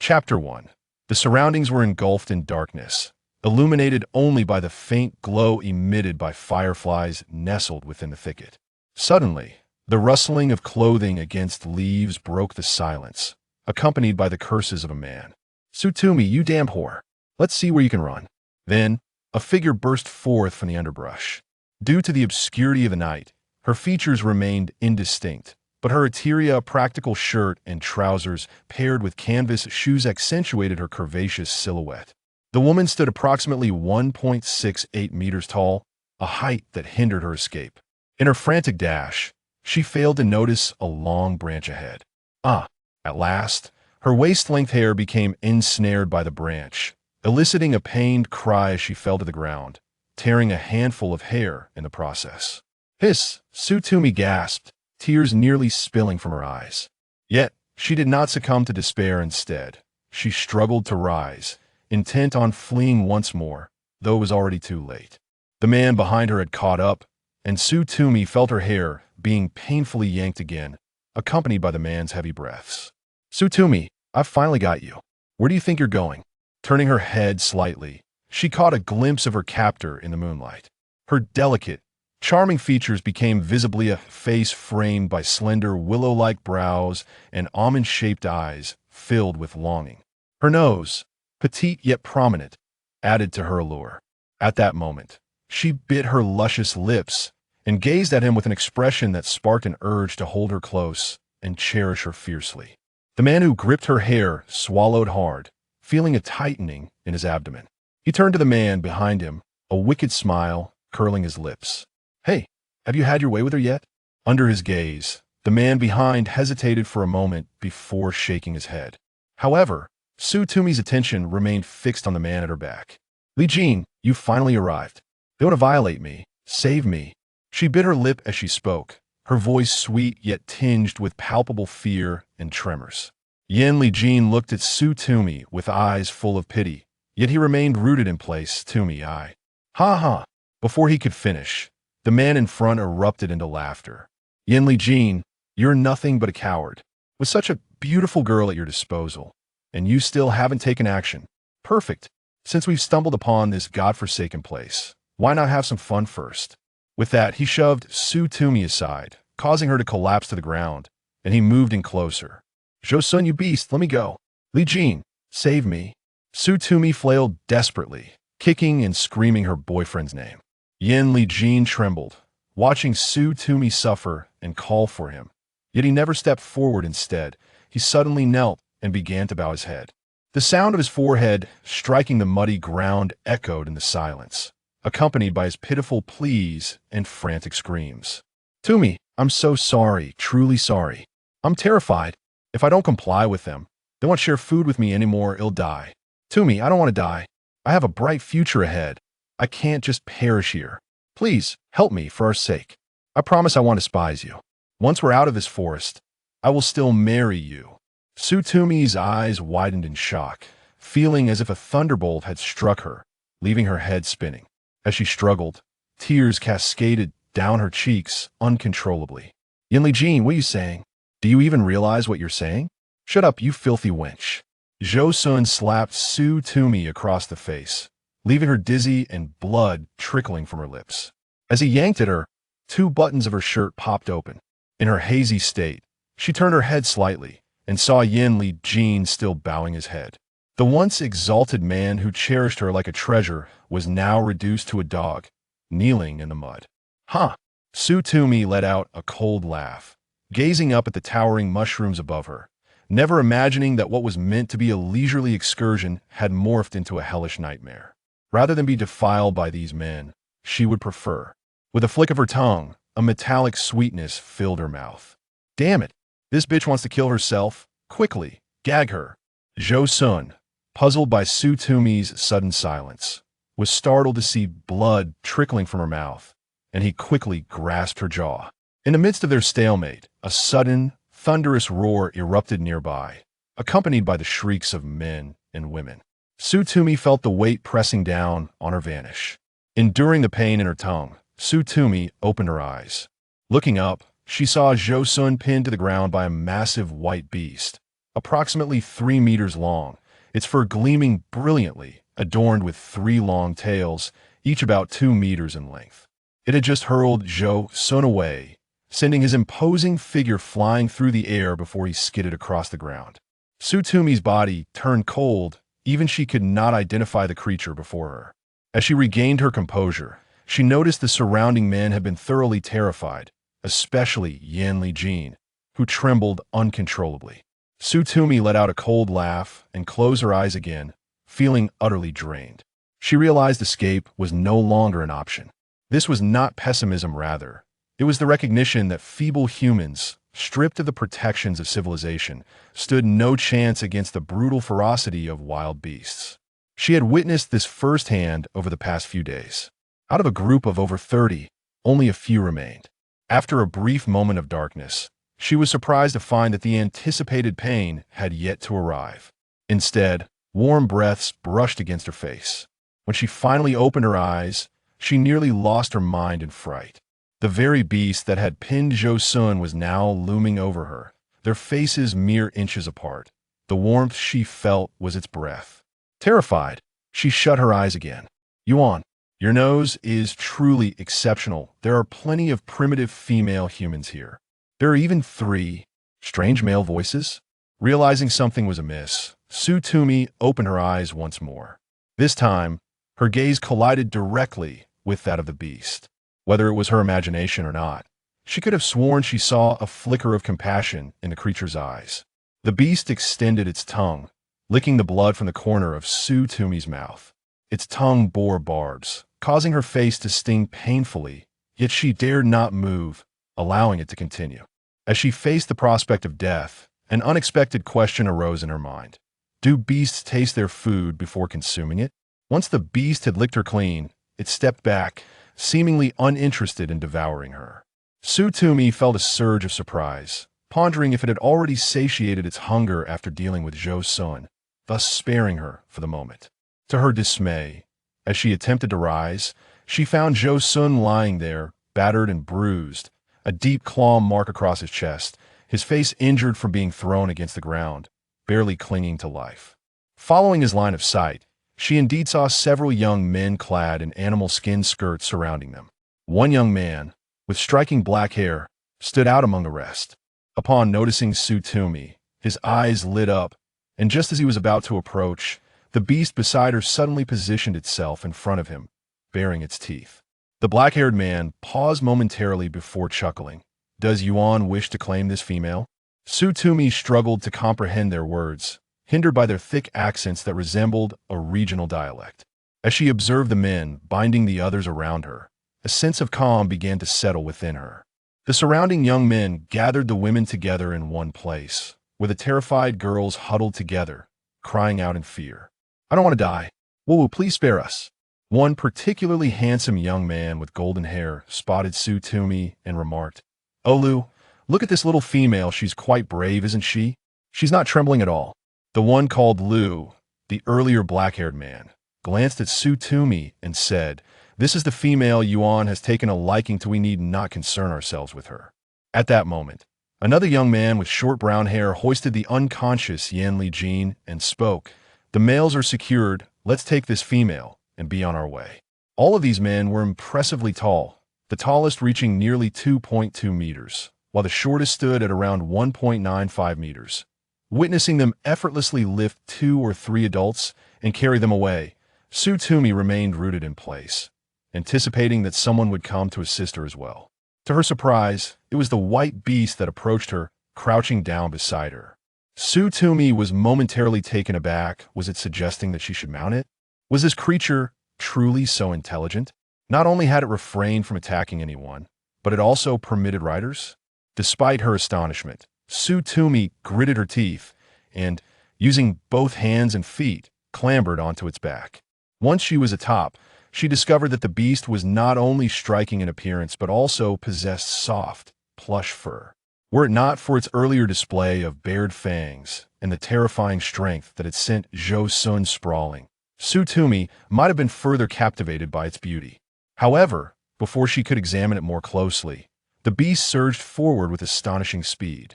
Chapter 1. The surroundings were engulfed in darkness, illuminated only by the faint glow emitted by fireflies nestled within the thicket. Suddenly, the rustling of clothing against leaves broke the silence, accompanied by the curses of a man. "Tumi, you damn whore. Let's see where you can run." Then, a figure burst forth from the underbrush. Due to the obscurity of the night, her features remained indistinct, but her a practical shirt and trousers paired with canvas shoes accentuated her curvaceous silhouette. The woman stood approximately 1.68 meters tall, a height that hindered her escape. In her frantic dash, she failed to notice a long branch ahead. At last, her waist-length hair became ensnared by the branch, eliciting a pained cry as she fell to the ground, tearing a handful of hair in the process. "Hiss!" Tumi gasped, tears nearly spilling from her eyes. Yet, she did not succumb to despair. Instead, she struggled to rise, intent on fleeing once more, though it was already too late. The man behind her had caught up, and Tumi felt her hair being painfully yanked again, accompanied by the man's heavy breaths. "Tumi, I've finally got you. Where do you think you're going?" Turning her head slightly, she caught a glimpse of her captor in the moonlight. Her delicate, charming features became visibly a face framed by slender willow-like brows and almond-shaped eyes filled with longing. Her nose, petite yet prominent, added to her allure. At that moment, she bit her luscious lips and gazed at him with an expression that sparked an urge to hold her close and cherish her fiercely. The man who gripped her hair swallowed hard, feeling a tightening in his abdomen. He turned to the man behind him, a wicked smile curling his lips. "Hey, have you had your way with her yet?" Under his gaze, the man behind hesitated for a moment before shaking his head. However, Tumi's attention remained fixed on the man at her back. "Hygiene, you finally arrived. They want to violate me. Save me." She bit her lip as she spoke, her voice sweet yet tinged with palpable fear and tremors. Hygiene looked at Tumi with eyes full of pity, yet he remained rooted in place. "Tumi, I..." "Ha ha!" Before he could finish, the man in front erupted into laughter. "Hygiene, you're nothing but a coward. With such a beautiful girl at your disposal, and you still haven't taken action. Perfect. Since we've stumbled upon this godforsaken place, why not have some fun first?" With that, he shoved Tumi aside, causing her to collapse to the ground, and he moved in closer. "Josun, you beast, let me go. Hygiene, save me." Tumi flailed desperately, kicking and screaming her boyfriend's name. Hygiene trembled, watching Tumi suffer and call for him. Yet he never stepped forward. Instead, he suddenly knelt and began to bow his head. The sound of his forehead striking the muddy ground echoed in the silence, accompanied by his pitiful pleas and frantic screams. "Tumi, I'm so sorry, truly sorry. I'm terrified. If I don't comply with them, they won't share food with me anymore, I'll die. Tumi, I don't want to die. I have a bright future ahead. I can't just perish here. Please, help me for our sake. I promise I won't despise you. Once we're out of this forest, I will still marry you." Tumi's eyes widened in shock, feeling as if a thunderbolt had struck her, leaving her head spinning. As she struggled, tears cascaded down her cheeks uncontrollably. "Hygiene, what are you saying? Do you even realize what you're saying? Shut up, you filthy wench." Josun slapped Tumi across the face, leaving her dizzy and blood trickling from her lips. As he yanked at her, 2 buttons of her shirt popped open. In her hazy state, she turned her head slightly and saw Hygiene still bowing his head. The once exalted man who cherished her like a treasure was now reduced to a dog, kneeling in the mud. "Huh!" Tumi let out a cold laugh, gazing up at the towering mushrooms above her, never imagining that what was meant to be a leisurely excursion had morphed into a hellish nightmare. Rather than be defiled by these men, she would prefer. With a flick of her tongue, a metallic sweetness filled her mouth. "Damn it! This bitch wants to kill herself. Quickly, gag her." Josun, puzzled by Tumi's sudden silence, was startled to see blood trickling from her mouth, and he quickly grasped her jaw. In the midst of their stalemate, a sudden, thunderous roar erupted nearby, accompanied by the shrieks of men and women. Tumi felt the weight pressing down on her vanish. Enduring the pain in her tongue, Tumi opened her eyes. Looking up, she saw Josun pinned to the ground by a massive white beast, approximately 3 meters long, its fur gleaming brilliantly, adorned with 3 long tails, each about 2 meters in length. It had just hurled Zhou Sun away, sending his imposing figure flying through the air before he skidded across the ground. Tumi's body turned cold, even she could not identify the creature before her. As she regained her composure, she noticed the surrounding men had been thoroughly terrified, especially Yan Li-jin, who trembled uncontrollably. Tumi let out a cold laugh and closed her eyes again, feeling utterly drained. She realized escape was no longer an option. This was not pessimism, rather. It was the recognition that feeble humans, stripped of the protections of civilization, stood no chance against the brutal ferocity of wild beasts. She had witnessed this firsthand over the past few days. Out of a group of over 30, only a few remained. After a brief moment of darkness, she was surprised to find that the anticipated pain had yet to arrive. Instead, warm breaths brushed against her face. When she finally opened her eyes, she nearly lost her mind in fright. The very beast that had pinned Zhou Sun was now looming over her, their faces mere inches apart. The warmth she felt was its breath. Terrified, she shut her eyes again. Yuan, your nose is truly exceptional. There are plenty of primitive female humans here. There are even 3 strange male voices. Realizing something was amiss, Tumi opened her eyes once more. This time, her gaze collided directly with that of the beast. Whether it was her imagination or not, she could have sworn she saw a flicker of compassion in the creature's eyes. The beast extended its tongue, licking the blood from the corner of Tumi's mouth. Its tongue bore barbs, causing her face to sting painfully, yet she dared not move, allowing it to continue. As she faced the prospect of death, an unexpected question arose in her mind. Do beasts taste their food before consuming it? Once the beast had licked her clean, it stepped back, seemingly uninterested in devouring her. Tumi felt a surge of surprise, pondering if it had already satiated its hunger after dealing with Zhou Sun, thus sparing her for the moment. To her dismay, as she attempted to rise, she found Zhou Sun lying there, battered and bruised, a deep claw mark across his chest, his face injured from being thrown against the ground, barely clinging to life. Following his line of sight, she indeed saw several young men clad in animal skin skirts surrounding them. One young man, with striking black hair, stood out among the rest. Upon noticing Tumi, his eyes lit up, and just as he was about to approach, the beast beside her suddenly positioned itself in front of him, baring its teeth. The black-haired man paused momentarily before chuckling. Does Yuan wish to claim this female? Tumi struggled to comprehend their words, hindered by their thick accents that resembled a regional dialect. As she observed the men binding the others around her, a sense of calm began to settle within her. The surrounding young men gathered the women together in one place, where the terrified girls huddled together, crying out in fear. I don't want to die. Woo, please spare us. One particularly handsome young man with golden hair spotted Tumi and remarked, Oh, Lu, look at this little female. She's quite brave, isn't she? She's not trembling at all. The one called Lu, the earlier black-haired man, glanced at Tumi and said, This is the female Yuan has taken a liking to. We need not concern ourselves with her. At that moment, another young man with short brown hair hoisted the unconscious Yan Li-jin and spoke, The males are secured. Let's take this female and be on our way. All of these men were impressively tall, the tallest reaching nearly 2.2 meters, while the shortest stood at around 1.95 meters. Witnessing them effortlessly lift 2 or 3 adults and carry them away, Tumi remained rooted in place, anticipating that someone would come to assist her as well. To her surprise, it was the white beast that approached her, crouching down beside her. Tumi was momentarily taken aback. Was it suggesting that she should mount it? Was this creature truly so intelligent? Not only had it refrained from attacking anyone, but it also permitted riders? Despite her astonishment, Tumi gritted her teeth and, using both hands and feet, clambered onto its back. Once she was atop, she discovered that the beast was not only striking in appearance but also possessed soft, plush fur. Were it not for its earlier display of bared fangs and the terrifying strength that had sent Zhou Sun sprawling, Tumi might have been further captivated by its beauty. However, before she could examine it more closely, the beast surged forward with astonishing speed.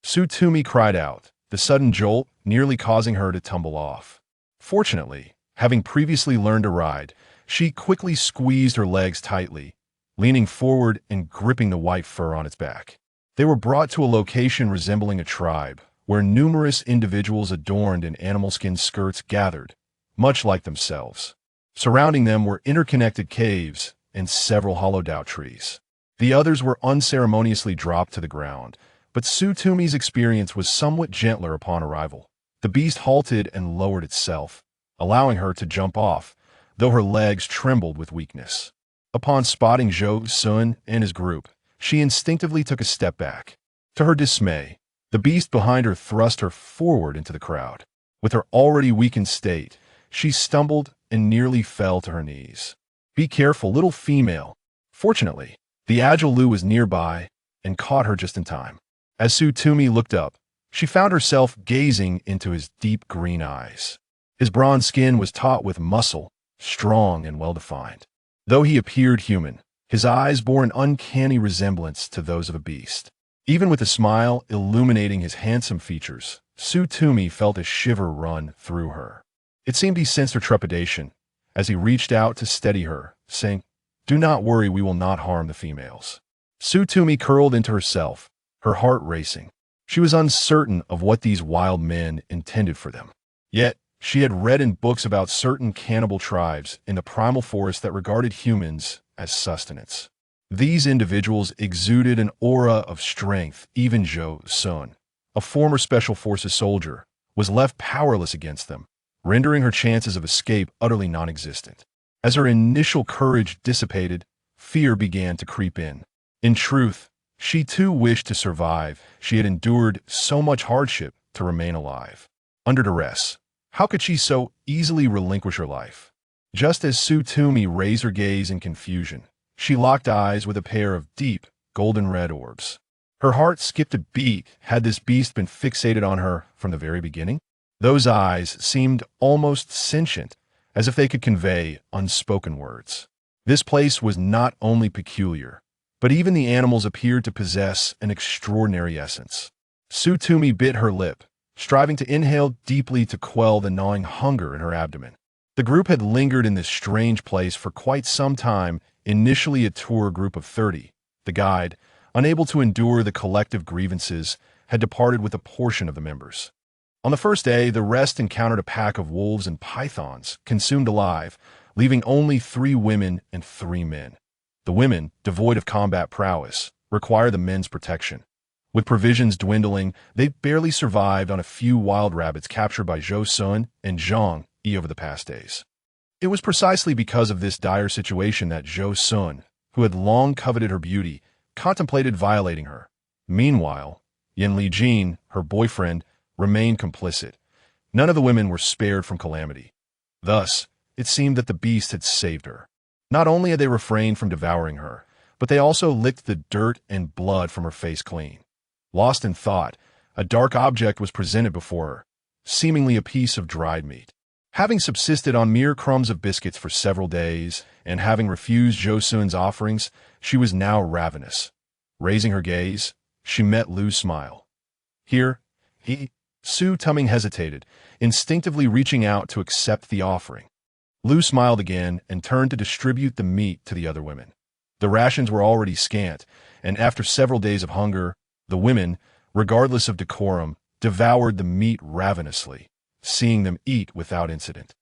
Tumi cried out, the sudden jolt nearly causing her to tumble off. Fortunately, having previously learned to ride, she quickly squeezed her legs tightly, leaning forward and gripping the white fur on its back. They were brought to a location resembling a tribe, where numerous individuals adorned in animal skin skirts gathered, much like themselves. Surrounding them were interconnected caves and several hollowed-out trees. The others were unceremoniously dropped to the ground, but Tumi's experience was somewhat gentler upon arrival. The beast halted and lowered itself, allowing her to jump off, though her legs trembled with weakness. Upon spotting Zhou Sun and his group, she instinctively took a step back. To her dismay, the beast behind her thrust her forward into the crowd. With her already weakened state, she stumbled and nearly fell to her knees. "Be careful, little female." Fortunately, the agile Lu was nearby and caught her just in time. As Tumi looked up, she found herself gazing into his deep green eyes. His bronze skin was taut with muscle, strong and well-defined. Though he appeared human, his eyes bore an uncanny resemblance to those of a beast. Even with a smile illuminating his handsome features, Tumi felt a shiver run through her. It seemed he sensed her trepidation as he reached out to steady her, saying, "Do not worry, we will not harm the females." Tumi curled into herself, her heart racing. She was uncertain of what these wild men intended for them. Yet, she had read in books about certain cannibal tribes in the primal forest that regarded humans as sustenance. These individuals exuded an aura of strength. Even Zhou Sun, a former Special Forces soldier, was left powerless against them, rendering her chances of escape utterly non-existent. As her initial courage dissipated, fear began to creep in. In truth, she too wished to survive. She had endured so much hardship to remain alive. Under duress, how could she so easily relinquish her life? Just as Tumi raised her gaze in confusion, she locked eyes with a pair of deep, golden-red orbs. Her heart skipped a beat. Had this beast been fixated on her from the very beginning? Those eyes seemed almost sentient, as if they could convey unspoken words. This place was not only peculiar, but even the animals appeared to possess an extraordinary essence. Tumi bit her lip, striving to inhale deeply to quell the gnawing hunger in her abdomen. The group had lingered in this strange place for quite some time, initially a tour group of 30. The guide, unable to endure the collective grievances, had departed with a portion of the members. On the first day, the rest encountered a pack of wolves and pythons, consumed alive, leaving only 3 women and 3 men. The women, devoid of combat prowess, required the men's protection. With provisions dwindling, they barely survived on a few wild rabbits captured by Zhou Sun and Zhang Yi over the past days. It was precisely because of this dire situation that Zhou Sun, who had long coveted her beauty, contemplated violating her. Meanwhile, Yan Jin, her boyfriend, remained complicit. None of the women were spared from calamity. Thus, it seemed that the beast had saved her. Not only had they refrained from devouring her, but they also licked the dirt and blood from her face clean. Lost in thought, a dark object was presented before her, seemingly a piece of dried meat. Having subsisted on mere crumbs of biscuits for several days, and having refused Zhou Sun's offerings, she was now ravenous. Raising her gaze, she met Lu's smile. "Here, Tumi hesitated, instinctively reaching out to accept the offering. Lu smiled again and turned to distribute the meat to the other women. The rations were already scant, and after several days of hunger, the women, regardless of decorum, devoured the meat ravenously, seeing them eat without incident.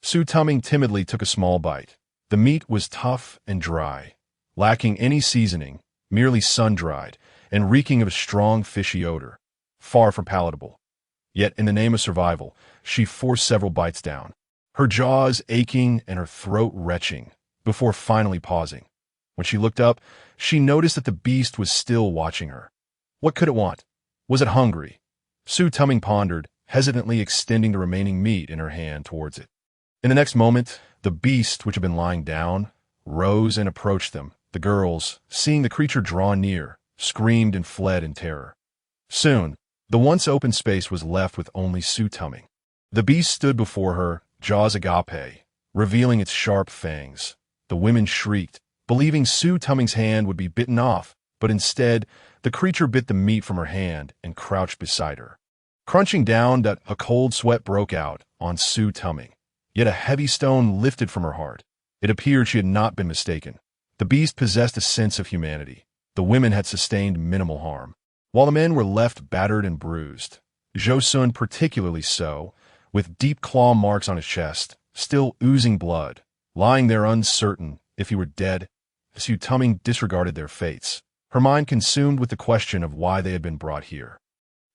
Tumi timidly took a small bite. The meat was tough and dry, lacking any seasoning, merely sun-dried, and reeking of a strong fishy odor, far from palatable. Yet, in the name of survival, she forced several bites down, her jaws aching and her throat retching, before finally pausing. When she looked up, she noticed that the beast was still watching her. What could it want? Was it hungry? Tumi pondered, hesitantly extending the remaining meat in her hand towards it. In the next moment, the beast, which had been lying down, rose and approached them. The girls, seeing the creature draw near, screamed and fled in terror. Soon, the once open space was left with only Tumi. The beast stood before her, jaws agape, revealing its sharp fangs. The women shrieked, believing Tumi's hand would be bitten off, but instead, the creature bit the meat from her hand and crouched beside her. Crunching down, that a cold sweat broke out on Su Tuming. Yet a heavy stone lifted from her heart. It appeared she had not been mistaken. The beast possessed a sense of humanity. The women had sustained minimal harm, while the men were left battered and bruised. Zhou Sun particularly so, with deep claw marks on his chest, still oozing blood, lying there uncertain if he were dead. Su Tuming disregarded their fates, her mind consumed with the question of why they had been brought here.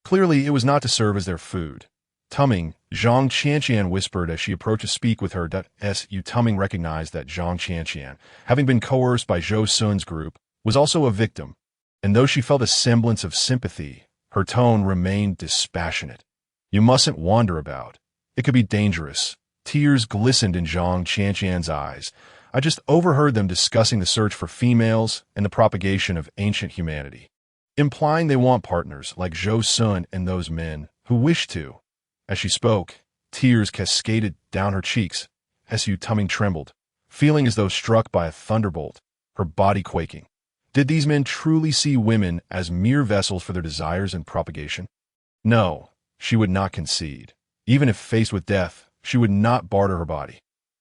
Clearly, it was not to serve as their food. Tuming, Zhang Qianqian whispered as she approached to speak with her. Su Tuming recognized that Zhang Qianqian, having been coerced by Zhou Sun's group, was also a victim, and though she felt a semblance of sympathy, her tone remained dispassionate. You mustn't wander about. It could be dangerous. Tears glistened in Zhang Qianqian's eyes. I just overheard them discussing the search for females and the propagation of ancient humanity, implying they want partners like Zhou Sun and those men who wish to. As she spoke, tears cascaded down her cheeks. Su Tuming trembled, feeling as though struck by a thunderbolt, her body quaking. Did these men truly see women as mere vessels for their desires and propagation? No, she would not concede. Even if faced with death, she would not barter her body.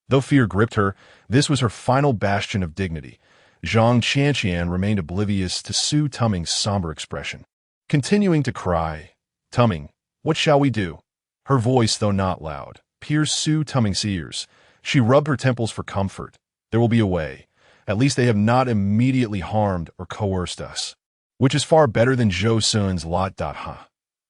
Though fear gripped her, this was her final bastion of dignity. Zhang Qianqian remained oblivious to Su Tuming's somber expression. Continuing to cry, "Tuming, what shall we do?" Her voice, though not loud, pierced Su Tuming's ears. She rubbed her temples for comfort. There will be a way. At least they have not immediately harmed or coerced us, which is far better than Zhou Sun's lot.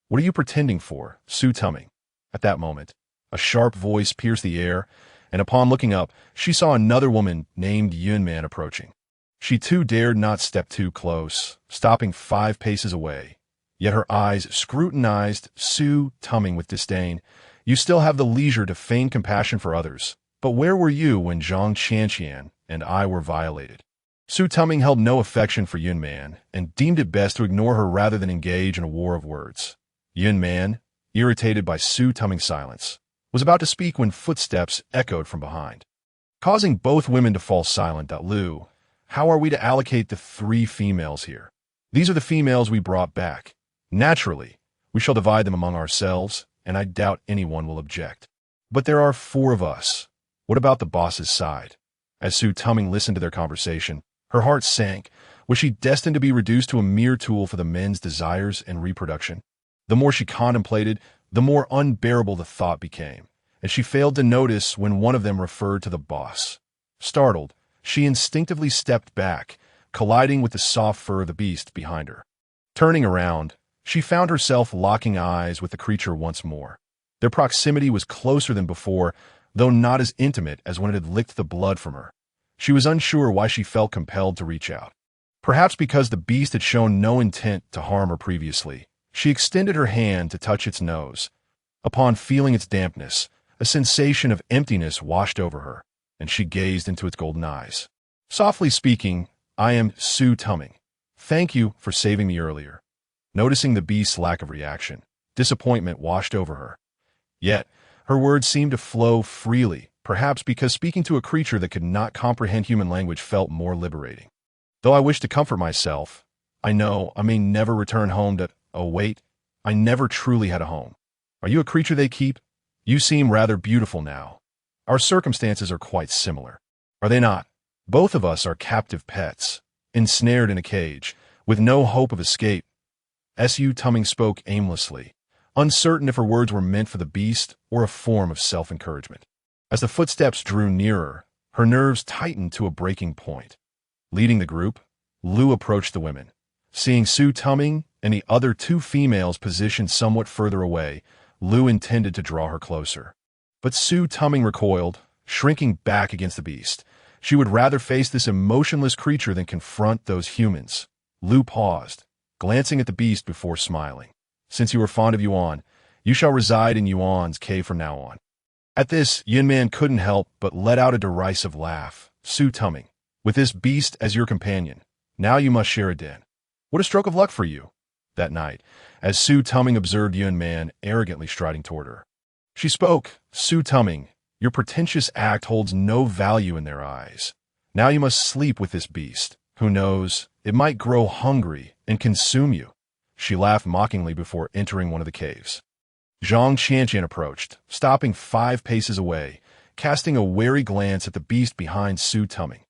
What are you pretending for, Su Tuming? At that moment, a sharp voice pierced the air, and upon looking up, she saw another woman named Yuan approaching. She too dared not step too close, stopping 5 paces away. Yet her eyes scrutinized Su Tuming with disdain. You still have the leisure to feign compassion for others, but where were you when Zhang Qianqian and I were violated? Su Tuming held no affection for Yuan and deemed it best to ignore her rather than engage in a war of words. Yuan, irritated by Su Tuming's silence, was about to speak when footsteps echoed from behind, causing both women to fall silent. Lu, how are we to allocate the 3 females here? These are the females we brought back. Naturally, we shall divide them among ourselves, and I doubt anyone will object. But there are 4 of us. What about the boss's side? As Su Tuming listened to their conversation, her heart sank. Was she destined to be reduced to a mere tool for the men's desires and reproduction? The more she contemplated, the more unbearable the thought became, and she failed to notice when one of them referred to the boss. Startled, she instinctively stepped back, colliding with the soft fur of the beast behind her. Turning around, she found herself locking eyes with the creature once more. Their proximity was closer than before, though not as intimate as when it had licked the blood from her. She was unsure why she felt compelled to reach out. Perhaps because the beast had shown no intent to harm her previously. She extended her hand to touch its nose. Upon feeling its dampness, a sensation of emptiness washed over her, and she gazed into its golden eyes. Softly speaking, "I am Su Tuming. Thank you for saving me earlier." Noticing the beast's lack of reaction, disappointment washed over her. Yet, her words seemed to flow freely, perhaps because speaking to a creature that could not comprehend human language felt more liberating. Though I wish to comfort myself, I know I may never return home to— Oh, wait, I never truly had a home. Are you a creature they keep? You seem rather beautiful now. Our circumstances are quite similar. Are they not? Both of us are captive pets, ensnared in a cage, with no hope of escape. Su Tuming spoke aimlessly, uncertain if her words were meant for the beast or a form of self-encouragement. As the footsteps drew nearer, her nerves tightened to a breaking point. Leading the group, Lu approached the women. Seeing Su Tuming and the other 2 females positioned somewhat further away, Lu intended to draw her closer. But Su Tuming recoiled, shrinking back against the beast. She would rather face this emotionless creature than confront those humans. Lu paused, glancing at the beast before smiling. "Since you are fond of Yuan, you shall reside in Yuan's cave from now on." At this, Yuan couldn't help but let out a derisive laugh. "Su Tuming, with this beast as your companion, now you must share a den. What a stroke of luck for you." That night, as Su Tuming observed Yuan arrogantly striding toward her, she spoke, "Su Tuming, your pretentious act holds no value in their eyes. Now you must sleep with this beast. Who knows, it might grow hungry and consume you." She laughed mockingly before entering one of the caves. Zhang Qianqian approached, stopping 5 paces away, casting a wary glance at the beast behind Su Tuming.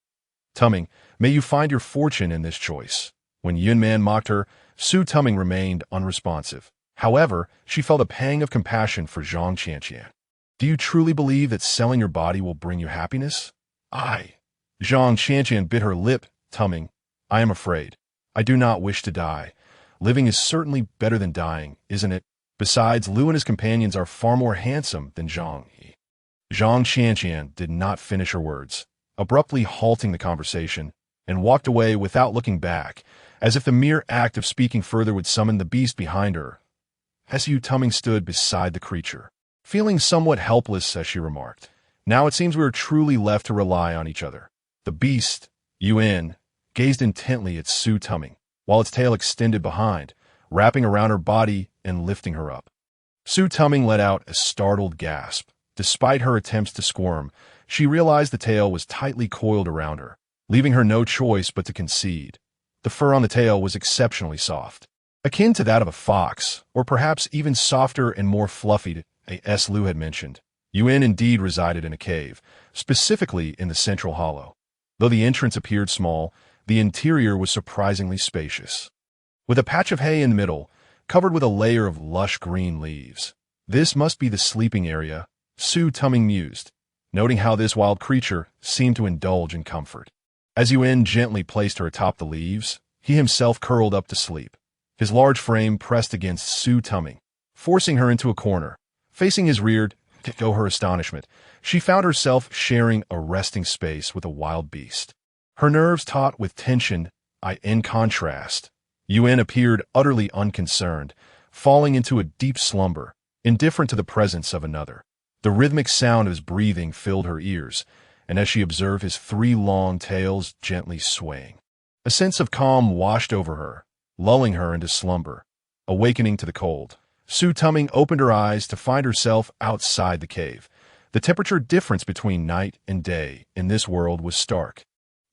Tuming, may you find your fortune in this choice. When Yuan mocked her, Su Tuming remained unresponsive. However, she felt a pang of compassion for Zhang Qianqian. Do you truly believe that selling your body will bring you happiness? I. Zhang Qianqian bit her lip, Tuming. I am afraid. I do not wish to die. Living is certainly better than dying, isn't it? Besides, Liu and his companions are far more handsome than Zhang. Zhang Qianqian did not finish her words, abruptly halting the conversation, and walked away without looking back, as if the mere act of speaking further would summon the beast behind her. Su Tuming stood beside the creature, feeling somewhat helpless as she remarked, now it seems we are truly left to rely on each other. The beast, Yuan, gazed intently at Su Tuming, while its tail extended behind, wrapping around her body and lifting her up. Su Tuming let out a startled gasp. Despite her attempts to squirm, she realized the tail was tightly coiled around her, leaving her no choice but to concede. The fur on the tail was exceptionally soft, akin to that of a fox, or perhaps even softer and more fluffy, as Liu had mentioned. Yuan indeed resided in a cave, specifically in the central hollow. Though the entrance appeared small, the interior was surprisingly spacious. With a patch of hay in the middle, covered with a layer of lush green leaves. This must be the sleeping area, Su Tuming mused, noting how this wild creature seemed to indulge in comfort. As Yuan gently placed her atop the leaves, he himself curled up to sleep, his large frame pressed against Su Tuming, forcing her into a corner. Facing his rear, to go her astonishment, she found herself sharing a resting space with a wild beast. Her nerves taut with tension, in contrast, Yuan appeared utterly unconcerned, falling into a deep slumber, indifferent to the presence of another. The rhythmic sound of his breathing filled her ears, and as she observed his 3 long tails gently swaying, a sense of calm washed over her, lulling her into slumber. Awakening to the cold, Su Tuming opened her eyes to find herself outside the cave. The temperature difference between night and day in this world was stark,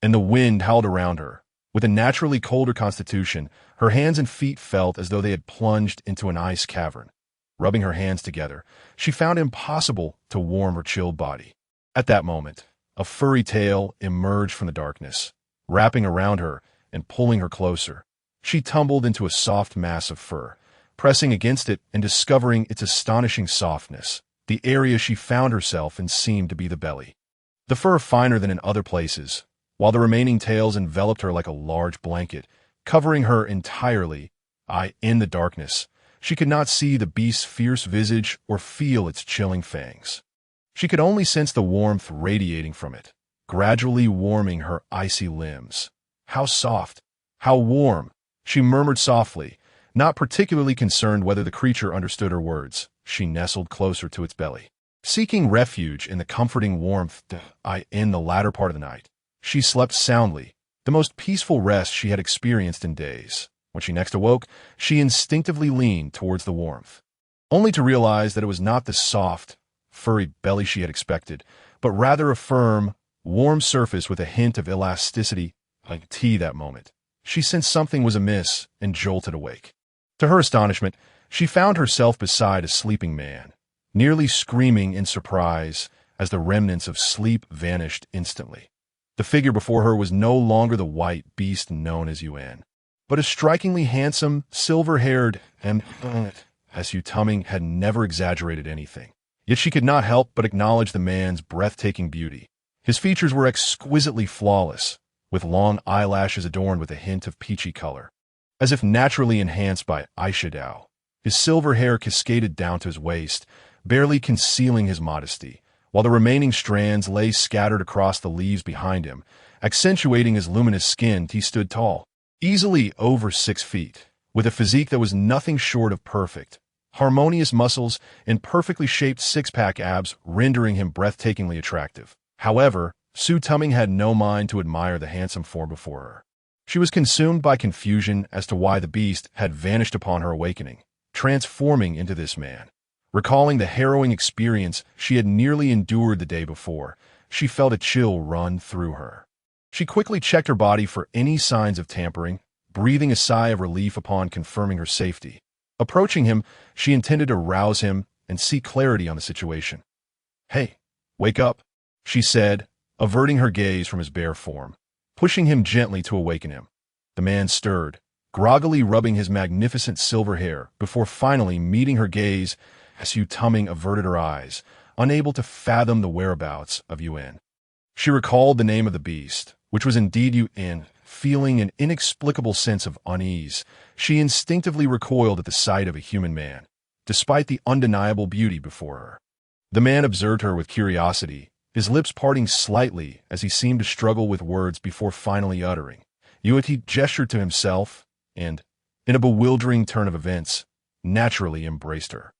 and the wind howled around her. With a naturally colder constitution, her hands and feet felt as though they had plunged into an ice cavern. Rubbing her hands together, she found it impossible to warm her chilled body. At that moment, a furry tail emerged from the darkness, wrapping around her and pulling her closer. She tumbled into a soft mass of fur, pressing against it and discovering its astonishing softness. The area she found herself in seemed to be the belly. The fur finer than in other places, while the remaining tails enveloped her like a large blanket, covering her entirely. In the darkness, she could not see the beast's fierce visage or feel its chilling fangs. She could only sense the warmth radiating from it, gradually warming her icy limbs. How soft, how warm, she murmured softly, not particularly concerned whether the creature understood her words. She nestled closer to its belly, seeking refuge in the comforting warmth. In the latter part of the night, she slept soundly, the most peaceful rest she had experienced in days. When she next awoke, she instinctively leaned towards the warmth, only to realize that it was not the soft, furry belly she had expected, but rather a firm, warm surface with a hint of elasticity. Like tea that moment, she sensed something was amiss and jolted awake. To her astonishment, she found herself beside a sleeping man, nearly screaming in surprise as the remnants of sleep vanished instantly. The figure before her was no longer the white beast known as Yuan, but a strikingly handsome, silver-haired, and Su Tuming had never exaggerated anything. Yet she could not help but acknowledge the man's breathtaking beauty. His features were exquisitely flawless, with long eyelashes adorned with a hint of peachy color, as if naturally enhanced by eyeshadow. His silver hair cascaded down to his waist, barely concealing his modesty, while the remaining strands lay scattered across the leaves behind him, accentuating his luminous skin. He stood tall, easily over 6 feet, with a physique that was nothing short of perfect. Harmonious muscles and perfectly shaped six-pack abs rendering him breathtakingly attractive. However, Su Tuming had no mind to admire the handsome form before her. She was consumed by confusion as to why the beast had vanished upon her awakening, transforming into this man. Recalling the harrowing experience she had nearly endured the day before, she felt a chill run through her. She quickly checked her body for any signs of tampering, breathing a sigh of relief upon confirming her safety. Approaching him, she intended to rouse him and seek clarity on the situation. "Hey, wake up," she said, averting her gaze from his bare form, pushing him gently to awaken him. The man stirred, groggily rubbing his magnificent silver hair before finally meeting her gaze as Tuming averted her eyes, unable to fathom the whereabouts of Yuan. She recalled the name of the beast, which was indeed Yuan. Feeling an inexplicable sense of unease, she instinctively recoiled at the sight of a human man, despite the undeniable beauty before her. The man observed her with curiosity, his lips parting slightly as he seemed to struggle with words before finally uttering. Yuan gestured to himself and, in a bewildering turn of events, naturally embraced her.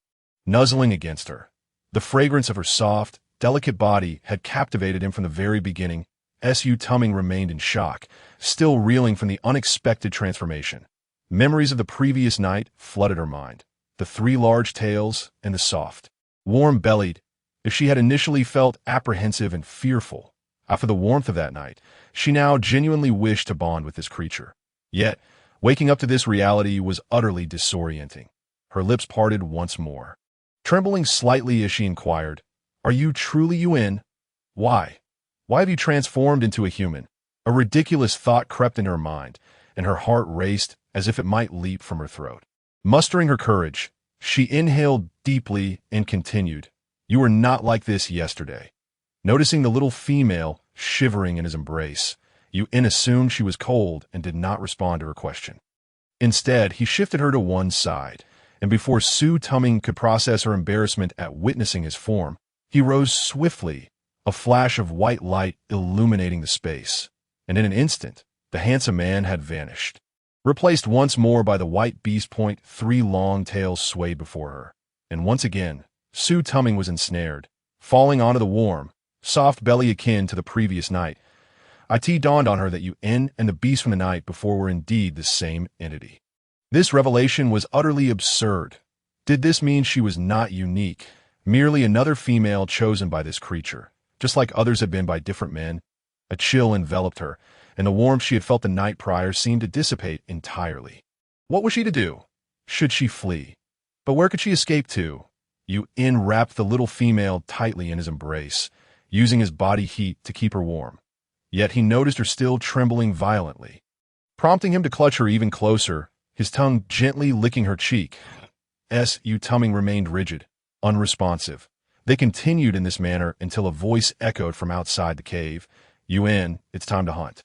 Nuzzling against her, the fragrance of her soft, delicate body had captivated him from the very beginning. Tuming remained in shock, still reeling from the unexpected transformation. Memories of the previous night flooded her mind, the 3 large tails and the soft, warm-bellied. If she had initially felt apprehensive and fearful after the warmth of that night, she now genuinely wished to bond with this creature. Yet, waking up to this reality was utterly disorienting. Her lips parted once more. Trembling slightly as she inquired, "Are you truly Yuan? Why? Why have you transformed into a human?" A ridiculous thought crept into her mind, and her heart raced as if it might leap from her throat. Mustering her courage, she inhaled deeply and continued, "You were not like this yesterday." Noticing the little female shivering in his embrace, Yuan assumed she was cold and did not respond to her question. Instead, he shifted her to one side, and before Tuming could process her embarrassment at witnessing his form, he rose swiftly, a flash of white light illuminating the space, and in an instant, the handsome man had vanished. Replaced once more by the white beast point, 3 long tails swayed before her, and once again, Tuming was ensnared, falling onto the warm, soft belly akin to the previous night. It dawned on her that Yuan and the beast from the night before were indeed the same entity. This revelation was utterly absurd. Did this mean she was not unique, merely another female chosen by this creature, just like others had been by different men? A chill enveloped her, and the warmth she had felt the night prior seemed to dissipate entirely. What was she to do? Should she flee? But where could she escape to? Yuan wrapped the little female tightly in his embrace, using his body heat to keep her warm. Yet he noticed her still trembling violently. Prompting him to clutch her even closer, his tongue gently licking her cheek, Tuming remained rigid, unresponsive. They continued in this manner until a voice echoed from outside the cave. "Yuan, it's time to hunt."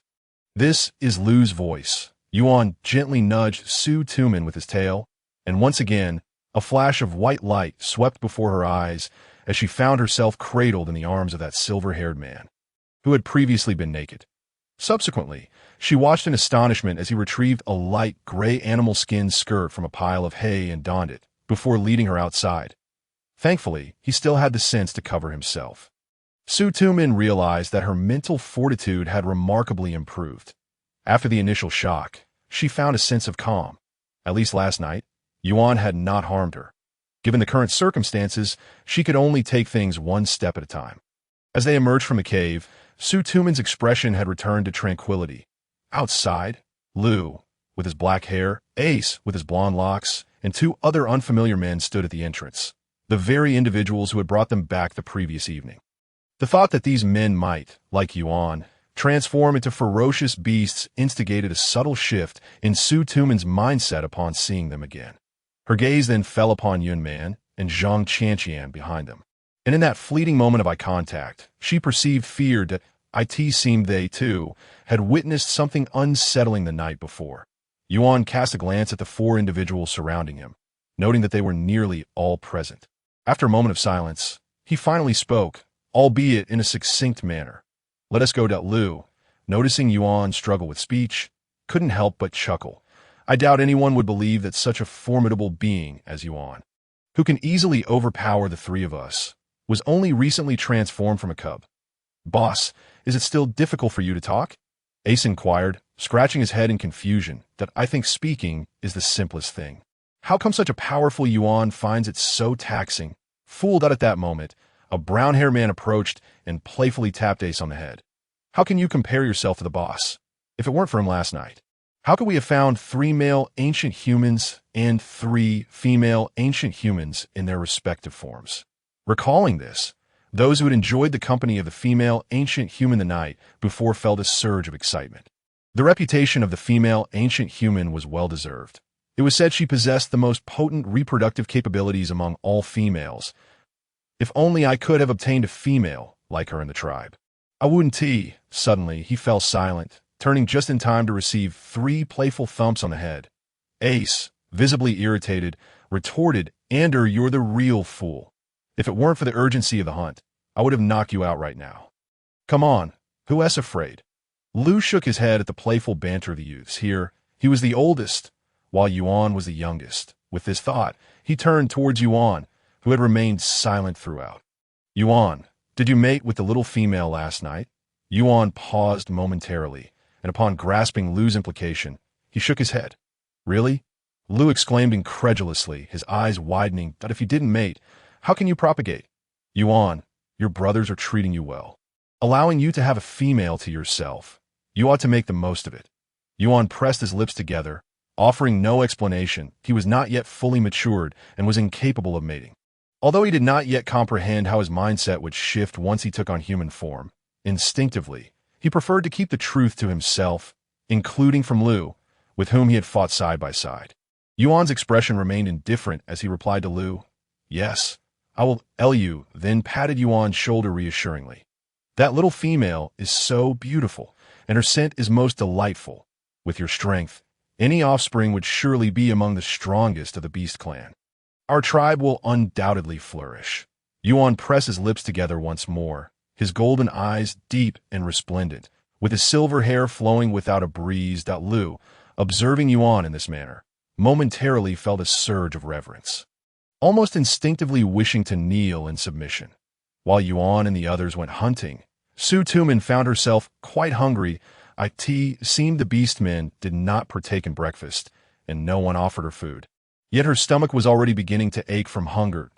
"This is Lu's voice." Yuan gently nudged Tuming with his tail, and once again, a flash of white light swept before her eyes as she found herself cradled in the arms of that silver-haired man, who had previously been naked. Subsequently, she watched in astonishment as he retrieved a light gray animal skin skirt from a pile of hay and donned it, before leading her outside. Thankfully, he still had the sense to cover himself. Tuming realized that her mental fortitude had remarkably improved. After the initial shock, she found a sense of calm. At least last night, Yuan had not harmed her. Given the current circumstances, she could only take things one step at a time. As they emerged from the cave, Tuming's expression had returned to tranquility. Outside, Lu, with his black hair, Ace, with his blonde locks, and 2 other unfamiliar men stood at the entrance, the very individuals who had brought them back the previous evening. The thought that these men might, like Yuan, transform into ferocious beasts instigated a subtle shift in Tuming's mindset upon seeing them again. Her gaze then fell upon Yun Man and Zhang Qianqian behind them. And in that fleeting moment of eye contact, she perceived fear that it seemed they, too, had witnessed something unsettling the night before. Yuan cast a glance at the 4 individuals surrounding him, noting that they were nearly all present. After a moment of silence, he finally spoke, albeit in a succinct manner. "Let us go." Lu, noticing Yuan struggle with speech, couldn't help but chuckle. "I doubt anyone would believe that such a formidable being as Yuan, who can easily overpower the 3 of us, was only recently transformed from a cub." "Boss, is it still difficult for you to talk?" Ace inquired, scratching his head in confusion. "That I think speaking is the simplest thing. How come such a powerful Yuan finds it so taxing?" Fooled out at that moment, a brown-haired man approached and playfully tapped Ace on the head. "How can you compare yourself to the boss? If it weren't for him last night, How could we have found 3 male ancient humans and 3 female ancient humans in their respective forms? Recalling this, those who had enjoyed the company of the female ancient human the night before felt a surge of excitement. The reputation of the female ancient human was well-deserved. It was said she possessed the most potent reproductive capabilities among all females. If only I could have obtained a female like her in the tribe. I wouldn't tea. Suddenly, he fell silent, turning just in time to receive 3 playful thumps on the head. Ace, visibly irritated, retorted, "Ander, you're the real fool. If it weren't for the urgency of the hunt, I would have knocked you out right now. Come on, who is afraid?" Lu shook his head at the playful banter of the youths. Here, he was the oldest, while Yuan was the youngest. With this thought, he turned towards Yuan, who had remained silent throughout. "Yuan, did you mate with the little female last night?" Yuan paused momentarily, and upon grasping Lu's implication, he shook his head. "Really?" Lu exclaimed incredulously, his eyes widening. "That if you didn't mate, how can you propagate?" "Yuan, your brothers are treating you well, allowing you to have a female to yourself. You ought to make the most of it." Yuan pressed his lips together, offering no explanation. He was not yet fully matured and was incapable of mating. Although he did not yet comprehend how his mindset would shift once he took on human form, instinctively, he preferred to keep the truth to himself, including from Lu, with whom he had fought side by side. Yuan's expression remained indifferent as he replied to Lu, "Yes, I will tell you," then patted Yuan's shoulder reassuringly. "That little female is so beautiful, and her scent is most delightful. With your strength, any offspring would surely be among the strongest of the beast clan. Our tribe will undoubtedly flourish." Yuan pressed his lips together once more, his golden eyes deep and resplendent, with his silver hair flowing without a breeze. Lu, observing Yuan in this manner, momentarily felt a surge of reverence, almost instinctively wishing to kneel in submission. While Yuan and the others went hunting, Tumi found herself quite hungry. It seemed the beastmen did not partake in breakfast, and no one offered her food. Yet her stomach was already beginning to ache from hunger.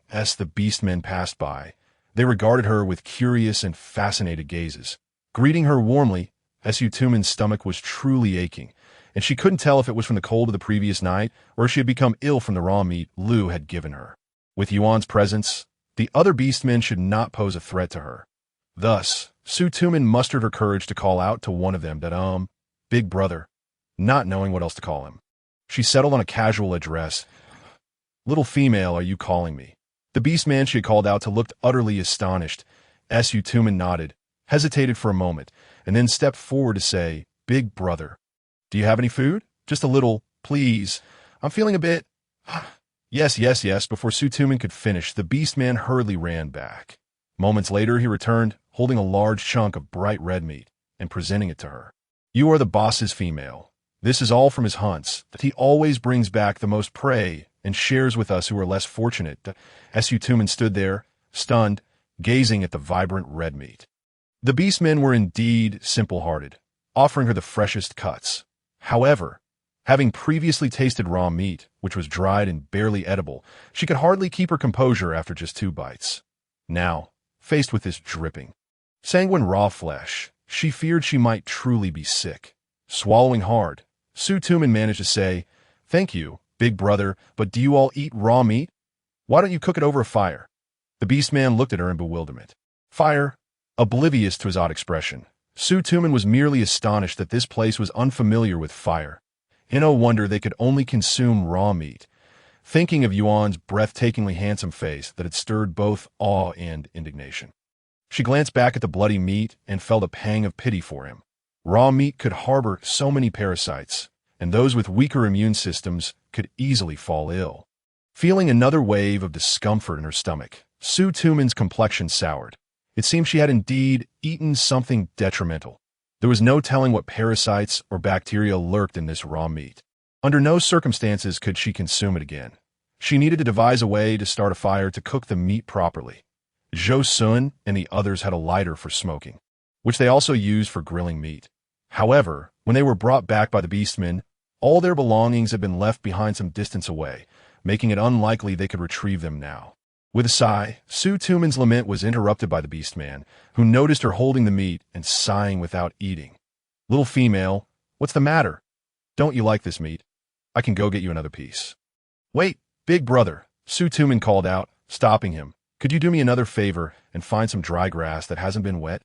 As the beastmen passed by, they regarded her with curious and fascinated gazes, greeting her warmly. Tumi's stomach was truly aching, and she couldn't tell if it was from the cold of the previous night or if she had become ill from the raw meat Lu had given her. With Yuan's presence, the other beastmen should not pose a threat to her. Thus, Tumi mustered her courage to call out to one of them that, "Big brother," not knowing what else to call him. She settled on a casual address. "Little female, are you calling me?" The beastman she had called out to looked utterly astonished. Tumi nodded, hesitated for a moment, and then stepped forward to say, "Big brother, do you have any food? Just a little, please. I'm feeling a bit—" Yes. Before Tumi could finish, the beastman hurriedly ran back. Moments later, he returned, holding a large chunk of bright red meat, and presenting it to her. "You are the boss's female. This is all from his hunts, that he always brings back the most prey and shares with us who are less fortunate." Tumi stood there, stunned, gazing at the vibrant red meat. The beastmen were indeed simple-hearted, offering her the freshest cuts. However, having previously tasted raw meat, which was dried and barely edible, she could hardly keep her composure after just 2 bites. Now, faced with this dripping, sanguine raw flesh, she feared she might truly be sick. Swallowing hard, Tumi managed to say, "Thank you, big brother, but do you all eat raw meat? Why don't you cook it over a fire?" The beastman looked at her in bewilderment. Fire? Oblivious to his odd expression, Tumi was merely astonished that this place was unfamiliar with fire. In no wonder they could only consume raw meat. Thinking of Yuan's breathtakingly handsome face that had stirred both awe and indignation, she glanced back at the bloody meat and felt a pang of pity for him. Raw meat could harbor so many parasites, and those with weaker immune systems could easily fall ill. Feeling another wave of discomfort in her stomach, Tumi's complexion soured. It seemed she had indeed eaten something detrimental. There was no telling what parasites or bacteria lurked in this raw meat. Under no circumstances could she consume it again. She needed to devise a way to start a fire to cook the meat properly. Zhou Sun and the others had a lighter for smoking, which they also used for grilling meat. However, when they were brought back by the beastmen, all their belongings had been left behind some distance away, making it unlikely they could retrieve them now. With a sigh, Tumi's lament was interrupted by the beastman, who noticed her holding the meat and sighing without eating. "Little female, what's the matter?" Don't you like this meat? I can go get you another piece. Wait, big brother, Tumi called out, stopping him. Could you do me another favor and find some dry grass that hasn't been wet?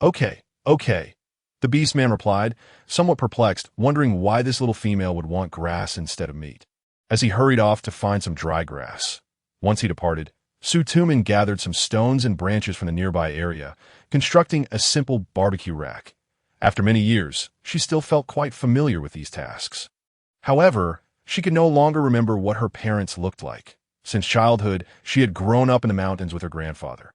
Okay, okay, the beastman replied, somewhat perplexed, wondering why this little female would want grass instead of meat. As he hurried off to find some dry grass. Once he departed, Tumi gathered some stones and branches from the nearby area, constructing a simple barbecue rack. After many years, she still felt quite familiar with these tasks. However, she could no longer remember what her parents looked like. Since childhood, she had grown up in the mountains with her grandfather.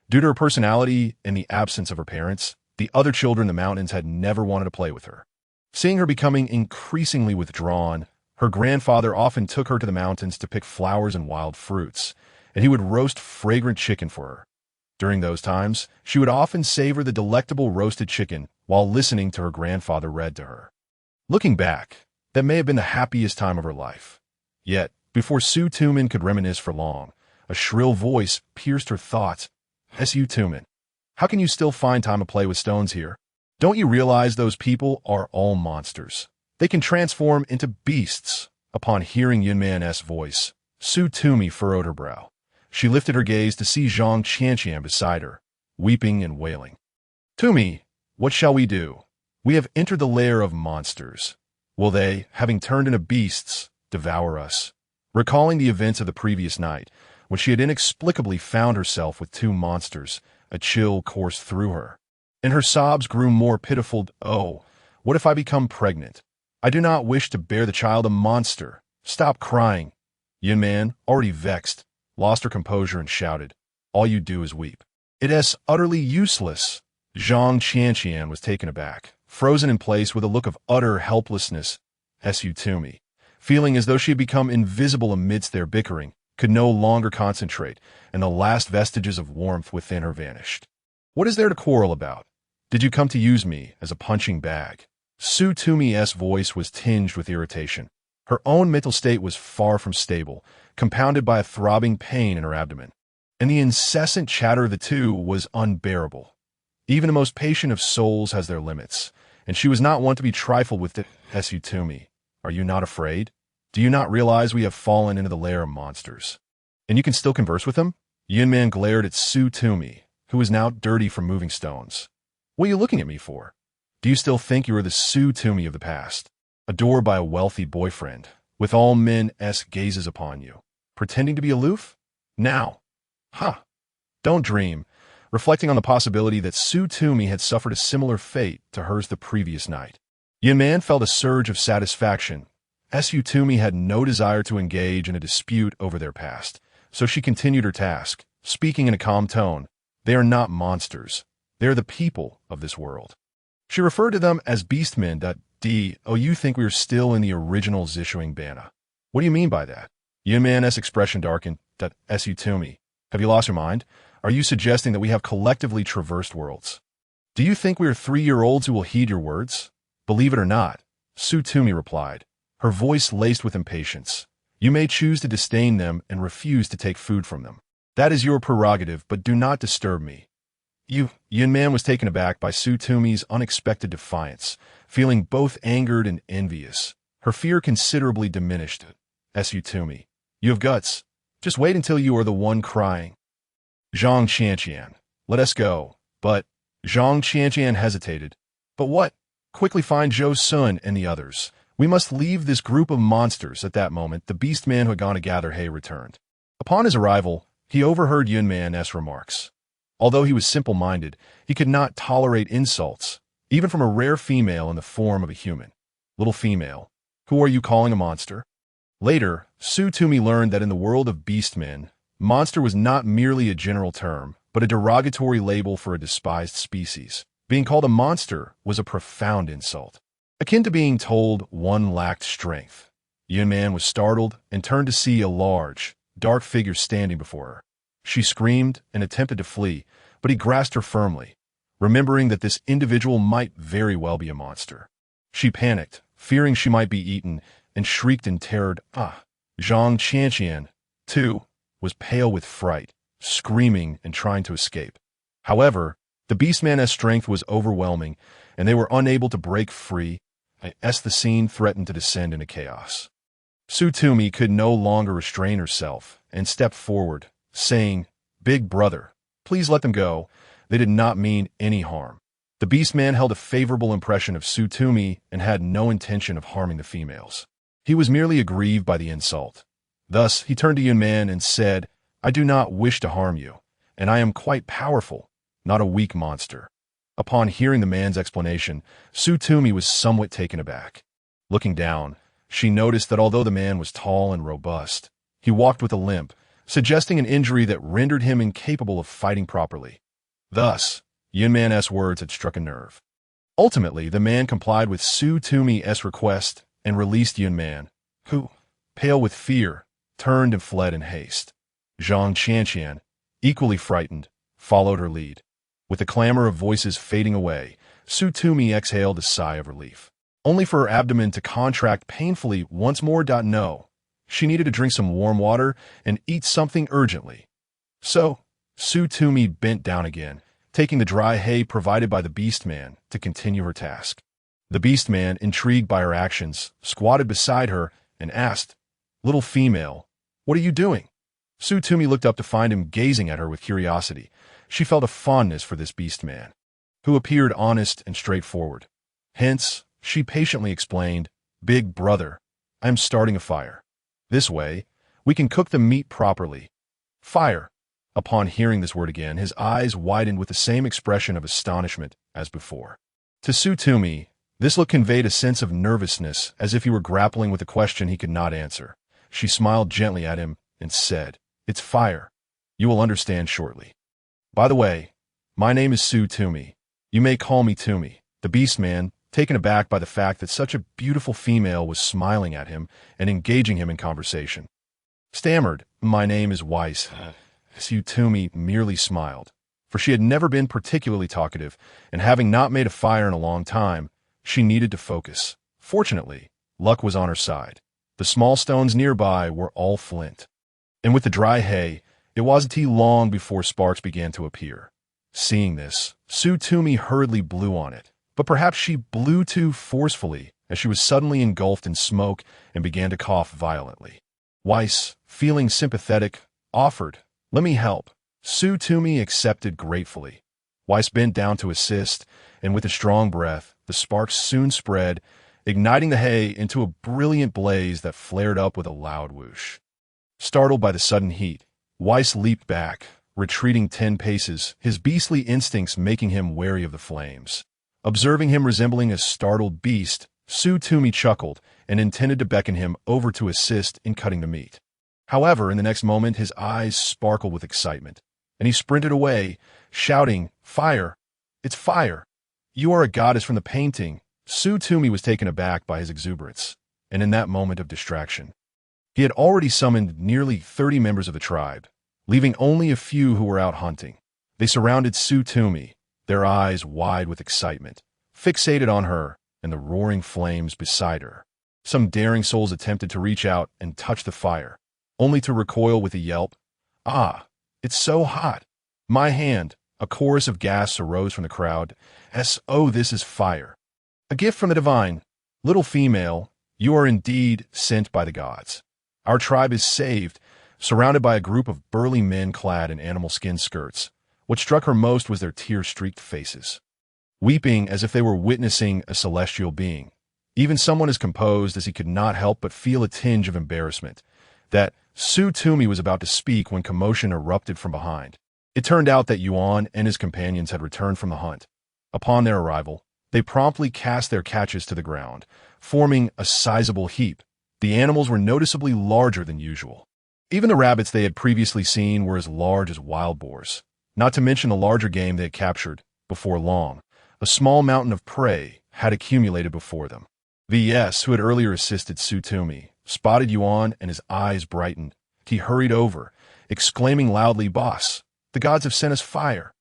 Due to her personality and the absence of her parents, the other children in the mountains had never wanted to play with her. Seeing her becoming increasingly withdrawn, her grandfather often took her to the mountains to pick flowers and wild fruits, and he would roast fragrant chicken for her. During those times, she would often savor the delectable roasted chicken while listening to her grandfather read to her. Looking back, that may have been the happiest time of her life. Yet, before Tumi could reminisce for long, a shrill voice pierced her thoughts. Tumi, how can you still find time to play with stones here? Don't you realize those people are all monsters? They can transform into beasts. Upon hearing Yuan's voice, Tumi furrowed her brow. She lifted her gaze to see Zhang Qianqian beside her, weeping and wailing. Tumi, what shall we do? We have entered the lair of monsters. Will they, having turned into beasts, devour us? Recalling the events of the previous night, when she had inexplicably found herself with two monsters, a chill coursed through her. And her sobs grew more pitiful. Oh, what if I become pregnant? I do not wish to bear the child a monster. Stop crying. Yuan, already vexed, lost her composure and shouted, all you do is weep. It is utterly useless. Zhang Qianqian was taken aback, frozen in place with a look of utter helplessness. Tumi, feeling as though she had become invisible amidst their bickering, could no longer concentrate, and the last vestiges of warmth within her vanished. What is there to quarrel about? Did you come to use me as a punching bag? Tumi's voice was tinged with irritation. Her own mental state was far from stable, compounded by a throbbing pain in her abdomen. And the incessant chatter of the two was unbearable. Even the most patient of souls has their limits, and she was not one to be trifled with. Tumi, are you not afraid? Do you not realize we have fallen into the lair of monsters? And you can still converse with them? Yuan glared at Tumi, who was now dirty from moving stones. What are you looking at me for? Do you still think you are the Tumi of the past, adored by a wealthy boyfriend, with all men's gazes upon you, pretending to be aloof? Now, don't dream, reflecting on the possibility that Tumi had suffered a similar fate to hers the previous night. Yuan felt a surge of satisfaction. Tumi had no desire to engage in a dispute over their past, so she continued her task, speaking in a calm tone. They are not monsters. They are the people of this world. She referred to them as beastmen. Oh, you think we are still in the original Zishuing Bana. What do you mean by that? Yuan's expression darkened. Tumi, have you lost your mind? Are you suggesting that we have collectively traversed worlds? Do you think we are 3-year-olds who will heed your words? Believe it or not, Tumi replied, her voice laced with impatience. You may choose to disdain them and refuse to take food from them. That is your prerogative, but do not disturb me. Yuan was taken aback by Tumi's unexpected defiance, feeling both angered and envious. Her fear considerably diminished. Tumi, you have guts. Just wait until you are the one crying. Zhang Qianqian, let us go. But Zhang Qianqian hesitated. But what? Quickly find Zhou Sun and the others. We must leave this group of monsters. At that moment, the beastman who had gone to gather hay returned. Upon his arrival, he overheard Yuan's remarks. Although he was simple-minded, he could not tolerate insults, even from a rare female in the form of a human. Little female, who are you calling a monster? Later, Tumi learned that in the world of beastmen, monster was not merely a general term, but a derogatory label for a despised species. Being called a monster was a profound insult, akin to being told one lacked strength. Yuan was startled and turned to see a large, dark figure standing before her. She screamed and attempted to flee, but he grasped her firmly, remembering that this individual might very well be a monster. She panicked, fearing she might be eaten, and shrieked in terror. Zhang Qianqian, too, was pale with fright, screaming and trying to escape. However, the beastman's strength was overwhelming, and they were unable to break free. as the scene threatened to descend into chaos. Tumi could no longer restrain herself and stepped forward, saying, "Big brother, please let them go. They did not mean any harm." The beastman held a favorable impression of Tumi and had no intention of harming the females. He was merely aggrieved by the insult. Thus, he turned to Yuan and said, "I do not wish to harm you, and I am quite powerful, not a weak monster." Upon hearing the man's explanation, Tumi was somewhat taken aback. Looking down, she noticed that although the man was tall and robust, he walked with a limp, suggesting an injury that rendered him incapable of fighting properly. Thus, Yuan's words had struck a nerve. Ultimately, the man complied with Tumi's request and released Yuan, who, pale with fear, turned and fled in haste. Zhang Qianqian, equally frightened, followed her lead. With the clamor of voices fading away, Tumi exhaled a sigh of relief, only for her abdomen to contract painfully once more. No, she needed to drink some warm water and eat something urgently. So, Tumi bent down again, taking the dry hay provided by the beastman to continue her task. The beastman, intrigued by her actions, squatted beside her and asked, "Little female, what are you doing?" Tumi looked up to find him gazing at her with curiosity. She felt a fondness for this beastman, who appeared honest and straightforward. Hence, she patiently explained, "Big brother, I am starting a fire. This way, we can cook the meat properly." Fire. Upon hearing this word again, his eyes widened with the same expression of astonishment as before. To Tumi, this look conveyed a sense of nervousness, as if he were grappling with a question he could not answer. She smiled gently at him and said, "It's fire. You will understand shortly. By the way, my name is Tumi. You may call me Tumi." The beastman, taken aback by the fact that such a beautiful female was smiling at him and engaging him in conversation, stammered, "My name is Weiss." Tumi merely smiled, for she had never been particularly talkative, and having not made a fire in a long time, she needed to focus. Fortunately, luck was on her side. The small stones nearby were all flint. And with the dry hay, it wasn't long before sparks began to appear. Seeing this, Tumi hurriedly blew on it, but perhaps she blew too forcefully, as she was suddenly engulfed in smoke and began to cough violently. Weiss, feeling sympathetic, offered, "Let me help." Tumi accepted gratefully. Weiss bent down to assist, and with a strong breath, the sparks soon spread, igniting the hay into a brilliant blaze that flared up with a loud whoosh. Startled by the sudden heat, Weiss leaped back, retreating 10 paces, his beastly instincts making him wary of the flames. Observing him resembling a startled beast, Tumi chuckled and intended to beckon him over to assist in cutting the meat. However, in the next moment, his eyes sparkled with excitement, and he sprinted away, shouting, "Fire! It's fire! You are a goddess from the painting." Tumi was taken aback by his exuberance, and in that moment of distraction, he had already summoned nearly 30 members of the tribe, leaving only a few who were out hunting. They surrounded Tumi, their eyes wide with excitement, fixated on her and the roaring flames beside her. Some daring souls attempted to reach out and touch the fire, only to recoil with a yelp. "Ah, it's so hot! My hand!" A chorus of gasps arose from the crowd. "Oh, this is fire! A gift from the divine! Little female, you are indeed sent by the gods. Our tribe is saved," surrounded by a group of burly men clad in animal skin skirts. What struck her most was their tear-streaked faces, weeping as if they were witnessing a celestial being. Even someone as composed as he could not help but feel a tinge of embarrassment that Tumi was about to speak when commotion erupted from behind. It turned out that Yuan and his companions had returned from the hunt. Upon their arrival, they promptly cast their catches to the ground, forming a sizable heap. The animals were noticeably larger than usual. Even the rabbits they had previously seen were as large as wild boars, not to mention the larger game they had captured. Before long, a small mountain of prey had accumulated before them. VS, who had earlier assisted Tumi, spotted Yuan and his eyes brightened. He hurried over, exclaiming loudly, "Boss, the gods have sent us fire.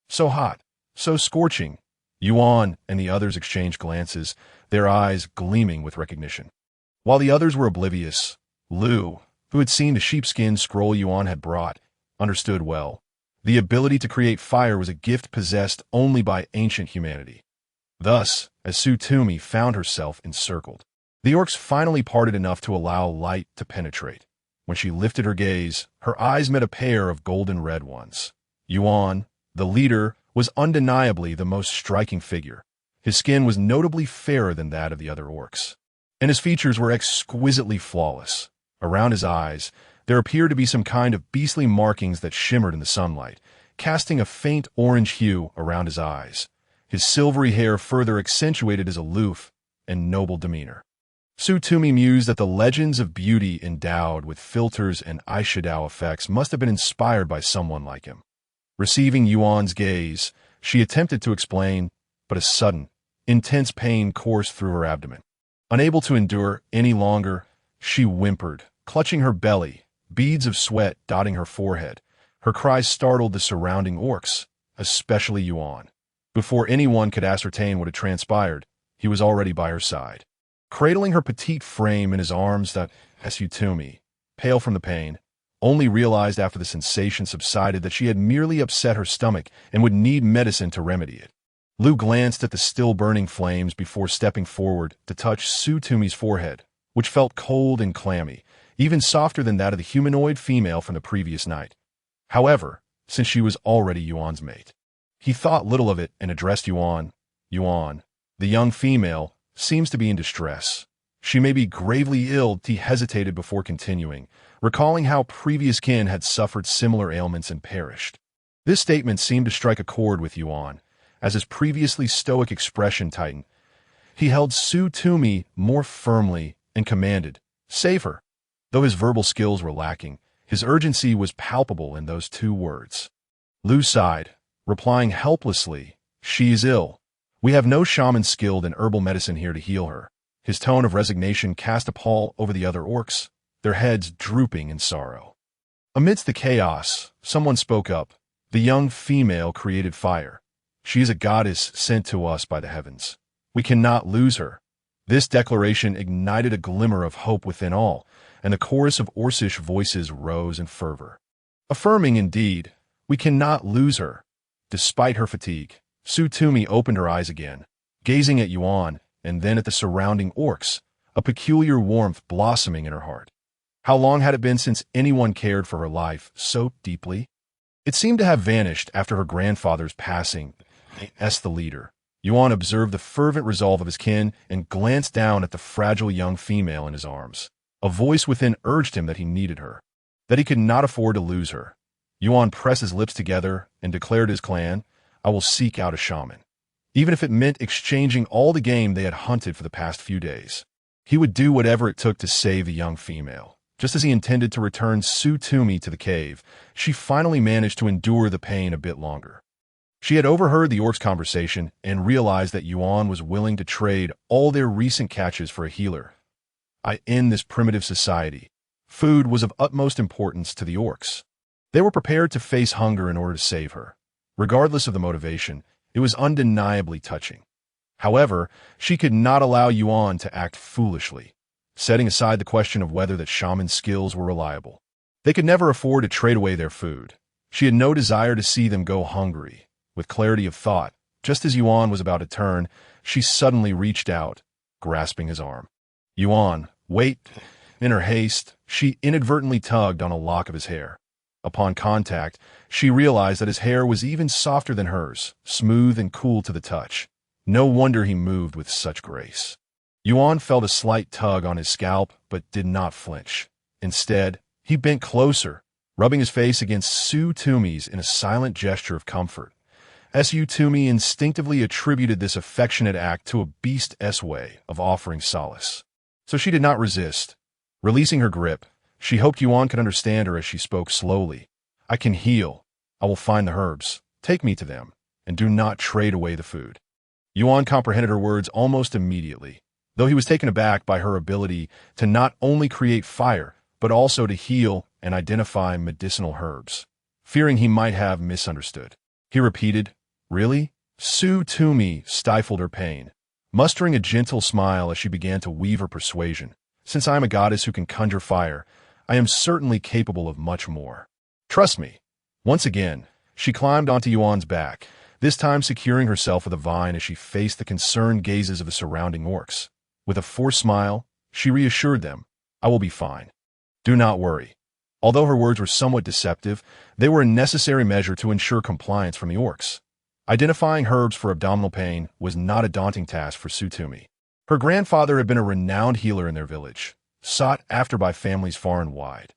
So hot, so scorching." Yuan and the others exchanged glances, their eyes gleaming with recognition. While the others were oblivious, Lu, who had seen the sheepskin scroll Yuan had brought, understood well. The ability to create fire was a gift possessed only by ancient humanity. Thus, as Tumi found herself encircled. The orcs finally parted enough to allow light to penetrate. When she lifted her gaze, her eyes met a pair of golden red ones. Yuan, the leader, was undeniably the most striking figure. His skin was notably fairer than that of the other orcs, and his features were exquisitely flawless. Around his eyes, there appeared to be some kind of beastly markings that shimmered in the sunlight, casting a faint orange hue around his eyes. His silvery hair further accentuated his aloof and noble demeanor. Tumi mused that the legends of beauty endowed with filters and eyeshadow effects must have been inspired by someone like him. Receiving Yuan's gaze, she attempted to explain, but a sudden, intense pain coursed through her abdomen. Unable to endure any longer, she whimpered, clutching her belly, beads of sweat dotting her forehead. Her cries startled the surrounding orcs, especially Yuan. Before anyone could ascertain what had transpired, he was already by her side. Cradling her petite frame in his arms, that Tumi, pale from the pain, only realized after the sensation subsided that she had merely upset her stomach and would need medicine to remedy it. Lu glanced at the still-burning flames before stepping forward to touch Tumi's forehead, which felt cold and clammy, even softer than that of the humanoid female from the previous night. However, since she was already Yuan's mate, he thought little of it and addressed Yuan. Yuan, the young female, seems to be in distress. She may be gravely ill. He hesitated before continuing, recalling how previous kin had suffered similar ailments and perished. This statement seemed to strike a chord with Yuan, as his previously stoic expression tightened. He held Tumi more firmly and commanded, "Save her." Though his verbal skills were lacking, his urgency was palpable in those two words. Lu sighed, replying helplessly, "She is ill. We have no shaman skilled in herbal medicine here to heal her." His tone of resignation cast a pall over the other orcs, their heads drooping in sorrow. Amidst the chaos, someone spoke up. The young female created fire. "She is a goddess sent to us by the heavens. We cannot lose her." This declaration ignited a glimmer of hope within all, and the chorus of Orcish voices rose in fervor. Affirming indeed, "We cannot lose her." Despite her fatigue, Tumi opened her eyes again, gazing at Yuan and then at the surrounding orcs, a peculiar warmth blossoming in her heart. How long had it been since anyone cared for her life so deeply? It seemed to have vanished after her grandfather's passing. As the leader, Yuan observed the fervent resolve of his kin and glanced down at the fragile young female in his arms. A voice within urged him that he needed her, that he could not afford to lose her. Yuan pressed his lips together and declared his clan, "I will seek out a shaman." Even if it meant exchanging all the game they had hunted for the past few days. He would do whatever it took to save the young female. Just as he intended to return Tumi to the cave, she finally managed to endure the pain a bit longer. She had overheard the orcs' conversation and realized that Yuan was willing to trade all their recent catches for a healer. In this primitive society, food was of utmost importance to the orcs. They were prepared to face hunger in order to save her. Regardless of the motivation, it was undeniably touching. However, she could not allow Yuan to act foolishly, setting aside the question of whether that shaman's skills were reliable. They could never afford to trade away their food. She had no desire to see them go hungry. With clarity of thought, just as Yuan was about to turn, she suddenly reached out, grasping his arm. "Yuan, wait." In her haste, she inadvertently tugged on a lock of his hair. Upon contact, she realized that his hair was even softer than hers, smooth and cool to the touch. No wonder he moved with such grace. Yuan felt a slight tug on his scalp, but did not flinch. Instead, he bent closer, rubbing his face against Tumi's in a silent gesture of comfort. Tumi instinctively attributed this affectionate act to a beast's way of offering solace. So she did not resist. Releasing her grip, she hoped Yuan could understand her as she spoke slowly. "I can heal. I will find the herbs. Take me to them, and do not trade away the food." Yuan comprehended her words almost immediately, though he was taken aback by her ability to not only create fire, but also to heal and identify medicinal herbs. Fearing he might have misunderstood, he repeated, "Really?" Tumi stifled her pain, mustering a gentle smile as she began to weave her persuasion. "Since I am a goddess who can conjure fire, I am certainly capable of much more. Trust me." Once again, she climbed onto Yuan's back, this time securing herself with a vine as she faced the concerned gazes of the surrounding orcs. With a forced smile, she reassured them, "I will be fine. Do not worry." Although her words were somewhat deceptive, they were a necessary measure to ensure compliance from the orcs. Identifying herbs for abdominal pain was not a daunting task for Tumi. Her grandfather had been a renowned healer in their village, sought after by families far and wide.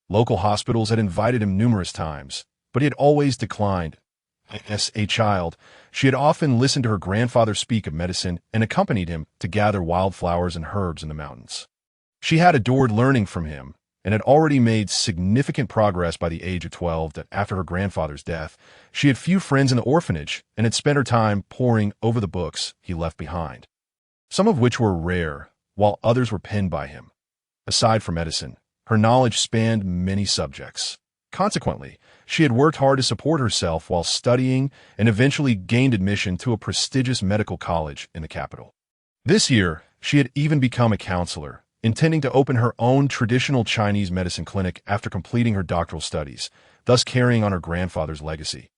Local hospitals had invited him numerous times, but he had always declined. As a child, she had often listened to her grandfather speak of medicine and accompanied him to gather wildflowers and herbs in the mountains. She had adored learning from him and had already made significant progress by the age of 12 that after her grandfather's death, she had few friends in the orphanage and had spent her time poring over the books he left behind, some of which were rare, while others were penned by him. Aside from medicine, her knowledge spanned many subjects. Consequently, she had worked hard to support herself while studying and eventually gained admission to a prestigious medical college in the capital. This year, she had even become a counselor, intending to open her own traditional Chinese medicine clinic after completing her doctoral studies, thus carrying on her grandfather's legacy.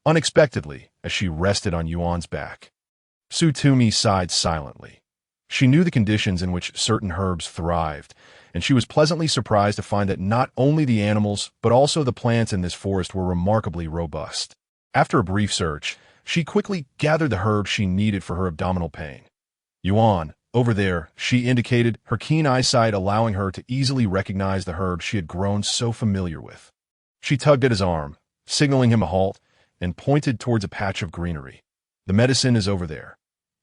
Unexpectedly, as she rested on Yuan's back, Tumi sighed silently. She knew the conditions in which certain herbs thrived, and she was pleasantly surprised to find that not only the animals, but also the plants in this forest were remarkably robust. After a brief search, she quickly gathered the herbs she needed for her abdominal pain. "Yuan, over there," she indicated, her keen eyesight allowing her to easily recognize the herbs she had grown so familiar with. She tugged at his arm, signaling him a halt, and pointed towards a patch of greenery. "The medicine is over there."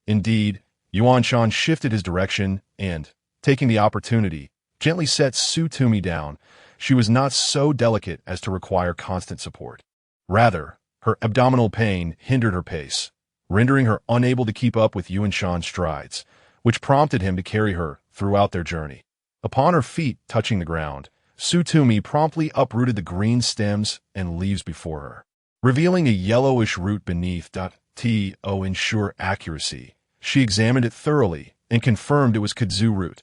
Indeed, Yuan Shan shifted his direction and, taking the opportunity, gently set Tumi down. She was not so delicate as to require constant support. Rather, her abdominal pain hindered her pace, rendering her unable to keep up with Yuan Shan's strides, which prompted him to carry her throughout their journey. Upon her feet touching the ground, Tumi promptly uprooted the green stems and leaves before her, revealing a yellowish root beneath. To ensure accuracy, she examined it thoroughly and confirmed it was kudzu root.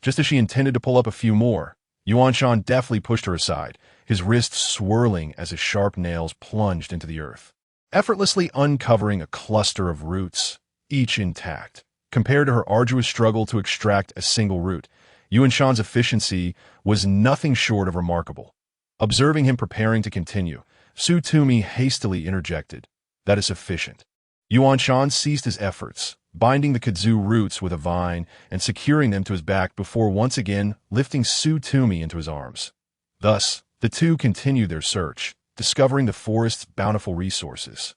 Just as she intended to pull up a few more, Yuan Shan deftly pushed her aside, his wrists swirling as his sharp nails plunged into the earth, effortlessly uncovering a cluster of roots, each intact. Compared to her arduous struggle to extract a single root, Yuan Shan's efficiency was nothing short of remarkable. Observing him preparing to continue, Tumi hastily interjected, "That is sufficient." Yuan Shan ceased his efforts, binding the kudzu roots with a vine and securing them to his back before once again lifting Tumi into his arms. Thus, the two continued their search, discovering the forest's bountiful resources.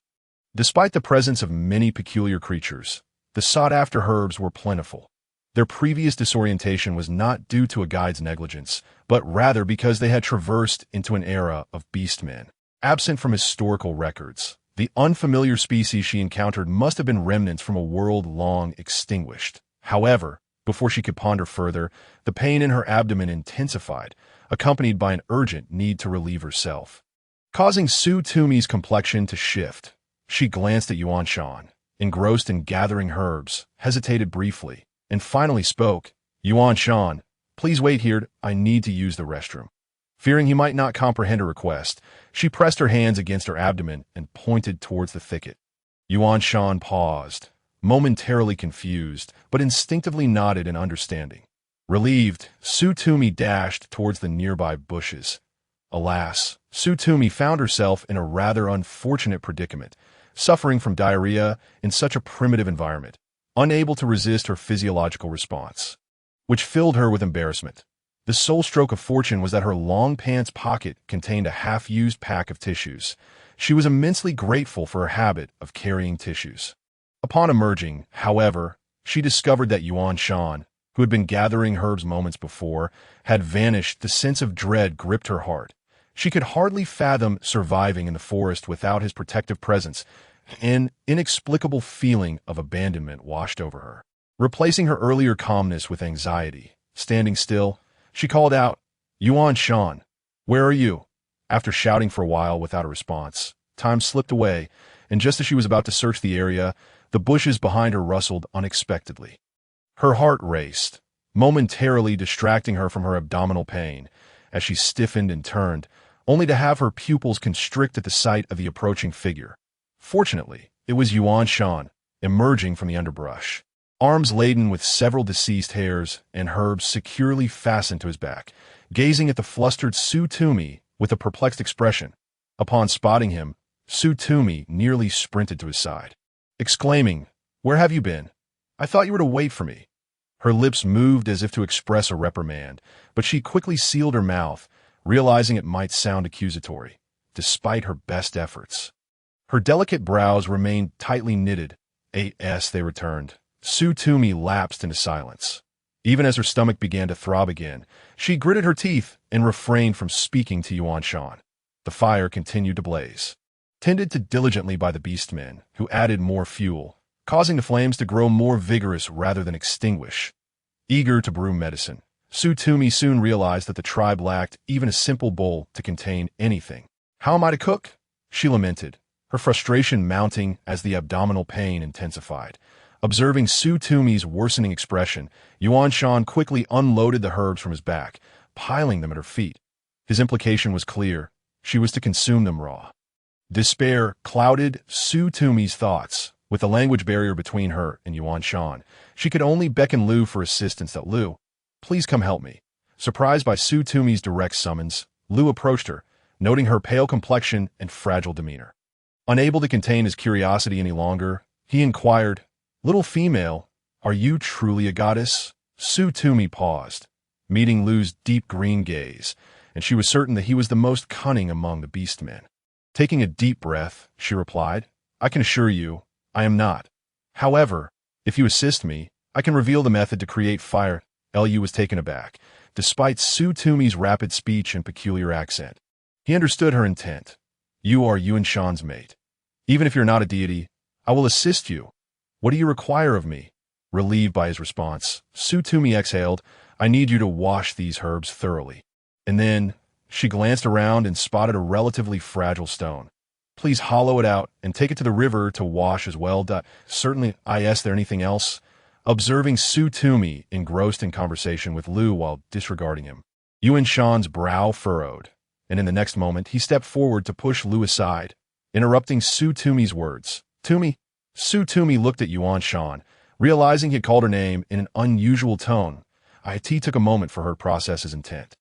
Despite the presence of many peculiar creatures, the sought-after herbs were plentiful. Their previous disorientation was not due to a guide's negligence, but rather because they had traversed into an era of beastmen. Absent from historical records, the unfamiliar species she encountered must have been remnants from a world long extinguished. However, before she could ponder further, the pain in her abdomen intensified, accompanied by an urgent need to relieve herself, causing Tumi's complexion to shift. She glanced at Yuan Shan, engrossed in gathering herbs, hesitated briefly, and finally spoke, "Yuan Shan, please wait here, I need to use the restroom." Fearing he might not comprehend her request, she pressed her hands against her abdomen and pointed towards the thicket. Yuan Shan paused, momentarily confused, but instinctively nodded in understanding. Relieved, Tumi dashed towards the nearby bushes. Alas, Tumi found herself in a rather unfortunate predicament, suffering from diarrhea in such a primitive environment, unable to resist her physiological response, which filled her with embarrassment. The sole stroke of fortune was that her long pants pocket contained a half-used pack of tissues. She was immensely grateful for her habit of carrying tissues. Upon emerging, however, she discovered that Yuan Shan, who had been gathering herbs moments before, had vanished. The sense of dread gripped her heart. She could hardly fathom surviving in the forest without his protective presence. An inexplicable feeling of abandonment washed over her, replacing her earlier calmness with anxiety. Standing still, she called out, "Yuan Shan, where are you?" After shouting for a while without a response, time slipped away, and just as she was about to search the area, the bushes behind her rustled unexpectedly. Her heart raced, momentarily distracting her from her abdominal pain, as she stiffened and turned, only to have her pupils constrict at the sight of the approaching figure. Fortunately, it was Yuan Shan, emerging from the underbrush, arms laden with several deceased hares and herbs securely fastened to his back, gazing at the flustered Su Tumi with a perplexed expression. Upon spotting him, Su Tumi nearly sprinted to his side, exclaiming, "Where have you been? I thought you were to wait for me." Her lips moved as if to express a reprimand, but she quickly sealed her mouth, realizing it might sound accusatory, despite her best efforts. Her delicate brows remained tightly knitted. As they returned, Su Tumi lapsed into silence. Even as her stomach began to throb again, she gritted her teeth and refrained from speaking to Yuan Shan. The fire continued to blaze, tended to diligently by the beastmen, who added more fuel, causing the flames to grow more vigorous rather than extinguish. Eager to brew medicine, Su Tumi soon realized that the tribe lacked even a simple bowl to contain anything. "How am I to cook?" she lamented, her frustration mounting as the abdominal pain intensified. Observing Su Tumi's worsening expression, Yuan Shan quickly unloaded the herbs from his back, piling them at her feet. His implication was clear. She was to consume them raw. Despair clouded Su Tumi's thoughts. With the language barrier between her and Yuan Shan, she could only beckon Lu for assistance. That Lu, "Please come help me." Surprised by Su Tumi's direct summons, Lu approached her, noting her pale complexion and fragile demeanor. Unable to contain his curiosity any longer, he inquired, "Little female, are you truly a goddess?" Su Tumi paused, meeting Lu's deep green gaze, and she was certain that he was the most cunning among the beastmen. Taking a deep breath, she replied, "I can assure you, I am not. However, if you assist me, I can reveal the method to create fire." Lu was taken aback, despite Su Tumi's rapid speech and peculiar accent. He understood her intent. "You are Yuan Shan's mate. Even if you're not a deity, I will assist you. What do you require of me?" Relieved by his response, Su Tumi exhaled, "I need you to wash these herbs thoroughly." And then, she glanced around and spotted a relatively fragile stone. "Please hollow it out and take it to the river to wash as well." "Certainly. Is there anything else?" Observing Su Tumi engrossed in conversation with Lu while disregarding him, Yuan Shan's brow furrowed, and in the next moment he stepped forward to push Lu aside, interrupting Su Tumi's words. "Tumi?" Su Tumi looked at Yuan Shan, realizing he had called her name in an unusual tone. It took a moment for her to process his intent.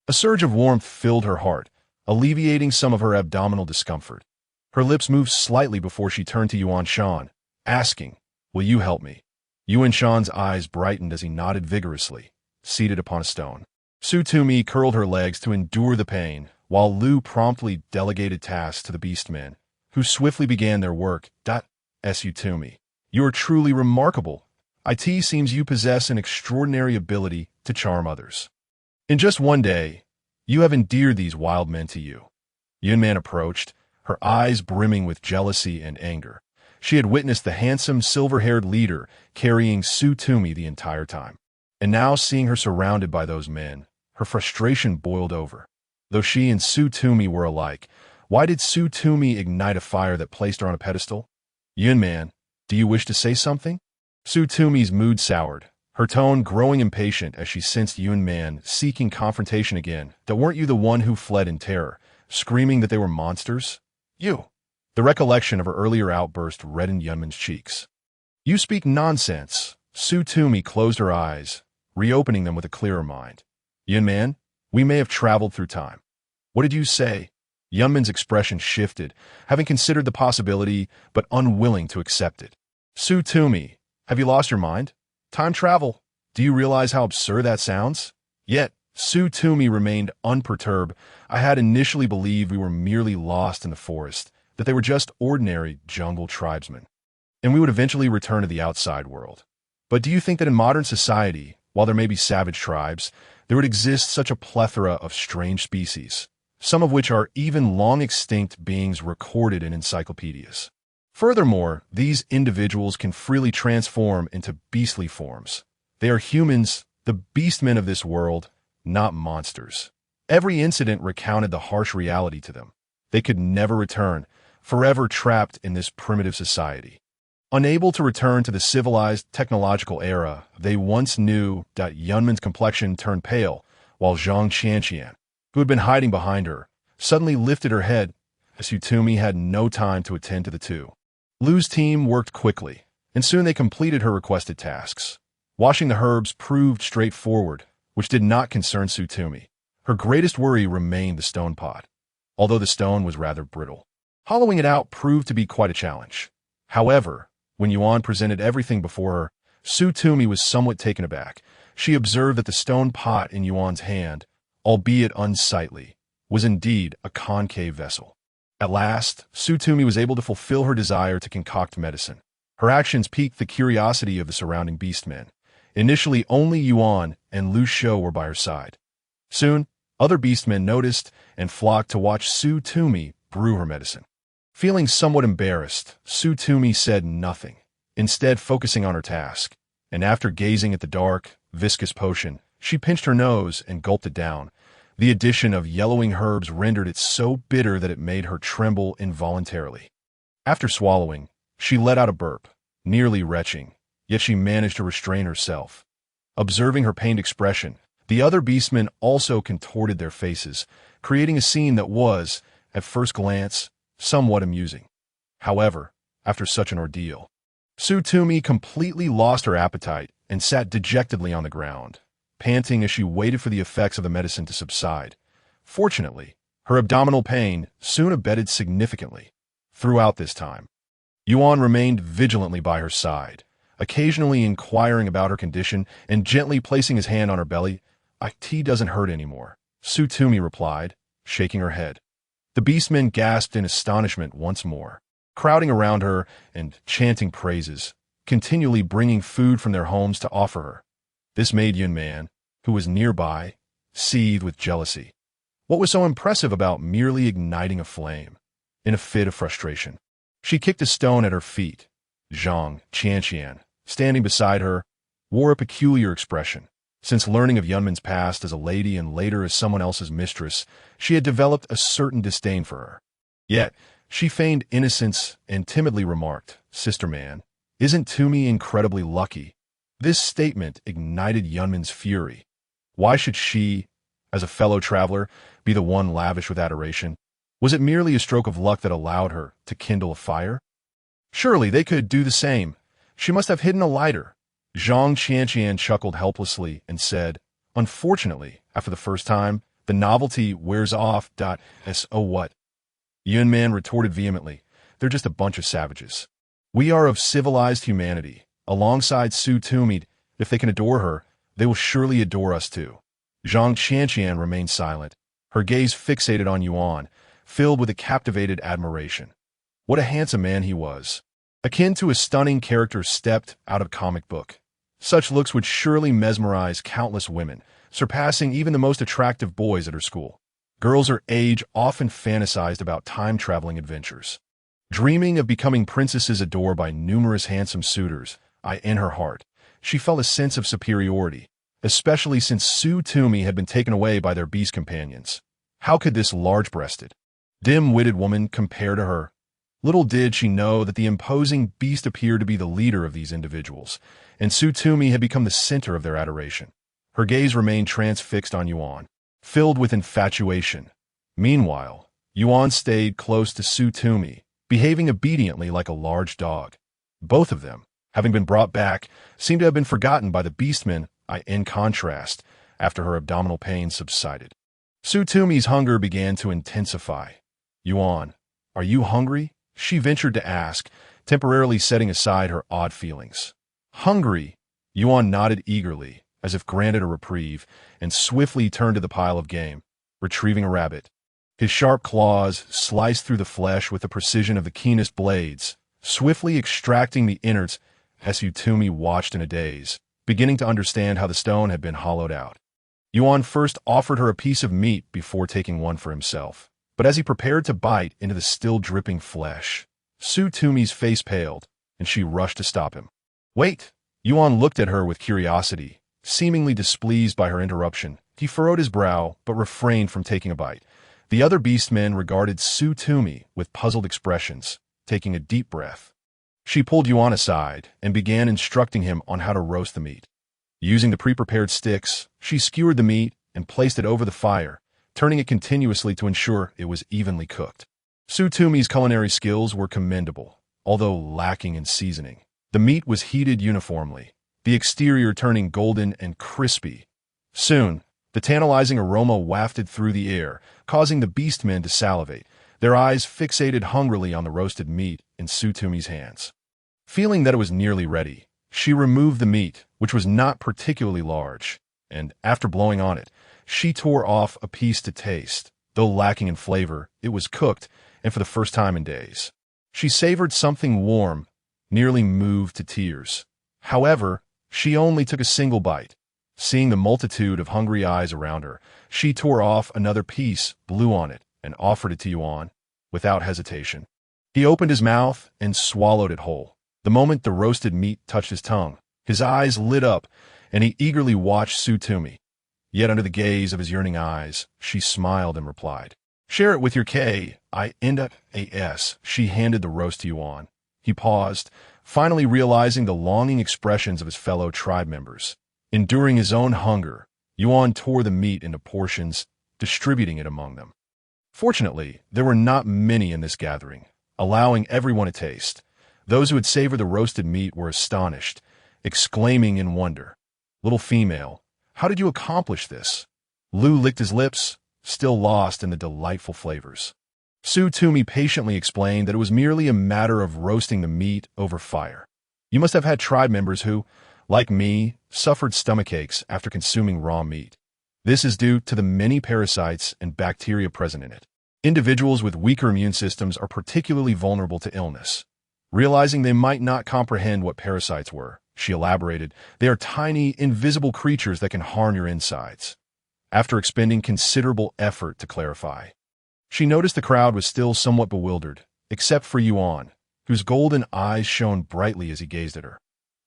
A surge of warmth filled her heart, alleviating some of her abdominal discomfort. Her lips moved slightly before she turned to Yuan Shan, asking, "Will you help me?" Yuan Shan's eyes brightened as he nodded vigorously, seated upon a stone. Su Tumi curled her legs to endure the pain, while Lu promptly delegated tasks to the beastmen, who swiftly began their work. Su Tumi, you are truly remarkable. It seems you possess an extraordinary ability to charm others. In just one day, you have endeared these wild men to you. Yuan Man approached, her eyes brimming with jealousy and anger. She had witnessed the handsome, silver-haired leader carrying Su Tumi the entire time. And now, seeing her surrounded by those men, her frustration boiled over. Though she and Su Tumi were alike, why did Su Tumi ignite a fire that placed her on a pedestal? "Yuan Man, do you wish to say something?" Su Tumi's mood soured, her tone growing impatient as she sensed Yuan Man seeking confrontation again. "Weren't you the one who fled in terror, screaming that they were monsters? You." The recollection of her earlier outburst reddened Yuan Man's cheeks. "You speak nonsense." Su Tumi closed her eyes, reopening them with a clearer mind. "Yuan Man, we may have traveled through time." "What did you say?" Yuan Man's expression shifted, having considered the possibility, but unwilling to accept it. "Su Tumi, have you lost your mind? Time travel? Do you realize how absurd that sounds?" Yet, Su Tumi remained unperturbed. "I had initially believed we were merely lost in the forest, that they were just ordinary jungle tribesmen, and we would eventually return to the outside world. But do you think that in modern society, while there may be savage tribes, there would exist such a plethora of strange species, some of which are even long extinct beings recorded in encyclopedias? Furthermore, these individuals can freely transform into beastly forms. They are humans, the beastmen of this world, not monsters." Every incident recounted the harsh reality to them. They could never return, forever trapped in this primitive society. Unable to return to the civilized technological era they once knew. Yuan Man's complexion turned pale, while Zhang Qianqian, who had been hiding behind her, suddenly lifted her head. as Tumi had no time to attend to the two. Lu's team worked quickly, and soon they completed her requested tasks. Washing the herbs proved straightforward, which did not concern Tumi. Her greatest worry remained the stone pot, although the stone was rather brittle. Hollowing it out proved to be quite a challenge. However, when Yuan presented everything before her, Tumi was somewhat taken aback. She observed that the stone pot in Yuan's hand, albeit unsightly, was indeed a concave vessel. At last, Tumi was able to fulfill her desire to concoct medicine. Her actions piqued the curiosity of the surrounding beastmen. Initially, only Yuan and Lu Shou were by her side. Soon, other beastmen noticed and flocked to watch Tumi brew her medicine. Feeling somewhat embarrassed, Tumi said nothing, instead focusing on her task. And after gazing at the dark, viscous potion, she pinched her nose and gulped it down. The addition of yellowing herbs rendered it so bitter that it made her tremble involuntarily. After swallowing, she let out a burp, nearly retching, yet she managed to restrain herself. Observing her pained expression, the other beastmen also contorted their faces, creating a scene that was, at first glance, somewhat amusing. However, after such an ordeal, Tumi completely lost her appetite and sat dejectedly on the ground, panting as she waited for the effects of the medicine to subside. Fortunately, her abdominal pain soon abated significantly. Throughout this time, Yuan remained vigilantly by her side, occasionally inquiring about her condition and gently placing his hand on her belly. "It doesn't hurt anymore," Tumi replied, shaking her head. The beastmen gasped in astonishment once more, crowding around her and chanting praises, continually bringing food from their homes to offer her. This made Yuan, who was nearby, seethe with jealousy. What was so impressive about merely igniting a flame? In a fit of frustration, she kicked a stone at her feet. Zhang Qianqian, standing beside her, wore a peculiar expression. Since learning of Yunman's past as a lady and later as someone else's mistress, she had developed a certain disdain for her. Yet, she feigned innocence and timidly remarked, "Sister man, isn't Tumi incredibly lucky?" This statement ignited Yunman's fury. Why should she, as a fellow traveler, be the one lavish with adoration? Was it merely a stroke of luck that allowed her to kindle a fire? Surely they could do the same. She must have hidden a lighter. Zhang Qianqian chuckled helplessly and said, "Unfortunately, after the first time, the novelty wears off. So what?" Yuan retorted vehemently, "They're just a bunch of savages. We are of civilized humanity. Alongside Tumi, if they can adore her, they will surely adore us too." Zhang Qianqian remained silent, her gaze fixated on Yuan, filled with a captivated admiration. What a handsome man he was. Akin to a stunning character stepped out of a comic book. Such looks would surely mesmerize countless women, surpassing even the most attractive boys at her school. Girls her age often fantasized about time-traveling adventures, dreaming of becoming princesses adored by numerous handsome suitors. In her heart, she felt a sense of superiority, especially since Tumi had been taken away by their beast companions. How could this large-breasted, dim-witted woman compare to her? Little did she know that the imposing beast appeared to be the leader of these individuals, and Tumi had become the center of their adoration. Her gaze remained transfixed on Yuan, filled with infatuation. Meanwhile, Yuan stayed close to Tumi, behaving obediently like a large dog. Both of them, having been brought back, seemed to have been forgotten by the beastmen. In contrast, after her abdominal pain subsided, Tumi's hunger began to intensify. "Yuan, are you hungry?" she ventured to ask, temporarily setting aside her odd feelings. "Hungry?" Yuan nodded eagerly, as if granted a reprieve, and swiftly turned to the pile of game, retrieving a rabbit. His sharp claws sliced through the flesh with the precision of the keenest blades, swiftly extracting the innards. As Tumi watched in a daze, beginning to understand how the stone had been hollowed out. Yuan first offered her a piece of meat before taking one for himself. But as he prepared to bite into the still dripping flesh, Tumi's face paled, and she rushed to stop him. "Wait!" Yuan looked at her with curiosity, seemingly displeased by her interruption. He furrowed his brow, but refrained from taking a bite. The other beastmen regarded Tumi with puzzled expressions, taking a deep breath. She pulled Yuan aside and began instructing him on how to roast the meat. Using the pre-prepared sticks, she skewered the meat and placed it over the fire, turning it continuously to ensure it was evenly cooked. Tumi's culinary skills were commendable, although lacking in seasoning. The meat was heated uniformly, the exterior turning golden and crispy. Soon, the tantalizing aroma wafted through the air, causing the beastmen to salivate, their eyes fixated hungrily on the roasted meat in Tumi's hands. Feeling that it was nearly ready, she removed the meat, which was not particularly large, and, after blowing on it, she tore off a piece to taste. Though lacking in flavor, it was cooked, and for the first time in days. She savored something warm, nearly moved to tears. However, she only took a single bite. Seeing the multitude of hungry eyes around her, she tore off another piece, blew on it, and offered it to Yuan, without hesitation. He opened his mouth and swallowed it whole. The moment the roasted meat touched his tongue, his eyes lit up, and he eagerly watched Tumi. Yet under the gaze of his yearning eyes, she smiled and replied, "Share it with your K-I-N-D-A-S." She handed the roast to Yuan. He paused, finally realizing the longing expressions of his fellow tribe members. Enduring his own hunger, Yuan tore the meat into portions, distributing it among them. Fortunately, there were not many in this gathering, allowing everyone a taste. Those who had savored the roasted meat were astonished, exclaiming in wonder, "Little female, how did you accomplish this?" Lu licked his lips, still lost in the delightful flavors. Tumi patiently explained that it was merely a matter of roasting the meat over fire. "You must have had tribe members who, like me, suffered stomachaches after consuming raw meat. This is due to the many parasites and bacteria present in it. Individuals with weaker immune systems are particularly vulnerable to illness." Realizing they might not comprehend what parasites were, she elaborated, "They are tiny, invisible creatures that can harm your insides." After expending considerable effort to clarify, she noticed the crowd was still somewhat bewildered, except for Yuan, whose golden eyes shone brightly as he gazed at her.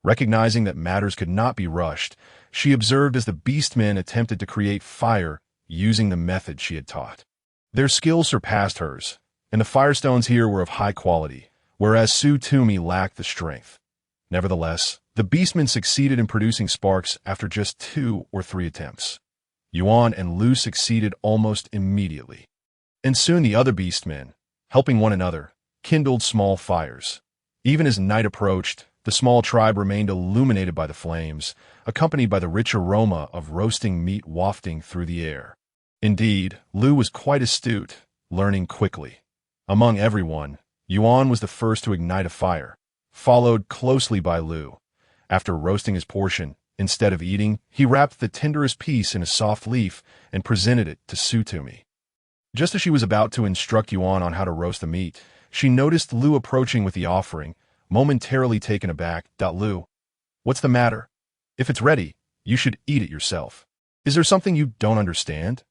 Recognizing that matters could not be rushed, she observed as the beastmen attempted to create fire using the method she had taught. Their skill surpassed hers, and the firestones here were of high quality, whereas Tumi lacked the strength. Nevertheless, the beastmen succeeded in producing sparks after just 2 or 3 attempts. Yuan and Lu succeeded almost immediately. And soon the other beastmen, helping one another, kindled small fires. Even as night approached, the small tribe remained illuminated by the flames, accompanied by the rich aroma of roasting meat wafting through the air. Indeed, Lu was quite astute, learning quickly. Among everyone, Yuan was the first to ignite a fire, followed closely by Lu. After roasting his portion, instead of eating, he wrapped the tenderest piece in a soft leaf and presented it to Tumi. Just as she was about to instruct Yuan on how to roast the meat, she noticed Lu approaching with the offering, momentarily taken aback. "Lu, what's the matter? If it's ready, you should eat it yourself. Is there something you don't understand?"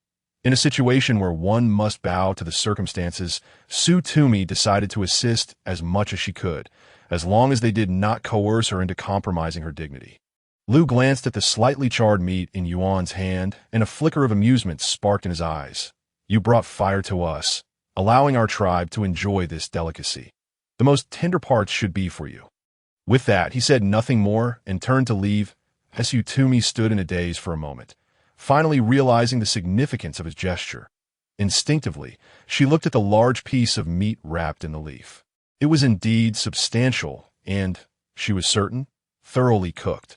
In a situation where one must bow to the circumstances, Tumi decided to assist as much as she could, as long as they did not coerce her into compromising her dignity. Lu glanced at the slightly charred meat in Yuan's hand, and a flicker of amusement sparked in his eyes. "You brought fire to us, allowing our tribe to enjoy this delicacy. The most tender parts should be for you." With that, he said nothing more and turned to leave. Tumi stood in a daze for a moment, finally realizing the significance of his gesture. Instinctively, she looked at the large piece of meat wrapped in the leaf. It was indeed substantial and, she was certain, thoroughly cooked.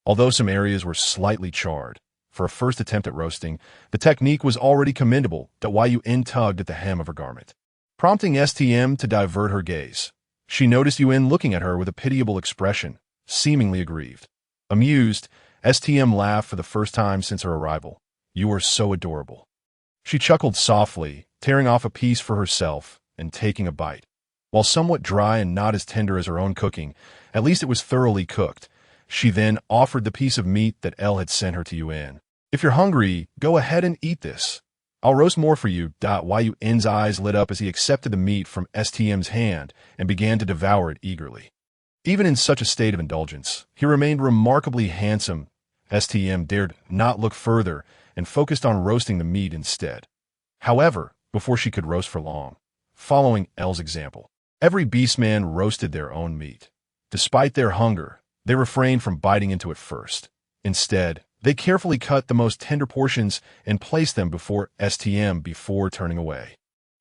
Although some areas were slightly charred, for a first attempt at roasting, the technique was already commendable. Yuan tugged at the hem of her garment, prompting STM to divert her gaze. She noticed Yuan looking at her with a pitiable expression, seemingly aggrieved. Amused, STM laughed for the first time since her arrival. "You are so adorable." She chuckled softly, tearing off a piece for herself and taking a bite. While somewhat dry and not as tender as her own cooking, at least it was thoroughly cooked. She then offered the piece of meat that El had sent her to Yuan. "If you're hungry, go ahead and eat this. I'll roast more for you." Yuan's eyes lit up as he accepted the meat from STM's hand and began to devour it eagerly. Even in such a state of indulgence, he remained remarkably handsome. STM dared not look further and focused on roasting the meat instead. However, before she could roast for long, following El's example, every beastman roasted their own meat. Despite their hunger, they refrained from biting into it first. Instead, they carefully cut the most tender portions and placed them before STM before turning away.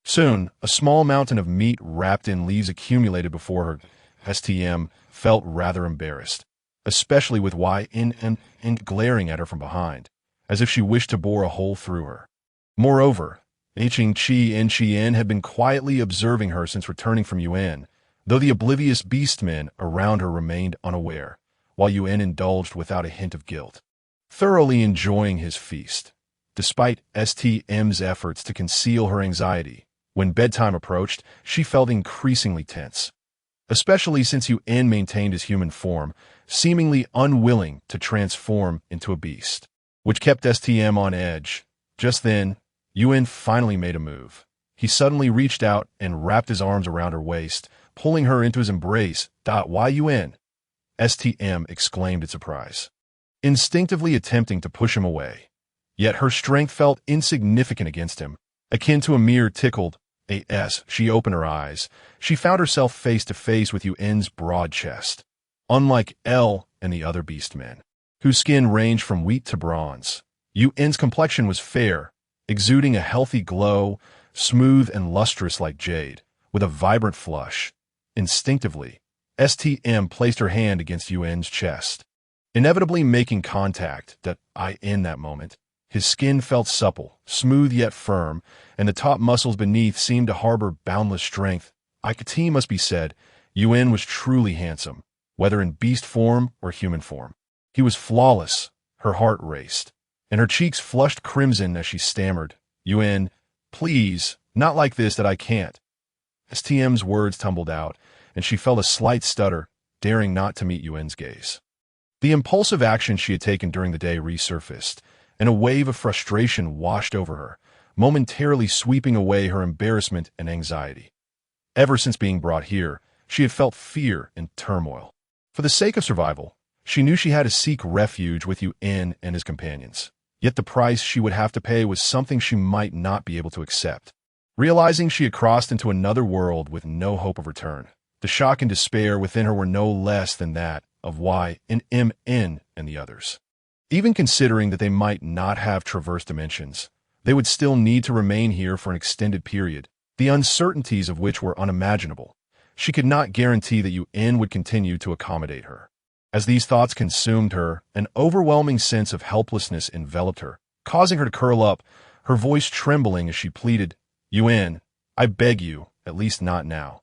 Soon, a small mountain of meat wrapped in leaves accumulated before her. STM felt rather embarrassed, especially with Yuan glaring at her from behind, as if she wished to bore a hole through her. Moreover, Chien had been quietly observing her since returning from Yuan, though the oblivious beastmen around her remained unaware, while Yuan indulged without a hint of guilt, thoroughly enjoying his feast. Despite STM's efforts to conceal her anxiety, when bedtime approached, she felt increasingly tense, especially since Yuan maintained his human form, seemingly unwilling to transform into a beast, which kept STM on edge. Just then, Yuan finally made a move. He suddenly reached out and wrapped his arms around her waist, pulling her into his embrace. Why Yuan? STM exclaimed in surprise, instinctively attempting to push him away. Yet her strength felt insignificant against him, akin to a mere tickled as she opened her eyes. She found herself face to face with Yuan's broad chest. Unlike L and the other beastmen, whose skin ranged from wheat to bronze, Yuan's complexion was fair, exuding a healthy glow, smooth and lustrous like jade, with a vibrant flush. Instinctively, STM placed her hand against Yuan's chest, inevitably making contact. In that moment, his skin felt supple, smooth yet firm, and the top muscles beneath seemed to harbor boundless strength. It must be said, Yuan was truly handsome, whether in beast form or human form. He was flawless. Her heart raced, and her cheeks flushed crimson as she stammered, Yuan, please, not like this, that I can't. STM's words tumbled out, and she felt a slight stutter, daring not to meet Yuan's gaze. The impulsive action she had taken during the day resurfaced, and a wave of frustration washed over her, momentarily sweeping away her embarrassment and anxiety. Ever since being brought here, she had felt fear and turmoil. For the sake of survival, she knew she had to seek refuge with Yuan and his companions. Yet the price she would have to pay was something she might not be able to accept. Realizing she had crossed into another world with no hope of return, the shock and despair within her were no less than that of Yuan and the others. Even considering that they might not have traversed dimensions, they would still need to remain here for an extended period, the uncertainties of which were unimaginable. She could not guarantee that Yuan would continue to accommodate her. As these thoughts consumed her, an overwhelming sense of helplessness enveloped her, causing her to curl up, her voice trembling as she pleaded, Yuan, I beg you, at least not now,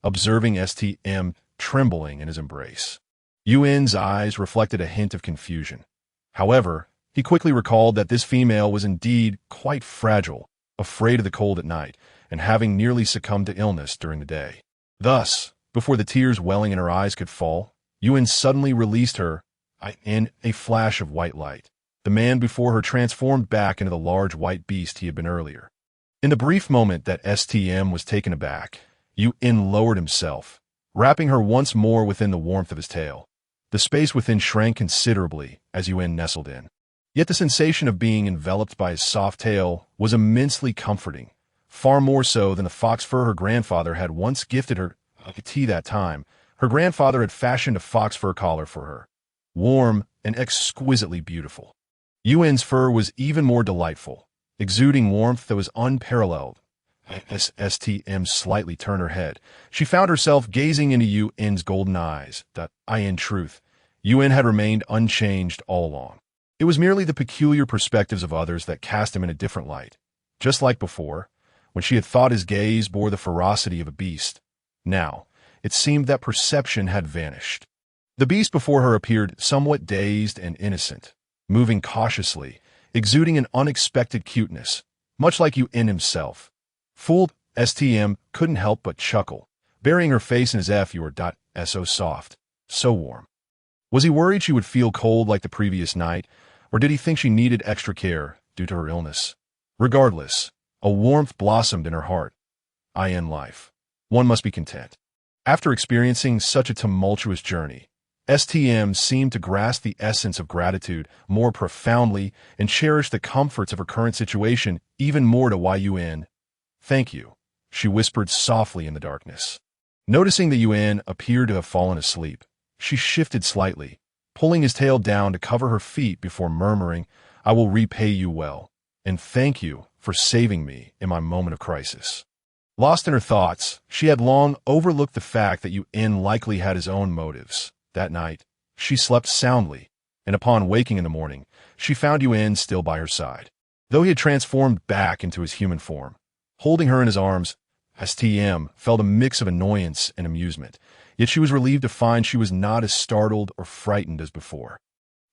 observing STM trembling in his embrace. Yuan's eyes reflected a hint of confusion. However, he quickly recalled that this female was indeed quite fragile, afraid of the cold at night, and having nearly succumbed to illness during the day. Thus, before the tears welling in her eyes could fall, Yuan suddenly released her in a flash of white light. The man before her transformed back into the large white beast he had been earlier. In the brief moment that STM was taken aback, Yuan lowered himself, wrapping her once more within the warmth of his tail. The space within shrank considerably as Yuan nestled in. Yet the sensation of being enveloped by his soft tail was immensely comforting, far more so than the fox fur her grandfather had once gifted her. That time, her grandfather had fashioned a fox fur collar for her, warm and exquisitely beautiful. Yuan's fur was even more delightful, exuding warmth that was unparalleled. As STM slightly turned her head, she found herself gazing into Yuan's golden eyes. In truth, Yuan had remained unchanged all along. It was merely the peculiar perspectives of others that cast him in a different light. Just like before, when she had thought his gaze bore the ferocity of a beast, now it seemed that perception had vanished. The beast before her appeared somewhat dazed and innocent, moving cautiously, exuding an unexpected cuteness, much like Yuan himself. Fooled, STM couldn't help but chuckle, burying her face in his so soft, so warm. Was he worried she would feel cold like the previous night, or did he think she needed extra care due to her illness? Regardless, a warmth blossomed in her heart. In life, one must be content. After experiencing such a tumultuous journey, STM seemed to grasp the essence of gratitude more profoundly and cherish the comforts of her current situation even more. To Yuan, thank you, she whispered softly in the darkness. Noticing that Yuan appeared to have fallen asleep, she shifted slightly, pulling his tail down to cover her feet before murmuring, I will repay you well, and thank you for saving me in my moment of crisis. Lost in her thoughts, she had long overlooked the fact that Yuan likely had his own motives. That night, she slept soundly, and upon waking in the morning, she found Yuan still by her side. Though he had transformed back into his human form, holding her in his arms, STM felt a mix of annoyance and amusement, yet she was relieved to find she was not as startled or frightened as before.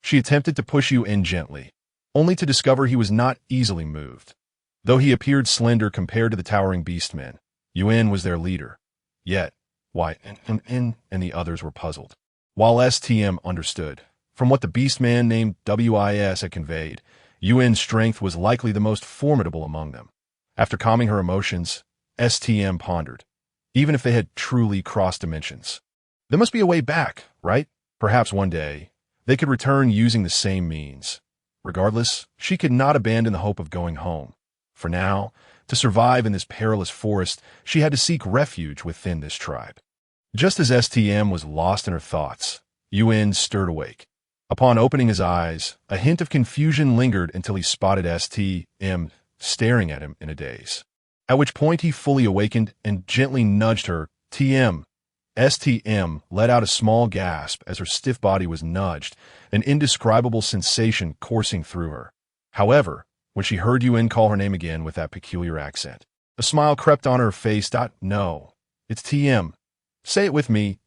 She attempted to push Yuan gently, only to discover he was not easily moved. Though he appeared slender compared to the towering beastmen, Yuan was their leader. Yet, why and the others were puzzled. While STM understood, from what the beastman named WIS had conveyed, Yuan's strength was likely the most formidable among them. After calming her emotions, STM pondered, even if they had truly crossed dimensions. There must be a way back, right? Perhaps one day, they could return using the same means. Regardless, she could not abandon the hope of going home. For now, to survive in this perilous forest, she had to seek refuge within this tribe. Just as STM was lost in her thoughts, Yuan stirred awake. Upon opening his eyes, a hint of confusion lingered until he spotted STM staring at him in a daze. At which point he fully awakened and gently nudged her. STM let out a small gasp as her stiff body was nudged, an indescribable sensation coursing through her. However, when she heard Yuan call her name again with that peculiar accent, a smile crept on her face. No, it's TM. Say it with me,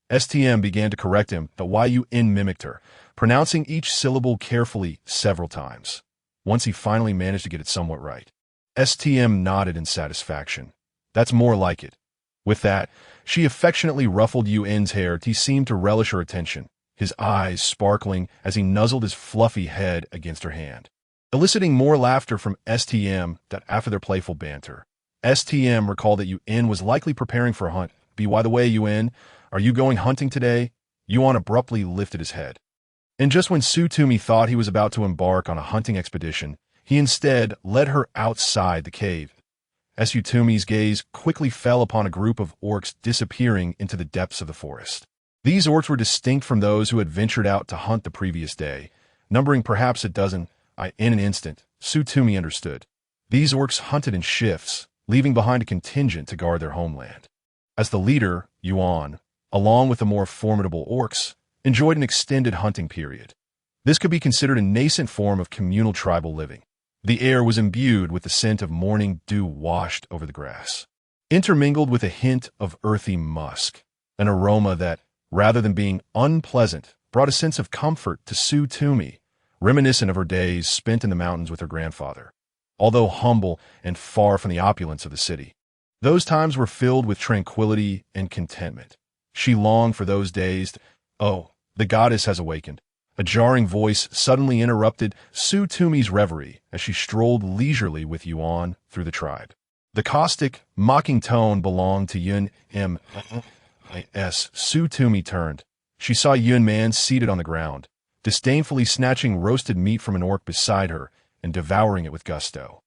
STM began to correct him, but Yuan mimicked her, pronouncing each syllable carefully several times. Once he finally managed to get it somewhat right, STM nodded in satisfaction. That's more like it. With that, she affectionately ruffled Yuan's hair. He seemed to relish her attention, his eyes sparkling as he nuzzled his fluffy head against her hand, eliciting more laughter from STM after their playful banter. STM recalled that Yuan was likely preparing for a hunt. By the way, Yuan, are you going hunting today? Yuan abruptly lifted his head. And just when Tumi thought he was about to embark on a hunting expedition, he instead led her outside the cave. Tumi's gaze quickly fell upon a group of orcs disappearing into the depths of the forest. These orcs were distinct from those who had ventured out to hunt the previous day, numbering perhaps a dozen. In an instant, Tumi understood. These orcs hunted in shifts, leaving behind a contingent to guard their homeland. As the leader, Yuan, along with the more formidable orcs, enjoyed an extended hunting period. This could be considered a nascent form of communal tribal living. The air was imbued with the scent of morning dew washed over the grass, intermingled with a hint of earthy musk, an aroma that, rather than being unpleasant, brought a sense of comfort to Tumi, reminiscent of her days spent in the mountains with her grandfather. Although humble and far from the opulence of the city, those times were filled with tranquility and contentment. She longed for those days. Oh, the goddess has awakened. A jarring voice suddenly interrupted Tumi's reverie as she strolled leisurely with Yuan through the tribe. The caustic, mocking tone belonged to Yuan Tumi turned. She saw Yuan man seated on the ground, disdainfully snatching roasted meat from an orc beside her and devouring it with gusto,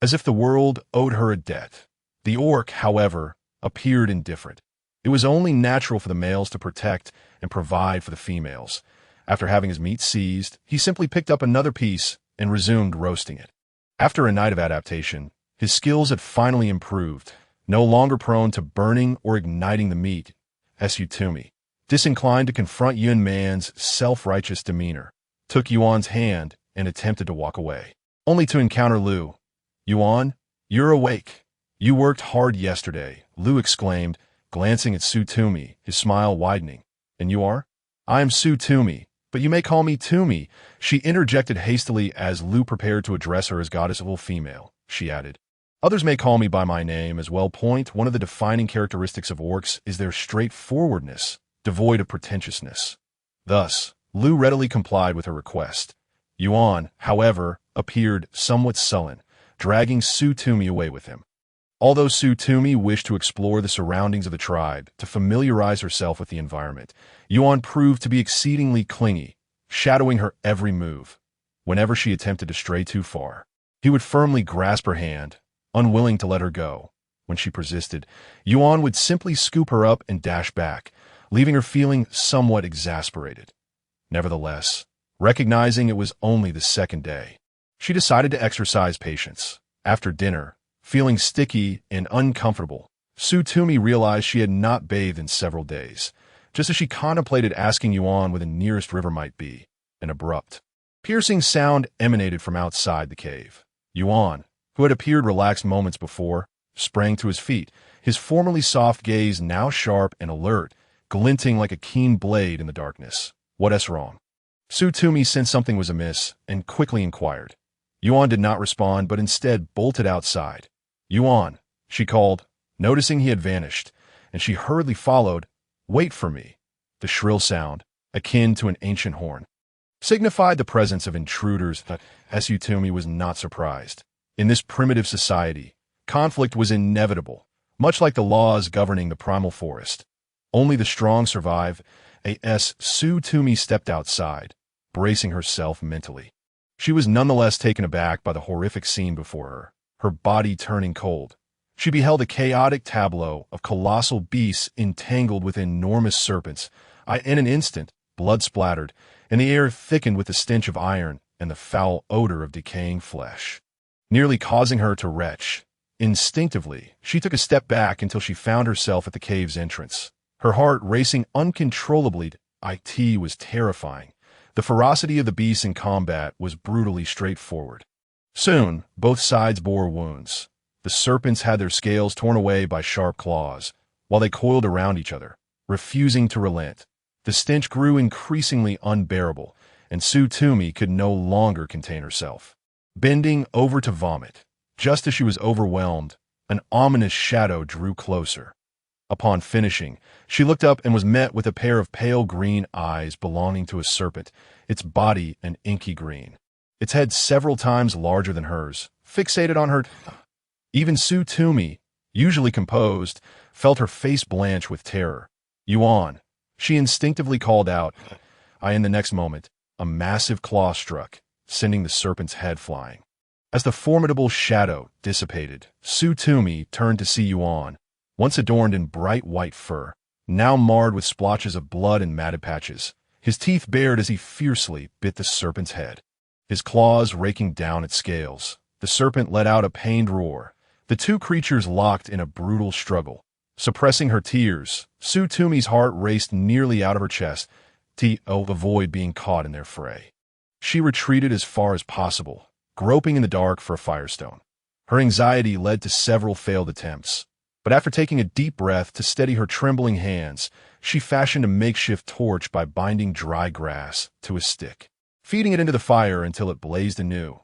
as if the world owed her a debt. The orc, however, appeared indifferent. It was only natural for the males to protect and provide for the females. After having his meat seized, he simply picked up another piece and resumed roasting it. After a night of adaptation, his skills had finally improved, no longer prone to burning or igniting the meat. Tumi, disinclined to confront Yuan man's self-righteous demeanor, took Yuan's hand and attempted to walk away, only to encounter Lu. Yuan, you're awake. You worked hard yesterday, Lu exclaimed, glancing at Tumi, his smile widening. And you are? I am Tumi, but you may call me Tumi, she interjected hastily as Lu prepared to address her as goddessable female. She added, others may call me by my name as well. One of the defining characteristics of orcs is their straightforwardness, devoid of pretentiousness. Thus, Lu readily complied with her request. Yuan, however, appeared somewhat sullen, dragging Tumi away with him. Although Tumi wished to explore the surroundings of the tribe to familiarize herself with the environment, Yuan proved to be exceedingly clingy, shadowing her every move. Whenever she attempted to stray too far, he would firmly grasp her hand, unwilling to let her go. When she persisted, Yuan would simply scoop her up and dash back, leaving her feeling somewhat exasperated. Nevertheless, recognizing it was only the second day, she decided to exercise patience. After dinner, Feeling sticky and uncomfortable, Tumi realized she had not bathed in several days, just as she contemplated asking Yuan where the nearest river might be. An abrupt, piercing sound emanated from outside the cave. Yuan, who had appeared relaxed moments before, sprang to his feet, his formerly soft gaze now sharp and alert, glinting like a keen blade in the darkness. "What's wrong?" Tumi sensed something was amiss and quickly inquired. Yuan did not respond, but instead bolted outside. "Yuan," she called, noticing he had vanished, and she hurriedly followed. "Wait for me." The shrill sound, akin to an ancient horn, signified the presence of intruders, but Tumi was not surprised. In this primitive society, conflict was inevitable, much like the laws governing the primal forest. Only the strong survive. Tumi stepped outside, bracing herself mentally. She was nonetheless taken aback by the horrific scene before her, her body turning cold. She beheld a chaotic tableau of colossal beasts entangled with enormous serpents. In an instant, blood splattered, and the air thickened with the stench of iron and the foul odor of decaying flesh, nearly causing her to retch. Instinctively, she took a step back until she found herself at the cave's entrance. Her heart racing uncontrollably. It was terrifying. The ferocity of the beasts in combat was brutally straightforward. Soon, both sides bore wounds. The serpents had their scales torn away by sharp claws, while they coiled around each other, refusing to relent. The stench grew increasingly unbearable, and Tumi could no longer contain herself. Bending over to vomit, just as she was overwhelmed, an ominous shadow drew closer. Upon finishing, she looked up and was met with a pair of pale green eyes belonging to a serpent, its body an inky green, its head several times larger than hers, fixated on her. Even Tumi, usually composed, felt her face blanch with terror. "Yuan," she instinctively called out. In the next moment, a massive claw struck, sending the serpent's head flying. As the formidable shadow dissipated, Tumi turned to see Yuan, once adorned in bright white fur, now marred with splotches of blood and matted patches, his teeth bared as he fiercely bit the serpent's head, his claws raking down its scales. The serpent let out a pained roar. The two creatures locked in a brutal struggle. Suppressing her tears, Tumi's heart raced nearly out of her chest to avoid being caught in their fray. She retreated as far as possible, groping in the dark for a firestone. Her anxiety led to several failed attempts, but after taking a deep breath to steady her trembling hands, she fashioned a makeshift torch by binding dry grass to a stick, feeding it into the fire until it blazed anew.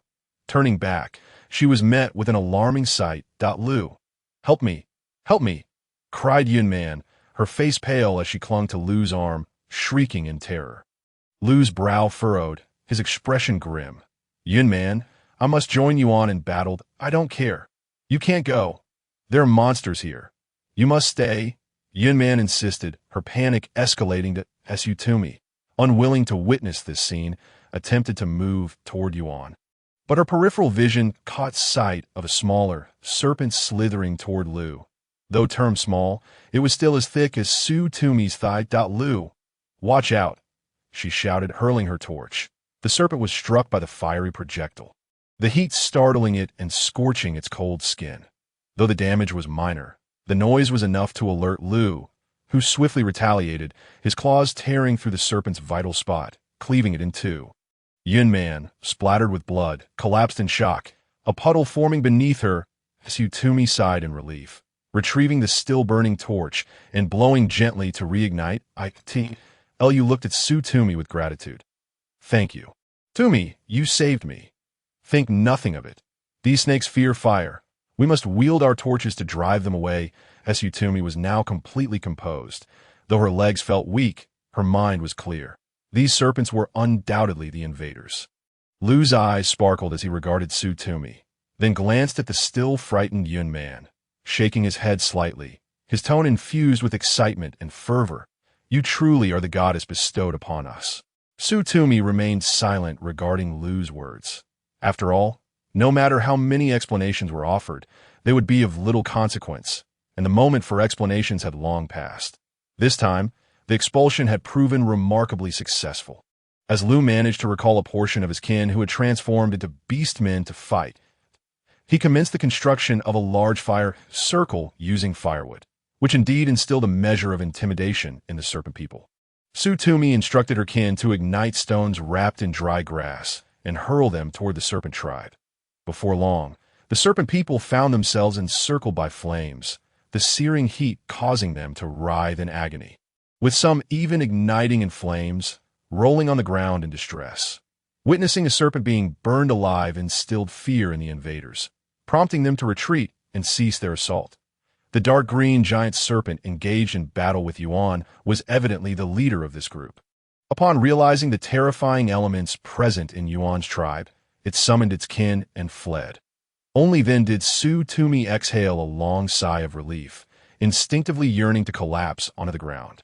Turning back, she was met with an alarming sight. "Lu, help me, help me," cried Yuan, her face pale as she clung to Lu's arm, shrieking in terror. Lu's brow furrowed, his expression grim. "Yuan, I must join you on and battled. I don't care. You can't go. There are monsters here. You must stay." Yuan insisted, her panic escalating to Tumi, unwilling to witness this scene, attempted to move toward Yuan. But her peripheral vision caught sight of a smaller serpent slithering toward Lu. Though termed small, it was still as thick as Tumi's thigh. "Lu, watch out," she shouted, hurling her torch. The serpent was struck by the fiery projectile, the heat startling it and scorching its cold skin. Though the damage was minor, the noise was enough to alert Lu, who swiftly retaliated, his claws tearing through the serpent's vital spot, cleaving it in two. Yuan, splattered with blood, collapsed in shock, a puddle forming beneath her. Tumi sighed in relief, retrieving the still-burning torch and blowing gently to reignite. Lu looked at Tumi with gratitude. "Thank you. Tumi, you saved me." "Think nothing of it. These snakes fear fire. We must wield our torches to drive them away." Tumi was now completely composed. Though her legs felt weak, her mind was clear. These serpents were undoubtedly the invaders. Lu's eyes sparkled as he regarded Tumi, then glanced at the still frightened Yuan, shaking his head slightly, his tone infused with excitement and fervor. "You truly are the goddess bestowed upon us." Tumi remained silent regarding Lu's words. After all, no matter how many explanations were offered, they would be of little consequence, and the moment for explanations had long passed. This time, the expulsion had proven remarkably successful. As Lu managed to recall a portion of his kin who had transformed into beastmen to fight, he commenced the construction of a large fire circle using firewood, which indeed instilled a measure of intimidation in the serpent people. Tumi instructed her kin to ignite stones wrapped in dry grass and hurl them toward the serpent tribe. Before long, the serpent people found themselves encircled by flames, the searing heat causing them to writhe in agony, with some even igniting in flames, rolling on the ground in distress. Witnessing a serpent being burned alive instilled fear in the invaders, prompting them to retreat and cease their assault. The dark green giant serpent engaged in battle with Yuan was evidently the leader of this group. Upon realizing the terrifying elements present in Yuan's tribe, it summoned its kin and fled. Only then did Tumi exhale a long sigh of relief, instinctively yearning to collapse onto the ground.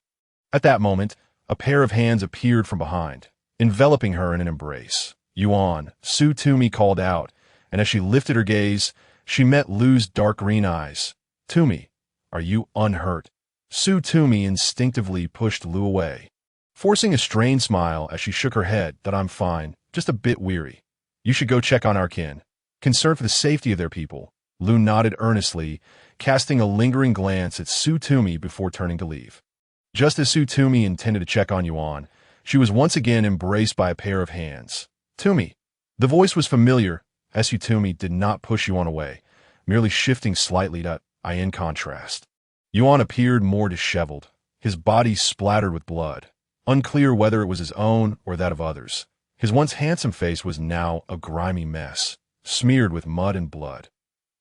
At that moment, a pair of hands appeared from behind, enveloping her in an embrace. "Yuan," Tumi called out, and as she lifted her gaze, she met Lu's dark green eyes. "Tumi, are you unhurt?" Tumi instinctively pushed Lu away, forcing a strained smile as she shook her head. "That I'm fine, just a bit weary. You should go check on our kin." Concerned for the safety of their people, Lu nodded earnestly, casting a lingering glance at Tumi before turning to leave. Just as Tumi intended to check on Yuan, she was once again embraced by a pair of hands. "Tumi." The voice was familiar, as Tumi did not push Yuan away, merely shifting slightly to in contrast. Yuan appeared more disheveled, his body splattered with blood, unclear whether it was his own or that of others. His once handsome face was now a grimy mess, smeared with mud and blood.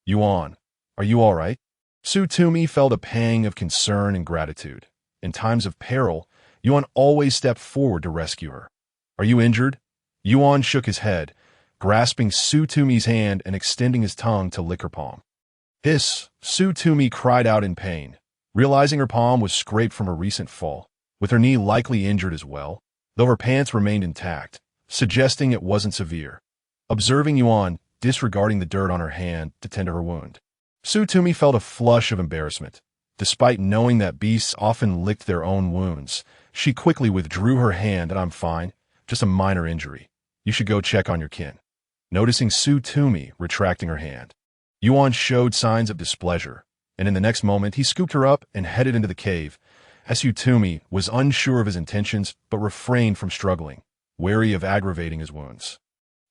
"Yuan, are you all right?" Tumi felt a pang of concern and gratitude. In times of peril, Yuan always stepped forward to rescue her. "Are you injured?" Yuan shook his head, grasping Tumi's hand and extending his tongue to lick her palm. "Hiss!" Tumi cried out in pain, realizing her palm was scraped from a recent fall, with her knee likely injured as well, though her pants remained intact, suggesting it wasn't severe. Observing Yuan disregarding the dirt on her hand to tend to her wound, Tumi felt a flush of embarrassment. Despite knowing that beasts often licked their own wounds, she quickly withdrew her hand. "I'm fine, just a minor injury. You should go check on your kin." Noticing Tumi retracting her hand, Yuan showed signs of displeasure, and in the next moment he scooped her up and headed into the cave. Tumi was unsure of his intentions but refrained from struggling, wary of aggravating his wounds.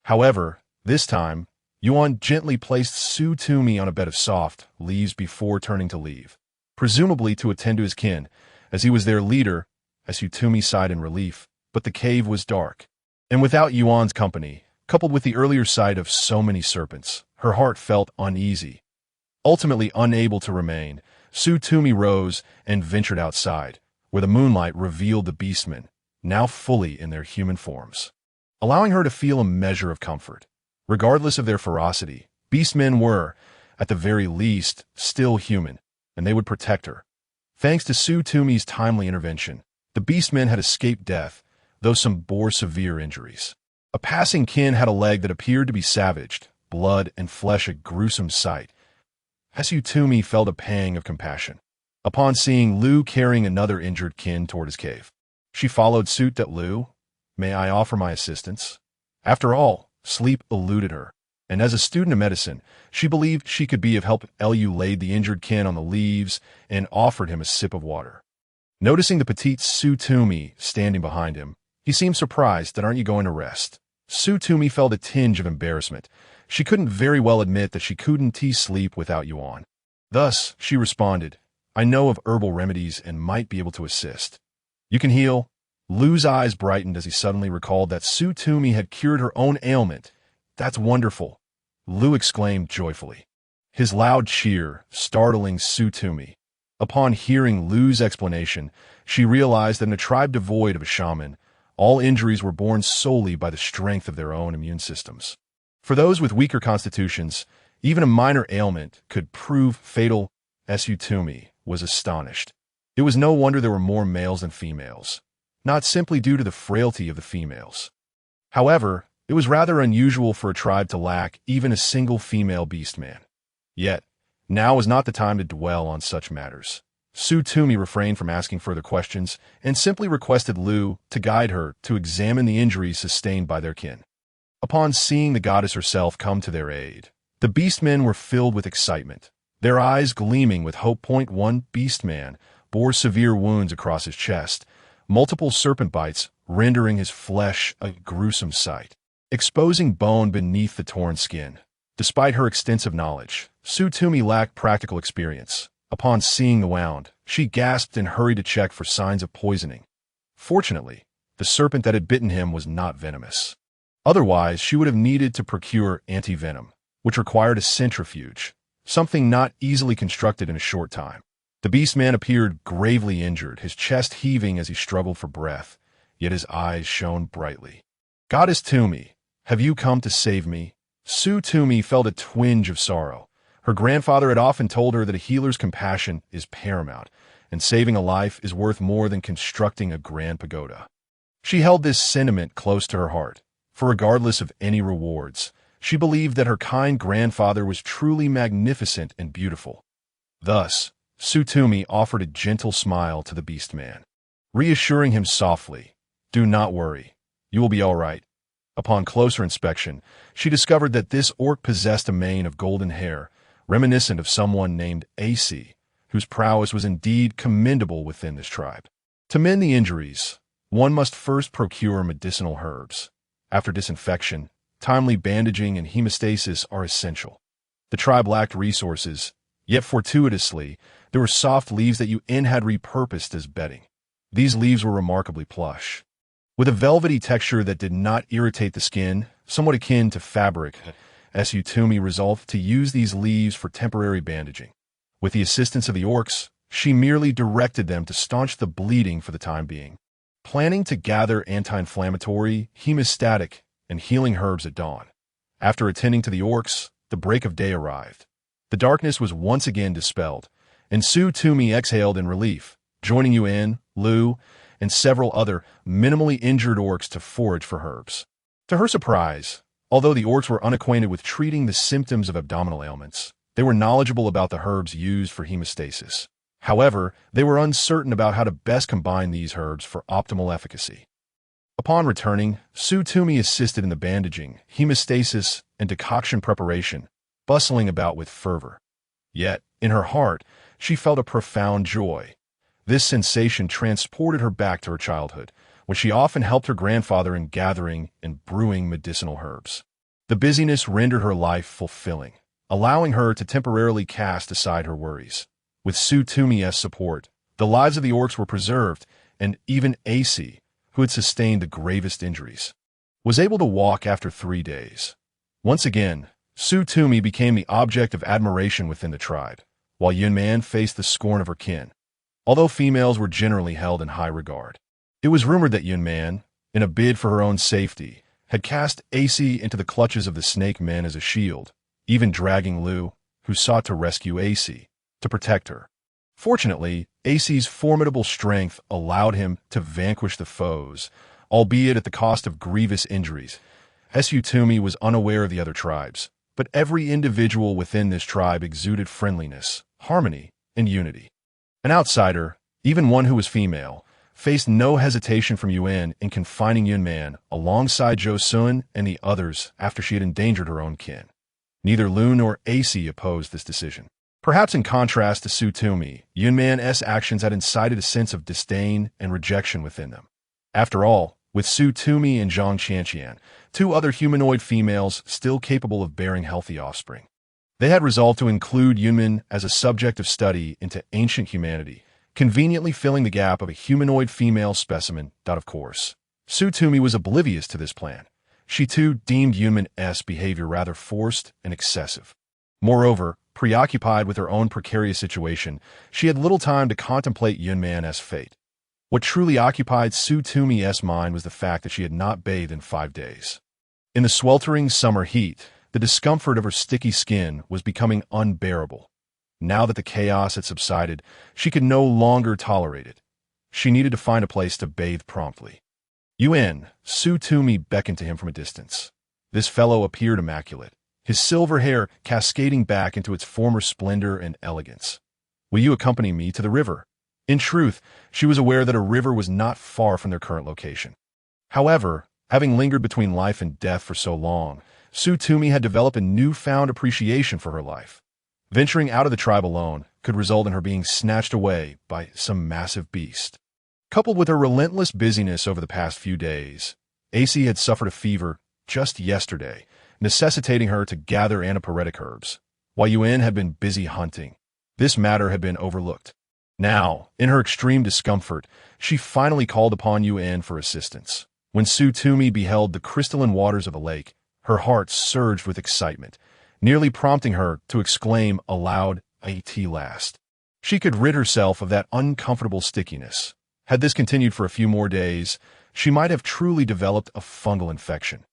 However, this time, Yuan gently placed Tumi on a bed of soft leaves before turning to leave, presumably to attend to his kin, as he was their leader. Tumi sighed in relief, but the cave was dark, and without Yuan's company, coupled with the earlier sight of so many serpents, her heart felt uneasy. Ultimately unable to remain, Tumi rose and ventured outside, where the moonlight revealed the beastmen, now fully in their human forms, allowing her to feel a measure of comfort. Regardless of their ferocity, beastmen were, at the very least, still human, and they would protect her. Thanks to Tumi's timely intervention, the beastmen had escaped death, though some bore severe injuries. A passing kin had a leg that appeared to be savaged, blood and flesh a gruesome sight. Tumi felt a pang of compassion upon seeing Lu carrying another injured kin toward his cave. She followed suit. "Lu, may I offer my assistance?" After all, sleep eluded her, and as a student of medicine, she believed she could be of help. Lu laid the injured kin on the leaves and offered him a sip of water. Noticing the petite Tumi standing behind him, he seemed surprised. "Aren't you going to rest?" Tumi felt a tinge of embarrassment. She couldn't very well admit that she couldn't sleep without Yuan. Thus, she responded, "I know of herbal remedies and might be able to assist." "You can heal?" Lu's eyes brightened as he suddenly recalled that Tumi had cured her own ailment. "That's wonderful," Lu exclaimed joyfully, his loud cheer startling Tumi. Upon hearing Lu's explanation, she realized that in a tribe devoid of a shaman, all injuries were borne solely by the strength of their own immune systems. For those with weaker constitutions, even a minor ailment could prove fatal. Tumi was astonished. It was no wonder there were more males than females, not simply due to the frailty of the females. However, it was rather unusual for a tribe to lack even a single female beastman. Yet, now was not the time to dwell on such matters. Tumi refrained from asking further questions and simply requested Lu to guide her to examine the injuries sustained by their kin. Upon seeing the goddess herself come to their aid, The beastmen were filled with excitement, their eyes gleaming with hope. One beastman bore severe wounds across his chest, multiple serpent bites rendering his flesh a gruesome sight, exposing bone beneath the torn skin. Despite her extensive knowledge, Tumi lacked practical experience. Upon seeing the wound, she gasped and hurried to check for signs of poisoning. Fortunately, the serpent that had bitten him was not venomous. Otherwise, she would have needed to procure anti-venom, which required a centrifuge, something not easily constructed in a short time. The beastman appeared gravely injured, his chest heaving as he struggled for breath, yet his eyes shone brightly. "Goddess Tumi, have you come to save me?" Tumi felt a twinge of sorrow. Her grandfather had often told her that a healer's compassion is paramount, and saving a life is worth more than constructing a grand pagoda. She held this sentiment close to her heart, for regardless of any rewards, she believed that her kind grandfather was truly magnificent and beautiful. Thus, Tumi offered a gentle smile to the beastman, reassuring him softly, "Do not worry, you will be all right." Upon closer inspection, she discovered that this orc possessed a mane of golden hair, reminiscent of someone named AC, whose prowess was indeed commendable within this tribe. To mend the injuries, one must first procure medicinal herbs. After disinfection, timely bandaging and hemostasis are essential. The tribe lacked resources, yet fortuitously, there were soft leaves that Yuan had repurposed as bedding. These leaves were remarkably plush, with a velvety texture that did not irritate the skin, somewhat akin to fabric. Tumi resolved to use these leaves for temporary bandaging. With the assistance of the orcs, she merely directed them to staunch the bleeding for the time being, planning to gather anti-inflammatory, hemostatic, and healing herbs at dawn. After attending to the orcs, the break of day arrived. The darkness was once again dispelled, and Tumi exhaled in relief, joining Yuan, Lu, and several other minimally injured orcs to forage for herbs. To her surprise, although the orcs were unacquainted with treating the symptoms of abdominal ailments, they were knowledgeable about the herbs used for hemostasis. However, they were uncertain about how to best combine these herbs for optimal efficacy. Upon returning, Tumi assisted in the bandaging, hemostasis, and decoction preparation, bustling about with fervor. Yet, in her heart, she felt a profound joy. This sensation transported her back to her childhood, when she often helped her grandfather in gathering and brewing medicinal herbs. The busyness rendered her life fulfilling, allowing her to temporarily cast aside her worries. With Tumi's support, the lives of the orcs were preserved, and even AC, who had sustained the gravest injuries, was able to walk after 3 days. Once again, Tumi became the object of admiration within the tribe, while Yuan faced the scorn of her kin. Although females were generally held in high regard, it was rumored that Yuan, in a bid for her own safety, had cast AC into the clutches of the snake men as a shield, even dragging Lu, who sought to rescue AC, to protect her. Fortunately, AC's formidable strength allowed him to vanquish the foes, albeit at the cost of grievous injuries. Tumi was unaware of the other tribes, but every individual within this tribe exuded friendliness, harmony, and unity. An outsider, even one who was female, faced no hesitation from Yuan in confining Yunman alongside Josun and the others after she had endangered her own kin. Neither Lu nor AC opposed this decision. Perhaps in contrast to Tumi, Yunman's actions had incited a sense of disdain and rejection within them. After all, with Tumi and Zhang Qianqian, 2 other humanoid females still capable of bearing healthy offspring, they had resolved to include Yuan as a subject of study into ancient humanity, conveniently filling the gap of a humanoid female specimen. Of course, Tumi was oblivious to this plan. She too deemed Yuan's behavior rather forced and excessive. Moreover, preoccupied with her own precarious situation, she had little time to contemplate Yuan's fate. What truly occupied Tumi's mind was the fact that she had not bathed in 5 days. In the sweltering summer heat, the discomfort of her sticky skin was becoming unbearable. Now that the chaos had subsided, she could no longer tolerate it. She needed to find a place to bathe promptly. Yuan, Tumi beckoned to him from a distance. This fellow appeared immaculate, his silver hair cascading back into its former splendor and elegance. "Will you accompany me to the river?" In truth, she was aware that a river was not far from their current location. However, having lingered between life and death for so long, Tumi had developed a newfound appreciation for her life. Venturing out of the tribe alone could result in her being snatched away by some massive beast. Coupled with her relentless busyness over the past few days, AC had suffered a fever just yesterday, necessitating her to gather antipyretic herbs, while Yuan had been busy hunting. This matter had been overlooked. Now, in her extreme discomfort, she finally called upon Yuan for assistance. When Tumi beheld the crystalline waters of the lake, her heart surged with excitement, nearly prompting her to exclaim aloud, "At last." She could rid herself of that uncomfortable stickiness. Had this continued for a few more days, she might have truly developed a fungal infection.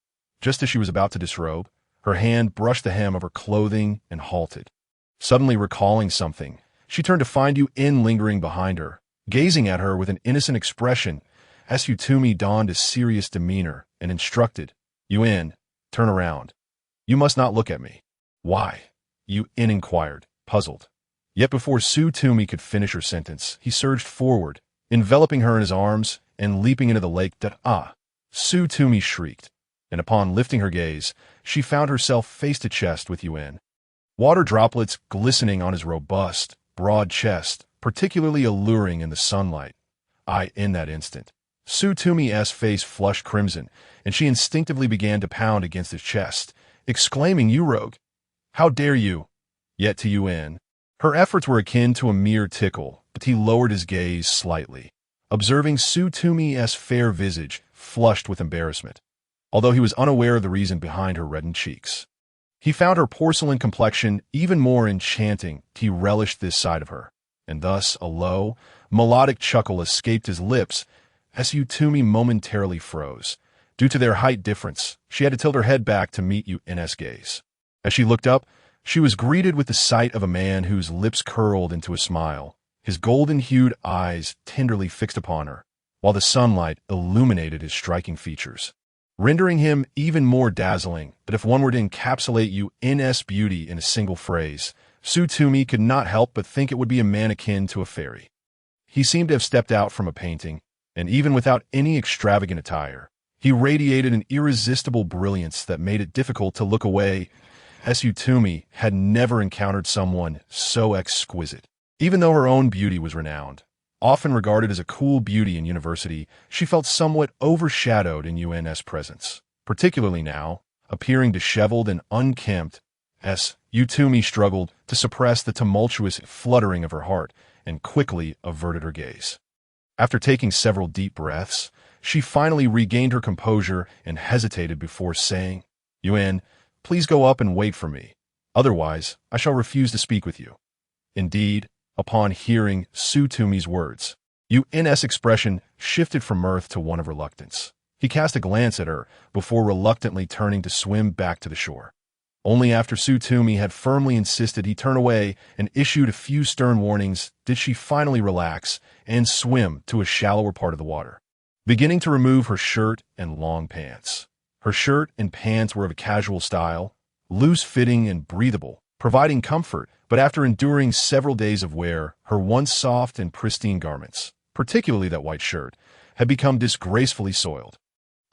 Just as she was about to disrobe, her hand brushed the hem of her clothing and halted. Suddenly recalling something, she turned to find Yuan lingering behind her, gazing at her with an innocent expression. As Tumi donned a serious demeanor and instructed, "Yuan, turn around. You must not look at me." "Why?" Yuan inquired, puzzled. Yet before Tumi could finish her sentence, he surged forward, enveloping her in his arms and leaping into the lake. Tumi shrieked, and upon lifting her gaze, she found herself face to chest with Yuan. Water droplets glistening on his robust, broad chest, particularly alluring in the sunlight. In that instant, Tumi's face flushed crimson, and she instinctively began to pound against his chest, exclaiming, "You rogue! How dare you!" Yet to Yuan, her efforts were akin to a mere tickle, but he lowered his gaze slightly, observing Tumi's fair visage flushed with embarrassment, although he was unaware of the reason behind her reddened cheeks. He found her porcelain complexion even more enchanting. He relished this side of her, and thus a low, melodic chuckle escaped his lips as Tumi momentarily froze. Due to their height difference, she had to tilt her head back to meet Yuan's gaze. As she looked up, she was greeted with the sight of a man whose lips curled into a smile, his golden-hued eyes tenderly fixed upon her, while the sunlight illuminated his striking features, rendering him even more dazzling. But if one were to encapsulate Yuan's beauty in a single phrase, Tumi could not help but think it would be a man akin to a fairy. He seemed to have stepped out from a painting, and even without any extravagant attire, he radiated an irresistible brilliance that made it difficult to look away. Tumi had never encountered someone so exquisite. Even though her own beauty was renowned, often regarded as a cool beauty in university, she felt somewhat overshadowed in Yuan's presence, particularly now, appearing disheveled and unkempt, as Tumi struggled to suppress the tumultuous fluttering of her heart and quickly averted her gaze. After taking several deep breaths, she finally regained her composure and hesitated before saying, "Yuan, please go up and wait for me. Otherwise, I shall refuse to speak with you." Indeed, upon hearing Tumi's words, Yuan's expression shifted from mirth to one of reluctance. He cast a glance at her before reluctantly turning to swim back to the shore. Only after Tumi had firmly insisted he turn away and issued a few stern warnings did she finally relax and swim to a shallower part of the water, beginning to remove her shirt and long pants. Her shirt and pants were of a casual style, loose-fitting and breathable, providing comfort, but after enduring several days of wear, her once soft and pristine garments, particularly that white shirt, had become disgracefully soiled.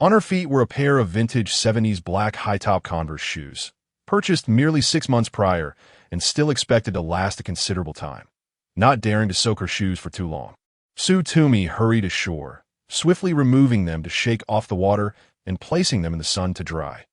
On her feet were a pair of vintage 70s black high-top Converse shoes, purchased merely 6 months prior and still expected to last a considerable time. Not daring to soak her shoes for too long, Tumi hurried ashore, swiftly removing them to shake off the water and placing them in the sun to dry.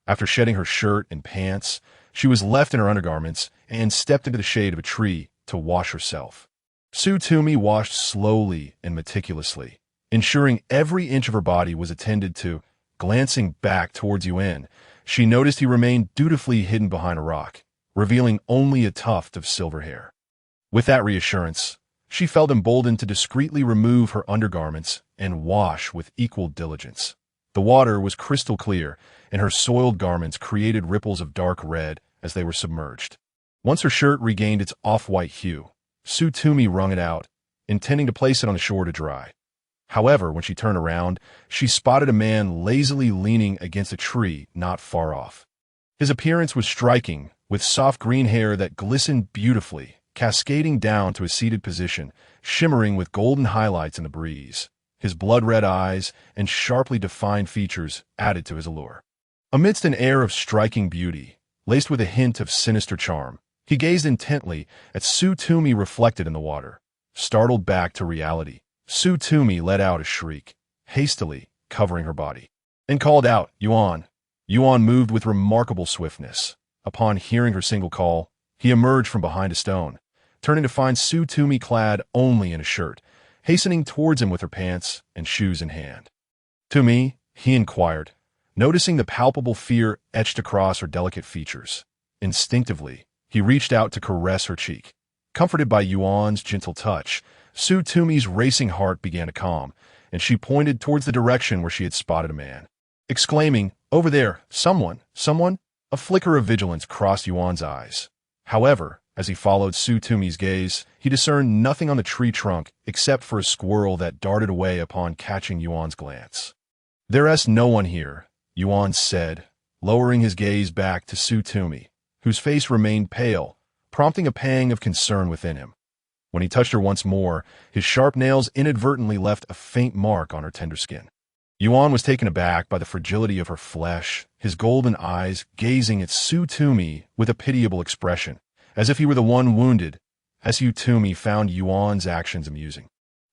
After shedding her shirt and pants, she was left in her undergarments and stepped into the shade of a tree to wash herself. Tumi washed slowly and meticulously, ensuring every inch of her body was attended to. Glancing back towards Yuan, she noticed he remained dutifully hidden behind a rock, revealing only a tuft of silver hair. With that reassurance, she felt emboldened to discreetly remove her undergarments and wash with equal diligence. The water was crystal clear, and her soiled garments created ripples of dark red as they were submerged. Once her shirt regained its off-white hue, Tumi wrung it out, intending to place it on the shore to dry. However, when she turned around, she spotted a man lazily leaning against a tree not far off. His appearance was striking, with soft green hair that glistened beautifully, cascading down to a seated position, shimmering with golden highlights in the breeze. His blood-red eyes and sharply defined features added to his allure. Amidst an air of striking beauty, laced with a hint of sinister charm, he gazed intently at Tumi reflected in the water. Startled back to reality, Tumi let out a shriek, hastily covering her body, and called out, "Yuan!" Yuan moved with remarkable swiftness. Upon hearing her single call, he emerged from behind a stone, turning to find Tumi clad only in a shirt, hastening towards him with her pants and shoes in hand. "Tumi?" he inquired, noticing the palpable fear etched across her delicate features. Instinctively, he reached out to caress her cheek. Comforted by Yuan's gentle touch, Tumi's racing heart began to calm, and she pointed towards the direction where she had spotted a man. Exclaiming, "Over there, someone! A flicker of vigilance crossed Yuan's eyes. However, as he followed Tumi's gaze, he discerned nothing on the tree trunk except for a squirrel that darted away upon catching Yuan's glance. "There's no one here," Yuan said, lowering his gaze back to Tumi, whose face remained pale, prompting a pang of concern within him. When he touched her once more, his sharp nails inadvertently left a faint mark on her tender skin. Yuan was taken aback by the fragility of her flesh, his golden eyes gazing at Tumi with a pitiable expression, as if he were the one wounded. Tumi found Yuan's actions amusing,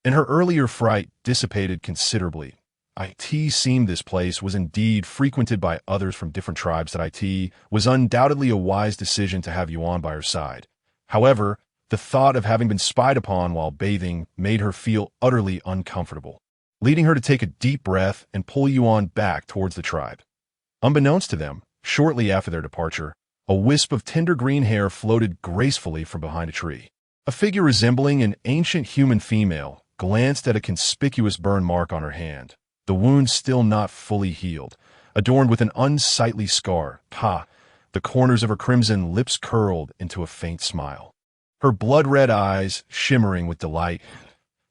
and her earlier fright dissipated considerably. It seemed this place was indeed frequented by others from different tribes. That it was undoubtedly a wise decision to have Yuan by her side. However, the thought of having been spied upon while bathing made her feel utterly uncomfortable, leading her to take a deep breath and pull Yuan back towards the tribe. Unbeknownst to them, shortly after their departure, a wisp of tender green hair floated gracefully from behind a tree. A figure resembling an ancient human female glanced at a conspicuous burn mark on her hand, the wound still not fully healed, adorned with an unsightly scar. The corners of her crimson lips curled into a faint smile, her blood-red eyes shimmering with delight.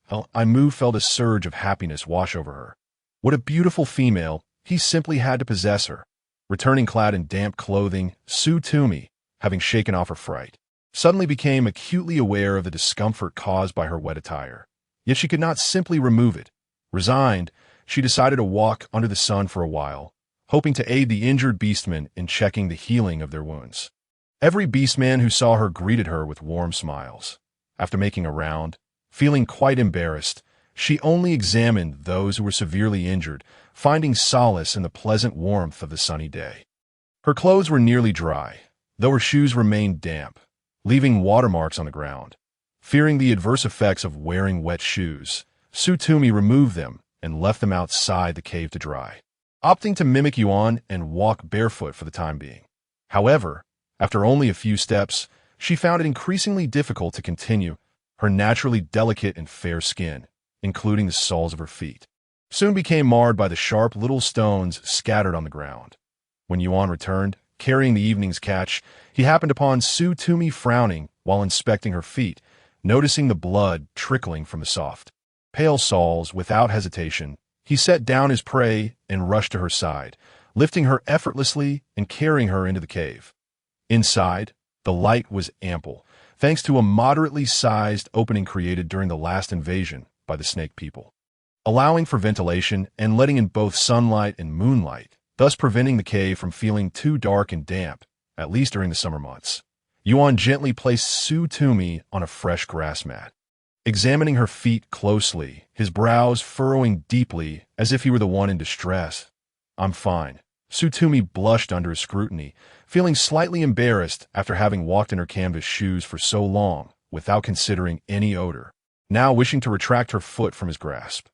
Aimu felt a surge of happiness wash over her. What a beautiful female! He simply had to possess her. Returning clad in damp clothing, Tumi, having shaken off her fright, suddenly became acutely aware of the discomfort caused by her wet attire. Yet she could not simply remove it. Resigned, she decided to walk under the sun for a while, hoping to aid the injured beastmen in checking the healing of their wounds. Every beastman who saw her greeted her with warm smiles. After making a round, feeling quite embarrassed, she only examined those who were severely injured, finding solace in the pleasant warmth of the sunny day. Her clothes were nearly dry, though her shoes remained damp, leaving watermarks on the ground. Fearing the adverse effects of wearing wet shoes, Tumi removed them and left them outside the cave to dry, opting to mimic Yuan and walk barefoot for the time being. However, after only a few steps, she found it increasingly difficult to continue. Her naturally delicate and fair skin, including the soles of her feet, soon became marred by the sharp little stones scattered on the ground. When Yuan returned, carrying the evening's catch, he happened upon Tumi frowning while inspecting her feet, noticing the blood trickling from the soft, pale soles. Without hesitation, he set down his prey and rushed to her side, lifting her effortlessly and carrying her into the cave. Inside, the light was ample, thanks to a moderately sized opening created during the last invasion by the snake people, allowing for ventilation and letting in both sunlight and moonlight, thus preventing the cave from feeling too dark and damp, at least during the summer months. Yuan gently placed Tumi on a fresh grass mat, examining her feet closely, his brows furrowing deeply as if he were the one in distress. "I'm fine." Tumi blushed under his scrutiny, feeling slightly embarrassed after having walked in her canvas shoes for so long without considering any odor, now wishing to retract her foot from his grasp.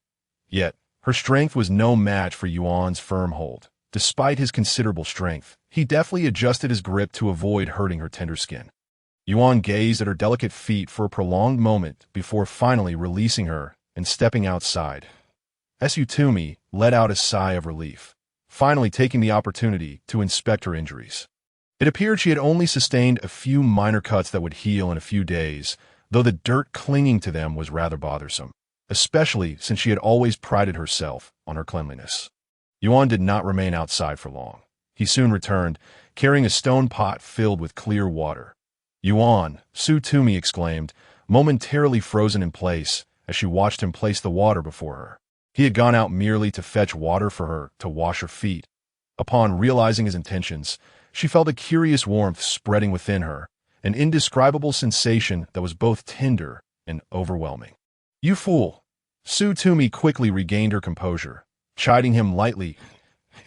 Yet, her strength was no match for Yuan's firm hold. Despite his considerable strength, he deftly adjusted his grip to avoid hurting her tender skin. Yuan gazed at her delicate feet for a prolonged moment before finally releasing her and stepping outside. Tumi let out a sigh of relief, finally taking the opportunity to inspect her injuries. It appeared she had only sustained a few minor cuts that would heal in a few days, though the dirt clinging to them was rather bothersome, especially since she had always prided herself on her cleanliness. Yuan did not remain outside for long. He soon returned, carrying a stone pot filled with clear water. "Yuan!" Tumi exclaimed, momentarily frozen in place as she watched him place the water before her. He had gone out merely to fetch water for her to wash her feet. Upon realizing his intentions, she felt a curious warmth spreading within her, an indescribable sensation that was both tender and overwhelming. "You fool!" Tumi quickly regained her composure, chiding him lightly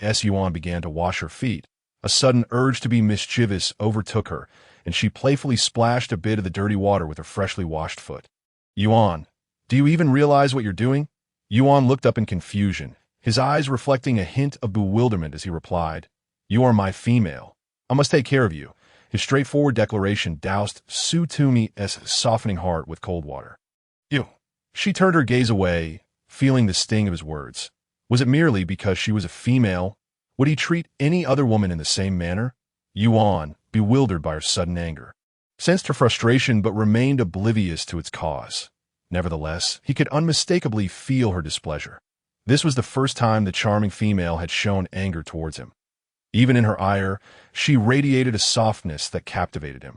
as Yuan began to wash her feet. A sudden urge to be mischievous overtook her, and she playfully splashed a bit of the dirty water with her freshly washed foot. "Yuan, do you even realize what you're doing?" Yuan looked up in confusion, his eyes reflecting a hint of bewilderment as he replied, "You are my female. I must take care of you." His straightforward declaration doused Tumi's softening heart with cold water. "Ew." She turned her gaze away, feeling the sting of his words. Was it merely because she was a female? Would he treat any other woman in the same manner? Yuan, bewildered by her sudden anger, sensed her frustration but remained oblivious to its cause. Nevertheless, he could unmistakably feel her displeasure. This was the first time the charming female had shown anger towards him. Even in her ire, she radiated a softness that captivated him.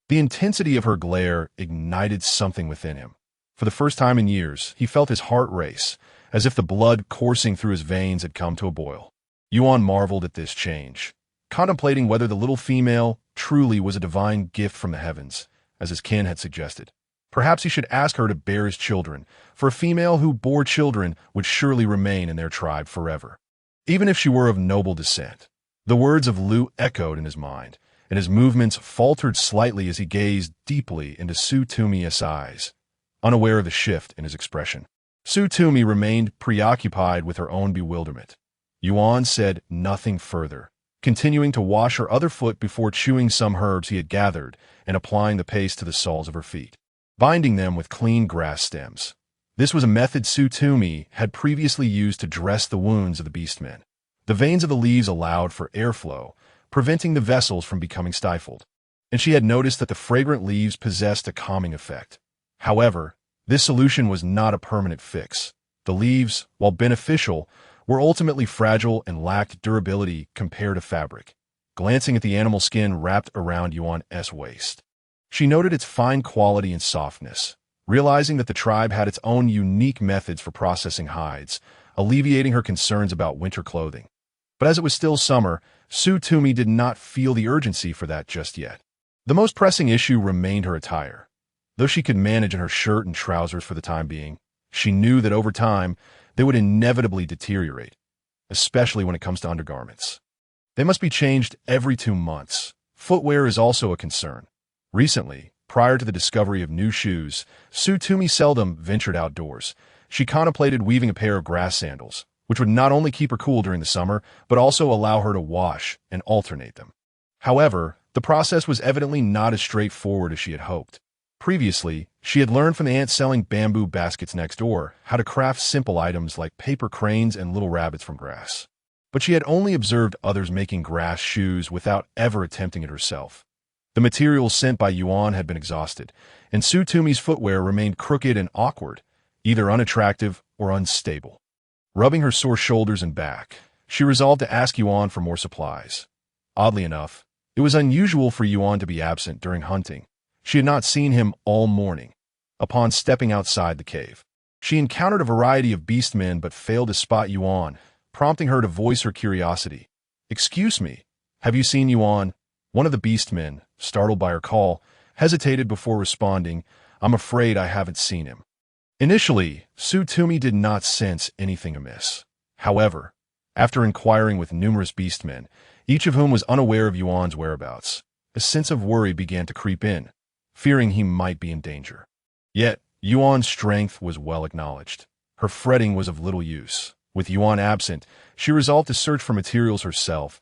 The intensity of her glare ignited something within him. For the first time in years, he felt his heart race, as if the blood coursing through his veins had come to a boil. Yuan marveled at this change, contemplating whether the little female truly was a divine gift from the heavens, as his kin had suggested. Perhaps he should ask her to bear his children, for a female who bore children would surely remain in their tribe forever, even if she were of noble descent. The words of Lu echoed in his mind, and his movements faltered slightly as he gazed deeply into Tumi's eyes, unaware of the shift in his expression. Tumi remained preoccupied with her own bewilderment. Yuan said nothing further, continuing to wash her other foot before chewing some herbs he had gathered and applying the paste to the soles of her feet, binding them with clean grass stems. This was a method Tumi had previously used to dress the wounds of the beastmen. The veins of the leaves allowed for airflow, preventing the vessels from becoming stifled, and she had noticed that the fragrant leaves possessed a calming effect. However, this solution was not a permanent fix. The leaves, while beneficial, were ultimately fragile and lacked durability compared to fabric. Glancing at the animal skin wrapped around Yuan's waist, she noted its fine quality and softness, realizing that the tribe had its own unique methods for processing hides, alleviating her concerns about winter clothing. But as it was still summer, Tumi did not feel the urgency for that just yet. The most pressing issue remained her attire. Though she could manage in her shirt and trousers for the time being, she knew that over time they would inevitably deteriorate, especially when it comes to undergarments. They must be changed every 2 months. Footwear is also a concern. Recently, prior to the discovery of new shoes, Tumi seldom ventured outdoors. She contemplated weaving a pair of grass sandals, which would not only keep her cool during the summer, but also allow her to wash and alternate them. However, the process was evidently not as straightforward as she had hoped. Previously, she had learned from the ants selling bamboo baskets next door how to craft simple items like paper cranes and little rabbits from grass. But she had only observed others making grass shoes without ever attempting it herself. The materials sent by Yuan had been exhausted, and Tumi's footwear remained crooked and awkward, either unattractive or unstable. Rubbing her sore shoulders and back, she resolved to ask Yuan for more supplies. Oddly enough, it was unusual for Yuan to be absent during hunting. She had not seen him all morning. Upon stepping outside the cave, she encountered a variety of beastmen but failed to spot Yuan, prompting her to voice her curiosity. "Excuse me, have you seen Yuan?" One of the beastmen, startled by her call, hesitated before responding, "I'm afraid I haven't seen him." Initially, Tumi did not sense anything amiss. However, after inquiring with numerous beastmen, each of whom was unaware of Yuan's whereabouts, a sense of worry began to creep in, fearing he might be in danger. Yet, Yuan's strength was well acknowledged. Her fretting was of little use. With Yuan absent, she resolved to search for materials herself.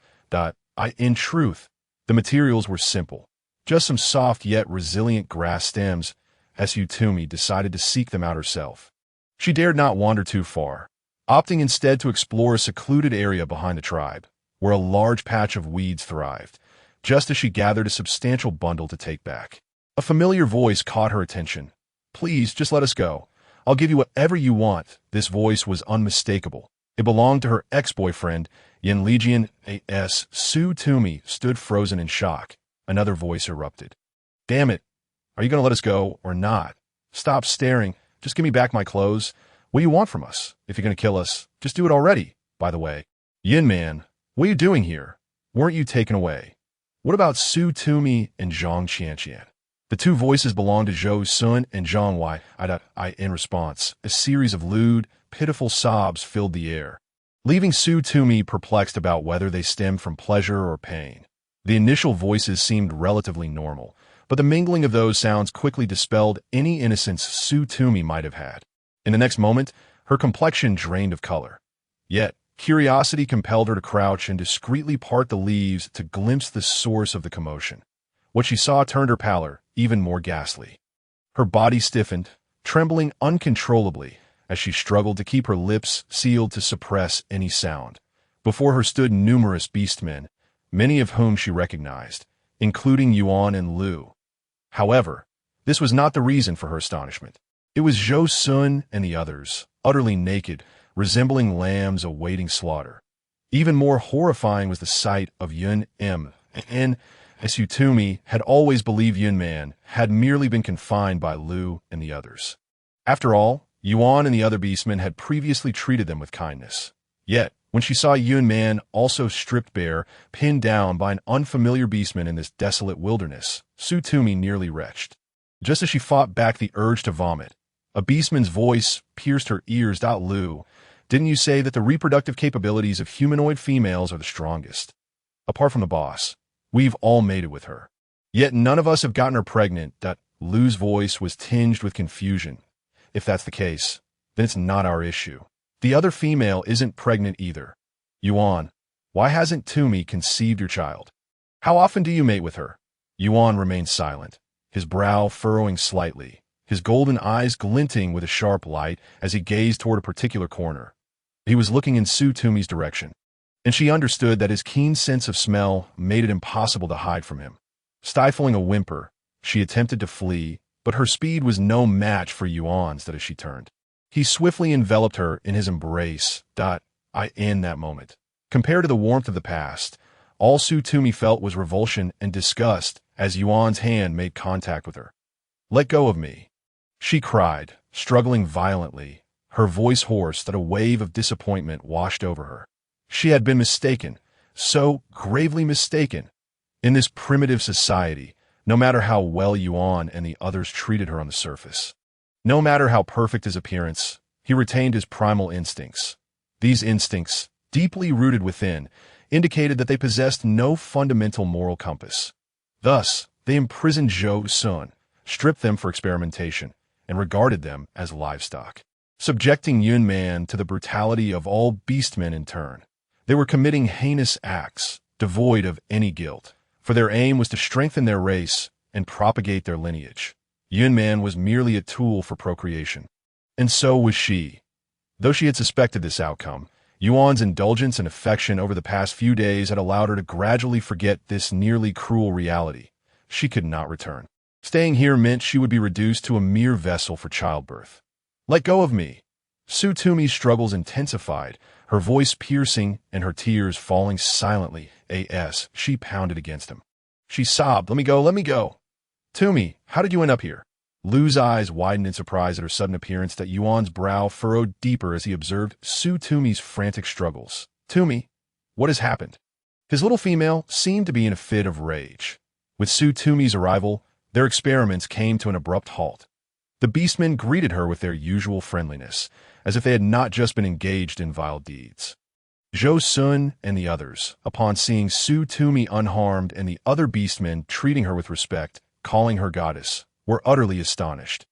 In truth, the materials were simple. Just some soft yet resilient grass stems. Tumi decided to seek them out herself. She dared not wander too far, opting instead to explore a secluded area behind the tribe, where a large patch of weeds thrived, just as she gathered a substantial bundle to take back. A familiar voice caught her attention. "Please, just let us go. I'll give you whatever you want." This voice was unmistakable. It belonged to her ex-boyfriend, Legion as Tumi stood frozen in shock. Another voice erupted. "Damn it. Are you going to let us go or not? Stop staring. Just give me back my clothes. What do you want from us? If you're going to kill us, just do it already. By the way, Yin Man, What are you doing here? Weren't you taken away? What about Su Tumi and Zhang Qianqian? The two voices belonged to Zhou Sun and Zhang Wai. In response, a series of lewd, pitiful sobs filled the air, leaving Su Tumi perplexed about whether they stemmed from pleasure or pain. The initial voices seemed relatively normal, but the mingling of those sounds quickly dispelled any innocence Su Tumi might have had. In the next moment, her complexion drained of color. Yet, curiosity compelled her to crouch and discreetly part the leaves to glimpse the source of the commotion. What she saw turned her pallor even more ghastly. Her body stiffened, trembling uncontrollably as she struggled to keep her lips sealed to suppress any sound. Before her stood numerous beastmen, many of whom she recognized, including Yuan and Lu. However, this was not the reason for her astonishment. It was Zhou Sun and the others, utterly naked, resembling lambs awaiting slaughter. Even more horrifying was the sight of Yuan and Su Tumi had always believed Yuan Man had merely been confined by Lu and the others. After all, Yuan and the other beastmen had previously treated them with kindness. Yet, when she saw Yuan Man also stripped bare, pinned down by an unfamiliar beastman in this desolate wilderness, Su Tumi nearly retched. Just as she fought back the urge to vomit, a beastman's voice pierced her ears. Lu, didn't you say that the reproductive capabilities of humanoid females are the strongest? Apart from the boss, we've all made it with her. Yet none of us have gotten her pregnant. Lu's voice was tinged with confusion. If that's the case, then it's not our issue. The other female isn't pregnant either. Yuan, why hasn't Tumi conceived your child? How often do you mate with her? Yuan remained silent, his brow furrowing slightly, his golden eyes glinting with a sharp light as he gazed toward a particular corner. He was looking in Su Tumi's direction, and she understood that his keen sense of smell made it impossible to hide from him. Stifling a whimper, she attempted to flee, but her speed was no match for Yuan's as she turned. He swiftly enveloped her in his embrace. In that moment, compared to the warmth of the past, all Su Tumi felt was revulsion and disgust as Yuan's hand made contact with her. "Let go of me," she cried, struggling violently, her voice hoarse that a wave of disappointment washed over her. She had been mistaken, so gravely mistaken. In this primitive society, no matter how well Yuan and the others treated her on the surface, no matter how perfect his appearance, he retained his primal instincts. These instincts, deeply rooted within, indicated that they possessed no fundamental moral compass. Thus, they imprisoned Zhou Sun, stripped them for experimentation, and regarded them as livestock, subjecting Yuan Man to the brutality of all beastmen in turn. They were committing heinous acts, devoid of any guilt, for their aim was to strengthen their race and propagate their lineage. Yuan Man was merely a tool for procreation. And so was she. Though she had suspected this outcome, Yuan's indulgence and affection over the past few days had allowed her to gradually forget this nearly cruel reality. She could not return. Staying here meant she would be reduced to a mere vessel for childbirth. "Let go of me." Su Tumi's struggles intensified, her voice piercing and her tears falling silently as she pounded against him. She sobbed, "Let me go, let me go." "Tumi, how did you end up here?" Lu's eyes widened in surprise at her sudden appearance. Yuan's brow furrowed deeper as he observed Su Tumi's frantic struggles. "Tumi, what has happened?" His little female seemed to be in a fit of rage. With Su Tumi's arrival, their experiments came to an abrupt halt. The beastmen greeted her with their usual friendliness, as if they had not just been engaged in vile deeds. Zhou Sun and the others, upon seeing Su Tumi unharmed and the other beastmen treating her with respect, calling her goddess, were utterly astonished.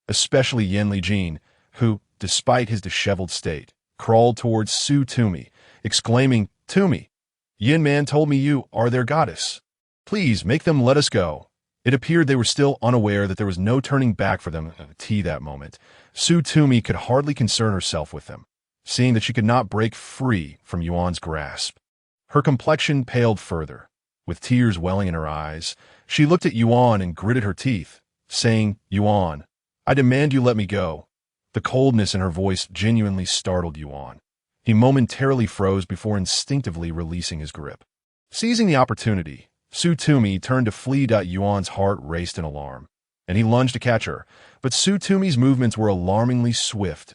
Especially Yan Lijin, who, despite his disheveled state, crawled towards Su Tumi, exclaiming, "Tumi, Yuan Man told me you are their goddess. Please make them let us go." It appeared they were still unaware that there was no turning back for them that moment. Su Tumi could hardly concern herself with them, seeing that she could not break free from Yuan's grasp. Her complexion paled further. With tears welling in her eyes, she looked at Yuan and gritted her teeth, saying, "Yuan, I demand you let me go." The coldness in her voice genuinely startled Yuan. He momentarily froze before instinctively releasing his grip. Seizing the opportunity, Su Tumi turned to flee. Yuan's heart raced in alarm, and he lunged to catch her, but Su Tumi's movements were alarmingly swift.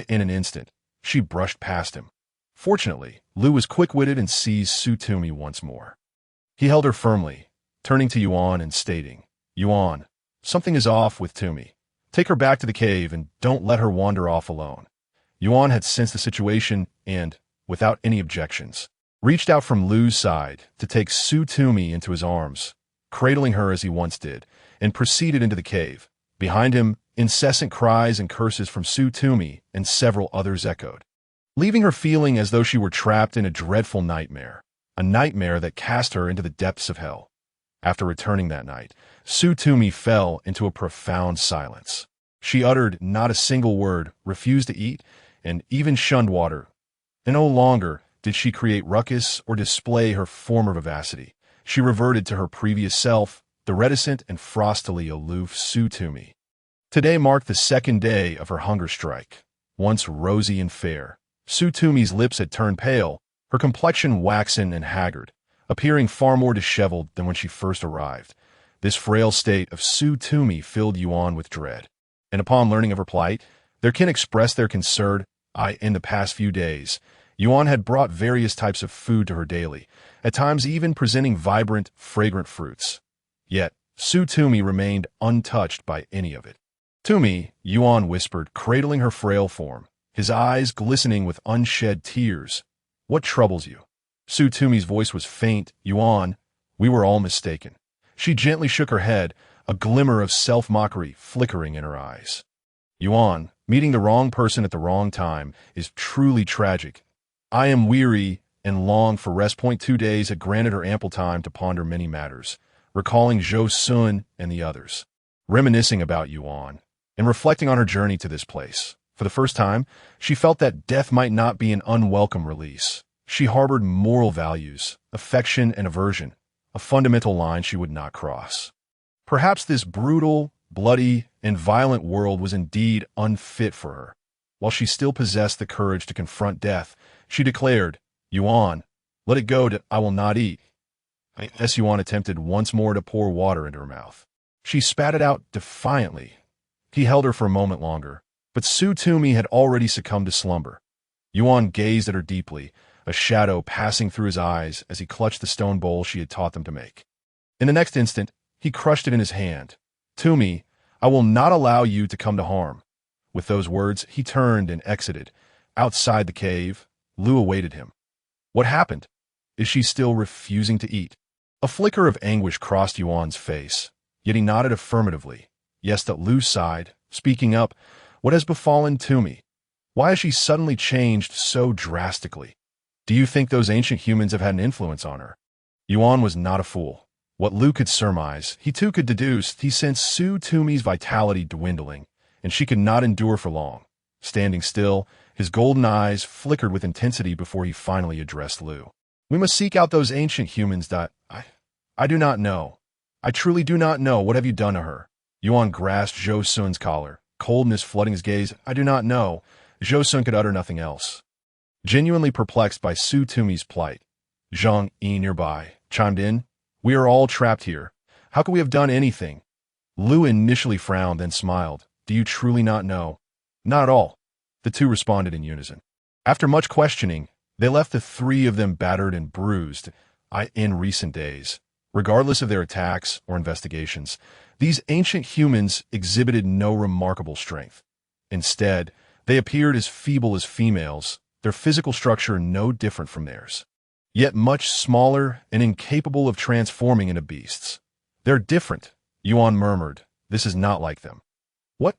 In an instant, she brushed past him. Fortunately, Lu was quick-witted and seized Su Tumi once more. He held her firmly, turning to Yuan and stating, "Yuan, something is off with Tumi. Take her back to the cave and don't let her wander off alone." Yuan had sensed the situation and, without any objections, reached out from Lu's side to take Su Tumi into his arms, cradling her as he once did, and proceeded into the cave. Behind him, incessant cries and curses from Su Tumi and several others echoed, leaving her feeling as though she were trapped in a dreadful nightmare, a nightmare that cast her into the depths of hell. After returning that night, Su Tumi fell into a profound silence. She uttered not a single word, refused to eat, and even shunned water. And no longer did she create ruckus or display her former vivacity. She reverted to her previous self, the reticent and frostily aloof Su Tumi. Today marked the second day of her hunger strike. Once rosy and fair, Su Tumi's lips had turned pale, her complexion waxen and haggard, appearing far more disheveled than when she first arrived. This frail state of Su Tumi filled Yuan with dread, and upon learning of her plight, their kin expressed their concern. In the past few days, Yuan had brought various types of food to her daily, at times even presenting vibrant, fragrant fruits. Yet, Su Tumi remained untouched by any of it. "Tumi," Yuan whispered, cradling her frail form, his eyes glistening with unshed tears. "What troubles you?" Su Tumi's voice was faint. "Yuan, we were all mistaken." She gently shook her head, a glimmer of self-mockery flickering in her eyes. "Yuan, meeting the wrong person at the wrong time is truly tragic. I am weary and long for rest. 2 days had granted her ample time to ponder many matters, recalling Zhou Sun and the others, reminiscing about Yuan, and reflecting on her journey to this place. For the first time, she felt that death might not be an unwelcome release. She harbored moral values, affection and aversion, a fundamental line she would not cross. Perhaps this brutal, bloody, and violent world was indeed unfit for her. While she still possessed the courage to confront death, she declared, "Yuan, let it go. I will not eat." As Yuan attempted once more to pour water into her mouth, she spat it out defiantly. He held her for a moment longer, but Su Tumi had already succumbed to slumber. Yuan gazed at her deeply, a shadow passing through his eyes as he clutched the stone bowl she had taught them to make. In the next instant, he crushed it in his hand. "Tumi, I will not allow you to come to harm." With those words, he turned and exited. Outside the cave, Lu awaited him. "What happened? Is she still refusing to eat?" A flicker of anguish crossed Yuan's face, yet he nodded affirmatively. Yes, that Lu sighed, speaking up. "What has befallen Tumi? Why has she suddenly changed so drastically? Do you think those ancient humans have had an influence on her?" Yuan was not a fool. What Lu could surmise, he too could deduce. He sensed Su Tumi's vitality dwindling, and she could not endure for long. Standing still, his golden eyes flickered with intensity before he finally addressed Lu. "We must seek out those ancient humans. I do not know. I truly do not know. What have you done to her?" Yuan grasped Zhou Sun's collar, coldness flooding his gaze. "I do not know." Zhou Sun could utter nothing else. Genuinely perplexed by Su Tumi's plight, Zhang Yi nearby chimed in. "We are all trapped here. How could we have done anything?" Lu initially frowned, then smiled. "Do you truly not know?" "Not at all," the two responded in unison. After much questioning, they left the three of them battered and bruised. In recent days, regardless of their attacks or investigations, these ancient humans exhibited no remarkable strength. Instead, they appeared as feeble as females, their physical structure no different from theirs, yet much smaller and incapable of transforming into beasts. "They're different," Yuan murmured. "This is not like them." "What?"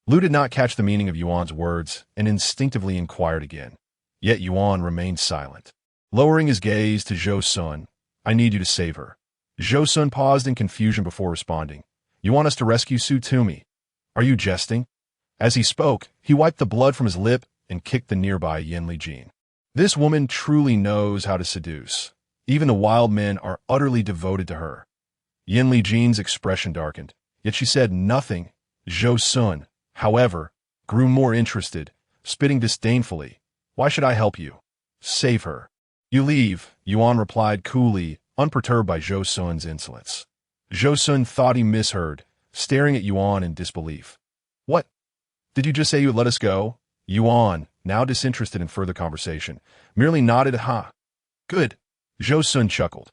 Lu did not catch the meaning of Yuan's words and instinctively inquired again. Yet Yuan remained silent. Lowering his gaze to Zhou Sun, "I need you to save her." Zhou Sun paused in confusion before responding. "You want us to rescue Su Tumi? Are you jesting?" As he spoke, he wiped the blood from his lip and kicked the nearby Yan Jin. "This woman truly knows how to seduce. Even the wild men are utterly devoted to her." Yan Jin's expression darkened, yet she said nothing. Zhou Sun, however, grew more interested, spitting disdainfully. "Why should I help you? Save her." "You leave," Yuan replied coolly, unperturbed by Zhou Sun's insolence. Zhou Sun thought he misheard, staring at Yuan in disbelief. "What? Did you just say you would let us go?" Yuan, now disinterested in further conversation, merely nodded, "Ha. Good." Zhou Sun chuckled,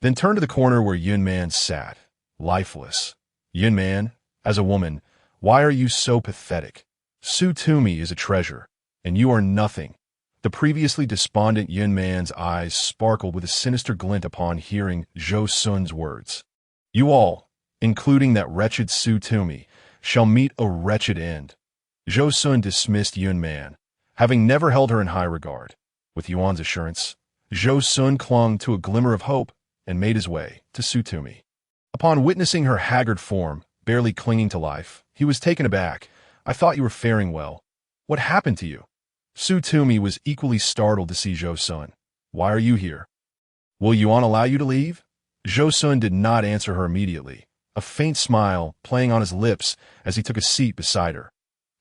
then turned to the corner where Yun Man sat, lifeless. "Yun Man, as a woman, why are you so pathetic? Su Tumi is a treasure, and you are nothing." The previously despondent Yun Man's eyes sparkled with a sinister glint upon hearing Zhou Sun's words. "You all, including that wretched Su Tumi, shall meet a wretched end." Zhou Sun dismissed Yun Man, having never held her in high regard. With Yuan's assurance, Zhou Sun clung to a glimmer of hope and made his way to Su Tumi. Upon witnessing her haggard form, barely clinging to life, he was taken aback. "I thought you were faring well. What happened to you?" Su Tumi was equally startled to see Zhou Sun. "Why are you here? Will Yuan allow you to leave?" Zhou Sun did not answer her immediately, a faint smile playing on his lips as he took a seat beside her.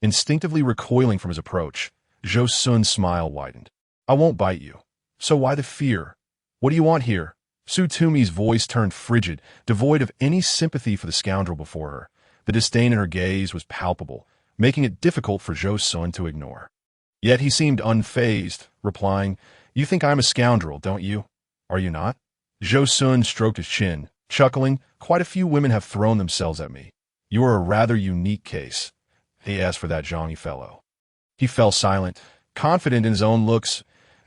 Instinctively recoiling from his approach, Zhou Sun's smile widened. "I won't bite you. So why the fear? What do you want here?" Su Tumi's voice turned frigid, devoid of any sympathy for the scoundrel before her. The disdain in her gaze was palpable, making it difficult for Zhou Sun to ignore. Yet he seemed unfazed, replying, "You think I'm a scoundrel, don't you? Are you not?" Zhou Sun stroked his chin, chuckling, "Quite a few women have thrown themselves at me. You are a rather unique case. As for that Zhangyi fellow." He fell silent, confident in his own looks.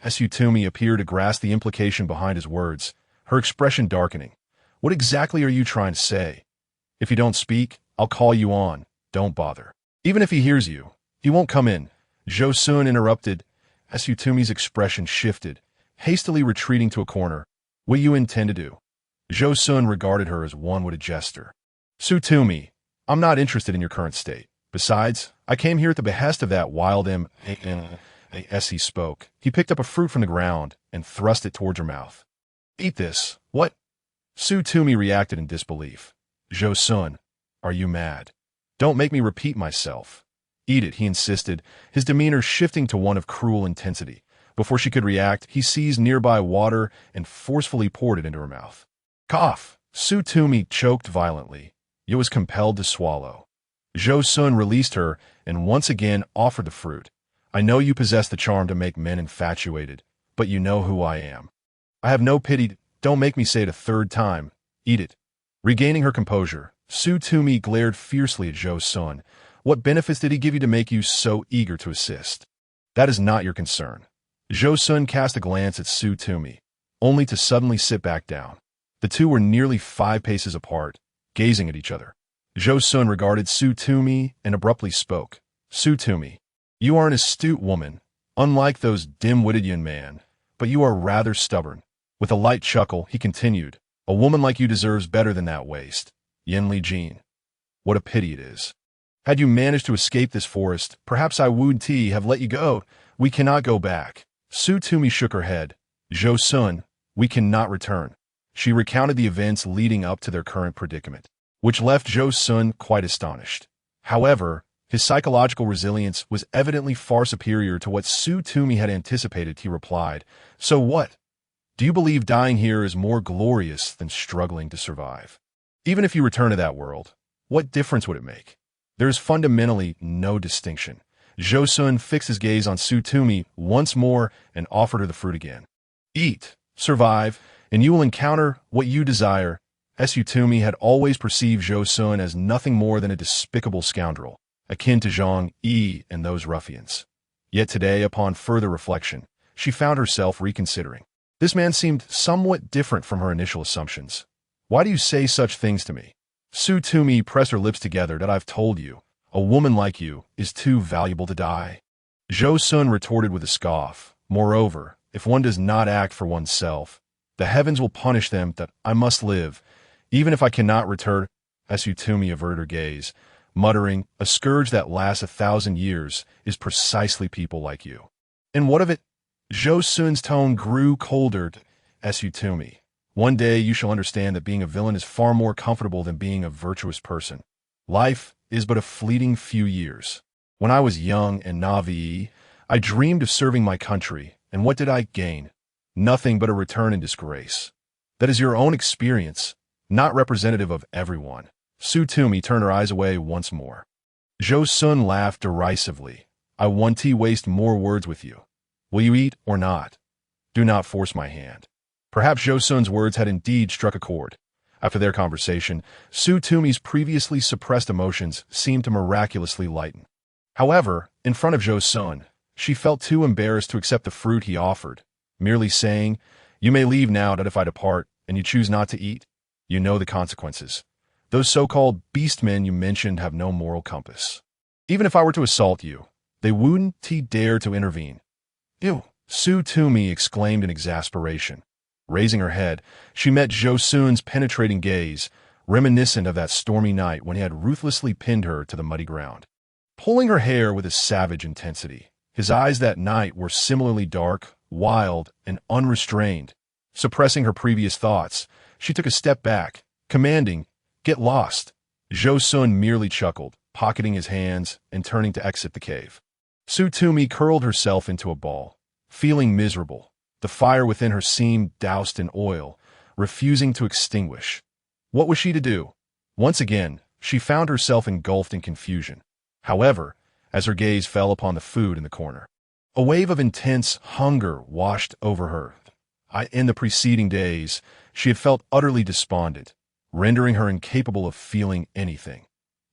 Su Tumi appeared to grasp the implication behind his words, her expression darkening. "What exactly are you trying to say? If you don't speak, I'll call you on. Don't bother. Even if he hears you, he won't come in." Zhou Sun interrupted. Su Tumi's expression shifted, hastily retreating to a corner. "What do you intend to do?" Zhou Sun regarded her as one would a jester. "Su Tumi, I'm not interested in your current state. Besides, I came here at the behest of that wild As he spoke, he picked up a fruit from the ground and thrust it towards her mouth. "Eat this." "What?" Su Tumi reacted in disbelief. "Zhou Sun, are you mad? Don't make me repeat myself." "Eat it," he insisted, his demeanor shifting to one of cruel intensity. Before she could react, he seized nearby water and forcefully poured it into her mouth. Cough! Su Tumi choked violently, yet was compelled to swallow. Zhou Sun released her and once again offered the fruit. "I know you possess the charm to make men infatuated, but you know who I am. I have no pity. Don't make me say it a third time. Eat it." Regaining her composure, Su Tumi glared fiercely at Zhou Sun. "What benefits did he give you to make you so eager to assist? That is not your concern." Zhou Sun cast a glance at Su Tumi, only to suddenly sit back down. The two were nearly 5 paces apart, gazing at each other. Zhou Sun regarded Su Tumi and abruptly spoke. "Su Tumi, you are an astute woman, unlike those dim-witted Yun Man, but you are rather stubborn." With a light chuckle, he continued, "A woman like you deserves better than that waste. Yin Li Jin. What a pity it is. Had you managed to escape this forest, perhaps I would have let you go. We cannot go back." Su Tumi shook her head. "Zhou Sun, we cannot return." She recounted the events leading up to their current predicament, which left Zhou Sun quite astonished. However, his psychological resilience was evidently far superior to what Su Tumi had anticipated. He replied, "So what? Do you believe dying here is more glorious than struggling to survive? Even if you return to that world, what difference would it make? There is fundamentally no distinction." Zhou Sun fixed his gaze on Su Tumi once more and offered her the fruit again. "Eat, survive, and you will encounter what you desire." Su Tumi had always perceived Zhou Sun as nothing more than a despicable scoundrel, akin to Zhang Yi and those ruffians. Yet today, upon further reflection, she found herself reconsidering. This man seemed somewhat different from her initial assumptions. "Why do you say such things to me?" Su Tumi pressed her lips together. "That I've told you. A woman like you is too valuable to die." Zhou Sun retorted with a scoff. "Moreover, if one does not act for oneself, the heavens will punish them. That I must live, even if I cannot return." Su Tumi averted her gaze, muttering, "A scourge that lasts 1,000 years is precisely people like you." "And what of it?" Zhou Sun's tone grew colder. "Su Tumi, one day you shall understand that being a villain is far more comfortable than being a virtuous person. Life is but a fleeting few years. When I was young and naive, I dreamed of serving my country, and what did I gain? Nothing but a return in disgrace. That is your own experience, not representative of everyone." Su Tumi turned her eyes away once more. Zhou Sun laughed derisively. I want to waste more words with you. Will you eat or not? Do not force my hand. Perhaps Josun's words had indeed struck a chord. After their conversation, Su Tumi's previously suppressed emotions seemed to miraculously lighten. However, in front of Josun, she felt too embarrassed to accept the fruit he offered, merely saying, "You may leave now, that if I depart, and you choose not to eat, you know the consequences. Those so-called beastmen you mentioned have no moral compass. Even if I were to assault you, they wouldn't dare to intervene." "Ew!" Su Tumi exclaimed in exasperation. Raising her head, she met Josun's penetrating gaze, reminiscent of that stormy night when he had ruthlessly pinned her to the muddy ground. Pulling her hair with a savage intensity, his eyes that night were similarly dark, wild, and unrestrained. Suppressing her previous thoughts, she took a step back, commanding, "Get lost." Josun merely chuckled, pocketing his hands and turning to exit the cave. Su Tumi curled herself into a ball, feeling miserable. The fire within her seemed doused in oil, refusing to extinguish. What was she to do? Once again, she found herself engulfed in confusion. However, as her gaze fell upon the food in the corner, a wave of intense hunger washed over her. In the preceding days, she had felt utterly despondent, rendering her incapable of feeling anything.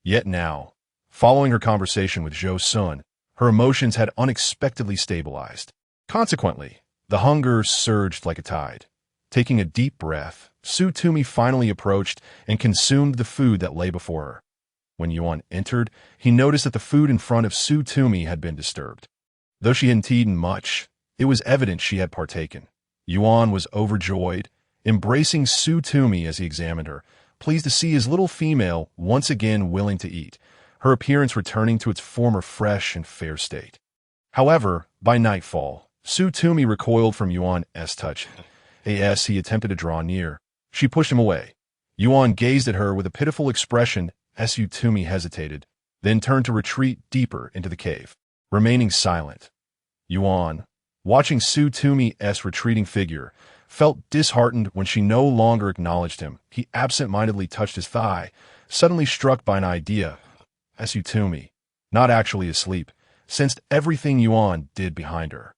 Yet now, following her conversation with Josun, her emotions had unexpectedly stabilized. Consequently, the hunger surged like a tide. Taking a deep breath, Su Tumi finally approached and consumed the food that lay before her. When Yuan entered, he noticed that the food in front of Su Tumi had been disturbed. Though she hadn't eaten much, it was evident she had partaken. Yuan was overjoyed, embracing Su Tumi as he examined her, pleased to see his little female once again willing to eat, her appearance returning to its former fresh and fair state. However, by nightfall, Su Tumi recoiled from Yuan's touch. As he attempted to draw near, she pushed him away. Yuan gazed at her with a pitiful expression as Su Tumi hesitated, then turned to retreat deeper into the cave, remaining silent. Yuan, watching Su Tumi's retreating figure, felt disheartened when she no longer acknowledged him. He absent-mindedly touched his thigh, suddenly struck by an idea. Su Tumi, not actually asleep, sensed everything Yuan did behind her.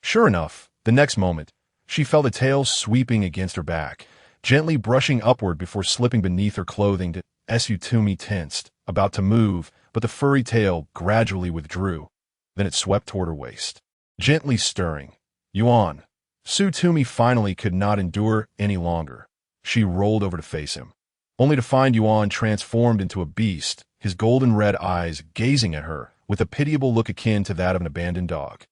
Sure enough, the next moment, she felt a tail sweeping against her back, gently brushing upward before slipping beneath her clothing. Su Tumi tensed, about to move, but the furry tail gradually withdrew. Then it swept toward her waist, gently stirring. Yuan. Su Tumi finally could not endure any longer. She rolled over to face him, only to find Yuan transformed into a beast, his golden red eyes gazing at her with a pitiable look akin to that of an abandoned dog.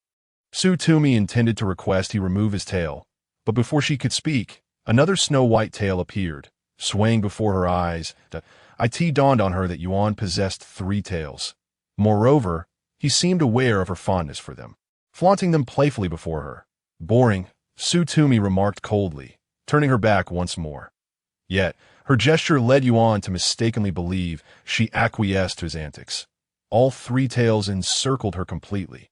Su Tumi intended to request he remove his tail, but before she could speak, another snow-white tail appeared, swaying before her eyes. It dawned on her that Yuan possessed 3 tails. Moreover, he seemed aware of her fondness for them, flaunting them playfully before her. "Boring," Su Tumi remarked coldly, turning her back once more. Yet, her gesture led Yuan to mistakenly believe she acquiesced to his antics. All 3 tails encircled her completely.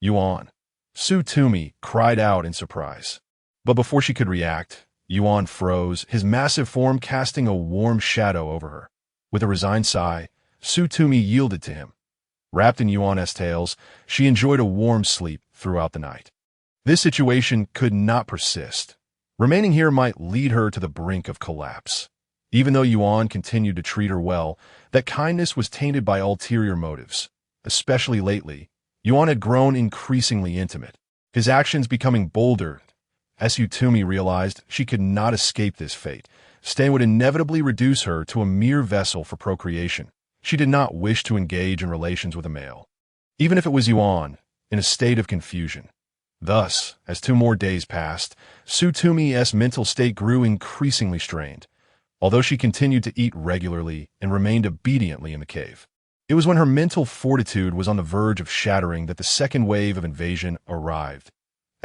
"Yuan!" Su Tumi cried out in surprise. But before she could react, Yuan froze, his massive form casting a warm shadow over her. With a resigned sigh, Su Tumi yielded to him. Wrapped in Yuan's tails, she enjoyed a warm sleep throughout the night. This situation could not persist. Remaining here might lead her to the brink of collapse. Even though Yuan continued to treat her well, that kindness was tainted by ulterior motives. Especially lately, Yuan had grown increasingly intimate, his actions becoming bolder. Su Tumi realized she could not escape this fate. Staying would inevitably reduce her to a mere vessel for procreation. She did not wish to engage in relations with a male, even if it was Yuan, in a state of confusion. Thus, as 2 more days passed, Su Tumi's mental state grew increasingly strained, although she continued to eat regularly and remained obediently in the cave. It was when her mental fortitude was on the verge of shattering that the second wave of invasion arrived.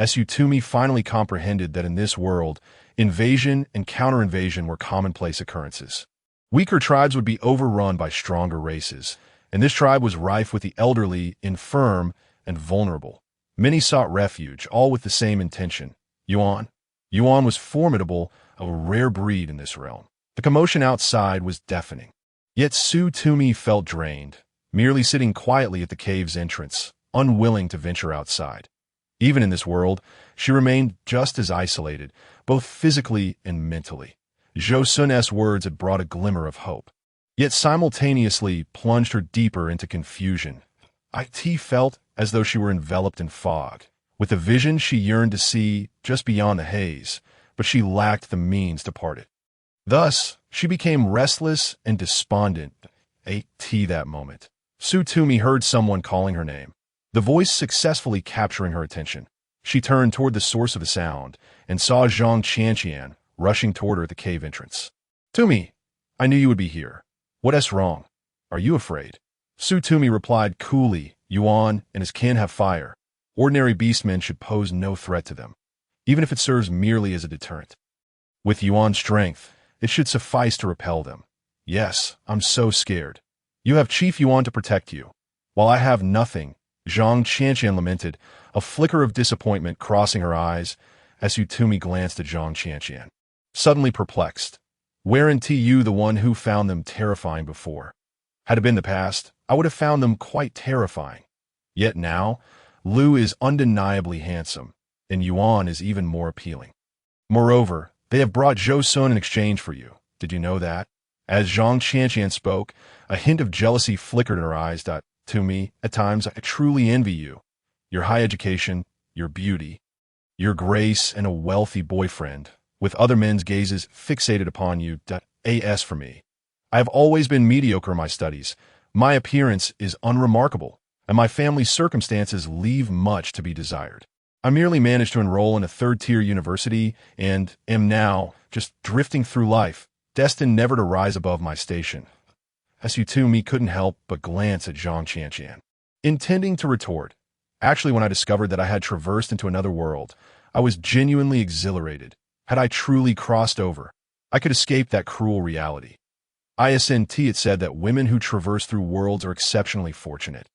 Su Tumi finally comprehended that in this world, invasion and counter-invasion were commonplace occurrences. Weaker tribes would be overrun by stronger races, and this tribe was rife with the elderly, infirm, and vulnerable. Many sought refuge, all with the same intention. Yuan. Yuan was formidable, a rare breed in this realm. The commotion outside was deafening. Yet Su Tumi felt drained, merely sitting quietly at the cave's entrance, unwilling to venture outside. Even in this world, she remained just as isolated, both physically and mentally. Zhou Sun's words had brought a glimmer of hope, yet simultaneously plunged her deeper into confusion. It felt as though she were enveloped in fog, with a vision she yearned to see just beyond the haze, but she lacked the means to part it. Thus, she became restless and despondent. That moment, Tumi heard someone calling her name, the voice successfully capturing her attention. She turned toward the source of the sound and saw Zhang Qianqian rushing toward her at the cave entrance. "Tumi, I knew you would be here. What's wrong? Are you afraid?" Tumi replied coolly, "Yuan and his kin have fire. Ordinary beastmen should pose no threat to them, even if it serves merely as a deterrent. With Yuan's strength, it should suffice to repel them. Yes, I'm so scared. You have Chief Yuan to protect you, while I have nothing," Zhang Qianqian lamented, a flicker of disappointment crossing her eyes as Tumi glanced at Zhang Qianqian. Suddenly perplexed, "Weren't you the one who found them terrifying before? Had it been the past, I would have found them quite terrifying. Yet now, Lu is undeniably handsome, and Yuan is even more appealing. Moreover, they have brought Zhou Sun in exchange for you. Did you know that?" As Zhang Qianqian spoke, a hint of jealousy flickered in her eyes. "To me, at times, I truly envy you. Your high education, your beauty, your grace, and a wealthy boyfriend, with other men's gazes fixated upon you. As for me, I have always been mediocre in my studies. My appearance is unremarkable, and my family's circumstances leave much to be desired. I merely managed to enroll in a third-tier university and am now just drifting through life, destined never to rise above my station." Tumi couldn't help but glance at Zhang Qianqian, intending to retort. Actually, when I discovered that I had traversed into another world, I was genuinely exhilarated. Had I truly crossed over, I could escape that cruel reality. It said that women who traverse through worlds are exceptionally fortunate.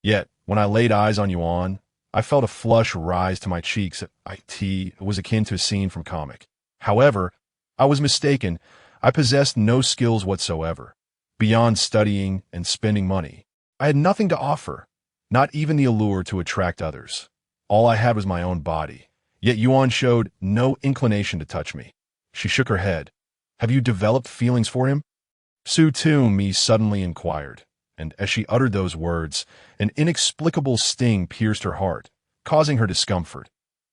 Yet, when I laid eyes on Yuan, I felt a flush rise to my cheeks. It was akin to a scene from comic. However, I was mistaken. I possessed no skills whatsoever. Beyond studying and spending money, I had nothing to offer, not even the allure to attract others. All I had was my own body. Yet Yuan showed no inclination to touch me. She shook her head. "Have you developed feelings for him?" Tumi suddenly inquired, and as she uttered those words, an inexplicable sting pierced her heart, causing her discomfort.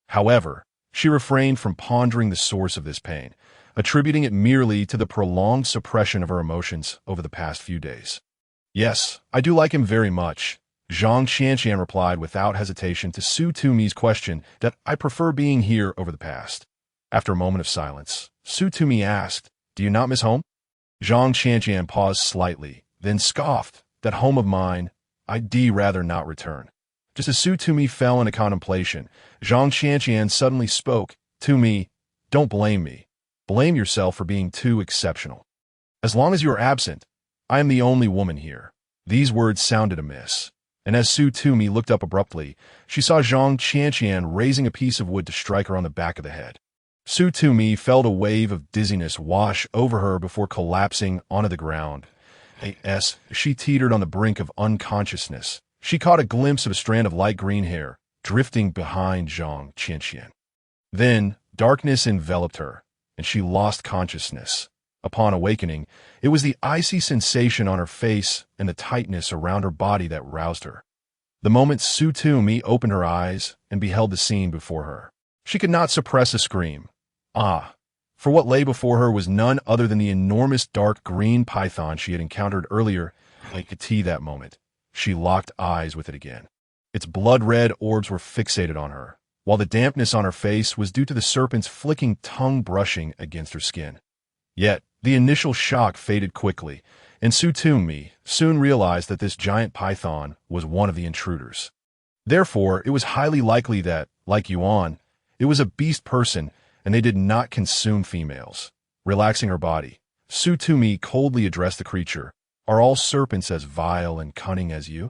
However, she refrained from pondering the source of this pain, attributing it merely to the prolonged suppression of her emotions over the past few days. "Yes, I do like him very much," Zhang Qianqian replied without hesitation to Tumi's question. "That I prefer being here over the past." After a moment of silence, Tumi asked, "Do you not miss home?" Zhang Qianqian paused slightly, then scoffed, "That home of mine, I'd rather not return." Just as Tumi fell into contemplation, Zhang Qianqian suddenly spoke. "Tumi, don't blame me. Blame yourself for being too exceptional. As long as you are absent, I am the only woman here." These words sounded amiss, and as Tumi looked up abruptly, she saw Zhang Qianqian raising a piece of wood to strike her on the back of the head. Tumi felt a wave of dizziness wash over her before collapsing onto the ground. As she teetered on the brink of unconsciousness, she caught a glimpse of a strand of light green hair drifting behind Zhang Qianqian. Then darkness enveloped her, and she lost consciousness. Upon awakening, it was the icy sensation on her face and the tightness around her body that roused her. The moment Tumi opened her eyes and beheld the scene before her, she could not suppress a scream. For what lay before her was none other than the enormous dark green python she had encountered earlier. That moment, she locked eyes with it again. Its blood-red orbs were fixated on her, while the dampness on her face was due to the serpent's flicking tongue brushing against her skin. Yet, the initial shock faded quickly, and Tumi soon realized that this giant python was one of the intruders. Therefore, it was highly likely that, like Yuan, it was a beast person, and they did not consume females. Relaxing her body, Tumi coldly addressed the creature. "Are all serpents as vile and cunning as you?"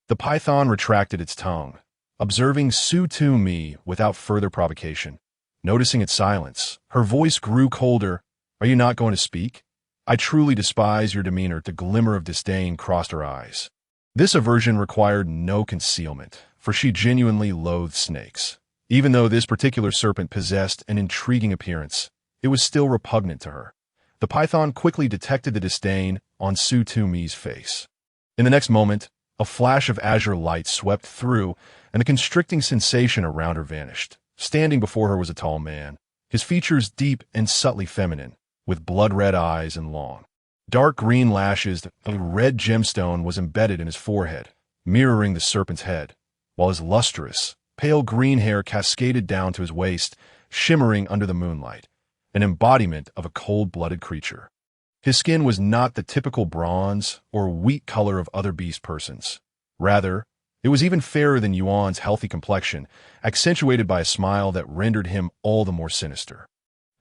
The python retracted its tongue, observing Tumi without further provocation. Noticing its silence, her voice grew colder. "Are you not going to speak? I truly despise your demeanor." The glimmer of disdain crossed her eyes. This aversion required no concealment, for she genuinely loathed snakes. Even though this particular serpent possessed an intriguing appearance, it was still repugnant to her. The python quickly detected the disdain on Tumi's face. In the next moment, a flash of azure light swept through, and the constricting sensation around her vanished. Standing before her was a tall man, his features deep and subtly feminine, with blood-red eyes and long, dark green lashes. A red gemstone was embedded in his forehead, mirroring the serpent's head, while his lustrous, pale green hair cascaded down to his waist, shimmering under the moonlight, an embodiment of a cold-blooded creature. His skin was not the typical bronze or wheat color of other beast persons. Rather, it was even fairer than Yuan's healthy complexion, accentuated by a smile that rendered him all the more sinister.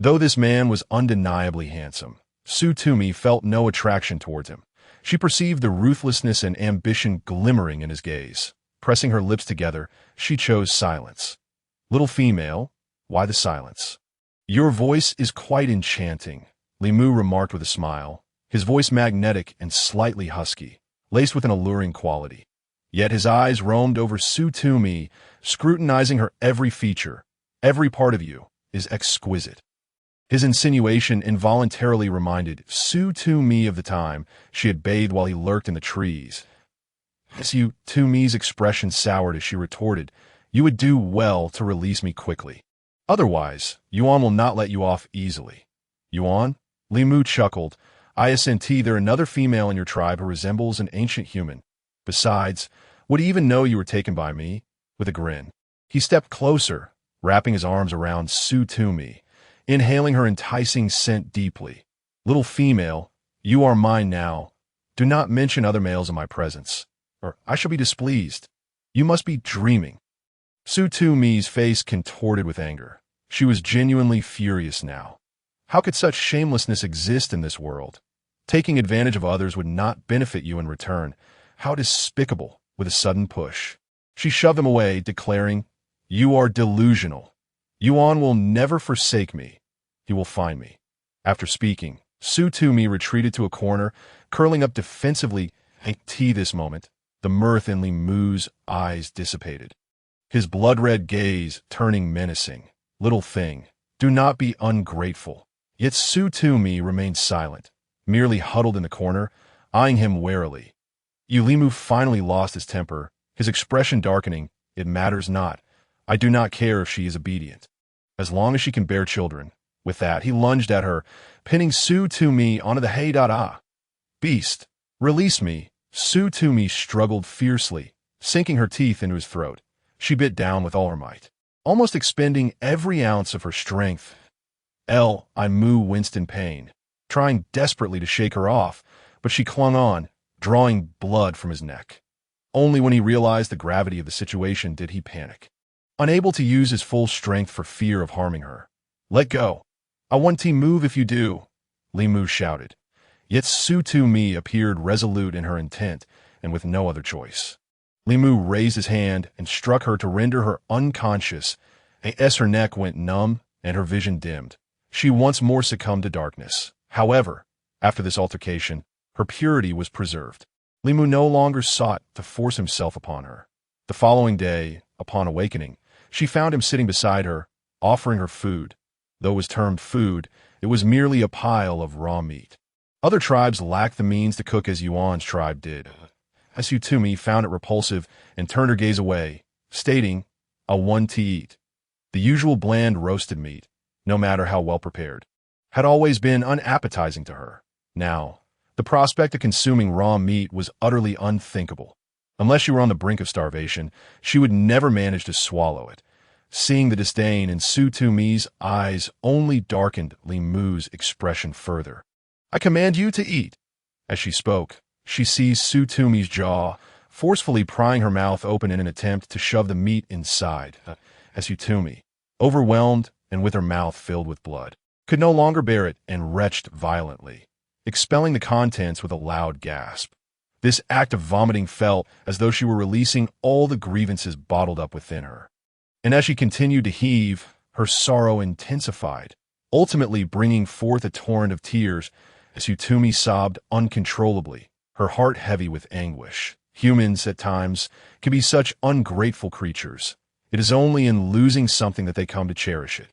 Though this man was undeniably handsome, Tumi felt no attraction towards him. She perceived the ruthlessness and ambition glimmering in his gaze. Pressing her lips together, she chose silence. "Little female, why the silence?" "Your voice is quite enchanting," Limu remarked with a smile, his voice magnetic and slightly husky, laced with an alluring quality. Yet his eyes roamed over Tumi, scrutinizing her every feature. "Every part of you is exquisite." His insinuation involuntarily reminded Tumi of the time she had bathed while he lurked in the trees. Tumi's expression soured as she retorted, "You would do well to release me quickly. Otherwise, Yuan will not let you off easily." "Yuan?" Limu chuckled. "I assent there another female in your tribe who resembles an ancient human. Besides, would he even know you were taken by me?" With a grin, he stepped closer, wrapping his arms around Tumi, inhaling her enticing scent deeply. "Little female, you are mine now. Do not mention other males in my presence, or I shall be displeased. You must be dreaming." Tumi's face contorted with anger. She was genuinely furious now. How could such shamelessness exist in this world? Taking advantage of others would not benefit you in return. How despicable! With a sudden push, she shoved him away, declaring, "You are delusional. Yuan will never forsake me. He will find me." After speaking, Tumi retreated to a corner, curling up defensively. This moment, the mirth in Limu's eyes dissipated, his blood-red gaze turning menacing. "Little thing, do not be ungrateful." Yet Tumi remained silent, merely huddled in the corner, eyeing him warily. Limu finally lost his temper, his expression darkening. "It matters not. I do not care if she is obedient, as long as she can bear children." With that, he lunged at her, pinning Tumi onto the hay. "Beast, release me." Tumi struggled fiercely, sinking her teeth into his throat. She bit down with all her might, almost expending every ounce of her strength. Limu winced in pain, trying desperately to shake her off, but she clung on, drawing blood from his neck. Only when he realized the gravity of the situation did he panic, unable to use his full strength for fear of harming her. "Let go. I want to move if you do," Limu shouted. Yet Tumi appeared resolute in her intent and with no other choice. Limu raised his hand and struck her to render her unconscious, as her neck went numb and her vision dimmed. She once more succumbed to darkness. However, after this altercation, her purity was preserved. Limu no longer sought to force himself upon her. The following day, upon awakening, she found him sitting beside her, offering her food. Though it was termed food, it was merely a pile of raw meat. Other tribes lacked the means to cook as Yuan's tribe did. Tumi found it repulsive and turned her gaze away, stating, "I want to eat." The usual bland roasted meat, no matter how well prepared, had always been unappetizing to her. Now, the prospect of consuming raw meat was utterly unthinkable. Unless she were on the brink of starvation, she would never manage to swallow it. Seeing the disdain in Tumi's eyes only darkened Limu's expression further. "I command you to eat." As she spoke, she seized Tumi's jaw, forcefully prying her mouth open in an attempt to shove the meat inside. Tumi, overwhelmed and with her mouth filled with blood, could no longer bear it and retched violently, expelling the contents with a loud gasp. This act of vomiting felt as though she were releasing all the grievances bottled up within her. And as she continued to heave, her sorrow intensified, ultimately bringing forth a torrent of tears as Tumi sobbed uncontrollably, her heart heavy with anguish. Humans, at times, can be such ungrateful creatures. It is only in losing something that they come to cherish it.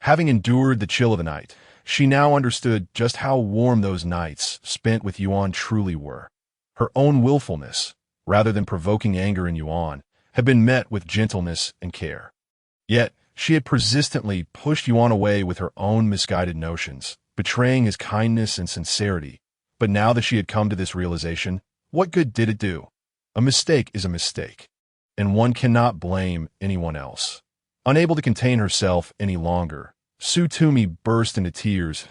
Having endured the chill of the night, she now understood just how warm those nights spent with Yuan truly were. Her own willfulness, rather than provoking anger in Yuan, had been met with gentleness and care. Yet, she had persistently pushed Yuan away with her own misguided notions, betraying his kindness and sincerity. But now that she had come to this realization, what good did it do? A mistake is a mistake, and one cannot blame anyone else. Unable to contain herself any longer, Tumi burst into tears.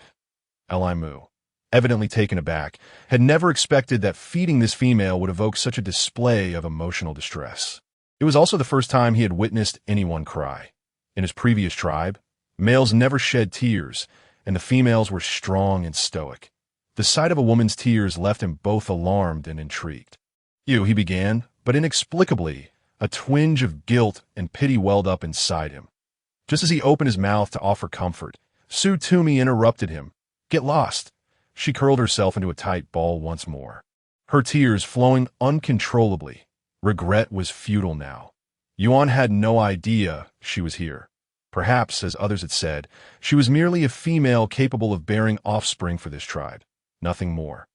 Elimu, evidently taken aback, had never expected that feeding this female would evoke such a display of emotional distress. It was also the first time he had witnessed anyone cry. In his previous tribe, males never shed tears, and the females were strong and stoic. The sight of a woman's tears left him both alarmed and intrigued. He began, but inexplicably, a twinge of guilt and pity welled up inside him. Just as he opened his mouth to offer comfort, Tumi interrupted him. Get lost. She curled herself into a tight ball once more, her tears flowing uncontrollably. Regret was futile now. Yuan had no idea she was here. Perhaps, as others had said, she was merely a female capable of bearing offspring for this tribe. Nothing more.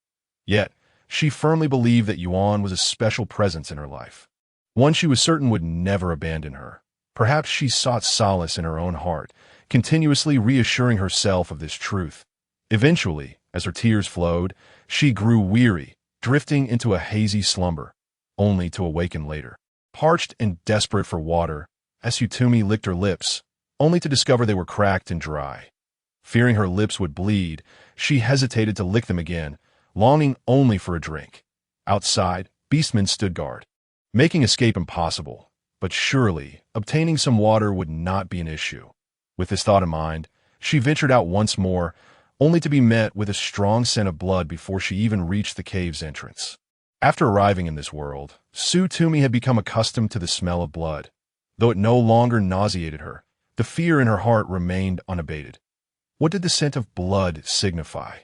Yet, she firmly believed that Yuan was a special presence in her life. One she was certain would never abandon her. Perhaps she sought solace in her own heart, continuously reassuring herself of this truth. Eventually, as her tears flowed, she grew weary, drifting into a hazy slumber, only to awaken later. Parched and desperate for water, Tumi licked her lips, only to discover they were cracked and dry. Fearing her lips would bleed, she hesitated to lick them again, longing only for a drink. Outside, beastmen stood guard, making escape impossible, but surely obtaining some water would not be an issue. With this thought in mind, she ventured out once more, only to be met with a strong scent of blood before she even reached the cave's entrance. After arriving in this world, Tumi had become accustomed to the smell of blood. Though it no longer nauseated her, the fear in her heart remained unabated. What did the scent of blood signify?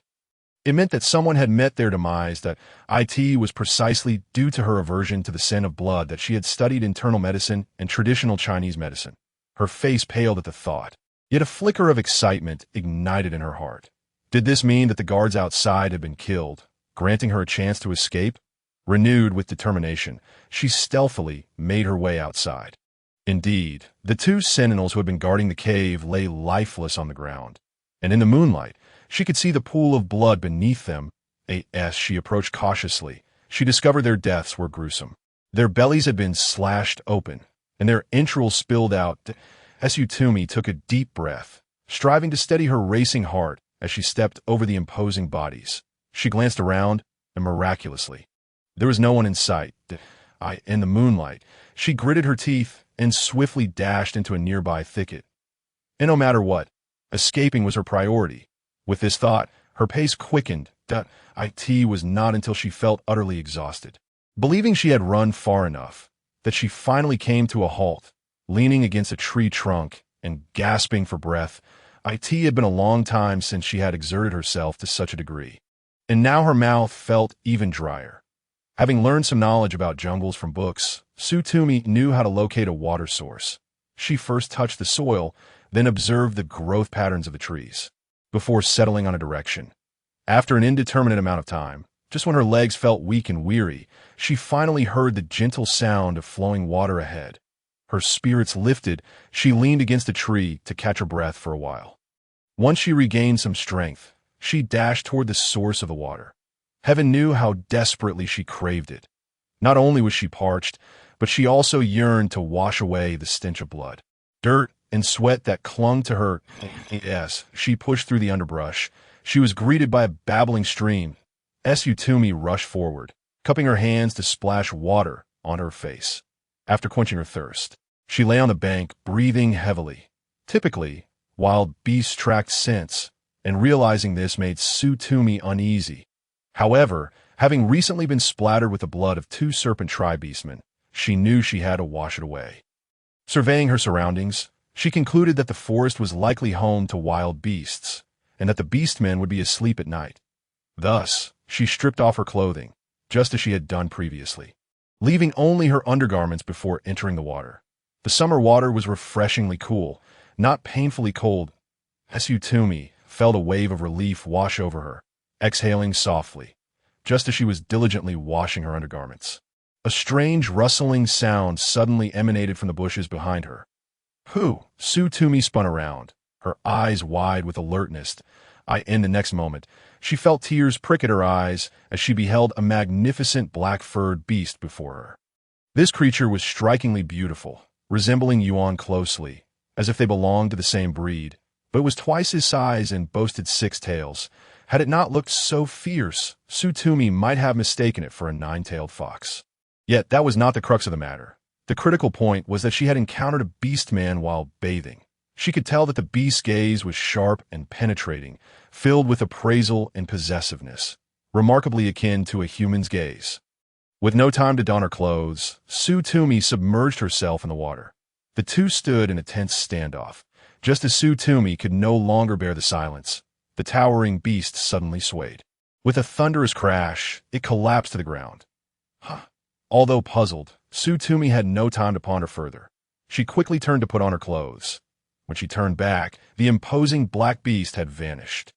It meant that someone had met their demise, that it was precisely due to her aversion to the scent of blood that she had studied internal medicine and traditional Chinese medicine. Her face paled at the thought, yet a flicker of excitement ignited in her heart. Did this mean that the guards outside had been killed, granting her a chance to escape? Renewed with determination, she stealthily made her way outside. Indeed, the two sentinels who had been guarding the cave lay lifeless on the ground, and in the moonlight, she could see the pool of blood beneath them. As she approached cautiously, she discovered their deaths were gruesome. Their bellies had been slashed open, and their entrails spilled out. Tumi took a deep breath, striving to steady her racing heart as she stepped over the imposing bodies. She glanced around, and miraculously, there was no one in sight. In the moonlight, she gritted her teeth and swiftly dashed into a nearby thicket. And no matter what, escaping was her priority. With this thought, her pace quickened. It was not until she felt utterly exhausted, believing she had run far enough, that she finally came to a halt, leaning against a tree trunk and gasping for breath. It had been a long time since she had exerted herself to such a degree, and now her mouth felt even drier. Having learned some knowledge about jungles from books, Tumi knew how to locate a water source. She first touched the soil, then observed the growth patterns of the trees, before settling on a direction. After an indeterminate amount of time, just when her legs felt weak and weary, she finally heard the gentle sound of flowing water ahead. Her spirits lifted, she leaned against a tree to catch her breath for a while. Once she regained some strength, she dashed toward the source of the water. Heaven knew how desperately she craved it. Not only was she parched, but she also yearned to wash away the stench of blood, dirt, and sweat that clung to her. As she pushed through the underbrush, she was greeted by a babbling stream. Tumi rushed forward, cupping her hands to splash water on her face. After quenching her thirst, she lay on the bank, breathing heavily. Typically, wild beasts tracked scents, and realizing this made Tumi uneasy. However, having recently been splattered with the blood of two serpent tribe beastmen, she knew she had to wash it away. Surveying her surroundings, she concluded that the forest was likely home to wild beasts, and that the beastmen would be asleep at night. Thus, she stripped off her clothing, just as she had done previously. leaving only her undergarments before entering the water. The summer water was refreshingly cool, not painfully cold. Tumi felt a wave of relief wash over her, exhaling softly, just as she was diligently washing her undergarments. A strange rustling sound suddenly emanated from the bushes behind her. Tumi spun around, her eyes wide with alertness. In the next moment, she felt tears prick at her eyes as she beheld a magnificent black-furred beast before her. This creature was strikingly beautiful, resembling Yuan closely, as if they belonged to the same breed, but was twice his size and boasted 6 tails. Had it not looked so fierce, Tumi might have mistaken it for a 9-tailed fox. Yet that was not the crux of the matter. The critical point was that she had encountered a beastman while bathing. She could tell that the beast's gaze was sharp and penetrating, filled with appraisal and possessiveness, remarkably akin to a human's gaze. With no time to don her clothes, Tumi submerged herself in the water. The two stood in a tense standoff. Just as Tumi could no longer bear the silence, the towering beast suddenly swayed. With a thunderous crash, it collapsed to the ground. Although puzzled, Tumi had no time to ponder further. She quickly turned to put on her clothes. When she turned back, the imposing black beast had vanished,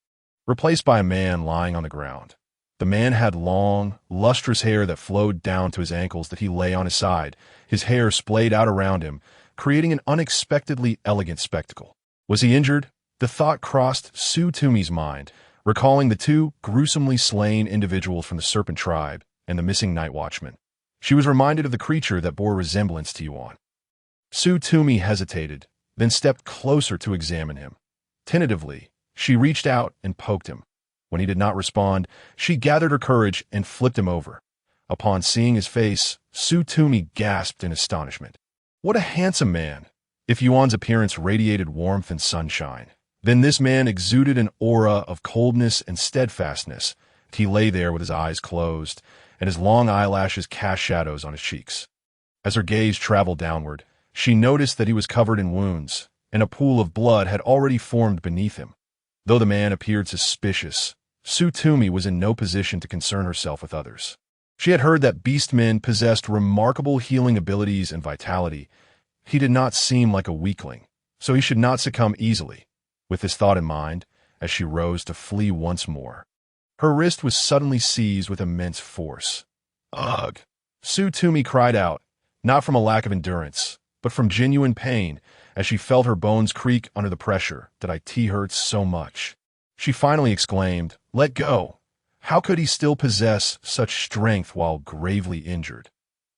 replaced by a man lying on the ground. The man had long, lustrous hair that flowed down to his ankles that he lay on his side, his hair splayed out around him, creating an unexpectedly elegant spectacle. Was he injured? The thought crossed Tumi's mind, recalling the 2 gruesomely slain individuals from the serpent tribe and the missing night watchman. She was reminded of the creature that bore resemblance to Yuan. Tumi hesitated, then stepped closer to examine him. Tentatively, she reached out and poked him. When he did not respond, she gathered her courage and flipped him over. Upon seeing his face, Tumi gasped in astonishment. What a handsome man! If Yuan's appearance radiated warmth and sunshine, then this man exuded an aura of coldness and steadfastness. He lay there with his eyes closed, and his long eyelashes cast shadows on his cheeks. As her gaze traveled downward, she noticed that he was covered in wounds, and a pool of blood had already formed beneath him. Though the man appeared suspicious, Tumi was in no position to concern herself with others. She had heard that beastmen possessed remarkable healing abilities and vitality. He did not seem like a weakling, so he should not succumb easily. With this thought in mind, as she rose to flee once more, her wrist was suddenly seized with immense force. Ugh! Tumi cried out, not from a lack of endurance, but from genuine pain, as she felt her bones creak under the pressure that it hurts so much. She finally exclaimed, "Let go! How could he still possess such strength while gravely injured?"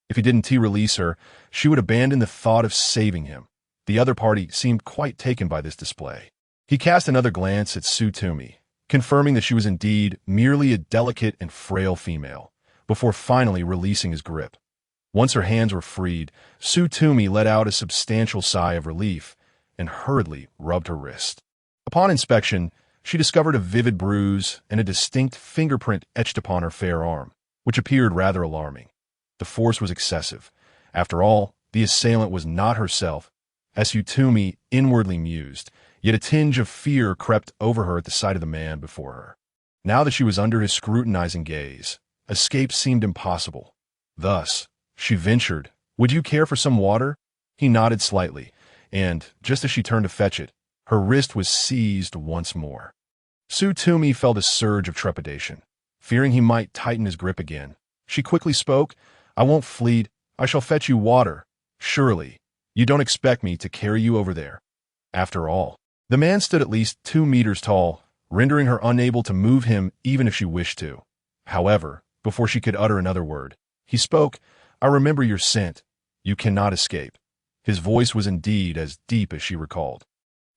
If he didn't release her, she would abandon the thought of saving him. The other party seemed quite taken by this display. He cast another glance at Tumi, confirming that she was indeed merely a delicate and frail female, before finally releasing his grip. Once her hands were freed, Tumi let out a substantial sigh of relief and hurriedly rubbed her wrist. Upon inspection, she discovered a vivid bruise and a distinct fingerprint etched upon her fair arm, which appeared rather alarming. The force was excessive. After all, the assailant was not herself, as Tumi inwardly mused, yet a tinge of fear crept over her at the sight of the man before her. Now that she was under his scrutinizing gaze, escape seemed impossible. Thus, she ventured, "Would you care for some water?" He nodded slightly, and, just as she turned to fetch it, her wrist was seized once more. Tumi felt a surge of trepidation. Fearing he might tighten his grip again, she quickly spoke, "I won't flee. I shall fetch you water. Surely, you don't expect me to carry you over there." After all, the man stood at least 2 meters tall, rendering her unable to move him even if she wished to. However, before she could utter another word, he spoke, "I remember your scent. You cannot escape." His voice was indeed as deep as she recalled,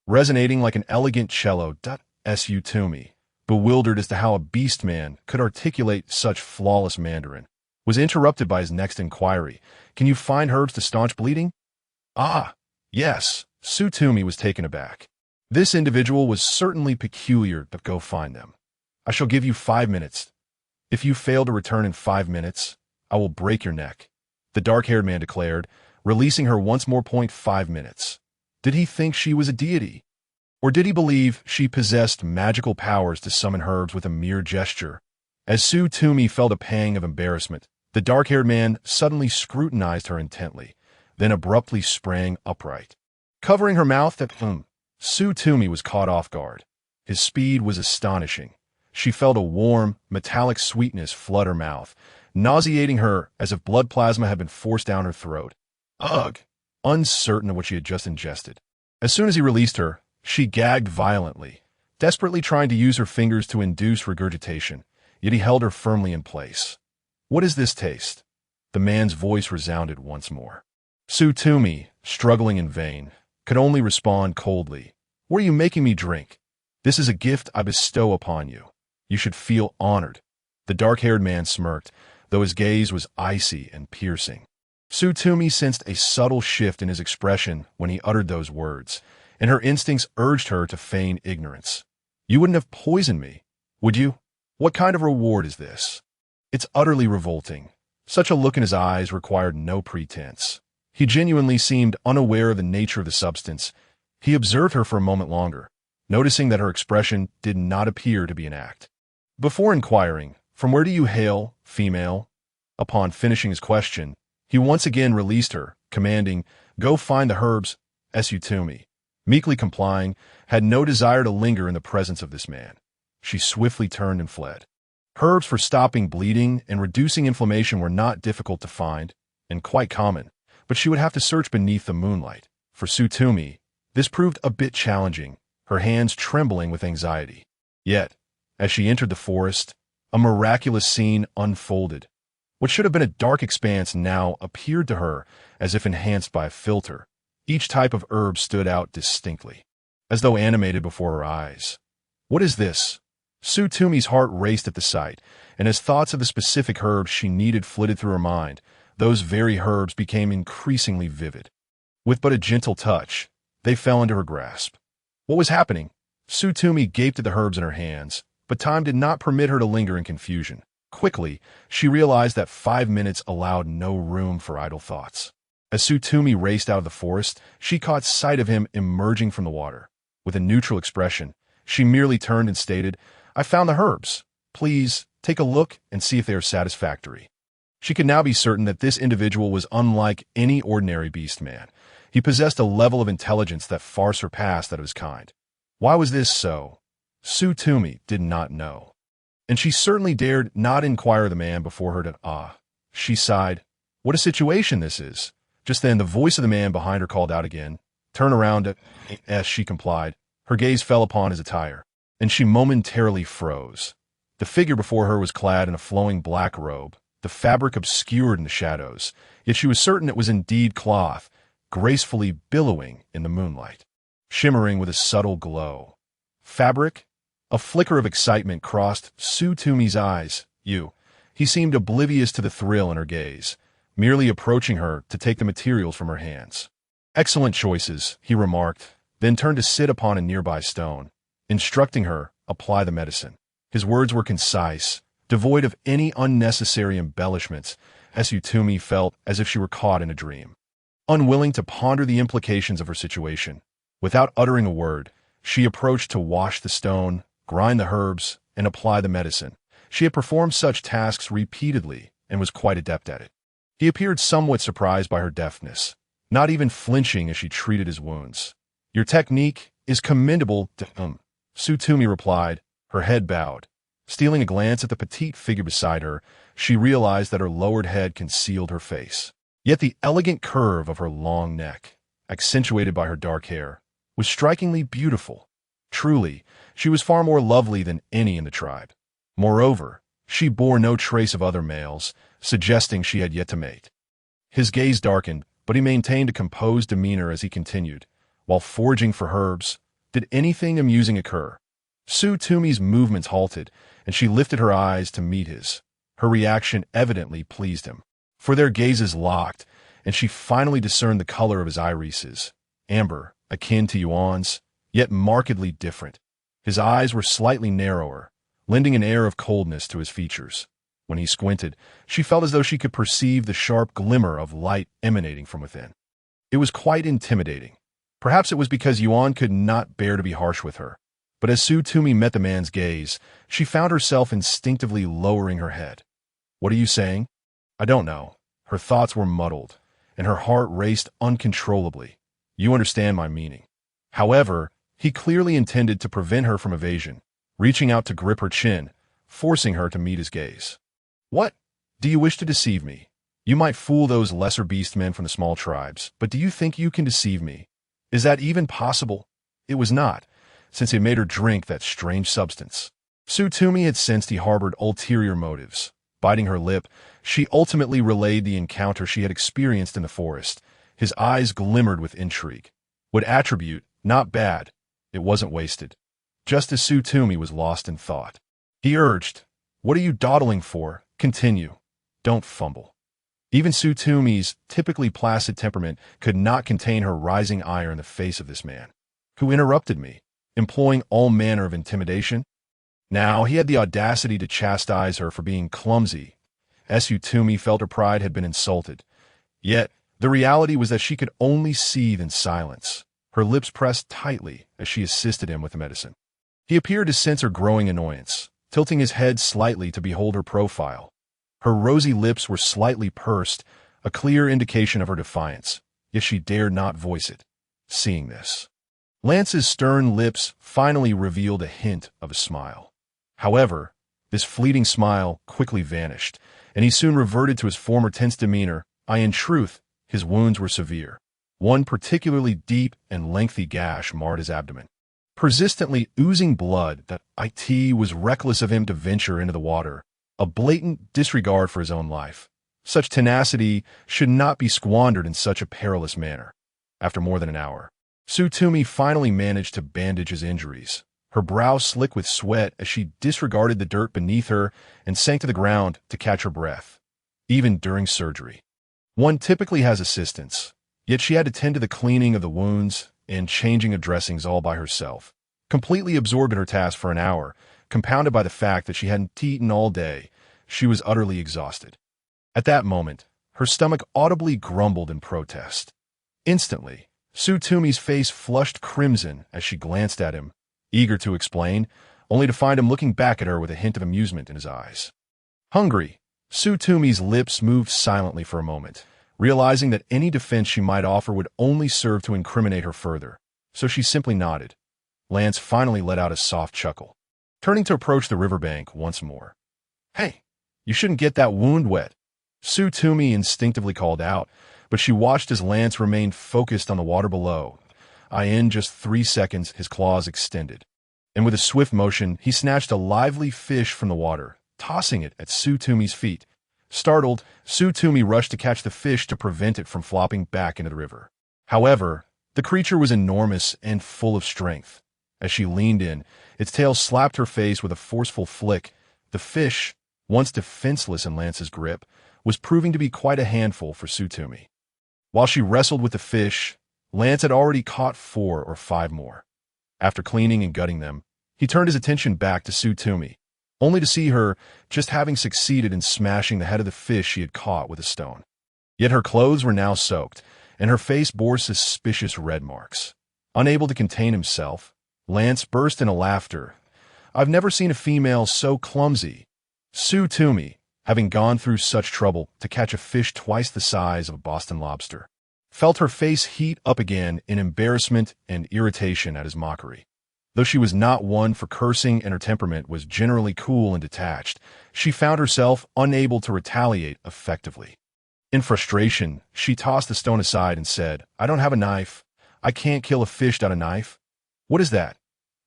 resonating like an elegant cello. Tumi, bewildered as to how a beastman could articulate such flawless Mandarin, was interrupted by his next inquiry. "Can you find herbs to staunch bleeding?" "Ah, yes." Tumi was taken aback. This individual was certainly peculiar, but go find them. I shall give you 5 minutes. If you fail to return in 5 minutes, I will break your neck," the dark-haired man declared, releasing her once more. 5 minutes. Did he think she was a deity? Or did he believe she possessed magical powers to summon herbs with a mere gesture? As Tumi felt a pang of embarrassment, The dark-haired man suddenly scrutinized her intently, then abruptly sprang upright. Covering her mouth Su Tumi was caught off guard. His speed was astonishing. She felt a warm, metallic sweetness flood her mouth, nauseating her as if blood plasma had been forced down her throat. Ugh! Uncertain of what she had just ingested. As soon as he released her, she gagged violently, desperately trying to use her fingers to induce regurgitation, yet he held her firmly in place. What is this taste? The man's voice resounded once more. Su Tumi, struggling in vain, could only respond coldly. What are you making me drink? This is a gift I bestow upon you. You should feel honored. The dark-haired man smirked, though his gaze was icy and piercing. Su Tumi sensed a subtle shift in his expression when he uttered those words, and her instincts urged her to feign ignorance. You wouldn't have poisoned me, would you? What kind of reward is this? It's utterly revolting. Such a look in his eyes required no pretense. He genuinely seemed unaware of the nature of the substance. He observed her for a moment longer, noticing that her expression did not appear to be an act. Before inquiring, "From where do you hail, female?" Upon finishing his question, he once again released her, commanding, "Go find the herbs." Su Tumi, meekly complying, had no desire to linger in the presence of this man. She swiftly turned and fled. Herbs for stopping bleeding and reducing inflammation were not difficult to find, and quite common, but she would have to search beneath the moonlight. For Su Tumi, this proved a bit challenging, her hands trembling with anxiety. Yet, as she entered the forest, a miraculous scene unfolded. What should have been a dark expanse now appeared to her as if enhanced by a filter. Each type of herb stood out distinctly, as though animated before her eyes. What is this? Su Tumi's heart raced at the sight, and as thoughts of the specific herbs she needed flitted through her mind, those very herbs became increasingly vivid. With but a gentle touch, they fell into her grasp. What was happening? Su Tumi gaped at the herbs in her hands, but time did not permit her to linger in confusion. Quickly, she realized that 5 minutes allowed no room for idle thoughts. As Su Tumi raced out of the forest, she caught sight of him emerging from the water. With a neutral expression, she merely turned and stated, "I found the herbs. Please, take a look and see if they are satisfactory." She could now be certain that this individual was unlike any ordinary beastman. He possessed a level of intelligence that far surpassed that of his kind. Why was this so? Su Tumi did not know. And she certainly dared not inquire the man before her she sighed. What a situation this is. Just then, the voice of the man behind her called out again. Turn around, as she complied. Her gaze fell upon his attire, and she momentarily froze. The figure before her was clad in a flowing black robe, the fabric obscured in the shadows, yet she was certain it was indeed cloth, gracefully billowing in the moonlight, shimmering with a subtle glow. Fabric? A flicker of excitement crossed Su Tumi's eyes. He seemed oblivious to the thrill in her gaze, merely approaching her to take the materials from her hands. Excellent choices, he remarked, then turned to sit upon a nearby stone, instructing her, apply the medicine. His words were concise, devoid of any unnecessary embellishments. Su Tumi felt as if she were caught in a dream. Unwilling to ponder the implications of her situation, without uttering a word, she approached to wash the stone, grind the herbs, and apply the medicine. She had performed such tasks repeatedly and was quite adept at it. He appeared somewhat surprised by her deftness, not even flinching as she treated his wounds. Your technique is commendable, Su Tumi replied, her head bowed. Stealing a glance at the petite figure beside her, she realized that her lowered head concealed her face. Yet the elegant curve of her long neck, accentuated by her dark hair, was strikingly beautiful. Truly, she was far more lovely than any in the tribe. Moreover, she bore no trace of other males, suggesting she had yet to mate. His gaze darkened, but he maintained a composed demeanor as he continued. While foraging for herbs, did anything amusing occur? Su Tumi's movements halted, and she lifted her eyes to meet his. Her reaction evidently pleased him, for their gazes locked, and she finally discerned the color of his irises, amber, akin to Yuan's, yet markedly different. His eyes were slightly narrower, lending an air of coldness to his features. When he squinted, she felt as though she could perceive the sharp glimmer of light emanating from within. It was quite intimidating. Perhaps it was because Yuan could not bear to be harsh with her, but as Su Tumi met the man's gaze, she found herself instinctively lowering her head. What are you saying? I don't know. Her thoughts were muddled, and her heart raced uncontrollably. You understand my meaning. However, he clearly intended to prevent her from evasion, reaching out to grip her chin, forcing her to meet his gaze. What? Do you wish to deceive me? You might fool those lesser beastmen from the small tribes, but do you think you can deceive me? Is that even possible? It was not, since he made her drink that strange substance. Tumi had sensed he harbored ulterior motives. Biting her lip, she ultimately relayed the encounter she had experienced in the forest. His eyes glimmered with intrigue. Would attribute, not bad. It wasn't wasted. Just as Tumi was lost in thought. He urged, "What are you dawdling for? Continue. Don't fumble." Even Tumi's typically placid temperament could not contain her rising ire in the face of this man, who interrupted me, employing all manner of intimidation. Now he had the audacity to chastise her for being clumsy. Tumi felt her pride had been insulted. Yet, the reality was that she could only seethe in silence, her lips pressed tightly as she assisted him with the medicine. He appeared to sense her growing annoyance, tilting his head slightly to behold her profile. Her rosy lips were slightly pursed, a clear indication of her defiance, yet she dared not voice it. Seeing this, Lance's stern lips finally revealed a hint of a smile. However, this fleeting smile quickly vanished, and he soon reverted to his former tense demeanor. In truth, his wounds were severe. One particularly deep and lengthy gash marred his abdomen, persistently oozing blood that was reckless of him to venture into the water, a blatant disregard for his own life. Such tenacity should not be squandered in such a perilous manner. After more than an hour, Tumi finally managed to bandage his injuries, her brow slick with sweat as she disregarded the dirt beneath her and sank to the ground to catch her breath. Even during surgery, one typically has assistants, yet she had to tend to the cleaning of the wounds and changing of dressings all by herself, completely absorbed in her task for an hour, compounded by the fact that she hadn't eaten all day. She was utterly exhausted. At that moment, her stomach audibly grumbled in protest. Instantly, Tumi's face flushed crimson as she glanced at him, eager to explain, only to find him looking back at her with a hint of amusement in his eyes. Hungry, Tumi's lips moved silently for a moment, realizing that any defense she might offer would only serve to incriminate her further, so she simply nodded. Lance finally let out a soft chuckle, turning to approach the riverbank once more. "Hey, you shouldn't get that wound wet," Tumi instinctively called out, but she watched as Lance remained focused on the water below. In just 3 seconds, his claws extended, and with a swift motion, he snatched a lively fish from the water, tossing it at Tumi's feet. Startled, Tumi rushed to catch the fish to prevent it from flopping back into the river. However, the creature was enormous and full of strength. As she leaned in, its tail slapped her face with a forceful flick. The fish, once defenseless in Lance's grip, was proving to be quite a handful for Tumi. While she wrestled with the fish, Lance had already caught 4 or 5 more. After cleaning and gutting them, he turned his attention back to Tumi, only to see her just having succeeded in smashing the head of the fish she had caught with a stone. Yet her clothes were now soaked, and her face bore suspicious red marks. Unable to contain himself, Lance burst into laughter. "I've never seen a female so clumsy." Tumi, having gone through such trouble to catch a fish twice the size of a Boston lobster, felt her face heat up again in embarrassment and irritation at his mockery. Though she was not one for cursing and her temperament was generally cool and detached, she found herself unable to retaliate effectively. In frustration, she tossed the stone aside and said, "I don't have a knife. I can't kill a fish without a knife." "What is that?"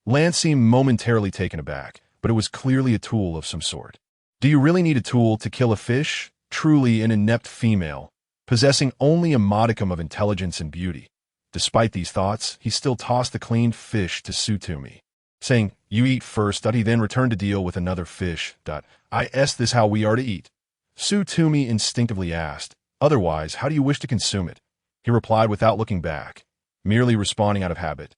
Lance seemed momentarily taken aback, but it was clearly a tool of some sort. "Do you really need a tool to kill a fish?" Truly an inept female, possessing only a modicum of intelligence and beauty. Despite these thoughts, he still tossed the cleaned fish to Tumi, saying, "You eat first." He then returned to deal with another fish. "Is this how we are to eat?" Tumi instinctively asked. "Otherwise, how do you wish to consume it?" He replied without looking back, merely responding out of habit.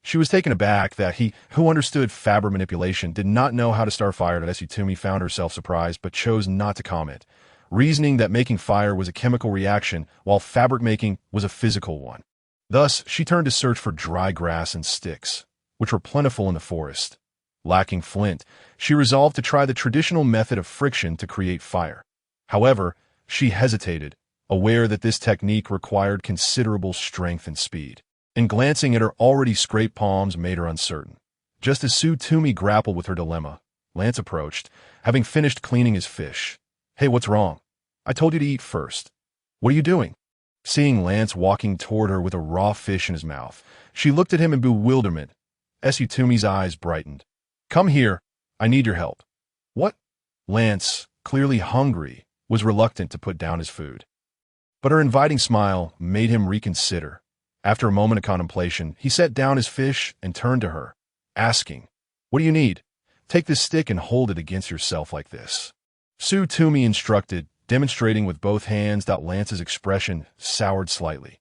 She was taken aback that he, who understood fabric manipulation, did not know how to start fire. Tumi found herself surprised but chose not to comment, reasoning that making fire was a chemical reaction while fabric making was a physical one. Thus, she turned to search for dry grass and sticks, which were plentiful in the forest. Lacking flint, she resolved to try the traditional method of friction to create fire. However, she hesitated, aware that this technique required considerable strength and speed. And glancing at her already scraped palms made her uncertain. Just as Tumi grappled with her dilemma, Lance approached, having finished cleaning his fish. "Hey, what's wrong? I told you to eat first. What are you doing?" Seeing Lance walking toward her with a raw fish in his mouth, she looked at him in bewilderment. Tumi's eyes brightened. "Come here. I need your help." "What?" Lance, clearly hungry, was reluctant to put down his food. But her inviting smile made him reconsider. After a moment of contemplation, he set down his fish and turned to her, asking, "What do you need? Take this stick and hold it against yourself like this." Tumi instructed, demonstrating with both hands that Lance's expression soured slightly.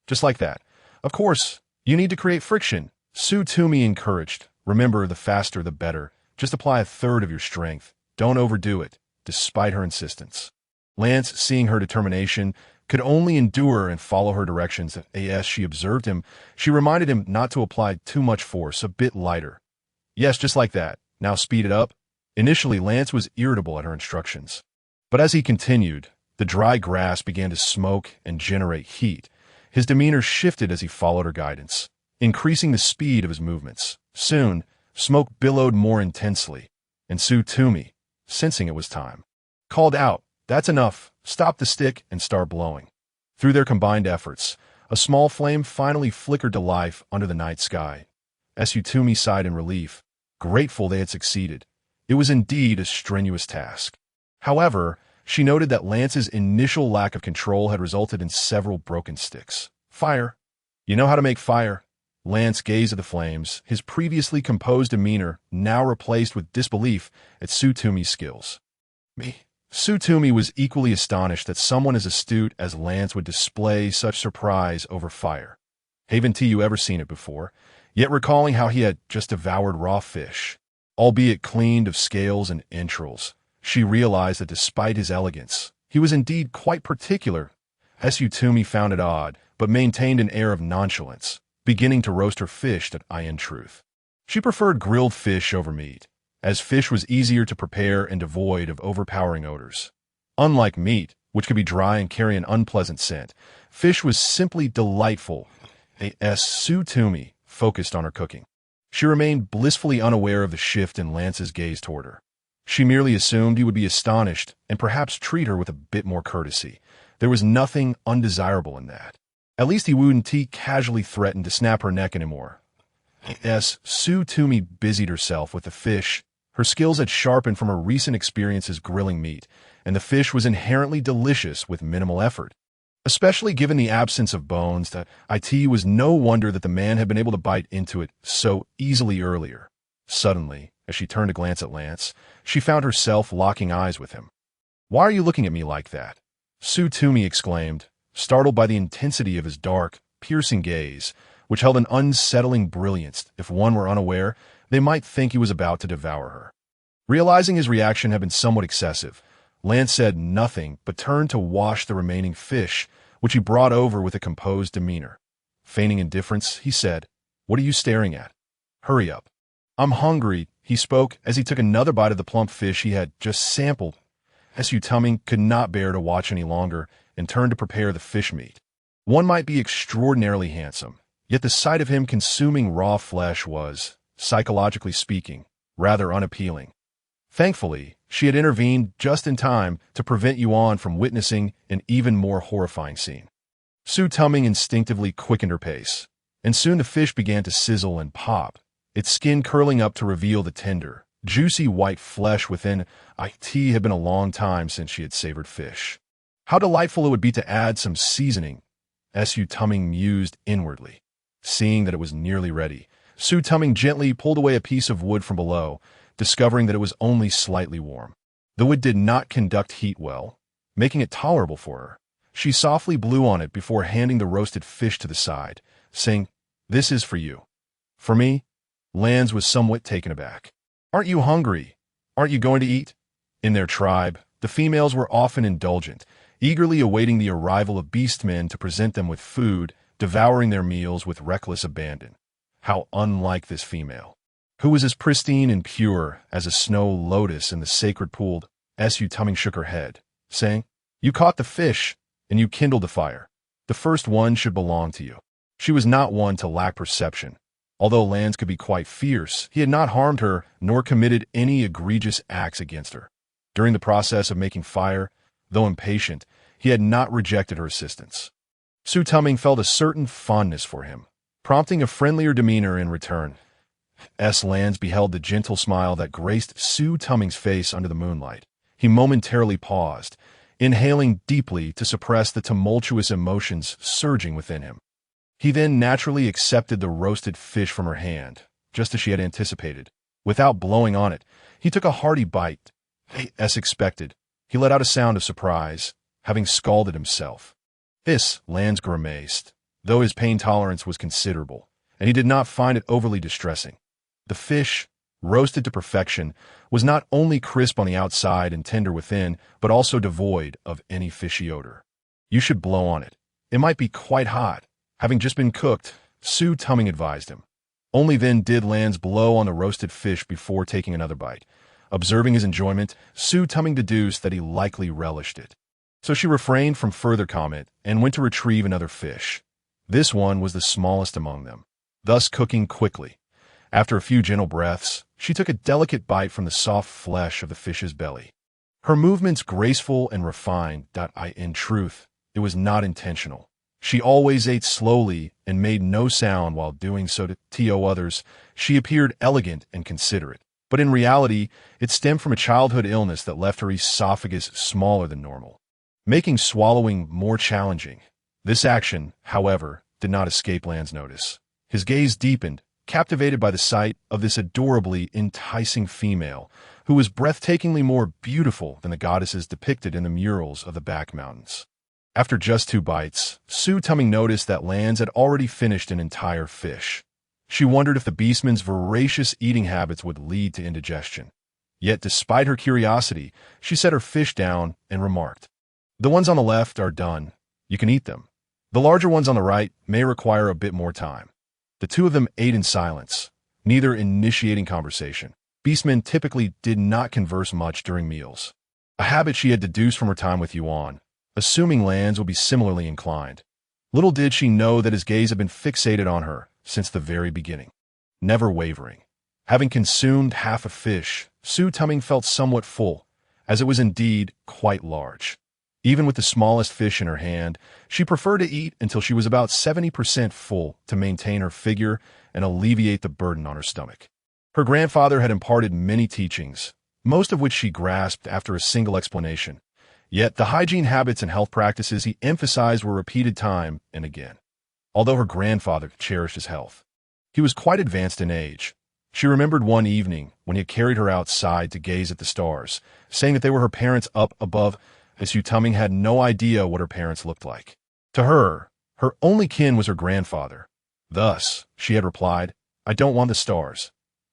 "Just like that. Of course, you need to create friction," Tumi encouraged. "Remember, the faster the better. Just apply a third of your strength. Don't overdo it," despite her insistence. Lance, seeing her determination, could only endure and follow her directions. As she observed him, she reminded him not to apply too much force, a bit lighter. "Yes, just like that. Now speed it up." Initially, Lance was irritable at her instructions. But as he continued, the dry grass began to smoke and generate heat. His demeanor shifted as he followed her guidance, increasing the speed of his movements. Soon, smoke billowed more intensely, and Tumi, sensing it was time, called out, "That's enough. Stop the stick and start blowing." Through their combined efforts, a small flame finally flickered to life under the night sky. Tumi sighed in relief, grateful they had succeeded. It was indeed a strenuous task. However, she noted that Lance's initial lack of control had resulted in several broken sticks. "Fire. You know how to make fire?" Lance gazed at the flames, his previously composed demeanor now replaced with disbelief at Tumi's skills. "Me?" Tumi was equally astonished that someone as astute as Lance would display such surprise over fire. Haven't you ever seen it before? Yet recalling how he had just devoured raw fish, albeit cleaned of scales and entrails, she realized that despite his elegance, he was indeed quite particular. Tumi found it odd, but maintained an air of nonchalance, beginning to roast her fish that in truth. She preferred grilled fish over meat, as fish was easier to prepare and devoid of overpowering odors. Unlike meat, which could be dry and carry an unpleasant scent, fish was simply delightful. Tumi focused on her cooking. She remained blissfully unaware of the shift in Lance's gaze toward her. She merely assumed he would be astonished and perhaps treat her with a bit more courtesy. There was nothing undesirable in that. At least he wouldn't casually threaten to snap her neck anymore. Tumi busied herself with the fish. Her skills had sharpened from her recent experiences grilling meat, and the fish was inherently delicious with minimal effort. Especially given the absence of bones, it was no wonder that the man had been able to bite into it so easily earlier. Suddenly, as she turned to glance at Lance, she found herself locking eyes with him. "Why are you looking at me like that?" Tumi exclaimed, startled by the intensity of his dark, piercing gaze, which held an unsettling brilliance. If one were unaware, they might think he was about to devour her. Realizing his reaction had been somewhat excessive, Lance said nothing but turned to wash the remaining fish, which he brought over with a composed demeanor. Feigning indifference, he said, "What are you staring at? Hurry up." "I'm hungry," he spoke as he took another bite of the plump fish he had just sampled. Tumi could not bear to watch any longer and turned to prepare the fish meat. One might be extraordinarily handsome, yet the sight of him consuming raw flesh was, psychologically speaking, rather unappealing. Thankfully, she had intervened just in time to prevent Yuan from witnessing an even more horrifying scene. Tumi instinctively quickened her pace, and soon the fish began to sizzle and pop, its skin curling up to reveal the tender, juicy white flesh within. It had been a long time since she had savored fish. How delightful it would be to add some seasoning, Tumi mused inwardly. Seeing that it was nearly ready, Tumi gently pulled away a piece of wood from below, discovering that it was only slightly warm. The wood did not conduct heat well, making it tolerable for her. She softly blew on it before handing the roasted fish to the side, saying, "This is for you." "For me?" Lance was somewhat taken aback. "Aren't you hungry? Aren't you going to eat?" In their tribe, the females were often indulgent, eagerly awaiting the arrival of beastmen to present them with food, devouring their meals with reckless abandon. How unlike this female, who was as pristine and pure as a snow lotus in the sacred pool. Tumi shook her head, saying, "You caught the fish, and you kindled the fire. The first one should belong to you." She was not one to lack perception. Although Lance could be quite fierce, he had not harmed her nor committed any egregious acts against her. During the process of making fire, though impatient, he had not rejected her assistance. Su Tuming felt a certain fondness for him, prompting a friendlier demeanor in return. Lance beheld the gentle smile that graced Su Tuming's face under the moonlight. He momentarily paused, inhaling deeply to suppress the tumultuous emotions surging within him. He then naturally accepted the roasted fish from her hand, just as she had anticipated. Without blowing on it, he took a hearty bite. As expected, he let out a sound of surprise, having scalded himself. Lance grimaced, though his pain tolerance was considerable, and he did not find it overly distressing. The fish, roasted to perfection, was not only crisp on the outside and tender within, but also devoid of any fishy odor. "You should blow on it. It might be quite hot, having just been cooked," Su Tuming advised him. Only then did Lance blow on the roasted fish before taking another bite. Observing his enjoyment, Su Tuming deduced that he likely relished it. So she refrained from further comment and went to retrieve another fish. This one was the smallest among them, thus cooking quickly. After a few gentle breaths, she took a delicate bite from the soft flesh of the fish's belly. Her movements graceful and refined. In truth, it was not intentional. She always ate slowly and made no sound while doing so. To others, she appeared elegant and considerate, but in reality, it stemmed from a childhood illness that left her esophagus smaller than normal, making swallowing more challenging. This action, however, did not escape Lan's notice. His gaze deepened, captivated by the sight of this adorably enticing female, who was breathtakingly more beautiful than the goddesses depicted in the murals of the back mountains. After just 2 bites, Su Tuming noticed that Lance had already finished an entire fish. She wondered if the beastmen's voracious eating habits would lead to indigestion. Yet, despite her curiosity, she set her fish down and remarked, "The ones on the left are done. You can eat them. The larger ones on the right may require a bit more time." The two of them ate in silence, neither initiating conversation. Beastmen typically did not converse much during meals, a habit she had deduced from her time with Yuan, assuming Lance would be similarly inclined. Little did she know that his gaze had been fixated on her since the very beginning, never wavering. Having consumed half a fish, Su Tuming felt somewhat full, as it was indeed quite large. Even with the smallest fish in her hand, she preferred to eat until she was about 70% full to maintain her figure and alleviate the burden on her stomach. Her grandfather had imparted many teachings, most of which she grasped after a single explanation. Yet the hygiene habits and health practices he emphasized were repeated time and again. Although her grandfather cherished his health, he was quite advanced in age. She remembered one evening when he had carried her outside to gaze at the stars, saying that they were her parents up above. Su Tuming had no idea what her parents looked like. To her, her only kin was her grandfather. Thus, she had replied, "I don't want the stars.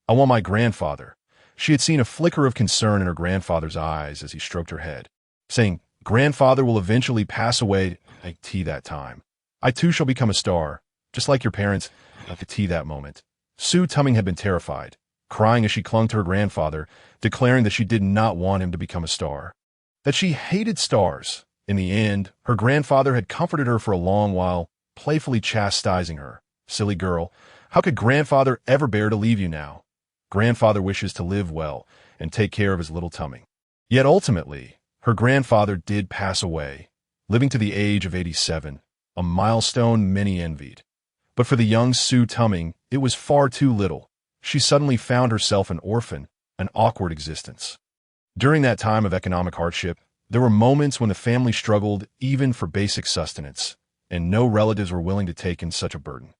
I want my grandfather." She had seen a flicker of concern in her grandfather's eyes as he stroked her head, saying, "Grandfather will eventually pass away at that time. I too shall become a star, just like your parents at that moment." Su Tuming had been terrified, crying as she clung to her grandfather, declaring that she did not want him to become a star, that she hated stars. In the end, her grandfather had comforted her for a long while, playfully chastising her. "Silly girl, how could grandfather ever bear to leave you now? Grandfather wishes to live well and take care of his little Tuming." Yet ultimately, her grandfather did pass away, living to the age of 87, a milestone many envied. But for the young Su Tuming, it was far too little. She suddenly found herself an orphan, an awkward existence. During that time of economic hardship, there were moments when the family struggled even for basic sustenance, and no relatives were willing to take in such a burden.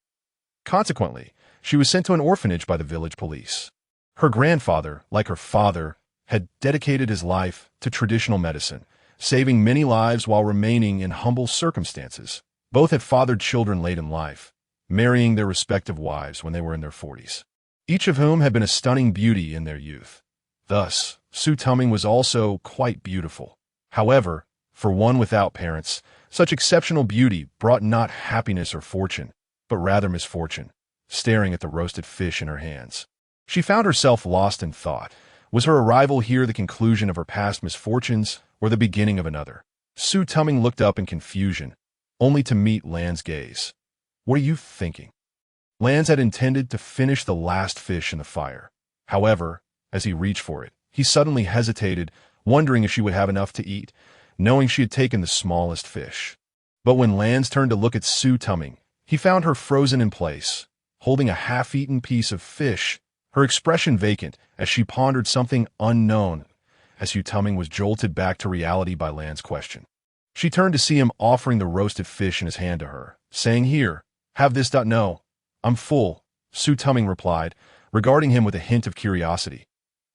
Consequently, she was sent to an orphanage by the village police. Her grandfather, like her father, had dedicated his life to traditional medicine, saving many lives while remaining in humble circumstances. Both had fathered children late in life, marrying their respective wives when they were in their 40s, each of whom had been a stunning beauty in their youth. Thus, Su Tuming was also quite beautiful. However, for one without parents, such exceptional beauty brought not happiness or fortune, but rather misfortune. Staring at the roasted fish in her hands, she found herself lost in thought, Was her arrival here the conclusion of her past misfortunes, or the beginning of another? Su Tuming looked up in confusion, only to meet Lan's gaze. "What are you thinking?" Lance had intended to finish the last fish in the fire. However, as he reached for it, he suddenly hesitated, wondering if she would have enough to eat, knowing she had taken the smallest fish. But when Lance turned to look at Su Tuming, he found her frozen in place, holding a half-eaten piece of fish, her expression vacant as she pondered something unknown, as Su Tuming was jolted back to reality by Lan's question. She turned to see him offering the roasted fish in his hand to her, saying, "Here, have this." "No, I'm full," Su Tuming replied, regarding him with a hint of curiosity.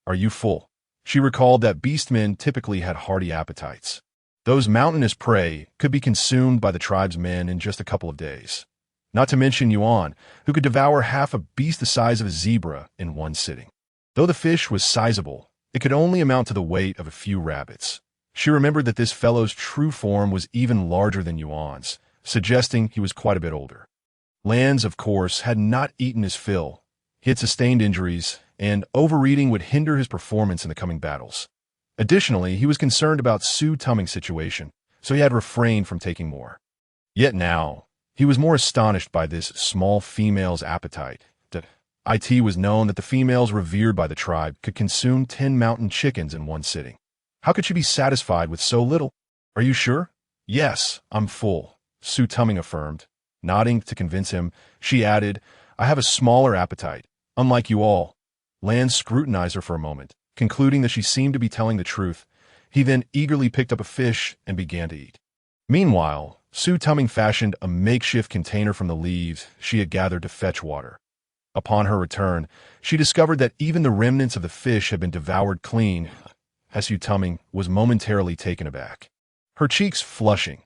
"Are you full?" She recalled that beastmen typically had hearty appetites. Those mountainous prey could be consumed by the tribe's men in just a couple of days. Not to mention Yuan, who could devour half a beast the size of a zebra in one sitting. Though the fish was sizable, it could only amount to the weight of a few rabbits. She remembered that this fellow's true form was even larger than Yuan's, suggesting he was quite a bit older. Lance, of course, had not eaten his fill. He had sustained injuries, and overeating would hinder his performance in the coming battles. Additionally, he was concerned about Su Tuming's situation, so he had refrained from taking more. Yet now, he was more astonished by this small female's appetite. It was known that the females revered by the tribe could consume 10 mountain chickens in one sitting. How could she be satisfied with so little? "Are you sure?" "Yes, I'm full," Su Tuming affirmed. Nodding to convince him, she added, "I have a smaller appetite, unlike you all." Lance scrutinized her for a moment, concluding that she seemed to be telling the truth. He then eagerly picked up a fish and began to eat. Meanwhile, Su Tuming fashioned a makeshift container from the leaves she had gathered to fetch water. Upon her return, she discovered that even the remnants of the fish had been devoured clean, as Su Tuming was momentarily taken aback, her cheeks flushing.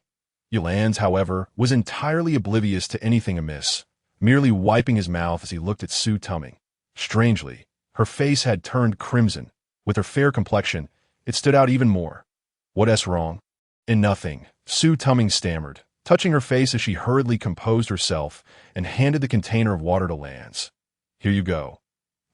Yuan, however, was entirely oblivious to anything amiss, merely wiping his mouth as he looked at Su Tuming. Strangely, her face had turned crimson. With her fair complexion, it stood out even more. "What's wrong?" "Nothing," Su Tuming stammered, touching her face as she hurriedly composed herself and handed the container of water to Lance. "Here you go."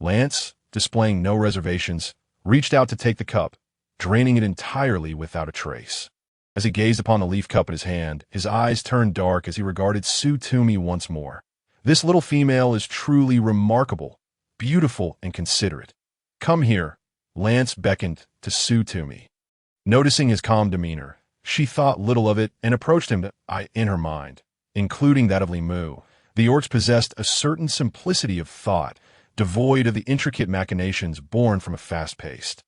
Lance, displaying no reservations, reached out to take the cup, draining it entirely without a trace. As he gazed upon the leaf cup in his hand, his eyes turned dark as he regarded Su Tuming once more. This little female is truly remarkable, beautiful, and considerate. "Come here," Lance beckoned to Su Tuming. Noticing his calm demeanor, she thought little of it and approached him in her mind, including that of Limu. The orcs possessed a certain simplicity of thought, devoid of the intricate machinations born from a fast-paced,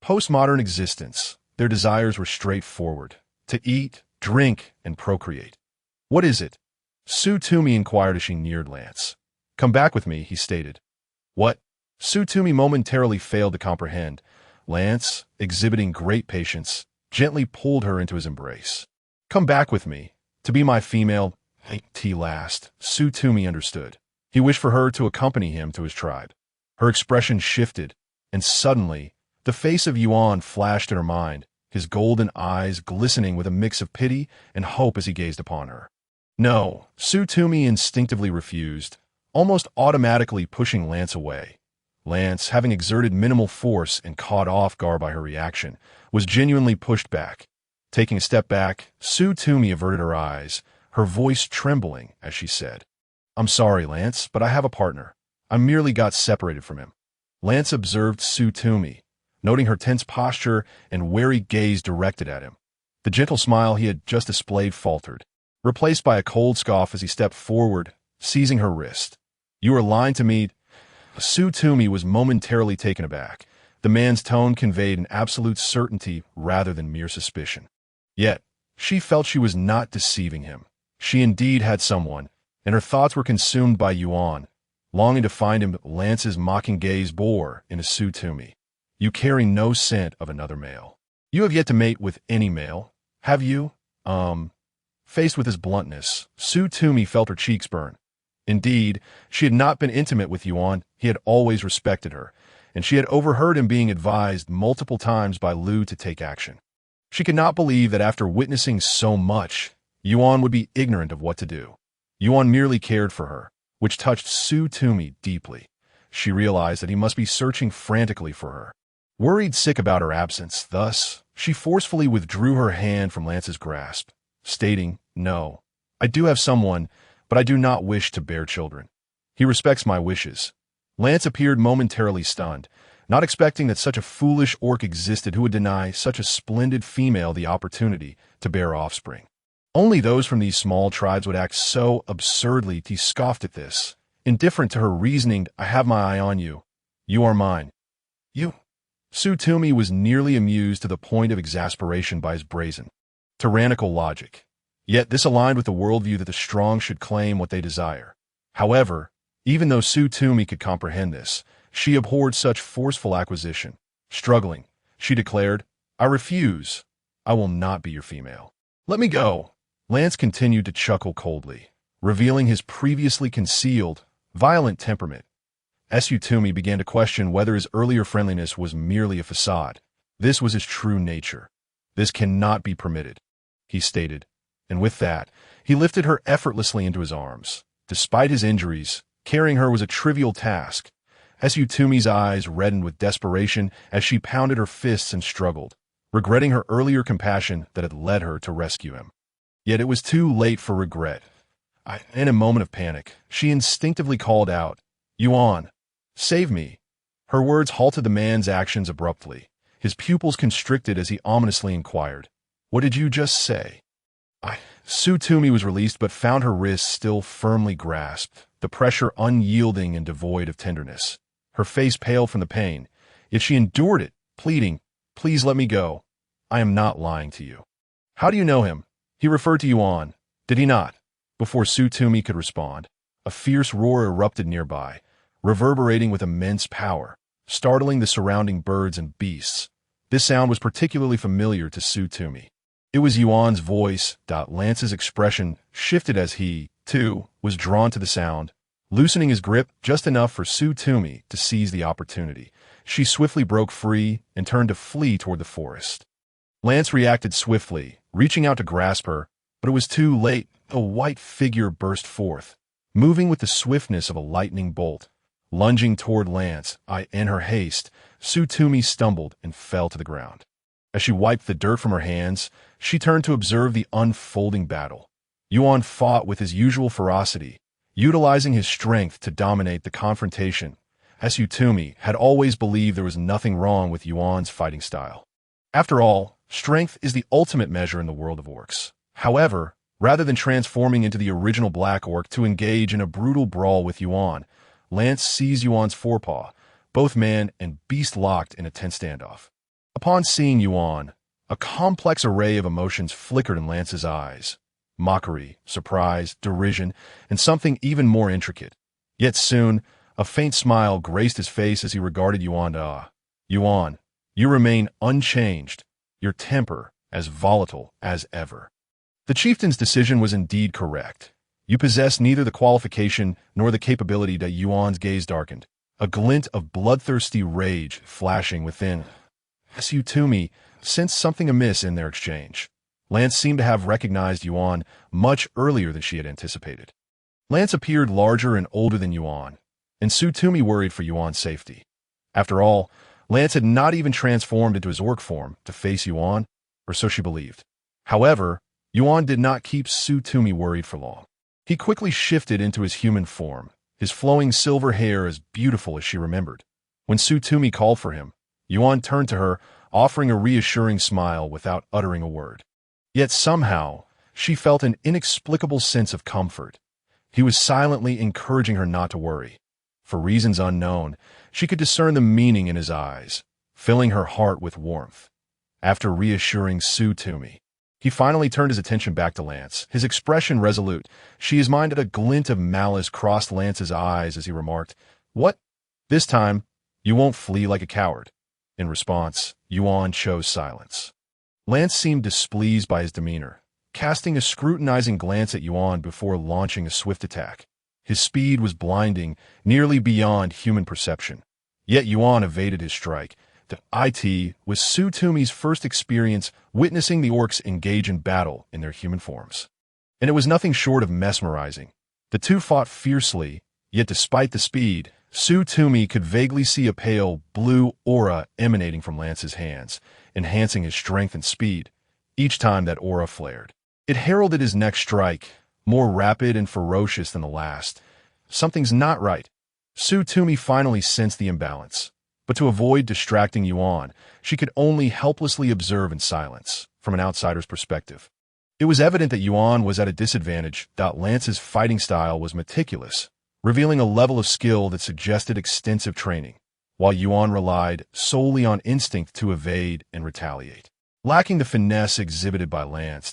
postmodern existence. Their desires were straightforward: to eat, drink, and procreate. "What is it?" Su Tuming inquired as she neared Lance. "Come back with me," he stated. "What?" Su Tuming momentarily failed to comprehend. Lance, exhibiting great patience, gently pulled her into his embrace. "Come back with me, to be my female." Last, Su Tuming understood. He wished for her to accompany him to his tribe. Her expression shifted, and suddenly, the face of Yuan flashed in her mind, his golden eyes glistening with a mix of pity and hope as he gazed upon her. "No," Su Tuming instinctively refused, almost automatically pushing Lance away. Lance, having exerted minimal force and caught off guard by her reaction, was genuinely pushed back. Taking a step back, Su Tuming averted her eyes, her voice trembling as she said, "I'm sorry, Lance, but I have a partner. I merely got separated from him." Lance observed Su Tuming, noting her tense posture and wary gaze directed at him. The gentle smile he had just displayed faltered, replaced by a cold scoff as he stepped forward, seizing her wrist. "You are lying to me." Su Tuming was momentarily taken aback. The man's tone conveyed an absolute certainty rather than mere suspicion. Yet, she felt she was not deceiving him. She indeed had someone, and her thoughts were consumed by Yuan, longing to find him. Lance's mocking gaze bore into Su Tuming. "You carry no scent of another male. You have yet to mate with any male, have you?" Faced with his bluntness, Su Tuming felt her cheeks burn. Indeed, she had not been intimate with Yuan. He had always respected her, and she had overheard him being advised multiple times by Lu to take action. She could not believe that after witnessing so much, Yuan would be ignorant of what to do. Yuan merely cared for her, which touched Su Tuming deeply. She realized that he must be searching frantically for her. Worried sick about her absence, thus, she forcefully withdrew her hand from Lance's grasp, stating, "No, I do have someone, but I do not wish to bear children. He respects my wishes." Lance appeared momentarily stunned, not expecting that such a foolish orc existed who would deny such a splendid female the opportunity to bear offspring. Only those from these small tribes would act so absurdly. He scoffed at this. Indifferent to her reasoning, "I have my eye on you. You are mine." "You?" Tumi was nearly amused to the point of exasperation by his brazen, tyrannical logic. Yet this aligned with the worldview that the strong should claim what they desire. However, even though Tumi could comprehend this, she abhorred such forceful acquisition. Struggling, she declared, "I refuse. I will not be your female. Let me go." Lance continued to chuckle coldly, revealing his previously concealed, violent temperament. Tumi began to question whether his earlier friendliness was merely a facade. This was his true nature. "This cannot be permitted," he stated, and with that, he lifted her effortlessly into his arms. Despite his injuries, carrying her was a trivial task. Tumi's eyes reddened with desperation as she pounded her fists and struggled, regretting her earlier compassion that had led her to rescue him. Yet it was too late for regret. In a moment of panic, she instinctively called out, "Yuan, save me." Her words halted the man's actions abruptly. His pupils constricted as he ominously inquired, "What did you just say?" Tumi was released but found her wrists still firmly grasped, the pressure unyielding and devoid of tenderness. Her face paled from the pain, yet she endured it, pleading, "Please let me go. I am not lying to you." "How do you know him? He referred to Yuan, did he not?" Before Tumi could respond, a fierce roar erupted nearby, reverberating with immense power, startling the surrounding birds and beasts. This sound was particularly familiar to Tumi. It was Yuan's voice. Lance's expression shifted as he, too, was drawn to the sound, loosening his grip just enough for Tumi to seize the opportunity. She swiftly broke free and turned to flee toward the forest. Lance reacted swiftly, reaching out to grasp her, but it was too late. A white figure burst forth, moving with the swiftness of a lightning bolt. Lunging toward Lance, in her haste, Tumi stumbled and fell to the ground. As she wiped the dirt from her hands, she turned to observe the unfolding battle. Yuan fought with his usual ferocity, utilizing his strength to dominate the confrontation. Tumi had always believed there was nothing wrong with Yuan's fighting style. After all, strength is the ultimate measure in the world of orcs. However, rather than transforming into the original Black Orc to engage in a brutal brawl with Yuan, Lance seized Yuan's forepaw, both man and beast locked in a tense standoff. Upon seeing Yuan, a complex array of emotions flickered in Lance's eyes. Mockery, surprise, derision, and something even more intricate. Yet soon, a faint smile graced his face as he regarded Yuan. "Yuan, you remain unchanged, your temper as volatile as ever." The chieftain's decision was indeed correct. You possess neither the qualification nor the capability. Yuan's gaze darkened, a glint of bloodthirsty rage flashing within. Tumi sensed something amiss in their exchange. Lance seemed to have recognized Yuan much earlier than she had anticipated. Lance appeared larger and older than Yuan, and Tumi worried for Yuan's safety. After all, Lance had not even transformed into his orc form to face Yuan, or so she believed. However, Yuan did not keep Tumi worried for long. He quickly shifted into his human form, his flowing silver hair as beautiful as she remembered. When Tumi called for him, Yuan turned to her, offering a reassuring smile without uttering a word. Yet somehow, she felt an inexplicable sense of comfort. He was silently encouraging her not to worry. For reasons unknown, she could discern the meaning in his eyes, filling her heart with warmth. After reassuring Tumi, he finally turned his attention back to Lance, his expression resolute. She's minded a glint of malice crossed Lance's eyes as he remarked, "What? This time, you won't flee like a coward." In response, Yuan chose silence. Lance seemed displeased by his demeanor, casting a scrutinizing glance at Yuan before launching a swift attack. His speed was blinding, nearly beyond human perception. Yet Yuan evaded his strike. It was Tumi's first experience witnessing the orcs engage in battle in their human forms. And it was nothing short of mesmerizing. The two fought fiercely, yet despite the speed, Su Tumi could vaguely see a pale blue aura emanating from Lance's hands, enhancing his strength and speed. Each time that aura flared, it heralded his next strike, more rapid and ferocious than the last. Something's not right. Su Tumi finally sensed the imbalance. But to avoid distracting Yuan, she could only helplessly observe in silence, from an outsider's perspective. It was evident that Yuan was at a disadvantage. Lance's fighting style was meticulous, revealing a level of skill that suggested extensive training, while Yuan relied solely on instinct to evade and retaliate, lacking the finesse exhibited by Lance.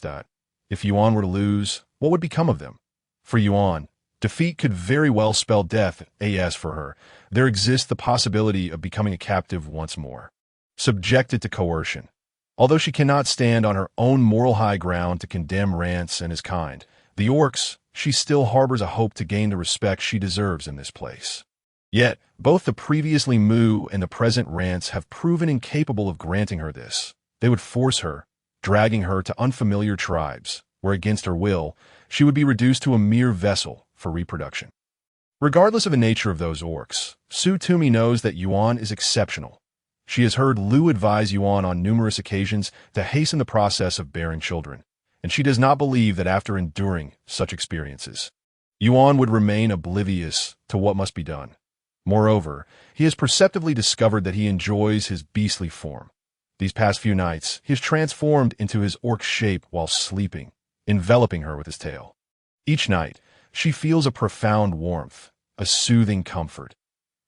If Yuan were to lose, what would become of them? For Yuan, defeat could very well spell death. As for her, there exists the possibility of becoming a captive once more, subjected to coercion. Although she cannot stand on her own moral high ground to condemn Rance and his kind, the orcs, she still harbors a hope to gain the respect she deserves in this place. Yet, both the previously Mu and the present Rance have proven incapable of granting her this. They would force her, dragging her to unfamiliar tribes, where against her will, she would be reduced to a mere vessel for reproduction. Regardless of the nature of those orcs, Su Tumi knows that Yuan is exceptional. She has heard Lu advise Yuan on numerous occasions to hasten the process of bearing children, and she does not believe that after enduring such experiences, Yuan would remain oblivious to what must be done. Moreover, he has perceptibly discovered that he enjoys his beastly form. These past few nights, he has transformed into his orc shape while sleeping, enveloping her with his tail. Each night, she feels a profound warmth, a soothing comfort.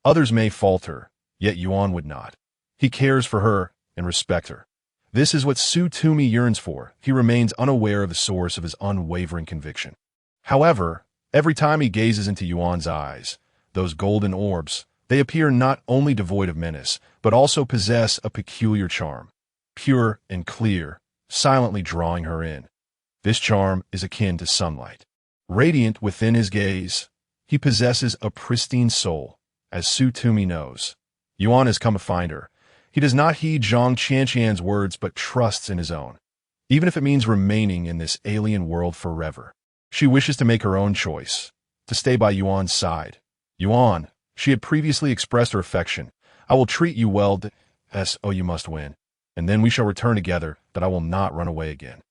Others may falter, yet Yuan would not. He cares for her and respects her. This is what Su Tumi yearns for. He remains unaware of the source of his unwavering conviction. However, every time he gazes into Yuan's eyes, those golden orbs, they appear not only devoid of menace, but also possess a peculiar charm, pure and clear, silently drawing her in. This charm is akin to sunlight. Radiant within his gaze, he possesses a pristine soul. As Su Tumi knows, Yuan has come to find her. He does not heed Zhang Qianqian's words, but trusts in his own, even if it means remaining in this alien world forever. She wishes to make her own choice, to stay by Yuan's side. Yuan, she had previously expressed her affection. I will treat you well, you must win, and then we shall return together, that I will not run away again.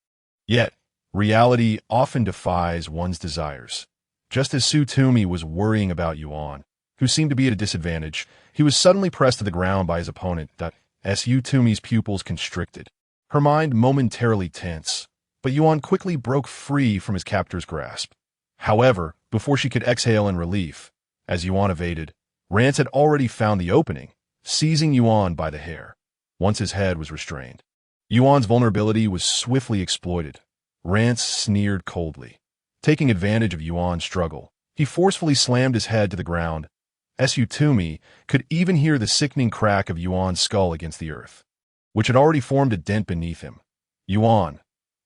Yet, reality often defies one's desires. Just as Su Tumi was worrying about Yuan, who seemed to be at a disadvantage, he was suddenly pressed to the ground by his opponent. Su Tumi's pupils constricted, her mind momentarily tense, but Yuan quickly broke free from his captor's grasp. However, before she could exhale in relief, as Yuan evaded, Rance had already found the opening, seizing Yuan by the hair. Once his head was restrained, Yuan's vulnerability was swiftly exploited. Rance sneered coldly. Taking advantage of Yuan's struggle, he forcefully slammed his head to the ground. Su Tumi could even hear the sickening crack of Yuan's skull against the earth, which had already formed a dent beneath him. Yuan!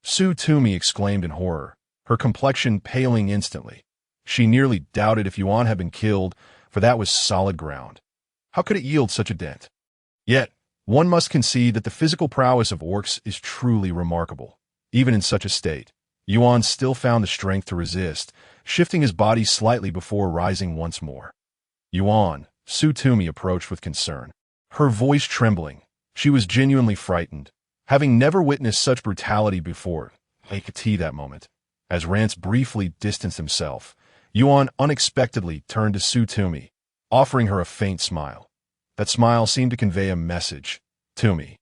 Su Tumi exclaimed in horror, her complexion paling instantly. She nearly doubted if Yuan had been killed, for that was solid ground. How could it yield such a dent? Yet, one must concede that the physical prowess of orcs is truly remarkable. Even in such a state, Yuan still found the strength to resist, shifting his body slightly before rising once more. Yuan, Su Tumi approached with concern, her voice trembling. She was genuinely frightened, having never witnessed such brutality before. That moment, as Rance briefly distanced himself, Yuan unexpectedly turned to Su Tumi, offering her a faint smile. That smile seemed to convey a message. Tumi,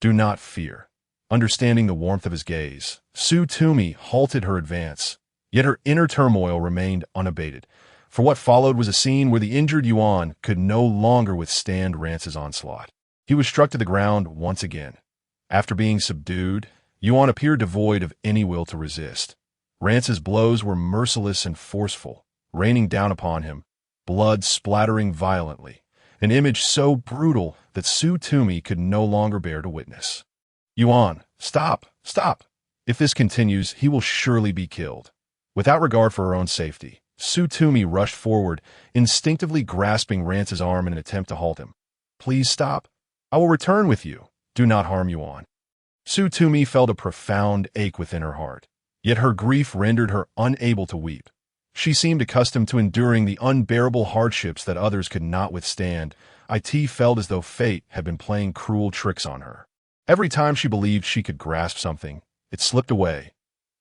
do not fear. Understanding the warmth of his gaze, Su Tumi halted her advance, yet her inner turmoil remained unabated. For what followed was a scene where the injured Yuan could no longer withstand Rance's onslaught. He was struck to the ground once again. After being subdued, Yuan appeared devoid of any will to resist. Rance's blows were merciless and forceful, raining down upon him, blood splattering violently, an image so brutal that Su Tumi could no longer bear to witness. Yuan, stop, stop. If this continues, he will surely be killed. Without regard for her own safety, Su Tumi rushed forward, instinctively grasping Rance's arm in an attempt to halt him. Please stop. I will return with you. Do not harm Yuan. Su Tumi felt a profound ache within her heart, yet her grief rendered her unable to weep. She seemed accustomed to enduring the unbearable hardships that others could not withstand. It felt as though fate had been playing cruel tricks on her. Every time she believed she could grasp something, it slipped away.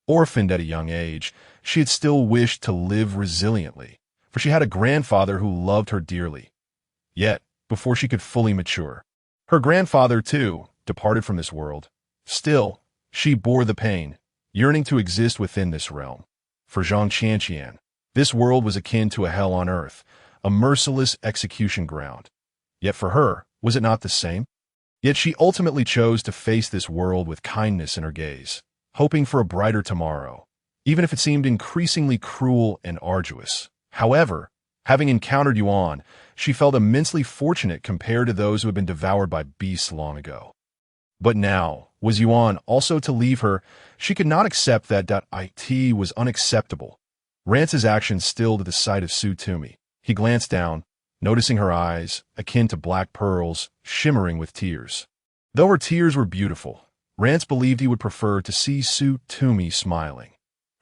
Orphaned at a young age, she had still wished to live resiliently, for she had a grandfather who loved her dearly. Yet, before she could fully mature, her grandfather, too, departed from this world. Still, she bore the pain, yearning to exist within this realm. For Zhang Qianqian, this world was akin to a hell on earth, a merciless execution ground. Yet for her, was it not the same? Yet she ultimately chose to face this world with kindness in her gaze, hoping for a brighter tomorrow, even if it seemed increasingly cruel and arduous. However, having encountered Yuan, she felt immensely fortunate compared to those who had been devoured by beasts long ago. But now, was Yuan also to leave her? She could not accept that. It was unacceptable. Rance's actions stilled at the sight of Tumi. He glanced down, noticing her eyes, akin to black pearls, shimmering with tears. Though her tears were beautiful, Rance believed he would prefer to see Tumi smiling.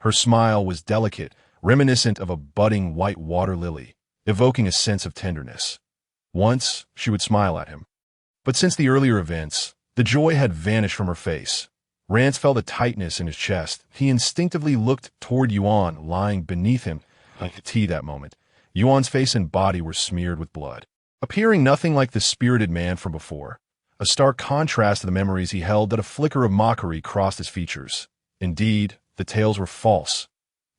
Her smile was delicate, reminiscent of a budding white water lily, evoking a sense of tenderness. Once, she would smile at him. But since the earlier events, the joy had vanished from her face. Rance felt a tightness in his chest. He instinctively looked toward Yuan lying beneath him. That moment, Yuan's face and body were smeared with blood, appearing nothing like the spirited man from before. A stark contrast to the memories he held. That a flicker of mockery crossed his features. Indeed, the tales were false.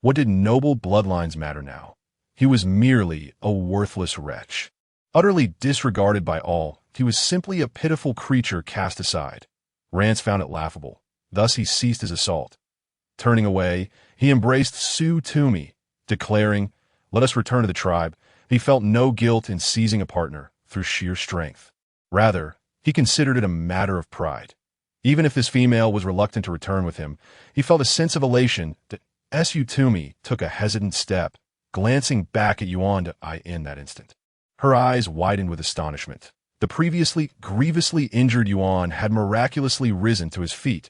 What did noble bloodlines matter now? He was merely a worthless wretch. Utterly disregarded by all, he was simply a pitiful creature cast aside. Rance found it laughable. Thus he ceased his assault. Turning away, he embraced Tumi, declaring, "Let us return to the tribe." He felt no guilt in seizing a partner through sheer strength. Rather, he considered it a matter of pride. Even if this female was reluctant to return with him, he felt a sense of elation that Tumi took a hesitant step, glancing back at Yuan in that instant. Her eyes widened with astonishment. The previously grievously injured Yuan had miraculously risen to his feet.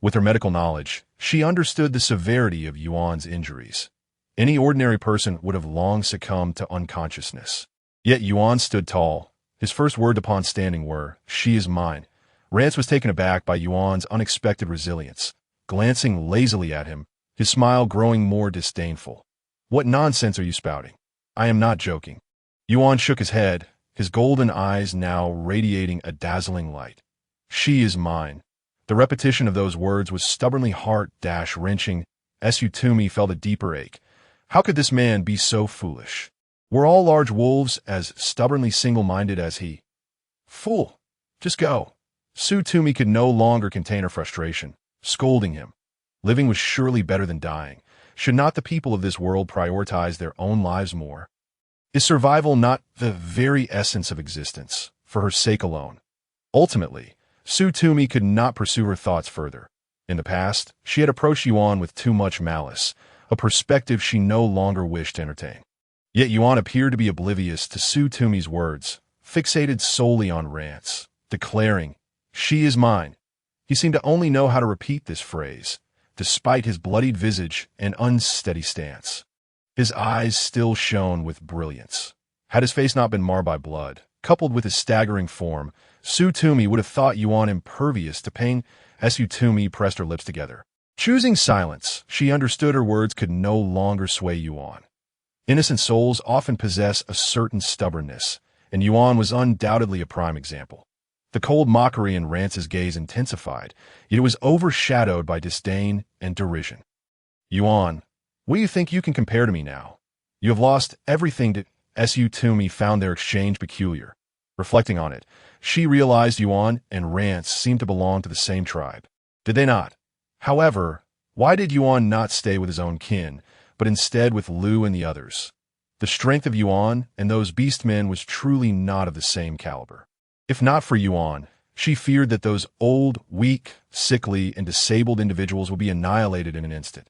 With her medical knowledge, she understood the severity of Yuan's injuries. Any ordinary person would have long succumbed to unconsciousness. Yet Yuan stood tall. His first words upon standing were, "She is mine." Rance was taken aback by Yuan's unexpected resilience. Glancing lazily at him, his smile growing more disdainful. "What nonsense are you spouting? I am not joking." Yuan shook his head, his golden eyes now radiating a dazzling light. "She is mine." The repetition of those words was stubbornly heart-wrenching. Tumi felt a deeper ache. How could this man be so foolish? Were all large wolves as stubbornly single-minded as he? Fool! Just go. Tumi could no longer contain her frustration, scolding him. Living was surely better than dying. Should not the people of this world prioritize their own lives more? Is survival not the very essence of existence, for her sake alone? Ultimately, Tumi could not pursue her thoughts further. In the past, she had approached Yuan with too much malice, a perspective she no longer wished to entertain. Yet Yuan appeared to be oblivious to Tumi's words, fixated solely on Rance, declaring, "She is mine." He seemed to only know how to repeat this phrase, despite his bloodied visage and unsteady stance. His eyes still shone with brilliance. Had his face not been marred by blood, coupled with his staggering form, Tumi would have thought Yuan impervious to pain. Tumi pressed her lips together. Choosing silence, she understood her words could no longer sway Yuan. Innocent souls often possess a certain stubbornness, and Yuan was undoubtedly a prime example. The cold mockery in Rance's gaze intensified, yet it was overshadowed by disdain and derision. "Yuan, what do you think you can compare to me now? You have lost everything that..." Tumi found their exchange peculiar. Reflecting on it, she realized Yuan and Rance seemed to belong to the same tribe. Did they not? However, why did Yuan not stay with his own kin, but instead with Lu and the others? The strength of Yuan and those beastmen was truly not of the same caliber. If not for Yuan, she feared that those old, weak, sickly, and disabled individuals would be annihilated in an instant.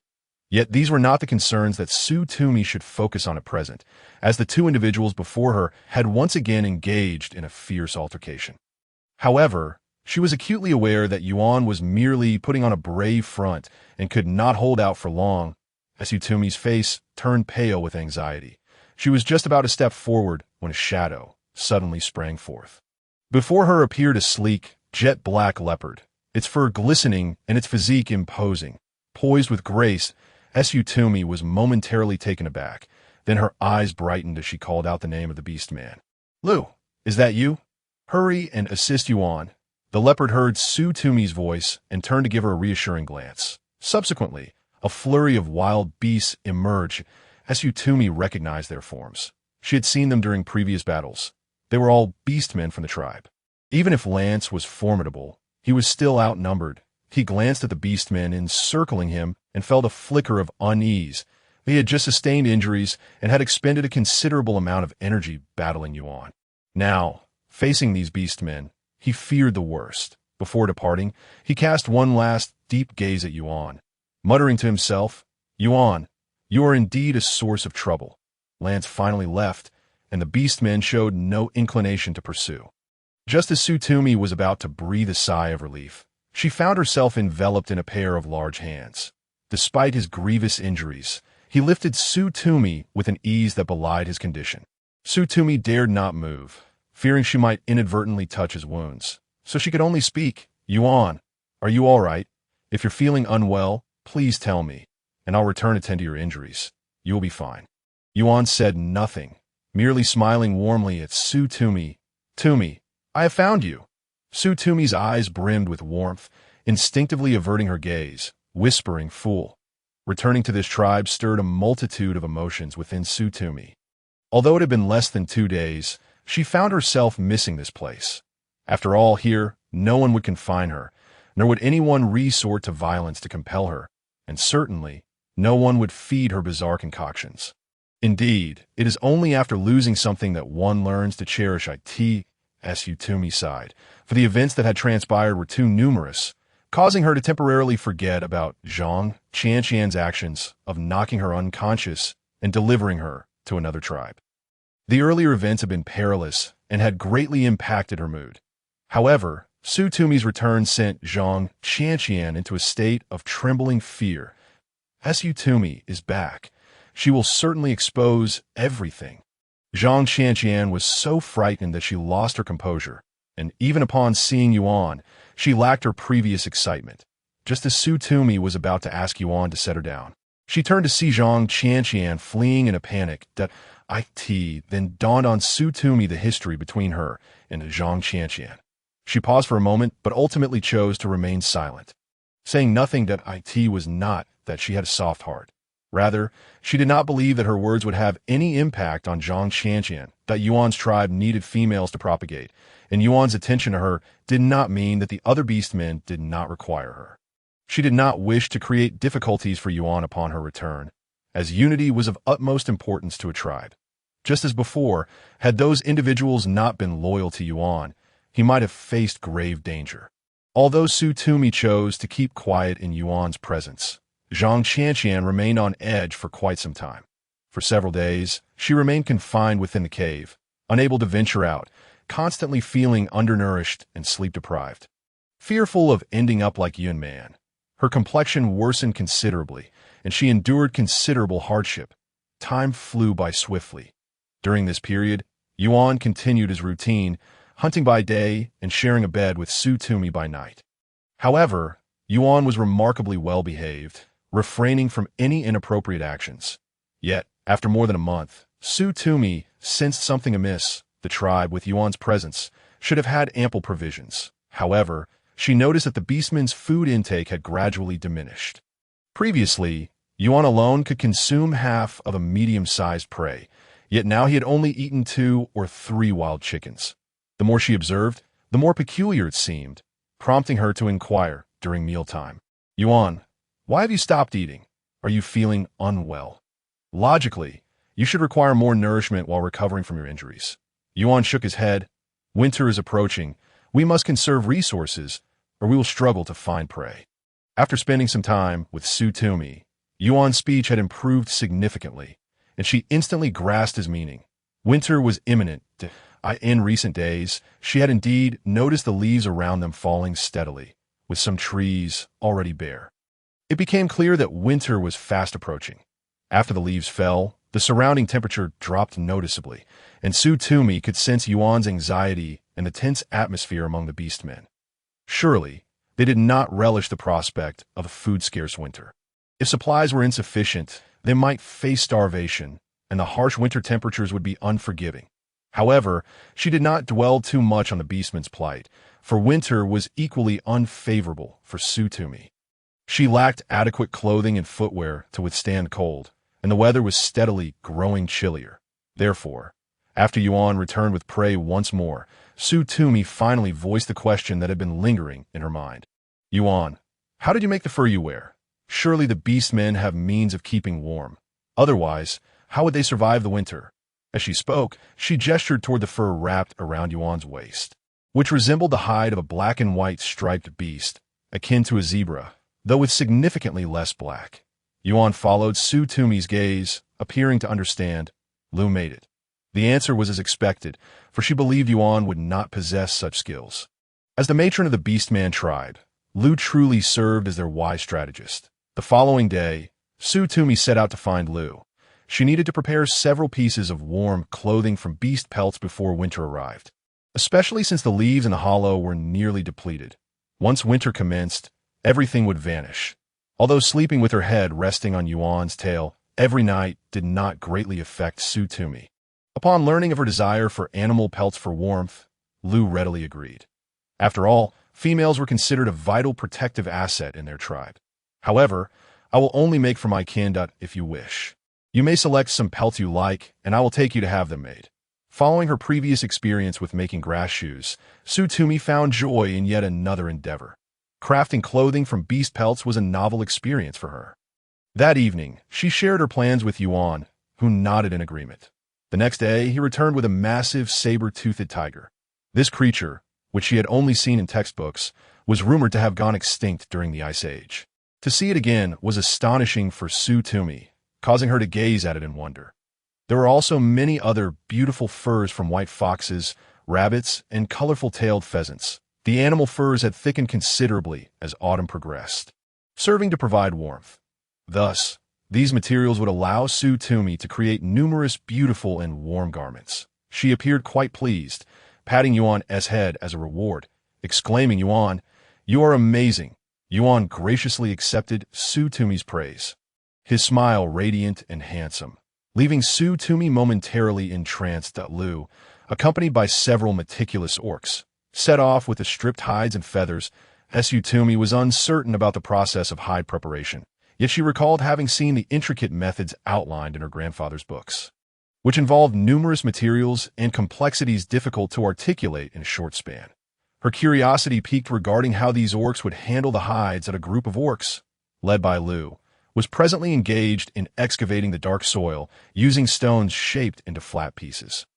Yet these were not the concerns that Tumi should focus on at present, as the two individuals before her had once again engaged in a fierce altercation. However, she was acutely aware that Yuan was merely putting on a brave front and could not hold out for long. Tumi's face turned pale with anxiety. She was just about to step forward when a shadow suddenly sprang forth. Before her appeared a sleek, jet-black leopard, its fur glistening and its physique imposing. Poised with grace, Tumi was momentarily taken aback. Then her eyes brightened as she called out the name of the beastman. "Lu, is that you? Hurry and assist Yuan." The leopard heard Tumi's voice and turned to give her a reassuring glance. Subsequently, a flurry of wild beasts emerged. Tumi recognized their forms. She had seen them during previous battles. They were all beastmen from the tribe. Even if Lance was formidable, he was still outnumbered. He glanced at the beastmen encircling him and felt a flicker of unease. He had just sustained injuries and had expended a considerable amount of energy battling Yuan. Now, facing these beastmen, he feared the worst. Before departing, he cast one last deep gaze at Yuan, muttering to himself, "Yuan, you are indeed a source of trouble." Lance finally left, and the beastmen showed no inclination to pursue. Just as Tumi was about to breathe a sigh of relief, she found herself enveloped in a pair of large hands. Despite his grievous injuries, he lifted Tumi with an ease that belied his condition. Tumi dared not move, fearing she might inadvertently touch his wounds, so she could only speak, "Yuan, are you all right? If you're feeling unwell, please tell me, and I'll return to tend to your injuries. You will be fine." Yuan said nothing, merely smiling warmly at Tumi. "Tumi, I have found you." Tumi's eyes brimmed with warmth, instinctively averting her gaze, whispering, "Fool." Returning to this tribe stirred a multitude of emotions within Tumi. Although it had been less than 2 days, she found herself missing this place. After all, here, no one would confine her, nor would anyone resort to violence to compel her, and certainly, no one would feed her bizarre concoctions. Indeed, it is only after losing something that one learns to cherish it. Tumi sighed, for the events that had transpired were too numerous, causing her to temporarily forget about Zhang Qianqian's actions of knocking her unconscious and delivering her to another tribe. The earlier events had been perilous and had greatly impacted her mood. However, Tumi's return sent Zhang Qianqian into a state of trembling fear. Tumi is back. She will certainly expose everything. Zhang Qianqian was so frightened that she lost her composure, and even upon seeing Yuan, she lacked her previous excitement. Just as Tumi was about to ask Yuan to set her down, she turned to see Zhang Qianqian fleeing in a panic that then dawned on Tumi the history between her and Zhang Qianqian. She paused for a moment, but ultimately chose to remain silent, saying nothing that was not that she had a soft heart. Rather, she did not believe that her words would have any impact on Zhang Qianqian, that Yuan's tribe needed females to propagate, and Yuan's attention to her did not mean that the other beastmen did not require her. She did not wish to create difficulties for Yuan upon her return, as unity was of utmost importance to a tribe. Just as before, had those individuals not been loyal to Yuan, he might have faced grave danger. Although Tumi chose to keep quiet in Yuan's presence, Zhang Qianqian remained on edge for quite some time. For several days, she remained confined within the cave, unable to venture out, constantly feeling undernourished and sleep-deprived. Fearful of ending up like Yuan, her complexion worsened considerably, and she endured considerable hardship. Time flew by swiftly. During this period, Yuan continued his routine, hunting by day and sharing a bed with Tumi by night. However, Yuan was remarkably well-behaved, refraining from any inappropriate actions. Yet, after more than a month, Tumi sensed something amiss. The tribe, with Yuan's presence, should have had ample provisions. However, she noticed that the beastmen's food intake had gradually diminished. Previously, Yuan alone could consume half of a medium-sized prey, yet now he had only eaten 2 or 3 wild chickens. The more she observed, the more peculiar it seemed, prompting her to inquire during mealtime, "Yuan, why have you stopped eating? Are you feeling unwell? Logically, you should require more nourishment while recovering from your injuries." Yuan shook his head. "Winter is approaching. We must conserve resources, or we will struggle to find prey." After spending some time with Tumi, Yuan's speech had improved significantly, and she instantly grasped his meaning. Winter was imminent. In recent days, she had indeed noticed the leaves around them falling steadily, with some trees already bare. It became clear that winter was fast approaching. After the leaves fell, the surrounding temperature dropped noticeably, and Tumi could sense Yuan's anxiety and the tense atmosphere among the beastmen. Surely, they did not relish the prospect of a food-scarce winter. If supplies were insufficient, they might face starvation, and the harsh winter temperatures would be unforgiving. However, she did not dwell too much on the beastmen's plight, for winter was equally unfavorable for Tumi. She lacked adequate clothing and footwear to withstand cold, and the weather was steadily growing chillier. Therefore, after Yuan returned with prey once more, Tumi finally voiced the question that had been lingering in her mind. Yuan, how did you make the fur you wear? Surely the beastmen have means of keeping warm. Otherwise, how would they survive the winter? As she spoke, she gestured toward the fur wrapped around Yuan's waist, which resembled the hide of a black and white striped beast, akin to a zebra, though with significantly less black. Yuan followed Tumi's gaze, appearing to understand. Lu made it. The answer was as expected, for she believed Yuan would not possess such skills. As the matron of the Beastman tribe, Lu truly served as their wise strategist. The following day, Tumi set out to find Lu. She needed to prepare several pieces of warm clothing from beast pelts before winter arrived, especially since the leaves in the hollow were nearly depleted. Once winter commenced, everything would vanish. Although sleeping with her head resting on Yuan's tail every night did not greatly affect Tumi. Upon learning of her desire for animal pelts for warmth, Lu readily agreed. After all, females were considered a vital protective asset in their tribe. However, I will only make for my kin if you wish. You may select some pelts you like, and I will take you to have them made. Following her previous experience with making grass shoes, Tumi found joy in yet another endeavor. Crafting clothing from beast pelts was a novel experience for her. That evening, she shared her plans with Yuan, who nodded in agreement. The next day, he returned with a massive saber-toothed tiger. This creature, which she had only seen in textbooks, was rumored to have gone extinct during the Ice Age. To see it again was astonishing for Tumi, causing her to gaze at it in wonder. There were also many other beautiful furs from white foxes, rabbits, and colorful-tailed pheasants. The animal furs had thickened considerably as autumn progressed, serving to provide warmth. Thus, these materials would allow Tumi to create numerous beautiful and warm garments. She appeared quite pleased, patting Yuan's head as a reward, exclaiming, "Yuan, you are amazing." Yuan graciously accepted Tumi's praise, his smile radiant and handsome, leaving Tumi momentarily entranced. Lu, accompanied by several meticulous orcs, set off with the stripped hides and feathers. Tumi was uncertain about the process of hide preparation, yet she recalled having seen the intricate methods outlined in her grandfather's books, which involved numerous materials and complexities difficult to articulate in a short span. Her curiosity piqued regarding how these orcs would handle the hides at a group of orcs, led by Lu, was presently engaged in excavating the dark soil using stones shaped into flat pieces.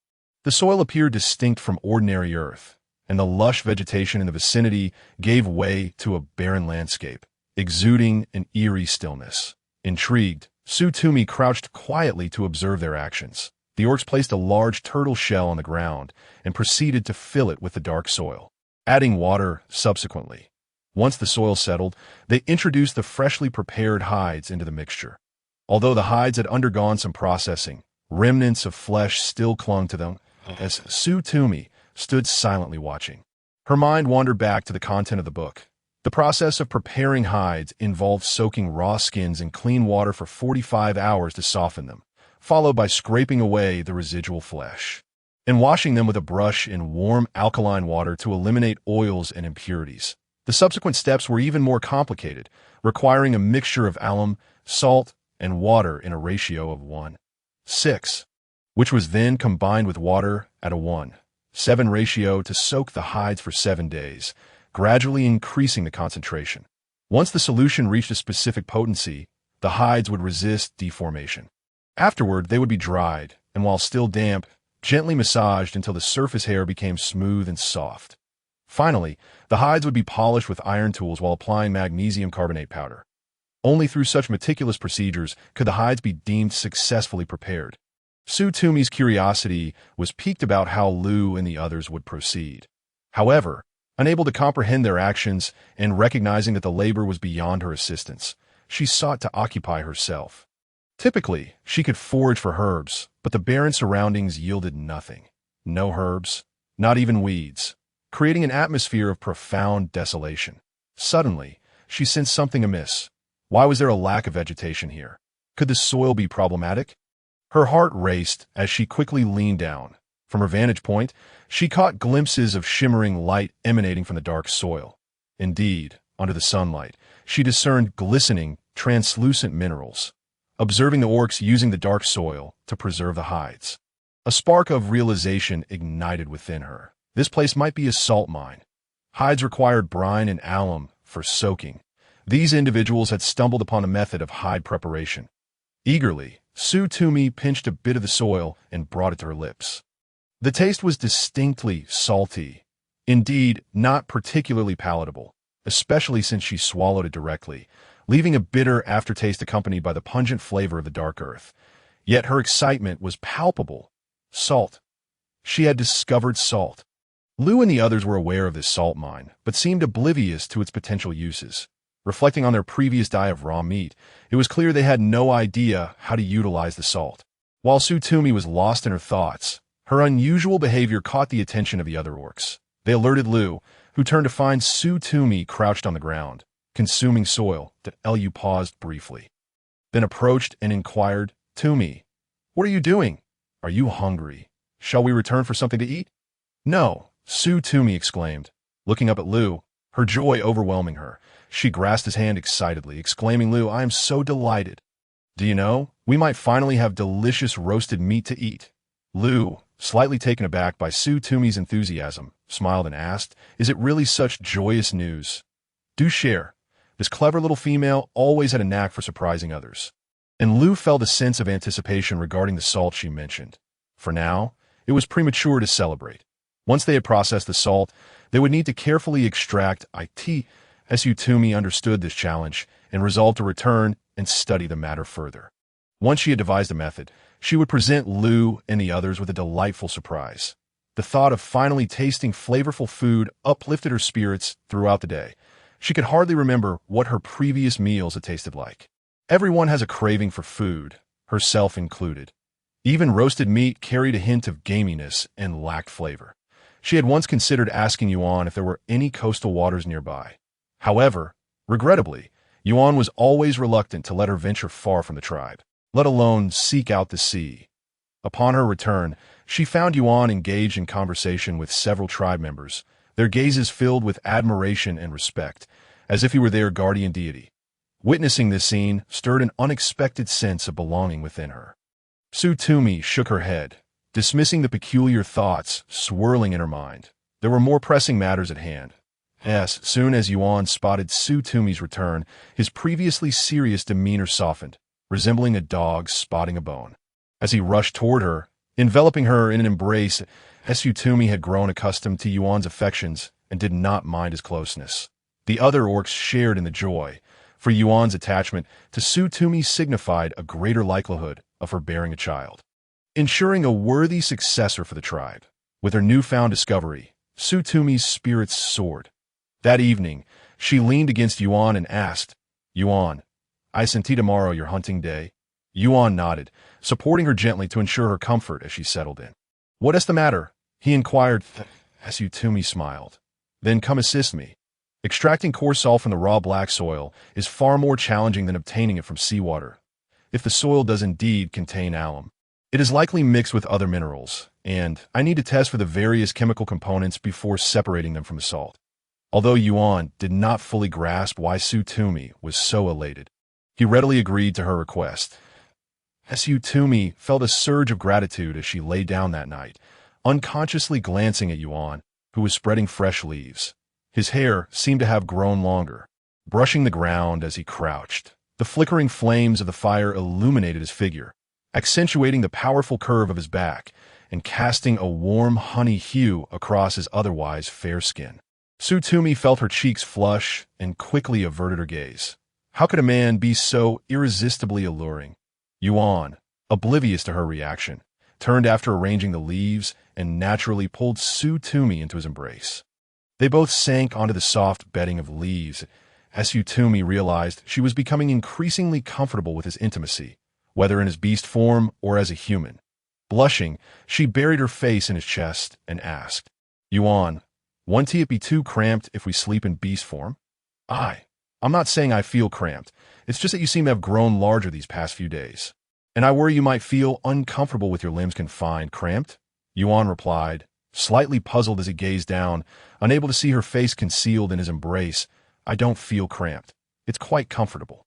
The soil appeared distinct from ordinary earth, and the lush vegetation in the vicinity gave way to a barren landscape, exuding an eerie stillness. Intrigued, Tumi crouched quietly to observe their actions. The orcs placed a large turtle shell on the ground and proceeded to fill it with the dark soil, adding water subsequently. Once the soil settled, they introduced the freshly prepared hides into the mixture. Although the hides had undergone some processing, remnants of flesh still clung to them as Tumi stood silently watching. Her mind wandered back to the content of the book. The process of preparing hides involved soaking raw skins in clean water for 45 hours to soften them, followed by scraping away the residual flesh, and washing them with a brush in warm alkaline water to eliminate oils and impurities. The subsequent steps were even more complicated, requiring a mixture of alum, salt, and water in a ratio of 1:6, which was then combined with water at a 1:7 ratio to soak the hides for 7 days, gradually increasing the concentration. Once the solution reached a specific potency, the hides would resist deformation. Afterward, they would be dried, and while still damp, gently massaged until the surface hair became smooth and soft. Finally, the hides would be polished with iron tools while applying magnesium carbonate powder. Only through such meticulous procedures could the hides be deemed successfully prepared. Tumi's curiosity was piqued about how Lu and the others would proceed. However, unable to comprehend their actions and recognizing that the labor was beyond her assistance, she sought to occupy herself. Typically, she could forage for herbs, but the barren surroundings yielded nothing. No herbs, not even weeds, creating an atmosphere of profound desolation. Suddenly, she sensed something amiss. Why was there a lack of vegetation here? Could the soil be problematic? Her heart raced as she quickly leaned down. From her vantage point, she caught glimpses of shimmering light emanating from the dark soil. Indeed, under the sunlight, she discerned glistening, translucent minerals. Observing the orcs using the dark soil to preserve the hides. A spark of realization ignited within her. This place might be a salt mine. Hides required brine and alum for soaking. These individuals had stumbled upon a method of hide preparation. Eagerly, Tumi pinched a bit of the soil and brought it to her lips. The taste was distinctly salty. Indeed, not particularly palatable, especially since she swallowed it directly, leaving a bitter aftertaste accompanied by the pungent flavor of the dark earth. Yet her excitement was palpable. Salt. She had discovered salt. Lu and the others were aware of this salt mine, but seemed oblivious to its potential uses. Reflecting on their previous diet of raw meat, it was clear they had no idea how to utilize the salt. While Tumi was lost in her thoughts, her unusual behavior caught the attention of the other orcs. They alerted Lu, who turned to find Tumi crouched on the ground, consuming soil. Lu paused briefly, then approached and inquired, "Tumi, what are you doing? Are you hungry? Shall we return for something to eat?" "No," Tumi exclaimed, looking up at Lu, her joy overwhelming her. She grasped his hand excitedly, exclaiming, "Lu, I am so delighted. Do you know, we might finally have delicious roasted meat to eat." Lu, slightly taken aback by Tumi's enthusiasm, smiled and asked, "Is it really such joyous news? Do share." This clever little female always had a knack for surprising others. And Lu felt a sense of anticipation regarding the salt she mentioned. For now, it was premature to celebrate. Once they had processed the salt, they would need to carefully extract it. Tumi understood this challenge and resolved to return and study the matter further. Once she had devised a method, she would present Lu and the others with a delightful surprise. The thought of finally tasting flavorful food uplifted her spirits throughout the day. She could hardly remember what her previous meals had tasted like. Everyone has a craving for food, herself included. Even roasted meat carried a hint of gaminess and lacked flavor. She had once considered asking Yuan if there were any coastal waters nearby. However, regrettably, Yuan was always reluctant to let her venture far from the tribe, let alone seek out the sea. Upon her return, she found Yuan engaged in conversation with several tribe members, their gazes filled with admiration and respect, as if he were their guardian deity. Witnessing this scene stirred an unexpected sense of belonging within her. Tumi shook her head, dismissing the peculiar thoughts swirling in her mind. There were more pressing matters at hand. As soon as Yuan spotted Tumi's return, his previously serious demeanor softened, resembling a dog spotting a bone. As he rushed toward her, enveloping her in an embrace, Tumi had grown accustomed to Yuan's affections and did not mind his closeness. The other orcs shared in the joy, for Yuan's attachment to Tumi signified a greater likelihood of her bearing a child, ensuring a worthy successor for the tribe. With her newfound discovery, Tumi's spirits soared. That evening, she leaned against Yuan and asked, "Yuan, I senti tomorrow your hunting day?" Yuan nodded, supporting her gently to ensure her comfort as she settled in. "What is the matter?" he inquired. Tumi smiled. "Then come assist me. Extracting coarse salt from the raw black soil is far more challenging than obtaining it from seawater. If the soil does indeed contain alum, it is likely mixed with other minerals, and I need to test for the various chemical components before separating them from the salt." Although Yuan did not fully grasp why Tumi was so elated, he readily agreed to her request. Tumi felt a surge of gratitude as she lay down that night, unconsciously glancing at Yuan, who was spreading fresh leaves. His hair seemed to have grown longer, brushing the ground as he crouched. The flickering flames of the fire illuminated his figure, accentuating the powerful curve of his back and casting a warm honey hue across his otherwise fair skin. Tumi felt her cheeks flush and quickly averted her gaze. How could a man be so irresistibly alluring? Yuan, oblivious to her reaction, turned after arranging the leaves and naturally pulled Tumi into his embrace. They both sank onto the soft bedding of leaves as Tumi realized she was becoming increasingly comfortable with his intimacy, whether in his beast form or as a human. Blushing, she buried her face in his chest and asked, Yuan, won't it be too cramped if we sleep in beast form? I'm not saying I feel cramped. It's just that you seem to have grown larger these past few days. And I worry you might feel uncomfortable with your limbs confined, cramped? Yuan replied, slightly puzzled as he gazed down, unable to see her face concealed in his embrace. I don't feel cramped. It's quite comfortable.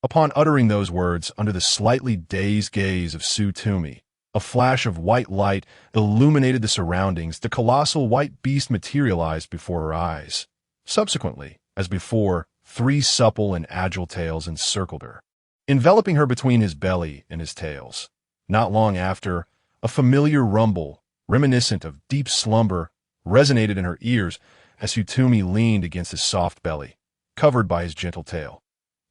Upon uttering those words, under the slightly dazed gaze of Tumi, a flash of white light illuminated the surroundings. The colossal white beast materialized before her eyes. Subsequently, as before, 3 supple and agile tails encircled her, enveloping her between his belly and his tails. Not long after, a familiar rumble, reminiscent of deep slumber, resonated in her ears as Tumi leaned against his soft belly, covered by his gentle tail.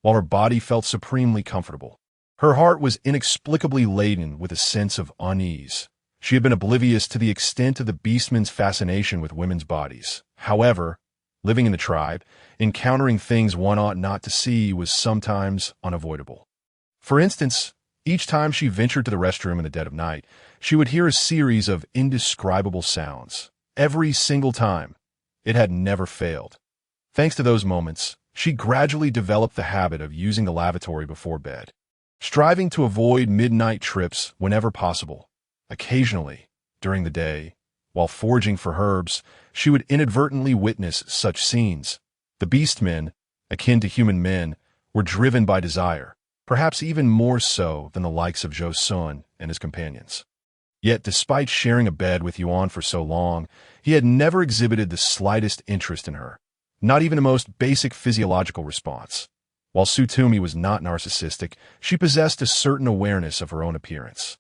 While her body felt supremely comfortable, her heart was inexplicably laden with a sense of unease. She had been oblivious to the extent of the beastmen's fascination with women's bodies. However, living in the tribe, encountering things one ought not to see was sometimes unavoidable. For instance, each time she ventured to the restroom in the dead of night, she would hear a series of indescribable sounds. Every single time. It had never failed. Thanks to those moments, she gradually developed the habit of using the lavatory before bed, striving to avoid midnight trips whenever possible. Occasionally, during the day, while foraging for herbs, she would inadvertently witness such scenes. The beastmen, akin to human men, were driven by desire, perhaps even more so than the likes of Sun and his companions. Yet, despite sharing a bed with Yuan for so long, he had never exhibited the slightest interest in her, not even the most basic physiological response. While Tumi was not narcissistic, she possessed a certain awareness of her own appearance.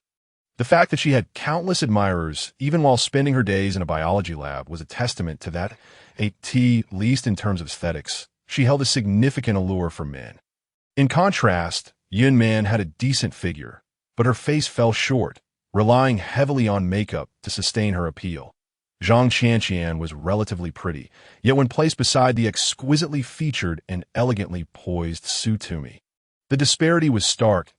The fact that she had countless admirers, even while spending her days in a biology lab, was a testament to that, at least in terms of aesthetics, she held a significant allure for men. In contrast, Yuan Man had a decent figure, but her face fell short, relying heavily on makeup to sustain her appeal. Zhang Qianqian was relatively pretty, yet when placed beside the exquisitely featured and elegantly poised Tumi, the disparity was stark,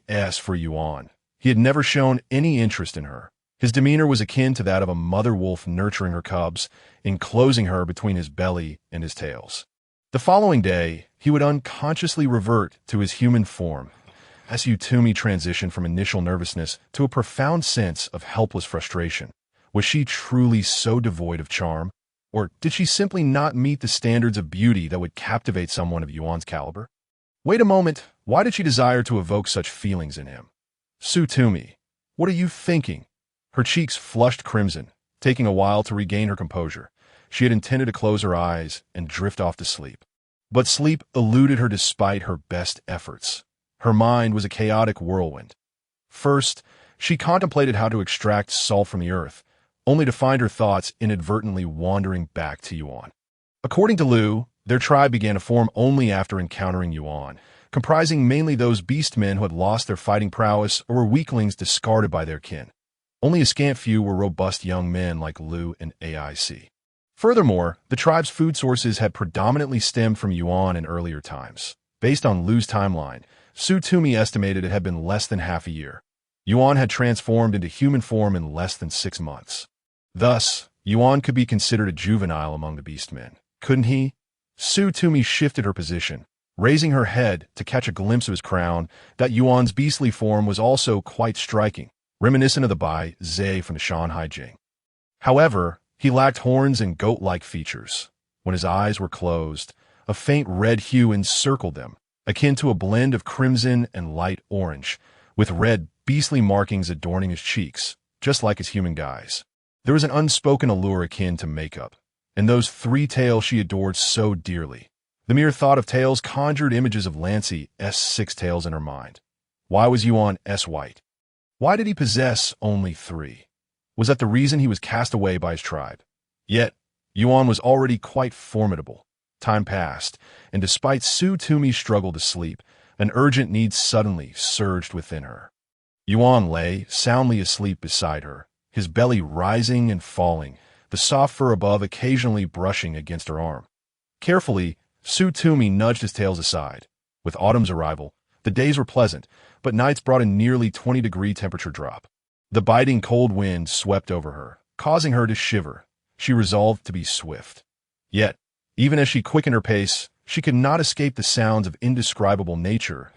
as for Yuan. He had never shown any interest in her. His demeanor was akin to that of a mother wolf nurturing her cubs, enclosing her between his belly and his tails. The following day, he would unconsciously revert to his human form, as Tumi transitioned from initial nervousness to a profound sense of helpless frustration. Was she truly so devoid of charm? Or did she simply not meet the standards of beauty that would captivate someone of Yuan's caliber? Wait a moment, why did she desire to evoke such feelings in him? Tumi, what are you thinking? Her cheeks flushed crimson, taking a while to regain her composure. She had intended to close her eyes and drift off to sleep. But sleep eluded her despite her best efforts. Her mind was a chaotic whirlwind. First, she contemplated how to extract salt from the earth, only to find her thoughts inadvertently wandering back to Yuan. According to Lu, their tribe began to form only after encountering Yuan, comprising mainly those beastmen who had lost their fighting prowess or were weaklings discarded by their kin. Only a scant few were robust young men like Lu and AIC. Furthermore, the tribe's food sources had predominantly stemmed from Yuan in earlier times. Based on Lu's timeline, Tumi estimated it had been less than half a year. Yuan had transformed into human form in less than 6 months. Thus, Yuan could be considered a juvenile among the beastmen, couldn't he? Tumi shifted her position, raising her head to catch a glimpse of his crown. That Yuan's beastly form was also quite striking, reminiscent of the Bai Zhe from the Shan Hygiene. However, he lacked horns and goat-like features. When his eyes were closed, a faint red hue encircled them, akin to a blend of crimson and light orange, with red beastly markings adorning his cheeks, just like his human guise. There was an unspoken allure akin to makeup, and those 3 tails she adored so dearly. The mere thought of tails conjured images of Lancy's 6 tails in her mind. Why was Yuan white? Why did he possess only 3? Was that the reason he was cast away by his tribe? Yet, Yuan was already quite formidable. Time passed, and despite Tumi's struggle to sleep, an urgent need suddenly surged within her. Yuan lay soundly asleep beside her, his belly rising and falling, the soft fur above occasionally brushing against her arm. Carefully, Tumi nudged his tails aside. With autumn's arrival, The days were pleasant, but nights brought a nearly 20-degree temperature drop. The biting cold wind swept over her, causing her to shiver. She resolved to be swift. Yet, even as she quickened her pace, she could not escape the sounds of indescribable nature.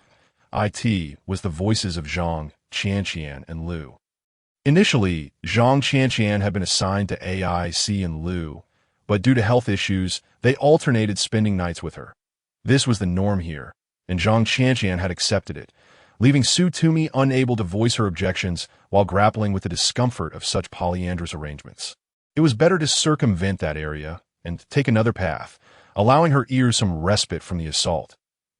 It was the voices of Zhang, Qianqian, and Liu. Initially, Zhang Qianqian had been assigned to AIC and Liu, but due to health issues, they alternated spending nights with her. This was the norm here, and Zhang Qianqian had accepted it, leaving Tumi unable to voice her objections while grappling with the discomfort of such polyandrous arrangements. It was better to circumvent that area and take another path, allowing her ears some respite from the assault.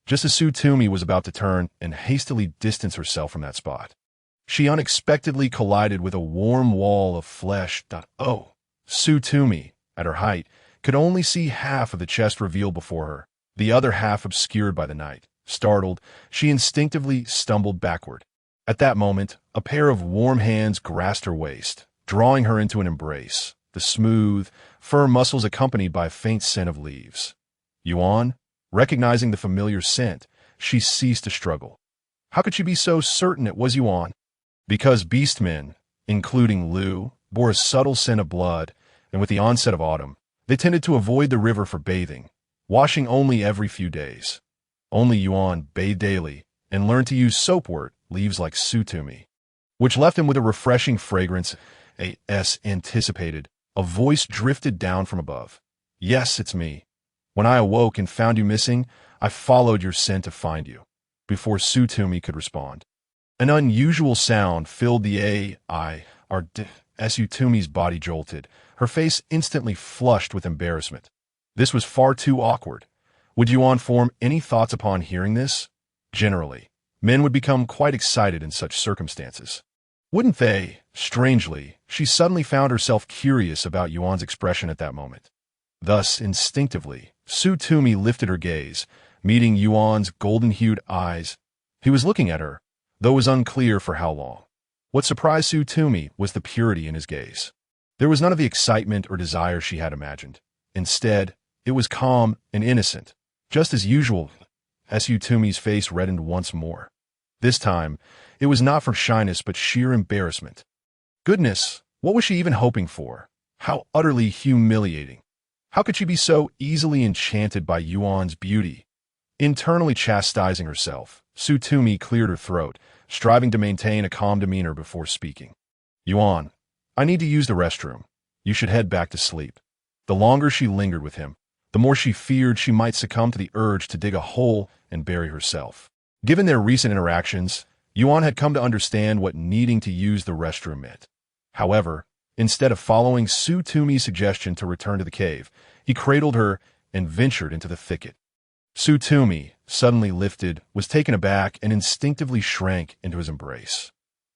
Just as Tumi was about to turn and hastily distance herself from that spot, she unexpectedly collided with a warm wall of flesh. Tumi, at her height, could only see half of the chest revealed before her, the other half obscured by the night. Startled, she instinctively stumbled backward. At that moment, a pair of warm hands grasped her waist, drawing her into an embrace, the smooth, firm muscles accompanied by a faint scent of leaves. Yuan, recognizing the familiar scent, she ceased to struggle. How could she be so certain it was Yuan? Because beastmen, including Liu, bore a subtle scent of blood, and with the onset of autumn, they tended to avoid the river for bathing, washing only every few days. Only Yuan bathed daily and learned to use soapwort leaves like Tumi, which left him with a refreshing fragrance. As anticipated, a voice drifted down from above. Yes, it's me. When I awoke and found you missing, I followed your scent to find you. Before Tumi could respond, an unusual sound filled the Tumi's body jolted, her face instantly flushed with embarrassment. This was far too awkward. Would Yuan form any thoughts upon hearing this? Generally, men would become quite excited in such circumstances. Wouldn't they? Strangely, she suddenly found herself curious about Yuan's expression at that moment. Thus, instinctively, Tumi lifted her gaze, meeting Yuan's golden-hued eyes. He was looking at her, though it was unclear for how long. What surprised Tumi was the purity in his gaze. There was none of the excitement or desire she had imagined. Instead, it was calm and innocent, just as usual. Tumi's face reddened once more. This time, it was not from shyness but sheer embarrassment. Goodness, what was she even hoping for? How utterly humiliating. How could she be so easily enchanted by Yuan's beauty? Internally chastising herself, Tumi cleared her throat, striving to maintain a calm demeanor before speaking. Yuan, I need to use the restroom. You should head back to sleep. The longer she lingered with him, the more she feared she might succumb to the urge to dig a hole and bury herself. Given their recent interactions, Yuan had come to understand what needing to use the restroom meant. However, instead of following Tumi's suggestion to return to the cave, he cradled her and ventured into the thicket. Tumi, suddenly lifted, was taken aback and instinctively shrank into his embrace.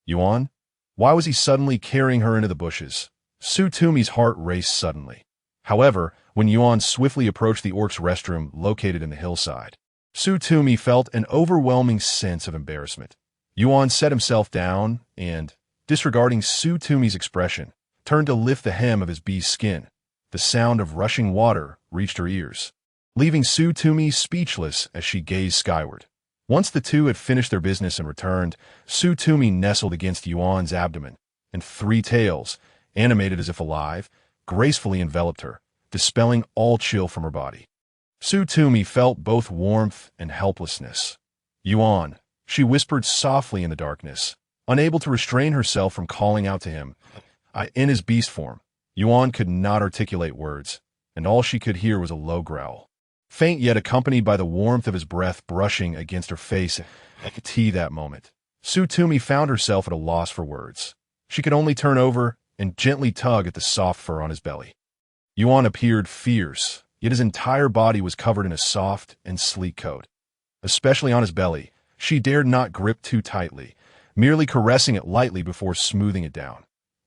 Yuan? Why was he suddenly carrying her into the bushes? Tumi's heart raced suddenly. However, when Yuan swiftly approached the orc's restroom located in the hillside, Tumi felt an overwhelming sense of embarrassment. Yuan set himself down and, disregarding Tumi's expression, turned to lift the hem of his bee's skin. The sound of rushing water reached her ears, leaving Tumi speechless as she gazed skyward. Once the two had finished their business and returned, Tumi nestled against Yuan's abdomen, and three tails, animated as if alive, gracefully enveloped her, dispelling all chill from her body. Tumi felt both warmth and helplessness. Yuan, she whispered softly in the darkness, unable to restrain herself from calling out to him. In his beast form, Yuan could not articulate words, and all she could hear was a low growl, faint yet accompanied by the warmth of his breath brushing against her face. That moment, Tumi found herself at a loss for words. She could only turn over and gently tug at the soft fur on his belly. Yuan appeared fierce, yet his entire body was covered in a soft and sleek coat. Especially on his belly, she dared not grip too tightly, merely caressing it lightly before smoothing it down.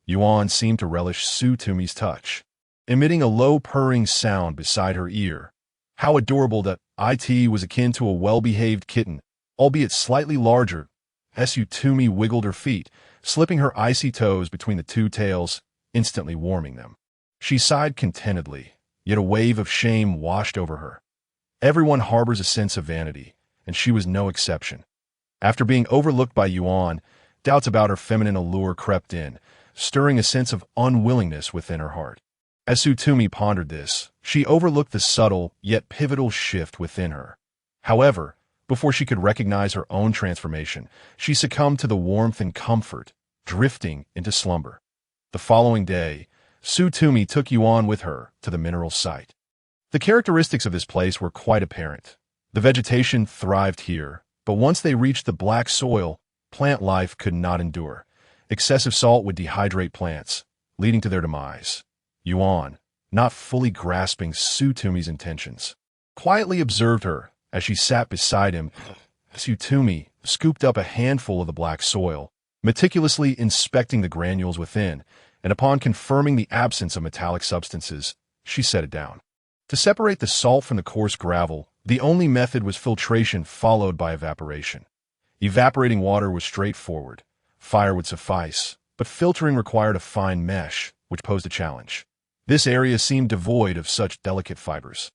Yuan seemed to relish Tumi's touch, emitting a low purring sound beside her ear. How adorable that it was akin to a well-behaved kitten, albeit slightly larger. Tumi wiggled her feet, slipping her icy toes between the two tails, instantly warming them. She sighed contentedly, yet a wave of shame washed over her. Everyone harbors a sense of vanity, and she was no exception. After being overlooked by Yuan, doubts about her feminine allure crept in, stirring a sense of unwillingness within her heart. As Tumi pondered this, she overlooked the subtle yet pivotal shift within her. However, before she could recognize her own transformation, she succumbed to the warmth and comfort, drifting into slumber. The following day, Tumi took Yuan with her to the mineral site. The characteristics of this place were quite apparent. The vegetation thrived here, but once they reached the black soil, plant life could not endure. Excessive salt would dehydrate plants, leading to their demise. Yuan, not fully grasping Tumi's intentions, quietly observed her as she sat beside him. Tumi scooped up a handful of the black soil, meticulously inspecting the granules within, and upon confirming the absence of metallic substances, she set it down. To separate the salt from the coarse gravel, the only method was filtration followed by evaporation. Evaporating water was straightforward. Fire would suffice, but filtering required a fine mesh, which posed a challenge. This area seemed devoid of such delicate fibers,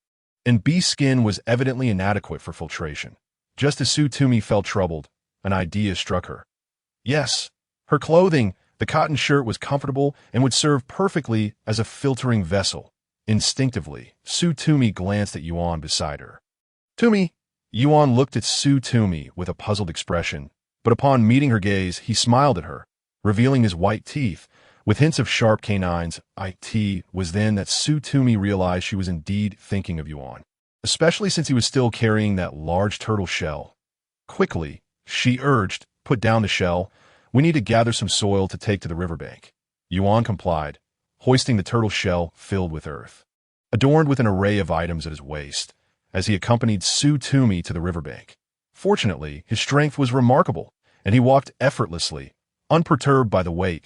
and beast skin was evidently inadequate for filtration. Just as Tumi felt troubled, an idea struck her. Yes, her clothing, the cotton shirt, was comfortable and would serve perfectly as a filtering vessel. Instinctively, Tumi glanced at Yuan beside her. Tumi! Yuan looked at Tumi with a puzzled expression, but upon meeting her gaze, he smiled at her, revealing his white teeth, with hints of sharp canines. It was then that Tumi realized she was indeed thinking of Yuan, especially since he was still carrying that large turtle shell. Quickly, she urged, "Put down the shell. We need to gather some soil to take to the riverbank." Yuan complied, hoisting the turtle shell filled with earth, adorned with an array of items at his waist, as he accompanied Tumi to the riverbank. Fortunately, his strength was remarkable, and he walked effortlessly, unperturbed by the weight.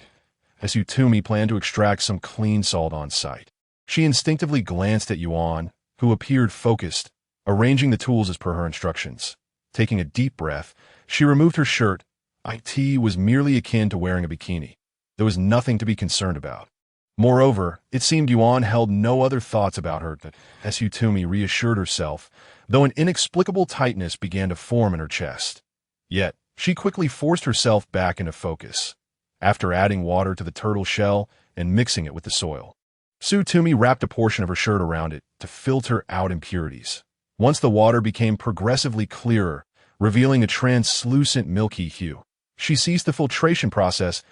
As Tumi planned to extract some clean salt on site, she instinctively glanced at Yuan, who appeared focused, arranging the tools as per her instructions. Taking a deep breath, she removed her shirt. It was merely akin to wearing a bikini. There was nothing to be concerned about. Moreover, it seemed Yuan held no other thoughts about her. As Tumi reassured herself, though an inexplicable tightness began to form in her chest. Yet, she quickly forced herself back into focus, after adding water to the turtle shell and mixing it with the soil. Tumi wrapped a portion of her shirt around it to filter out impurities. Once the water became progressively clearer, revealing a translucent milky hue, she ceased the filtration process.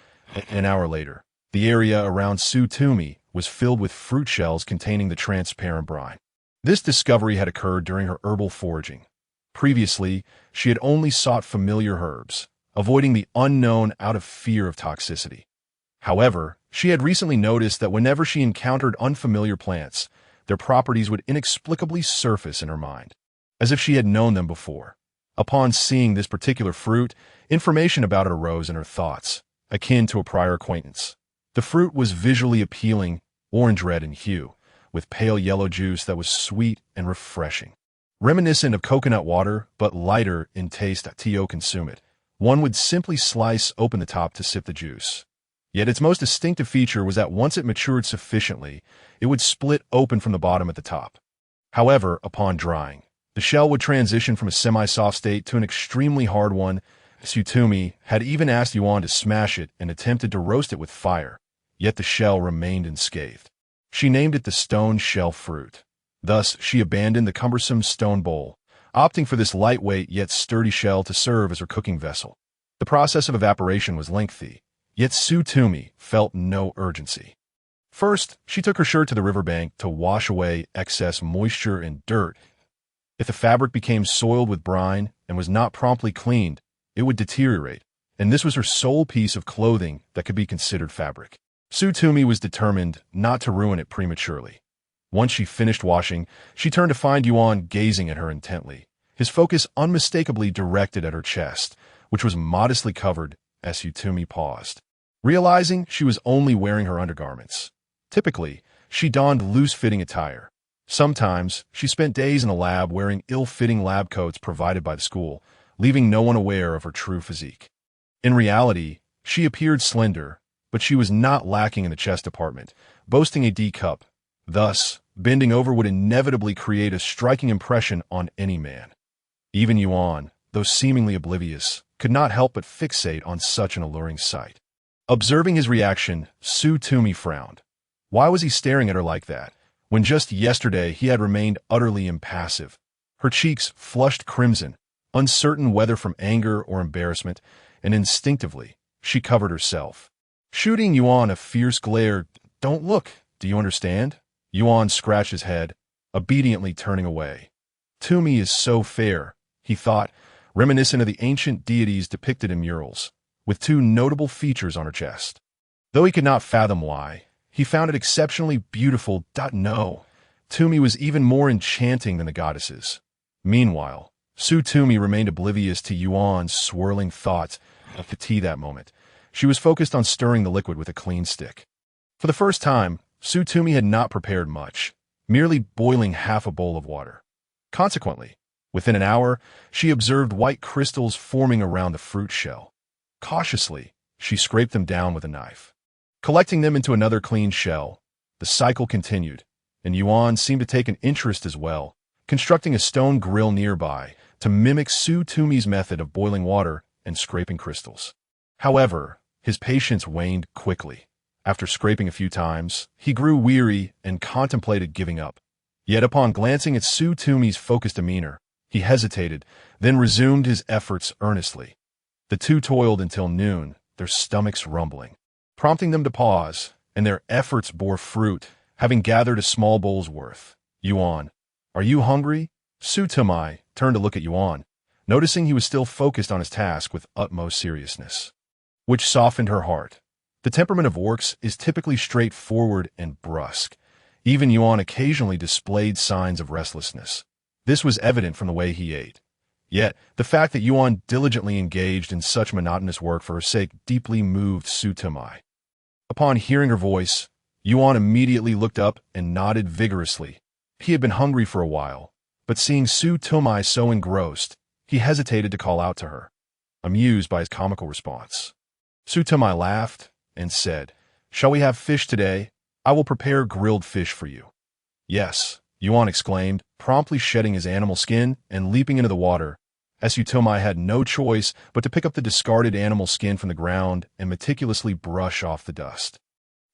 An hour later, the area around Tumi was filled with fruit shells containing the transparent brine. This discovery had occurred during her herbal foraging. Previously, she had only sought familiar herbs, avoiding the unknown out of fear of toxicity. However, she had recently noticed that whenever she encountered unfamiliar plants, their properties would inexplicably surface in her mind, as if she had known them before. Upon seeing this particular fruit, information about it arose in her thoughts, akin to a prior acquaintance. The fruit was visually appealing, orange-red in hue, with pale yellow juice that was sweet and refreshing. Reminiscent of coconut water, but lighter in taste. To consume it, one would simply slice open the top to sip the juice. Yet its most distinctive feature was that once it matured sufficiently, it would split open from the bottom at the top. However, upon drying, the shell would transition from a semi-soft state to an extremely hard one. Tumi had even asked Yuan to smash it and attempted to roast it with fire, yet the shell remained unscathed. She named it the stone shell fruit. Thus, she abandoned the cumbersome stone bowl, opting for this lightweight yet sturdy shell to serve as her cooking vessel. The process of evaporation was lengthy, yet Tumi felt no urgency. First, she took her shirt to the riverbank to wash away excess moisture and dirt. If the fabric became soiled with brine and was not promptly cleaned, it would deteriorate, and this was her sole piece of clothing that could be considered fabric. Tumi was determined not to ruin it prematurely. Once she finished washing, she turned to find Yuan gazing at her intently, his focus unmistakably directed at her chest, which was modestly covered. As Tumi paused, realizing she was only wearing her undergarments. Typically, she donned loose-fitting attire. Sometimes, she spent days in a lab wearing ill-fitting lab coats provided by the school, leaving no one aware of her true physique. In reality, she appeared slender, but she was not lacking in the chest department, boasting a D cup. Thus, bending over would inevitably create a striking impression on any man. Even Yuan, though seemingly oblivious, could not help but fixate on such an alluring sight. Observing his reaction, Tumi frowned. Why was he staring at her like that, when just yesterday he had remained utterly impassive? Her cheeks flushed crimson, uncertain whether from anger or embarrassment, and instinctively, she covered herself. Shooting Yuan a fierce glare. "Don't look, do you understand?" Yuan scratched his head, obediently turning away. Tumi is so fair, he thought, reminiscent of the ancient deities depicted in murals, with two notable features on her chest. Though he could not fathom why, he found it exceptionally beautiful. No, Tumi was even more enchanting than the goddesses. Meanwhile, Tumi remained oblivious to Yuan's swirling thoughts of the tea that moment. She was focused on stirring the liquid with a clean stick. For the first time, Tumi had not prepared much, merely boiling half a bowl of water. Consequently, within an hour, she observed white crystals forming around the fruit shell. Cautiously, she scraped them down with a knife. Collecting them into another clean shell, the cycle continued, and Yuan seemed to take an interest as well, constructing a stone grill nearby to mimic Tumi's method of boiling water and scraping crystals. However, his patience waned quickly. After scraping a few times, he grew weary and contemplated giving up. Yet upon glancing at Tumi's focused demeanor, he hesitated, then resumed his efforts earnestly. The two toiled until noon, their stomachs rumbling, prompting them to pause, and their efforts bore fruit, having gathered a small bowl's worth. "Yuan, are you hungry?" Tumi turned to look at Yuan, noticing he was still focused on his task with utmost seriousness, which softened her heart. The temperament of orcs is typically straightforward and brusque. Even Yuan occasionally displayed signs of restlessness. This was evident from the way he ate. Yet, the fact that Yuan diligently engaged in such monotonous work for her sake deeply moved Tumi. Upon hearing her voice, Yuan immediately looked up and nodded vigorously. He had been hungry for a while, but seeing Tumi so engrossed, he hesitated to call out to her, amused by his comical response. Tumi laughed and said, "Shall we have fish today? I will prepare grilled fish for you." "Yes," Yuan exclaimed, promptly shedding his animal skin and leaping into the water. Tumi had no choice but to pick up the discarded animal skin from the ground and meticulously brush off the dust.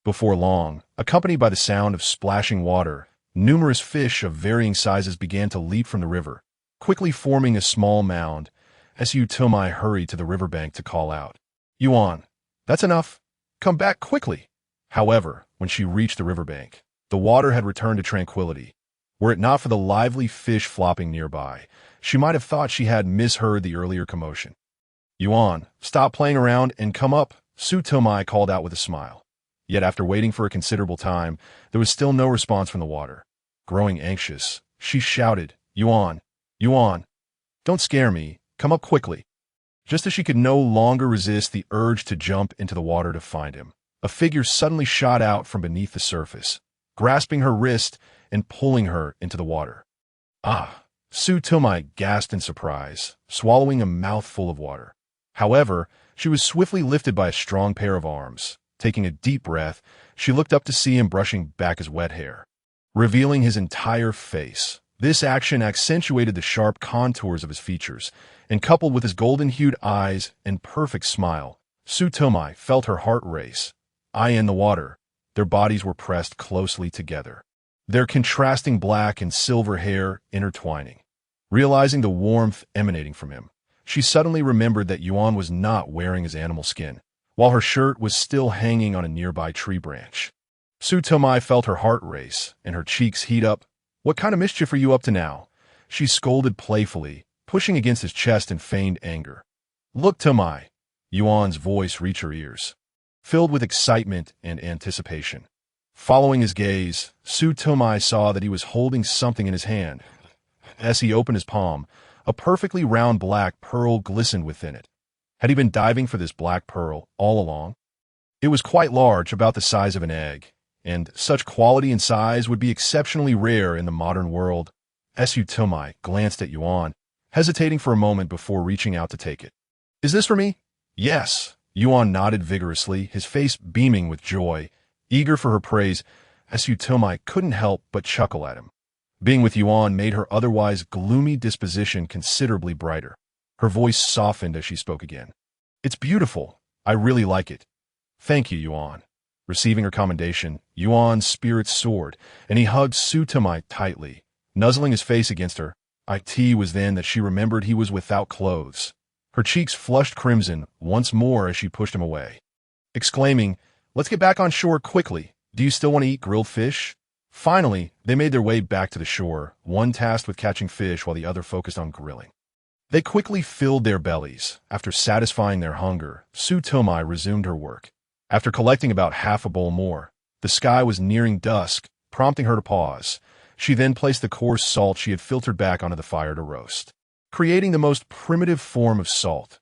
Before long, accompanied by the sound of splashing water, numerous fish of varying sizes began to leap from the river, quickly forming a small mound. Tumi hurried to the riverbank to call out, "Yuan, that's enough. Come back quickly." However, when she reached the riverbank, the water had returned to tranquility. Were it not for the lively fish flopping nearby, she might have thought she had misheard the earlier commotion. "Yuan, stop playing around and come up," Tumi called out with a smile. Yet after waiting for a considerable time, there was still no response from the water. Growing anxious, she shouted, "Yuan, Yuan, don't scare me, come up quickly." Just as she could no longer resist the urge to jump into the water to find him, a figure suddenly shot out from beneath the surface, grasping her wrist and pulling her into the water. "Ah!" Tumi gasped in surprise, swallowing a mouthful of water. However, she was swiftly lifted by a strong pair of arms. Taking a deep breath, she looked up to see him brushing back his wet hair, revealing his entire face. This action accentuated the sharp contours of his features, and coupled with his golden-hued eyes and perfect smile, Tumi felt her heart race. Eye in the water, their bodies were pressed closely together, their contrasting black and silver hair intertwining. Realizing the warmth emanating from him, she suddenly remembered that Yuan was not wearing his animal skin, while her shirt was still hanging on a nearby tree branch. Tumi felt her heart race and her cheeks heat up. "What kind of mischief are you up to now?" she scolded playfully, pushing against his chest in feigned anger. "Look, Tumi!" Yuan's voice reached her ears, filled with excitement and anticipation. Following his gaze, Tumi saw that he was holding something in his hand. As he opened his palm, a perfectly round black pearl glistened within it. Had he been diving for this black pearl all along? It was quite large, about the size of an egg, and such quality and size would be exceptionally rare in the modern world. Tumi glanced at Yuan, hesitating for a moment before reaching out to take it. "Is this for me?" "Yes." Yuan nodded vigorously, his face beaming with joy, eager for her praise. Tumi couldn't help but chuckle at him. Being with Yuan made her otherwise gloomy disposition considerably brighter. Her voice softened as she spoke again. It's beautiful. I really like it. Thank you, Yuan. Receiving her commendation, Yuan's spirits soared, and he hugged Tumi tightly, nuzzling his face against her. It was then that she remembered he was without clothes. Her cheeks flushed crimson once more as she pushed him away, exclaiming, "Let's get back on shore quickly. Do you still want to eat grilled fish?" Finally, they made their way back to the shore, one tasked with catching fish while the other focused on grilling. They quickly filled their bellies. After satisfying their hunger, Tumi resumed her work. After collecting about half a bowl more, the sky was nearing dusk, prompting her to pause. She then placed the coarse salt she had filtered back onto the fire to roast, creating the most primitive form of salt.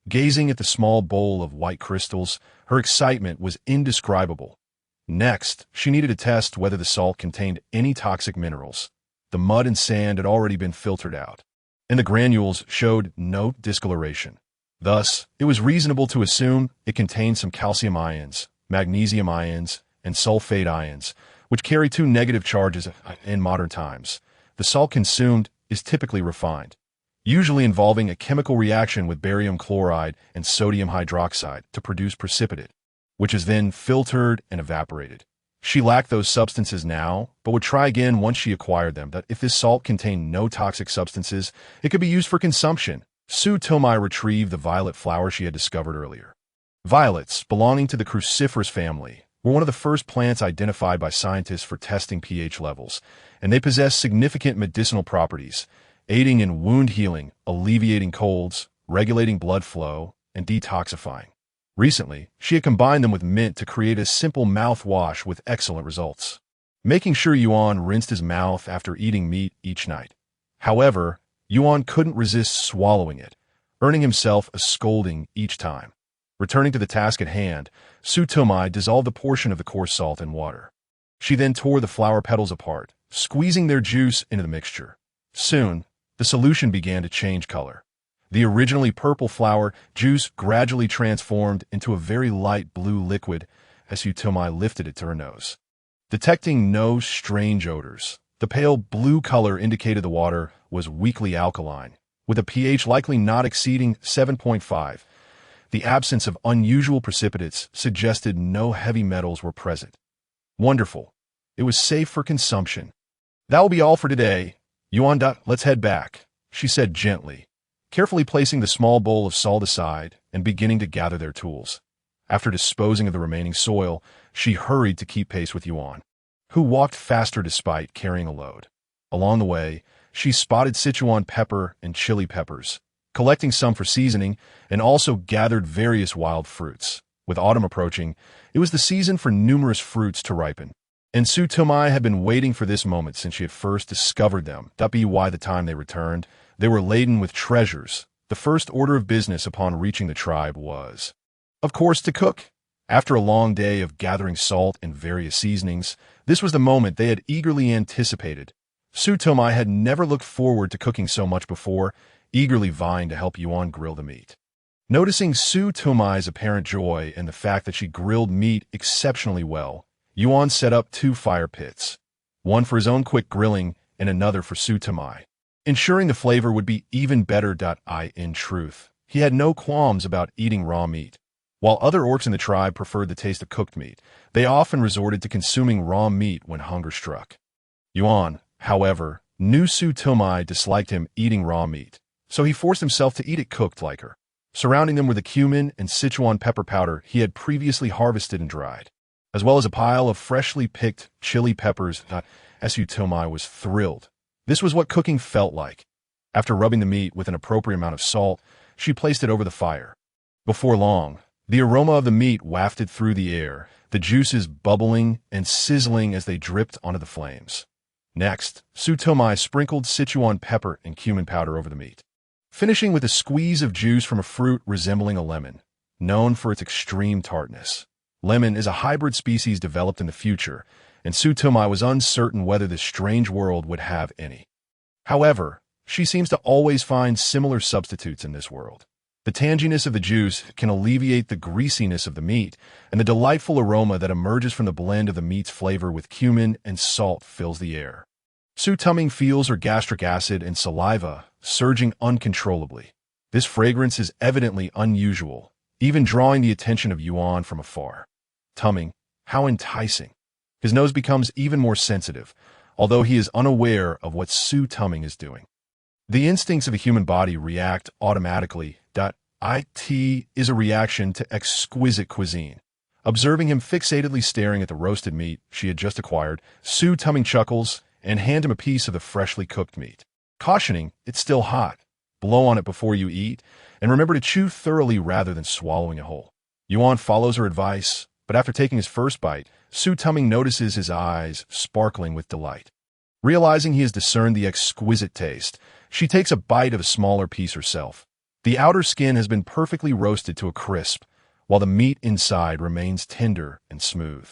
Gazing at the small bowl of white crystals, her excitement was indescribable. Next, she needed to test whether the salt contained any toxic minerals. The mud and sand had already been filtered out, and the granules showed no discoloration. Thus, it was reasonable to assume it contained some calcium ions, magnesium ions, and sulfate ions, which carry two negative charges in modern times. The salt consumed is typically refined, usually involving a chemical reaction with barium chloride and sodium hydroxide to produce precipitate, which is then filtered and evaporated. She lacked those substances now, but would try again once she acquired them, that if this salt contained no toxic substances, it could be used for consumption. Tumi retrieved the violet flower she had discovered earlier. Violets, belonging to the cruciferous family, were one of the first plants identified by scientists for testing pH levels, and they possess significant medicinal properties, aiding in wound healing, alleviating colds, regulating blood flow, and detoxifying. Recently, she had combined them with mint to create a simple mouthwash with excellent results, making sure Yuan rinsed his mouth after eating meat each night. However, Yuan couldn't resist swallowing it, earning himself a scolding each time. Returning to the task at hand, Tumi dissolved a portion of the coarse salt in water. She then tore the flower petals apart, squeezing their juice into the mixture. Soon, the solution began to change color. The originally purple flower juice gradually transformed into a very light blue liquid as Tumi lifted it to her nose. Detecting no strange odors, the pale blue color indicated the water was weakly alkaline, with a pH likely not exceeding 7.5. The absence of unusual precipitates suggested no heavy metals were present. Wonderful. It was safe for consumption. That will be all for today. Yuan, let's head back, she said gently, carefully placing the small bowl of salt aside and beginning to gather their tools. After disposing of the remaining soil, she hurried to keep pace with Yuan, who walked faster despite carrying a load. Along the way, she spotted Sichuan pepper and chili peppers, collecting some for seasoning, and also gathered various wild fruits. With autumn approaching, it was the season for numerous fruits to ripen, and Tumi had been waiting for this moment since she had first discovered them. By the time they returned, they were laden with treasures. The first order of business upon reaching the tribe was, of course, to cook. After a long day of gathering salt and various seasonings, this was the moment they had eagerly anticipated. Tumi had never looked forward to cooking so much before, eagerly vying to help Yuan grill the meat. Noticing Tumi's apparent joy and the fact that she grilled meat exceptionally well, Yuan set up 2 fire pits, one for his own quick grilling and another for Tumi, ensuring the flavor would be even better. In truth, he had no qualms about eating raw meat. While other orcs in the tribe preferred the taste of cooked meat, they often resorted to consuming raw meat when hunger struck. Yuan, however, knew Tumi disliked him eating raw meat, so he forced himself to eat it cooked like her, surrounding them with the cumin and Sichuan pepper powder he had previously harvested and dried, as well as a pile of freshly picked chili peppers. Tumi was thrilled. This was what cooking felt like. After rubbing the meat with an appropriate amount of salt, she placed it over the fire. Before long, the aroma of the meat wafted through the air, the juices bubbling and sizzling as they dripped onto the flames. Next, Tumi sprinkled Sichuan pepper and cumin powder over the meat, finishing with a squeeze of juice from a fruit resembling a lemon, known for its extreme tartness. Lemon is a hybrid species developed in the future, and Tumi was uncertain whether this strange world would have any. However, she seems to always find similar substitutes in this world. The tanginess of the juice can alleviate the greasiness of the meat, and the delightful aroma that emerges from the blend of the meat's flavor with cumin and salt fills the air. Tumi feels her gastric acid and saliva surging uncontrollably. This fragrance is evidently unusual, even drawing the attention of Yuan from afar. Tumming, how enticing. His nose becomes even more sensitive, although he is unaware of what Su Tumming is doing. The instincts of a human body react automatically. It is a reaction to exquisite cuisine. Observing him fixatedly staring at the roasted meat she had just acquired, Su Tumming chuckles and hand him a piece of the freshly cooked meat, cautioning, "It's still hot. Blow on it before you eat, and remember to chew thoroughly rather than swallowing it whole." Yuan follows her advice, but after taking his first bite, Su Tumming notices his eyes sparkling with delight. Realizing he has discerned the exquisite taste, she takes a bite of a smaller piece herself. The outer skin has been perfectly roasted to a crisp, while the meat inside remains tender and smooth.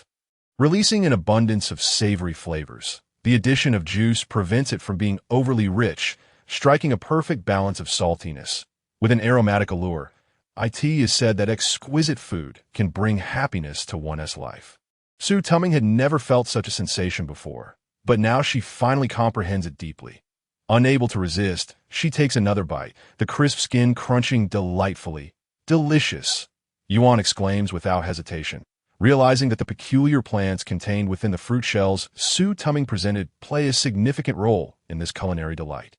Releasing an abundance of savory flavors, the addition of juice prevents it from being overly rich, striking a perfect balance of saltiness. With an aromatic allure, it is said that exquisite food can bring happiness to one's life. Su Tumming had never felt such a sensation before, but now she finally comprehends it deeply. Unable to resist, she takes another bite, the crisp skin crunching delightfully. "Delicious," Yuan exclaims without hesitation. Realizing that the peculiar plants contained within the fruit shells Su Tumming presented play a significant role in this culinary delight.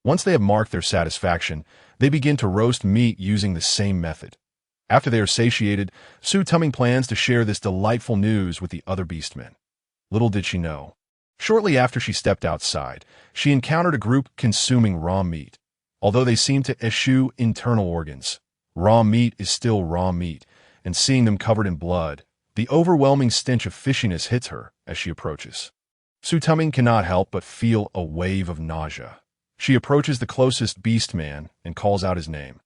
Once they have marked their satisfaction, they begin to roast meat using the same method. After they are satiated, Su Tumming plans to share this delightful news with the other beastmen. Little did she know. Shortly after she stepped outside, she encountered a group consuming raw meat. Although they seemed to eschew internal organs, raw meat is still raw meat, and seeing them covered in blood, the overwhelming stench of fishiness hits her as she approaches. Su Tumming cannot help but feel a wave of nausea. She approaches the closest beastman and calls out his name.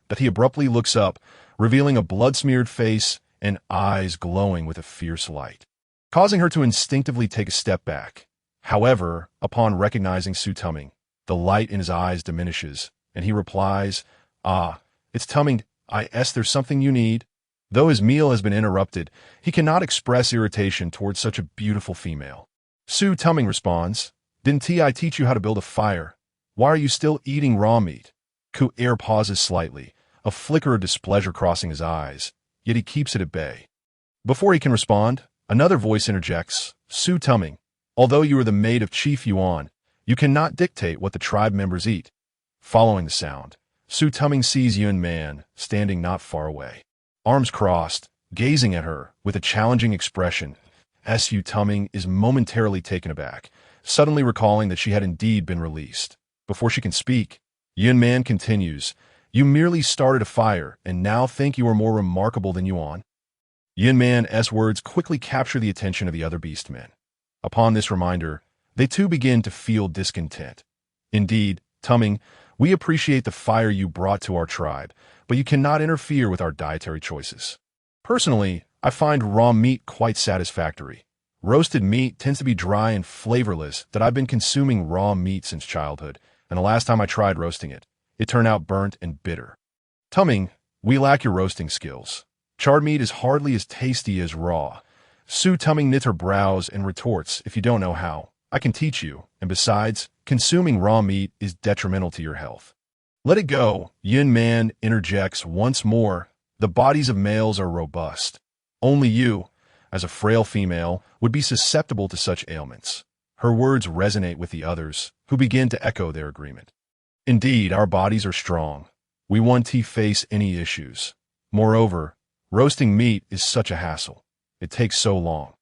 That he abruptly looks up, revealing a blood-smeared face and eyes glowing with a fierce light, causing her to instinctively take a step back. However, upon recognizing Su Tumming, the light in his eyes diminishes, and he replies, "Ah, it's Tumming. There's something you need." Though his meal has been interrupted, he cannot express irritation towards such a beautiful female. Su Tumming responds, "Didn't I teach you how to build a fire? Why are you still eating raw meat?" Pauses slightly, a flicker of displeasure crossing his eyes, yet he keeps it at bay. Before he can respond, another voice interjects, "Su Tumming, although you are the maid of Chief Yuan, you cannot dictate what the tribe members eat." Following the sound, Su Tumming sees Yuan Man standing not far away, arms crossed, gazing at her with a challenging expression. Su Tumming is momentarily taken aback, suddenly recalling that she had indeed been released. Before she can speak, Yuan Man continues, "You merely started a fire and now think you are more remarkable than Yuan?" Yuan Man's words quickly capture the attention of the other beastmen. Upon this reminder, they too begin to feel discontent. "Indeed, Tumming, we appreciate the fire you brought to our tribe, but you cannot interfere with our dietary choices. Personally, I find raw meat quite satisfactory. Roasted meat tends to be dry and flavorless that I've been consuming raw meat since childhood, and the last time I tried roasting it, it turned out burnt and bitter. Tumming, we lack your roasting skills. Charred meat is hardly as tasty as raw." Su Tumming knits her brows and retorts, "If you don't know how, I can teach you, and besides, consuming raw meat is detrimental to your health." "Let it go," Yuan Man interjects once more. "The bodies of males are robust. Only you, as a frail female, would be susceptible to such ailments." Her words resonate with the others, who begin to echo their agreement. "Indeed, our bodies are strong. We won't face any issues. Moreover, roasting meat is such a hassle. It takes so long.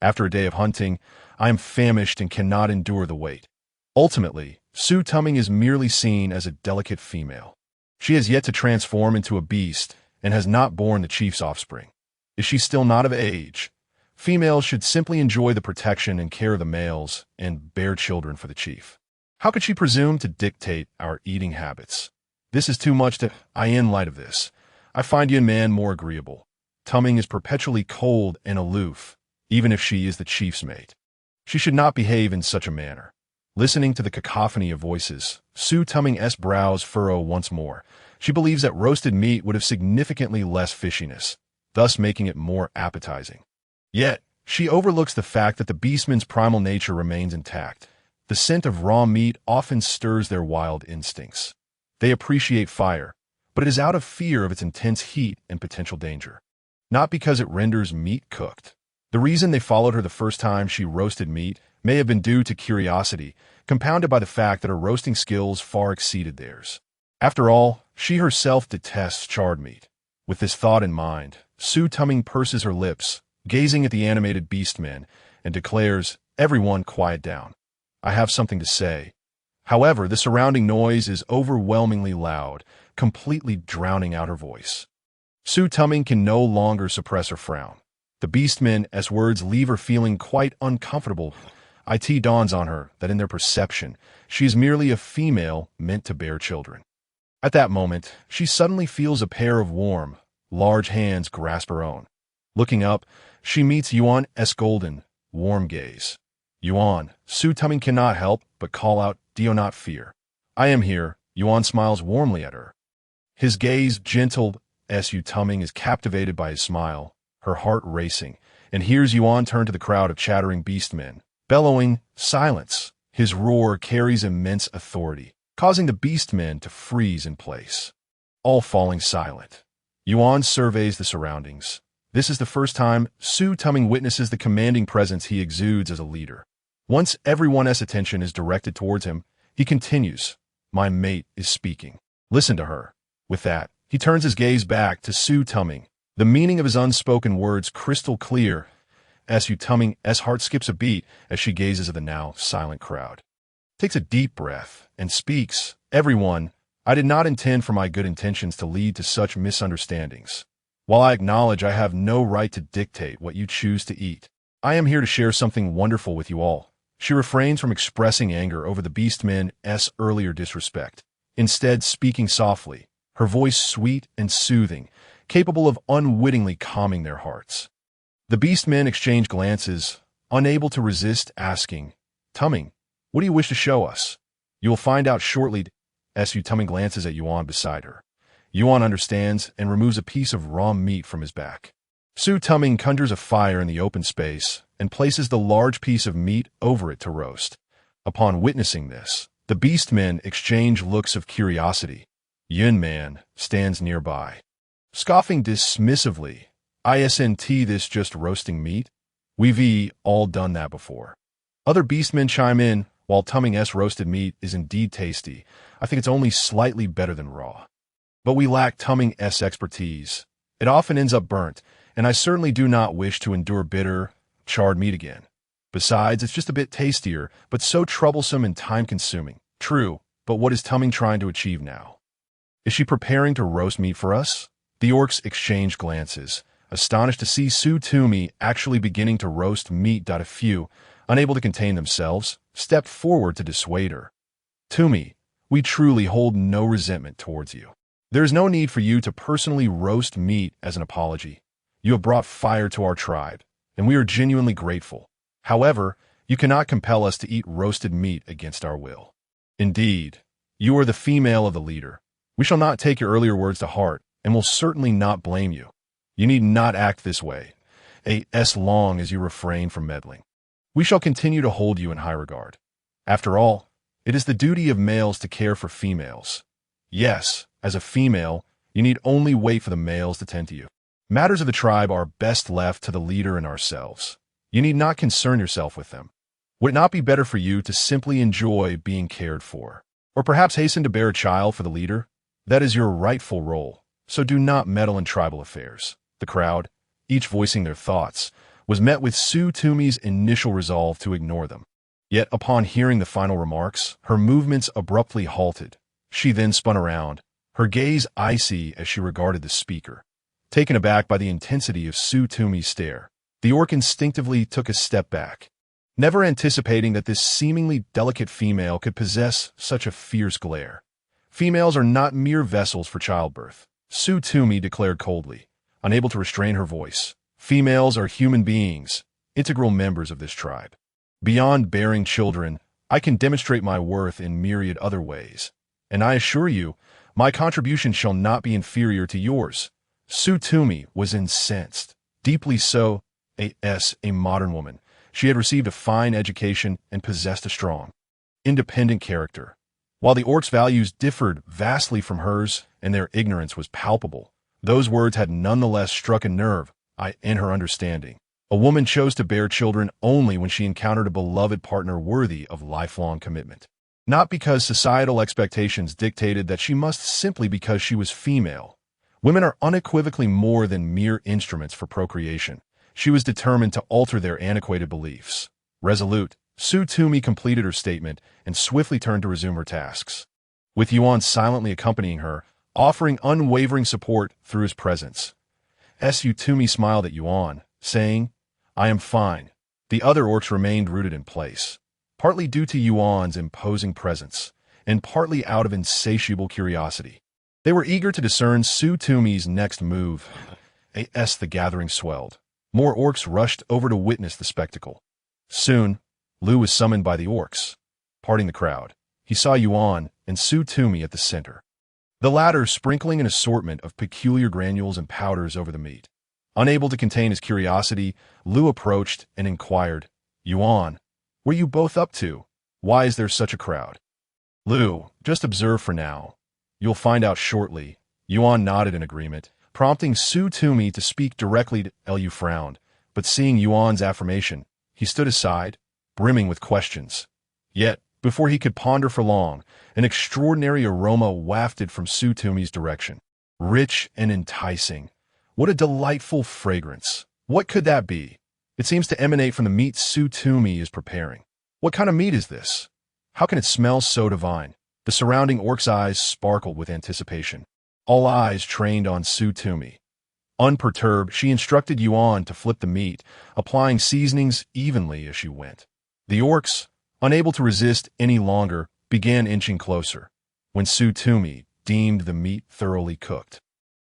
After a day of hunting, I am famished and cannot endure the wait." Ultimately, Su Tumming is merely seen as a delicate female. She has yet to transform into a beast and has not borne the chief's offspring. Is she still not of age? Females should simply enjoy the protection and care of the males and bear children for the chief. How could she presume to dictate our eating habits? This is too much to... In light of this, I find Yuan Man more agreeable. Tumming is perpetually cold and aloof, even if she is the chief's mate. She should not behave in such a manner. Listening to the cacophony of voices, Su Tumming's brows furrow once more. She believes that roasted meat would have significantly less fishiness, thus making it more appetizing. Yet, she overlooks the fact that the beastmen's primal nature remains intact. The scent of raw meat often stirs their wild instincts. They appreciate fire, but it is out of fear of its intense heat and potential danger. Not because it renders meat cooked. The reason they followed her the first time she roasted meat may have been due to curiosity, compounded by the fact that her roasting skills far exceeded theirs. After all, she herself detests charred meat. With this thought in mind, Tumi purses her lips, gazing at the animated beastmen, and declares, "Everyone quiet down. I have something to say." However, the surrounding noise is overwhelmingly loud, completely drowning out her voice. Tumi can no longer suppress her frown. The beastmen's words leave her feeling quite uncomfortable. It dawns on her that in their perception, she is merely a female meant to bear children. At that moment, she suddenly feels a pair of warm, large hands grasp her own. Looking up, she meets Yuan's golden, warm gaze. "Yuan," Tumi cannot help but call out, "Do not fear. I am here." Yuan smiles warmly at her. His gaze gentle as Tumi is captivated by his smile, her heart racing, and hears Yuan turn to the crowd of chattering beastmen, bellowing, "Silence!" His roar carries immense authority, causing the beastmen to freeze in place, all falling silent. Yuan surveys the surroundings. This is the first time Tumi witnesses the commanding presence he exudes as a leader. Once everyone's attention is directed towards him, he continues, "My mate is speaking. Listen to her." With that, he turns his gaze back to Tumi, the meaning of his unspoken words crystal clear, as Tumi's heart skips a beat as she gazes at the now silent crowd. Takes a deep breath and speaks, "Everyone, I did not intend for my good intentions to lead to such misunderstandings. While I acknowledge I have no right to dictate what you choose to eat, I am here to share something wonderful with you all." She refrains from expressing anger over the beastmen's earlier disrespect, instead speaking softly, her voice sweet and soothing, capable of unwittingly calming their hearts. The beastmen exchange glances, unable to resist asking, "Tumi, what do you wish to show us?" "You will find out shortly." As Tumi glances at Yuan beside her. Yuan understands and removes a piece of raw meat from his back. Tumi conjures a fire in the open space and places the large piece of meat over it to roast. Upon witnessing this, the beastmen exchange looks of curiosity. Yuan stands nearby, scoffing dismissively. "Isn't this just roasting meat? We've all done that before." Other beastmen chime in, "While Tumi's roasted meat is indeed tasty, I think it's only slightly better than raw. But we lack Tumi's expertise. It often ends up burnt, and I certainly do not wish to endure bitter, charred meat again. Besides, it's just a bit tastier, but so troublesome and time-consuming." "True, but what is Tumi trying to achieve now? Is she preparing to roast meat for us?" The orcs exchange glances, astonished to see Tumi actually beginning to roast meat. A few, unable to contain themselves, stepped forward to dissuade her. "Tumi, we truly hold no resentment towards you. There is no need for you to personally roast meat as an apology. You have brought fire to our tribe, and we are genuinely grateful. However, you cannot compel us to eat roasted meat against our will. Indeed, you are the female of the leader. We shall not take your earlier words to heart, and will certainly not blame you. You need not act this way, as long as you refrain from meddling. We shall continue to hold you in high regard. After all, it is the duty of males to care for females. Yes, as a female, you need only wait for the males to tend to you. Matters of the tribe are best left to the leader and ourselves. You need not concern yourself with them. Would it not be better for you to simply enjoy being cared for? Or perhaps hasten to bear a child for the leader? That is your rightful role, so do not meddle in tribal affairs." The crowd, each voicing their thoughts, was met with Tumi's initial resolve to ignore them. Yet upon hearing the final remarks, her movements abruptly halted. She then spun around, her gaze icy as she regarded the speaker. Taken aback by the intensity of Tumi's stare, the orc instinctively took a step back, never anticipating that this seemingly delicate female could possess such a fierce glare. "Females are not mere vessels for childbirth," Tumi declared coldly, unable to restrain her voice. "Females are human beings, integral members of this tribe. Beyond bearing children, I can demonstrate my worth in myriad other ways, and I assure you, my contribution shall not be inferior to yours." Tumi was incensed, deeply so. A modern woman, she had received a fine education and possessed a strong, independent character. While the orcs' values differed vastly from hers and their ignorance was palpable, those words had nonetheless struck a nerve in her understanding. A woman chose to bear children only when she encountered a beloved partner worthy of lifelong commitment. Not because societal expectations dictated that she must simply because she was female. Women are unequivocally more than mere instruments for procreation. She was determined to alter their antiquated beliefs. Resolute, Tumi completed her statement and swiftly turned to resume her tasks. With Yuan silently accompanying her, offering unwavering support through his presence. Tumi smiled at Yuan, saying, "I am fine." The other orcs remained rooted in place, partly due to Yuan's imposing presence, and partly out of insatiable curiosity. They were eager to discern Tumi's next move. As the gathering swelled, more orcs rushed over to witness the spectacle. Soon, Lu was summoned by the orcs. Parting the crowd, he saw Yuan and Tumi at the center. The latter sprinkling an assortment of peculiar granules and powders over the meat. Unable to contain his curiosity, Lu approached and inquired, "Yuan, what are you both up to? Why is there such a crowd?" "Lu, just observe for now. You'll find out shortly." Yuan nodded in agreement, prompting Tumi to speak directly to Lu. Frowned, but seeing Yuan's affirmation, he stood aside, brimming with questions. Yet, before he could ponder for long, an extraordinary aroma wafted from Tumi's direction. Rich and enticing. What a delightful fragrance. What could that be? It seems to emanate from the meat Tumi is preparing. What kind of meat is this? How can it smell so divine? The surrounding orc's eyes sparkled with anticipation. All eyes trained on Tumi. Unperturbed, she instructed Yuan to flip the meat, applying seasonings evenly as she went. The orcs, unable to resist any longer, began inching closer, when Tumi deemed the meat thoroughly cooked.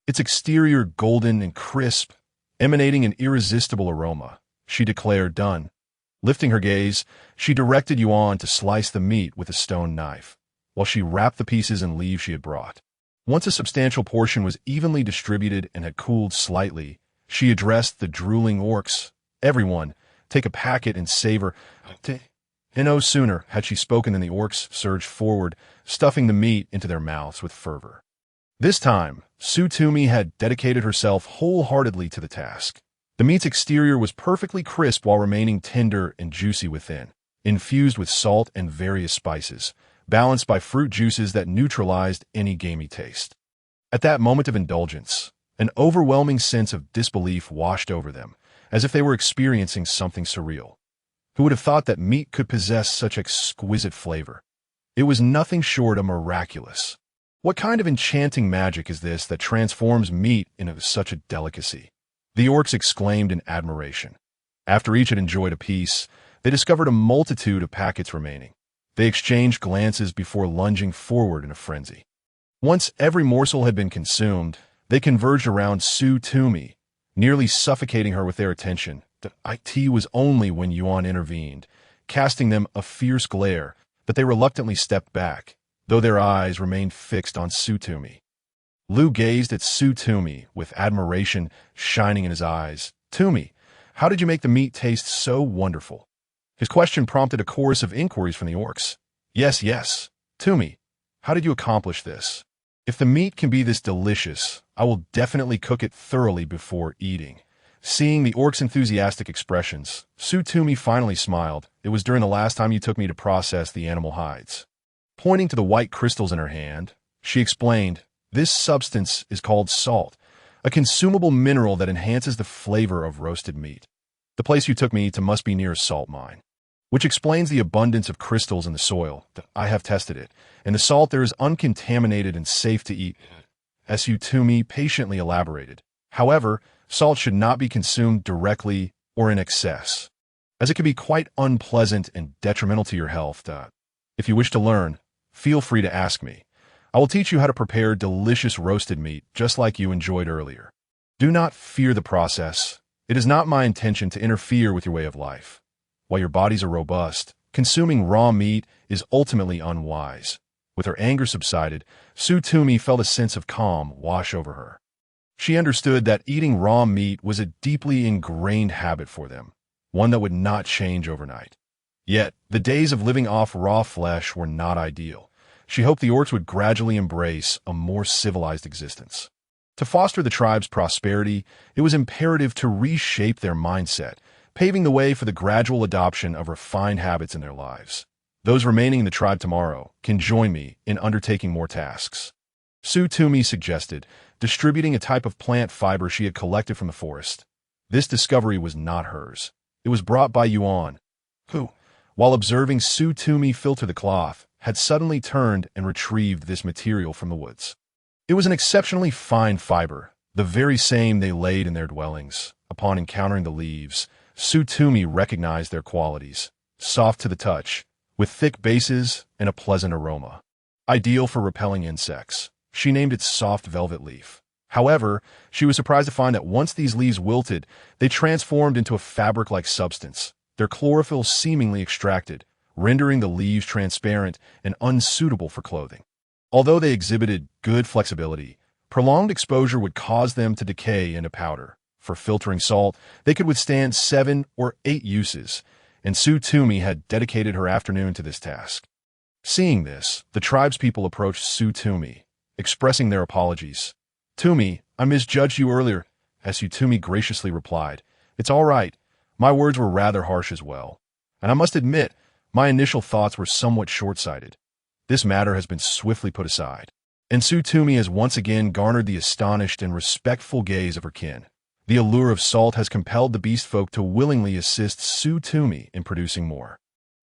Its exterior golden and crisp, emanating an irresistible aroma, she declared done. Lifting her gaze, she directed Yuan to slice the meat with a stone knife, while she wrapped the pieces in leaves she had brought. Once a substantial portion was evenly distributed and had cooled slightly, she addressed the drooling orcs. "Everyone, take a packet and savor." And no sooner had she spoken than the orcs surged forward, stuffing the meat into their mouths with fervor. This time, Tumi had dedicated herself wholeheartedly to the task. The meat's exterior was perfectly crisp while remaining tender and juicy within, infused with salt and various spices, balanced by fruit juices that neutralized any gamey taste. At that moment of indulgence, an overwhelming sense of disbelief washed over them, as if they were experiencing something surreal. Who would have thought that meat could possess such exquisite flavor? It was nothing short of miraculous. What kind of enchanting magic is this that transforms meat into such a delicacy? The orcs exclaimed in admiration. After each had enjoyed a piece, they discovered a multitude of packets remaining. They exchanged glances before lunging forward in a frenzy. Once every morsel had been consumed, they converged around Tumi, nearly suffocating her with their attention. It was only when Yuan intervened, casting them a fierce glare, that they reluctantly stepped back, though their eyes remained fixed on Tumi. Lu gazed at Tumi with admiration shining in his eyes. "Tumi, how did you make the meat taste so wonderful?" His question prompted a chorus of inquiries from the orcs. Yes. Tumi, how did you accomplish this? If the meat can be this delicious, I will definitely cook it thoroughly before eating." Seeing the orcs' enthusiastic expressions, Tumi finally smiled. "It was during the last time you took me to process the animal hides." Pointing to the white crystals in her hand, she explained, "This substance is called salt, a consumable mineral that enhances the flavor of roasted meat. The place you took me to must be near a salt mine, which explains the abundance of crystals in the soil. I have tested it, and the salt there is uncontaminated and safe to eat." Tumi patiently elaborated. "However, salt should not be consumed directly or in excess, as it can be quite unpleasant and detrimental to your health. If you wish to learn, feel free to ask me. I will teach you how to prepare delicious roasted meat just like you enjoyed earlier. Do not fear the process. It is not my intention to interfere with your way of life. While your bodies are robust, consuming raw meat is ultimately unwise." With her anger subsided, Tumi felt a sense of calm wash over her. She understood that eating raw meat was a deeply ingrained habit for them, one that would not change overnight. Yet, the days of living off raw flesh were not ideal. She hoped the orcs would gradually embrace a more civilized existence. To foster the tribe's prosperity, it was imperative to reshape their mindset, paving the way for the gradual adoption of refined habits in their lives. Those remaining in the tribe tomorrow can join me in undertaking more tasks. Tumi suggested, distributing a type of plant fiber she had collected from the forest. This discovery was not hers. It was brought by Yuan, who, while observing Tumi filter the cloth, had suddenly turned and retrieved this material from the woods. It was an exceptionally fine fiber, the very same they laid in their dwellings. Upon encountering the leaves, Tumi recognized their qualities, soft to the touch, with thick bases and a pleasant aroma. Ideal for repelling insects, she named it soft velvet leaf. However, she was surprised to find that once these leaves wilted, they transformed into a fabric-like substance, their chlorophyll seemingly extracted, rendering the leaves transparent and unsuitable for clothing. Although they exhibited good flexibility, prolonged exposure would cause them to decay into powder. For filtering salt, they could withstand 7 or 8 uses, and Tumi had dedicated her afternoon to this task. Seeing this, the tribespeople approached Tumi, expressing their apologies. "Tumi, I misjudged you earlier," Tumi graciously replied. "It's all right. My words were rather harsh as well. And I must admit, my initial thoughts were somewhat short-sighted. This matter has been swiftly put aside." And Tumi has once again garnered the astonished and respectful gaze of her kin. The allure of salt has compelled the beast folk to willingly assist Tumi in producing more.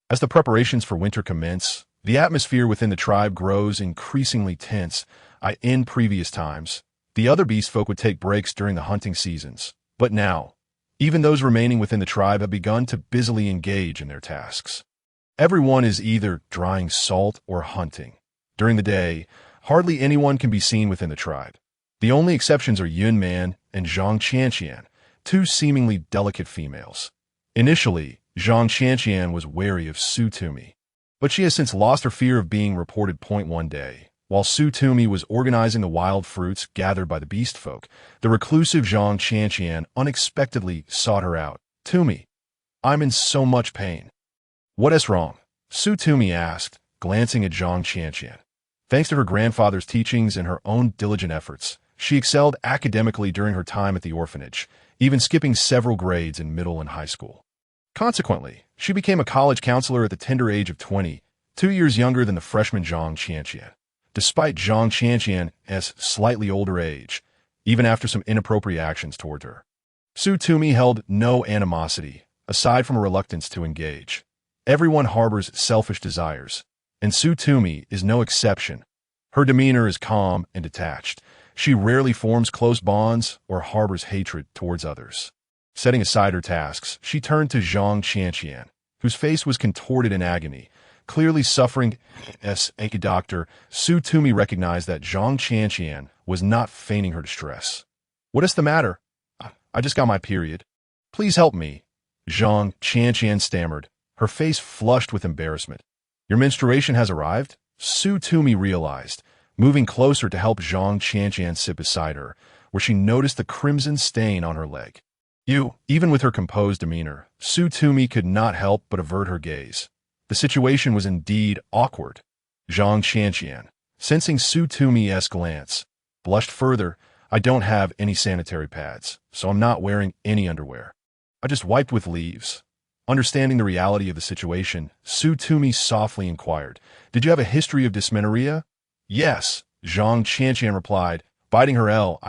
As the preparations for winter commence, the atmosphere within the tribe grows increasingly tense. In previous times, the other beast folk would take breaks during the hunting seasons, but now, even those remaining within the tribe have begun to busily engage in their tasks. Everyone is either drying salt or hunting. During the day, hardly anyone can be seen within the tribe. The only exceptions are Yuan and Zhang Qianqian, two seemingly delicate females. Initially, Zhang Qianqian was wary of Tumi, but she has since lost her fear of being reported. One day, while Tumi was organizing the wild fruits gathered by the beast folk, the reclusive Zhang Qianqian unexpectedly sought her out. "Tumi, I'm in so much pain." "What is wrong?" Tumi asked, glancing at Zhang Qianqian. Thanks to her grandfather's teachings and her own diligent efforts, she excelled academically during her time at the orphanage, even skipping several grades in middle and high school. Consequently, she became a college counselor at the tender age of 20, 2 years younger than the freshman Zhang Qianqian. Despite Zhang Qianqian's slightly older age, even after some inappropriate actions toward her, Tumi held no animosity, aside from a reluctance to engage. Everyone harbors selfish desires, and Tumi is no exception. Her demeanor is calm and detached. She rarely forms close bonds or harbors hatred towards others. Setting aside her tasks, she turned to Zhang Qianqian, whose face was contorted in agony, clearly suffering. As a doctor, Tumi recognized that Zhang Qianqian was not feigning her distress. "What is the matter?" "I just got my period. Please help me," Zhang Qianqian stammered, her face flushed with embarrassment. "Your menstruation has arrived?" Tumi realized, moving closer to help Zhang Qianqian sit beside her, where she noticed the crimson stain on her leg. Even with her composed demeanor, Tumi could not help but avert her gaze. The situation was indeed awkward. Zhang Qianqian, sensing Tumi's glance, blushed further. "I don't have any sanitary pads, so I'm not wearing any underwear. I just wiped with leaves." Understanding the reality of the situation, Tumi softly inquired, "Did you have a history of dysmenorrhea?" "Yes," Zhang Qianqian replied, biting her L.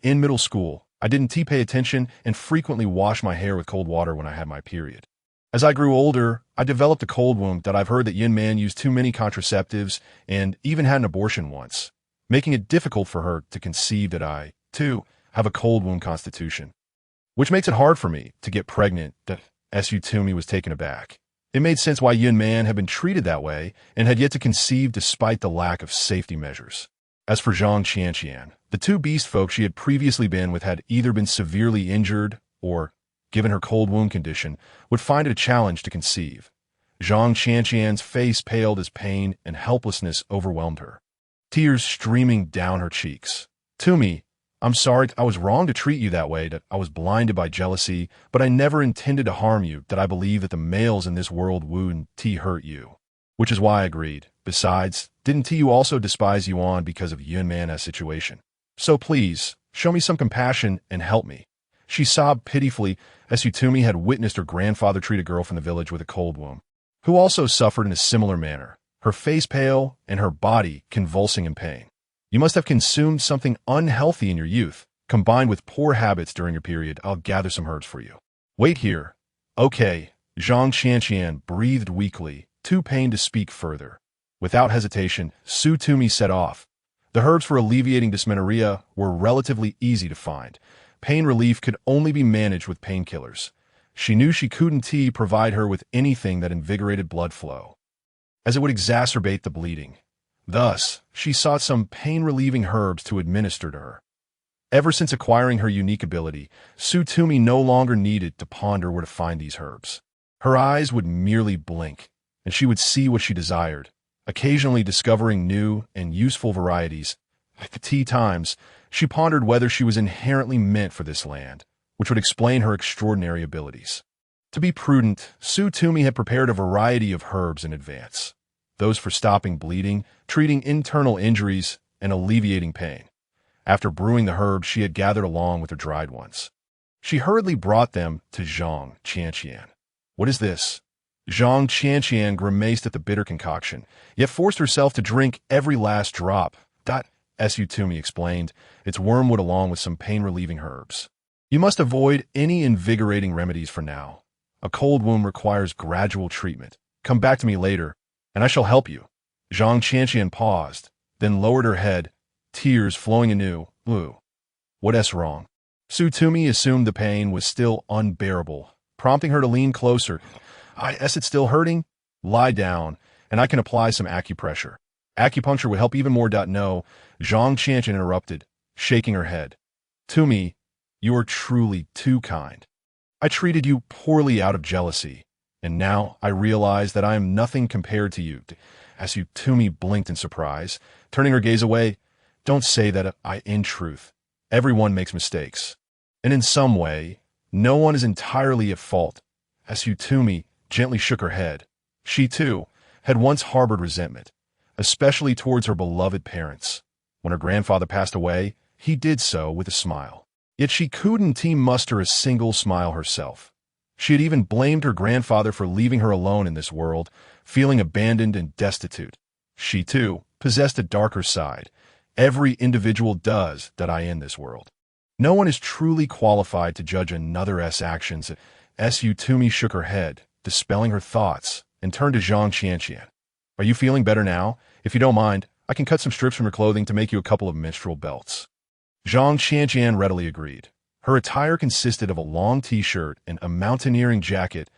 In middle school, I didn't pay attention and frequently washed my hair with cold water when I had my period. As I grew older, I developed a cold wound that I've heard that Yin Man used too many contraceptives and even had an abortion once, making it difficult for her to conceive that I, too, have a cold wound constitution, which makes it hard for me to get pregnant." Tumi was taken aback. It made sense why Yin Man had been treated that way and had yet to conceive despite the lack of safety measures. As for Zhang Qianqian, the two beast folk she had previously been with had either been severely injured or, given her cold wound condition, would find it a challenge to conceive. Zhang Qianqian's face paled as pain and helplessness overwhelmed her, tears streaming down her cheeks. "Tumi, I'm sorry, I was wrong to treat you that way, that I was blinded by jealousy, but I never intended to harm you, that I believe that the males in this world wouldn't hurt you. Which is why I agreed. Besides, didn't you also despise Yuan because of Yuan's situation? So please, show me some compassion and help me. She sobbed pitifully as Tumi had witnessed her grandfather treat a girl from the village with a cold wound, who also suffered in a similar manner, her face pale and her body convulsing in pain. You must have consumed something unhealthy in your youth, combined with poor habits during your period. I'll gather some herbs for you. Wait here. Okay. Zhang Qianqian breathed weakly, too pained to speak further. Without hesitation, Tumi set off. The herbs for alleviating dysmenorrhea were relatively easy to find. Pain relief could only be managed with painkillers. She knew she couldn't provide her with anything that invigorated blood flow, as it would exacerbate the bleeding. Thus, she sought some pain-relieving herbs to administer to her. Ever since acquiring her unique ability, Tumi no longer needed to ponder where to find these herbs. Her eyes would merely blink, and she would see what she desired, occasionally discovering new and useful varieties. At tea times, she pondered whether she was inherently meant for this land, which would explain her extraordinary abilities. To be prudent, Tumi had prepared a variety of herbs in advance, those for stopping bleeding, treating internal injuries, and alleviating pain. After brewing the herbs she had gathered along with her dried ones, she hurriedly brought them to Zhang Qianqian. What is this? Zhang Qianqian grimaced at the bitter concoction, yet forced herself to drink every last drop. As Tumi explained, it's wormwood along with some pain-relieving herbs. You must avoid any invigorating remedies for now. A cold wound requires gradual treatment. Come back to me later, and I shall help you. Zhang Qianqian paused, then lowered her head, tears flowing anew. What's wrong? Tumi assumed the pain was still unbearable, prompting her to lean closer. Is it still hurting? Lie down, and I can apply some acupressure. Acupuncture would help even more. No, Zhang Qianqian interrupted, shaking her head. Tumi, you are truly too kind. I treated you poorly out of jealousy, and now I realize that I am nothing compared to you. As Tumi blinked in surprise, turning her gaze away. Don't say that. In truth, everyone makes mistakes. And in some way, no one is entirely at fault. As Tumi gently shook her head. She, too, had once harbored resentment, especially towards her beloved parents. When her grandfather passed away, he did so with a smile. Yet she couldn't muster a single smile herself. She had even blamed her grandfather for leaving her alone in this world, feeling abandoned and destitute. She, too, possessed a darker side. Every individual does in this world. No one is truly qualified to judge another's actions. Tumi shook her head, dispelling her thoughts, and turned to Zhang Qianqian. Are you feeling better now? If you don't mind, I can cut some strips from your clothing to make you a couple of menstrual belts. Zhang Qianqian readily agreed. Her attire consisted of a long t-shirt and a mountaineering jacket.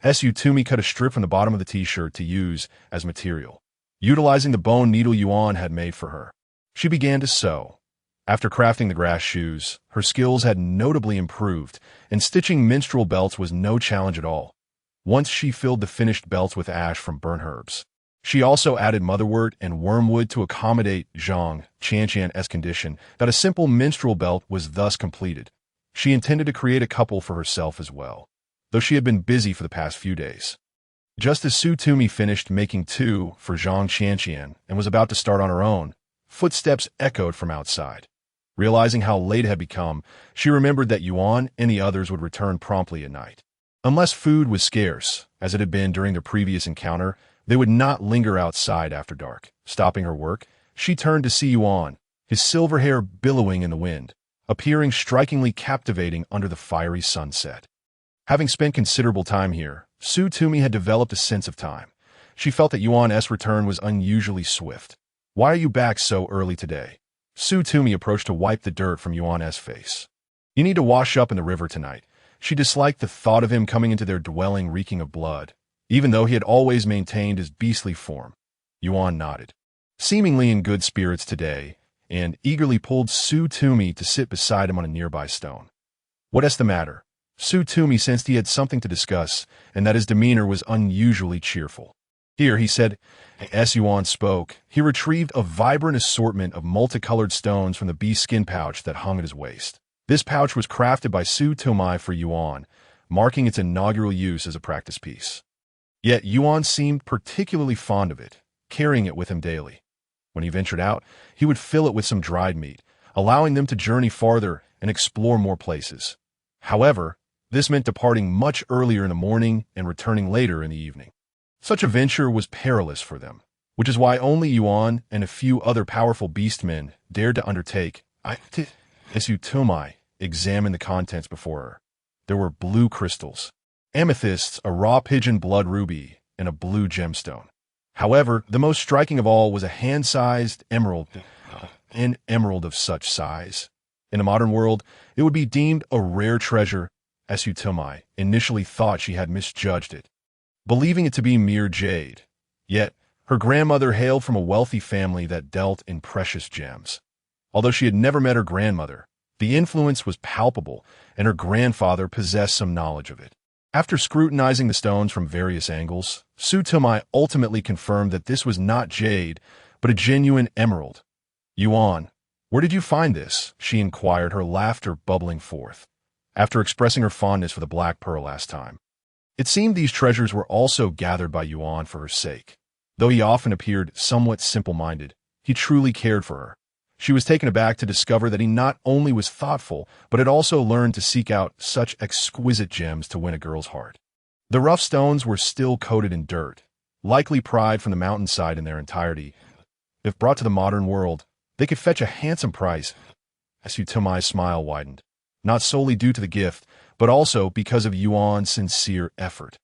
Tumi cut a strip from the bottom of the t-shirt to use as material, utilizing the bone needle Yuan had made for her. She began to sew. After crafting the grass shoes, her skills had notably improved, and stitching menstrual belts was no challenge at all. Once she filled the finished belts with ash from burnt herbs. She also added motherwort and wormwood to accommodate Zhang Qianqian's condition. A simple menstrual belt was thus completed. She intended to create a couple for herself as well, though she had been busy for the past few days. Just as Tumi finished making two for Zhang Qianqian and was about to start on her own, footsteps echoed from outside. Realizing how late it had become, she remembered that Yuan and the others would return promptly at night. Unless food was scarce, as it had been during their previous encounter, they would not linger outside after dark. Stopping her work, she turned to see Yuan, his silver hair billowing in the wind, appearing strikingly captivating under the fiery sunset. Having spent considerable time here, Tumi had developed a sense of time. She felt that Yuan's return was unusually swift. Why are you back so early today? Tumi approached to wipe the dirt from Yuan's face. You need to wash up in the river tonight. She disliked the thought of him coming into their dwelling reeking of blood, even though he had always maintained his beastly form. Yuan nodded, seemingly in good spirits today, and eagerly pulled Tumi to sit beside him on a nearby stone. What's the matter? Tumi sensed he had something to discuss, and that his demeanor was unusually cheerful. Here, he said. As Yuan spoke, he retrieved a vibrant assortment of multicolored stones from the beast skin pouch that hung at his waist. This pouch was crafted by Tumi for Yuan, marking its inaugural use as a practice piece. Yet Yuan seemed particularly fond of it, carrying it with him daily. When he ventured out, he would fill it with some dried meat, allowing them to journey farther and explore more places. However, this meant departing much earlier in the morning and returning later in the evening. Such a venture was perilous for them, which is why only Yuan and a few other powerful beastmen dared to undertake. As Tumi examined the contents before her, there were blue crystals, amethysts, a raw pigeon blood ruby, and a blue gemstone. However, the most striking of all was a hand-sized emerald, an emerald of such size. In a modern world, it would be deemed a rare treasure, as Tumi initially thought she had misjudged it, believing it to be mere jade. Yet, her grandmother hailed from a wealthy family that dealt in precious gems. Although she had never met her grandmother, the influence was palpable, and her grandfather possessed some knowledge of it. After scrutinizing the stones from various angles, Tumi ultimately confirmed that this was not jade, but a genuine emerald. "Yuan, where did you find this?" she inquired, her laughter bubbling forth, after expressing her fondness for the black pearl last time. It seemed these treasures were also gathered by Yuan for her sake. Though he often appeared somewhat simple-minded, he truly cared for her. She was taken aback to discover that he not only was thoughtful, but had also learned to seek out such exquisite gems to win a girl's heart. The rough stones were still coated in dirt, likely pried from the mountainside in their entirety. If brought to the modern world, they could fetch a handsome price. As Tumi's smile widened, not solely due to the gift, but also because of Yuan's sincere effort.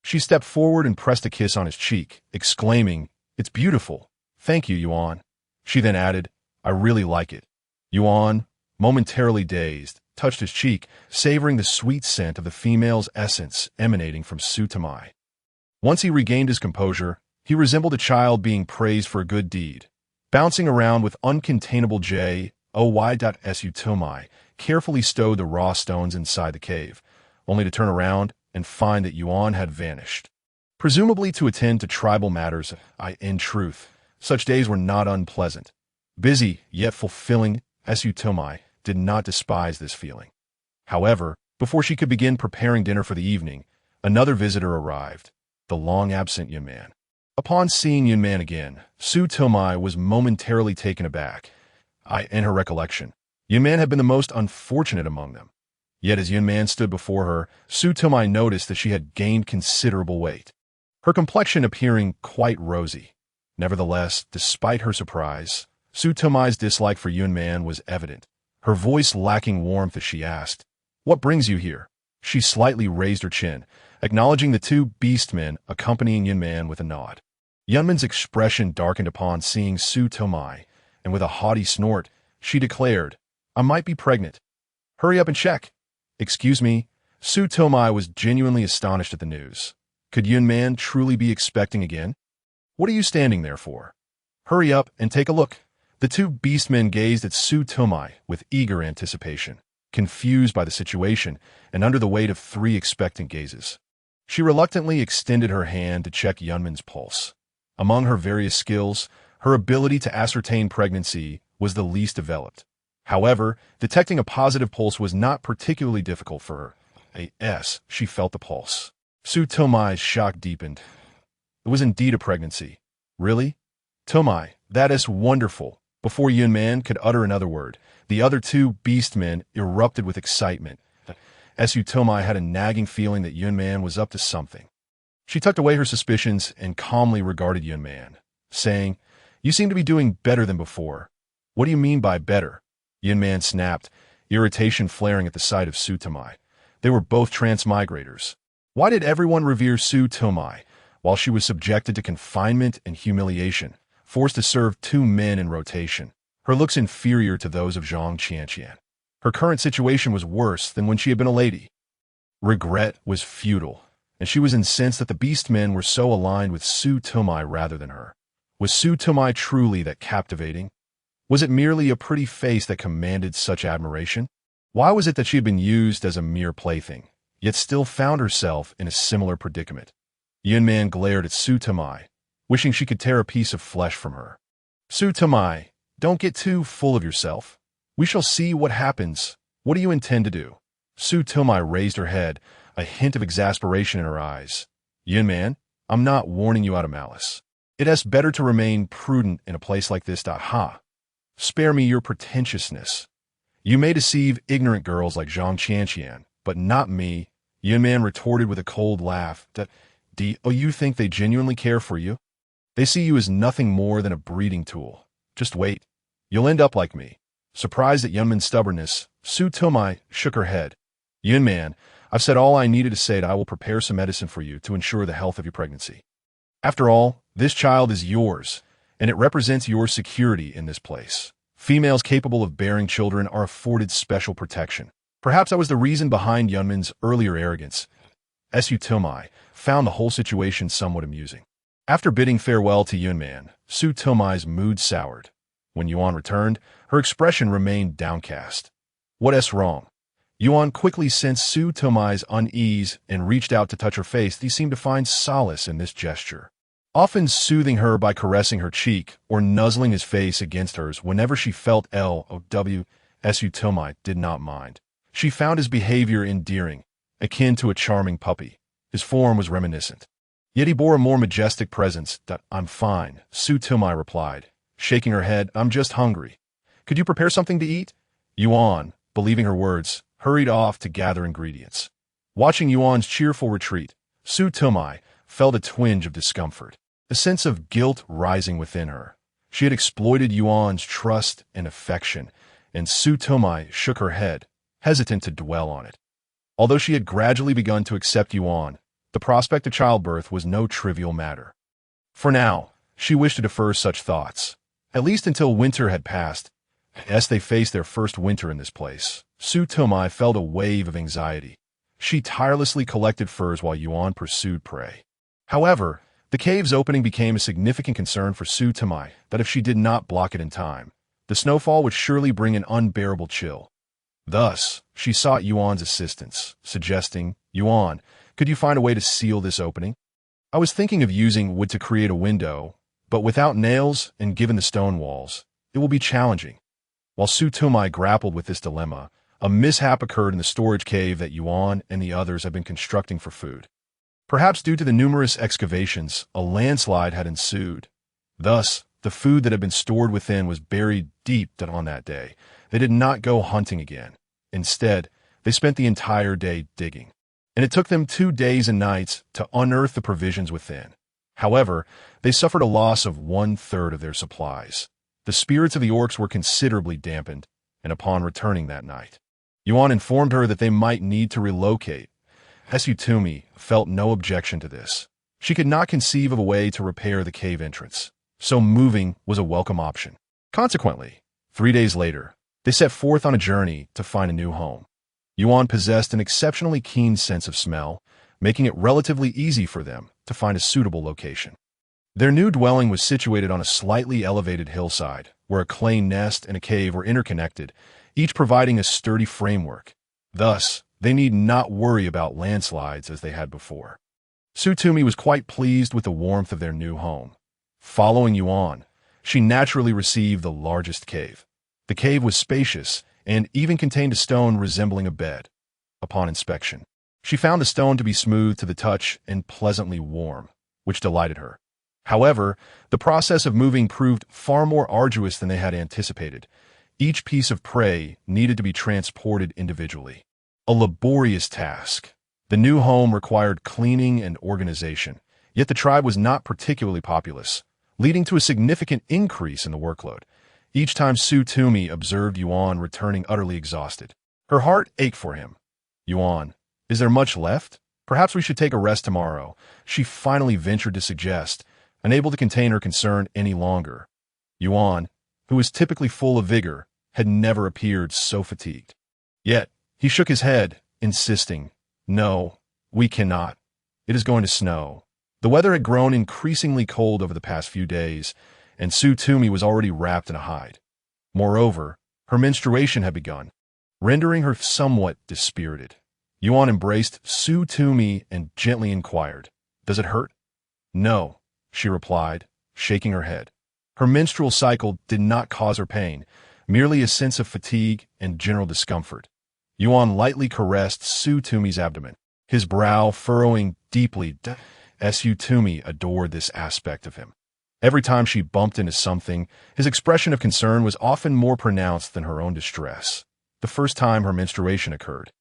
She stepped forward and pressed a kiss on his cheek, exclaiming, "It's beautiful. Thank you, Yuan." She then added, "I really like it." Yuan, momentarily dazed, touched his cheek, savoring the sweet scent of the female's essence emanating from Tumi. Once he regained his composure, he resembled a child being praised for a good deed. Bouncing around with uncontainable joy, Tumi carefully stowed the raw stones inside the cave, only to turn around and find that Yuan had vanished. Presumably to attend to tribal matters, in truth, such days were not unpleasant. Busy, yet fulfilling, Tumi did not despise this feeling. However, before she could begin preparing dinner for the evening, another visitor arrived, the long-absent Yuan. Upon seeing Yuan again, Tumi was momentarily taken aback. In her recollection, Yuan had been the most unfortunate among them. Yet as Yuan stood before her, Tumi noticed that she had gained considerable weight, her complexion appearing quite rosy. Nevertheless, despite her surprise, Tumi's dislike for Yuan was evident, her voice lacking warmth as she asked, "What brings you here?" She slightly raised her chin, acknowledging the two beastmen accompanying Yuan with a nod. Yuan's expression darkened upon seeing Tumi, and with a haughty snort, she declared, "I might be pregnant. Hurry up and check." "Excuse me." Tumi was genuinely astonished at the news. Could Yuan truly be expecting again? "What are you standing there for? Hurry up and take a look." The two beastmen gazed at Tumi with eager anticipation, confused by the situation and under the weight of three expectant gazes. She reluctantly extended her hand to check Yuan's pulse. Among her various skills, her ability to ascertain pregnancy was the least developed. However, detecting a positive pulse was not particularly difficult for her. She felt the pulse. Tumi's shock deepened. It was indeed a pregnancy. "Really? Tumi, that is wonderful." Before Yuan could utter another word, the other two beastmen erupted with excitement. Tumi had a nagging feeling that Yuan was up to something. She tucked away her suspicions and calmly regarded Yuan, saying, "You seem to be doing better than before." "What do you mean by better?" Yuan snapped, irritation flaring at the sight of Tumi. They were both transmigrators. Why did everyone revere Tumi, while she was subjected to confinement and humiliation, forced to serve two men in rotation, her looks inferior to those of Zhang Qianqian? Her current situation was worse than when she had been a lady. Regret was futile, and she was incensed that the beastmen were so aligned with Tumi rather than her. Was Tumi truly that captivating? Was it merely a pretty face that commanded such admiration? Why was it that she had been used as a mere plaything, yet still found herself in a similar predicament? Yuan glared at Tumi, wishing she could tear a piece of flesh from her. "Tumi, don't get too full of yourself. We shall see what happens. What do you intend to do?" Tumi raised her head, a hint of exasperation in her eyes. "Yuan, I'm not warning you out of malice. It is better to remain prudent in a place like this. Ha! Spare me your pretentiousness. You may deceive ignorant girls like Zhang Qianqian, but not me, Yuan retorted with a cold laugh. Oh, you think they genuinely care for you? They see you as nothing more than a breeding tool. Just wait. You'll end up like me. Surprised at Yunman's stubbornness, Su Tomai shook her head. Yunman, I've said all I needed to say. I will prepare some medicine for you to ensure the health of your pregnancy. After all, this child is yours, and it represents your security in this place. Females capable of bearing children are afforded special protection. Perhaps that was the reason behind Yunman's earlier arrogance. Su Tomai found the whole situation somewhat amusing. After bidding farewell to Yunman, Su Tomai's mood soured. When Yuan returned, her expression remained downcast. What's wrong? Yuan quickly sensed Su Tomai's unease and reached out to touch her face. He seemed to find solace in this gesture, often soothing her by caressing her cheek or nuzzling his face against hers whenever she felt low. Su Tomai did not mind. She found his behavior endearing, akin to a charming puppy. His form was reminiscent. Yet he bore a more majestic presence. I'm fine, Su Tomai replied, shaking her head. I'm just hungry. Could you prepare something to eat? Yuan, believing her words, hurried off to gather ingredients. Watching Yuan's cheerful retreat, Su Tomai felt a twinge of discomfort, a sense of guilt rising within her. She had exploited Yuan's trust and affection, and Su Tomai shook her head, hesitant to dwell on it. Although she had gradually begun to accept Yuan, the prospect of childbirth was no trivial matter. For now, she wished to defer such thoughts, at least until winter had passed. As they faced their first winter in this place, Su Tomai felt a wave of anxiety. She tirelessly collected furs while Yuan pursued prey. However, the cave's opening became a significant concern for Su Tomai that if she did not block it in time, the snowfall would surely bring an unbearable chill. Thus, she sought Yuan's assistance, suggesting, Yuan, could you find a way to seal this opening? I was thinking of using wood to create a window, but without nails and given the stone walls, it will be challenging. While Su Tomai grappled with this dilemma, a mishap occurred in the storage cave that Yuan and the others had been constructing for food. Perhaps due to the numerous excavations, a landslide had ensued. Thus, the food that had been stored within was buried deep on that day. They did not go hunting again. Instead, they spent the entire day digging, and it took them 2 days and nights to unearth the provisions within. However, they suffered a loss of 1/3 of their supplies. The spirits of the orcs were considerably dampened, and upon returning that night, Yuan informed her that they might need to relocate. Tumi felt no objection to this. She could not conceive of a way to repair the cave entrance, so moving was a welcome option. Consequently, 3 days later, they set forth on a journey to find a new home. Yuan possessed an exceptionally keen sense of smell, making it relatively easy for them to find a suitable location. Their new dwelling was situated on a slightly elevated hillside, where a clay nest and a cave were interconnected, each providing a sturdy framework. Thus, they need not worry about landslides as they had before. Su Tumi was quite pleased with the warmth of their new home. Following Yuan, she naturally received the largest cave. The cave was spacious and even contained a stone resembling a bed. Upon inspection, she found the stone to be smooth to the touch and pleasantly warm, which delighted her. However, the process of moving proved far more arduous than they had anticipated. Each piece of prey needed to be transported individually. A laborious task. The new home required cleaning and organization, yet the tribe was not particularly populous, leading to a significant increase in the workload. Each time Su Tumi observed Yuan returning utterly exhausted, her heart ached for him. Yuan, is there much left? Perhaps we should take a rest tomorrow, she finally ventured to suggest, unable to contain her concern any longer. Yuan, who was typically full of vigor, had never appeared so fatigued. Yet, he shook his head, insisting, No, we cannot. It is going to snow. The weather had grown increasingly cold over the past few days, and Su Tumi was already wrapped in a hide. Moreover, her menstruation had begun, rendering her somewhat dispirited. Yuan embraced Su Tumi and gently inquired, Does it hurt? No, she replied, shaking her head. Her menstrual cycle did not cause her pain, merely a sense of fatigue and general discomfort. Yuan lightly caressed Su Tumi's abdomen, his brow furrowing deeply. Su Tumi adored this aspect of him. Every time she bumped into something, his expression of concern was often more pronounced than her own distress. The first time her menstruation occurred,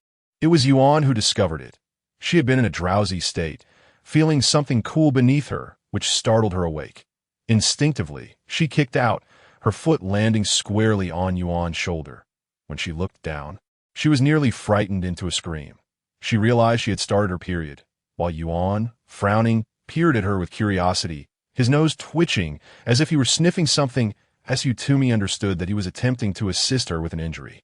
it was Yuan who discovered it. She had been in a drowsy state, feeling something cool beneath her, which startled her awake. Instinctively, she kicked out, her foot landing squarely on Yuan's shoulder. When she looked down, she was nearly frightened into a scream. She realized she had started her period, while Yuan, frowning, peered at her with curiosity, his nose twitching as if he were sniffing something. Tumi understood that he was attempting to assist her with an injury.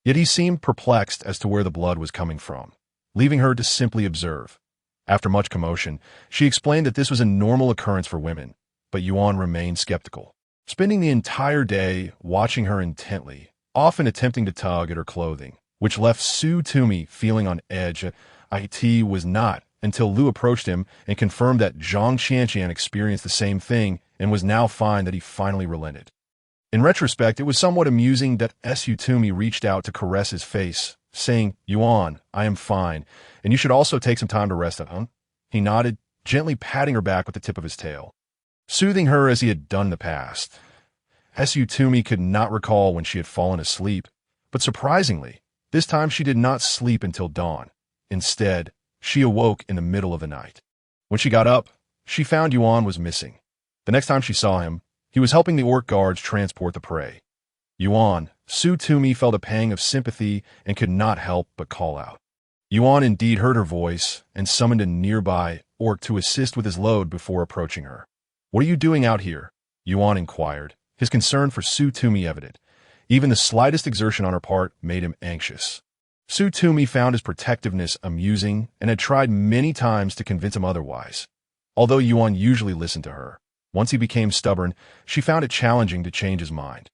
Yet he seemed perplexed as to where the blood was coming from, leaving her to simply observe. After much commotion, she explained that this was a normal occurrence for women, but Yuan remained skeptical, spending the entire day watching her intently, often attempting to tug at her clothing, which left Tumi feeling on edge. It was not until Lu approached him and confirmed that Zhang Qianqian experienced the same thing and was now fine that he finally relented. In retrospect, it was somewhat amusing that Tumi reached out to caress his face, saying, "Yuan, I am fine, and you should also take some time to rest at home." He nodded, gently patting her back with the tip of his tail, soothing her as he had done in the past. Tumi could not recall when she had fallen asleep, but surprisingly, this time she did not sleep until dawn. Instead, she awoke in the middle of the night. When she got up, she found Yuan was missing. The next time she saw him, he was helping the orc guards transport the prey. Yuan, Tumi felt a pang of sympathy and could not help but call out. Yuan indeed heard her voice and summoned a nearby orc to assist with his load before approaching her. "What are you doing out here?" Yuan inquired, his concern for Tumi evident. Even the slightest exertion on her part made him anxious. Tumi found his protectiveness amusing and had tried many times to convince him otherwise. Although Yuan usually listened to her, once he became stubborn, she found it challenging to change his mind.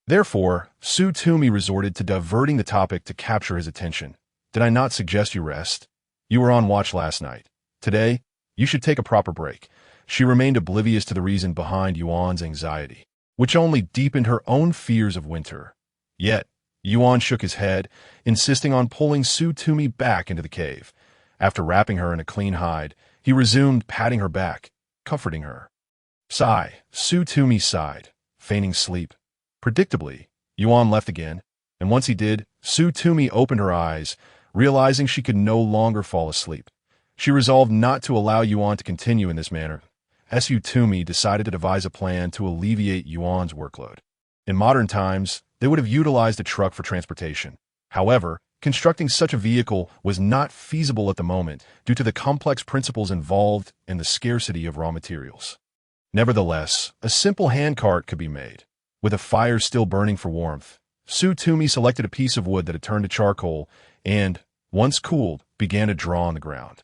Therefore, Tumi resorted to diverting the topic to capture his attention. "Did I not suggest you rest? You were on watch last night. Today, you should take a proper break." She remained oblivious to the reason behind Yuan's anxiety, which only deepened her own fears of winter. Yet, Yuan shook his head, insisting on pulling Tumi back into the cave. After wrapping her in a clean hide, he resumed patting her back, comforting her. Tumi sighed, feigning sleep. Predictably, Yuan left again, and once he did, Tumi opened her eyes, realizing she could no longer fall asleep. She resolved not to allow Yuan to continue in this manner. Tumi decided to devise a plan to alleviate Yuan's workload. In modern times, they would have utilized a truck for transportation. However, constructing such a vehicle was not feasible at the moment due to the complex principles involved and the scarcity of raw materials. Nevertheless, a simple handcart could be made. With a fire still burning for warmth, Tumi selected a piece of wood that had turned to charcoal and, once cooled, began to draw on the ground.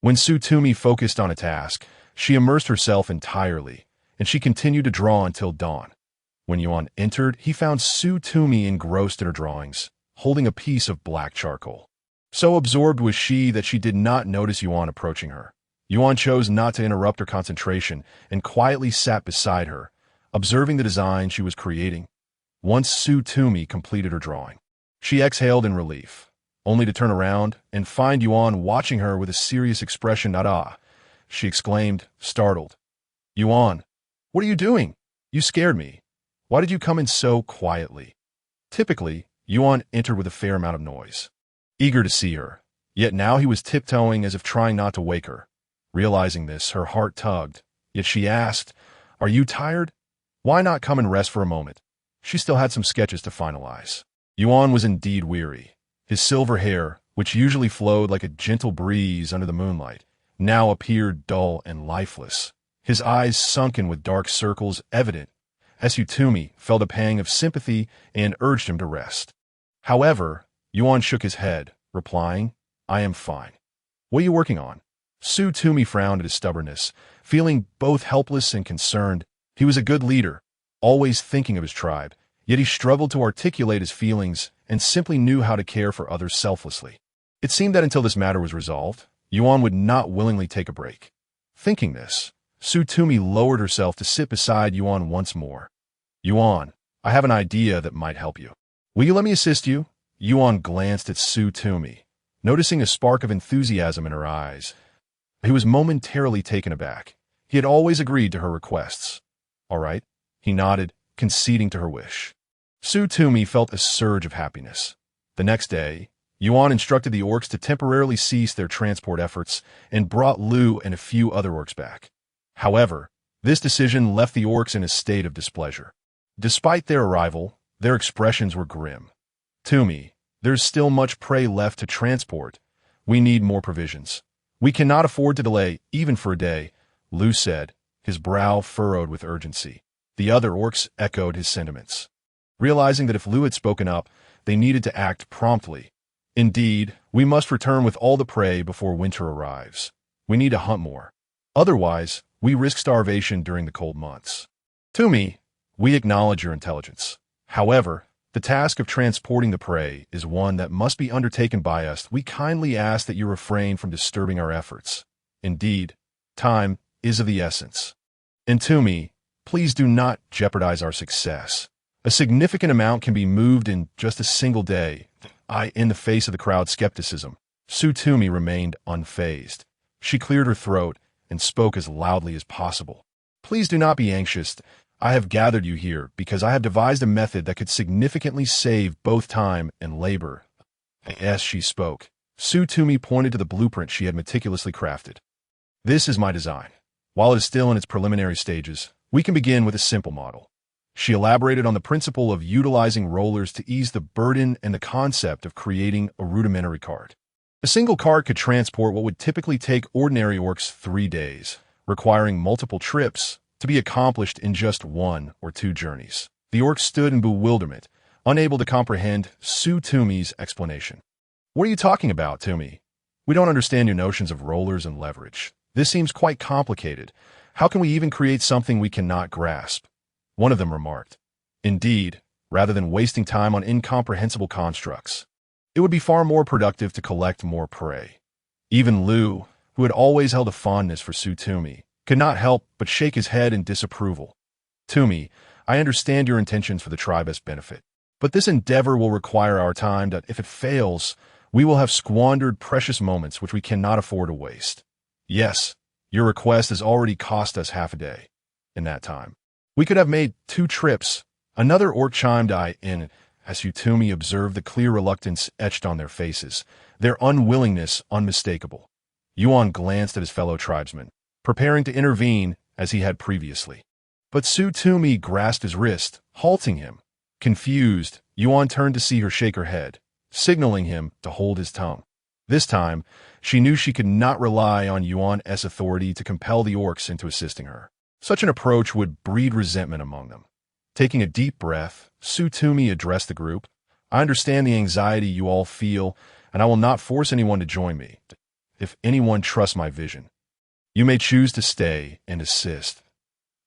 When Tumi focused on a task, she immersed herself entirely, and she continued to draw until dawn. When Yuan entered, he found Tumi engrossed in her drawings, holding a piece of black charcoal. So absorbed was she that she did not notice Yuan approaching her. Yuan chose not to interrupt her concentration and quietly sat beside her, observing the design she was creating. Once Tumi completed her drawing, she exhaled in relief, only to turn around and find Yuan watching her with a serious expression. She exclaimed, startled. "Yuan, what are you doing? You scared me. Why did you come in so quietly?" Typically, Yuan entered with a fair amount of noise, eager to see her, yet now he was tiptoeing as if trying not to wake her. Realizing this, her heart tugged, yet she asked, "Are you tired? Why not come and rest for a moment?" She still had some sketches to finalize. Yuan was indeed weary. His silver hair, which usually flowed like a gentle breeze under the moonlight, now appeared dull and lifeless, his eyes sunken with dark circles evident. Tumi felt a pang of sympathy and urged him to rest. However, Yuan shook his head, replying, "I am fine. What are you working on?" Tumi frowned at his stubbornness, feeling both helpless and concerned. He was a good leader, always thinking of his tribe, yet he struggled to articulate his feelings and simply knew how to care for others selflessly. It seemed that until this matter was resolved, Yuan would not willingly take a break. Thinking this, Tumi lowered herself to sit beside Yuan once more. "Yuan, I have an idea that might help you. Will you let me assist you?" Yuan glanced at Tumi, noticing a spark of enthusiasm in her eyes. He was momentarily taken aback. He had always agreed to her requests. all right? He nodded, conceding to her wish. Tumi felt a surge of happiness. The next day, Yuan instructed the orcs to temporarily cease their transport efforts and brought Lu and a few other orcs back. However, this decision left the orcs in a state of displeasure. Despite their arrival, their expressions were grim. Tumi, there's still much prey left to transport. We need more provisions. We cannot afford to delay, even for a day, Lu said, his brow furrowed with urgency. The other orcs echoed his sentiments. Realizing that if Lu had spoken up, they needed to act promptly. Indeed, we must return with all the prey before winter arrives. We need to hunt more. Otherwise, we risk starvation during the cold months. Tumi, we acknowledge your intelligence. However, the task of transporting the prey is one that must be undertaken by us. We kindly ask that you refrain from disturbing our efforts. Indeed, time is of the essence. And Tumi, please do not jeopardize our success. A significant amount can be moved in just a single day. In the face of the crowd's skepticism, Tumi remained unfazed. She cleared her throat and spoke as loudly as possible. Please do not be anxious. I have gathered you here because I have devised a method that could significantly save both time and labor. As she spoke, Tumi pointed to the blueprint she had meticulously crafted. This is my design. While it is still in its preliminary stages, we can begin with a simple model. She elaborated on the principle of utilizing rollers to ease the burden and the concept of creating a rudimentary cart. A single cart could transport what would typically take ordinary orcs 3 days, requiring multiple trips to be accomplished in just 1 or 2 journeys. The orcs stood in bewilderment, unable to comprehend Tumi's explanation. What are you talking about, Tumi? We don't understand your notions of rollers and leverage. This seems quite complicated. How can we even create something we cannot grasp? One of them remarked. Indeed, rather than wasting time on incomprehensible constructs, it would be far more productive to collect more prey. Even Lu, who had always held a fondness for Tumi, could not help but shake his head in disapproval. Tumi, I understand your intentions for the tribe's benefit, but this endeavor will require our time that, if it fails, we will have squandered precious moments which we cannot afford to waste. Yes, your request has already cost us half a day. In that time, we could have made 2 trips. Another orc chimed in as Tumi observed the clear reluctance etched on their faces, their unwillingness unmistakable. Yuan glanced at his fellow tribesman, preparing to intervene as he had previously. But Tumi grasped his wrist, halting him. Confused, Yuan turned to see her shake her head, signaling him to hold his tongue. This time, she knew she could not rely on Yuan's authority to compel the orcs into assisting her. Such an approach would breed resentment among them. Taking a deep breath, Tumi addressed the group. I understand the anxiety you all feel, and I will not force anyone to join me. If anyone trusts my vision, you may choose to stay and assist.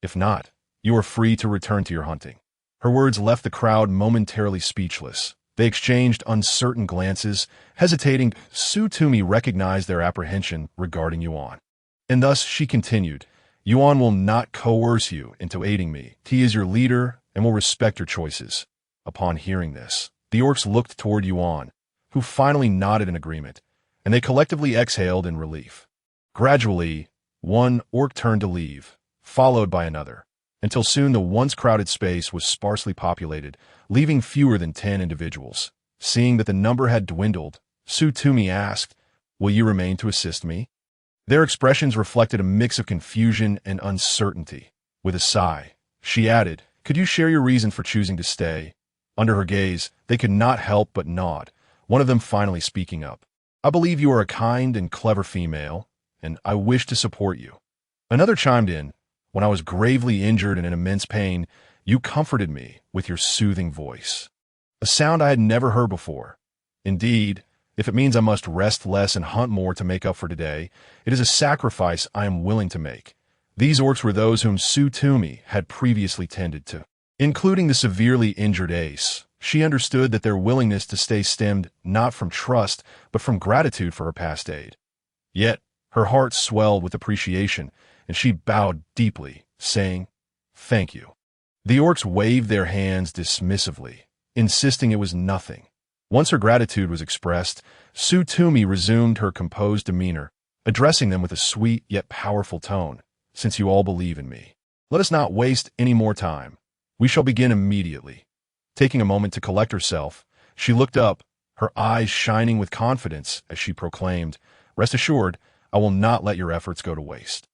If not, you are free to return to your hunting. Her words left the crowd momentarily speechless. They exchanged uncertain glances, hesitating. Tumi recognized their apprehension regarding Yuan. And thus she continued, Yuan will not coerce you into aiding me. He is your leader and will respect your choices. Upon hearing this, the orcs looked toward Yuan, who finally nodded in agreement, and they collectively exhaled in relief. Gradually, one orc turned to leave, followed by another, until soon the once crowded space was sparsely populated, leaving fewer than 10 individuals. Seeing that the number had dwindled, Tumi asked, Will you remain to assist me? Their expressions reflected a mix of confusion and uncertainty. With a sigh, she added, Could you share your reason for choosing to stay? Under her gaze, they could not help but nod, one of them finally speaking up. I believe you are a kind and clever female, and I wish to support you. Another chimed in, When I was gravely injured and in immense pain, you comforted me with your soothing voice. A sound I had never heard before. Indeed, if it means I must rest less and hunt more to make up for today, it is a sacrifice I am willing to make. These orcs were those whom Tumi had previously tended to. Including the severely injured ace, she understood that their willingness to stay stemmed not from trust, but from gratitude for her past aid. Yet, her heart swelled with appreciation, and she bowed deeply, saying, Thank you. The orcs waved their hands dismissively, insisting it was nothing. Once her gratitude was expressed, Tumi resumed her composed demeanor, addressing them with a sweet yet powerful tone. Since you all believe in me, Let us not waste any more time. We shall begin immediately. Taking a moment to collect herself, she looked up, her eyes shining with confidence as she proclaimed, "Rest assured, I will not let your efforts go to waste."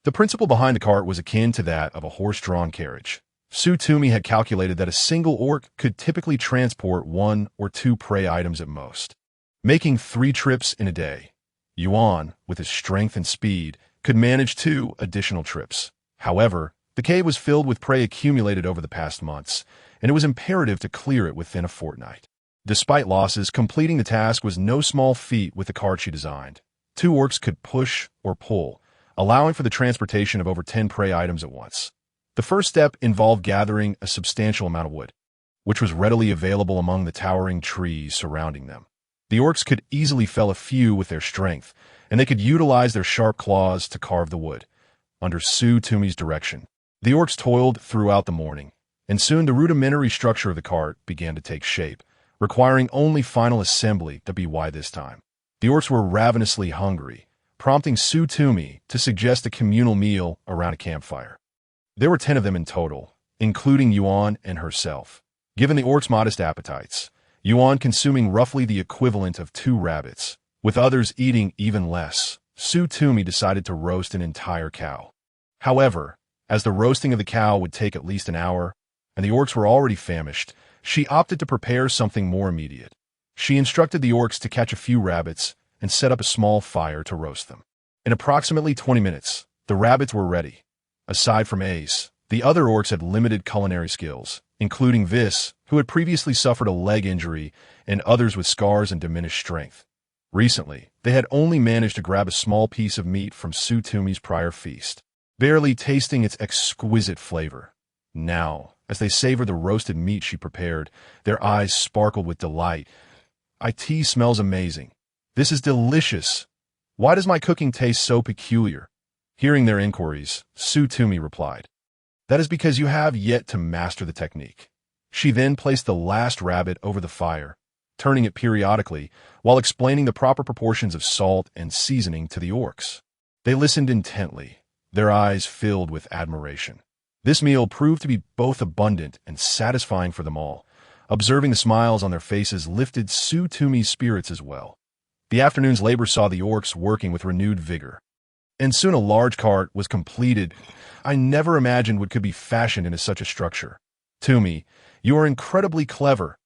The principle behind the cart was akin to that of a horse-drawn carriage. Tumi had calculated that a single orc could typically transport 1 or 2 prey items at most, making 3 trips in a day. Yuan, with his strength and speed, could manage 2 additional trips. However, the cave was filled with prey accumulated over the past months, and it was imperative to clear it within a fortnight. Despite losses, completing the task was no small feat with the cart she designed. 2 orcs could push or pull, allowing for the transportation of over 10 prey items at once. The first step involved gathering a substantial amount of wood, which was readily available among the towering trees surrounding them. The orcs could easily fell a few with their strength, and they could utilize their sharp claws to carve the wood. Under Tumi's direction, the orcs toiled throughout the morning, and soon the rudimentary structure of the cart began to take shape, requiring only final assembly to be why this time. The orcs were ravenously hungry, prompting Tumi to suggest a communal meal around a campfire. There were 10 of them in total, including Yuan and herself. Given the orcs' modest appetites, Yuan consuming roughly the equivalent of 2 rabbits, with others eating even less, Tumi decided to roast an entire cow. However, as the roasting of the cow would take at least an hour, and the orcs were already famished, she opted to prepare something more immediate. She instructed the orcs to catch a few rabbits and set up a small fire to roast them. In approximately 20 minutes, the rabbits were ready. Aside from Ace, the other orcs had limited culinary skills, including Vis, who had previously suffered a leg injury, and others with scars and diminished strength. Recently, they had only managed to grab a small piece of meat from Tumi's prior feast, barely tasting its exquisite flavor. Now, as they savored the roasted meat she prepared, their eyes sparkled with delight. "It smells amazing. This is delicious. Why does my cooking taste so peculiar?" Hearing their inquiries, Tumi replied, "That is because you have yet to master the technique." She then placed the last rabbit over the fire, turning it periodically while explaining the proper proportions of salt and seasoning to the orcs. They listened intently, their eyes filled with admiration. This meal proved to be both abundant and satisfying for them all. Observing the smiles on their faces lifted Tumi's spirits as well. The afternoon's labor saw the orcs working with renewed vigor, and soon a large cart was completed. "I never imagined what could be fashioned into such a structure. Tumi, you are incredibly clever,"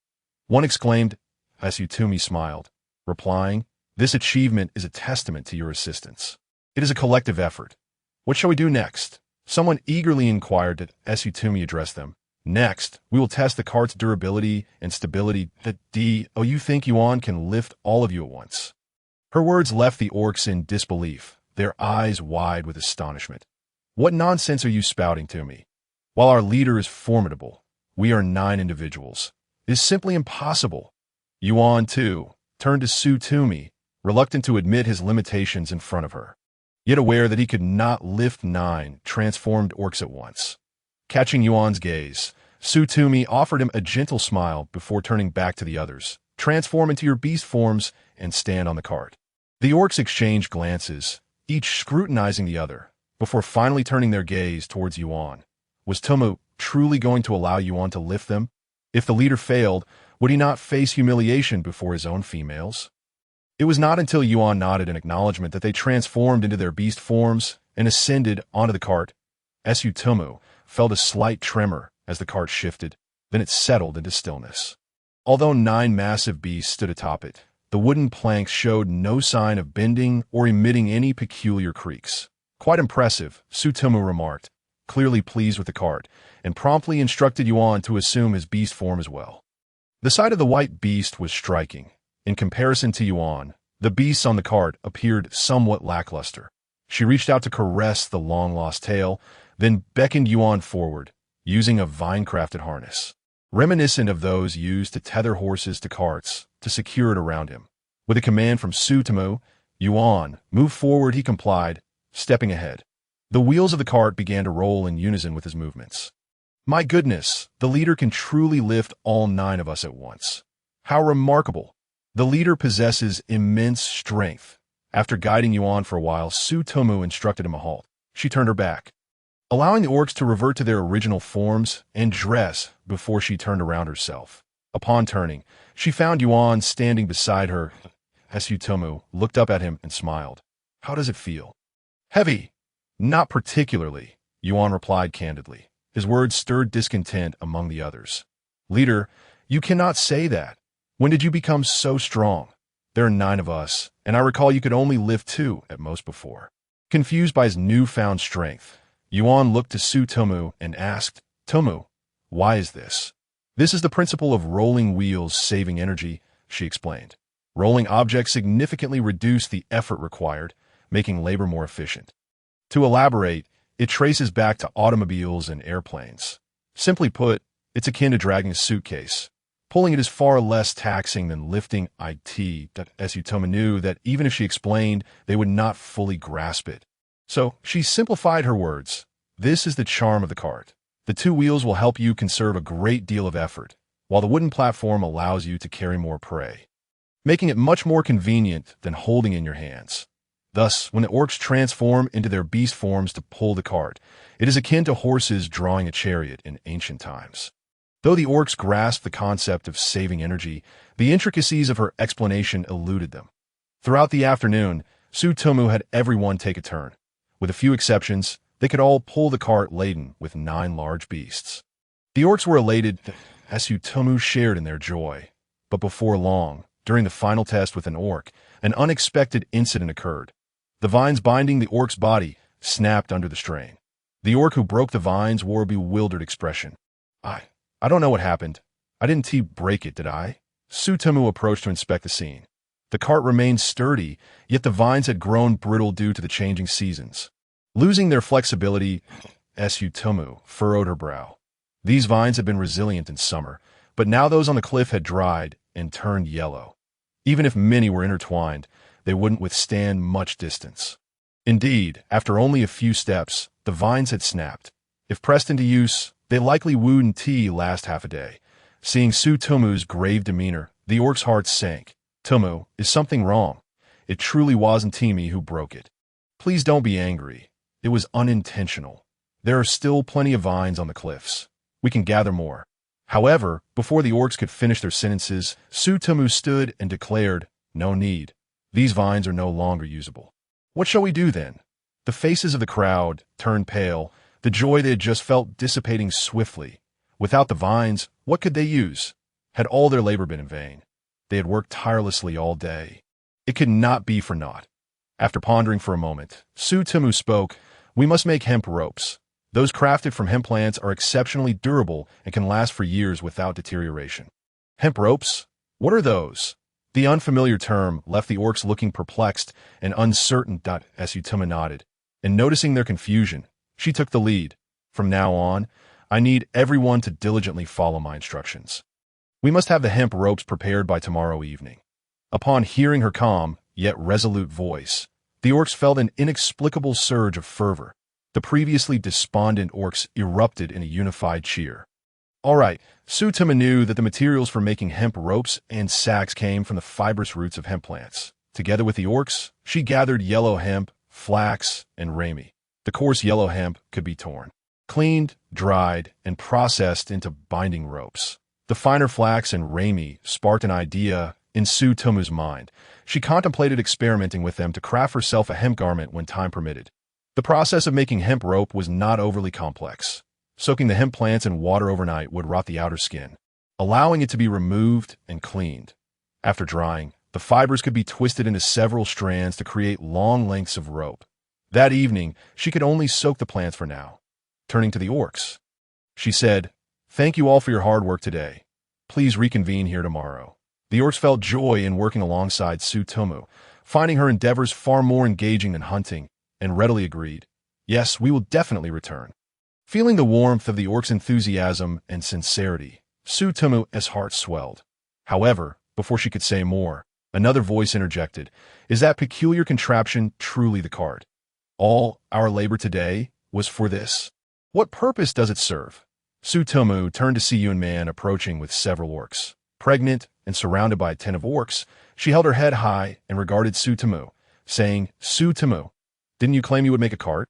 one exclaimed, as Tumi smiled, replying, "This achievement is a testament to your assistance. It is a collective effort. What shall we do next?" Someone eagerly inquired as Tumi addressed them. "Next, we will test the cart's durability and stability. You think Yuan can lift all of you at once?" Her words left the orcs in disbelief, their eyes wide with astonishment. "What nonsense are you spouting to me? While our leader is formidable, we are 9 individuals. It is simply impossible." Yuan, too, turned to Tumi, reluctant to admit his limitations in front of her, yet aware that he could not lift 9 transformed orcs at once. Catching Yuan's gaze, Tumi offered him a gentle smile before turning back to the others. "Transform into your beast forms and stand on the cart." The orcs exchanged glances, each scrutinizing the other, before finally turning their gaze towards Yuan. Was Tumi truly going to allow Yuan to lift them? If the leader failed, would he not face humiliation before his own females? It was not until Yuan nodded in acknowledgement that they transformed into their beast forms and ascended onto the cart. Tumi felt a slight tremor as the cart shifted, then it settled into stillness. Although 9 massive beasts stood atop it, the wooden planks showed no sign of bending or emitting any peculiar creaks. "Quite impressive," Tumi remarked, clearly pleased with the cart, and promptly instructed Yuan to assume his beast form as well. The sight of the white beast was striking. In comparison to Yuan, the beasts on the cart appeared somewhat lackluster. She reached out to caress the long-lost tail, then beckoned Yuan forward, using a vine-crafted harness, reminiscent of those used to tether horses to carts to secure it around him. With a command from Tumi, "Yuan, move forward," he complied, stepping ahead. The wheels of the cart began to roll in unison with his movements. "My goodness, the leader can truly lift all 9 of us at once. How remarkable! The leader possesses immense strength." After guiding Yuan for a while, Tumi instructed him a halt. She turned her back. allowing the orcs to revert to their original forms and dress before she turned around herself. Upon turning, she found Yuan standing beside her. Tomu looked up at him and smiled. How does it feel? Heavy. Not particularly, Yuan replied candidly. His words stirred discontent among the others. Leader, you cannot say that. When did you become so strong? There are 9 of us, and I recall you could only lift 2 at most before. Confused by his newfound strength, Yuan looked to Tomu and asked, Tomu, why is this? This is the principle of rolling wheels saving energy, she explained. Rolling objects significantly reduce the effort required, making labor more efficient. To elaborate, it traces back to automobiles and airplanes. Simply put, it's akin to dragging a suitcase. Pulling it is far less taxing than lifting it. Tomu knew that even if she explained, they would not fully grasp it. So she simplified her words. This is the charm of the cart. The 2 wheels will help you conserve a great deal of effort, while the wooden platform allows you to carry more prey, making it much more convenient than holding in your hands. Thus, when the orcs transform into their beast forms to pull the cart, it is akin to horses drawing a chariot in ancient times. Though the orcs grasped the concept of saving energy, the intricacies of her explanation eluded them. Throughout the afternoon, Tomu had everyone take a turn. With a few exceptions, they could all pull the cart laden with 9 large beasts. The orcs were elated, as Tomu shared in their joy. But before long, during the final test with an orc, an unexpected incident occurred. The vines binding the orc's body snapped under the strain. The orc who broke the vines wore a bewildered expression. I don't know what happened. I didn't break it, did I? Tomu approached to inspect the scene. The cart remained sturdy, yet the vines had grown brittle due to the changing seasons. Losing their flexibility, Tomu furrowed her brow. These vines had been resilient in summer, but now those on the cliff had dried and turned yellow. Even if many were intertwined, they wouldn't withstand much distance. Indeed, after only a few steps, the vines had snapped. If pressed into use, they likely wouldn't last half a day. Seeing Tumu's grave demeanor, the orc's heart sank. Tomu, is something wrong? It truly wasn't Tumi who broke it. Please don't be angry. It was unintentional. There are still plenty of vines on the cliffs. We can gather more. However, before the orcs could finish their sentences, Tomu stood and declared, no need. These vines are no longer usable. What shall we do then? The faces of the crowd turned pale, the joy they had just felt dissipating swiftly. Without the vines, what could they use? Had all their labor been in vain? They had worked tirelessly all day. It could not be for naught. After pondering for a moment, Tomu spoke, we must make hemp ropes. Those crafted from hemp plants are exceptionally durable and can last for years without deterioration. Hemp ropes? What are those? The unfamiliar term left the orcs looking perplexed and uncertain. Tomu nodded, and noticing their confusion, she took the lead. From now on, I need everyone to diligently follow my instructions. We must have the hemp ropes prepared by tomorrow evening. Upon hearing her calm, yet resolute voice, the orcs felt an inexplicable surge of fervor. The previously despondent orcs erupted in a unified cheer. All right, Tomu knew that the materials for making hemp ropes and sacks came from the fibrous roots of hemp plants. Together with the orcs, she gathered yellow hemp, flax, and rami. The coarse yellow hemp could be torn, cleaned, dried, and processed into binding ropes. The finer flax and rami sparked an idea in Tumu's mind. She contemplated experimenting with them to craft herself a hemp garment when time permitted. The process of making hemp rope was not overly complex. Soaking the hemp plants in water overnight would rot the outer skin, allowing it to be removed and cleaned. After drying, the fibers could be twisted into several strands to create long lengths of rope. That evening, she could only soak the plants for now. Turning to the orcs, she said, thank you all for your hard work today. Please reconvene here tomorrow. The orcs felt joy in working alongside Tomu, finding her endeavors far more engaging than hunting, and readily agreed. Yes, we will definitely return. Feeling the warmth of the orcs' enthusiasm and sincerity, Tumu's heart swelled. However, before she could say more, another voice interjected, is that peculiar contraption truly the cart? All our labor today was for this? What purpose does it serve? Tomu turned to see Yuan approaching with several orcs. Pregnant and surrounded by a tent of orcs, she held her head high and regarded Tomu, saying, Tomu, didn't you claim you would make a cart?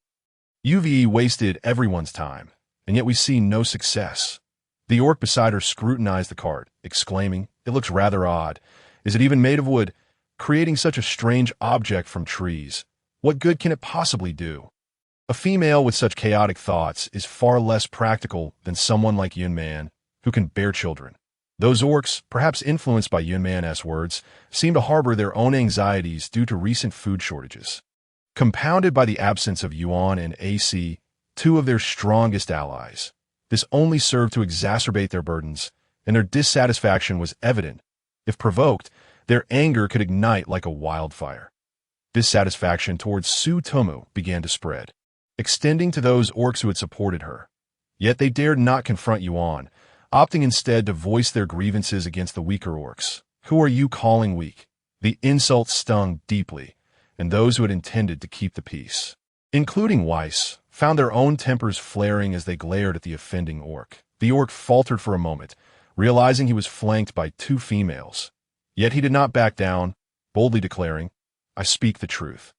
UVE wasted everyone's time, and yet we see no success. The orc beside her scrutinized the cart, exclaiming, "It looks rather odd. Is it even made of wood? Creating such a strange object from trees. What good can it possibly do?" A female with such chaotic thoughts is far less practical than someone like Yuan, who can bear children. Those orcs, perhaps influenced by Yuan's words, seem to harbor their own anxieties due to recent food shortages. Compounded by the absence of Yuan and AC, two of their strongest allies, this only served to exacerbate their burdens, and their dissatisfaction was evident. If provoked, their anger could ignite like a wildfire. Dissatisfaction towards Su Tomu began to spread, extending to those orcs who had supported her. Yet they dared not confront Yuan, opting instead to voice their grievances against the weaker orcs. "Who are you calling weak?" The insult stung deeply, and those who had intended to keep the peace, including Weiss, found their own tempers flaring as they glared at the offending orc. The orc faltered for a moment, realizing he was flanked by two females. Yet he did not back down, boldly declaring, "I speak the truth.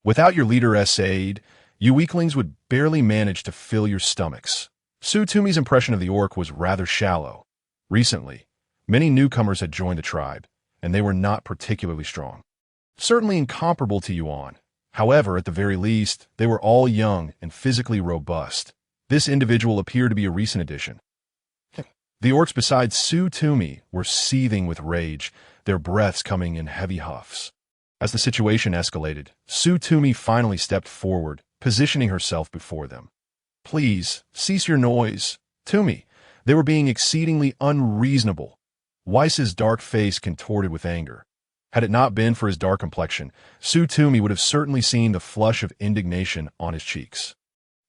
Without your leader's aid, you weaklings would barely manage to fill your stomachs." Su Tumi's impression of the orc was rather shallow. Recently, many newcomers had joined the tribe, and they were not particularly strong. Certainly incomparable to Yuan. However, at the very least, they were all young and physically robust. This individual appeared to be a recent addition. The orcs besides Su Tumi were seething with rage, their breaths coming in heavy huffs. As the situation escalated, Su Tumi finally stepped forward, positioning herself before them. "Please, cease your noise. Tumi." They were being exceedingly unreasonable. Weiss's dark face contorted with anger. Had it not been for his dark complexion, Su Tumi would have certainly seen the flush of indignation on his cheeks.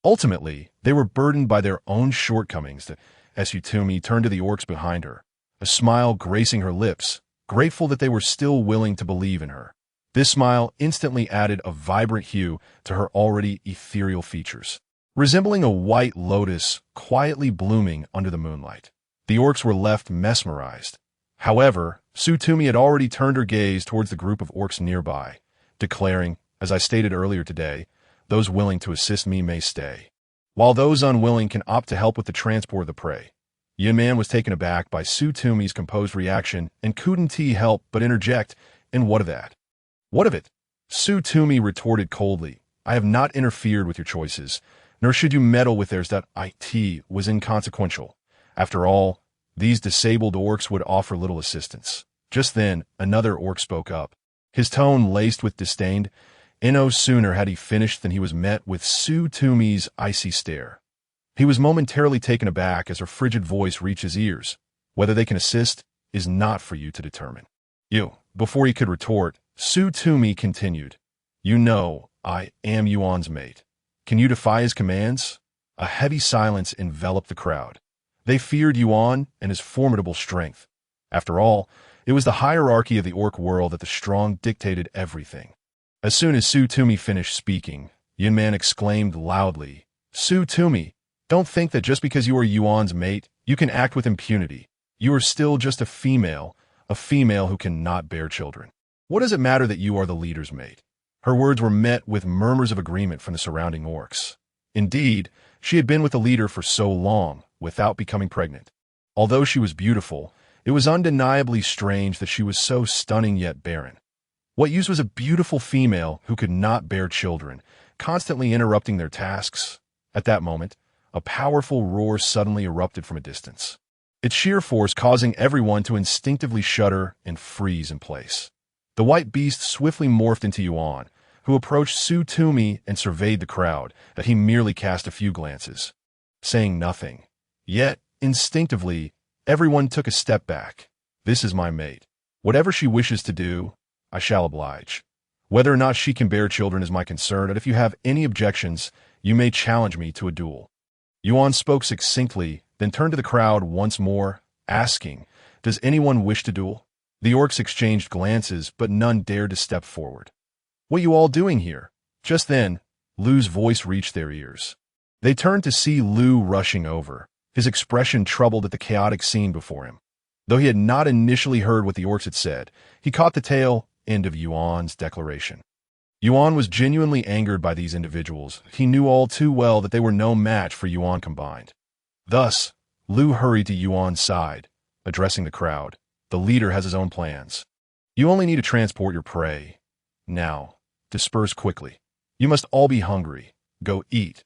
Ultimately, they were burdened by their own shortcomings as Su Tumi turned to the orcs behind her, a smile gracing her lips, grateful that they were still willing to believe in her. This smile instantly added a vibrant hue to her already ethereal features, resembling a white lotus quietly blooming under the moonlight. The orcs were left mesmerized. However, Su Tumi had already turned her gaze towards the group of orcs nearby, declaring, "As I stated earlier today, those willing to assist me may stay, while those unwilling can opt to help with the transport of the prey." Yuan was taken aback by Su Tumi's composed reaction and couldn't he help but interject, "And what of that?" "What of it?" Su Tumi retorted coldly. "I have not interfered with your choices, nor should you meddle with theirs. That it was inconsequential. After all, these disabled orcs would offer little assistance." Just then, another orc spoke up, his tone laced with disdain. No sooner had he finished than he was met with Su Tumi's icy stare. He was momentarily taken aback as her frigid voice reached his ears. "Whether they can assist is not for you to determine." Before he could retort, Su Tumi continued, "You know I am Yuan's mate. Can you defy his commands?" A heavy silence enveloped the crowd. They feared Yuan and his formidable strength. After all, it was the hierarchy of the orc world that the strong dictated everything. As soon as Su Tumi finished speaking, Yuan exclaimed loudly, "Su Tumi, don't think that just because you are Yuan's mate, you can act with impunity. You are still just a female who cannot bear children. What does it matter that you are the leader's mate?" Her words were met with murmurs of agreement from the surrounding orcs. Indeed, she had been with the leader for so long, without becoming pregnant. Although she was beautiful, it was undeniably strange that she was so stunning yet barren. What use was a beautiful female who could not bear children, constantly interrupting their tasks? At that moment, a powerful roar suddenly erupted from a distance, its sheer force causing everyone to instinctively shudder and freeze in place. The white beast swiftly morphed into Yuan, who approached Su Tumi and surveyed the crowd, that he merely cast a few glances, saying nothing. Yet, instinctively, everyone took a step back. "This is my mate. Whatever she wishes to do, I shall oblige. Whether or not she can bear children is my concern, and if you have any objections, you may challenge me to a duel." Yuan spoke succinctly, then turned to the crowd once more, asking, "Does anyone wish to duel?" The orcs exchanged glances, but none dared to step forward. "What are you all doing here?" Just then, Lu's voice reached their ears. They turned to see Lu rushing over, his expression troubled at the chaotic scene before him. Though he had not initially heard what the orcs had said, he caught the tail end of Yuan's declaration. Yuan was genuinely angered by these individuals. He knew all too well that they were no match for Yuan combined. Thus, Lu hurried to Yuan's side, addressing the crowd. The leader has his own plans. You only need to transport your prey. Now, disperse quickly. You must all be hungry. Go eat.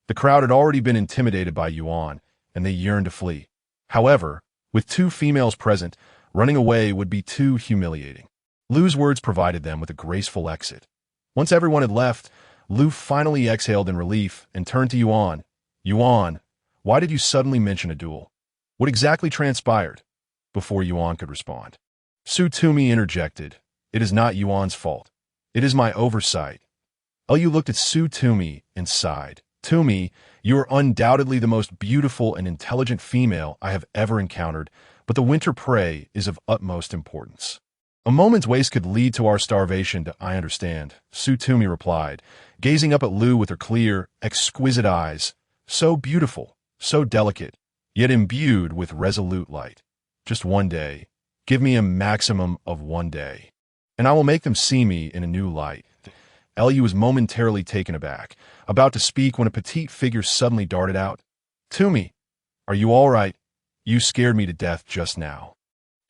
The crowd had already been intimidated by Yuan, and they yearned to flee. However, with two females present, running away would be too humiliating. Lu's words provided them with a graceful exit. Once everyone had left, Lu finally exhaled in relief and turned to Yuan. Yuan, why did you suddenly mention a duel? What exactly transpired? Before Yuan could respond, Tumi interjected. It is not Yuan's fault. It is my oversight. Lu looked at Tumi and sighed. Tumi, you are undoubtedly the most beautiful and intelligent female I have ever encountered, but the winter prey is of utmost importance. A moment's waste could lead to our starvation, I understand, Tumi replied, gazing up at Lu with her clear, exquisite eyes, so beautiful, so delicate, yet imbued with resolute light. Just one day. Give me a maximum of 1 day, and I will make them see me in a new light. Lu was momentarily taken aback, about to speak when a petite figure suddenly darted out. Tumi, are you all right? You scared me to death just now.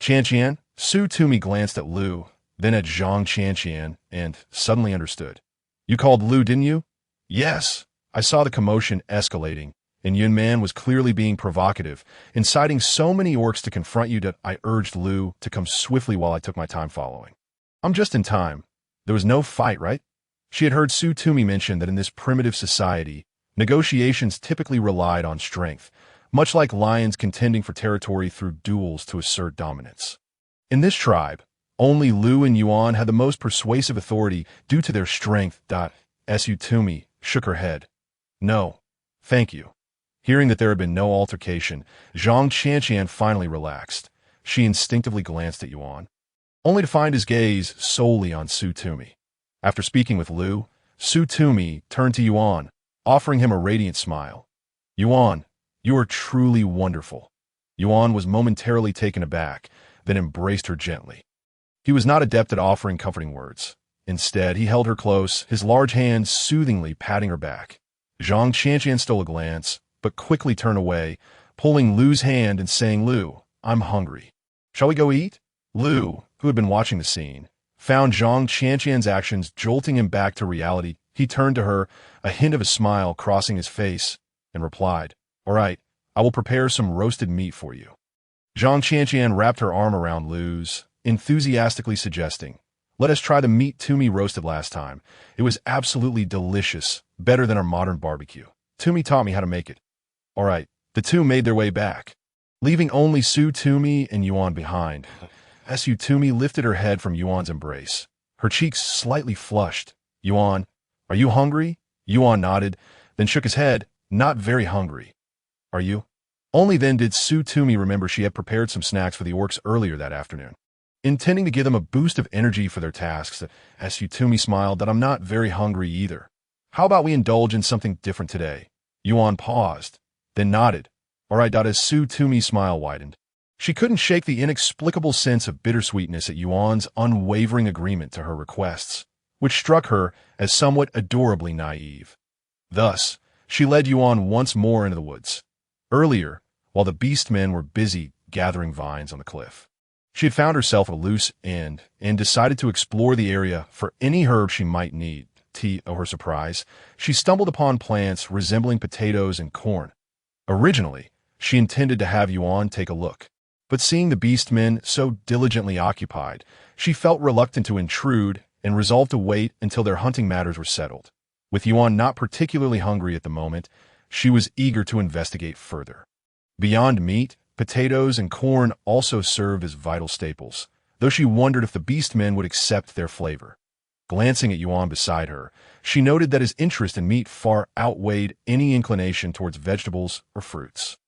Chanqian? Tumi glanced at Lu, then at Zhang Chanqian, and suddenly understood. You called Lu, didn't you? Yes. I saw the commotion escalating, and Yuan was clearly being provocative, inciting so many orcs to confront you that I urged Lu to come swiftly while I took my time following. I'm just in time. There was no fight, right? She had heard Tumi mention that in this primitive society, negotiations typically relied on strength, much like lions contending for territory through duels to assert dominance. In this tribe, only Lu and Yuan had the most persuasive authority due to their strength. Tumi shook her head. No, thank you. Hearing that there had been no altercation, Zhang Chanqian finally relaxed. She instinctively glanced at Yuan, only to find his gaze solely on Tumi. After speaking with Lu, Tumi turned to Yuan, offering him a radiant smile. Yuan, you are truly wonderful. Yuan was momentarily taken aback, then embraced her gently. He was not adept at offering comforting words. Instead, he held her close, his large hands soothingly patting her back. Zhang Chanqian stole a glance, but quickly turned away, pulling Lu's hand and saying, Lu, I'm hungry. Shall we go eat? Lu, who had been watching the scene, found Zhang Chanqian's actions jolting him back to reality. He turned to her, a hint of a smile crossing his face, and replied, All right, I will prepare some roasted meat for you. Zhang Chanqian wrapped her arm around Lu's, enthusiastically suggesting, Let us try the meat Tumi roasted last time. It was absolutely delicious, better than our modern barbecue. Tumi taught me how to make it. All right, the two made their way back, leaving only Tumi and Yuan behind. Tumi lifted her head from Yuan's embrace, her cheeks slightly flushed. Yuan, are you hungry? Yuan nodded, then shook his head, not very hungry. Are you? Only then did Tumi remember she had prepared some snacks for the orcs earlier that afternoon, intending to give them a boost of energy for their tasks. Tumi smiled that I'm not very hungry either. How about we indulge in something different today? Yuan paused, then nodded. All right, as Tumi's smile widened. She couldn't shake the inexplicable sense of bittersweetness at Yuan's unwavering agreement to her requests, which struck her as somewhat adorably naive. Thus, she led Yuan once more into the woods. Earlier, while the beastmen were busy gathering vines on the cliff, she had found herself a loose end and decided to explore the area for any herb she might need. To her surprise, she stumbled upon plants resembling potatoes and corn. Originally, she intended to have Yuan take a look, but seeing the beastmen so diligently occupied, she felt reluctant to intrude and resolved to wait until their hunting matters were settled. With Yuan not particularly hungry at the moment, she was eager to investigate further. Beyond meat, potatoes and corn also served as vital staples, though she wondered if the beastmen would accept their flavor. Glancing at Yuan beside her, she noted that his interest in meat far outweighed any inclination towards vegetables or fruits.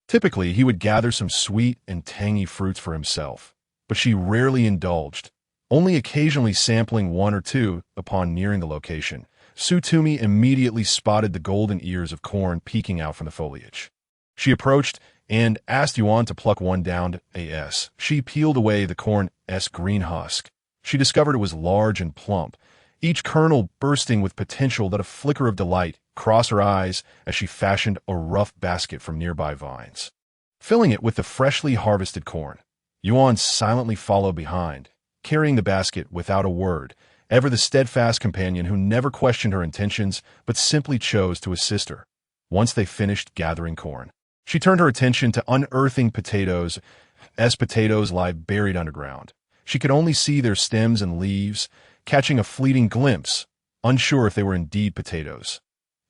Typically, he would gather some sweet and tangy fruits for himself, but she rarely indulged, only occasionally sampling one or two. Upon nearing the location, Tumi immediately spotted the golden ears of corn peeking out from the foliage. She approached and asked Yuan to pluck one down. She peeled away the corn's green husk. She discovered it was large and plump, each kernel bursting with potential that a flicker of delight crossed her eyes as she fashioned a rough basket from nearby vines. Filling it with the freshly harvested corn, Yuan silently followed behind, carrying the basket without a word, ever the steadfast companion who never questioned her intentions but simply chose to assist her. Once they finished gathering corn, she turned her attention to unearthing potatoes, as potatoes lie buried underground. She could only see their stems and leaves, catching a fleeting glimpse, unsure if they were indeed potatoes.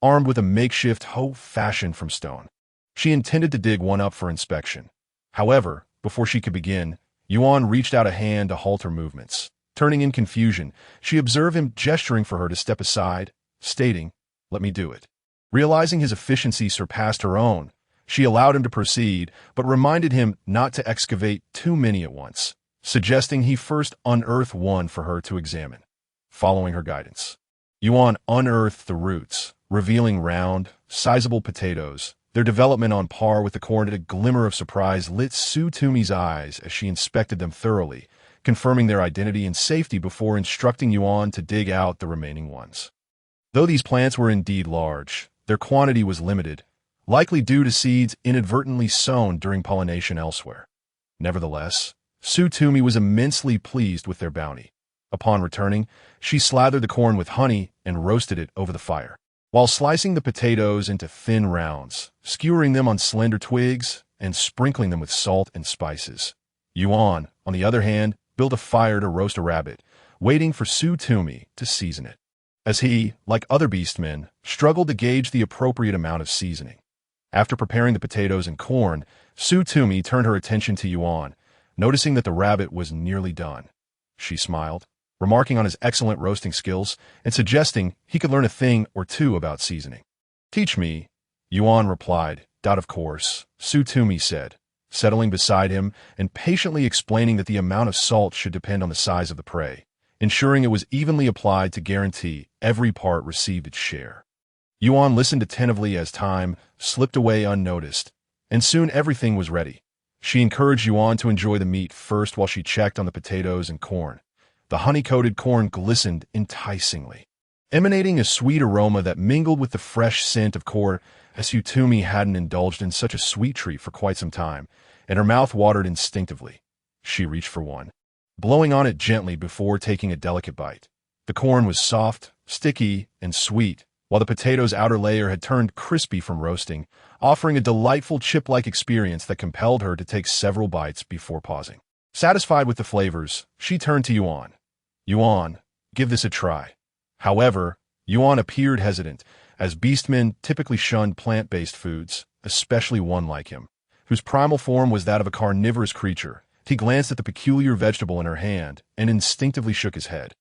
Armed with a makeshift hoe fashioned from stone, she intended to dig one up for inspection. However, before she could begin, Yuan reached out a hand to halt her movements. Turning in confusion, she observed him gesturing for her to step aside, stating, "Let me do it." Realizing his efficiency surpassed her own, she allowed him to proceed, but reminded him not to excavate too many at once, suggesting he first unearth one for her to examine. Following her guidance, Yuan unearthed the roots, revealing round, sizable potatoes. Their development on par with the corn. A glimmer of surprise lit Tumi's eyes as she inspected them thoroughly, confirming their identity and safety before instructing Yuan to dig out the remaining ones. Though these plants were indeed large, their quantity was limited, likely due to seeds inadvertently sown during pollination elsewhere. Nevertheless, Tumi was immensely pleased with their bounty. Upon returning, she slathered the corn with honey and roasted it over the fire, while slicing the potatoes into thin rounds, skewering them on slender twigs, and sprinkling them with salt and spices. Yuan, on the other hand, built a fire to roast a rabbit, waiting for Tumi to season it, as he, like other beastmen, struggled to gauge the appropriate amount of seasoning. After preparing the potatoes and corn, Tumi turned her attention to Yuan, noticing that the rabbit was nearly done. She smiled, remarking on his excellent roasting skills and suggesting he could learn a thing or two about seasoning. "Teach me," Yuan replied. "Of course," Tumi said, settling beside him and patiently explaining that the amount of salt should depend on the size of the prey, ensuring it was evenly applied to guarantee every part received its share. Yuan listened attentively as time slipped away unnoticed, and soon everything was ready. She encouraged Yuan to enjoy the meat first while she checked on the potatoes and corn. The honey-coated corn glistened enticingly, emanating a sweet aroma that mingled with the fresh scent of corn. Tumi hadn't indulged in such a sweet treat for quite some time, and her mouth watered instinctively. She reached for one, blowing on it gently before taking a delicate bite. The corn was soft, sticky, and sweet, while the potato's outer layer had turned crispy from roasting, offering a delightful chip-like experience that compelled her to take several bites before pausing. Satisfied with the flavors, she turned to Yuan. "Yuan, give this a try." However, Yuan appeared hesitant, as beastmen typically shunned plant-based foods, especially one like him, whose primal form was that of a carnivorous creature. He glanced at the peculiar vegetable in her hand and instinctively shook his head,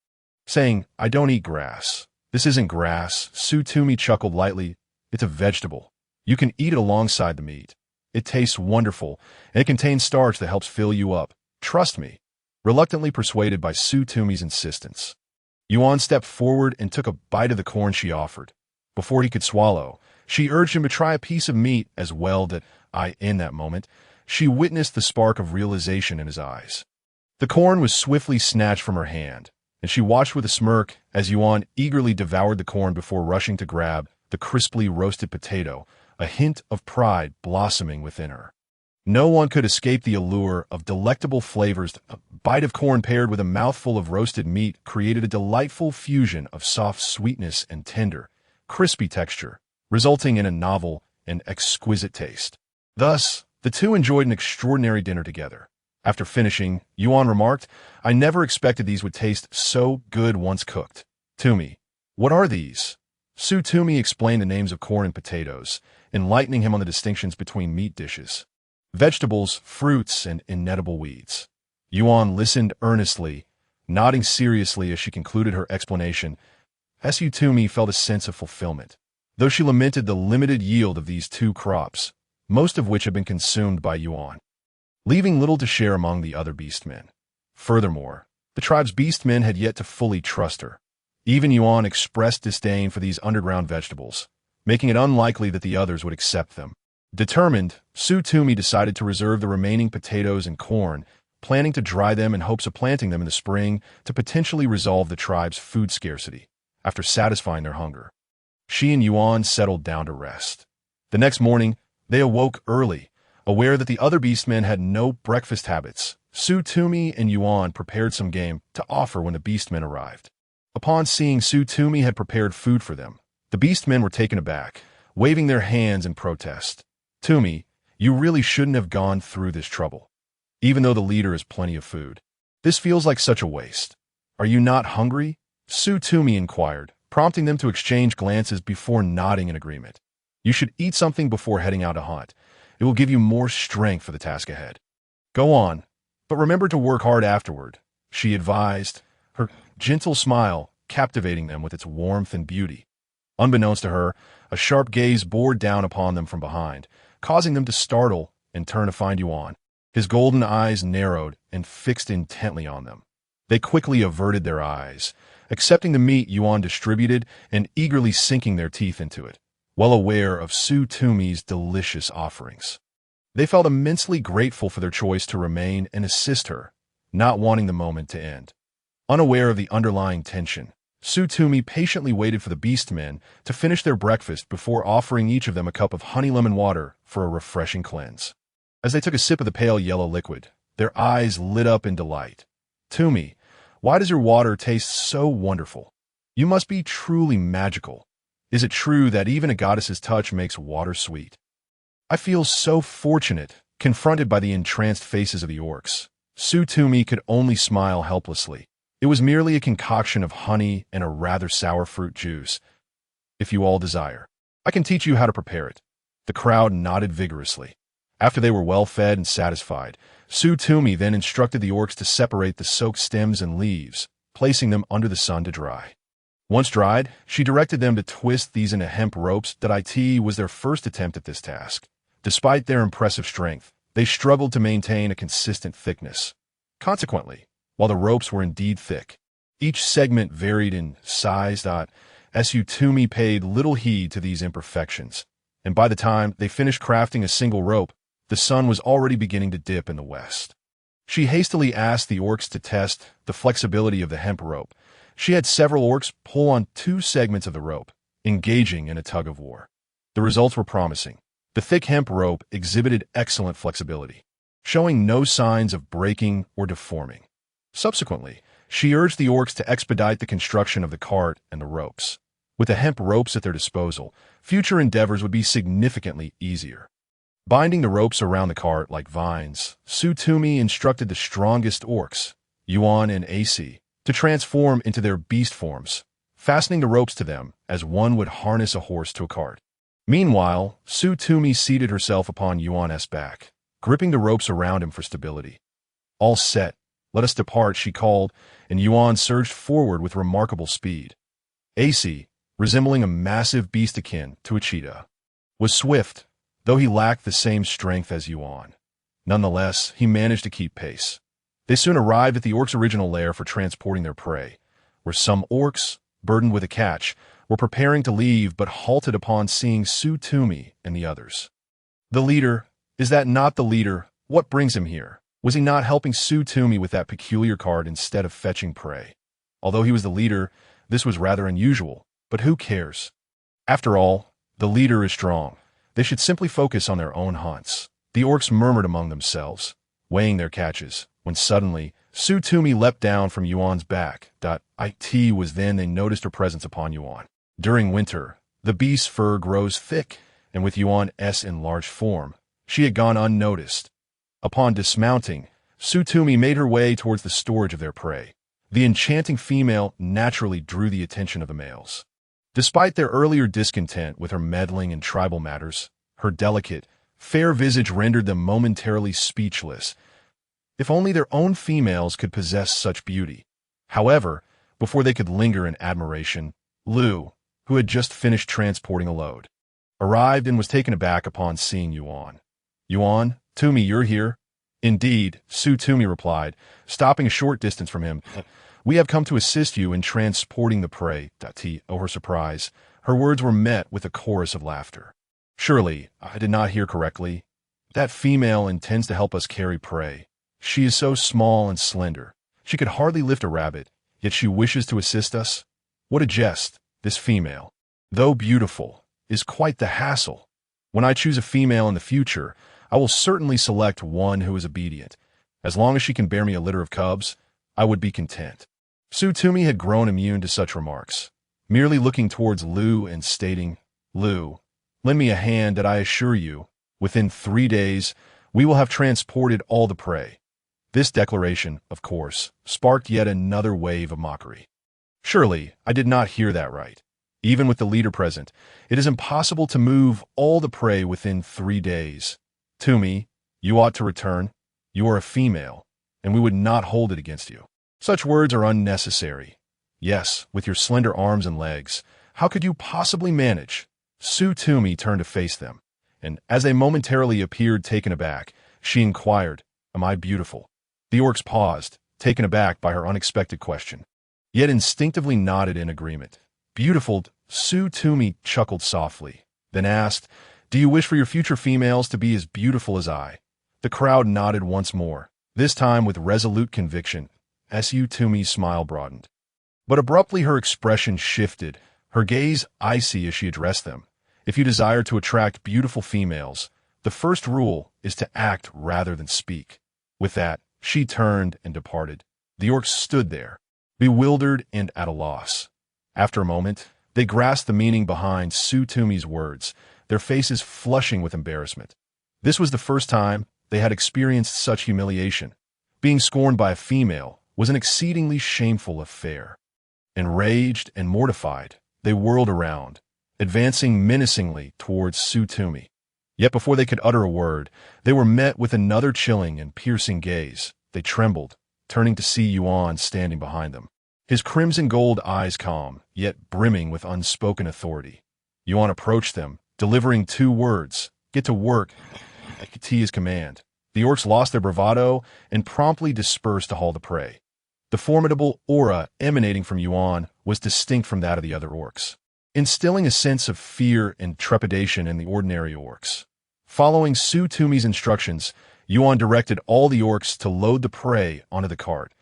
saying, "I don't eat grass." "This isn't grass," Tumi chuckled lightly. "It's a vegetable. You can eat it alongside the meat. It tastes wonderful, and it contains starch that helps fill you up. Trust me." Reluctantly persuaded by Tumi's insistence, Yuan stepped forward and took a bite of the corn she offered. Before he could swallow, she urged him to try a piece of meat as well. In that moment, she witnessed the spark of realization in his eyes. The corn was swiftly snatched from her hand, and she watched with a smirk as Yuan eagerly devoured the corn before rushing to grab the crisply roasted potato, a hint of pride blossoming within her. No one could escape the allure of delectable flavors. A bite of corn paired with a mouthful of roasted meat created a delightful fusion of soft sweetness and tender, crispy texture, resulting in a novel and exquisite taste. Thus, the two enjoyed an extraordinary dinner together. After finishing, Yuan remarked, "I never expected these would taste so good once cooked." "Tumi, what are these?" Tumi explained the names of corn and potatoes, enlightening him on the distinctions between meat dishes, vegetables, fruits, and inedible weeds. Yuan listened earnestly, nodding seriously as she concluded her explanation. Tumi felt a sense of fulfillment, though she lamented the limited yield of these two crops, most of which had been consumed by Yuan, leaving little to share among the other beastmen. Furthermore, the tribe's beastmen had yet to fully trust her. Even Yuan expressed disdain for these underground vegetables, making it unlikely that the others would accept them. Determined, Tumi decided to reserve the remaining potatoes and corn planning to dry them in hopes of planting them in the spring to potentially resolve the tribe's food scarcity after satisfying their hunger. She and Yuan settled down to rest. The next morning, they awoke early, aware that the other beastmen had no breakfast habits. Tumi and Yuan prepared some game to offer when the beastmen arrived. Upon seeing Tumi had prepared food for them, the beastmen were taken aback, waving their hands in protest. Tumi, you really shouldn't have gone through this trouble. Even though the leader has plenty of food. This feels like such a waste. Are you not hungry? Tumi inquired, prompting them to exchange glances before nodding in agreement. You should eat something before heading out to hunt. It will give you more strength for the task ahead. Go on, but remember to work hard afterward, she advised, her gentle smile captivating them with its warmth and beauty. Unbeknownst to her, a sharp gaze bored down upon them from behind, causing them to startle and turn to find Yuan. His golden eyes narrowed and fixed intently on them. They quickly averted their eyes, accepting the meat Yuan distributed and eagerly sinking their teeth into it, well aware of Tumi's delicious offerings. They felt immensely grateful for their choice to remain and assist her, not wanting the moment to end. Unaware of the underlying tension, Tumi patiently waited for the beastmen to finish their breakfast before offering each of them a cup of honey lemon water for a refreshing cleanse. As they took a sip of the pale yellow liquid, their eyes lit up in delight. Tumi, why does your water taste so wonderful? You must be truly magical. Is it true that even a goddess's touch makes water sweet? I feel so fortunate, confronted by the entranced faces of the orcs. Tumi could only smile helplessly. It was merely a concoction of honey and a rather sour fruit juice. If you all desire, I can teach you how to prepare it. The crowd nodded vigorously. After they were well fed and satisfied, Tumi then instructed the orcs to separate the soaked stems and leaves, placing them under the sun to dry. Once dried, she directed them to twist these into hemp ropes. It was their first attempt at this task. Despite their impressive strength, they struggled to maintain a consistent thickness. Consequently, while the ropes were indeed thick, each segment varied in size. Tumi paid little heed to these imperfections, and by the time they finished crafting a single rope, the sun was already beginning to dip in the west. She hastily asked the orcs to test the flexibility of the hemp rope. She had several orcs pull on 2 segments of the rope, engaging in a tug-of-war. The results were promising. The thick hemp rope exhibited excellent flexibility, showing no signs of breaking or deforming. Subsequently, she urged the orcs to expedite the construction of the cart and the ropes. With the hemp ropes at their disposal, future endeavors would be significantly easier. Binding the ropes around the cart like vines, Tumi instructed the strongest orcs, Yuan and AC, to transform into their beast forms, fastening the ropes to them as one would harness a horse to a cart. Meanwhile, Tumi seated herself upon Yuan's back, gripping the ropes around him for stability. All set, let us depart, she called, and Yuan surged forward with remarkable speed. AC, resembling a massive beast akin to a cheetah, was swift, though he lacked the same strength as Yuan. Nonetheless, he managed to keep pace. They soon arrived at the orcs' original lair for transporting their prey, where some orcs, burdened with a catch, were preparing to leave but halted upon seeing Tumi and the others. The leader, is that not the leader? What brings him here? Was he not helping Tumi with that peculiar card instead of fetching prey? Although he was the leader, this was rather unusual, but who cares? After all, the leader is strong. They should simply focus on their own hunts. The orcs murmured among themselves, weighing their catches, when suddenly, Tumi leapt down from Yuan's back. It was then they noticed her presence upon Yuan. During winter, the beast's fur grows thick, and with Yuan's enlarged form, she had gone unnoticed. Upon dismounting, Tumi made her way towards the storage of their prey. The enchanting female naturally drew the attention of the males. Despite their earlier discontent with her meddling in tribal matters, her delicate, fair visage rendered them momentarily speechless. If only their own females could possess such beauty. However, before they could linger in admiration, Lu, who had just finished transporting a load, arrived and was taken aback upon seeing Yuan. Yuan, Tumi, you're here? Indeed, Tumi replied, stopping a short distance from him. We have come to assist you in transporting the prey. Her surprise, her words were met with a chorus of laughter. Surely, I did not hear correctly. That female intends to help us carry prey. She is so small and slender. She could hardly lift a rabbit, yet she wishes to assist us. What a jest, this female, though beautiful, is quite the hassle. When I choose a female in the future, I will certainly select one who is obedient. As long as she can bear me a litter of cubs, I would be content. Tumi had grown immune to such remarks, merely looking towards Lu and stating, Lu, lend me a hand that I assure you, within 3 days, we will have transported all the prey. This declaration, of course, sparked yet another wave of mockery. Surely, I did not hear that right. Even with the leader present, it is impossible to move all the prey within 3 days. Tumi, you ought to return. You are a female, and we would not hold it against you. Such words are unnecessary. Yes, with your slender arms and legs, how could you possibly manage? Tumi turned to face them, and as they momentarily appeared taken aback, she inquired, Am I beautiful? The orcs paused, taken aback by her unexpected question, yet instinctively nodded in agreement. Beautiful, Tumi chuckled softly, then asked, Do you wish for your future females to be as beautiful as I? The crowd nodded once more, this time with resolute conviction. Tumi's smile broadened. But abruptly her expression shifted, her gaze icy as she addressed them. If you desire to attract beautiful females, the first rule is to act rather than speak. With that, she turned and departed. The orcs stood there, bewildered and at a loss. After a moment, they grasped the meaning behind Tumi's words, their faces flushing with embarrassment. This was the first time they had experienced such humiliation. Being scorned by a female was an exceedingly shameful affair. Enraged and mortified, they whirled around, advancing menacingly towards Tumi. Yet before they could utter a word, they were met with another chilling and piercing gaze. They trembled, turning to see Yuan standing behind them, his crimson gold eyes calm, yet brimming with unspoken authority. Yuan approached them, delivering 2 words, Get to work, at his command. The orcs lost their bravado and promptly dispersed to haul the prey. The formidable aura emanating from Yuan was distinct from that of the other orcs, instilling a sense of fear and trepidation in the ordinary orcs. Following Tumi's instructions, Yuan directed all the orcs to load the prey onto the cart.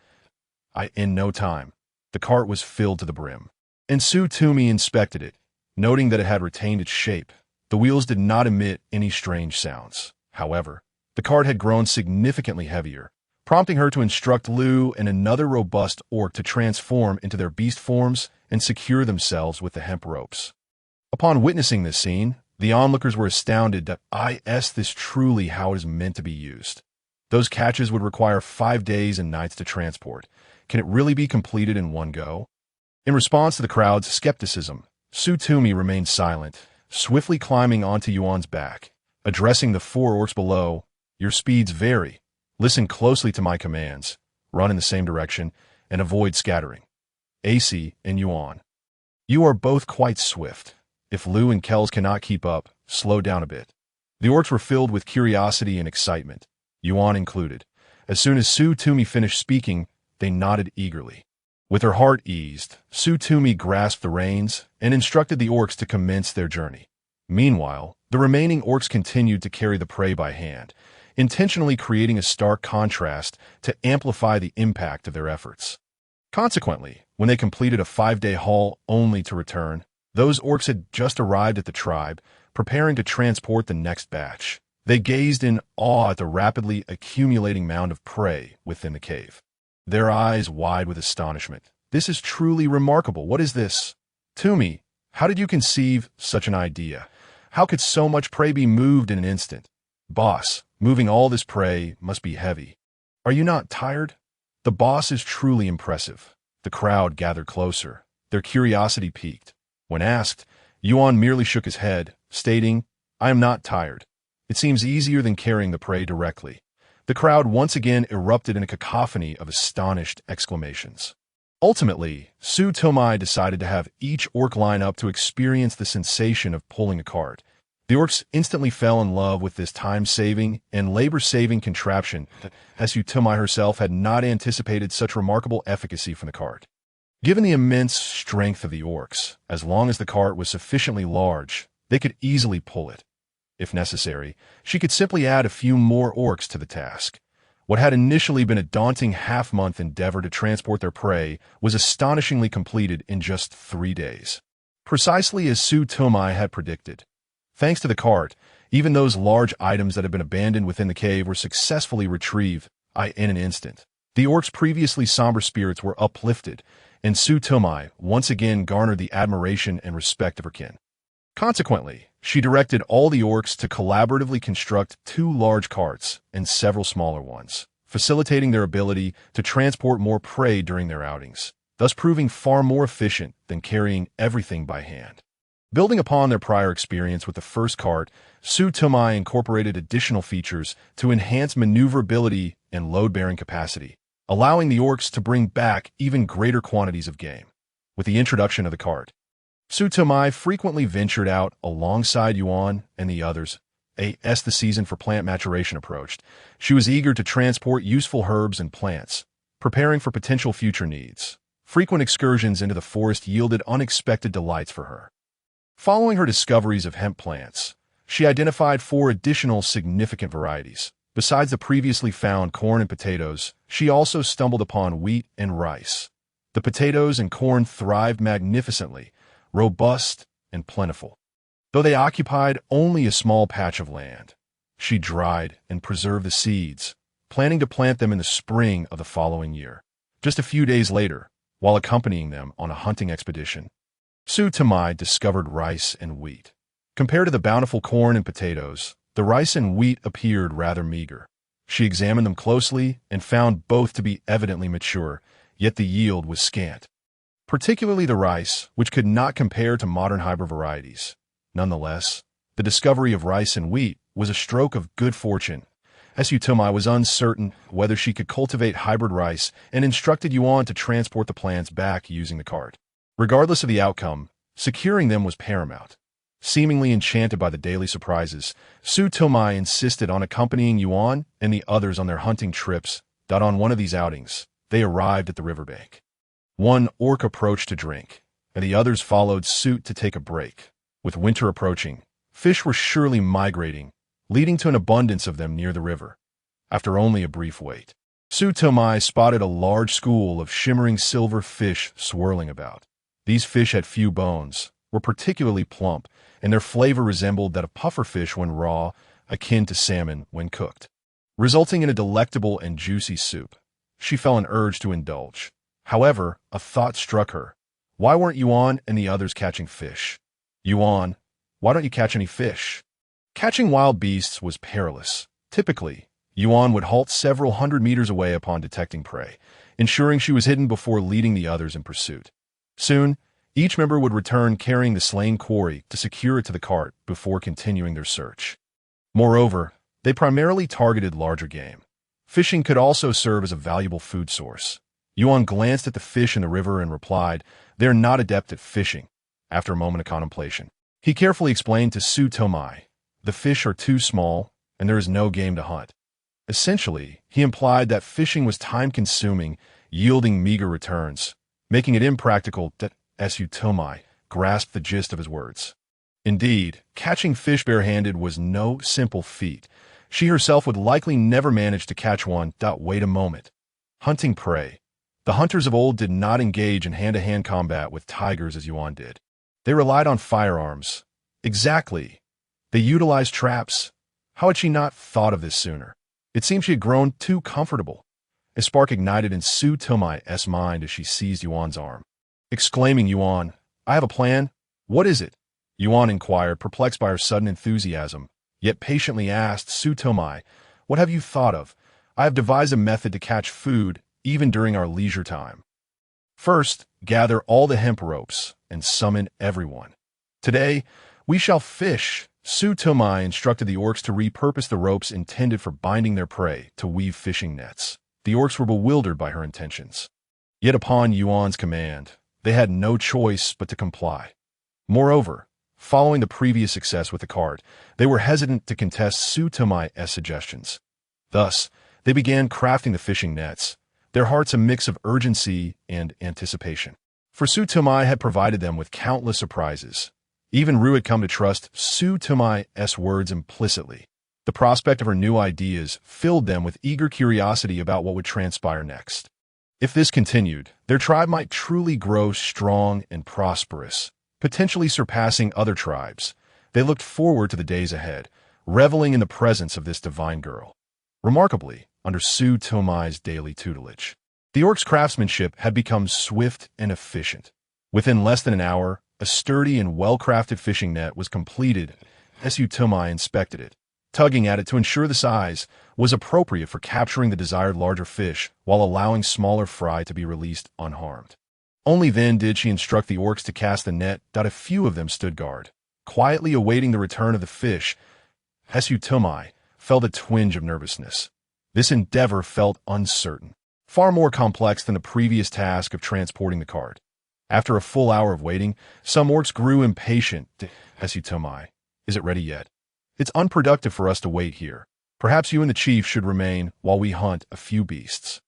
In no time, the cart was filled to the brim, and Tumi inspected it, noting that it had retained its shape. The wheels did not emit any strange sounds. However, the cart had grown significantly heavier, prompting her to instruct Lu and another robust orc to transform into their beast forms and secure themselves with the hemp ropes. Upon witnessing this scene, the onlookers were astounded that this truly how it is meant to be used. Those catches would require 5 days and nights to transport. Can it really be completed in one go? In response to the crowd's skepticism, Tumi remained silent, swiftly climbing onto Yuan's back, addressing the 4 orcs below. Your speeds vary. Listen closely to my commands. Run in the same direction and avoid scattering. AC and Yuan, you are both quite swift. If Lu and Kells cannot keep up, slow down a bit. The orcs were filled with curiosity and excitement, Yuan included. As soon as Tumi finished speaking, they nodded eagerly. With her heart eased, Tumi grasped the reins and instructed the orcs to commence their journey. Meanwhile, the remaining orcs continued to carry the prey by hand, intentionally creating a stark contrast to amplify the impact of their efforts. Consequently, when they completed a 5-day haul only to return, those orcs had just arrived at the tribe, preparing to transport the next batch. They gazed in awe at the rapidly accumulating mound of prey within the cave, their eyes wide with astonishment. This is truly remarkable. What is this? Tumi, how did you conceive such an idea? How could so much prey be moved in an instant? Boss, moving all this prey must be heavy. Are you not tired? The boss is truly impressive. The crowd gathered closer, their curiosity piqued. When asked, Yuan merely shook his head, stating, I am not tired. It seems easier than carrying the prey directly. The crowd once again erupted in a cacophony of astonished exclamations. Ultimately, Tumi decided to have each orc line up to experience the sensation of pulling a cart. The orcs instantly fell in love with this time-saving and labor-saving contraption, as Tumi herself had not anticipated such remarkable efficacy from the cart. Given the immense strength of the orcs, as long as the cart was sufficiently large, they could easily pull it. If necessary, she could simply add a few more orcs to the task. What had initially been a daunting half-month endeavor to transport their prey was astonishingly completed in just 3 days. Precisely as Su Tumi had predicted. Thanks to the cart, even those large items that had been abandoned within the cave were successfully retrieved in an instant. The orc's previously somber spirits were uplifted, and Su Tumi once again garnered the admiration and respect of her kin. Consequently, she directed all the orcs to collaboratively construct 2 large carts and several smaller ones, facilitating their ability to transport more prey during their outings, thus proving far more efficient than carrying everything by hand. Building upon their prior experience with the first cart, Su Tumi incorporated additional features to enhance maneuverability and load-bearing capacity, allowing the orcs to bring back even greater quantities of game. With the introduction of the cart, Su Tumi frequently ventured out alongside Yuan and the others. As the season for plant maturation approached, she was eager to transport useful herbs and plants, preparing for potential future needs. Frequent excursions into the forest yielded unexpected delights for her. Following her discoveries of hemp plants, she identified 4 additional significant varieties. Besides the previously found corn and potatoes, she also stumbled upon wheat and rice. The potatoes and corn thrived magnificently, robust and plentiful. Though they occupied only a small patch of land, she dried and preserved the seeds, planning to plant them in the spring of the following year. Just a few days later, while accompanying them on a hunting expedition, Su Tumi discovered rice and wheat. Compared to the bountiful corn and potatoes, the rice and wheat appeared rather meager. She examined them closely and found both to be evidently mature, yet the yield was scant. Particularly the rice, which could not compare to modern hybrid varieties. Nonetheless, the discovery of rice and wheat was a stroke of good fortune, as Su Tumi was uncertain whether she could cultivate hybrid rice and instructed Yuan to transport the plants back using the cart. Regardless of the outcome, securing them was paramount. Seemingly enchanted by the daily surprises, Su Tumi insisted on accompanying Yuan and the others on their hunting trips. On one of these outings, they arrived at the riverbank. One orc approached to drink, and the others followed suit to take a break. With winter approaching, fish were surely migrating, leading to an abundance of them near the river. After only a brief wait, Su Tumi spotted a large school of shimmering silver fish swirling about. These fish had few bones, were particularly plump, and their flavor resembled that of pufferfish when raw, akin to salmon when cooked, resulting in a delectable and juicy soup. She felt an urge to indulge. However, a thought struck her. Why weren't Yuan and the others catching fish? Yuan, why don't you catch any fish? Catching wild beasts was perilous. Typically, Yuan would halt several hundred meters away upon detecting prey, ensuring she was hidden before leading the others in pursuit. Soon, each member would return carrying the slain quarry to secure it to the cart before continuing their search. Moreover, they primarily targeted larger game. Fishing could also serve as a valuable food source. Yuan glanced at the fish in the river and replied, "They're not adept at fishing." After a moment of contemplation, he carefully explained to Su Tumi, "The fish are too small, and there is no game to hunt." Essentially, he implied that fishing was time-consuming, yielding meager returns, making it impractical that Su Tumi grasped the gist of his words. Indeed, catching fish barehanded was no simple feat. She herself would likely never manage to catch one. Wait a moment. Hunting prey. The hunters of old did not engage in hand-to-hand combat with tigers as Yuan did. They relied on firearms. Exactly. They utilized traps. How had she not thought of this sooner? It seemed she had grown too comfortable. A spark ignited in Su Tumi's mind as she seized Yuan's arm. Exclaiming, "Yuan, I have a plan." "What is it?" Yuan inquired, perplexed by her sudden enthusiasm, yet patiently asked Su Tumi, "What have you thought of?" "I have devised a method to catch food even during our leisure time. First, gather all the hemp ropes and summon everyone. Today, we shall fish." Su Tumi instructed the orcs to repurpose the ropes intended for binding their prey to weave fishing nets. The orcs were bewildered by her intentions. Yet upon Yuan's command, they had no choice but to comply. Moreover, following the previous success with the cart, they were hesitant to contest Su Tumi's suggestions. Thus, they began crafting the fishing nets, their hearts a mix of urgency and anticipation. For Su Tumi had provided them with countless surprises. Even Ru had come to trust Su Tumi's words implicitly. The prospect of her new ideas filled them with eager curiosity about what would transpire next. If this continued, their tribe might truly grow strong and prosperous, potentially surpassing other tribes. They looked forward to the days ahead, reveling in the presence of this divine girl. Remarkably, under Tumi's daily tutelage, the orc's craftsmanship had become swift and efficient. Within less than an hour, a sturdy and well-crafted fishing net was completed as Tumi inspected it, tugging at it to ensure the size was appropriate for capturing the desired larger fish while allowing smaller fry to be released unharmed. Only then did she instruct the orcs to cast the net. A few of them stood guard, quietly awaiting the return of the fish. As Tumi felt a twinge of nervousness. This endeavor felt uncertain, far more complex than the previous task of transporting the cart. After a full hour of waiting, some orcs grew impatient. Tumi, is it ready yet? It's unproductive for us to wait here. Perhaps you and the chief should remain while we hunt a few beasts.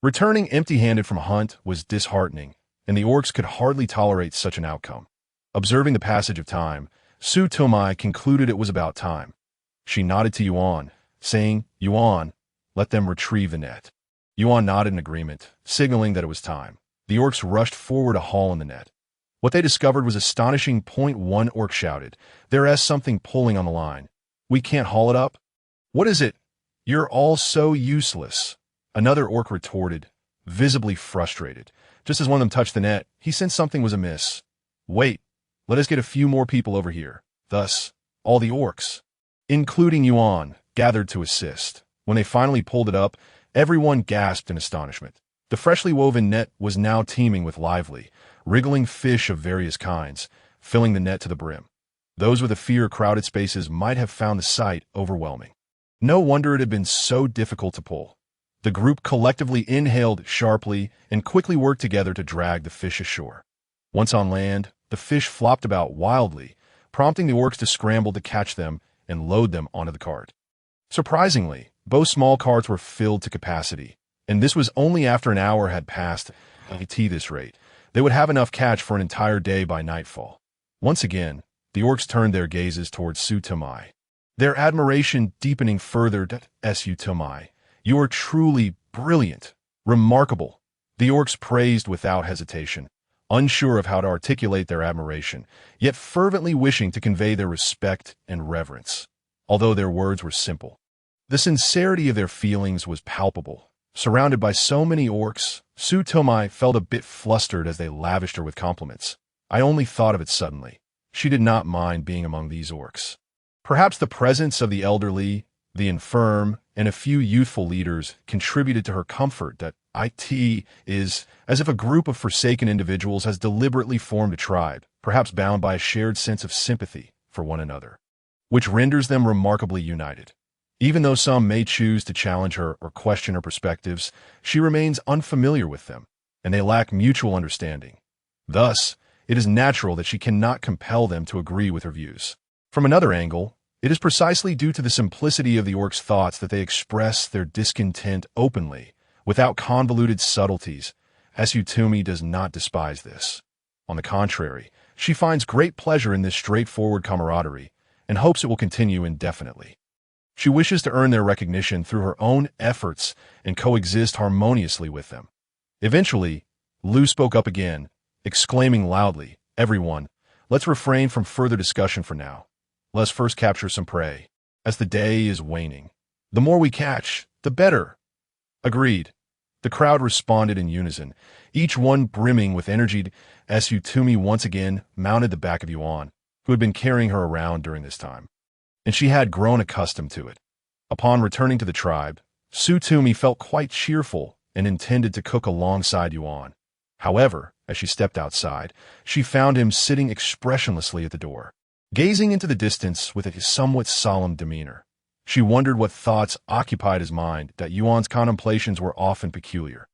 Returning empty-handed from a hunt was disheartening, and the orcs could hardly tolerate such an outcome. Observing the passage of time, Tumi concluded it was about time. She nodded to Yuan, saying, "Yuan, let them retrieve the net." Yuan nodded in agreement, signaling that it was time. The orcs rushed forward to haul in the net. What they discovered was astonishing. One orc shouted, "There's something pulling on the line. We can't haul it up." "What is it?" "You're all so useless," another orc retorted, visibly frustrated. Just as one of them touched the net, he sensed something was amiss. "Wait, let us get a few more people over here." Thus, all the orcs, including Yuan, gathered to assist. When they finally pulled it up, everyone gasped in astonishment. The freshly woven net was now teeming with lively, wriggling fish of various kinds, filling the net to the brim. Those with a fear-crowded spaces might have found the sight overwhelming. No wonder it had been so difficult to pull. The group collectively inhaled sharply and quickly worked together to drag the fish ashore. Once on land, the fish flopped about wildly, prompting the orcs to scramble to catch them and load them onto the cart. Surprisingly, both small carts were filled to capacity, and this was only after an hour had passed. At this rate, they would have enough catch for an entire day by nightfall. Once again, the orcs turned their gazes towards Tumi, their admiration deepening further. Tumi, you are truly brilliant, remarkable. The orcs praised without hesitation, unsure of how to articulate their admiration, yet fervently wishing to convey their respect and reverence. Although their words were simple, the sincerity of their feelings was palpable. Surrounded by so many orcs, Tumi felt a bit flustered as they lavished her with compliments. I only thought of it suddenly. She did not mind being among these orcs. Perhaps the presence of the elderly, the infirm, and a few youthful leaders contributed to her comfort. That it is as if a group of forsaken individuals has deliberately formed a tribe, perhaps bound by a shared sense of sympathy for one another, which renders them remarkably united. Even though some may choose to challenge her or question her perspectives, she remains unfamiliar with them, and they lack mutual understanding. Thus, it is natural that she cannot compel them to agree with her views. From another angle, it is precisely due to the simplicity of the orcs' thoughts that they express their discontent openly, without convoluted subtleties. Tumi does not despise this. On the contrary, she finds great pleasure in this straightforward camaraderie, and hopes it will continue indefinitely. She wishes to earn their recognition through her own efforts and coexist harmoniously with them. Eventually, Lu spoke up again, exclaiming loudly, "Everyone, let's refrain from further discussion for now. Let's first capture some prey, as the day is waning. The more we catch, the better." Agreed. The crowd responded in unison, each one brimming with energy. Tumi once again mounted the back of Yuan, who had been carrying her around during this time, and she had grown accustomed to it. Upon returning to the tribe, Tumi felt quite cheerful and intended to cook alongside Yuan. However, as she stepped outside, she found him sitting expressionlessly at the door, gazing into the distance with a somewhat solemn demeanor. She wondered what thoughts occupied his mind. That Yuan's contemplations were often peculiar.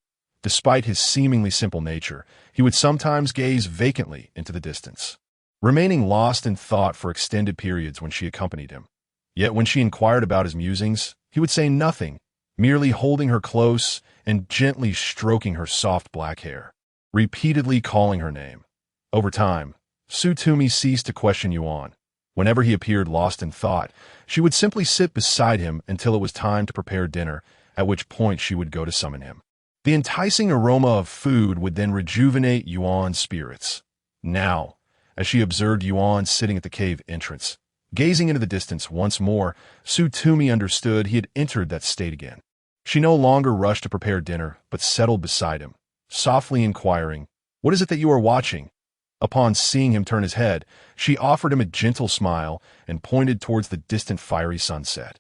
Despite his seemingly simple nature, he would sometimes gaze vacantly into the distance, remaining lost in thought for extended periods when she accompanied him. Yet when she inquired about his musings, he would say nothing, merely holding her close and gently stroking her soft black hair, repeatedly calling her name. Over time, Tumi ceased to question Yuan, Whenever he appeared lost in thought, she would simply sit beside him until it was time to prepare dinner, at which point she would go to summon him. The enticing aroma of food would then rejuvenate Yuan's spirits. Now, as she observed Yuan sitting at the cave entrance, gazing into the distance once more, Tumi understood he had entered that state again. She no longer rushed to prepare dinner, but settled beside him, softly inquiring, "What is it that you are watching?" Upon seeing him turn his head, she offered him a gentle smile and pointed towards the distant fiery sunset.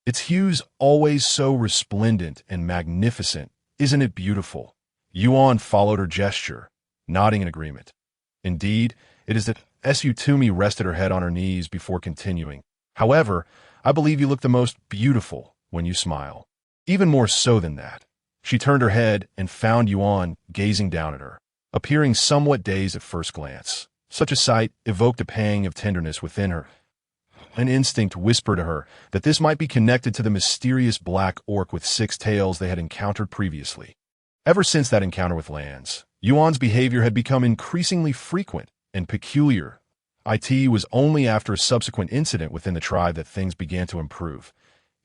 "Its hues always so resplendent and magnificent, isn't it beautiful?" Yuan followed her gesture, nodding in agreement. "Indeed, it is that." Tumi rested her head on her knees before continuing. "However, I believe you look the most beautiful when you smile. Even more so than that." She turned her head and found Yuan gazing down at her, appearing somewhat dazed at first glance. Such a sight evoked a pang of tenderness within her. An instinct whispered to her that this might be connected to the mysterious black orc with 6 tails they had encountered previously. Ever since that encounter with Lance, Yuan's behavior had become increasingly frequent and peculiar. It was only after a subsequent incident within the tribe that things began to improve.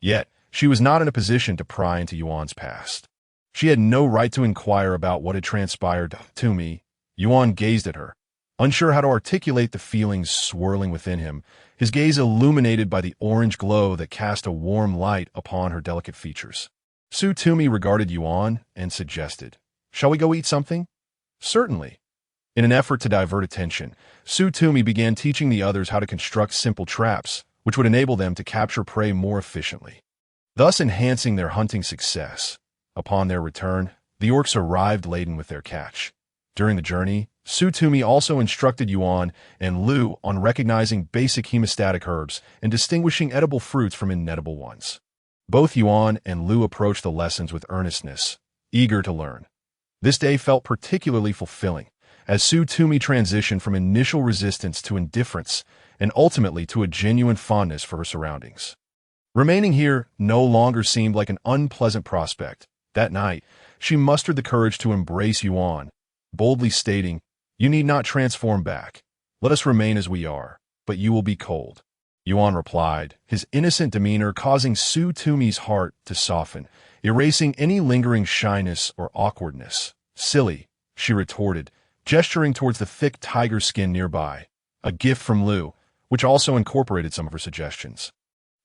Yet, she was not in a position to pry into Yuan's past. She had no right to inquire about what had transpired. Tumi, Yuan gazed at her, unsure how to articulate the feelings swirling within him, his gaze illuminated by the orange glow that cast a warm light upon her delicate features. Tumi regarded Yuan and suggested, "Shall we go eat something?" "Certainly." In an effort to divert attention, Tumi began teaching the others how to construct simple traps, which would enable them to capture prey more efficiently, thus enhancing their hunting success. Upon their return, the orcs arrived laden with their catch. During the journey, Tumi also instructed Yuan and Lu on recognizing basic hemostatic herbs and distinguishing edible fruits from inedible ones. Both Yuan and Lu approached the lessons with earnestness, eager to learn. This day felt particularly fulfilling, as Tumi transitioned from initial resistance to indifference and ultimately to a genuine fondness for her surroundings. Remaining here no longer seemed like an unpleasant prospect. That night, she mustered the courage to embrace Yuan, boldly stating, "You need not transform back. Let us remain as we are, but you will be cold." Yuan replied, his innocent demeanor causing Tumi's heart to soften, erasing any lingering shyness or awkwardness. "Silly," she retorted, gesturing towards the thick tiger skin nearby, a gift from Lu, which also incorporated some of her suggestions.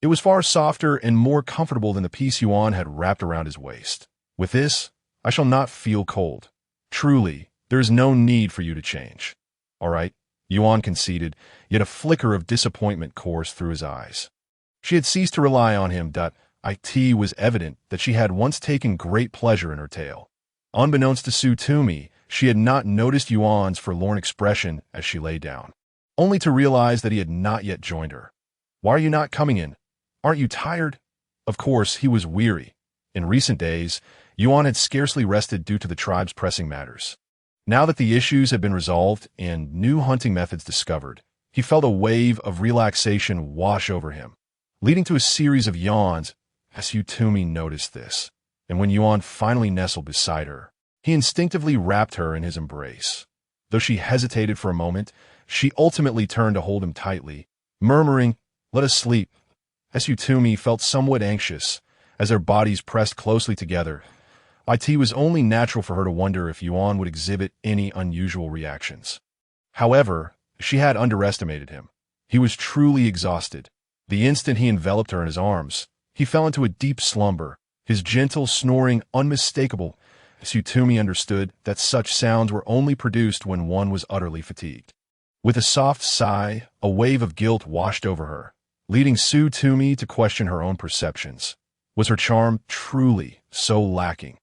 It was far softer and more comfortable than the piece Yuan had wrapped around his waist. "With this, I shall not feel cold. Truly, there is no need for you to change." "All right," Yuan conceded, yet a flicker of disappointment coursed through his eyes. She had ceased to rely on him. It was evident that she had once taken great pleasure in her tale. Unbeknownst to Tumi, she had not noticed Yuan's forlorn expression as she lay down, only to realize that he had not yet joined her. "Why are you not coming in? Aren't you tired?" Of course, he was weary. In recent days, Yuan had scarcely rested due to the tribe's pressing matters. Now that the issues had been resolved and new hunting methods discovered, he felt a wave of relaxation wash over him, leading to a series of yawns as Tumi noticed this. And when Yuan finally nestled beside her, he instinctively wrapped her in his embrace. Though she hesitated for a moment, she ultimately turned to hold him tightly, murmuring, "Let us sleep." Tumi felt somewhat anxious as their bodies pressed closely together. It was only natural for her to wonder if Yuan would exhibit any unusual reactions. However, she had underestimated him. He was truly exhausted. The instant he enveloped her in his arms, he fell into a deep slumber, his gentle snoring unmistakable. Tumi understood that such sounds were only produced when one was utterly fatigued. With a soft sigh, a wave of guilt washed over her, leading Tumi to question her own perceptions. Was her charm truly so lacking?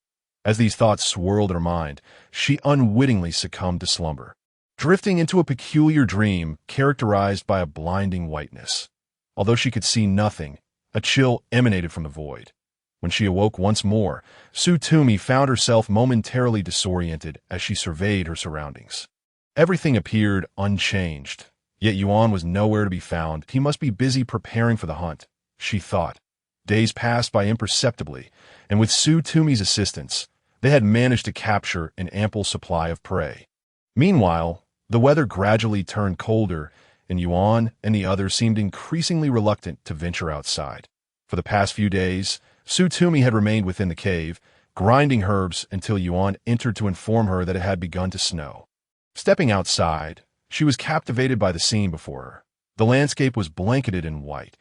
As these thoughts swirled in her mind, she unwittingly succumbed to slumber, drifting into a peculiar dream characterized by a blinding whiteness. Although she could see nothing, a chill emanated from the void. When she awoke once more, Tumi found herself momentarily disoriented as she surveyed her surroundings. Everything appeared unchanged, yet Yuan was nowhere to be found. He must be busy preparing for the hunt, she thought. Days passed by imperceptibly, and with Tumi's assistance, they had managed to capture an ample supply of prey. Meanwhile, the weather gradually turned colder, and Yuan and the others seemed increasingly reluctant to venture outside. For the past few days, Tumi had remained within the cave, grinding herbs until Yuan entered to inform her that it had begun to snow. Stepping outside, she was captivated by the scene before her. The landscape was blanketed in white.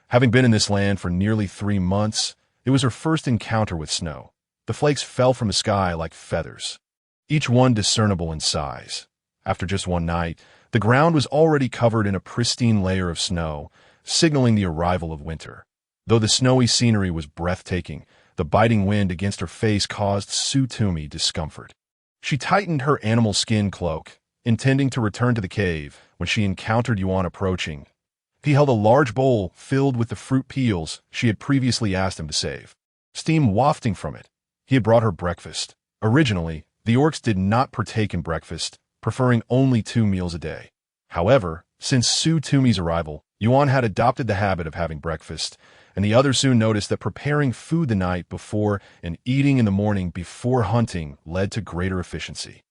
Having been in this land for nearly 3 months, it was her first encounter with snow. The flakes fell from the sky like feathers, each one discernible in size. After just one night, the ground was already covered in a pristine layer of snow, signaling the arrival of winter. Though the snowy scenery was breathtaking, the biting wind against her face caused Tumi discomfort. She tightened her animal skin cloak, intending to return to the cave when she encountered Yuan approaching. He held a large bowl filled with the fruit peels she had previously asked him to save, steam wafting from it. He had brought her breakfast. Originally, the orcs did not partake in breakfast, preferring only 2 meals a day. However, since Tumi's arrival, Yuan had adopted the habit of having breakfast, and the others soon noticed that preparing food the night before and eating in the morning before hunting led to greater efficiency.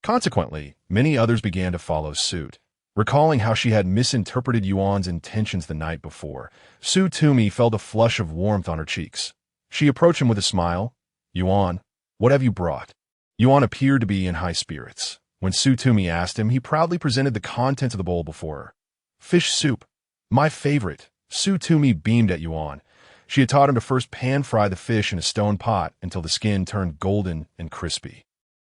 Consequently, many others began to follow suit. Recalling how she had misinterpreted Yuan's intentions the night before, Tumi felt a flush of warmth on her cheeks. She approached him with a smile. "Yuan, what have you brought?" Yuan appeared to be in high spirits. When Tumi asked him, he proudly presented the contents of the bowl before her. "Fish soup. My favorite." Tumi beamed at Yuan. She had taught him to first pan-fry the fish in a stone pot until the skin turned golden and crispy.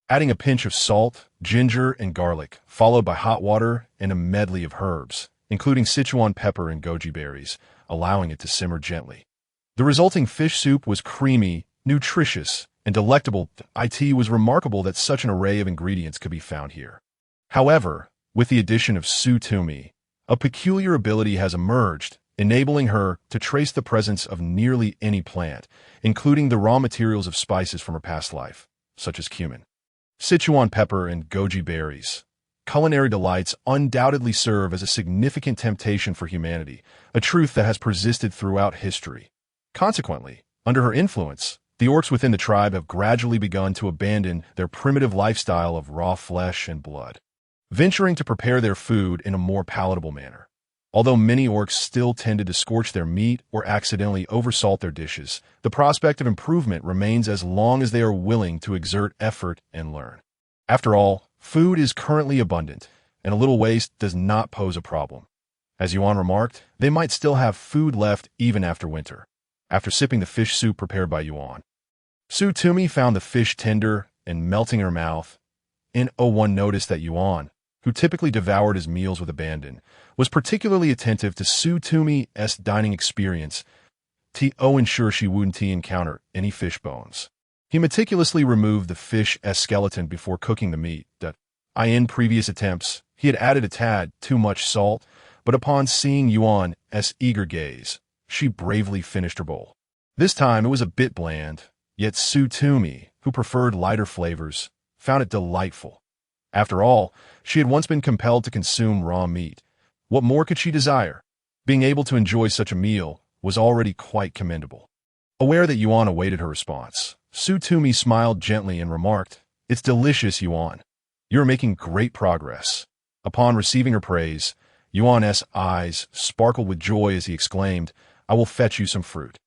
Adding a pinch of salt, ginger, and garlic, followed by hot water and a medley of herbs, including Sichuan pepper and goji berries, allowing it to simmer gently. The resulting fish soup was creamy, nutritious, and delectable. It was remarkable that such an array of ingredients could be found here. However, with the addition of Tumi, a peculiar ability has emerged, enabling her to trace the presence of nearly any plant, including the raw materials of spices from her past life, such as cumin, Sichuan pepper, and goji berries. Culinary delights undoubtedly serve as a significant temptation for humanity, a truth that has persisted throughout history. Consequently, under her influence, the orcs within the tribe have gradually begun to abandon their primitive lifestyle of raw flesh and blood, venturing to prepare their food in a more palatable manner. Although many orcs still tended to scorch their meat or accidentally oversalt their dishes, the prospect of improvement remains as long as they are willing to exert effort and learn. After all, food is currently abundant, and a little waste does not pose a problem. As Yuan remarked, they might still have food left even after winter. After sipping the fish soup prepared by Yuan, Tumi found the fish tender and melting in her mouth. One noticed that Yuan, who typically devoured his meals with abandon, was particularly attentive to Tumi's dining experience to ensure she wouldn't encounter any fish bones. He meticulously removed the fish's skeleton before cooking the meat. In previous attempts, he had added a tad too much salt, but upon seeing Yuan's eager gaze, she bravely finished her bowl. This time it was a bit bland, yet Tumi, who preferred lighter flavors, found it delightful. After all, she had once been compelled to consume raw meat. What more could she desire? Being able to enjoy such a meal was already quite commendable. Aware that Yuan awaited her response, Tumi smiled gently and remarked, "It's delicious, Yuan. You're making great progress." Upon receiving her praise, Yuan's eyes sparkled with joy as he exclaimed, "I will fetch you some fruit."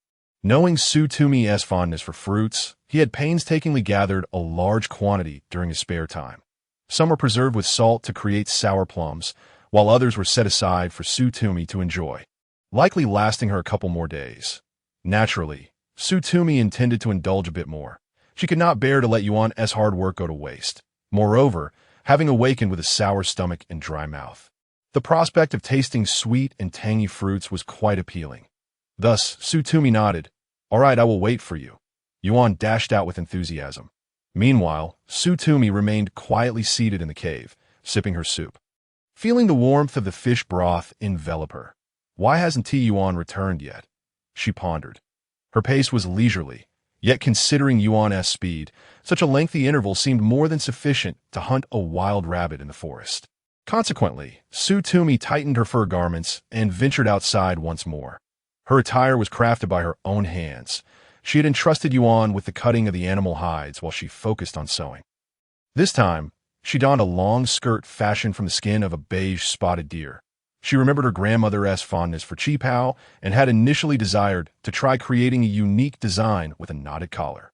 Knowing Tumi's fondness for fruits, he had painstakingly gathered a large quantity during his spare time. Some were preserved with salt to create sour plums, while others were set aside for Tumi to enjoy, likely lasting her a couple more days. Naturally, Tumi intended to indulge a bit more. She could not bear to let Yuan's hard work go to waste. Moreover, having awakened with a sour stomach and dry mouth, the prospect of tasting sweet and tangy fruits was quite appealing. Thus, Tumi nodded. "All right, I will wait for you." Yuan dashed out with enthusiasm. Meanwhile, Tumi remained quietly seated in the cave, sipping her soup, feeling the warmth of the fish broth envelop her. Why hasn't Yuan returned yet? She pondered. Her pace was leisurely, yet considering Yuan's speed, such a lengthy interval seemed more than sufficient to hunt a wild rabbit in the forest. Consequently, Tumi tightened her fur garments and ventured outside once more. Her attire was crafted by her own hands. She had entrusted Yuan with the cutting of the animal hides while she focused on sewing. This time, she donned a long skirt fashioned from the skin of a beige spotted deer. She remembered her grandmother's fondness for qipao and had initially desired to try creating a unique design with a knotted collar.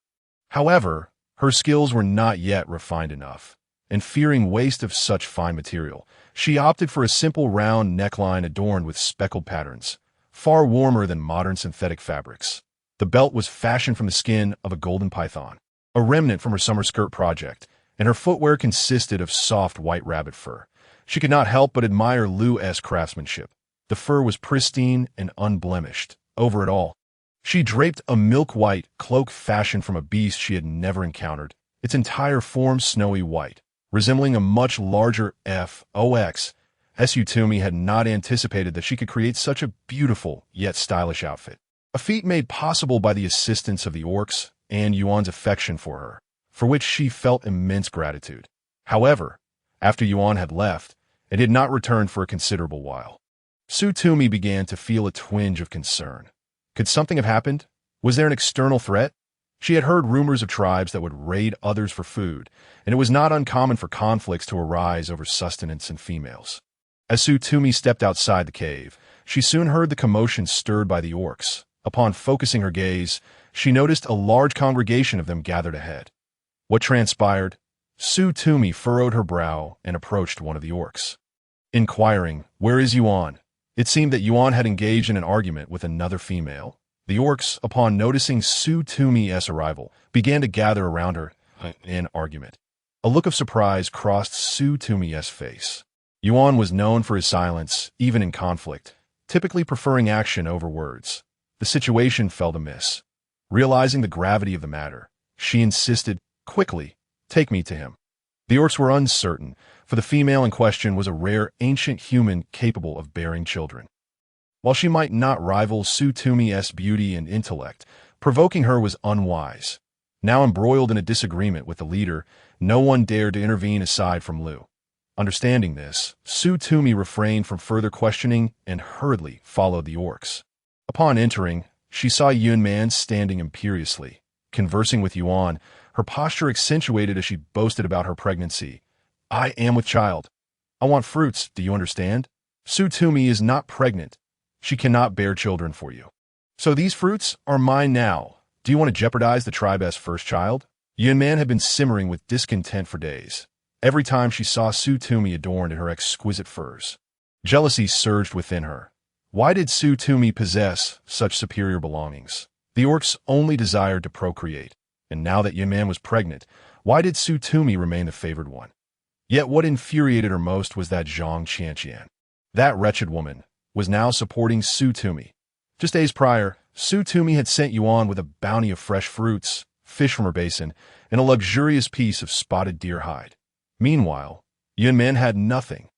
However, her skills were not yet refined enough, and fearing waste of such fine material, she opted for a simple round neckline adorned with speckled patterns, far warmer than modern synthetic fabrics. The belt was fashioned from the skin of a golden python, a remnant from her summer skirt project, and her footwear consisted of soft white rabbit fur. She could not help but admire Lu's craftsmanship. The fur was pristine and unblemished. Over it all, she draped a milk-white cloak fashioned from a beast she had never encountered, its entire form snowy white, resembling a much larger fox. Tumi had not anticipated that she could create such a beautiful yet stylish outfit, a feat made possible by the assistance of the orcs and Yuan's affection for her, for which she felt immense gratitude. However, after Yuan had left, and had not returned for a considerable while, Tumi began to feel a twinge of concern. Could something have happened? Was there an external threat? She had heard rumors of tribes that would raid others for food, and it was not uncommon for conflicts to arise over sustenance and females. As Tumi stepped outside the cave, she soon heard the commotion stirred by the orcs. Upon focusing her gaze, she noticed a large congregation of them gathered ahead. What transpired? Tumi furrowed her brow and approached one of the orcs, inquiring, "Where is Yuan?" It seemed that Yuan had engaged in an argument with another female. The orcs, upon noticing Tumi's arrival, began to gather around her in argument. A look of surprise crossed Tumi's face. Yuan was known for his silence, even in conflict, typically preferring action over words. The situation felt amiss. Realizing the gravity of the matter, she insisted, "Quickly, take me to him." The orcs were uncertain, for the female in question was a rare ancient human capable of bearing children. While she might not rival Tumi's beauty and intellect, provoking her was unwise. Now embroiled in a disagreement with the leader, no one dared to intervene aside from Lu. Understanding this, Tumi refrained from further questioning and hurriedly followed the orcs. Upon entering, she saw Yuan standing imperiously, conversing with Yuan, her posture accentuated as she boasted about her pregnancy. "I am with child. I want fruits, do you understand? Tumi is not pregnant. She cannot bear children for you. So these fruits are mine now. Do you want to jeopardize the tribe's first child?" Yuan had been simmering with discontent for days, every time she saw Tumi adorned in her exquisite furs. Jealousy surged within her. Why did Tumi possess such superior belongings? The orcs only desired to procreate, and now that Yuan was pregnant, why did Tumi remain the favored one? Yet what infuriated her most was that Zhang Qianqian, that wretched woman, was now supporting Tumi. Just days prior, Tumi had sent Yuan with a bounty of fresh fruits, fish from her basin, and a luxurious piece of spotted deer hide. Meanwhile, Yuan had nothing.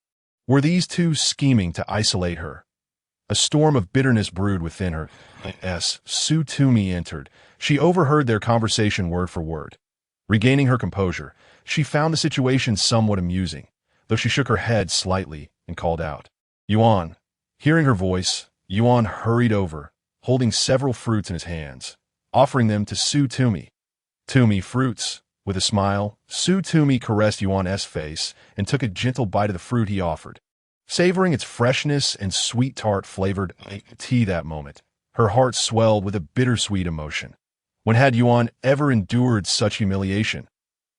Were these two scheming to isolate her? A storm of bitterness brewed within her. As Tumi entered, she overheard their conversation word for word. Regaining her composure, she found the situation somewhat amusing, though she shook her head slightly and called out, "Yuan." Hearing her voice, Yuan hurried over, holding several fruits in his hands, offering them to Tumi. "Tumi fruits." With a smile, Tumi caressed Yuan's face and took a gentle bite of the fruit he offered. Savoring its freshness and sweet tart-flavored tea that moment, her heart swelled with a bittersweet emotion. When had Yuan ever endured such humiliation?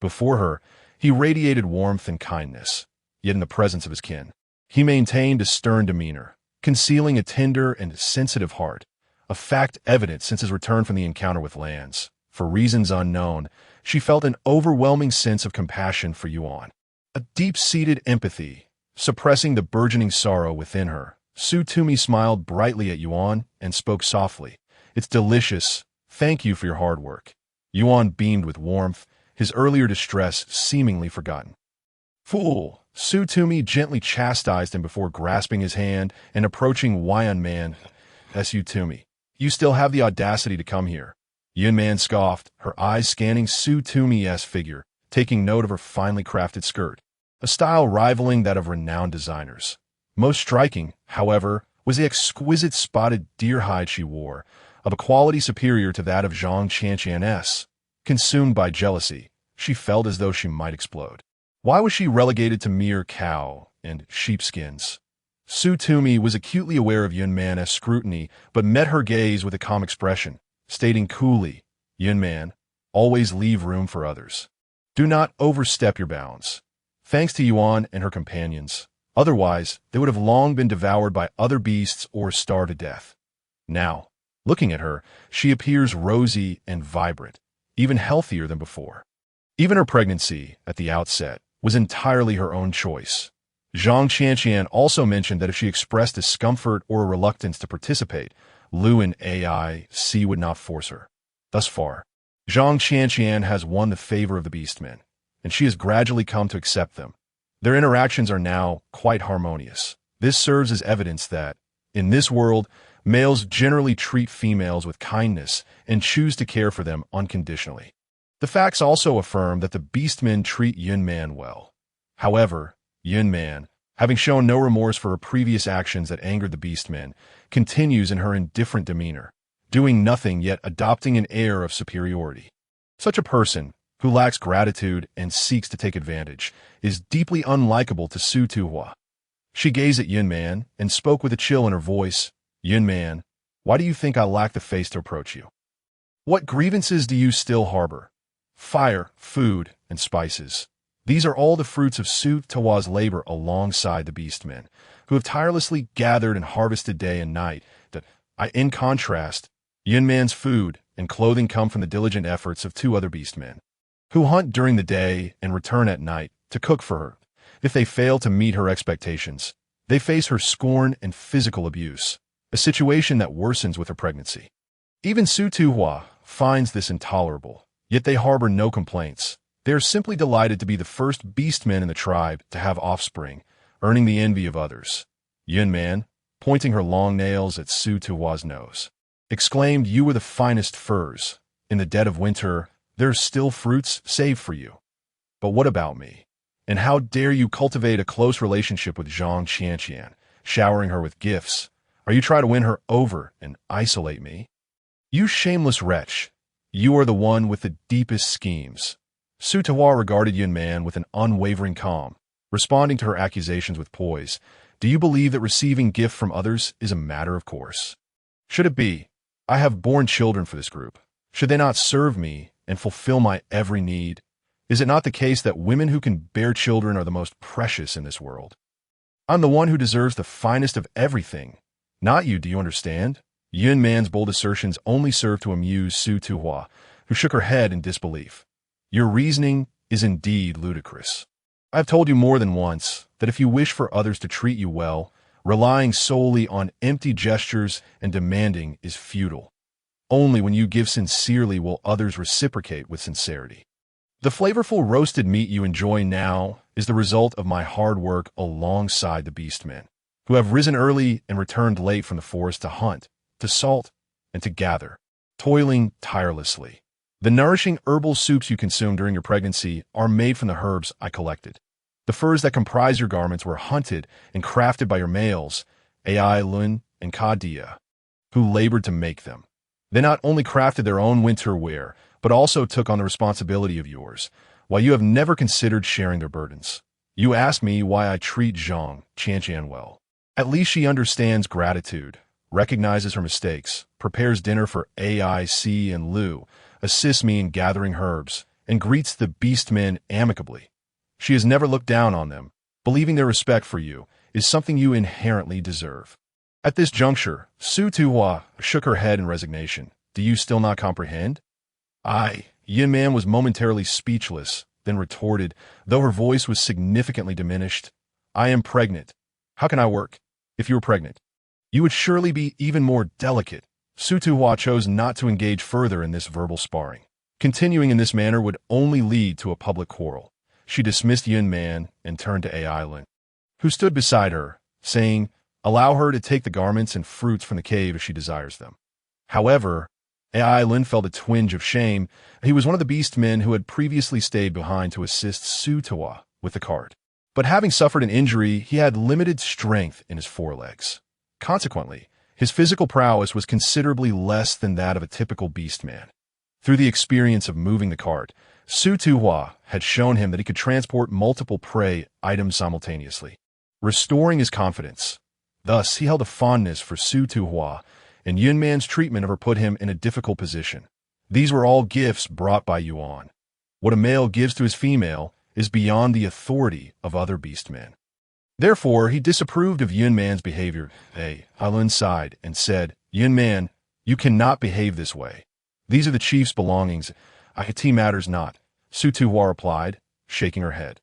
Before her, he radiated warmth and kindness, yet in the presence of his kin, he maintained a stern demeanor, concealing a tender and sensitive heart, a fact evident since his return from the encounter with Lance. For reasons unknown, she felt an overwhelming sense of compassion for Yuan, a deep-seated empathy, suppressing the burgeoning sorrow within her. Tumi smiled brightly at Yuan and spoke softly. "It's delicious. Thank you for your hard work." Yuan beamed with warmth, his earlier distress seemingly forgotten. "Fool!" Tumi gently chastised him before grasping his hand and approaching Yuan. Tumi, you still have the audacity to come here." Yuan scoffed, her eyes scanning Tumi's figure, taking note of her finely crafted skirt, a style rivaling that of renowned designers. Most striking, however, was the exquisite spotted deer hide she wore, of a quality superior to that of Zhang Qianqian's. Consumed by jealousy, she felt as though she might explode. Why was she relegated to mere cow and sheepskins? Tumi was acutely aware of Yuan scrutiny, but met her gaze with a calm expression, stating coolly, Yuan, always leave room for others. Do not overstep your bounds. Thanks to Yuan and her companions. Otherwise, they would have long been devoured by other beasts or starved to death. Now, looking at her, she appears rosy and vibrant, even healthier than before. Even her pregnancy, at the outset, was entirely her own choice. Zhang Qianqian also mentioned that if she expressed discomfort or a reluctance to participate, Lu and AIC would not force her. Thus far, Zhang Qianqian has won the favor of the beastmen, and she has gradually come to accept them. Their interactions are now quite harmonious. This serves as evidence that, in this world, males generally treat females with kindness and choose to care for them unconditionally. The facts also affirm that the beastmen treat Yuan well. However, Yuan, having shown no remorse for her previous actions that angered the beastmen, continues in her indifferent demeanor, doing nothing yet adopting an air of superiority. Such a person, who lacks gratitude and seeks to take advantage, is deeply unlikable to Su Tuhua. She gazed at Yuan and spoke with a chill in her voice, Yuan, why do you think I lack the face to approach you? What grievances do you still harbor? Fire, food, and spices. These are all the fruits of Su Tuhua's labor alongside the beastmen, who have tirelessly gathered and harvested day and night. In contrast, Yuan's food and clothing come from the diligent efforts of two other beastmen, who hunt during the day and return at night to cook for her. If they fail to meet her expectations, they face her scorn and physical abuse, a situation that worsens with her pregnancy. Even Su Tuhua finds this intolerable, yet they harbor no complaints. They are simply delighted to be the first beastmen in the tribe to have offspring, earning the envy of others. Yuan, pointing her long nails at Su Tuhua's nose, exclaimed, you were the finest furs. In the dead of winter, there are still fruits saved for you. But what about me? And how dare you cultivate a close relationship with Zhang Qianqian, showering her with gifts? Are you trying to win her over and isolate me? You shameless wretch, you are the one with the deepest schemes. Su Tuhua regarded Yuan with an unwavering calm, responding to her accusations with poise. Do you believe that receiving gift from others is a matter of course? Should it be? I have borne children for this group. Should they not serve me and fulfill my every need? Is it not the case that women who can bear children are the most precious in this world? I'm the one who deserves the finest of everything, not you, do you understand? Yuan's bold assertions only served to amuse Su Tuhua, who shook her head in disbelief. Your reasoning is indeed ludicrous. I have told you more than once that if you wish for others to treat you well, relying solely on empty gestures and demanding is futile. Only when you give sincerely will others reciprocate with sincerity. The flavorful roasted meat you enjoy now is the result of my hard work alongside the beastmen, who have risen early and returned late from the forest to hunt, to salt, and to gather, toiling tirelessly. The nourishing herbal soups you consume during your pregnancy are made from the herbs I collected. The furs that comprise your garments were hunted and crafted by your males, Lun and Kadia, who labored to make them. They not only crafted their own winter wear, but also took on the responsibility of yours, while you have never considered sharing their burdens. You ask me why I treat Zhang Qianqian well. At least she understands gratitude, recognizes her mistakes, prepares dinner for AIC and Lu, assists me in gathering herbs, and greets the beastmen amicably. She has never looked down on them, believing their respect for you is something you inherently deserve. At this juncture, Su Tuhua shook her head in resignation. Do you still not comprehend? Yuan was momentarily speechless, then retorted, though her voice was significantly diminished. I am pregnant. How can I work? If you were pregnant, you would surely be even more delicate. Su Tuhua chose not to engage further in this verbal sparring. Continuing in this manner would only lead to a public quarrel. She dismissed Yuan and turned to Lun, who stood beside her, saying, allow her to take the garments and fruits from the cave if she desires them. However, Lun felt a twinge of shame. He was one of the beastmen who had previously stayed behind to assist Su Tuhua with the cart. But having suffered an injury, he had limited strength in his forelegs. Consequently, his physical prowess was considerably less than that of a typical beastman. Through the experience of moving the cart, Su Tuhua had shown him that he could transport multiple prey items simultaneously, restoring his confidence. Thus, he held a fondness for Su Tuhua, and Yun Man's treatment of her put him in a difficult position. These were all gifts brought by Yuan. What a male gives to his female is beyond the authority of other beastmen. Therefore, he disapproved of Yun Man's behavior. Alun sighed and said, Yun Man, you cannot behave this way. These are the chief's belongings. Ahiti matters not, Su Tuhua replied, shaking her head.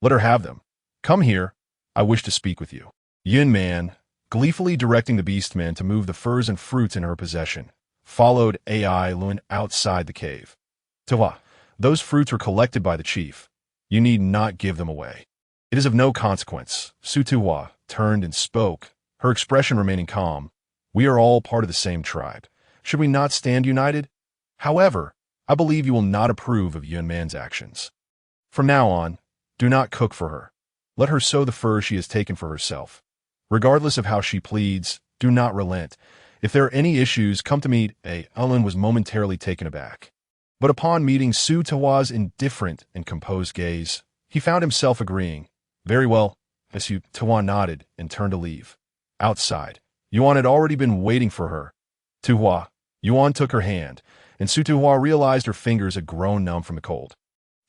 Let her have them. Come here. I wish to speak with you. Yun Man, gleefully directing the beastmen to move the furs and fruits in her possession, followed Ai Luan outside the cave. Tuhua, those fruits were collected by the chief. You need not give them away. It is of no consequence. Su Tuhua turned and spoke, her expression remaining calm. We are all part of the same tribe. Should we not stand united? However, I believe you will not approve of Yun Man's actions. From now on, do not cook for her. Let her sew the furs she has taken for herself. Regardless of how she pleads, do not relent. If there are any issues, come to me. Alun was momentarily taken aback. But upon meeting Su Tuhua's indifferent and composed gaze, he found himself agreeing. Very well, Su Tuhua nodded and turned to leave. Outside, Yuan had already been waiting for her. Tuhua, Yuan took her hand, and Su Tuhua realized her fingers had grown numb from the cold.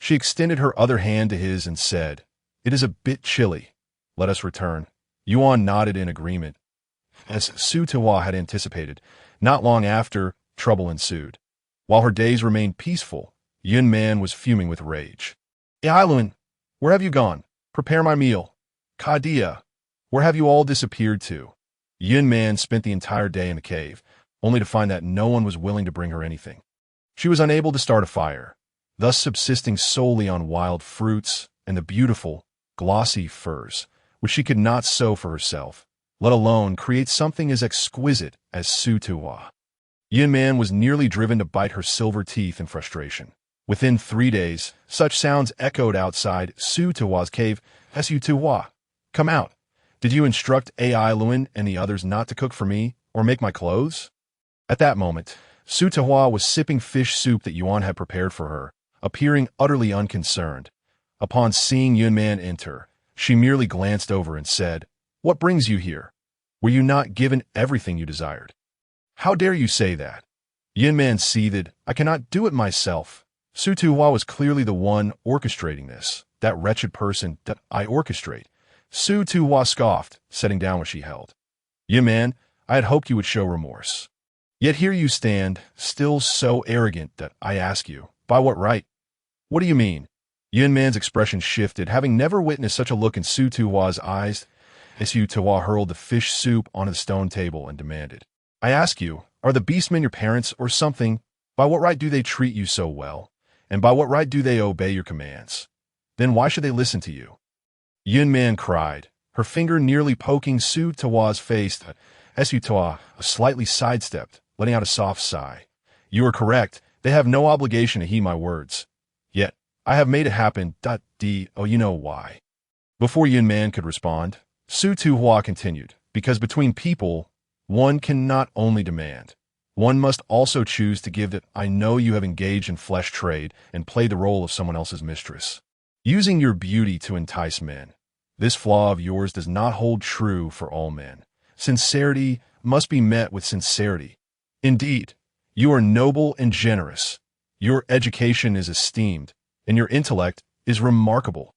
She extended her other hand to his and said, It is a bit chilly. Let us return. Yuan nodded in agreement. As Su Tuhua had anticipated, not long after, trouble ensued. While her days remained peaceful, Yun Man was fuming with rage. Ailuan, where have you gone? Prepare my meal. Kadia, where have you all disappeared to? Yun Man spent the entire day in the cave, only to find that no one was willing to bring her anything. She was unable to start a fire, thus subsisting solely on wild fruits and the beautiful, glossy furs, which she could not sew for herself, let alone create something as exquisite as Su Tuhua. Yun Man was nearly driven to bite her silver teeth in frustration. Within 3 days, such sounds echoed outside Su Tuhua's cave. Su Tuhua, come out. Did you instruct Ai Luan and the others not to cook for me or make my clothes? At that moment, Su Tuhua was sipping fish soup that Yuan had prepared for her, appearing utterly unconcerned. Upon seeing Yun Man enter, she merely glanced over and said, What brings you here? Were you not given everything you desired? How dare you say that? Yun Man seethed, I cannot do it myself. Su Tuhua was clearly the one orchestrating this, that wretched person that I orchestrate. Su Tuhua scoffed, setting down what she held. Yun Man, I had hoped you would show remorse. Yet here you stand, still so arrogant that I ask you, by what right? What do you mean? Yun Man's expression shifted, having never witnessed such a look in Su Tuhua's eyes. Su Tuhua hurled the fish soup onto the stone table and demanded, I ask you, are the beastmen your parents or something? By what right do they treat you so well? And by what right do they obey your commands? Then why should they listen to you? Yun Man cried, her finger nearly poking Su Tuhua's face. Su Tuhua slightly sidestepped, letting out a soft sigh. You are correct. They have no obligation to heed my words. Yet, I have made it happen. You know why. Before Yun Man could respond, Su Tuhua continued, because between people, one can not only demand, one must also choose to give. That I know you have engaged in flesh trade and played the role of someone else's mistress, using your beauty to entice men. This flaw of yours does not hold true for all men. Sincerity must be met with sincerity. Indeed, you are noble and generous. Your education is esteemed, and your intellect is remarkable.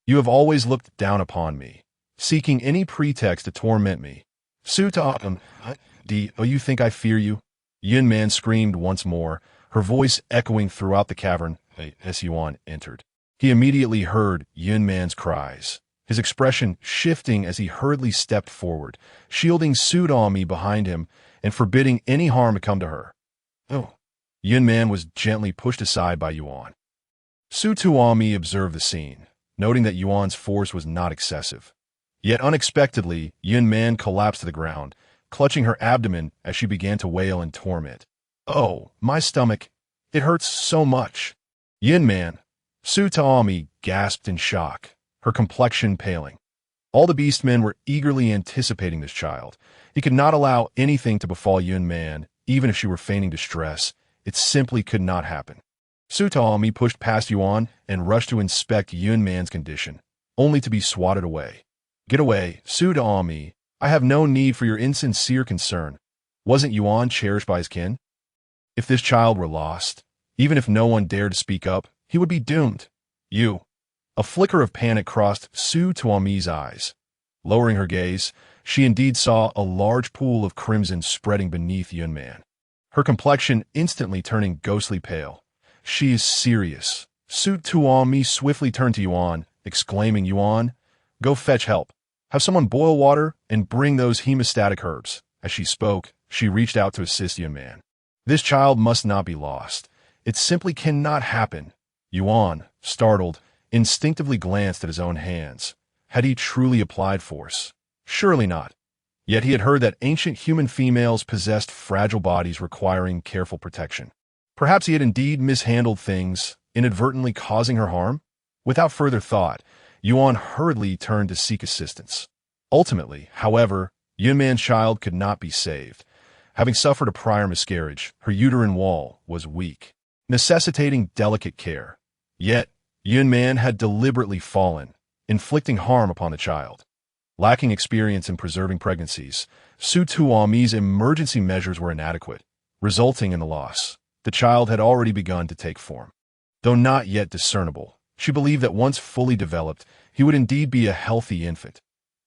You have always looked down upon me, seeking any pretext to torment me. Su Tuhua, you think I fear you? Yun Man screamed once more, her voice echoing throughout the cavern. As Yuan entered, he immediately heard Yun Man's cries, his expression shifting as he hurriedly stepped forward, shielding Su Tuhua behind him and forbidding any harm to come to her. Yun Man was gently pushed aside by Yuan. Su Tuhua observed the scene, noting that Yuan's force was not excessive. Yet unexpectedly, Yun Man collapsed to the ground, clutching her abdomen as she began to wail in torment. Oh, my stomach. It hurts so much. Yun Man. Su Tuhua gasped in shock, her complexion paling. All the beastmen were eagerly anticipating this child. He could not allow anything to befall Yun Man, even if she were feigning distress. It simply could not happen. Su Tuhua pushed past Yuan and rushed to inspect Yun Man's condition, only to be swatted away. Get away, Su Tuhua. I have no need for your insincere concern. Wasn't Yuan cherished by his kin? If this child were lost, even if no one dared to speak up, he would be doomed. You. A flicker of panic crossed Su Tuomi's eyes. Lowering her gaze, she indeed saw a large pool of crimson spreading beneath Yuan. Her complexion instantly turning ghostly pale. She is serious. Su Tuomi swiftly turned to Yuan, exclaiming, Yuan, go fetch help. Have someone boil water and bring those hemostatic herbs. As she spoke, she reached out to assist Yuan. This child must not be lost. It simply cannot happen. Yuan, startled, instinctively glanced at his own hands. Had he truly applied force? Surely not. Yet he had heard that ancient human females possessed fragile bodies requiring careful protection. Perhaps he had indeed mishandled things, inadvertently causing her harm? Without further thought, Yuan hurriedly turned to seek assistance. Ultimately, however, Yuan's child could not be saved. Having suffered a prior miscarriage, her uterine wall was weak, necessitating delicate care. Yet, Yuan had deliberately fallen, inflicting harm upon the child. Lacking experience in preserving pregnancies, Su Tuomi's emergency measures were inadequate, resulting in the loss. The child had already begun to take form. Though not yet discernible, she believed that once fully developed, he would indeed be a healthy infant.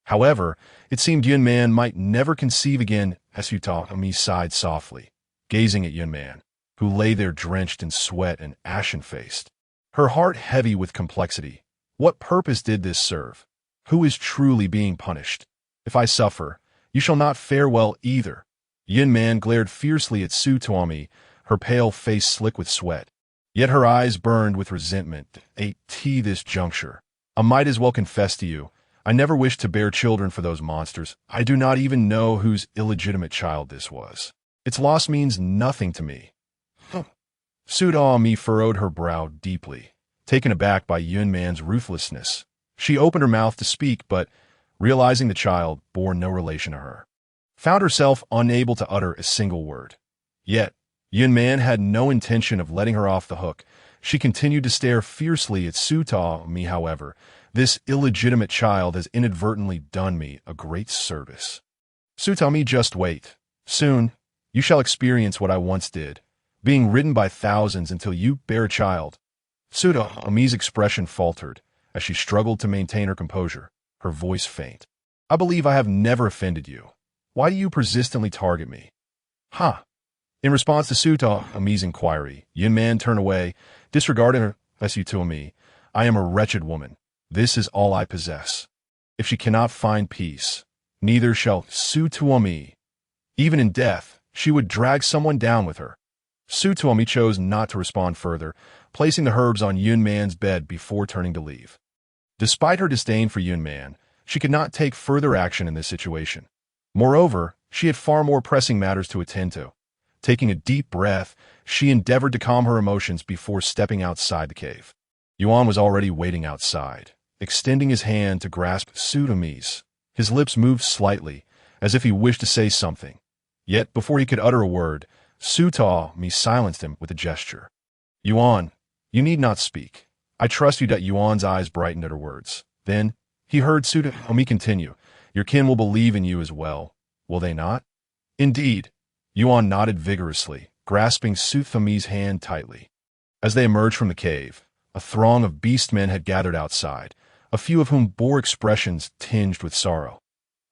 However, it seemed Yuan might never conceive again. As Su Tuomi sighed softly, gazing at Yuan, who lay there drenched in sweat and ashen-faced. Her heart heavy with complexity. What purpose did this serve? Who is truly being punished? If I suffer, you shall not fare well either. Yuan glared fiercely at Su Tuomi, her pale face slick with sweat. Yet her eyes burned with resentment. At this juncture, I might as well confess to you, I never wished to bear children for those monsters. I do not even know whose illegitimate child this was. Its loss means nothing to me. Su Tuomi furrowed her brow deeply, taken aback by Yuan's ruthlessness. She opened her mouth to speak, but, realizing the child bore no relation to her, found herself unable to utter a single word. Yet, Yuan had no intention of letting her off the hook. She continued to stare fiercely at Su Tuomi. However, this illegitimate child has inadvertently done me a great service. Su Tuomi, just wait. Soon, you shall experience what I once did, being ridden by thousands until you bear a child. Su Tuomi's expression faltered as she struggled to maintain her composure, her voice faint. I believe I have never offended you. Why do you persistently target me? Huh. In response to Su Tuomi's inquiry, Yuan turned away, disregarding her. Su Tuomi, I am a wretched woman. This is all I possess. If she cannot find peace, neither shall Su Tuomi. Even in death, she would drag someone down with her. Su Tuomi chose not to respond further, placing the herbs on Yuan's bed before turning to leave. Despite her disdain for Yuan, she could not take further action in this situation. Moreover, she had far more pressing matters to attend to. Taking a deep breath, she endeavored to calm her emotions before stepping outside the cave. Yuan was already waiting outside, extending his hand to grasp Su Tuomi's. His lips moved slightly, as if he wished to say something. Yet, before he could utter a word, Su Tuomi silenced him with a gesture. Yuan, you need not speak. I trust you. Yuan's eyes brightened at her words. Then, he heard Su Tuomi continue, your kin will believe in you as well, will they not? Indeed. Yuan nodded vigorously, grasping Su Tuomi's hand tightly. As they emerged from the cave, a throng of beastmen had gathered outside, a few of whom bore expressions tinged with sorrow.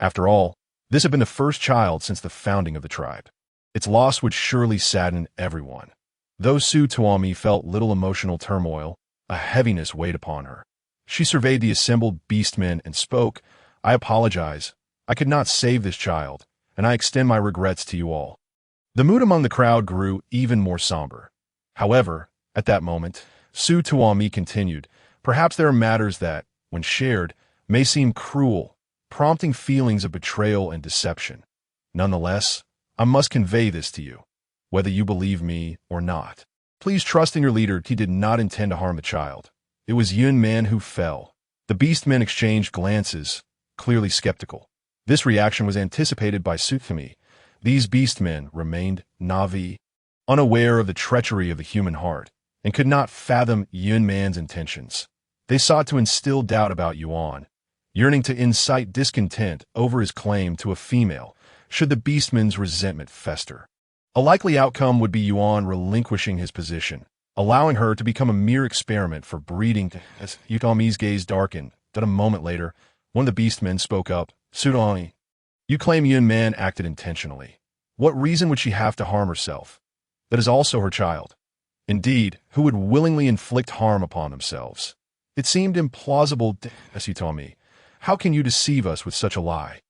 After all, this had been the first child since the founding of the tribe. Its loss would surely sadden everyone. Though Su Tuomi felt little emotional turmoil, a heaviness weighed upon her. She surveyed the assembled beastmen and spoke, I apologize. I could not save this child, and I extend my regrets to you all. The mood among the crowd grew even more somber. However, at that moment, Su Tuomi continued, perhaps there are matters that, when shared, may seem cruel, prompting feelings of betrayal and deception. Nonetheless, I must convey this to you, whether you believe me or not. Please trust in your leader. He did not intend to harm the child. It was Yuan who fell. The beastmen exchanged glances, clearly skeptical. This reaction was anticipated by Su Tuomi. These beastmen remained naive, unaware of the treachery of the human heart, and could not fathom Yuan's intentions. They sought to instill doubt about Yuan, yearning to incite discontent over his claim to a female, should the beastman's resentment fester. A likely outcome would be Yuan relinquishing his position, allowing her to become a mere experiment for breeding. As Utami's gaze darkened, that a moment later, one of the beastmen spoke up. Sudani, you claim Yuan man acted intentionally. What reason would she have to harm herself? That is also her child. Indeed, who would willingly inflict harm upon themselves? It seemed implausible, as Utami. How can you deceive us with such a lie?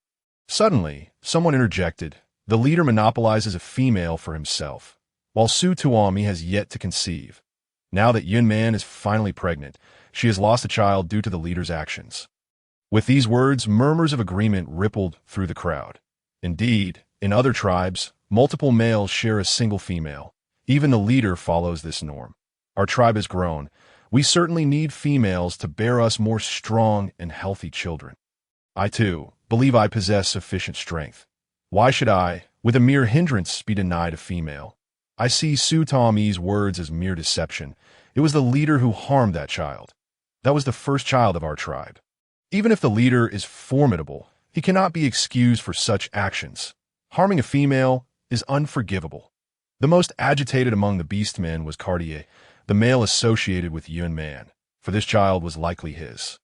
Suddenly, someone interjected. The leader monopolizes a female for himself, while Su Tuami has yet to conceive. Now that Yuan man is finally pregnant, she has lost a child due to the leader's actions. With these words, murmurs of agreement rippled through the crowd. Indeed, in other tribes, multiple males share a single female. Even the leader follows this norm. Our tribe has grown. We certainly need females to bear us more strong and healthy children. I, too, believe I possess sufficient strength. Why should I, with a mere hindrance, be denied a female? I see Su Tami's words as mere deception. It was the leader who harmed that child. That was the first child of our tribe. Even if the leader is formidable, he cannot be excused for such actions. Harming a female is unforgivable. The most agitated among the beastmen was Cartier, the male associated with Yuan man, for this child was likely his.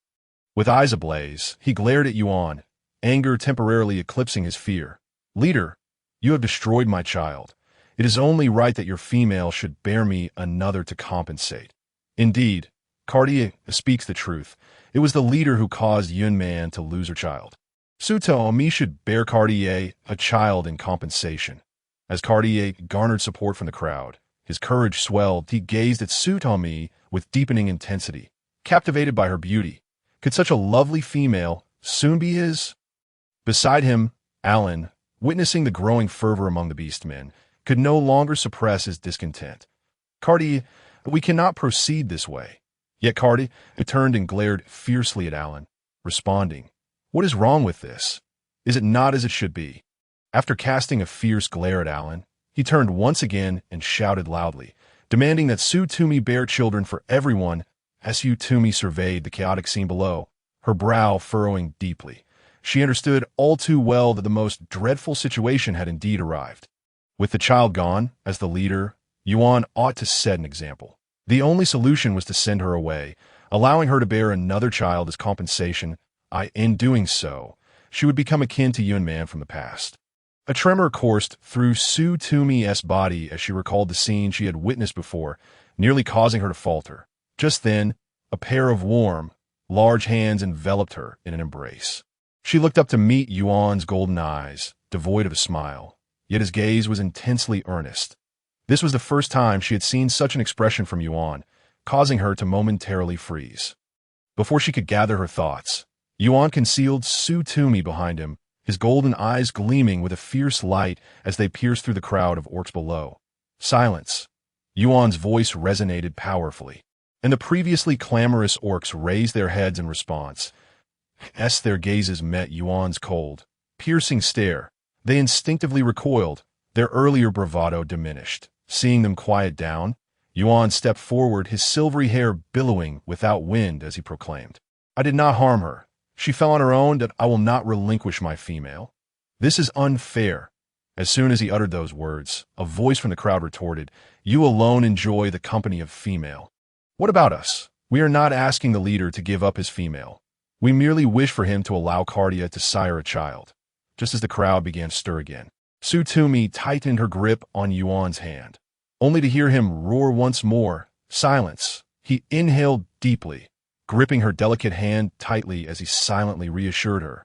With eyes ablaze, he glared at Yuan, anger temporarily eclipsing his fear. Leader, you have destroyed my child. It is only right that your female should bear me another to compensate. Indeed, Cartier speaks the truth. It was the leader who caused Yuan man to lose her child. Su Tuami should bear Cartier a child in compensation. As Cartier garnered support from the crowd, his courage swelled. He gazed at Su Tuami with deepening intensity, captivated by her beauty. Could such a lovely female soon be his? Beside him, Alan, witnessing the growing fervor among the beastmen, could no longer suppress his discontent. Cartier, we cannot proceed this way. Yet Cartier turned and glared fiercely at Alan, responding, What is wrong with this? Is it not as it should be? After casting a fierce glare at Alan, he turned once again and shouted loudly, demanding that Su Tumi bear children for everyone. As Su Tumi surveyed the chaotic scene below, her brow furrowing deeply. She understood all too well that the most dreadful situation had indeed arrived. With the child gone, as the leader, Yuan ought to set an example. The only solution was to send her away, allowing her to bear another child as compensation. In doing so, she would become akin to Yuan man from the past. A tremor coursed through Su Tumi's body as she recalled the scene she had witnessed before, nearly causing her to falter. Just then, a pair of warm, large hands enveloped her in an embrace. She looked up to meet Yuan's golden eyes, devoid of a smile, yet his gaze was intensely earnest. This was the first time she had seen such an expression from Yuan, causing her to momentarily freeze. Before she could gather her thoughts, Yuan concealed Su Tumi behind him, his golden eyes gleaming with a fierce light as they pierced through the crowd of orcs below. Silence. Yuan's voice resonated powerfully, and the previously clamorous orcs raised their heads in response. As their gazes met Yuan's cold, piercing stare, they instinctively recoiled, their earlier bravado diminished. Seeing them quiet down, Yuan stepped forward, his silvery hair billowing without wind as he proclaimed, I did not harm her. She fell on her own, that I will not relinquish my female. This is unfair. As soon as he uttered those words, a voice from the crowd retorted, You alone enjoy the company of female. What about us? We are not asking the leader to give up his female. We merely wish for him to allow Cartia to sire a child. Just as the crowd began to stir again, Su Tumi tightened her grip on Yuan's hand, only to hear him roar once more, Silence. He inhaled deeply, gripping her delicate hand tightly as he silently reassured her.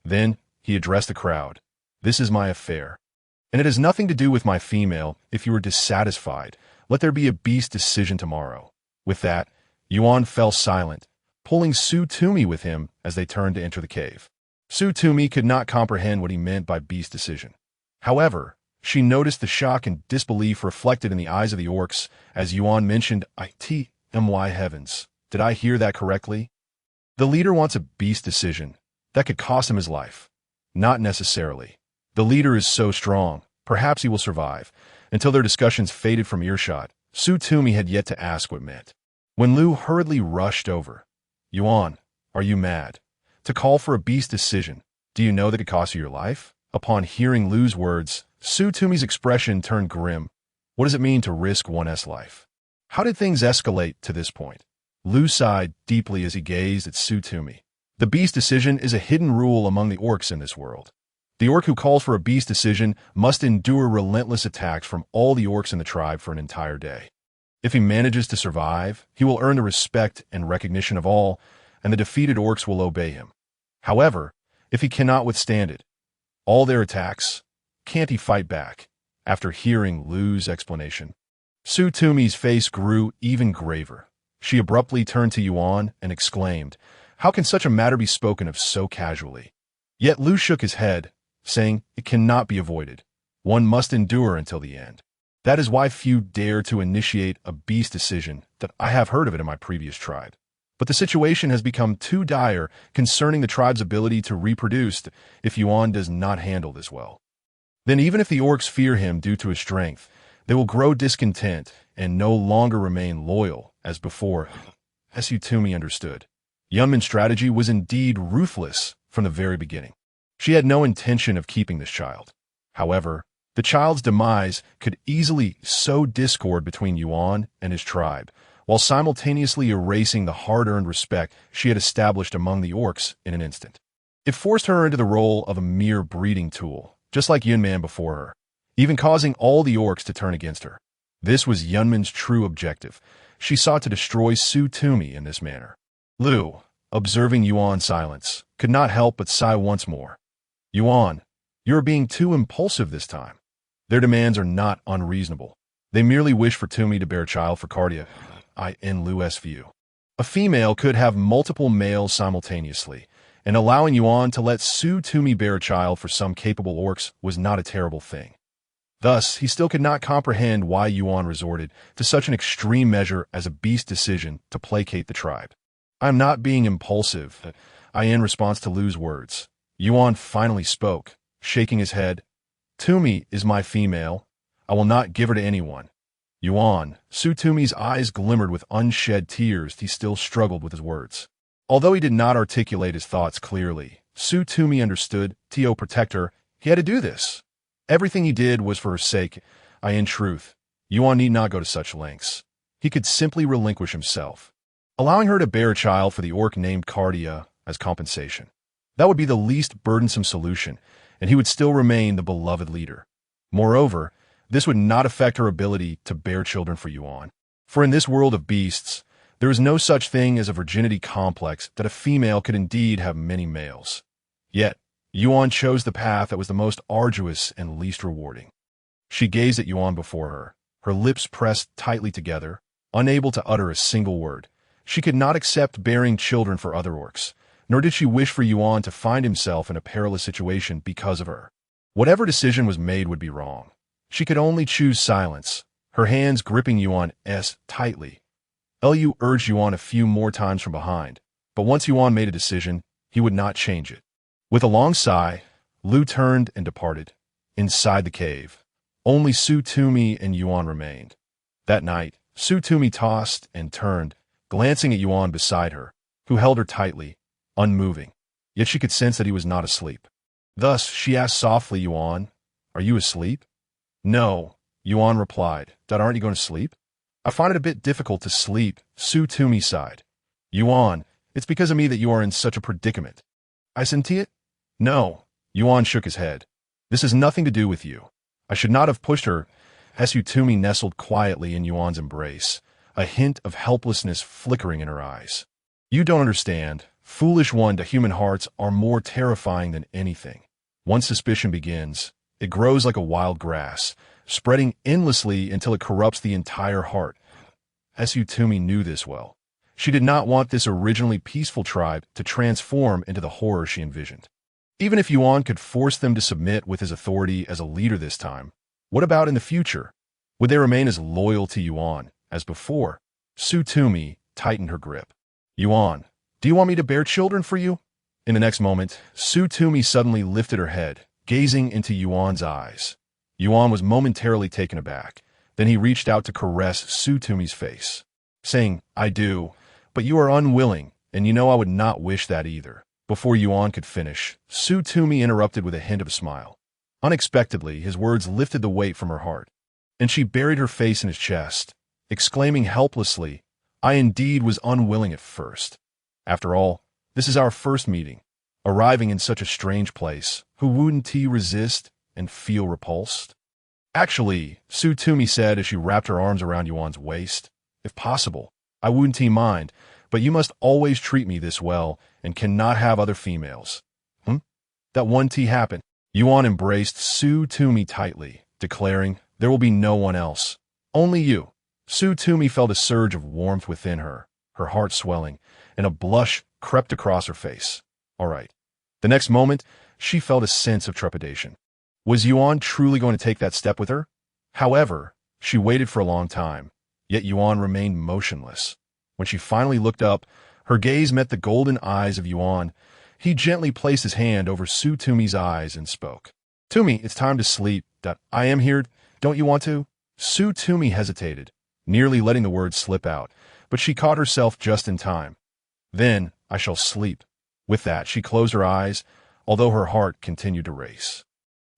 Then he addressed the crowd. This is my affair, and it has nothing to do with my female. If you are dissatisfied, let there be a beast decision tomorrow. With that, Yuan fell silent, pulling Su Tumi with him as they turned to enter the cave. Su Tumi could not comprehend what he meant by beast decision. However, she noticed the shock and disbelief reflected in the eyes of the orcs as Yuan mentioned, "Itmy heavens, did I hear that correctly? The leader wants a beast decision. That could cost him his life." Not necessarily. The leader is so strong, perhaps he will survive. Until their discussions faded from earshot, Su Tumi had yet to ask what meant. When Lu hurriedly rushed over, "Yuan, are you mad? to call for a beast decision. Do you know that could cost you your life? Upon hearing Lu's words, Su Tumi's expression turned grim. What does it mean to risk one's life? How did things escalate to this point? Lu sighed deeply as he gazed at Su Tumi. The beast decision is a hidden rule among the orcs in this world. The orc who calls for a beast decision must endure relentless attacks from all the orcs in the tribe for an entire day. If he manages to survive, he will earn the respect and recognition of all, and the defeated orcs will obey him. However, if he cannot withstand it, all their attacks, can't he fight back? After hearing Lu's explanation, Su Tumi's face grew even graver. She abruptly turned to Yuan and exclaimed, "How can such a matter be spoken of so casually?" Yet Lu shook his head, saying, "It cannot be avoided. One must endure until the end. That is why few dare to initiate a beast decision that I have heard of it in my previous tribe. But the situation has become too dire concerning the tribe's ability to reproduce if Yuan does not handle this well. Then even if the orcs fear him due to his strength, they will grow discontent and no longer remain loyal as before." Su Tumi understood. Yunman's strategy was indeed ruthless from the very beginning. She had no intention of keeping this child. However, the child's demise could easily sow discord between Yuan and his tribe, while simultaneously erasing the hard-earned respect she had established among the orcs in an instant. It forced her into the role of a mere breeding tool, just like Yunman before her, even causing all the orcs to turn against her. This was Yunman's true objective. She sought to destroy Su Tumi in this manner. Lu, observing Yuan's silence, could not help but sigh once more. "Yuan, you are being too impulsive this time. Their demands are not unreasonable. They merely wish for Tumi to bear a child for Cardia. In Lu's view, a female could have multiple males simultaneously, and allowing Yuan to let Su Tumi bear a child for some capable orcs was not a terrible thing. Thus, he still could not comprehend why Yuan resorted to such an extreme measure as a beast decision to placate the tribe. "I am not being impulsive," in response to Lu's words. Yuan finally spoke, shaking his head. "Tumi is my female. I will not give her to anyone." Yuan, Su Tumi's eyes glimmered with unshed tears. He still struggled with his words. Although he did not articulate his thoughts clearly, Su Tumi understood. To protect her, he had to do this. Everything he did was for her sake. In truth, Yuan need not go to such lengths. He could simply relinquish himself, allowing her to bear a child for the orc named Cardia as compensation. That would be the least burdensome solution, and he would still remain the beloved leader. Moreover, this would not affect her ability to bear children for Yuan. For in this world of beasts, there is no such thing as a virginity complex that a female could indeed have many males. Yet, Yuan chose the path that was the most arduous and least rewarding. She gazed at Yuan before her, her lips pressed tightly together, unable to utter a single word. She could not accept bearing children for other orcs, nor did she wish for Yuan to find himself in a perilous situation because of her. Whatever decision was made would be wrong. She could only choose silence, her hands gripping Yuan's tightly. Lu urged Yuan a few more times from behind, but once Yuan made a decision, he would not change it. With a long sigh, Lu turned and departed. Inside the cave, only Su Tumi and Yuan remained. That night, Su Tumi tossed and turned, glancing at Yuan beside her, who held her tightly, unmoving. Yet she could sense that he was not asleep. Thus, she asked softly, "Yuan, are you asleep?" "No," Yuan replied. "Aren't you going to sleep?" "I find it a bit difficult to sleep," Su Tumi sighed. "Yuan, it's because of me that you are in such a predicament." "I senti it?" "No," Yuan shook his head. "This has nothing to do with you. I should not have pushed her." Su Tumi nestled quietly in Yuan's embrace, a hint of helplessness flickering in her eyes. "You don't understand. Foolish one, the human hearts are more terrifying than anything. Once suspicion begins, it grows like a wild grass, spreading endlessly until it corrupts the entire heart." Su Tumi knew this well. She did not want this originally peaceful tribe to transform into the horror she envisioned. Even if Yuan could force them to submit with his authority as a leader this time, what about in the future? Would they remain as loyal to Yuan as before? Su Tumi tightened her grip. "Yuan, do you want me to bear children for you?" In the next moment, Su Tumi suddenly lifted her head, gazing into Yuan's eyes. Yuan was momentarily taken aback. Then he reached out to caress Su Tumi's face, saying, "I do, but you are unwilling, and you know I would not wish that either." Before Yuan could finish, Su Tumi interrupted with a hint of a smile. Unexpectedly, his words lifted the weight from her heart, and she buried her face in his chest, exclaiming helplessly, "I indeed was unwilling at first. After all, this is our first meeting. Arriving in such a strange place, who wouldn't he resist and feel repulsed?" "Actually," Su Tumi said as she wrapped her arms around Yuan's waist, "if possible, I wouldn't he mind, but you must always treat me this well and cannot have other females." That one tea happened. Yuan embraced Su Tumi tightly, declaring, "There will be no one else. Only you." Su Tumi felt a surge of warmth within her, her heart swelling, and a blush crept across her face. All right. The next moment, she felt a sense of trepidation. Was Yuan truly going to take that step with her? However, she waited for a long time, yet Yuan remained motionless. When she finally looked up, her gaze met the golden eyes of Yuan. He gently placed his hand over Su Tumi's eyes and spoke. "Tumi, it's time to sleep. I am here. Don't you want to?" Su Tumi hesitated, nearly letting the words slip out, but she caught herself just in time. "Then I shall sleep." With that, she closed her eyes, although her heart continued to race.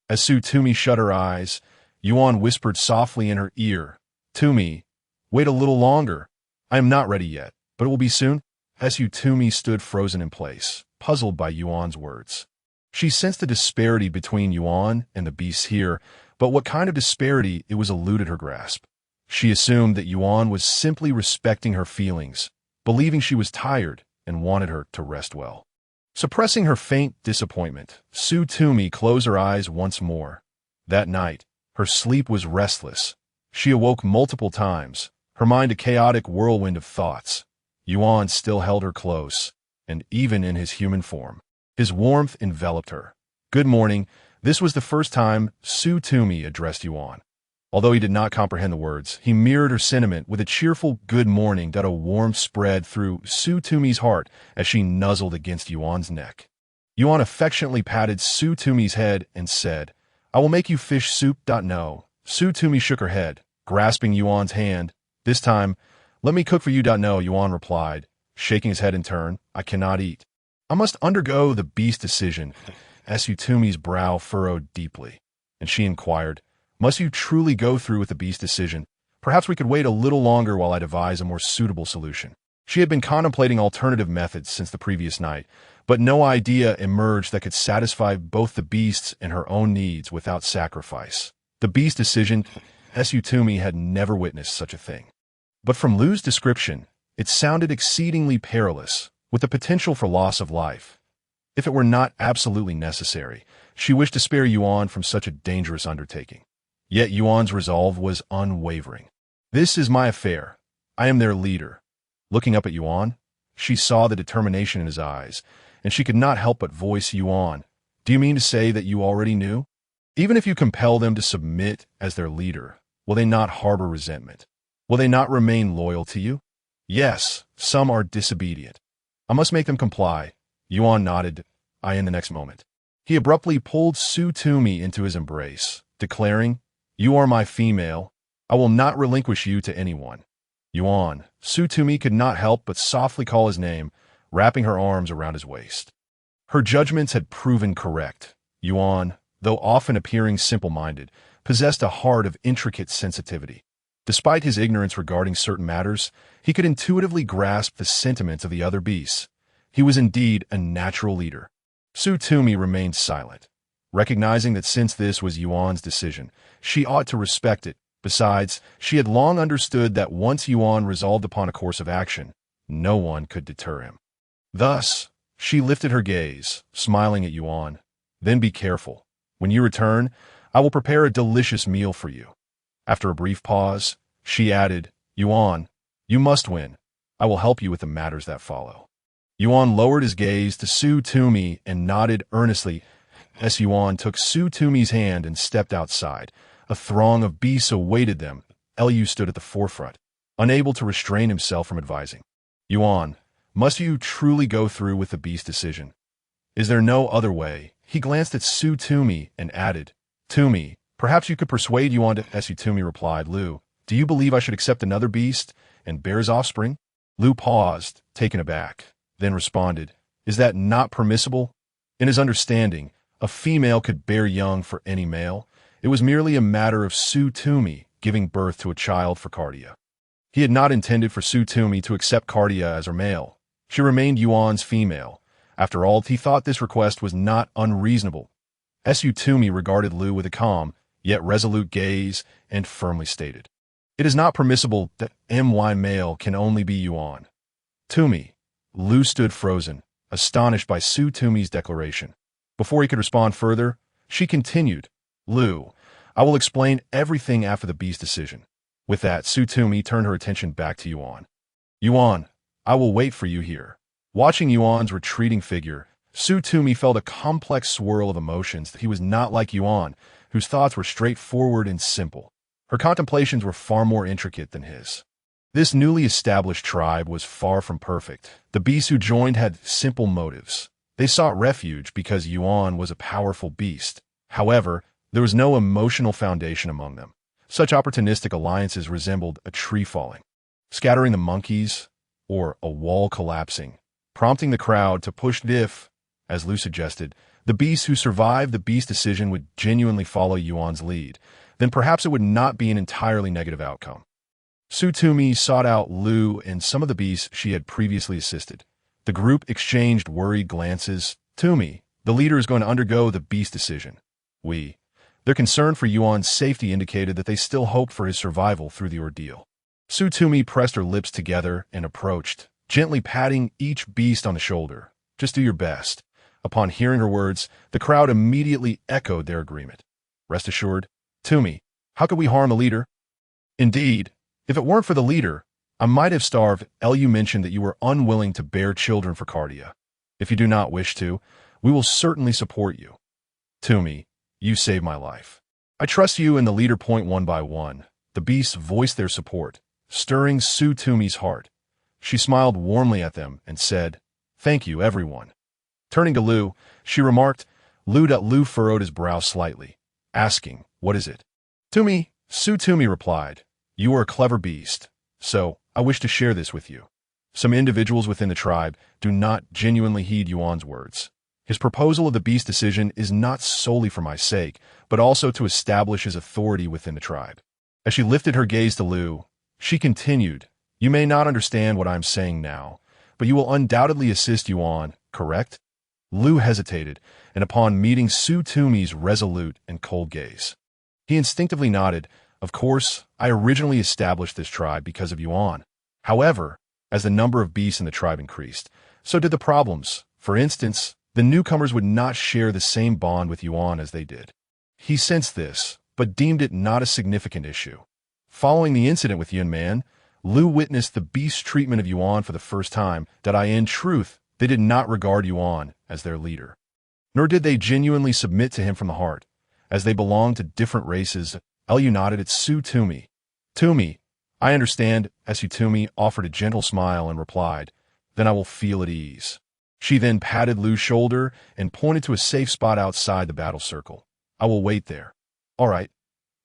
As Su Tumi shut her eyes, Yuan whispered softly in her ear, "Tumi, wait a little longer. I am not ready yet, but it will be soon." Su Tumi stood frozen in place, puzzled by Yuan's words. She sensed the disparity between Yuan and the beasts here, but what kind of disparity it was eluded her grasp. She assumed that Yuan was simply respecting her feelings, believing she was tired and wanted her to rest well. Suppressing her faint disappointment, Su Tumi closed her eyes once more. That night, her sleep was restless. She awoke multiple times, her mind a chaotic whirlwind of thoughts. Yuan still held her close, and even in his human form, his warmth enveloped her. "Good morning." This was the first time Su Tumi addressed Yuan. Although he did not comprehend the words, he mirrored her sentiment with a cheerful "good morning" that a warmth spread through Su Tumi's heart as she nuzzled against Yuan's neck. Yuan affectionately patted Su Tumi's head and said, "I will make you fish soup." No. Su Tumi shook her head, grasping Yuan's hand. "This time, let me cook for you." No, Yuan replied, shaking his head in turn. "I cannot eat. I must undergo the beast decision." Su Tumi's brow furrowed deeply, and she inquired, "Must you truly go through with the beast decision? Perhaps we could wait a little longer while I devise a more suitable solution." She had been contemplating alternative methods since the previous night, but no idea emerged that could satisfy both the beasts and her own needs without sacrifice. The beast decision, Su Tumi had never witnessed such a thing. But from Lu's description, it sounded exceedingly perilous, with the potential for loss of life. If it were not absolutely necessary, she wished to spare Yuan from such a dangerous undertaking. Yet Yuan's resolve was unwavering. "This is my affair. I am their leader." Looking up at Yuan, she saw the determination in his eyes, and she could not help but voice, "Yuan, do you mean to say that you already knew? Even if you compel them to submit as their leader, will they not harbor resentment? Will they not remain loyal to you?" "Yes, some are disobedient. I must make them comply." Yuan nodded. "I in the next moment." He abruptly pulled Su Tumi into his embrace, declaring, "You are my female. I will not relinquish you to anyone." Yuan, Su Tumi could not help but softly call his name, wrapping her arms around his waist. Her judgments had proven correct. Yuan, though often appearing simple-minded, possessed a heart of intricate sensitivity. Despite his ignorance regarding certain matters, he could intuitively grasp the sentiments of the other beasts. He was indeed a natural leader. Su Tumi remained silent, recognizing that since this was Yuan's decision, she ought to respect it. Besides, she had long understood that once Yuan resolved upon a course of action, no one could deter him. Thus, she lifted her gaze, smiling at Yuan. "Then be careful. When you return, I will prepare a delicious meal for you." After a brief pause, she added, "Yuan, you must win. I will help you with the matters that follow." Yuan lowered his gaze to Su Tumi and nodded earnestly. As Yuan took Su Tumi's hand and stepped outside, a throng of beasts awaited them. Lu stood at the forefront, unable to restrain himself from advising. "Yuan, must you truly go through with the beast decision? Is there no other way?" He glanced at Su Tumi and added, "Tumi, perhaps you could persuade Yuan to..." Su Tumi replied, "Lu, do you believe I should accept another beast and bear his offspring?" Lu paused, taken aback, then responded, Is that not permissible? In his understanding, a female could bear young for any male. It was merely a matter of Tumi giving birth to a child for Cardia. He had not intended for Tumi to accept Cardia as her male. She remained Yuan's female. After all, he thought this request was not unreasonable. Tumi regarded Lu with a calm, yet resolute gaze and firmly stated, "It is not permissible that my male can only be Yuan." Tumi. Lu stood frozen, astonished by Tumi's declaration. Before he could respond further, she continued, "Lu, I will explain everything after the beast decision." With that, Tumi turned her attention back to Yuan. "Yuan, I will wait for you here." Watching Yuan's retreating figure, Tumi felt a complex swirl of emotions that he was not like Yuan, whose thoughts were straightforward and simple. Her contemplations were far more intricate than his. This newly established tribe was far from perfect. The beasts who joined had simple motives. They sought refuge because Yuan was a powerful beast. However, there was no emotional foundation among them. Such opportunistic alliances resembled a tree falling, scattering the monkeys, or a wall collapsing, prompting the crowd to push if, as Lu suggested, the beasts who survived the beast decision would genuinely follow Yuan's lead, then perhaps it would not be an entirely negative outcome. Tumi sought out Lu and some of the beasts she had previously assisted. The group exchanged worried glances. "Tumi, the leader is going to undergo the beast decision. Their concern for Yuan's safety indicated that they still hoped for his survival through the ordeal." Tumi pressed her lips together and approached, gently patting each beast on the shoulder. "Just do your best." Upon hearing her words, the crowd immediately echoed their agreement. "Rest assured, Tumi, how could we harm the leader?" "Indeed, if it weren't for the leader, I might have starved." "You mentioned that you were unwilling to bear children for Cardia. If you do not wish to, we will certainly support you." "Tumi, you saved my life. I trust you and the leader." One by one, the beasts voiced their support, stirring Tumi's heart. She smiled warmly at them and said, "Thank you, everyone." Turning to Lu, she remarked, Lu furrowed his brow slightly, asking, "What is it?" Tumi replied, "You are a clever beast, so I wish to share this with you." Some individuals within the tribe do not genuinely heed Yuan's words. His proposal of the beast decision is not solely for my sake, but also to establish his authority within the tribe. As she lifted her gaze to Lu, she continued, "You may not understand what I am saying now, but you will undoubtedly assist Yuan, correct?" Lu hesitated, and upon meeting Tumi's resolute and cold gaze, he instinctively nodded. "Of course, I originally established this tribe because of Yuan. However, as the number of beasts in the tribe increased, so did the problems. For instance, the newcomers would not share the same bond with Yuan as they did. He sensed this, but deemed it not a significant issue. Following the incident with Yuan, Lu witnessed the beast's treatment of Yuan for the first time. In truth, they did not regard Yuan as their leader, nor did they genuinely submit to him from the heart, as they belonged to different races." Lu nodded at Tumi. "Tumi, I understand." Tumi offered a gentle smile and replied, "Then I will feel at ease." She then patted Lu's shoulder and pointed to a safe spot outside the battle circle. "I will wait there." "All right.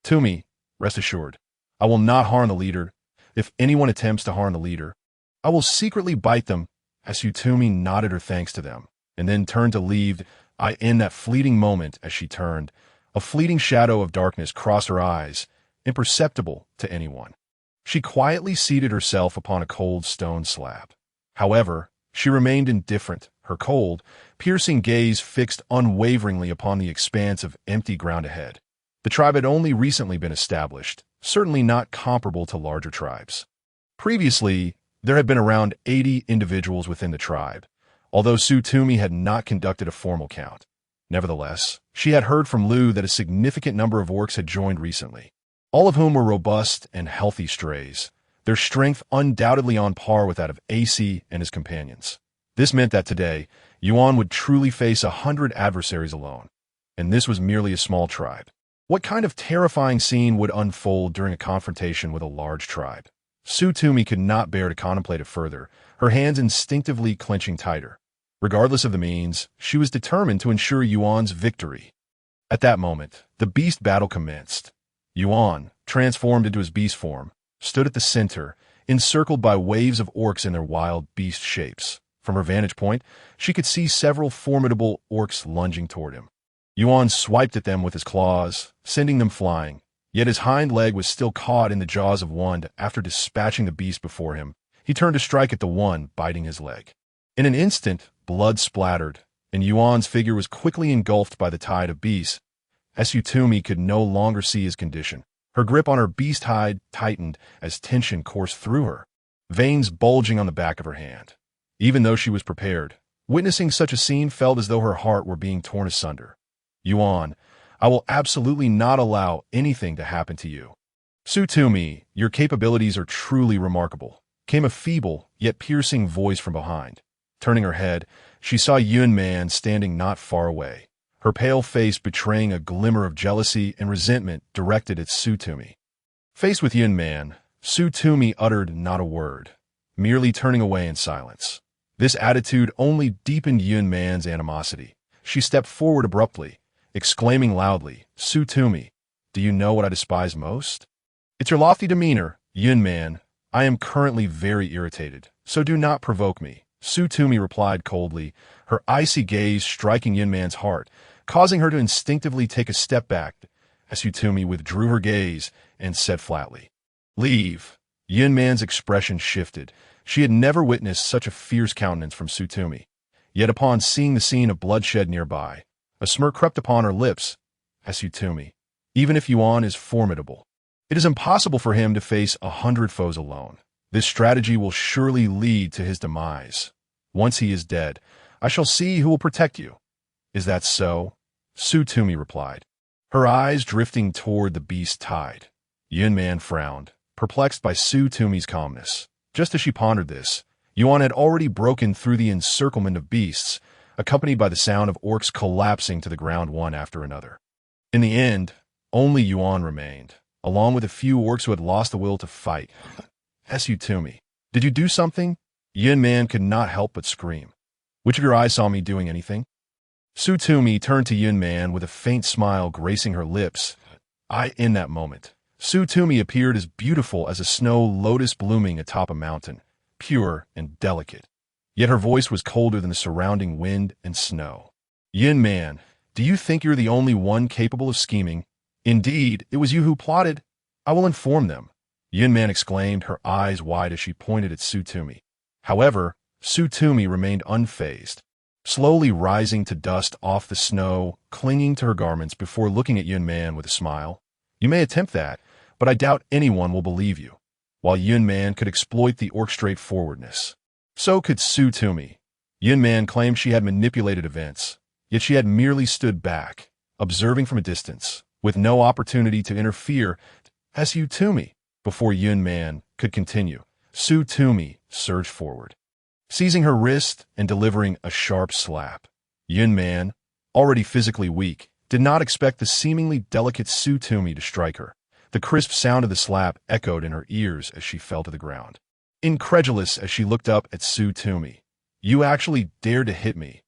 Tumi, rest assured, I will not harm the leader. If anyone attempts to harm the leader, I will secretly bite them." Tumi nodded her thanks to them, and then turned to leave. In that fleeting moment as she turned, a fleeting shadow of darkness crossed her eyes, imperceptible to anyone. She quietly seated herself upon a cold stone slab. However, she remained indifferent, her cold, piercing gaze fixed unwaveringly upon the expanse of empty ground ahead. The tribe had only recently been established, certainly not comparable to larger tribes. Previously, there had been around 80 individuals within the tribe, although Tumi had not conducted a formal count. Nevertheless, she had heard from Lu that a significant number of orcs had joined recently, all of whom were robust and healthy strays, their strength undoubtedly on par with that of AC and his companions. This meant that today, Yuan would truly face 100 adversaries alone, and this was merely a small tribe. What kind of terrifying scene would unfold during a confrontation with a large tribe? Tumi could not bear to contemplate it further, her hands instinctively clenching tighter. Regardless of the means, she was determined to ensure Yuan's victory. At that moment, the beast battle commenced. Yuan, transformed into his beast form, stood at the center, encircled by waves of orcs in their wild beast shapes. From her vantage point, she could see several formidable orcs lunging toward him. Yuan swiped at them with his claws, sending them flying, yet his hind leg was still caught in the jaws of one. After dispatching the beast before him, he turned to strike at the one biting his leg. In an instant, blood splattered, and Yuan's figure was quickly engulfed by the tide of beasts. Tumi could no longer see his condition. Her grip on her beast hide tightened as tension coursed through her, veins bulging on the back of her hand. Even though she was prepared, witnessing such a scene felt as though her heart were being torn asunder. Yuan, I will absolutely not allow anything to happen to you. Tumi, your capabilities are truly remarkable, came a feeble yet piercing voice from behind. Turning her head, she saw Yuan standing not far away, her pale face betraying a glimmer of jealousy and resentment directed at Tumi. Faced with Yuan, Tumi uttered not a word, merely turning away in silence. This attitude only deepened Yuan's animosity. She stepped forward abruptly, exclaiming loudly, Tumi, do you know what I despise most? It's your lofty demeanor, Yuan. I am currently very irritated, so do not provoke me. Tumi replied coldly, her icy gaze striking Yuan's heart, causing her to instinctively take a step back. Tumi withdrew her gaze and said flatly, leave. Yuan's expression shifted. She had never witnessed such a fierce countenance from Tumi. Yet upon seeing the scene of bloodshed nearby, a smirk crept upon her lips. Tumi, even if Yuan is formidable, it is impossible for him to face 100 foes alone. This strategy will surely lead to his demise. Once he is dead, I shall see who will protect you. Is that so? Tumi replied, her eyes drifting toward the beast tide. Yuan frowned, perplexed by Tumi's calmness. Just as she pondered this, Yuan had already broken through the encirclement of beasts, accompanied by the sound of orcs collapsing to the ground one after another. In the end, only Yuan remained, along with a few orcs who had lost the will to fight. Tumi, did you do something? Yuan could not help but scream. Which of your eyes saw me doing anything? Tumi turned to Yuan with a faint smile gracing her lips. In that moment, Tumi appeared as beautiful as a snow lotus blooming atop a mountain, pure and delicate. Yet her voice was colder than the surrounding wind and snow. Yuan, do you think you're the only one capable of scheming? Indeed, it was you who plotted. I will inform them. Yuan exclaimed, her eyes wide as she pointed at Tumi. However, Tumi remained unfazed, slowly rising to dust off the snow, clinging to her garments before looking at Yuan with a smile. You may attempt that, but I doubt anyone will believe you. While Yuan could exploit the orc straightforwardness, so could Tumi. Yuan claimed she had manipulated events, yet she had merely stood back, observing from a distance, with no opportunity to interfere. Tumi. Before Yuan could continue, Tumi surged forward, seizing her wrist and delivering a sharp slap. Yuan, already physically weak, did not expect the seemingly delicate Tumi to strike her. The crisp sound of the slap echoed in her ears as she fell to the ground. Incredulous as she looked up at Tumi. You actually dared to hit me.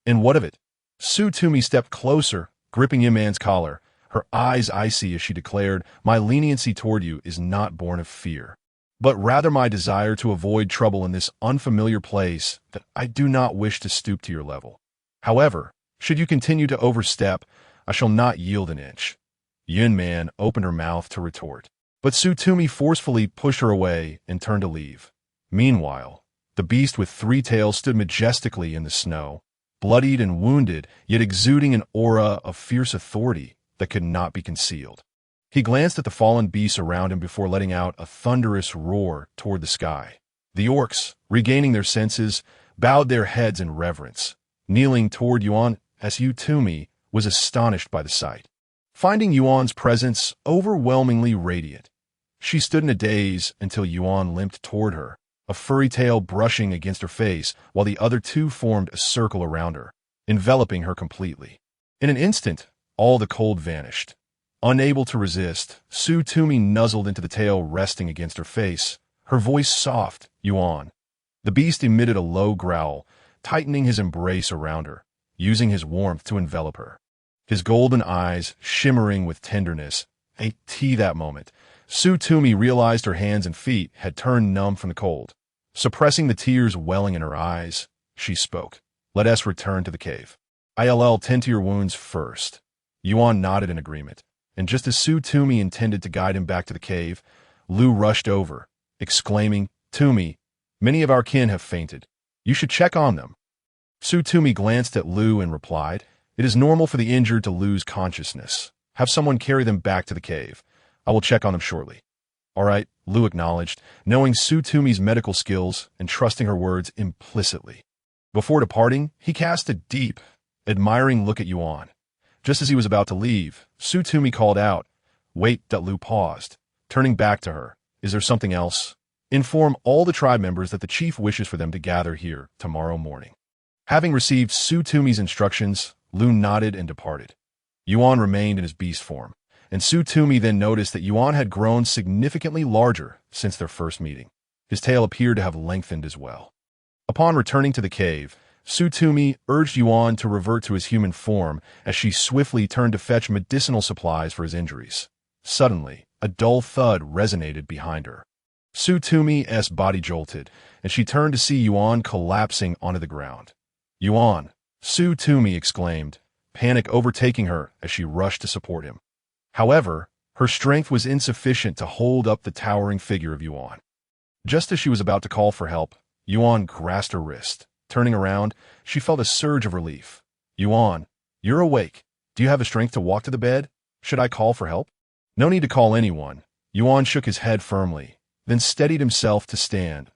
And what of it? Tumi stepped closer, gripping Yuan's collar, her eyes icy as she declared, my leniency toward you is not born of fear, but rather my desire to avoid trouble in this unfamiliar place that I do not wish to stoop to your level. However, should you continue to overstep, I shall not yield an inch. Yuan opened her mouth to retort, but Tumi forcefully pushed her away and turned to leave. Meanwhile, the beast with 3 tails stood majestically in the snow, bloodied and wounded, yet exuding an aura of fierce authority that could not be concealed. He glanced at the fallen beasts around him before letting out a thunderous roar toward the sky. The orcs, regaining their senses, bowed their heads in reverence. Kneeling toward Yuan, Tumi was astonished by the sight, finding Yuan's presence overwhelmingly radiant. She stood in a daze until Yuan limped toward her, a furry tail brushing against her face, while the other 2 formed a circle around her, enveloping her completely. In an instant, all the cold vanished. Unable to resist, Tumi nuzzled into the tail resting against her face, her voice soft, Yuan. The beast emitted a low growl, tightening his embrace around her, using his warmth to envelop her. His golden eyes shimmering with tenderness. That moment, Tumi realized her hands and feet had turned numb from the cold. Suppressing the tears welling in her eyes, she spoke. Let us return to the cave. I'll tend to your wounds first. Yuan nodded in agreement, and just as Tumi intended to guide him back to the cave, Lu rushed over, exclaiming, Tumi, many of our kin have fainted. You should check on them. Tumi glanced at Lu and replied, It is normal for the injured to lose consciousness. Have someone carry them back to the cave. I will check on them shortly. All right, Lu acknowledged, knowing Tumi's medical skills and trusting her words implicitly. Before departing, he cast a deep, admiring look at Yuan. Just as he was about to leave, Tumi called out, Wait. Lu paused, turning back to her. Is there something else? Inform all the tribe members that the chief wishes for them to gather here tomorrow morning. Having received Tumi's instructions, Lu nodded and departed. Yuan remained in his beast form, and Tumi then noticed that Yuan had grown significantly larger since their first meeting. His tail appeared to have lengthened as well. Upon returning to the cave, Tumi urged Yuan to revert to his human form as she swiftly turned to fetch medicinal supplies for his injuries. Suddenly, a dull thud resonated behind her. Tumi's body jolted, and she turned to see Yuan collapsing onto the ground. Yuan, Tumi exclaimed, panic overtaking her as she rushed to support him. However, her strength was insufficient to hold up the towering figure of Yuan. Just as she was about to call for help, Yuan grasped her wrist. Turning around, she felt a surge of relief. Yuan, you're awake. Do you have the strength to walk to the bed? Should I call for help? No need to call anyone. Yuan shook his head firmly, then steadied himself to stand.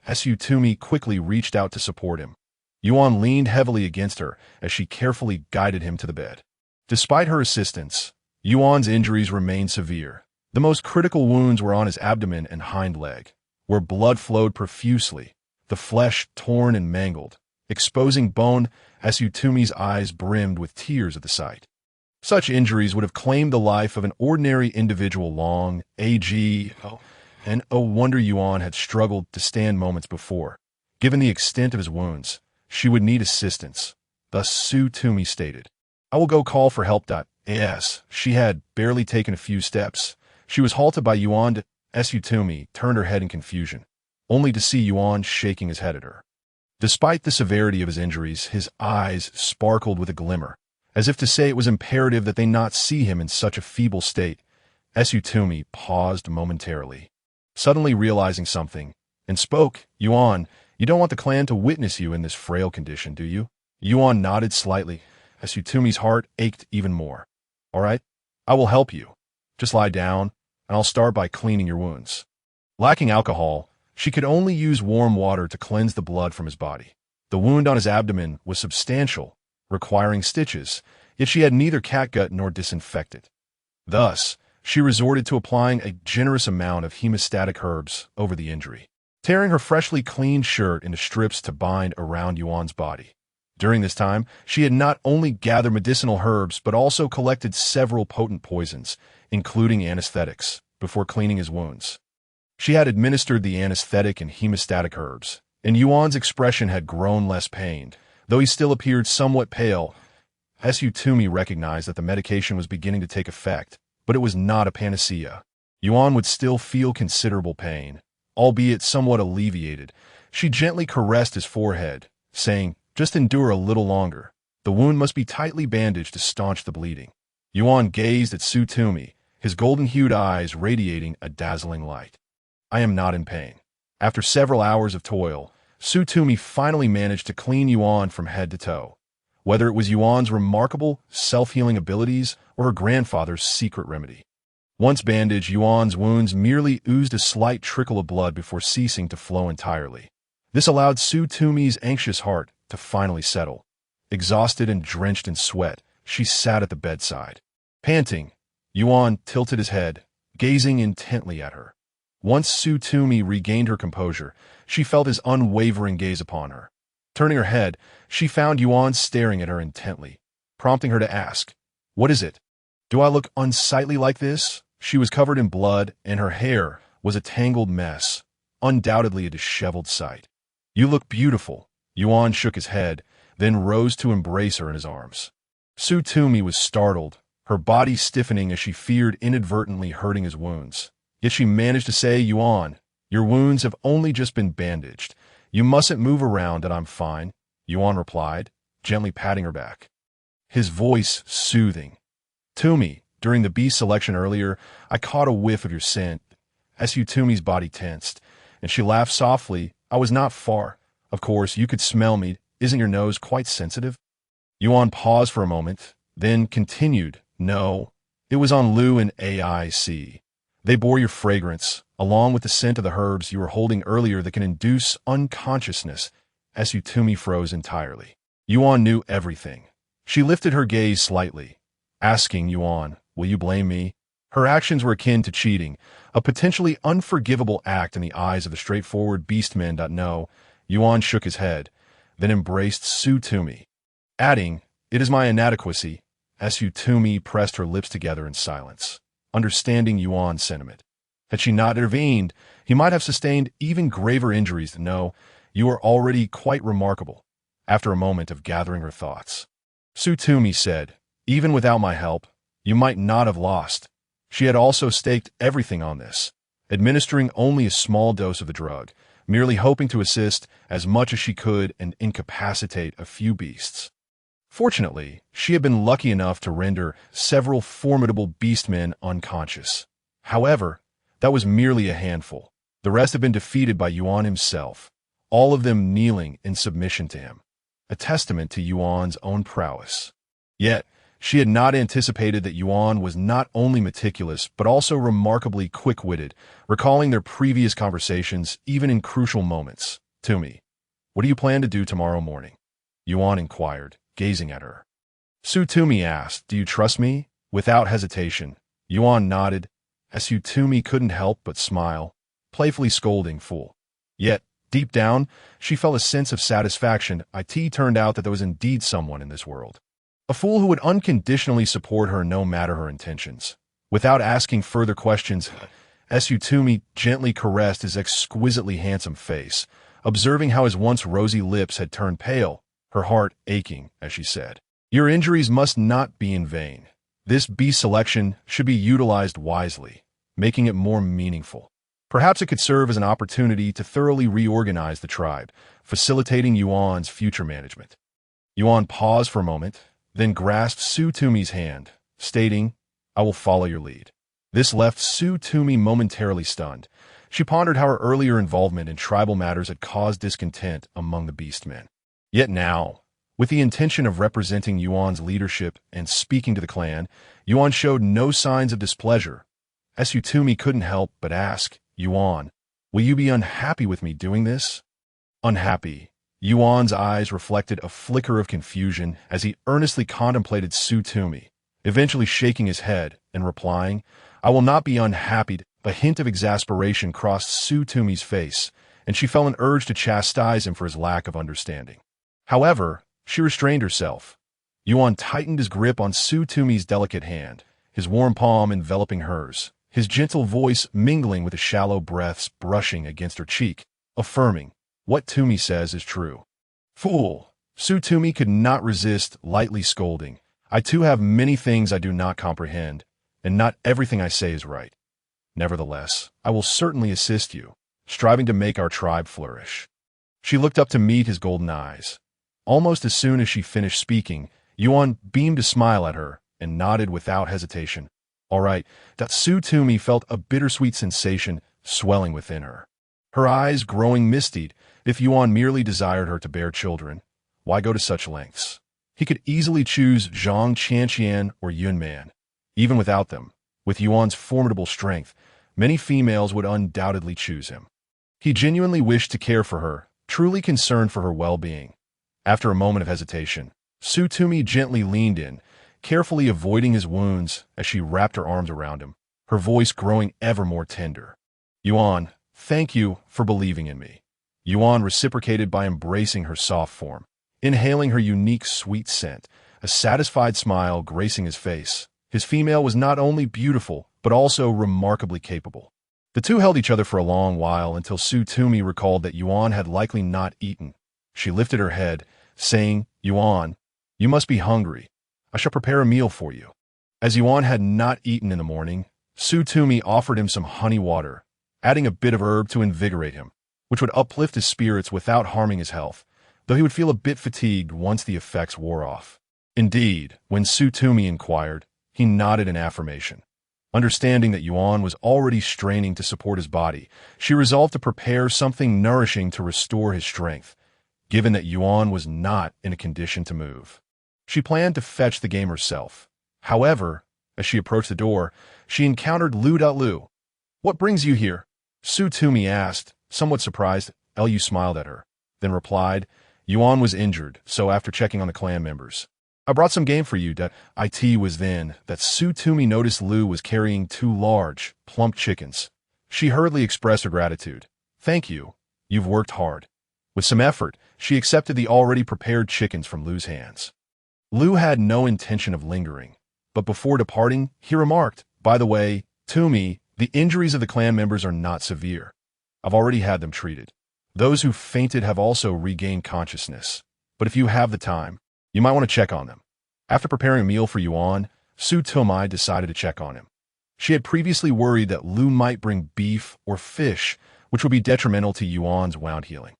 Tumi quickly reached out to support him. Yuan leaned heavily against her as she carefully guided him to the bed. Despite her assistance, Yuan's injuries remained severe. The most critical wounds were on his abdomen and hind leg, where blood flowed profusely, the flesh torn and mangled, exposing bone as Tumi's eyes brimmed with tears at the sight. Such injuries would have claimed the life of an ordinary individual long, and no wonder Yuan had struggled to stand moments before. Given the extent of his wounds, she would need assistance. Thus Tumi stated, I will go call for help. As she had barely taken a few steps, she was halted by Yuan. Tumi turned her head in confusion, only to see Yuan shaking his head at her. Despite the severity of his injuries, his eyes sparkled with a glimmer, as if to say it was imperative that they not see him in such a feeble state. Tumi paused momentarily, suddenly realizing something, and spoke, Yuan, you don't want the clan to witness you in this frail condition, do you? Yuan nodded slightly, as Tumi's heart ached even more. All right, I will help you. Just lie down, and I'll start by cleaning your wounds. Lacking alcohol, she could only use warm water to cleanse the blood from his body. The wound on his abdomen was substantial, requiring stitches, yet she had neither catgut nor disinfectant. Thus, she resorted to applying a generous amount of hemostatic herbs over the injury, tearing her freshly cleaned shirt into strips to bind around Yuan's body. During this time, she had not only gathered medicinal herbs but also collected several potent poisons, including anesthetics, before cleaning his wounds. She had administered the anesthetic and hemostatic herbs, and Yuan's expression had grown less pained, though he still appeared somewhat pale. Tumi recognized that the medication was beginning to take effect, but it was not a panacea. Yuan would still feel considerable pain, albeit somewhat alleviated. She gently caressed his forehead, saying, Just endure a little longer. The wound must be tightly bandaged to staunch the bleeding. Yuan gazed at Tumi, his golden-hued eyes radiating a dazzling light. I am not in pain. After several hours of toil, Tumi finally managed to clean Yuan from head to toe. Whether it was Yuan's remarkable self-healing abilities or her grandfather's secret remedy. Once bandaged, Yuan's wounds merely oozed a slight trickle of blood before ceasing to flow entirely. This allowed Tumi's anxious heart to finally settle. Exhausted and drenched in sweat, she sat at the bedside. Panting, Yuan tilted his head, gazing intently at her. Once Tumi regained her composure, she felt his unwavering gaze upon her. Turning her head, she found Yuan staring at her intently, prompting her to ask, What is it? Do I look unsightly like this? She was covered in blood, and her hair was a tangled mess, undoubtedly a disheveled sight. You look beautiful. Yuan shook his head, then rose to embrace her in his arms. Tumi was startled, her body stiffening as she feared inadvertently hurting his wounds. Yet she managed to say, Yuan, your wounds have only just been bandaged. You mustn't move around and I'm fine. Yuan replied, gently patting her back. His voice soothing. Tumi, during the bee selection earlier, I caught a whiff of your scent. Tumi's body tensed, and she laughed softly. I was not far. Of course, you could smell me. Isn't your nose quite sensitive? Yuan paused for a moment, then continued. No, it was on Lu and AIC. They bore your fragrance, along with the scent of the herbs you were holding earlier that can induce unconsciousness. Tumi froze entirely. Yuan knew everything. She lifted her gaze slightly, asking Yuan, will you blame me? Her actions were akin to cheating, a potentially unforgivable act in the eyes of the straightforward beastmen. No, Yuan shook his head, then embraced Tumi, adding, it is my inadequacy. Tumi pressed her lips together in silence, understanding Yuan's sentiment. Had she not intervened, he might have sustained even graver injuries. No, you are already quite remarkable. After a moment of gathering her thoughts, Tumi said, even without my help, you might not have lost. She had also staked everything on this, administering only a small dose of the drug, merely hoping to assist as much as she could and incapacitate a few beasts. Fortunately, she had been lucky enough to render several formidable beastmen unconscious. However, that was merely a handful. The rest had been defeated by Yuan himself, all of them kneeling in submission to him, a testament to Yuan's own prowess. Yet, she had not anticipated that Yuan was not only meticulous but also remarkably quick-witted, recalling their previous conversations even in crucial moments. Tumi, what do you plan to do tomorrow morning? Yuan inquired, gazing at her. Tumi asked, do you trust me? Without hesitation, Yuan nodded. Tumi couldn't help but smile, playfully scolding fool. Yet, deep down, she felt a sense of satisfaction. It turned out that there was indeed someone in this world. A fool who would unconditionally support her no matter her intentions. Without asking further questions, Tumi gently caressed his exquisitely handsome face, observing how his once rosy lips had turned pale, her heart aching as she said, your injuries must not be in vain. This bee selection should be utilized wisely, making it more meaningful. Perhaps it could serve as an opportunity to thoroughly reorganize the tribe, facilitating Yuan's future management. Yuan paused for a moment, then grasped Tumi's hand, stating, I will follow your lead. This left Tumi momentarily stunned. She pondered how her earlier involvement in tribal matters had caused discontent among the beastmen. Yet now, with the intention of representing Yuan's leadership and speaking to the clan, Yuan showed no signs of displeasure. Tumi couldn't help but ask, Yuan, will you be unhappy with me doing this? Unhappy. Yuan's eyes reflected a flicker of confusion as he earnestly contemplated Tumi, eventually shaking his head and replying, I will not be unhappy. A hint of exasperation crossed Tumi's face, and she felt an urge to chastise him for his lack of understanding. However, she restrained herself. Yuan tightened his grip on Tumi's delicate hand, his warm palm enveloping hers, his gentle voice mingling with the shallow breaths brushing against her cheek, affirming, what Tumi says is true. Fool! Tumi could not resist lightly scolding. I too have many things I do not comprehend, and not everything I say is right. Nevertheless, I will certainly assist you, striving to make our tribe flourish. She looked up to meet his golden eyes. Almost as soon as she finished speaking, Yuan beamed a smile at her and nodded without hesitation. All right, that Tumi felt a bittersweet sensation swelling within her. Her eyes growing misty. If Yuan merely desired her to bear children, why go to such lengths? He could easily choose Zhang Qianqian or Yunman. Even without them, with Yuan's formidable strength, many females would undoubtedly choose him. He genuinely wished to care for her, truly concerned for her well-being. After a moment of hesitation, Tumi gently leaned in, carefully avoiding his wounds as she wrapped her arms around him, her voice growing ever more tender. Yuan, thank you for believing in me. Yuan reciprocated by embracing her soft form, inhaling her unique sweet scent, a satisfied smile gracing his face. His female was not only beautiful, but also remarkably capable. The two held each other for a long while until Tumi recalled that Yuan had likely not eaten. She lifted her head, saying, Yuan, you must be hungry. I shall prepare a meal for you. As Yuan had not eaten in the morning, Tumi offered him some honey water, adding a bit of herb to invigorate him, which would uplift his spirits without harming his health. though he would feel a bit fatigued once the effects wore off. Indeed, when Tumi inquired, he nodded in affirmation. Understanding that Yuan was already straining to support his body, she resolved to prepare something nourishing to restore his strength, given that Yuan was not in a condition to move. She planned to fetch the game herself. However, as she approached the door, she encountered Lu. "What brings you here?" Tumi asked, somewhat surprised. Lu smiled at her, then replied, "Yuan was injured, so after checking on the clan members, I brought some game for you." It was then that Tumi noticed Lu was carrying 2 large, plump chickens. She hurriedly expressed her gratitude. "Thank you. You've worked hard." With some effort, she accepted the already prepared chickens from Lu's hands. Lu had no intention of lingering, but before departing, he remarked, "By the way, Tumi, the injuries of the clan members are not severe. I've already had them treated. Those who fainted have also regained consciousness. But if you have the time, you might want to check on them." After preparing a meal for Yuan, Tumi decided to check on him. She had previously worried that Lu might bring beef or fish, which would be detrimental to Yuan's wound healing.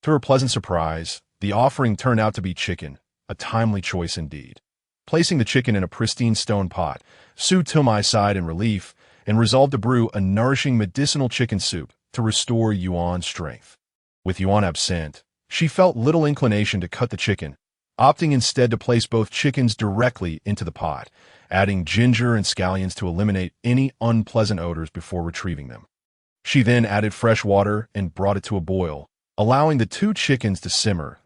To her pleasant surprise, the offering turned out to be chicken, a timely choice indeed. Placing the chicken in a pristine stone pot, Tumi sighed in relief and resolved to brew a nourishing medicinal chicken soup to restore Yuan's strength. With Yuan absent, she felt little inclination to cut the chicken, opting instead to place both chickens directly into the pot, adding ginger and scallions to eliminate any unpleasant odors before retrieving them. She then added fresh water and brought it to a boil, allowing the 2 chickens to simmer.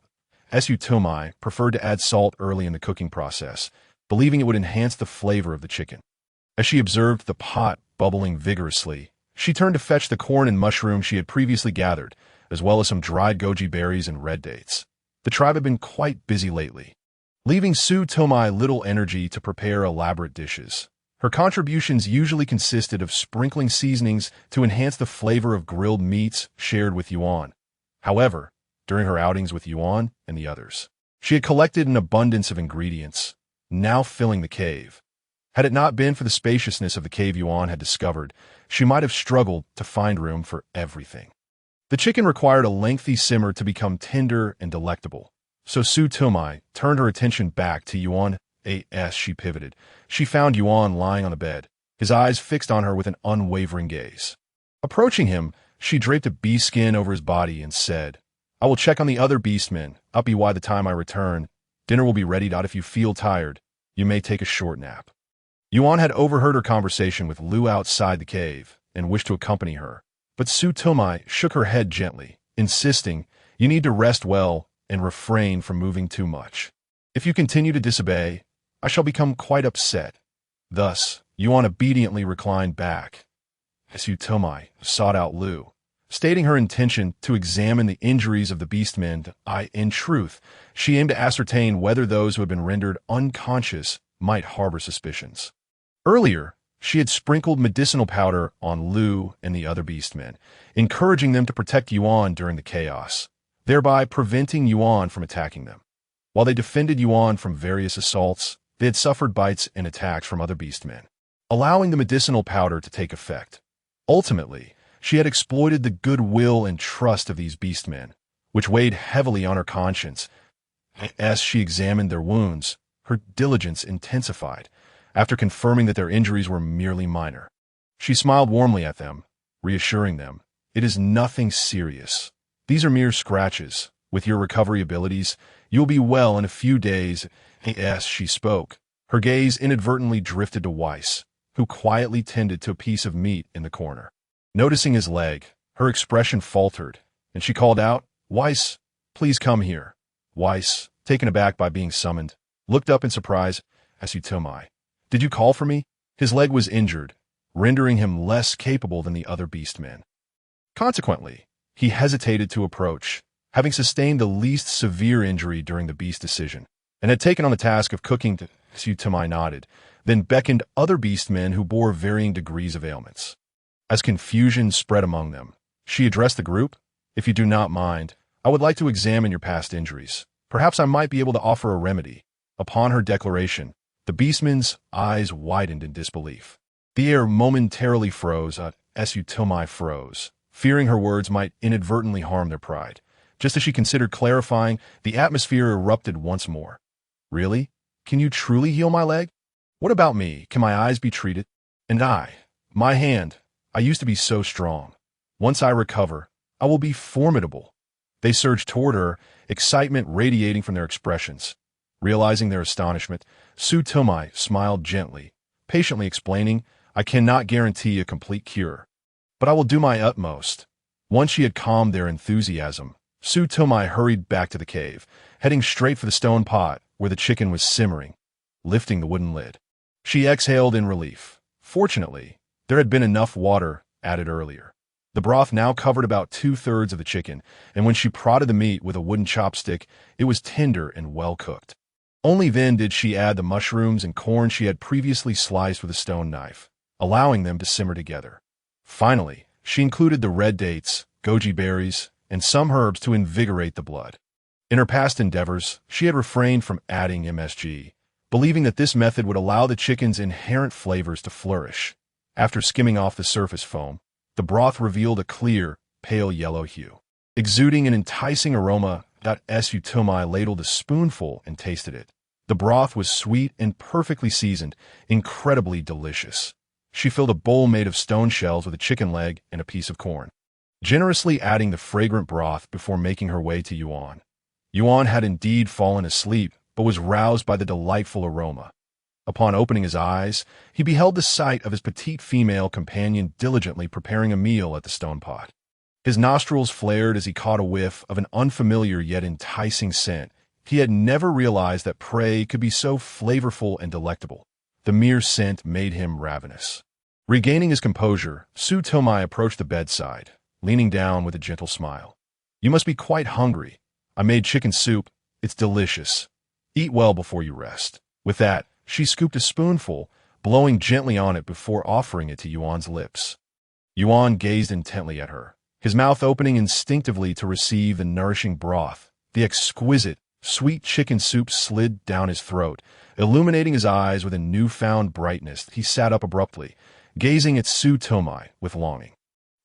Tumi preferred to add salt early in the cooking process, believing it would enhance the flavor of the chicken. As she observed the pot bubbling vigorously, she turned to fetch the corn and mushrooms she had previously gathered, as well as some dried goji berries and red dates. The tribe had been quite busy lately, leaving Tumi little energy to prepare elaborate dishes. Her contributions usually consisted of sprinkling seasonings to enhance the flavor of grilled meats shared with Yuan. However, during her outings with Yuan and the others, she had collected an abundance of ingredients, now filling the cave. Had it not been for the spaciousness of the cave Yuan had discovered, she might have struggled to find room for everything. The chicken required a lengthy simmer to become tender and delectable, so Tumi turned her attention back to Yuan. As she pivoted, she found Yuan lying on the bed, his eyes fixed on her with an unwavering gaze. Approaching him, she draped a bee skin over his body and said, "I will check on the other beastmen, by the time I return. Dinner will be ready. If you feel tired, you may take a short nap." Yuan had overheard her conversation with Lu outside the cave and wished to accompany her, but Tumi shook her head gently, insisting, "You need to rest well and refrain from moving too much. If you continue to disobey, I shall become quite upset." Thus, Yuan obediently reclined back. Tumi sought out Lu, stating her intention to examine the injuries of the beastmen. In truth, she aimed to ascertain whether those who had been rendered unconscious might harbor suspicions. Earlier, she had sprinkled medicinal powder on Lu and the other beastmen, encouraging them to protect Yuan during the chaos, thereby preventing Yuan from attacking them. While they defended Yuan from various assaults, they had suffered bites and attacks from other beastmen, allowing the medicinal powder to take effect. Ultimately, she had exploited the goodwill and trust of these beastmen, which weighed heavily on her conscience. As she examined their wounds, her diligence intensified, after confirming that their injuries were merely minor. She smiled warmly at them, reassuring them, "It is nothing serious. These are mere scratches. With your recovery abilities, you'll be well in a few days." As she spoke, her gaze inadvertently drifted to Weiss, who quietly tended to a piece of meat in the corner. Noticing his leg, her expression faltered, and she called out, "Weiss, please come here." Weiss, taken aback by being summoned, looked up in surprise. "Tumi, did you call for me?" His leg was injured, rendering him less capable than the other beastmen. Consequently, he hesitated to approach, having sustained the least severe injury during the beast decision, and had taken on the task of cooking. Tumi nodded, then beckoned other beastmen who bore varying degrees of ailments. As confusion spread among them, she addressed the group, "If you do not mind, I would like to examine your past injuries. Perhaps I might be able to offer a remedy." Upon her declaration, the beastmen's eyes widened in disbelief. The air momentarily froze. Tumi froze, fearing her words might inadvertently harm their pride. Just as she considered clarifying, the atmosphere erupted once more. Really? Can you truly heal my leg? What about me? Can my eyes be treated? And my hand, I used to be so strong. Once I recover, I will be formidable. They surged toward her, excitement radiating from their expressions. Realizing their astonishment, Tumi smiled gently, patiently explaining, I cannot guarantee a complete cure, but I will do my utmost. Once she had calmed their enthusiasm, Tumi hurried back to the cave, heading straight for the stone pot where the chicken was simmering, lifting the wooden lid. She exhaled in relief. Fortunately, there had been enough water added earlier. The broth now covered about 2/3 of the chicken, and when she prodded the meat with a wooden chopstick, it was tender and well cooked. Only then did she add the mushrooms and corn she had previously sliced with a stone knife, allowing them to simmer together. Finally, she included the red dates, goji berries, and some herbs to invigorate the blood. In her past endeavors, she had refrained from adding MSG, believing that this method would allow the chicken's inherent flavors to flourish. After skimming off the surface foam, the broth revealed a clear, pale yellow hue, exuding an enticing aroma that Tumi ladled a spoonful and tasted it. The broth was sweet and perfectly seasoned, incredibly delicious. She filled a bowl made of stone shells with a chicken leg and a piece of corn, generously adding the fragrant broth before making her way to Yuan. Yuan had indeed fallen asleep, but was roused by the delightful aroma. Upon opening his eyes, he beheld the sight of his petite female companion diligently preparing a meal at the stone pot. His nostrils flared as he caught a whiff of an unfamiliar yet enticing scent. He had never realized that prey could be so flavorful and delectable. The mere scent made him ravenous. Regaining his composure, Tumi approached the bedside, leaning down with a gentle smile. You must be quite hungry. I made chicken soup. It's delicious. Eat well before you rest. With that, she scooped a spoonful, blowing gently on it before offering it to Yuan's lips. Yuan gazed intently at her, his mouth opening instinctively to receive the nourishing broth. The exquisite, sweet chicken soup slid down his throat, illuminating his eyes with a newfound brightness. He sat up abruptly, gazing at Tumi with longing.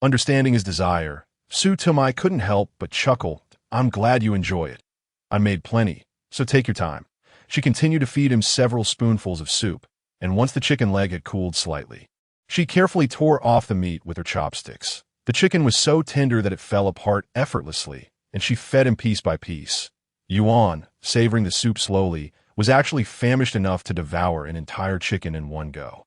Understanding his desire, Tumi couldn't help but chuckle. I'm glad you enjoy it. I made plenty, so take your time. She continued to feed him several spoonfuls of soup, and once the chicken leg had cooled slightly, she carefully tore off the meat with her chopsticks. The chicken was so tender that it fell apart effortlessly, and she fed him piece by piece. Yuan, savoring the soup slowly, was actually famished enough to devour an entire chicken in one go.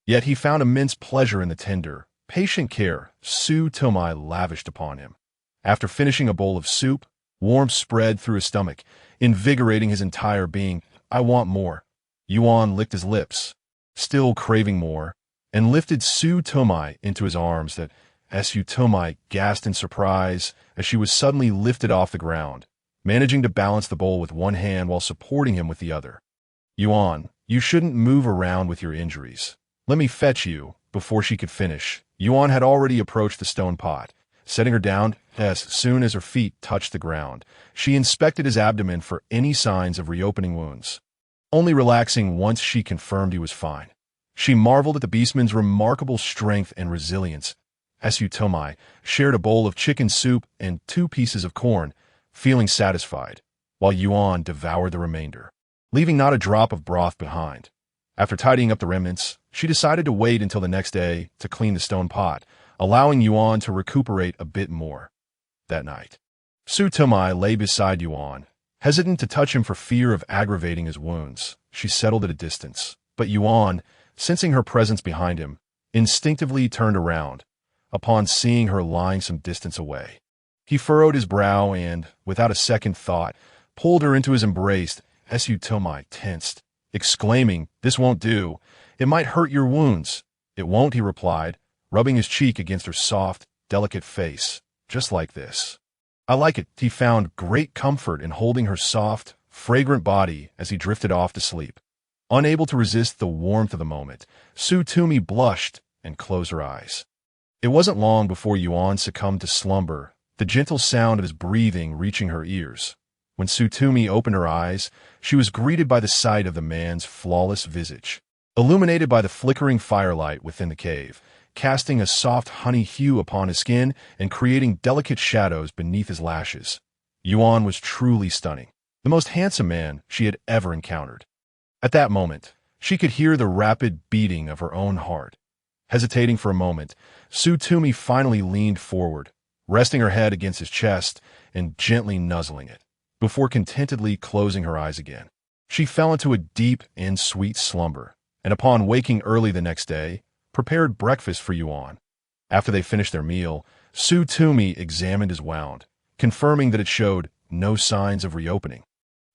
Yet he found immense pleasure in the tender, patient care Tumi lavished upon him. After finishing a bowl of soup, warmth spread through his stomach, invigorating his entire being. I want more. Yuan licked his lips, still craving more, and lifted Tumi into his arms. That Tumi gasped in surprise as she was suddenly lifted off the ground, managing to balance the bowl with one hand while supporting him with the other. Yuan, you shouldn't move around with your injuries. Let me fetch you. Before she could finish, Yuan had already approached the stone pot, setting her down. As soon as her feet touched the ground, she inspected his abdomen for any signs of reopening wounds, only relaxing once she confirmed he was fine. She marveled at the beastman's remarkable strength and resilience. Tumi shared a bowl of chicken soup and 2 pieces of corn, feeling satisfied, while Yuan devoured the remainder, leaving not a drop of broth behind. After tidying up the remnants, she decided to wait until the next day to clean the stone pot, allowing Yuan to recuperate a bit more. That night, Tumi lay beside Yuan, hesitant to touch him for fear of aggravating his wounds. She settled at a distance, but Yuan, sensing her presence behind him, instinctively turned around, upon seeing her lying some distance away. He furrowed his brow and, without a second thought, pulled her into his embrace. Tumi tensed, exclaiming, "This won't do. It might hurt your wounds." "It won't," he replied, rubbing his cheek against her soft, delicate face. "Just like this. I like it." He found great comfort in holding her soft, fragrant body as he drifted off to sleep. Unable to resist the warmth of the moment, Tumi blushed and closed her eyes. It wasn't long before Yuan succumbed to slumber, the gentle sound of his breathing reaching her ears. When Tumi opened her eyes, she was greeted by the sight of the man's flawless visage, illuminated by the flickering firelight within the cave, casting a soft honey hue upon his skin and creating delicate shadows beneath his lashes. Yuan was truly stunning, the most handsome man she had ever encountered. At that moment, she could hear the rapid beating of her own heart. Hesitating for a moment, Tumi finally leaned forward, resting her head against his chest and gently nuzzling it, before contentedly closing her eyes again. She fell into a deep and sweet slumber, and upon waking early the next day, prepared breakfast for Yuan. After they finished their meal, Tumi examined his wound, confirming that it showed no signs of reopening.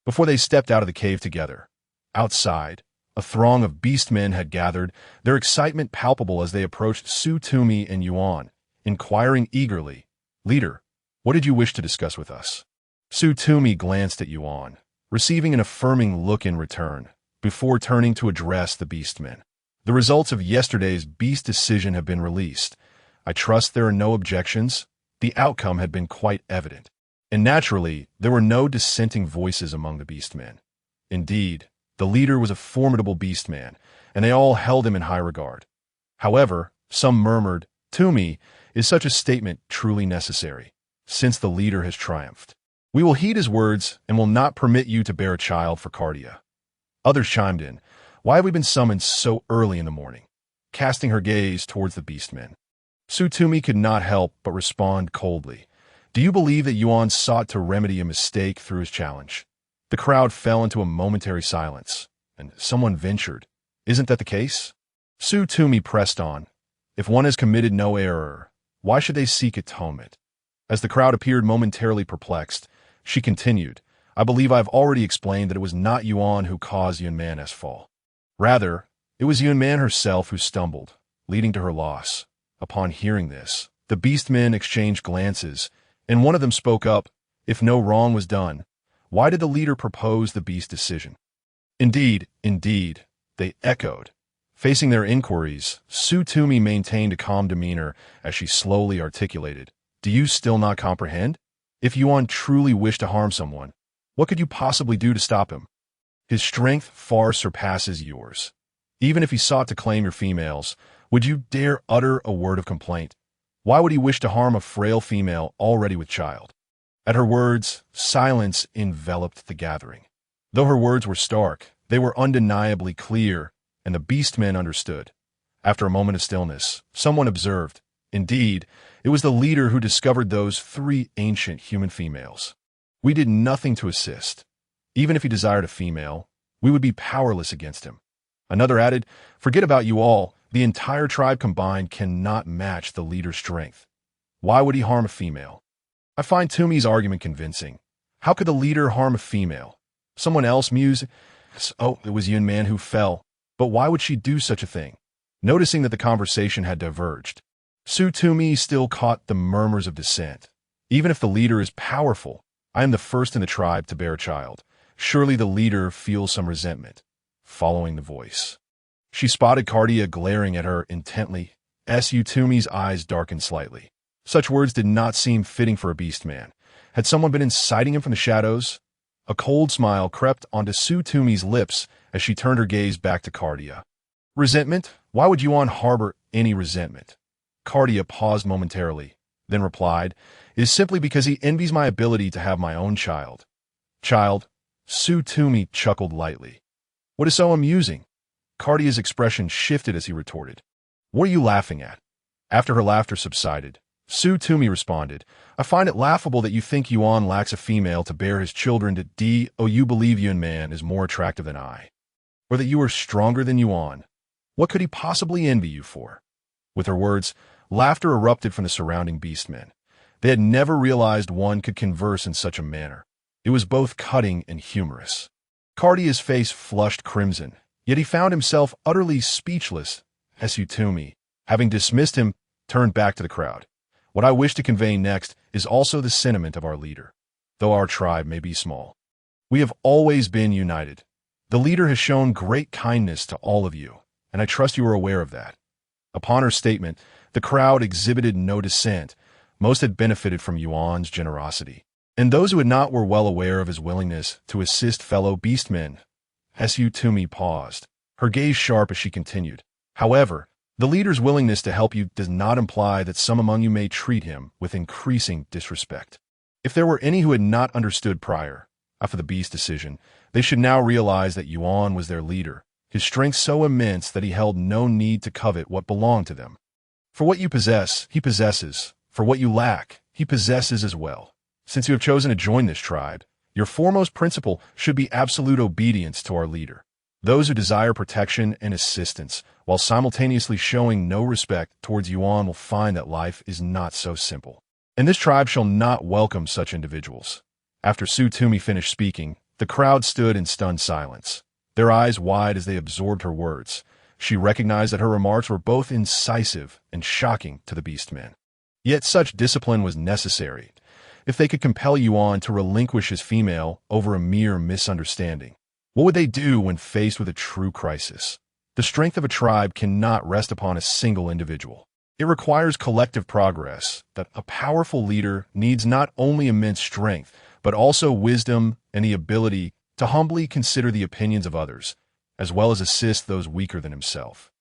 Before they stepped out of the cave together, outside, a throng of beastmen had gathered, their excitement palpable as they approached Tumi and Yuan, inquiring eagerly, "Leader, what did you wish to discuss with us?" Tumi glanced at Yuan, receiving an affirming look in return, before turning to address the beastmen. "The results of yesterday's beast decision have been released. I trust there are no objections." The outcome had been quite evident, and naturally, there were no dissenting voices among the beastmen. Indeed, the leader was a formidable beastman, and they all held him in high regard. However, some murmured, "Tumi, is such a statement truly necessary, since the leader has triumphed? We will heed his words and will not permit you to bear a child for Cardia." Others chimed in, "Why have we been summoned so early in the morning?" casting her gaze towards the beastmen. Tumi could not help but respond coldly. "Do you believe that Yuan sought to remedy a mistake through his challenge?" The crowd fell into a momentary silence, and someone ventured, "Isn't that the case?" Tumi pressed on, "If one has committed no error, why should they seek atonement?" As the crowd appeared momentarily perplexed, she continued, "I believe I have already explained that it was not Yuan who caused Yunman's fall. Rather, it was Yunman herself who stumbled, leading to her loss." Upon hearing this, the beastmen exchanged glances, and one of them spoke up, "If no wrong was done, why did the leader propose the beast decision?" "Indeed, indeed," they echoed. Facing their inquiries, Tumi maintained a calm demeanor as she slowly articulated, "Do you still not comprehend? If Yuan truly wished to harm someone, what could you possibly do to stop him? His strength far surpasses yours. Even if he sought to claim your females, would you dare utter a word of complaint? Why would he wish to harm a frail female already with child?" At her words, silence enveloped the gathering. Though her words were stark, they were undeniably clear, and the beastmen understood. After a moment of stillness, someone observed, "Indeed, it was the leader who discovered those 3 ancient human females. We did nothing to assist. Even if he desired a female, we would be powerless against him." Another added, "Forget about you all. The entire tribe combined cannot match the leader's strength. Why would he harm a female?" I find Tumi's argument convincing. How could the leader harm a female? Someone else mused, "Oh, it was Yunman who fell. But why would she do such a thing?" Noticing that the conversation had diverged, Tumi still caught the murmurs of dissent. "Even if the leader is powerful, I am the first in the tribe to bear a child. Surely the leader feels some resentment." Following the voice, she spotted Cardia glaring at her intently. Tumi's eyes darkened slightly. Such words did not seem fitting for a beastman. Had someone been inciting him from the shadows? A cold smile crept onto Tumi's lips as she turned her gaze back to Cardia. "Resentment? Why would Yuan harbor any resentment?" Cardia paused momentarily, then replied, "It is simply because he envies my ability to have my own child." "Child?" Tumi chuckled lightly. "What is so amusing?" Cardia's expression shifted as he retorted, "What are you laughing at?" After her laughter subsided, Tumi responded, "I find it laughable that you think Yuan lacks a female to bear his children to you believe Yunman is more attractive than I, or that you are stronger than Yuan. What could he possibly envy you for?" With her words, laughter erupted from the surrounding beastmen. They had never realized one could converse in such a manner. It was both cutting and humorous. Cardia's face flushed crimson, yet he found himself utterly speechless as Tumi, having dismissed him, turned back to the crowd. "What I wish to convey next is also the sentiment of our leader. Though our tribe may be small, we have always been united. The leader has shown great kindness to all of you, and I trust you are aware of that." Upon her statement, the crowd exhibited no dissent. Most had benefited from Yuan's generosity, and those who had not were well aware of his willingness to assist fellow beastmen. Tumi paused, her gaze sharp as she continued, "However, the leader's willingness to help you does not imply that some among you may treat him with increasing disrespect. If there were any who had not understood prior, after the beast decision, they should now realize that Yuan was their leader, his strength so immense that he held no need to covet what belonged to them. For what you possess, he possesses. For what you lack, he possesses as well. Since you have chosen to join this tribe, your foremost principle should be absolute obedience to our leader. Those who desire protection and assistance, while simultaneously showing no respect towards Yuan, will find that life is not so simple. And this tribe shall not welcome such individuals. After Tumi finished speaking, the crowd stood in stunned silence, their eyes wide as they absorbed her words. She recognized that her remarks were both incisive and shocking to the beastmen. Yet such discipline was necessary, if they could compel Yuan to relinquish his female over a mere misunderstanding. What would they do when faced with a true crisis? The strength of a tribe cannot rest upon a single individual. It requires collective progress. That a powerful leader needs not only immense strength, but also wisdom and the ability to humbly consider the opinions of others, as well as assist those weaker than himself.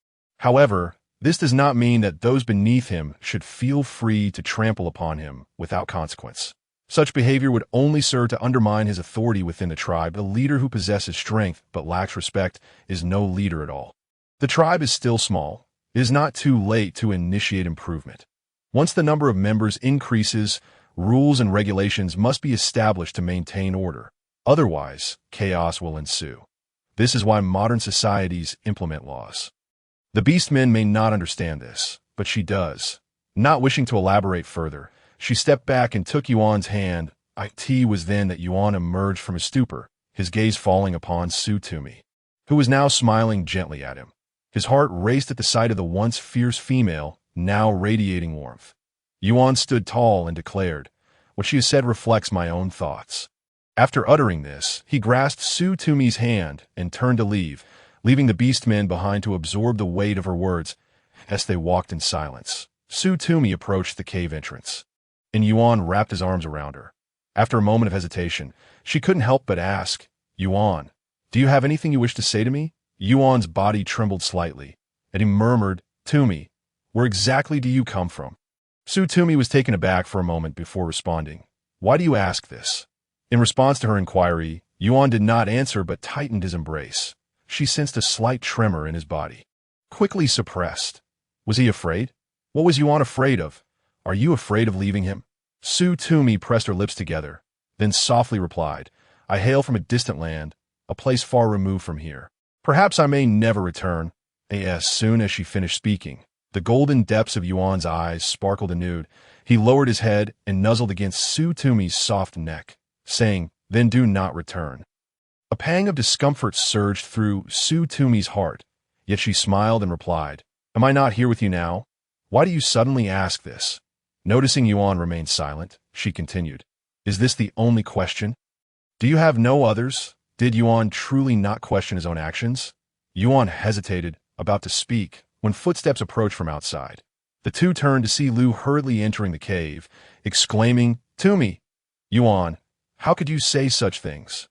However, this does not mean that those beneath him should feel free to trample upon him without consequence. Such behavior would only serve to undermine his authority within the tribe. A leader who possesses strength but lacks respect is no leader at all. The tribe is still small. It is not too late to initiate improvement. Once the number of members increases, rules and regulations must be established to maintain order. Otherwise, chaos will ensue. This is why modern societies implement laws. The beastmen may not understand this, but she does. Not wishing to elaborate further, she stepped back and took Yuan's hand. It was then that Yuan emerged from his stupor, his gaze falling upon Tumi, who was now smiling gently at him. His heart raced at the sight of the once fierce female, now radiating warmth. Yuan stood tall and declared, "What she has said reflects my own thoughts." After uttering this, he grasped Tumi's hand and turned to leave, leaving the beastmen behind to absorb the weight of her words. As they walked in silence, Tumi approached the cave entrance, and Yuan wrapped his arms around her. After a moment of hesitation, she couldn't help but ask, "Yuan, do you have anything you wish to say to me?" Yuan's body trembled slightly, and he murmured, "Tumi, where exactly do you come from?" Tumi was taken aback for a moment before responding, "Why do you ask this?" In response to her inquiry, Yuan did not answer but tightened his embrace. She sensed a slight tremor in his body, quickly suppressed. Was he afraid? What was Yuan afraid of? "Are you afraid of leaving him?" Tumi pressed her lips together, then softly replied, "I hail from a distant land, a place far removed from here. Perhaps I may never return." As soon as she finished speaking, the golden depths of Yuan's eyes sparkled anew. He lowered his head and nuzzled against Tumi's soft neck, saying, "Then do not return." A pang of discomfort surged through Tumi's heart, yet she smiled and replied, "Am I not here with you now? Why do you suddenly ask this?" Noticing Yuan remained silent, she continued, "Is this the only question? Do you have no others?" Did Yuan truly not question his own actions? Yuan hesitated, about to speak, when footsteps approached from outside. The two turned to see Lu hurriedly entering the cave, exclaiming, "Tumi! Yuan, how could you say such things?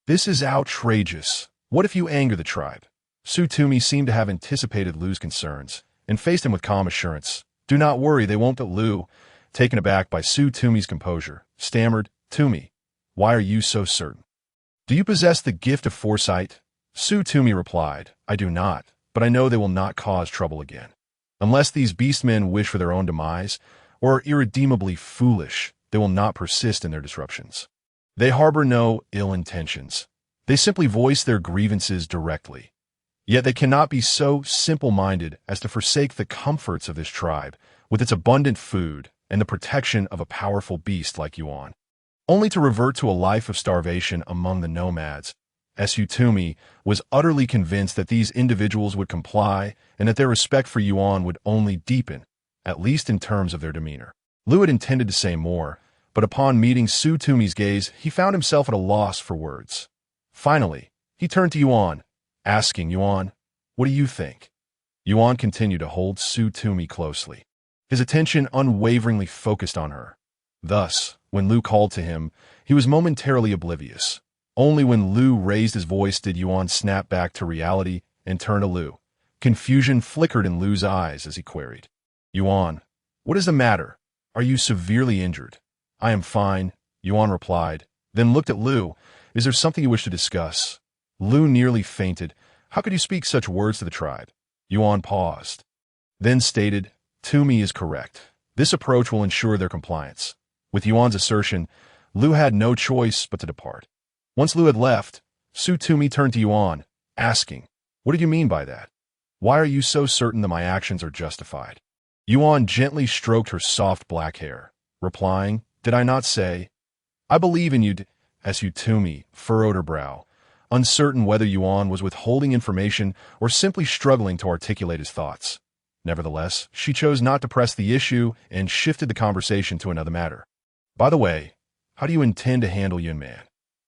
This is outrageous. What if you anger the tribe?" Tumi seemed to have anticipated Lu's concerns, and faced him with calm assurance. "Do not worry, they won't." But Lu, taken aback by Tumi's composure, stammered, "Tumi, why are you so certain? Do you possess the gift of foresight?" Tumi replied, "I do not, but I know they will not cause trouble again. Unless these beastmen wish for their own demise, or are irredeemably foolish, they will not persist in their disruptions. They harbor no ill intentions. They simply voice their grievances directly. Yet they cannot be so simple-minded as to forsake the comforts of this tribe, with its abundant food and the protection of a powerful beast like Yuan, only to revert to a life of starvation among the nomads." Tumi was utterly convinced that these individuals would comply and that their respect for Yuan would only deepen, at least in terms of their demeanor. Lu had intended to say more, but upon meeting Tumi's gaze, he found himself at a loss for words. Finally, he turned to Yuan, asking, "Yuan, what do you think?" Yuan continued to hold Tumi closely, his attention unwaveringly focused on her. Thus, when Lu called to him, he was momentarily oblivious. Only when Lu raised his voice did Yuan snap back to reality and turn to Lu. Confusion flickered in Lu's eyes as he queried, "Yuan, what is the matter? Are you severely injured?" "I am fine," Yuan replied, then looked at Lu. Is there something you wish to discuss? Lu nearly fainted. How could you speak such words to the tribe? Yuan paused, then stated, Tumi is correct. This approach will ensure their compliance. With Yuan's assertion, Lu had no choice but to depart. Once Lu had left, Tumi turned to Yuan, asking, what did you mean by that? Why are you so certain that my actions are justified? Yuan gently stroked her soft black hair, replying, did I not say? I believe in you, Tumi furrowed her brow, uncertain whether Yuan was withholding information or simply struggling to articulate his thoughts. Nevertheless, she chose not to press the issue and shifted the conversation to another matter. By the way, how do you intend to handle Yuan Man?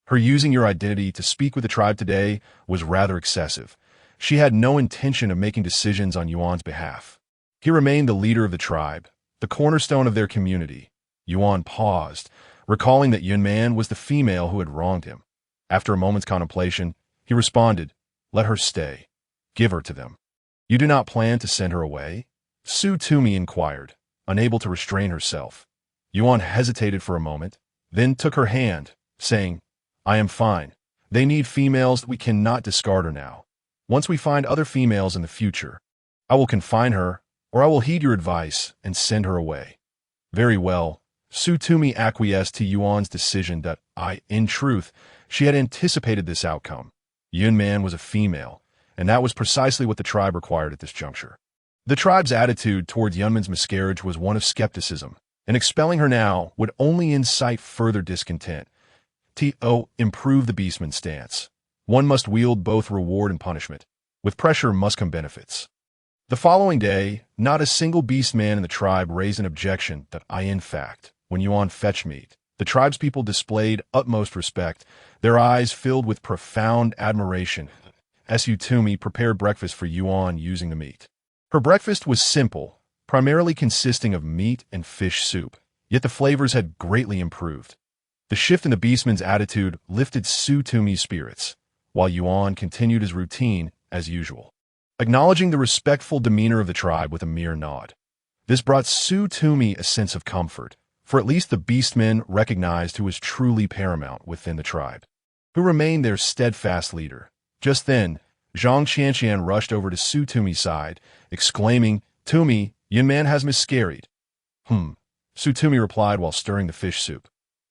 Her using your identity to speak with the tribe today was rather excessive. She had no intention of making decisions on Yuan's behalf. He remained the leader of the tribe, the cornerstone of their community. Yuan paused, recalling that Yuan Man was the female who had wronged him. After a moment's contemplation, he responded, let her stay. Give her to them. You do not plan to send her away? Tumi inquired, unable to restrain herself. Yuan hesitated for a moment, then took her hand, saying, I am fine. They need females. We cannot discard her now. Once we find other females in the future, I will confine her, or I will heed your advice and send her away. Very well. Tumi acquiesced to Yuan's decision that in truth, she had anticipated this outcome. Yuan Man was a female, and that was precisely what the tribe required at this juncture. The tribe's attitude toward Yuan Man's miscarriage was one of skepticism, and expelling her now would only incite further discontent. Improve the beastman stance. One must wield both reward and punishment. With pressure must come benefits. The following day, not a single beastman in the tribe raised an objection that in fact, when Yuan fetched meat, the tribe's people displayed utmost respect, their eyes filled with profound admiration. Tumi prepared breakfast for Yuan using the meat. Her breakfast was simple, primarily consisting of meat and fish soup, yet the flavors had greatly improved. The shift in the beastman's attitude lifted Tumi's spirits, while Yuan continued his routine as usual, acknowledging the respectful demeanor of the tribe with a mere nod. This brought Tumi a sense of comfort, for at least the beastmen recognized who was truly paramount within the tribe, who remained their steadfast leader. Just then, Zhang Qianqian rushed over to Tumi's side, exclaiming, Tumi, Yuan Man has miscarried. Tumi replied while stirring the fish soup.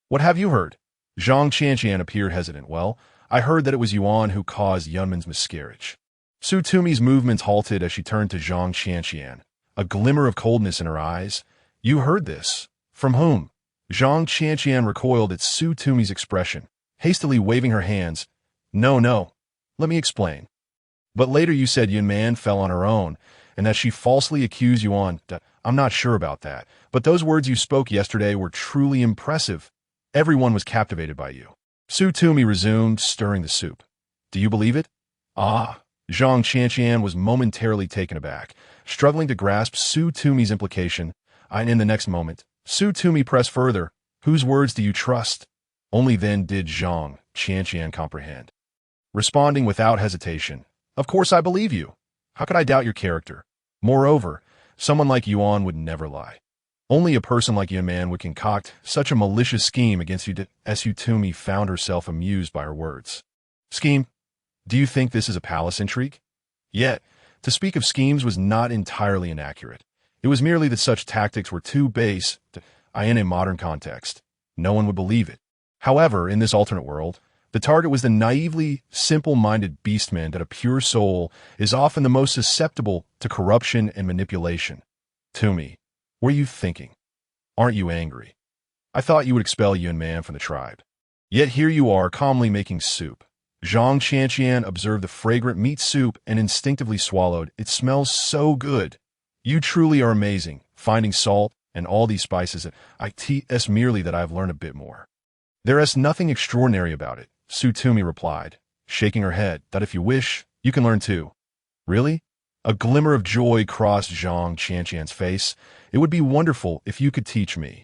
What have you heard? Zhang Qianqian appeared hesitant. Well, I heard that it was Yuan who caused Yuan Man's miscarriage. Tumi's movements halted as she turned to Zhang Qianqian, a glimmer of coldness in her eyes. You heard this? From whom? Zhang Qianqian recoiled at Tumi's expression, hastily waving her hands. No. Let me explain. But later you said Yuan Man fell on her own, and that she falsely accused Yuan. I'm not sure about that, but those words you spoke yesterday were truly impressive. Everyone was captivated by you. Tumi resumed, stirring the soup. Do you believe it? Zhang Qianqian was momentarily taken aback, struggling to grasp Tumi's implication. And in the next moment, Tumi pressed further. Whose words do you trust? Only then did Zhang Qianqian comprehend, responding without hesitation. Of course I believe you. How could I doubt your character? Moreover, someone like Yuan would never lie. Only a person like Yuan Man would concoct such a malicious scheme against you. Tumi found herself amused by her words. Scheme? Do you think this is a palace intrigue? Yet, to speak of schemes was not entirely inaccurate. It was merely that such tactics were too base in a modern context. No one would believe it. However, in this alternate world, the target was the naively simple-minded beastman that a pure soul is often the most susceptible to corruption and manipulation. Tumi, what are you thinking? Aren't you angry? I thought you would expel Yuan Man from the tribe. Yet here you are calmly making soup. Zhang Qianqian observed the fragrant meat soup and instinctively swallowed. It smells so good. You truly are amazing, finding salt and all these spices. It's merely that I have learned a bit more. There is nothing extraordinary about it, Tumi replied, shaking her head, that if you wish, you can learn too. Really? A glimmer of joy crossed Zhang Qianqian's face. It would be wonderful if you could teach me.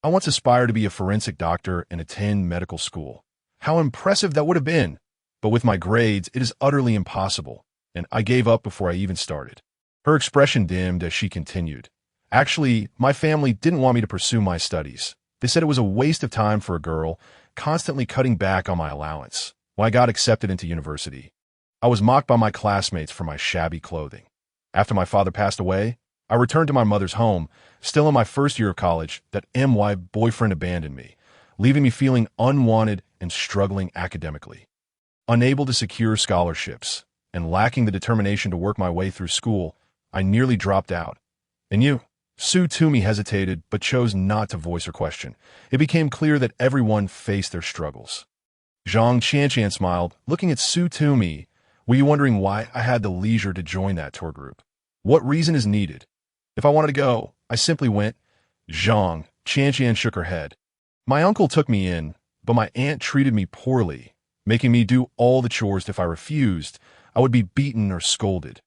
I once aspired to be a forensic doctor and attend medical school. How impressive that would have been! But with my grades, it is utterly impossible, and I gave up before I even started. Her expression dimmed as she continued. Actually, my family didn't want me to pursue my studies. They said it was a waste of time for a girl, constantly cutting back on my allowance. When I got accepted into university, I was mocked by my classmates for my shabby clothing. After my father passed away, I returned to my mother's home, still in my first year of college. That my boyfriend abandoned me, leaving me feeling unwanted and struggling academically. Unable to secure scholarships, and lacking the determination to work my way through school, I nearly dropped out. And you? Tumi hesitated, but chose not to voice her question. It became clear that everyone faced their struggles. Zhang Qianqian smiled, looking at Tumi. Were you wondering why I had the leisure to join that tour group? What reason is needed? If I wanted to go, I simply went. Zhang Qianqian shook her head. My uncle took me in, but my aunt treated me poorly, making me do all the chores. If I refused, I would be beaten or scolded.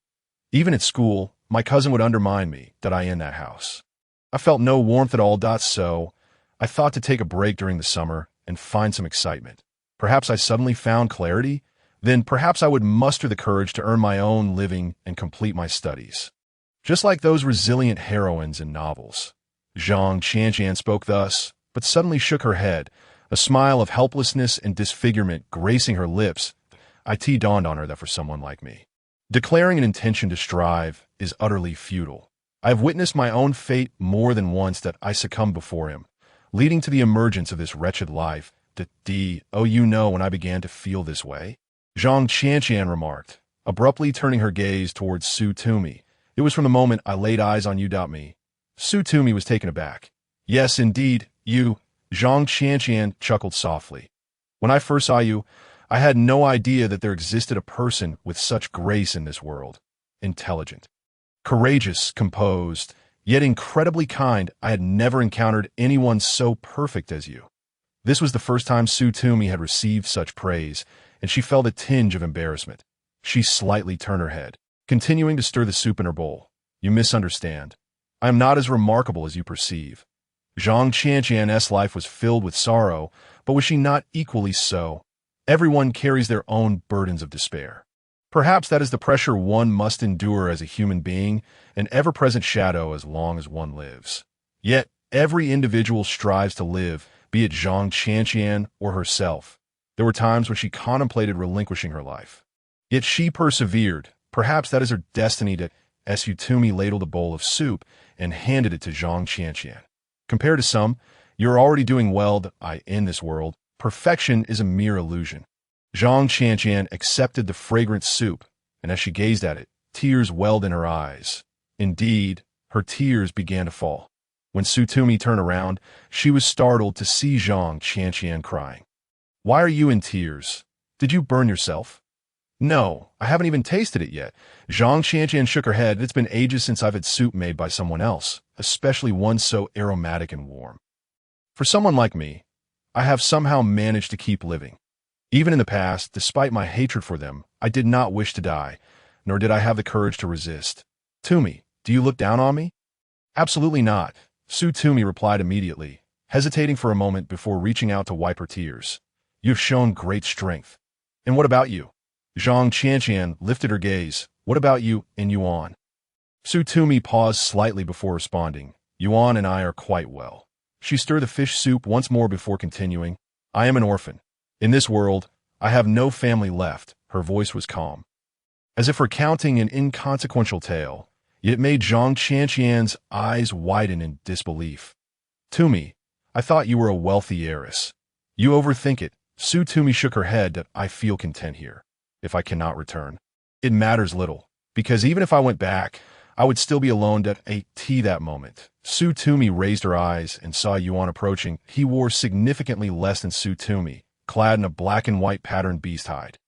Even at school, my cousin would undermine me that I in that house. I felt no warmth at all. So I thought to take a break during the summer and find some excitement. Perhaps I suddenly found clarity. Then perhaps I would muster the courage to earn my own living and complete my studies. Just like those resilient heroines in novels. Zhang Qianqian spoke thus, but suddenly shook her head, a smile of helplessness and disfigurement gracing her lips. It dawned on her that for someone like me, declaring an intention to strive is utterly futile. I have witnessed my own fate more than once that I succumbed before him, leading to the emergence of this wretched life. When I began to feel this way, Zhang Qianqian remarked, abruptly turning her gaze towards Tumi. It was from the moment I laid eyes on you. Me. Tumi was taken aback. Yes, indeed, you. Zhang Qianqian chuckled softly. When I first saw you, I had no idea that there existed a person with such grace in this world. Intelligent, courageous, composed, yet incredibly kind. I had never encountered anyone so perfect as you. This was the first time Tumi had received such praise, and she felt a tinge of embarrassment. She slightly turned her head, continuing to stir the soup in her bowl. You misunderstand. I am not as remarkable as you perceive. Zhang Qianqian's life was filled with sorrow, but was she not equally so? Everyone carries their own burdens of despair. Perhaps that is the pressure one must endure as a human being, an ever-present shadow as long as one lives. Yet, every individual strives to live, be it Zhang Qianqian or herself. There were times when she contemplated relinquishing her life. Yet she persevered. Perhaps that is her destiny. Tumi ladled a bowl of soup and handed it to Zhang Qianqian. Compared to some, you're already doing well. In this world, perfection is a mere illusion. Zhang Qianqian accepted the fragrant soup, and as she gazed at it, tears welled in her eyes. Indeed, her tears began to fall. When Tumi turned around, she was startled to see Zhang Qianqian crying. Why are you in tears? Did you burn yourself? No, I haven't even tasted it yet. Zhang Qianqian shook her head. It's been ages since I've had soup made by someone else, especially one so aromatic and warm. For someone like me, I have somehow managed to keep living. Even in the past, despite my hatred for them, I did not wish to die, nor did I have the courage to resist. Tumi, do you look down on me? Absolutely not. Tumi replied immediately, hesitating for a moment before reaching out to wipe her tears. You have shown great strength. And what about you? Zhang Qianqian lifted her gaze. What about you and Yuan? Tumi paused slightly before responding. Yuan and I are quite well. She stirred the fish soup once more before continuing. I am an orphan. In this world, I have no family left. Her voice was calm, as if recounting an inconsequential tale. It made Zhang Qianqian's eyes widen in disbelief. Tumi, I thought you were a wealthy heiress. You overthink it. Tumi shook her head. I feel content here. If I cannot return, it matters little, because even if I went back, I would still be alone at that moment. Tumi raised her eyes and saw Yuan approaching. He wore significantly less than Tumi, clad in a black and white patterned beast hide.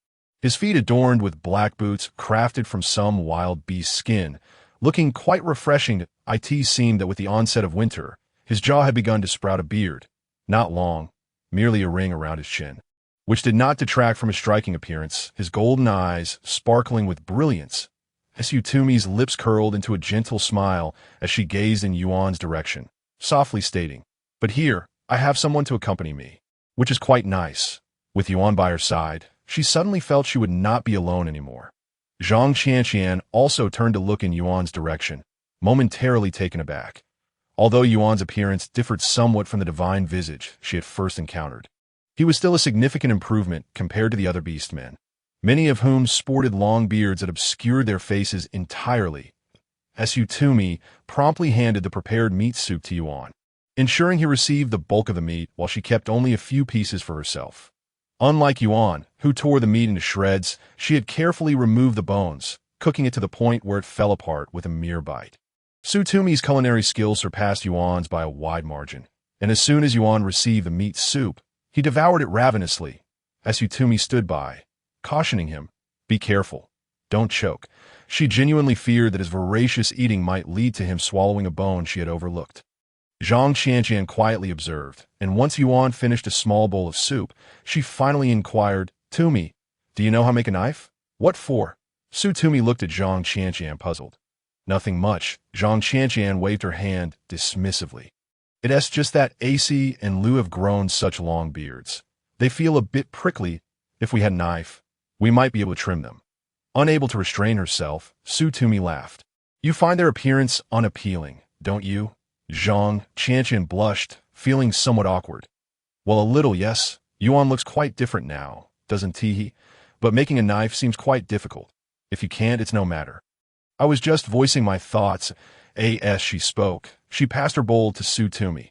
His feet adorned with black boots crafted from some wild beast skin, looking quite refreshing. It seemed that with the onset of winter, his jaw had begun to sprout a beard, not long, merely a ring around his chin, which did not detract from his striking appearance, his golden eyes sparkling with brilliance. Tumi's lips curled into a gentle smile as she gazed in Yuan's direction, softly stating, "But here, I have someone to accompany me," which is quite nice. With Yuan by her side, she suddenly felt she would not be alone anymore. Zhang Qianqian also turned to look in Yuan's direction, momentarily taken aback. although Yuan's appearance differed somewhat from the divine visage she had first encountered. He was still a significant improvement compared to the other beastmen, many of whom sported long beards that obscured their faces entirely. Tumi promptly handed the prepared meat soup to Yuan, ensuring he received the bulk of the meat while she kept only a few pieces for herself. Unlike Yuan, who tore the meat into shreds, she had carefully removed the bones, cooking it to the point where it fell apart with a mere bite. Tumi's culinary skills surpassed Yuan's by a wide margin, and as soon as Yuan received the meat soup, he devoured it ravenously. Tumi stood by, cautioning him, "Be careful. Don't choke." She genuinely feared that his voracious eating might lead to him swallowing a bone she had overlooked. Zhang Qianqian quietly observed, and once Yuan finished a small bowl of soup, she finally inquired, "Tumi, do you know how to make a knife?" "What for?" Tumi looked at Zhang Qianqian puzzled. "Nothing much." Zhang Qianqian waved her hand dismissively. "It's just that AC and Lu have grown such long beards. They feel a bit prickly. If we had a knife, we might be able to trim them." Unable to restrain herself, Tumi laughed. "You find their appearance unappealing, don't you?" Zhang Qianqian blushed, feeling somewhat awkward. "Well, a little, yes. Yuan looks quite different now, doesn't he? But making a knife seems quite difficult. If you can't, it's no matter." "I was just voicing my thoughts." As she spoke, she passed her bowl to Tumi.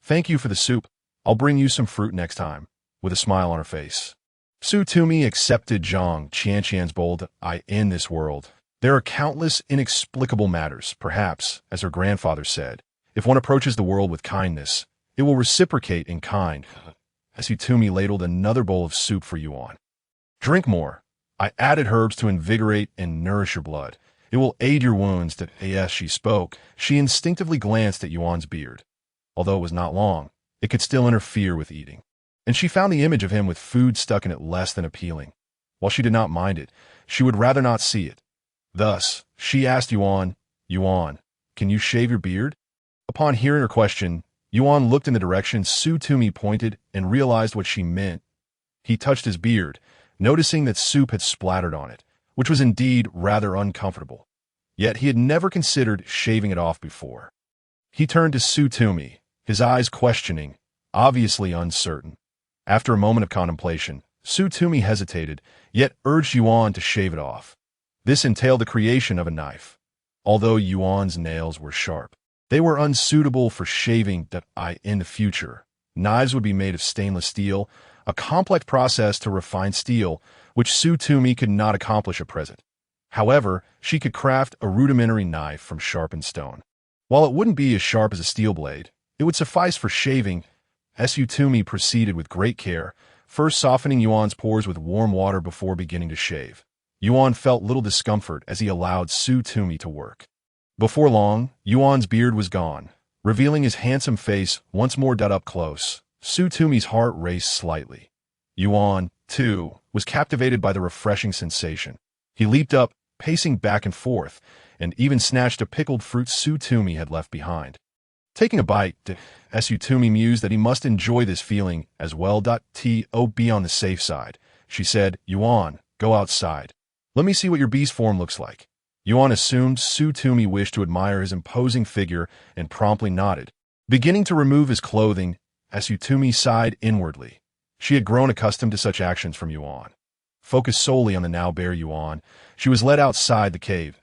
"Thank you for the soup. I'll bring you some fruit next time," with a smile on her face. Tumi accepted Zhang Qianqian's bowl. In this world, there are countless inexplicable matters. Perhaps, as her grandfather said, if one approaches the world with kindness, it will reciprocate in kind. Tumi ladled another bowl of soup for Yuan. "Drink more. I added herbs to invigorate and nourish your blood. It will aid your wounds." As she spoke, she instinctively glanced at Yuan's beard. Although it was not long, it could still interfere with eating, and she found the image of him with food stuck in it less than appealing. While she did not mind it, she would rather not see it. Thus, she asked Yuan, "Yuan, can you shave your beard?" Upon hearing her question, Yuan looked in the direction Tumi pointed and realized what she meant. He touched his beard, noticing that soup had splattered on it, which was indeed rather uncomfortable. Yet he had never considered shaving it off before. He turned to Tumi, his eyes questioning, obviously uncertain. After a moment of contemplation, Tumi hesitated, yet urged Yuan to shave it off. This entailed the creation of a knife. Although Yuan's nails were sharp, they were unsuitable for shaving. In the future, knives would be made of stainless steel, a complex process to refine steel, which Tumi could not accomplish at present. However, she could craft a rudimentary knife from sharpened stone. While it wouldn't be as sharp as a steel blade, it would suffice for shaving. Tumi proceeded with great care, first softening Yuan's pores with warm water before beginning to shave. Yuan felt little discomfort as he allowed Tumi to work. Before long, Yuan's beard was gone, revealing his handsome face once more up close. Tumi's heart raced slightly. Yuan, too, was captivated by the refreshing sensation. He leaped up, pacing back and forth, and even snatched a pickled fruit Tumi had left behind. Taking a bite, Tumi mused that he must enjoy this feeling as well. Be on the safe side, she said. "Yuan, go outside. Let me see what your beast form looks like." Yuan assumed Tumi wished to admire his imposing figure and promptly nodded. Beginning to remove his clothing, Tumi sighed inwardly. She had grown accustomed to such actions from Yuan. Focused solely on the now bare Yuan, she was led outside the cave.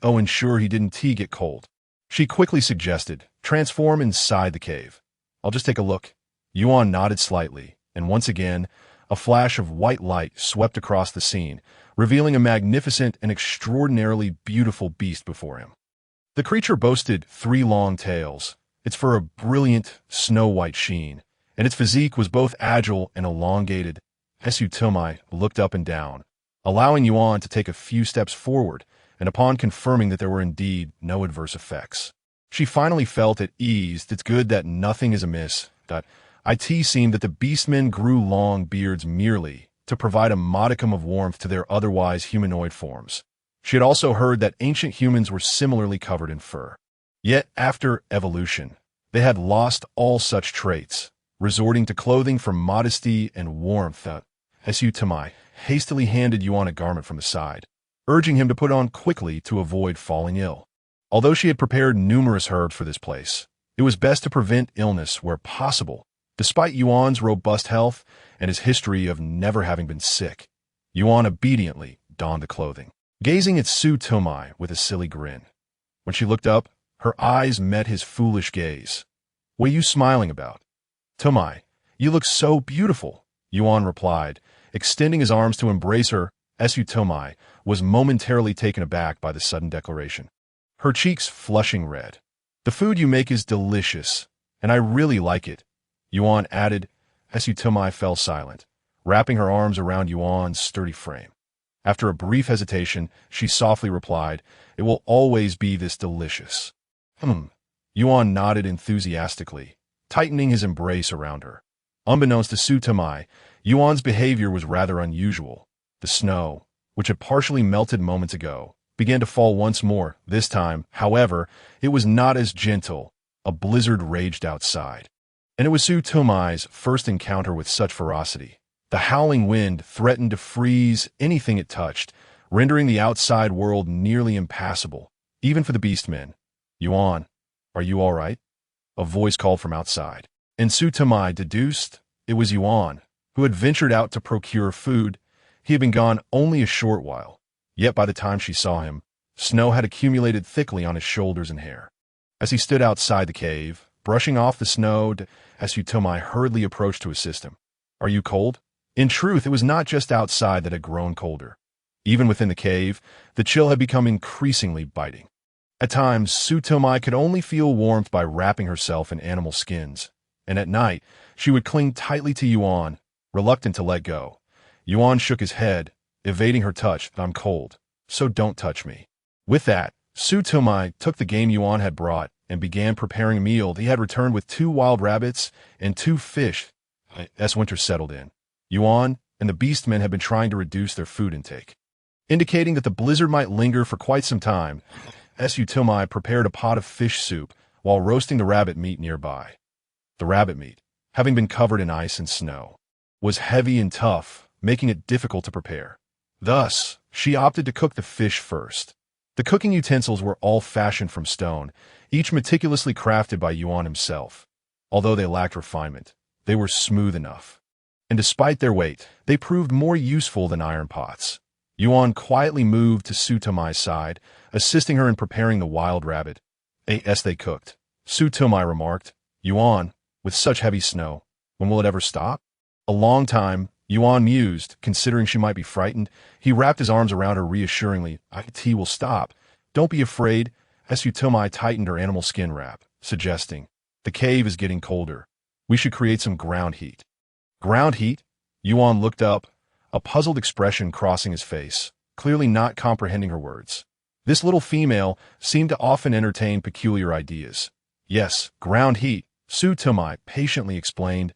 Ensure he didn't get cold. She quickly suggested, "Transform inside the cave. I'll just take a look." Yuan nodded slightly, and once again, a flash of white light swept across the scene, revealing a magnificent and extraordinarily beautiful beast before him. The creature boasted 3 long tails, its fur a brilliant, snow-white sheen, and its physique was both agile and elongated. Tumi looked up and down, allowing Yuan to take a few steps forward, and upon confirming that there were indeed no adverse effects, she finally felt at ease. It's good that nothing is amiss. It seemed that the beastmen grew long beards merely to provide a modicum of warmth to their otherwise humanoid forms. She had also heard that ancient humans were similarly covered in fur. Yet, after evolution, they had lost all such traits, resorting to clothing for modesty and warmth. Tumi hastily handed Yuan a garment from the side, urging him to put on quickly to avoid falling ill. Although she had prepared numerous herbs for this place, It was best to prevent illness where possible. Despite Yuan's robust health and his history of never having been sick, Yuan obediently donned the clothing, gazing at Su Tomai with a silly grin. When she looked up, her eyes met his foolish gaze. "What are you smiling about?" "Tomai, you look so beautiful," Yuan replied, extending his arms to embrace her. Su Tomai was momentarily taken aback by the sudden declaration, her cheeks flushing red. "The food you make is delicious, and I really like it," Yuan added. Su Tomai fell silent, wrapping her arms around Yuan's sturdy frame. After a brief hesitation, she softly replied, "It will always be this delicious." Yuan nodded enthusiastically, tightening his embrace around her. Unbeknownst to Su Tomai, Yuan's behavior was rather unusual. The snow, which had partially melted moments ago, began to fall once more. This time, however, it was not as gentle. A blizzard raged outside. And it was Su Tomai's first encounter with such ferocity. The howling wind threatened to freeze anything it touched, rendering the outside world nearly impassable, even for the beastmen. "Yuan, are you all right?" A voice called from outside. And Su Tomai deduced it was Yuan, who had ventured out to procure food. He had been gone only a short while, yet by the time she saw him, snow had accumulated thickly on his shoulders and hair. As he stood outside the cave, brushing off the snow, Su Tomai hurriedly approached to assist him. "Are you cold?" In truth, it was not just outside that had grown colder. Even within the cave, the chill had become increasingly biting. At times, Su Tomai could only feel warmth by wrapping herself in animal skins, and at night, she would cling tightly to Yuan, reluctant to let go. Yuan shook his head, evading her touch. "I'm cold, so don't touch me." With that, Su Tomai took the game Yuan had brought and began preparing a meal. He had returned with 2 wild rabbits and 2 fish. As winter settled in, Yuan and the beastmen had been trying to reduce their food intake, indicating that the blizzard might linger for quite some time. Su Tomai prepared a pot of fish soup while roasting the rabbit meat nearby. The rabbit meat, having been covered in ice and snow, was heavy and tough, making it difficult to prepare. Thus, she opted to cook the fish first. The cooking utensils were all fashioned from stone, each meticulously crafted by Yuan himself. Although they lacked refinement, they were smooth enough. And despite their weight, they proved more useful than iron pots. Yuan quietly moved to Su Tomai's side, assisting her in preparing the wild rabbit. As they cooked, Su Tomai remarked, "Yuan, with such heavy snow, when will it ever stop?" A long time, Yuan mused, considering she might be frightened. He wrapped his arms around her reassuringly. "It will stop. Don't be afraid." Su Tomai tightened her animal skin wrap, suggesting, "The cave is getting colder. We should create some ground heat." "Ground heat?" Yuan looked up, a puzzled expression crossing his face, clearly not comprehending her words. This little female seemed to often entertain peculiar ideas. "Yes, ground heat," Su Tomai patiently explained.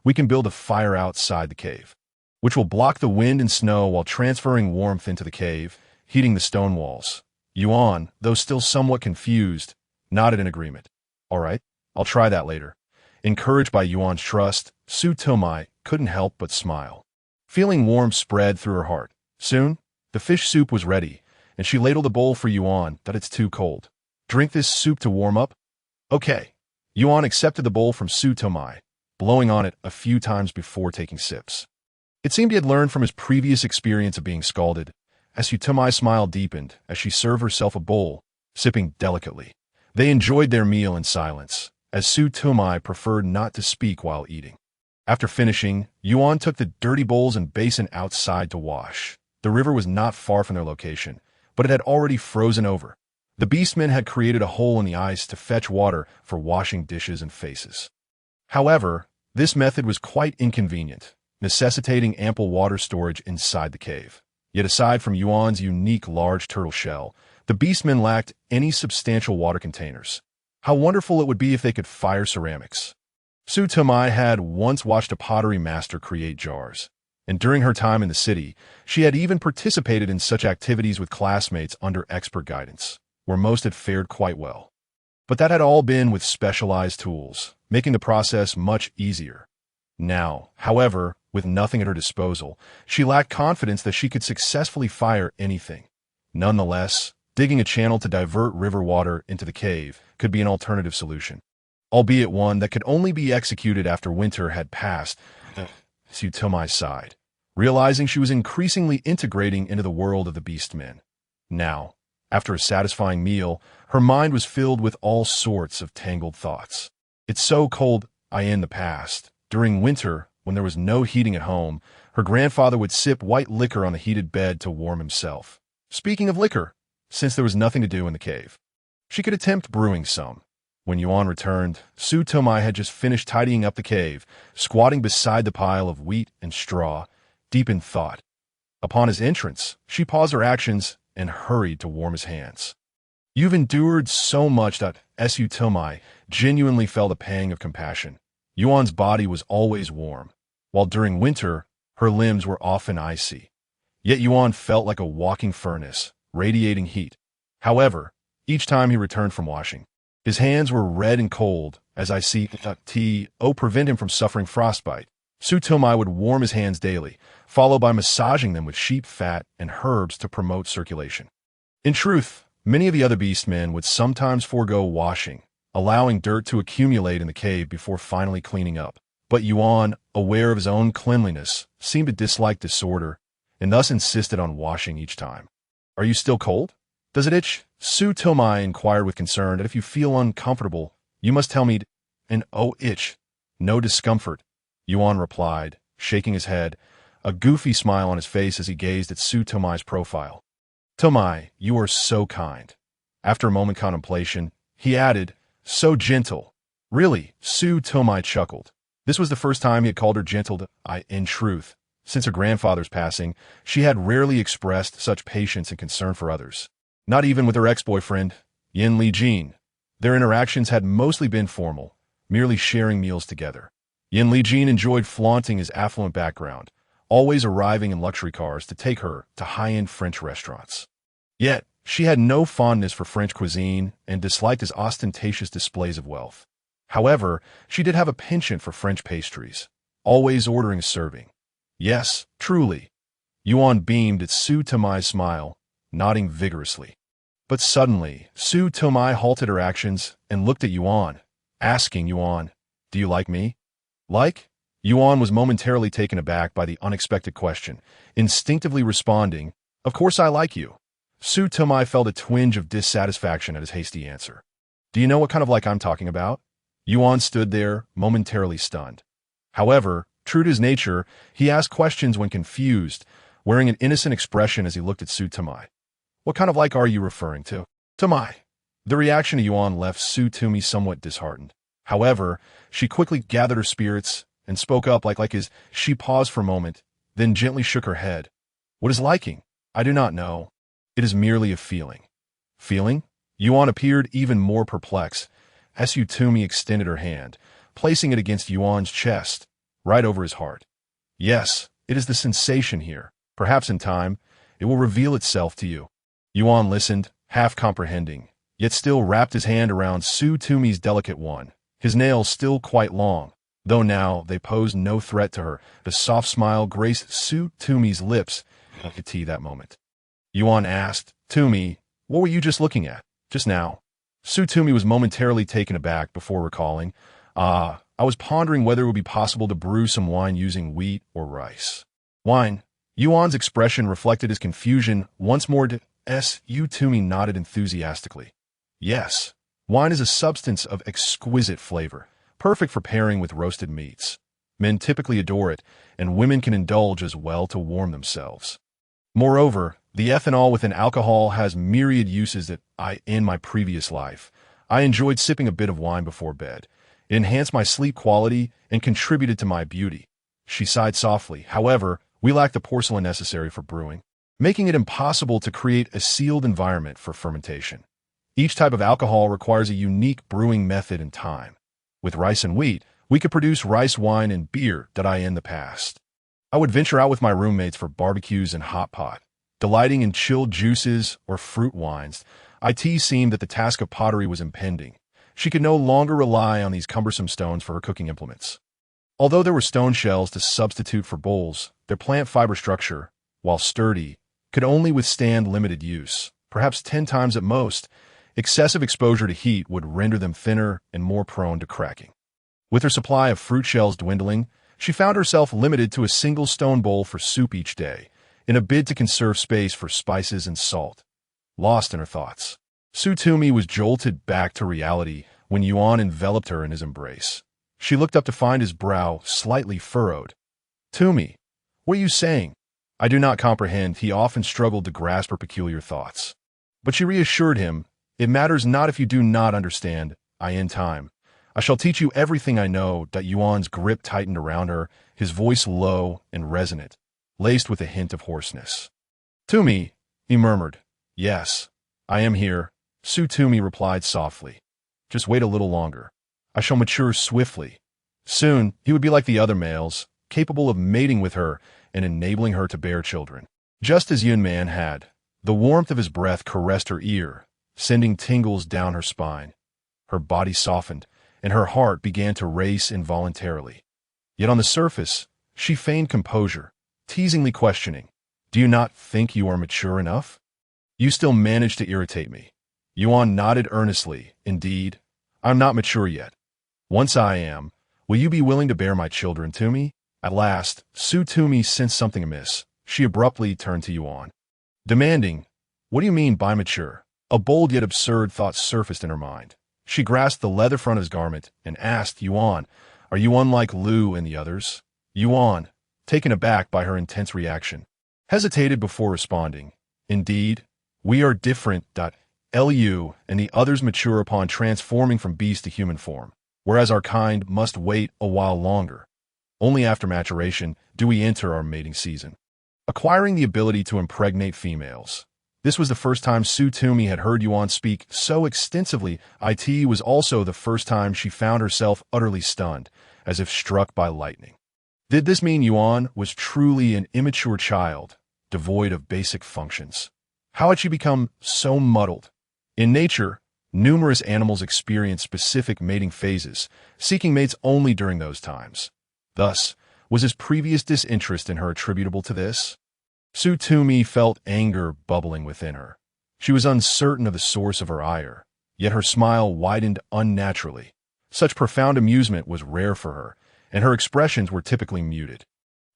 "We can build a fire outside the cave, which will block the wind and snow while transferring warmth into the cave, heating the stone walls." Yuan, though still somewhat confused, nodded in agreement. "All right, I'll try that later." Encouraged by Yuan's trust, Su Tomai couldn't help but smile. Feeling warmth spread through her heart. Soon, the fish soup was ready, and she ladled a bowl for Yuan. "It's too cold. Drink this soup to warm up?" "Okay." Yuan accepted the bowl from Su Tomai, blowing on it a few times before taking sips. It seemed he had learned from his previous experience of being scalded. Su Tomai's smile deepened as she served herself a bowl, sipping delicately. They enjoyed their meal in silence, as Su Tomai preferred not to speak while eating. After finishing, Yuan took the dirty bowls and basin outside to wash. The river was not far from their location, but it had already frozen over. The beastmen had created a hole in the ice to fetch water for washing dishes and faces. However, this method was quite inconvenient, necessitating ample water storage inside the cave. Yet aside from Yuan's unique large turtle shell, the beastmen lacked any substantial water containers. How wonderful it would be if they could fire ceramics. Su Tomai had once watched a pottery master create jars, and during her time in the city, she had even participated in such activities with classmates under expert guidance, where most had fared quite well. But that had all been with specialized tools, making the process much easier. Now, however, with nothing at her disposal, she lacked confidence that she could successfully fire anything. Nonetheless, digging a channel to divert river water into the cave could be an alternative solution. albeit one that could only be executed after winter had passed. Tumi sighed, realizing she was increasingly integrating into the world of the beastmen. Now, after a satisfying meal, her mind was filled with all sorts of tangled thoughts. It's so cold, in the past. During winter, when there was no heating at home, her grandfather would sip white liquor on the heated bed to warm himself. Speaking of liquor, since there was nothing to do in the cave, she could attempt brewing some. When Yuan returned, Tumi had just finished tidying up the cave, squatting beside the pile of wheat and straw, deep in thought. Upon his entrance, she paused her actions and hurried to warm his hands. You've endured so much that Tumi genuinely felt a pang of compassion. Yuan's body was always warm, while during winter, her limbs were often icy. Yet Yuan felt like a walking furnace, radiating heat. However, each time he returned from washing, his hands were red and cold, as prevent him from suffering frostbite. Tumi would warm his hands daily, followed by massaging them with sheep fat and herbs to promote circulation. In truth, many of the other beastmen would sometimes forego washing, allowing dirt to accumulate in the cave before finally cleaning up. But Yuan, aware of his own cleanliness, seemed to dislike disorder, and thus insisted on washing each time. Are you still cold? Does it itch? Tumi inquired with concern. That if you feel uncomfortable, you must tell me. Itch. No discomfort, Yuan replied, shaking his head, a goofy smile on his face as he gazed at Tumi's profile. Tumi, you are so kind. After a moment contemplation, he added, so gentle. Really, Tumi chuckled. This was the first time he had called her gentle. In truth, since her grandfather's passing, she had rarely expressed such patience and concern for others. Not even with her ex-boyfriend, Hygiene. Their interactions had mostly been formal, merely sharing meals together. Hygiene enjoyed flaunting his affluent background, always arriving in luxury cars to take her to high-end French restaurants. Yet, she had no fondness for French cuisine and disliked his ostentatious displays of wealth. However, she did have a penchant for French pastries, always ordering a serving. Yes, truly. Yuan beamed at Tumi's smile, nodding vigorously. But suddenly, Tumi halted her actions and looked at Yuan, asking Yuan, do you like me? Like? Yuan was momentarily taken aback by the unexpected question, instinctively responding, of course I like you. Tumi felt a twinge of dissatisfaction at his hasty answer. Do you know what kind of like I'm talking about? Yuan stood there, momentarily stunned. However, true to his nature, he asked questions when confused, wearing an innocent expression as he looked at Tumi. What kind of like are you referring to? Tumi. The reaction to Yuan left Tumi somewhat disheartened. However, she quickly gathered her spirits and spoke up she paused for a moment, then gently shook her head. What is liking? I do not know. It is merely a feeling. Feeling? Yuan appeared even more perplexed. Tumi extended her hand, placing it against Yuan's chest, right over his heart. Yes, it is the sensation here. Perhaps in time, it will reveal itself to you. Yuan listened, half comprehending, yet still wrapped his hand around Tumi's delicate one, his nails still quite long, though now they posed no threat to her. The soft smile graced Tumi's lips. I could see that moment. Yuan asked, Tumi, what were you just looking at, just now? Tumi was momentarily taken aback before recalling, I was pondering whether it would be possible to brew some wine using wheat or rice. Wine. Yuan's expression reflected his confusion once more. Tumi nodded enthusiastically. Yes, wine is a substance of exquisite flavor, perfect for pairing with roasted meats. Men typically adore it, and women can indulge as well to warm themselves. Moreover, the ethanol within alcohol has myriad uses that in my previous life, I enjoyed sipping a bit of wine before bed. It enhanced my sleep quality and contributed to my beauty. She sighed softly. However, we lack the porcelain necessary for brewing, making it impossible to create a sealed environment for fermentation. Each type of alcohol requires a unique brewing method and time. With rice and wheat, we could produce rice wine and beer that in the past. I would venture out with my roommates for barbecues and hot pot, delighting in chilled juices or fruit wines. It seemed that the task of pottery was impending. She could no longer rely on these cumbersome stones for her cooking implements. Although there were stone shells to substitute for bowls, their plant fiber structure, while sturdy, could only withstand limited use, perhaps 10 times at most. Excessive exposure to heat would render them thinner and more prone to cracking. With her supply of fruit shells dwindling, she found herself limited to a single stone bowl for soup each day, in a bid to conserve space for spices and salt. Lost in her thoughts, Tumi was jolted back to reality when Yuan enveloped her in his embrace. She looked up to find his brow slightly furrowed. "Tumi, what are you saying?" "I do not comprehend." He often struggled to grasp her peculiar thoughts. But she reassured him, "It matters not if you do not understand. In time, I shall teach you everything I know." Yuan's grip tightened around her, his voice low and resonant, laced with a hint of hoarseness. "Tumi," he murmured. "Yes, I am here," Tumi replied softly. "Just wait a little longer. I shall mature swiftly. Soon, he would be like the other males, capable of mating with her and enabling her to bear children. Just as Yuan had. The warmth of his breath caressed her ear, sending tingles down her spine. Her body softened, and her heart began to race involuntarily. Yet on the surface, she feigned composure, teasingly questioning, "Do you not think you are mature enough? You still manage to irritate me." Yuan nodded earnestly. "Indeed, I'm not mature yet. Once I am, will you be willing to bear my children to me?" At last, Tumi sensed something amiss. She abruptly turned to Yuan, demanding, "What do you mean by mature?" A bold yet absurd thought surfaced in her mind. She grasped the leather front of his garment and asked, "Yuan, are you unlike Lu and the others?" Yuan, taken aback by her intense reaction, hesitated before responding. "Indeed, we are different. Lu and the others mature upon transforming from beast to human form, whereas our kind must wait a while longer. Only after maturation do we enter our mating season, acquiring the ability to impregnate females." This was the first time Tumi had heard Yuan speak so extensively. It was also the first time she found herself utterly stunned, as if struck by lightning. Did this mean Yuan was truly an immature child, devoid of basic functions? How had she become so muddled? In nature, numerous animals experience specific mating phases, seeking mates only during those times. Thus, was his previous disinterest in her attributable to this? Tumi felt anger bubbling within her. She was uncertain of the source of her ire, yet her smile widened unnaturally. Such profound amusement was rare for her, and her expressions were typically muted.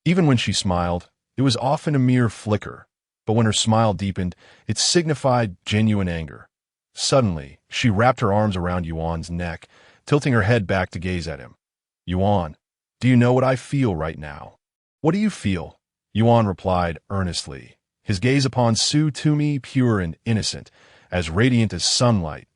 Even when she smiled, it was often a mere flicker, but when her smile deepened, it signified genuine anger. Suddenly, she wrapped her arms around Yuan's neck, tilting her head back to gaze at him. "Yuan, do you know what I feel right now?" "What do you feel?" Yuan replied earnestly, his gaze upon Tumi pure and innocent, as radiant as sunlight.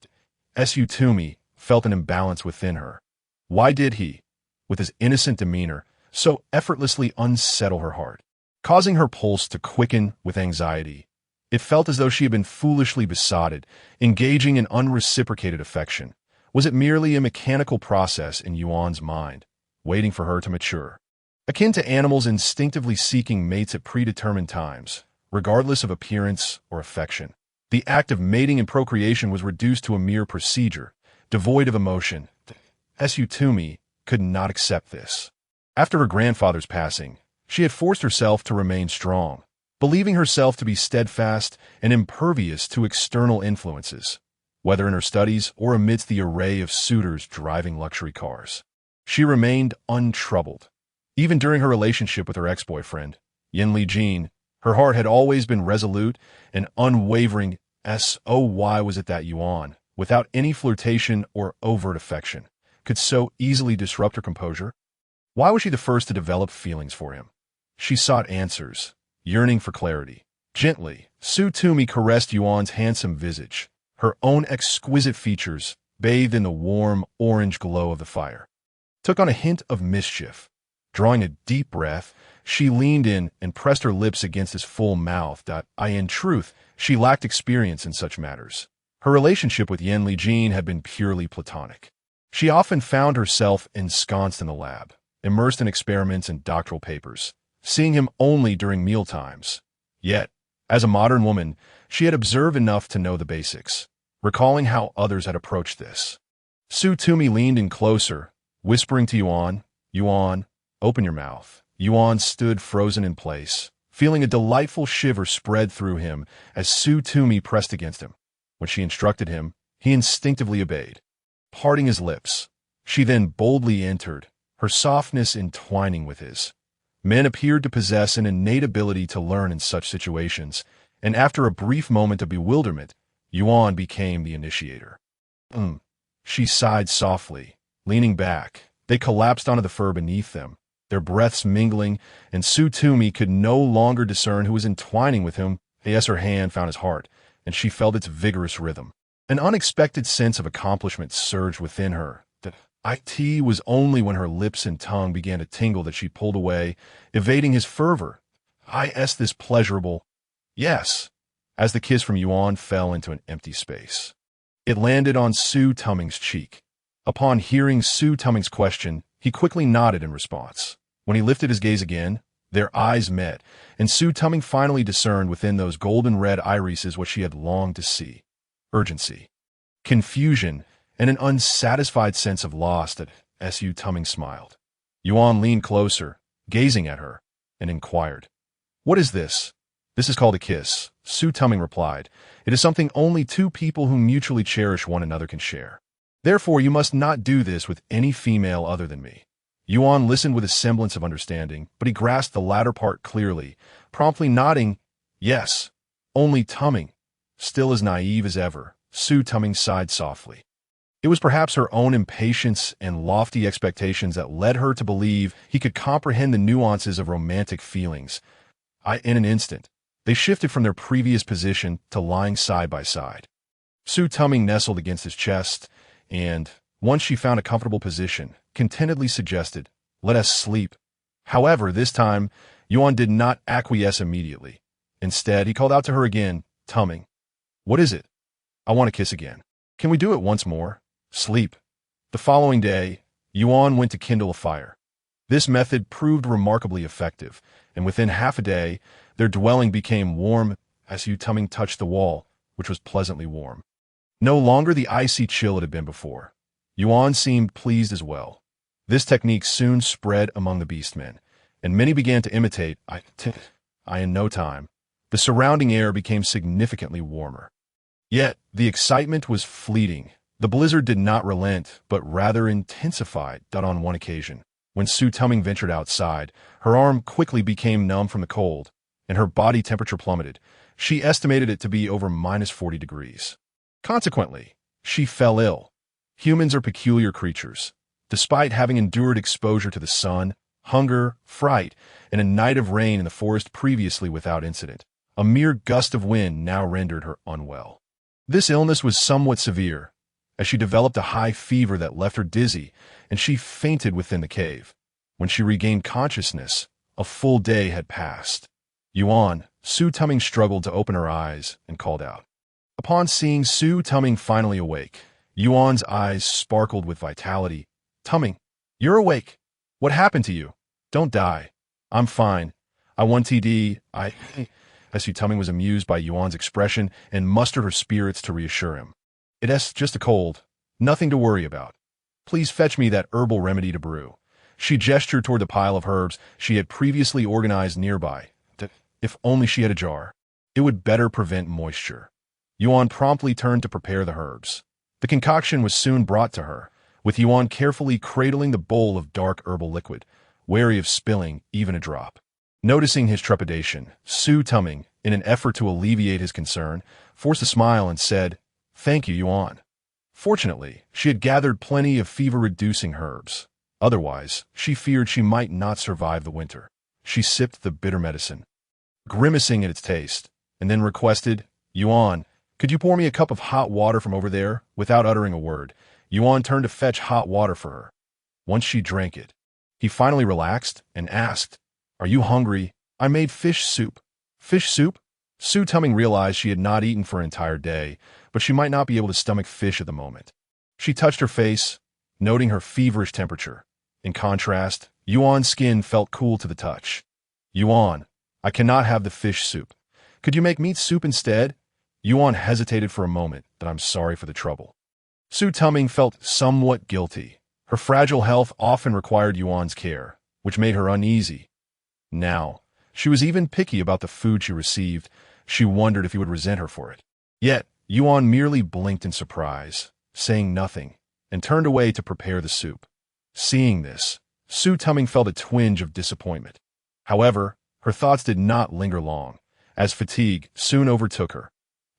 Tumi felt an imbalance within her. Why did he, with his innocent demeanor, so effortlessly unsettle her heart, causing her pulse to quicken with anxiety? It felt as though she had been foolishly besotted, engaging in unreciprocated affection. Was it merely a mechanical process in Yuan's mind, waiting for her to mature? Akin to animals instinctively seeking mates at predetermined times, regardless of appearance or affection. The act of mating and procreation was reduced to a mere procedure, devoid of emotion. Tumi could not accept this. After her grandfather's passing, she had forced herself to remain strong, believing herself to be steadfast and impervious to external influences, whether in her studies or amidst the array of suitors driving luxury cars. She remained untroubled. Even during her relationship with her ex-boyfriend, Hygiene, her heart had always been resolute and unwavering. Why was it that Yuan, without any flirtation or overt affection, could so easily disrupt her composure? Why was she the first to develop feelings for him? She sought answers, yearning for clarity. Gently, Tumi caressed Yuan's handsome visage, her own exquisite features bathed in the warm orange glow of the fire. Took on a hint of mischief. Drawing a deep breath, she leaned in and pressed her lips against his full mouth. In truth, she lacked experience in such matters. Her relationship with Hygiene had been purely platonic. She often found herself ensconced in the lab, immersed in experiments and doctoral papers, seeing him only during mealtimes. Yet, as a modern woman, she had observed enough to know the basics, recalling how others had approached this. Tumi leaned in closer, whispering to Yuan, "Yuan, open your mouth." Yuan stood frozen in place, feeling a delightful shiver spread through him as Tumi pressed against him. When she instructed him, He instinctively obeyed, parting his lips. She then boldly entered, her softness entwining with his. Men appeared to possess an innate ability to learn in such situations, and after a brief moment of bewilderment, Yuan became the initiator. She sighed softly, leaning back. They collapsed onto the fur beneath them, their breaths mingling, and Tumi could no longer discern who was entwining with whom. Yes, her hand found his heart, and she felt its vigorous rhythm. An unexpected sense of accomplishment surged within her. That it was only when her lips and tongue began to tingle that she pulled away, evading his fervor. This pleasurable. Yes, as the kiss from Yuan fell into an empty space. It landed on Tumming's cheek. Upon hearing Tumming's question, he quickly nodded in response. When he lifted his gaze again, their eyes met, and Tumming finally discerned within those golden-red irises what she had longed to see. Urgency, confusion, and an unsatisfied sense of loss that Tumming smiled. Yuan leaned closer, gazing at her, and inquired, "What is this?" "This is called a kiss," Tumming replied. "It is something only two people who mutually cherish one another can share. Therefore, you must not do this with any female other than me." Yuan listened with a semblance of understanding, but he grasped the latter part clearly, promptly nodding, "Yes, only Tumming." Still as naive as ever, Tumming sighed softly. It was perhaps her own impatience and lofty expectations that led her to believe he could comprehend the nuances of romantic feelings. In an instant, they shifted from their previous position to lying side by side. Tumming nestled against his chest, and, once she found a comfortable position, contentedly suggested, "Let us sleep." However, this time, Yuan did not acquiesce immediately. Instead, he called out to her again, "Tumming, what is it?" "I want to kiss again. Can we do it once more?" "Sleep." The following day, Yuan went to kindle a fire. This method proved remarkably effective, and within half a day, their dwelling became warm as Tumming touched the wall, which was pleasantly warm. No longer the icy chill it had been before. Yuan seemed pleased as well. This technique soon spread among the beastmen, and many began to imitate. In no time, the surrounding air became significantly warmer. Yet, the excitement was fleeting. The blizzard did not relent, but rather intensified. On one occasion, when Tumming ventured outside, her arm quickly became numb from the cold, and her body temperature plummeted. She estimated it to be over -40 degrees. Consequently, she fell ill. Humans are peculiar creatures. Despite having endured exposure to the sun, hunger, fright, and a night of rain in the forest previously without incident, a mere gust of wind now rendered her unwell. This illness was somewhat severe, as she developed a high fever that left her dizzy, and she fainted within the cave. When she regained consciousness, a full day had passed. Yuan, Tumming struggled to open her eyes and called out. Upon seeing Tumming finally awake, Yuan's eyes sparkled with vitality. "Tumming, you're awake. What happened to you? Don't die." "I'm fine. I won TD. Tumming was amused by Yuan's expression and mustered her spirits to reassure him. "It's just a cold. Nothing to worry about. Please fetch me that herbal remedy to brew." She gestured toward the pile of herbs she had previously organized nearby. If only she had a jar. It would better prevent moisture. Yuan promptly turned to prepare the herbs. The concoction was soon brought to her, with Yuan carefully cradling the bowl of dark herbal liquid, wary of spilling even a drop. Noticing his trepidation, Tumming, in an effort to alleviate his concern, forced a smile and said, "Thank you, Yuan." Fortunately, she had gathered plenty of fever-reducing herbs. Otherwise, she feared she might not survive the winter. She sipped the bitter medicine, grimacing at its taste, and then requested, "Yuan, could you pour me a cup of hot water from over there?" Without uttering a word, Yuan turned to fetch hot water for her. Once she drank it, he finally relaxed and asked, "Are you hungry? I made fish soup." "Fish soup?" Tumming realized she had not eaten for an entire day, but she might not be able to stomach fish at the moment. She touched her face, noting her feverish temperature. In contrast, Yuan's skin felt cool to the touch. "Yuan, I cannot have the fish soup. Could you make meat soup instead?" Yuan hesitated for a moment. "I'm sorry for the trouble." Tumming felt somewhat guilty. Her fragile health often required Yuan's care, which made her uneasy. Now, she was even picky about the food she received. She wondered if he would resent her for it. Yet, Yuan merely blinked in surprise, saying nothing, and turned away to prepare the soup. Seeing this, Su Tuming felt a twinge of disappointment. However, her thoughts did not linger long, as fatigue soon overtook her.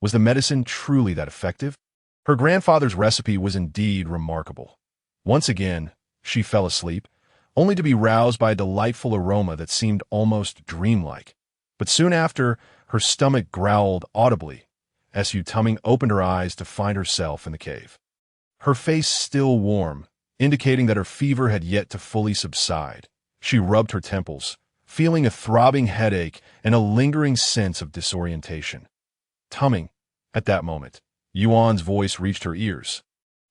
Was the medicine truly that effective? Her grandfather's recipe was indeed remarkable. Once again, she fell asleep, only to be roused by a delightful aroma that seemed almost dreamlike. But soon after, her stomach growled audibly, as Su Tuming opened her eyes to find herself in the cave. Her face still warm, indicating that her fever had yet to fully subside. She rubbed her temples, feeling a throbbing headache and a lingering sense of disorientation. Tuming, at that moment, Yuan's voice reached her ears.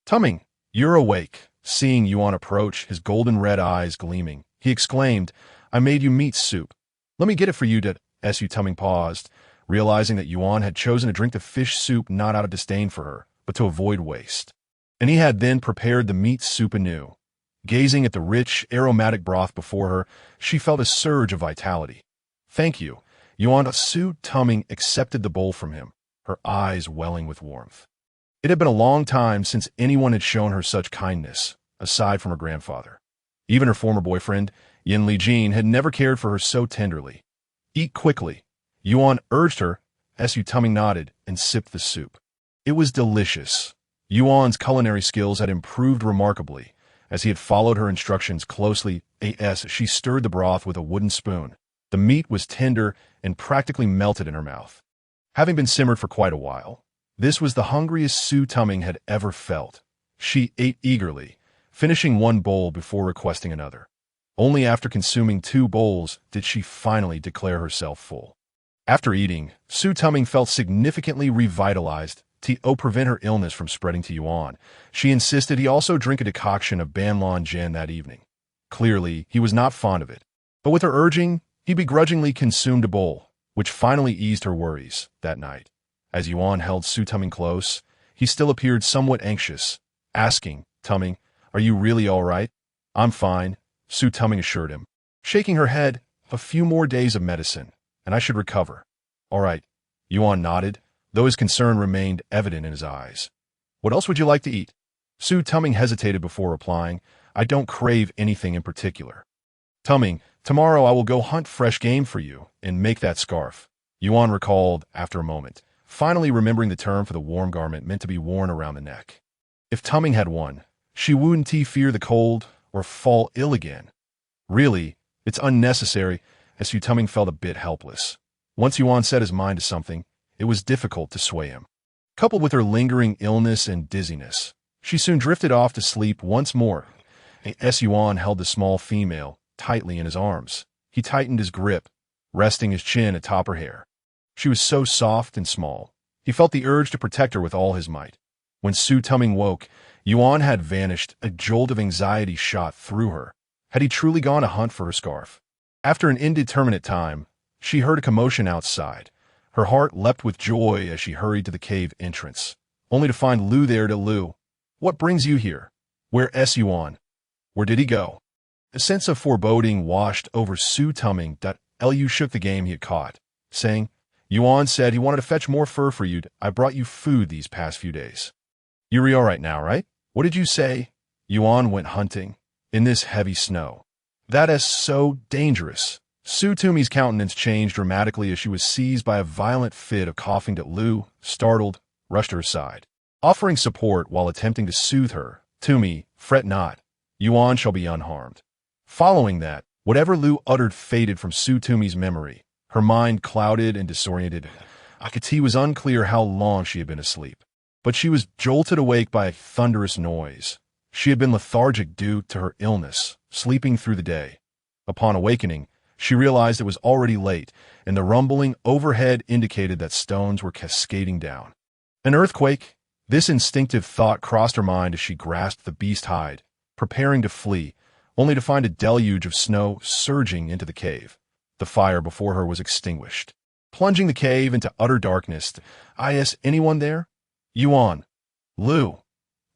Tuming, you're awake. Seeing Yuan approach, his golden red eyes gleaming, he exclaimed, I made you meat soup. Let me get it for you Su Tuming paused, realizing that Yuan had chosen to drink the fish soup not out of disdain for her, but to avoid waste. And he had then prepared the meat soup anew. Gazing at the rich, aromatic broth before her, she felt a surge of vitality. Thank you. Yuan. Su Tuming accepted the bowl from him, her eyes welling with warmth. It had been a long time since anyone had shown her such kindness, aside from her grandfather. Even her former boyfriend, Hygiene, had never cared for her so tenderly. Eat quickly. Yuan urged her, as Su Tuming nodded and sipped the soup. It was delicious. Yuan's culinary skills had improved remarkably, as he had followed her instructions closely. As she stirred the broth with a wooden spoon, the meat was tender and practically melted in her mouth. Having been simmered for quite a while, this was the hungriest Su Tuming had ever felt. She ate eagerly, finishing one bowl before requesting another. Only after consuming 2 bowls did she finally declare herself full. After eating, Su Tuming felt significantly revitalized. To prevent her illness from spreading to Yuan, she insisted he also drink a decoction of Banlan Gen that evening. Clearly, he was not fond of it, but with her urging, he begrudgingly consumed a bowl, which finally eased her worries that night. As Yuan held Su Tuming close, he still appeared somewhat anxious, asking, Tuming, are you really all right? I'm fine, Su Tuming assured him, shaking her head. A few more days of medicine, and I should recover. All right, Yuan nodded, though his concern remained evident in his eyes. What else would you like to eat? Su Tuming hesitated before replying, I don't crave anything in particular. Tuming, tomorrow I will go hunt fresh game for you and make that scarf. Yuan recalled after a moment, finally remembering the term for the warm garment meant to be worn around the neck. If Tuming had one, she wouldn't fear the cold or fall ill again. Really, it's unnecessary, as Su Tuming felt a bit helpless. Once Yuan set his mind to something, it was difficult to sway him. Coupled with her lingering illness and dizziness, she soon drifted off to sleep once more. As Yuan held the small female tightly in his arms, he tightened his grip, resting his chin atop her hair. She was so soft and small, he felt the urge to protect her with all his might. When Su Tuming woke, Yuan had vanished. A jolt of anxiety shot through her. Had he truly gone to hunt for her scarf? After an indeterminate time, she heard a commotion outside. Her heart leapt with joy as she hurried to the cave entrance, only to find Lu there. Lu, what brings you here? Where's Yuan? Where did he go? A sense of foreboding washed over Su Tuming. Lu shook the game he had caught, saying, Yuan said he wanted to fetch more fur for you. I brought you food these past few days. You're all right now, right? What did you say? Yuan went hunting in this heavy snow. That is so dangerous. Su Tuming's countenance changed dramatically as she was seized by a violent fit of coughing. Lu, startled, rushed to her side, offering support while attempting to soothe her. Tumi, fret not. Yuan shall be unharmed. Following that, whatever Lu uttered faded from Su Tuming's memory. Her mind clouded and disoriented. It was unclear how long she had been asleep, but she was jolted awake by a thunderous noise. She had been lethargic due to her illness, sleeping through the day. Upon awakening, she realized it was already late, and the rumbling overhead indicated that stones were cascading down. An earthquake? This instinctive thought crossed her mind as she grasped the beast hide, preparing to flee, only to find a deluge of snow surging into the cave. The fire before her was extinguished, plunging the cave into utter darkness. Is anyone there? Yuan. Lu.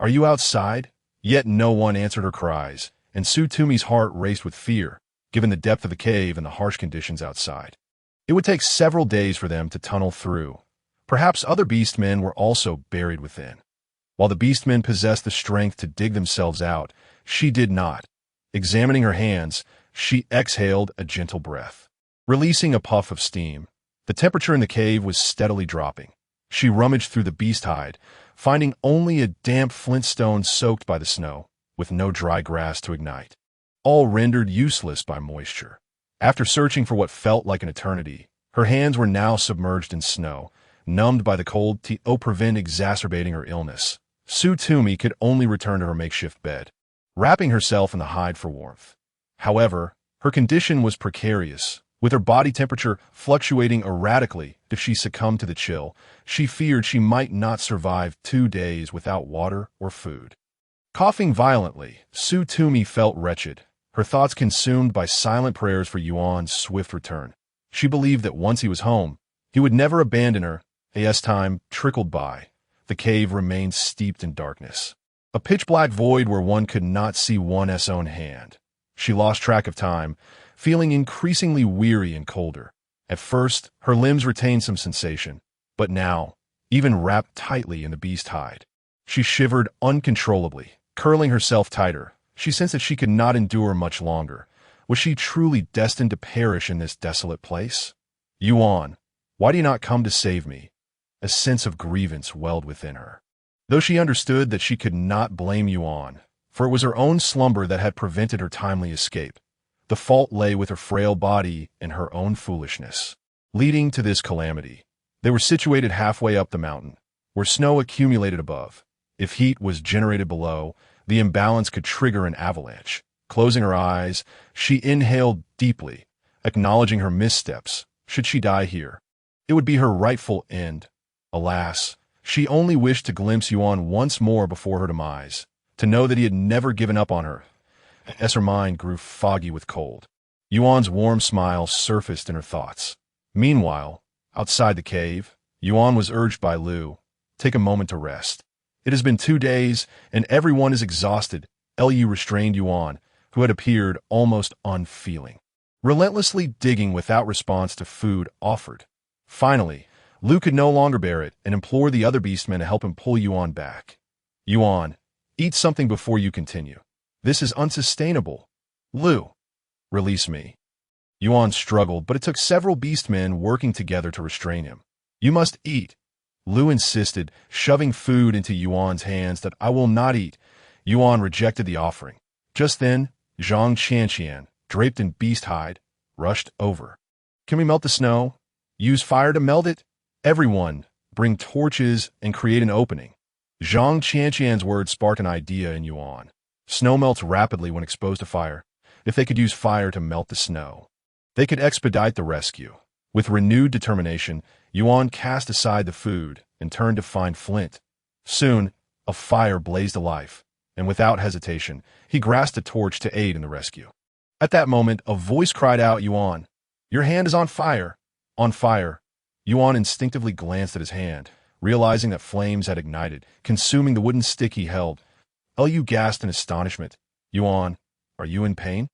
Are you outside? Yet no one answered her cries, and Su Tuming's heart raced with fear, given the depth of the cave and the harsh conditions outside. It would take several days for them to tunnel through, Perhaps other beastmen were also buried within. While the beastmen possessed the strength to dig themselves out, she did not. Examining her hands, she exhaled a gentle breath, releasing a puff of steam. The temperature in the cave was steadily dropping. She rummaged through the beast hide, finding only a damp flintstone soaked by the snow, with no dry grass to ignite, all rendered useless by moisture. After searching for what felt like an eternity, her hands were now submerged in snow, numbed by the cold to prevent exacerbating her illness. Tumi could only return to her makeshift bed, wrapping herself in the hide for warmth. However, her condition was precarious. With her body temperature fluctuating erratically, if she succumbed to the chill, she feared she might not survive 2 days without water or food. Coughing violently, Tumi felt wretched, her thoughts consumed by silent prayers for Yuan's swift return. She believed that once he was home, he would never abandon her. As time trickled by, the cave remained steeped in darkness, a pitch-black void where one could not see one's own hand. She lost track of time, feeling increasingly weary and colder. At first, her limbs retained some sensation, but now, even wrapped tightly in the beast hide, she shivered uncontrollably, curling herself tighter. She sensed that she could not endure much longer. Was she truly destined to perish in this desolate place? Yuan, why do you not come to save me? A sense of grievance welled within her. Though she understood that she could not blame Yuan, for it was her own slumber that had prevented her timely escape. The fault lay with her frail body and her own foolishness, leading to this calamity. They were situated halfway up the mountain, where snow accumulated above. If heat was generated below, the imbalance could trigger an avalanche. Closing her eyes, she inhaled deeply, acknowledging her missteps. Should she die here, it would be her rightful end. Alas, she only wished to glimpse Yuan once more before her demise, to know that he had never given up on her. As her mind grew foggy with cold, Yuan's warm smile surfaced in her thoughts. Meanwhile, outside the cave, Yuan was urged by Lu, "Take a moment to rest. It has been 2 days, and everyone is exhausted." Lu restrained Yuan, who had appeared almost unfeeling, relentlessly digging without response to food offered. Finally, Lu could no longer bear it and implored the other beastmen to help him pull Yuan back. "Yuan, eat something before you continue. This is unsustainable." "Lu, release me." Yuan struggled, but it took several beastmen working together to restrain him. "You must eat," Lu insisted, shoving food into Yuan's hands. "That I will not eat." Yuan rejected the offering. Just then, Zhang Qianqian, draped in beast hide, rushed over. "Can we melt the snow? Use fire to melt it? Everyone, bring torches and create an opening." Zhang Qianqian's words sparked an idea in Yuan. Snow melts rapidly when exposed to fire. If they could use fire to melt the snow, they could expedite the rescue. With renewed determination, Yuan cast aside the food and turned to find flint. Soon, a fire blazed alive, and without hesitation, he grasped a torch to aid in the rescue. At that moment, a voice cried out, "Yuan, your hand is on fire!" On fire. Yuan instinctively glanced at his hand, realizing that flames had ignited, consuming the wooden stick he held. Lu gasped in astonishment. "Yuan, are you in pain?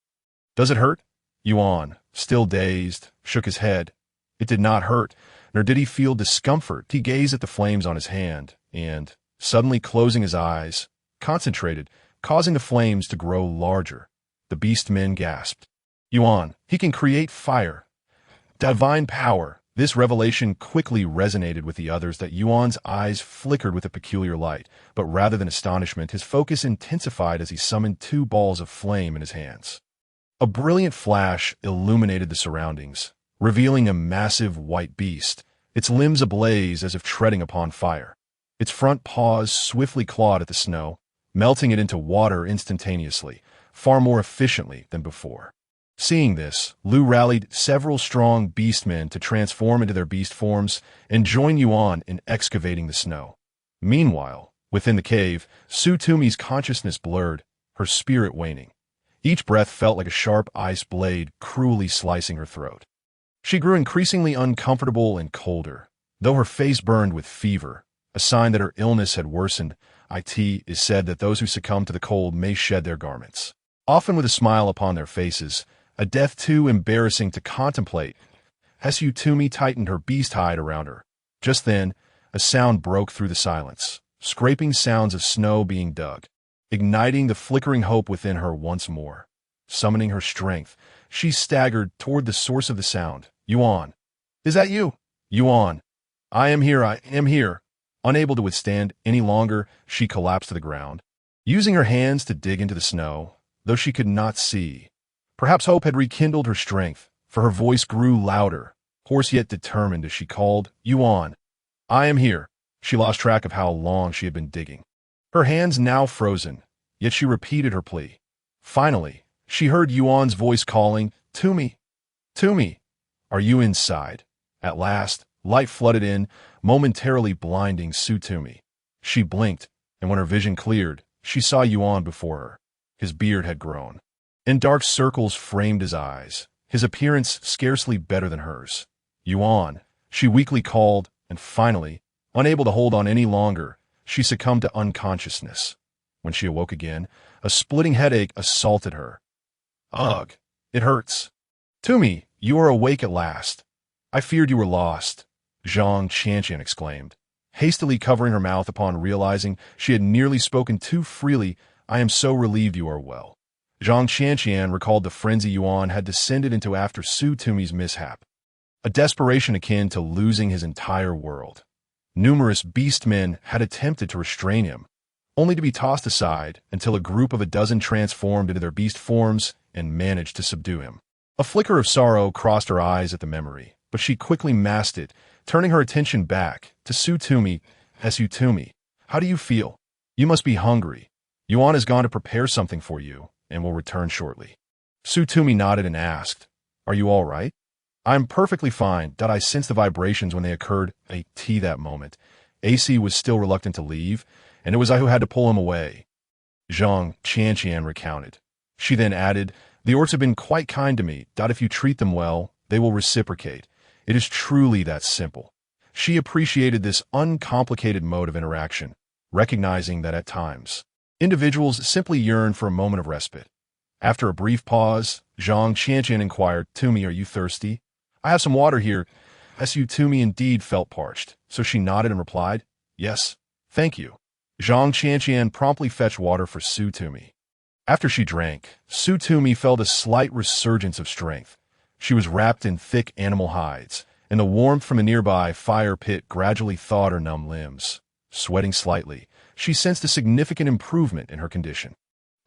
Does it hurt?" Yuan, still dazed, shook his head. It did not hurt, nor did he feel discomfort. He gazed at the flames on his hand, and, suddenly closing his eyes, concentrated, causing the flames to grow larger. The beastmen gasped. "Yuan, he can create fire. Divine power." This revelation quickly resonated with the others. That Yuan's eyes flickered with a peculiar light, but rather than astonishment, his focus intensified as he summoned 2 balls of flame in his hands. A brilliant flash illuminated the surroundings, revealing a massive white beast, its limbs ablaze as if treading upon fire. Its front paws swiftly clawed at the snow, melting it into water instantaneously, far more efficiently than before. Seeing this, Lu rallied several strong beastmen to transform into their beast forms and join Yuan in excavating the snow. Meanwhile, within the cave, Tumi's consciousness blurred, her spirit waning. Each breath felt like a sharp ice blade cruelly slicing her throat. She grew increasingly uncomfortable and colder, though her face burned with fever, a sign that her illness had worsened. It is said that those who succumb to the cold may shed their garments, often with a smile upon their faces, a death too embarrassing to contemplate. Tumi tightened her beast hide around her. Just then, a sound broke through the silence, scraping sounds of snow being dug, igniting the flickering hope within her once more. Summoning her strength, she staggered toward the source of the sound. Yuan. Is that you? Yuan. I am here. Unable to withstand any longer, she collapsed to the ground, using her hands to dig into the snow, though she could not see. Perhaps hope had rekindled her strength, for her voice grew louder, hoarse yet determined as she called, Yuan. I am here. She lost track of how long she had been digging. Her hands now frozen, yet she repeated her plea. Finally, she heard Yuan's voice calling, Tumi. Tumi. Are you inside? At last, light flooded in, momentarily blinding Tumi. She blinked, and when her vision cleared, she saw Yuan before her. His beard had grown, and dark circles framed his eyes, his appearance scarcely better than hers. Yuan, she weakly called, and finally, unable to hold on any longer, she succumbed to unconsciousness. When she awoke again, a splitting headache assaulted her. Ugh, it hurts. Tumi, you are awake at last. I feared you were lost, Zhang Qianqian exclaimed, hastily covering her mouth upon realizing she had nearly spoken too freely. I am so relieved you are well. Zhang Qianqian recalled the frenzy Yuan had descended into after Tumi's mishap, a desperation akin to losing his entire world. Numerous beastmen had attempted to restrain him, only to be tossed aside until a group of a dozen transformed into their beast forms and managed to subdue him. A flicker of sorrow crossed her eyes at the memory, but she quickly masked it, turning her attention back to Tumi. Tumi, how do you feel? You must be hungry. Yuan has gone to prepare something for you and will return shortly. Tumi nodded and asked, Are you all right? I'm perfectly fine. I sensed the vibrations when they occurred. That moment. AC was still reluctant to leave, and it was I who had to pull him away. Zhang Qianqian recounted. She then added, The orcs have been quite kind to me. If you treat them well, they will reciprocate. It is truly that simple. She appreciated this uncomplicated mode of interaction, recognizing that at times, individuals simply yearn for a moment of respite. After a brief pause, Zhang Qianqian inquired, Tumi, are you thirsty? I have some water here. Tumi indeed felt parched, so she nodded and replied, Yes, thank you. Zhang Qianqian promptly fetched water for Tumi. After she drank, Tumi felt a slight resurgence of strength. She was wrapped in thick animal hides, and the warmth from a nearby fire pit gradually thawed her numb limbs. Sweating slightly, she sensed a significant improvement in her condition.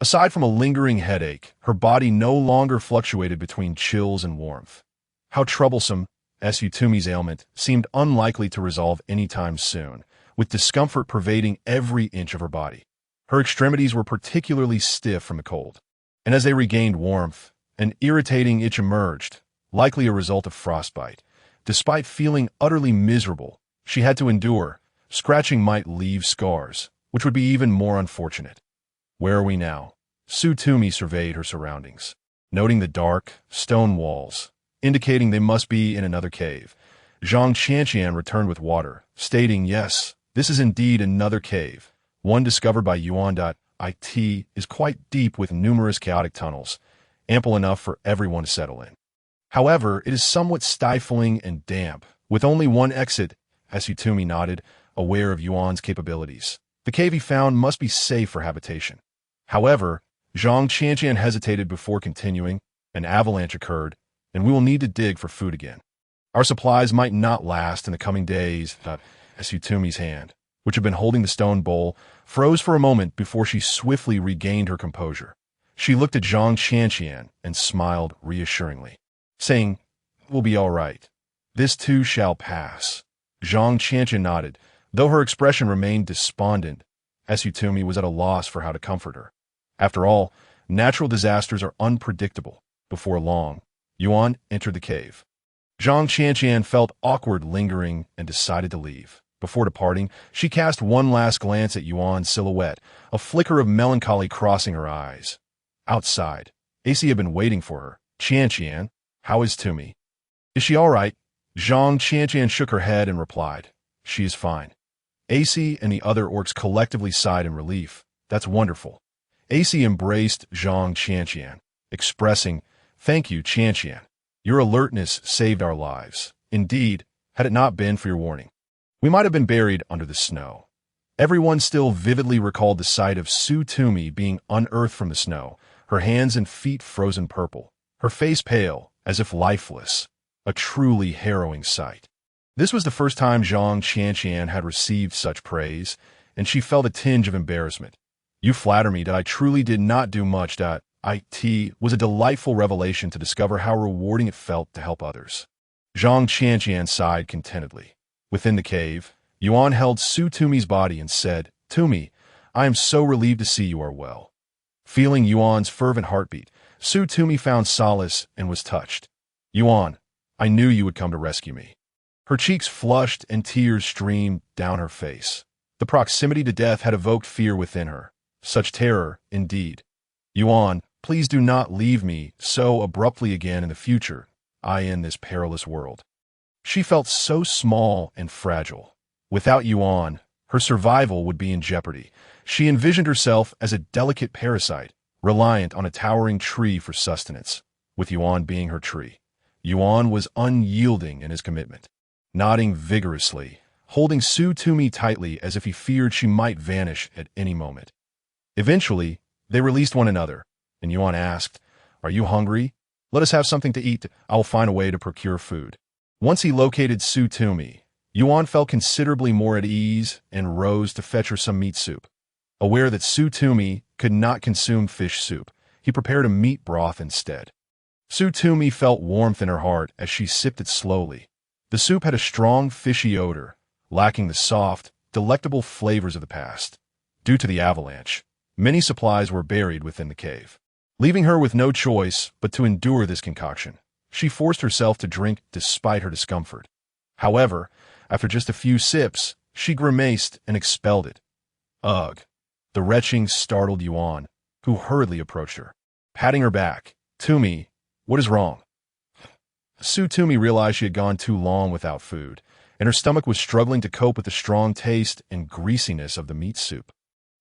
Aside from a lingering headache, her body no longer fluctuated between chills and warmth. How troublesome, Tumi's ailment seemed unlikely to resolve anytime soon, with discomfort pervading every inch of her body. Her extremities were particularly stiff from the cold, and as they regained warmth, an irritating itch emerged, likely a result of frostbite. Despite feeling utterly miserable, she had to endure. Scratching might leave scars, which would be even more unfortunate. Where are we now? Tumi surveyed her surroundings, noting the dark, stone walls, indicating they must be in another cave. Zhang Qianqian returned with water, stating, Yes, this is indeed another cave, one discovered by Yuan. It is quite deep with numerous chaotic tunnels, ample enough for everyone to settle in. However, it is somewhat stifling and damp, with only one exit. Tumi nodded, aware of Yuan's capabilities. The cave he found must be safe for habitation. However, Zhang Qianqian hesitated before continuing. An avalanche occurred, and we will need to dig for food again. Our supplies might not last in the coming days. Tumi's hand, which had been holding the stone bowl, froze for a moment before she swiftly regained her composure. She looked at Zhang Qianqian and smiled reassuringly, saying, We'll be all right. This too shall pass. Zhang Qianqian nodded, though her expression remained despondent. Tumi was at a loss for how to comfort her. After all, natural disasters are unpredictable. Before long, Yuan entered the cave. Zhang Qianqian felt awkward lingering and decided to leave. Before departing, she cast one last glance at Yuan's silhouette, a flicker of melancholy crossing her eyes. Outside, AC had been waiting for her. Qianqian, how is Tumi? Is she all right? Zhang Qianqian shook her head and replied, She is fine. AC and the other orcs collectively sighed in relief. That's wonderful. AC embraced Zhang Qianqian, expressing, Thank you, Qianqian. Your alertness saved our lives. Indeed, had it not been for your warning. We might have been buried under the snow. Everyone still vividly recalled the sight of Tumi being unearthed from the snow, her hands and feet frozen purple, her face pale, as if lifeless, a truly harrowing sight. This was the first time Zhang Qianqian had received such praise, and she felt a tinge of embarrassment. "You flatter me that I truly did not do much that it was a delightful revelation to discover how rewarding it felt to help others." Zhang Qianqian sighed contentedly. Within the cave, Yuan held Tumi's body and said, "Tumi, I am so relieved to see you are well." Feeling Yuan's fervent heartbeat, Tumi found solace and was touched. "Yuan, I knew you would come to rescue me." Her cheeks flushed and tears streamed down her face. The proximity to death had evoked fear within her. Such terror, indeed. "Yuan, please do not leave me so abruptly again in the future, in this perilous world." She felt so small and fragile. Without Yuan, her survival would be in jeopardy. She envisioned herself as a delicate parasite, reliant on a towering tree for sustenance, with Yuan being her tree. Yuan was unyielding in his commitment. Nodding vigorously, holding Tumi tightly as if he feared she might vanish at any moment. Eventually, they released one another, and Yuan asked, "Are you hungry? Let us have something to eat. I will find a way to procure food." Once he located Tumi, Yuan felt considerably more at ease and rose to fetch her some meat soup. Aware that Tumi could not consume fish soup, he prepared a meat broth instead. Tumi felt warmth in her heart as she sipped it slowly. The soup had a strong, fishy odor, lacking the soft, delectable flavors of the past. Due to the avalanche, many supplies were buried within the cave. Leaving her with no choice but to endure this concoction, she forced herself to drink despite her discomfort. However, after just a few sips, she grimaced and expelled it. Ugh! The retching startled Yuan, who hurriedly approached her. Patting her back, "Tumi, what is wrong?" Tumi realized she had gone too long without food, and her stomach was struggling to cope with the strong taste and greasiness of the meat soup.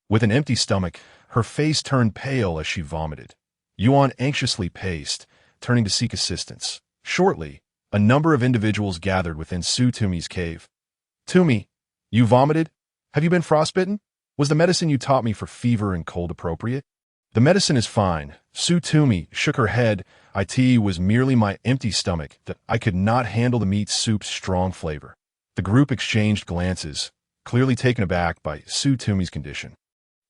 With an empty stomach, her face turned pale as she vomited. Yuan anxiously paced, turning to seek assistance. Shortly, a number of individuals gathered within Tumi's cave. "Tumi, you vomited? Have you been frostbitten? Was the medicine you taught me for fever and cold appropriate?" "The medicine is fine." Tumi shook her head. "It was merely my empty stomach that I could not handle the meat soup's strong flavor." The group exchanged glances, clearly taken aback by Tumi's condition.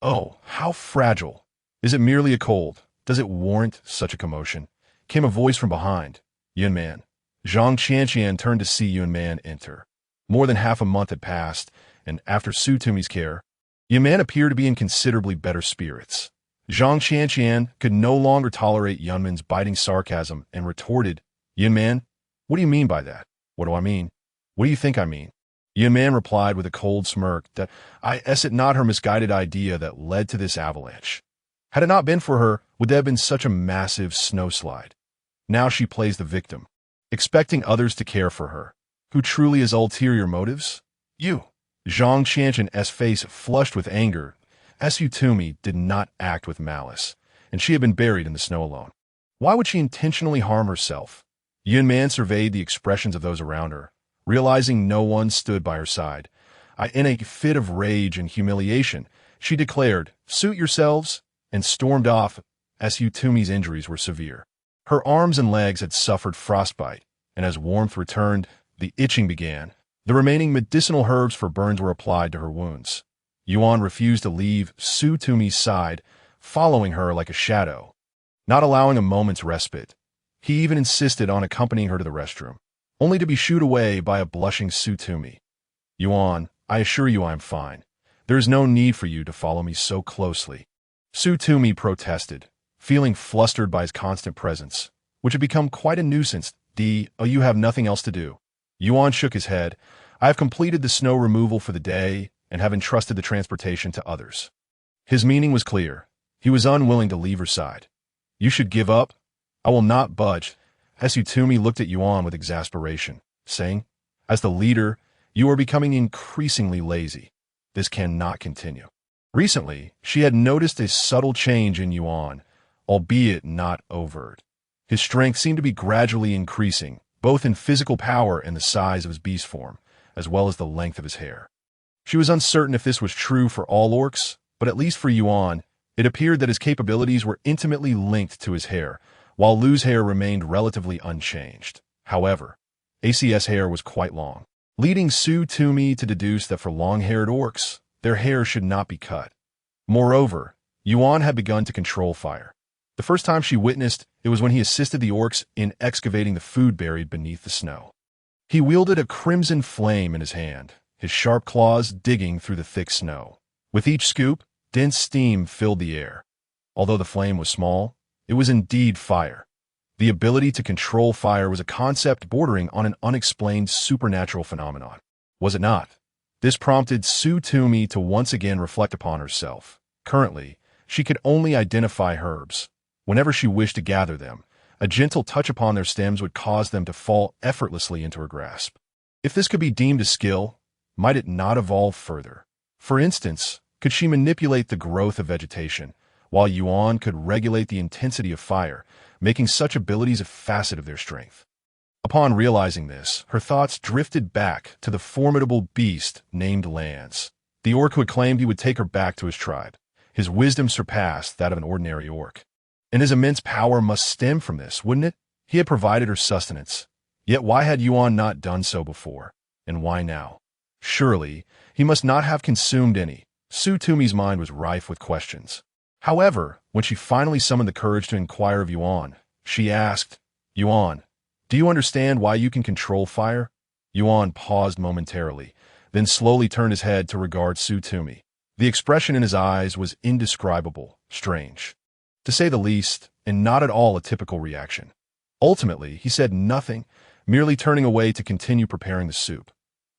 "Oh, how fragile. Is it merely a cold? Does it warrant such a commotion?" Came a voice from behind. "Yuan Man." Zhang Qianqian turned to see Yuan Man enter. More than half a month had passed, and after Tumi's care, Yuan Man appeared to be in considerably better spirits. Zhang Qianqian could no longer tolerate Yuan Man's biting sarcasm and retorted, "Yuan Man, what do you mean by that?" "What do I mean? What do you think I mean?" Yuan Man replied with a cold smirk that it not her misguided idea that led to this avalanche. Had it not been for her, would there have been such a massive snowslide? Now she plays the victim, expecting others to care for her. Who truly has ulterior motives? You. Zhang Qianqian's face flushed with anger. Tumi did not act with malice, and she had been buried in the snow alone. Why would she intentionally harm herself? Yuan Man surveyed the expressions of those around her, realizing no one stood by her side. In a fit of rage and humiliation, she declared, "Suit yourselves," and stormed off as Tumi's injuries were severe. Her arms and legs had suffered frostbite, and as warmth returned, the itching began. The remaining medicinal herbs for burns were applied to her wounds. Yuan refused to leave Tumi's side, following her like a shadow, not allowing a moment's respite. He even insisted on accompanying her to the restroom, only to be shooed away by a blushing Tumi. "Yuan, I assure you I am fine. There is no need for you to follow me so closely." Tumi protested, feeling flustered by his constant presence, which had become quite a nuisance. You have nothing else to do." Yuan shook his head. "I have completed the snow removal for the day and have entrusted the transportation to others." His meaning was clear. He was unwilling to leave her side. "You should give up." "I will not budge." Tumi looked at Yuan with exasperation, saying, "As the leader, you are becoming increasingly lazy. This cannot continue." Recently, she had noticed a subtle change in Yuan, albeit not overt. His strength seemed to be gradually increasing, both in physical power and the size of his beast form. as well as the length of his hair. She was uncertain if this was true for all orcs, but at least for Yuan, it appeared that his capabilities were intimately linked to his hair, while Lu's hair remained relatively unchanged. However, ACS hair was quite long, leading Tumi to deduce that for long-haired orcs, their hair should not be cut. Moreover, Yuan had begun to control fire. The first time she witnessed it was when he assisted the orcs in excavating the food buried beneath the snow. He wielded a crimson flame in his hand, his sharp claws digging through the thick snow. With each scoop, dense steam filled the air. Although the flame was small, it was indeed fire. The ability to control fire was a concept bordering on an unexplained supernatural phenomenon. Was it not? This prompted Tumi to once again reflect upon herself. Currently, she could only identify herbs. Whenever she wished to gather them, a gentle touch upon their stems would cause them to fall effortlessly into her grasp. If this could be deemed a skill, might it not evolve further? For instance, could she manipulate the growth of vegetation, while Yuan could regulate the intensity of fire, making such abilities a facet of their strength? Upon realizing this, her thoughts drifted back to the formidable beast named Lance, the orc who had claimed he would take her back to his tribe. His wisdom surpassed that of an ordinary orc. And his immense power must stem from this, wouldn't it? He had provided her sustenance. Yet why had Yuan not done so before? And why now? Surely, he must not have consumed any. Tumi's mind was rife with questions. However, when she finally summoned the courage to inquire of Yuan, she asked, "Yuan, do you understand why you can control fire?" Yuan paused momentarily, then slowly turned his head to regard Tumi. The expression in his eyes was indescribable, strange, to say the least, and not at all a typical reaction. Ultimately, he said nothing, merely turning away to continue preparing the soup.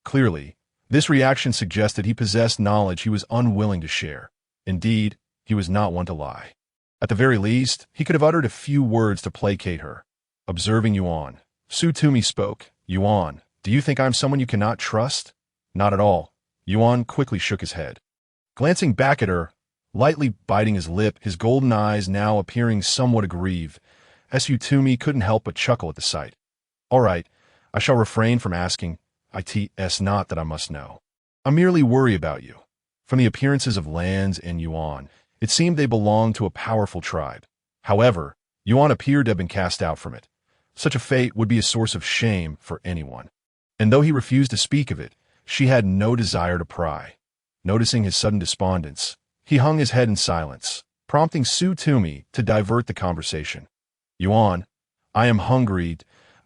Clearly, this reaction suggested he possessed knowledge he was unwilling to share. Indeed, he was not one to lie. At the very least, he could have uttered a few words to placate her. Observing Yuan, Tumi spoke. "Yuan, do you think I'm someone you cannot trust?" "Not at all." Yuan quickly shook his head. Glancing back at her, lightly biting his lip, his golden eyes now appearing somewhat aggrieved, Tumi couldn't help but chuckle at the sight. "All right, I shall refrain from asking. It's not that I must know. I merely worry about you." From the appearances of Lands and Yuan, it seemed they belonged to a powerful tribe. However, Yuan appeared to have been cast out from it. Such a fate would be a source of shame for anyone. And though he refused to speak of it, she had no desire to pry. Noticing his sudden despondence, he hung his head in silence, prompting Tumi to divert the conversation. "Yuan, I am hungry.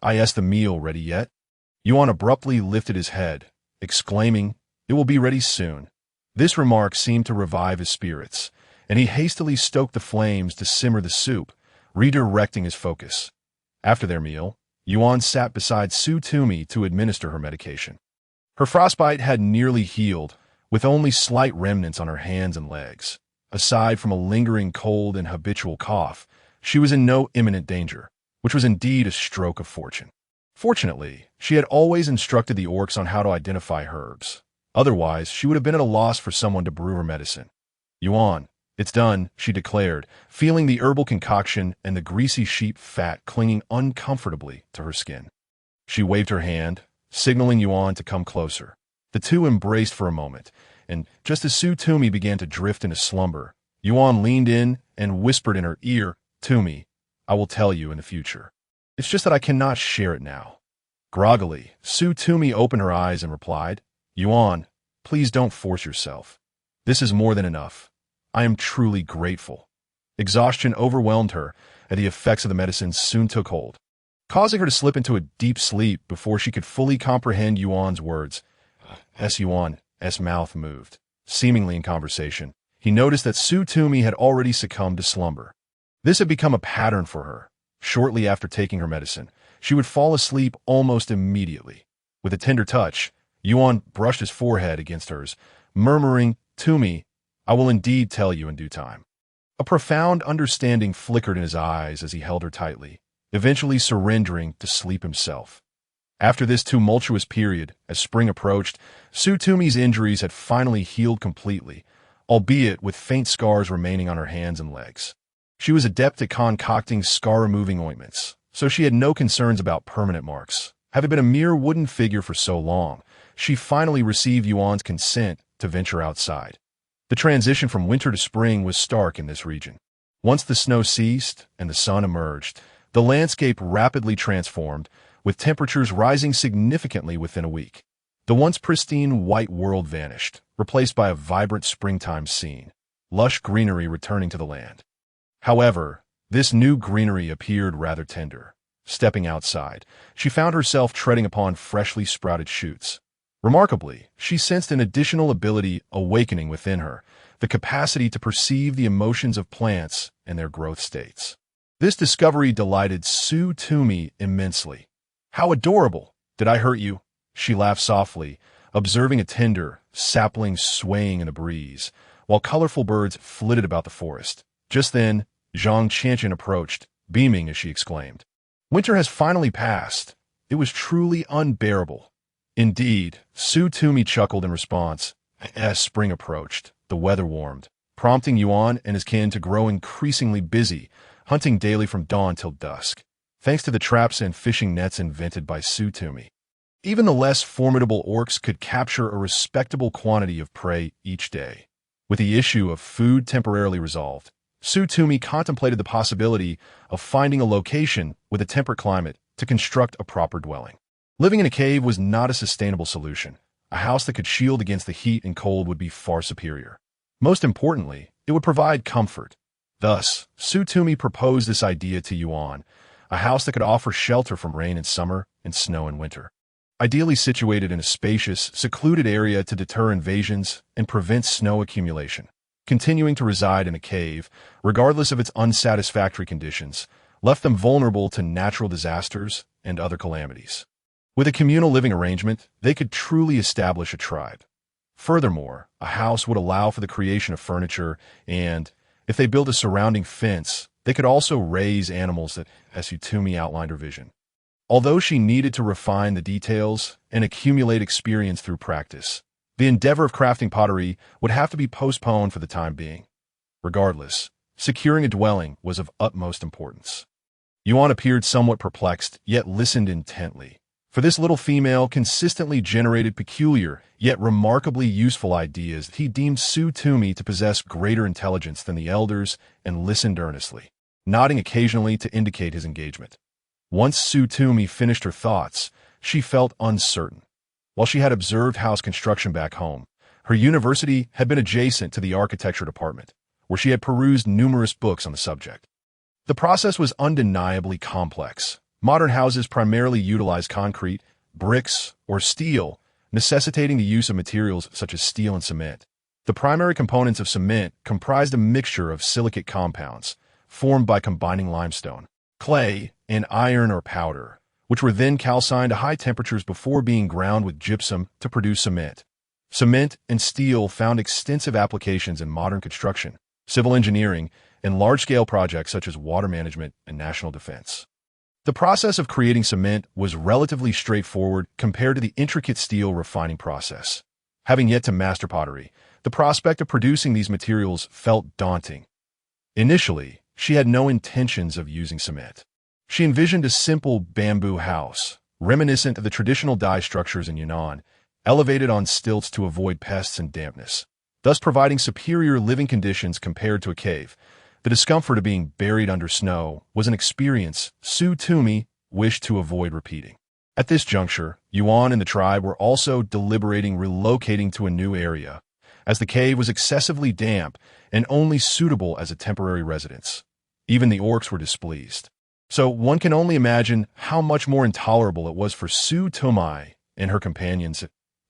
Is the meal ready yet?" Yuan abruptly lifted his head, exclaiming, "It will be ready soon." This remark seemed to revive his spirits, and he hastily stoked the flames to simmer the soup, redirecting his focus. After their meal, Yuan sat beside Tumi to administer her medication. Her frostbite had nearly healed, with only slight remnants on her hands and legs. Aside from a lingering cold and habitual cough, she was in no imminent danger, which was indeed a stroke of fortune. Fortunately, she had always instructed the orcs on how to identify herbs. Otherwise, she would have been at a loss for someone to brew her medicine. "Yuan, it's done," she declared, feeling the herbal concoction and the greasy sheep fat clinging uncomfortably to her skin. She waved her hand, signaling Yuan to come closer. The two embraced for a moment, and just as Tumi began to drift into slumber, Yuan leaned in and whispered in her ear, "Tumi, I will tell you in the future. It's just that I cannot share it now." Groggily, Tumi opened her eyes and replied, "Yuan, please don't force yourself. This is more than enough. I am truly grateful." Exhaustion overwhelmed her, and the effects of the medicine soon took hold, causing her to slip into a deep sleep before she could fully comprehend Yuan's words. Yuan's mouth moved. Seemingly in conversation, he noticed that Tumi had already succumbed to slumber. This had become a pattern for her. Shortly after taking her medicine, she would fall asleep almost immediately. With a tender touch, Yuan brushed his forehead against hers, murmuring, "Tumi, I will indeed tell you in due time." A profound understanding flickered in his eyes as he held her tightly, eventually surrendering to sleep himself. After this tumultuous period, as spring approached, Tumi's injuries had finally healed completely, albeit with faint scars remaining on her hands and legs. She was adept at concocting scar-removing ointments, so she had no concerns about permanent marks. Having been a mere wooden figure for so long, she finally received Yuan's consent to venture outside. The transition from winter to spring was stark in this region. Once the snow ceased and the sun emerged, the landscape rapidly transformed, with temperatures rising significantly within a week. The once pristine white world vanished, replaced by a vibrant springtime scene, lush greenery returning to the land. However, this new greenery appeared rather tender. Stepping outside, she found herself treading upon freshly sprouted shoots. Remarkably, she sensed an additional ability awakening within her, the capacity to perceive the emotions of plants and their growth states. This discovery delighted Tumi immensely. "How adorable! Did I hurt you?" She laughed softly, observing a tender sapling swaying in the breeze, while colorful birds flitted about the forest. Just then, Zhang Qianqian approached, beaming as she exclaimed, "Winter has finally passed. It was truly unbearable." Indeed, Tumi chuckled in response. As spring approached, the weather warmed, prompting Yuan and his kin to grow increasingly busy, hunting daily from dawn till dusk, thanks to the traps and fishing nets invented by Tumi. Even the less formidable orcs could capture a respectable quantity of prey each day. With the issue of food temporarily resolved, Tumi contemplated the possibility of finding a location with a temperate climate to construct a proper dwelling. Living in a cave was not a sustainable solution. A house that could shield against the heat and cold would be far superior. Most importantly, it would provide comfort. Thus, Tumi proposed this idea to Yuan, a house that could offer shelter from rain in summer and snow in winter. Ideally situated in a spacious, secluded area to deter invasions and prevent snow accumulation. Continuing to reside in a cave, regardless of its unsatisfactory conditions, left them vulnerable to natural disasters and other calamities. With a communal living arrangement, they could truly establish a tribe. Furthermore, a house would allow for the creation of furniture and, if they built a surrounding fence, they could also raise animals that Tumi outlined her vision. Although she needed to refine the details and accumulate experience through practice, the endeavor of crafting pottery would have to be postponed for the time being. Regardless, securing a dwelling was of utmost importance. Yuan appeared somewhat perplexed, yet listened intently. For this little female consistently generated peculiar, yet remarkably useful ideas that he deemed Tumi to possess greater intelligence than the elders and listened earnestly, nodding occasionally to indicate his engagement. Once Tumi finished her thoughts, she felt uncertain. While she had observed house construction back home, her university had been adjacent to the architecture department, where she had perused numerous books on the subject. The process was undeniably complex. Modern houses primarily utilize concrete, bricks, or steel, necessitating the use of materials such as steel and cement. The primary components of cement comprised a mixture of silicate compounds, formed by combining limestone, clay, and iron or powder, which were then calcined to high temperatures before being ground with gypsum to produce cement. Cement and steel found extensive applications in modern construction, civil engineering, and large-scale projects such as water management and national defense. The process of creating cement was relatively straightforward compared to the intricate steel refining process. Having yet to master pottery, the prospect of producing these materials felt daunting. Initially, she had no intentions of using cement. She envisioned a simple bamboo house, reminiscent of the traditional dye structures in Yunnan, elevated on stilts to avoid pests and dampness, thus providing superior living conditions compared to a cave. The discomfort of being buried under snow was an experience Tumi wished to avoid repeating. At this juncture, Yuan and the tribe were also deliberating relocating to a new area, as the cave was excessively damp and only suitable as a temporary residence. Even the orcs were displeased. So one can only imagine how much more intolerable it was for Tumi and her companions.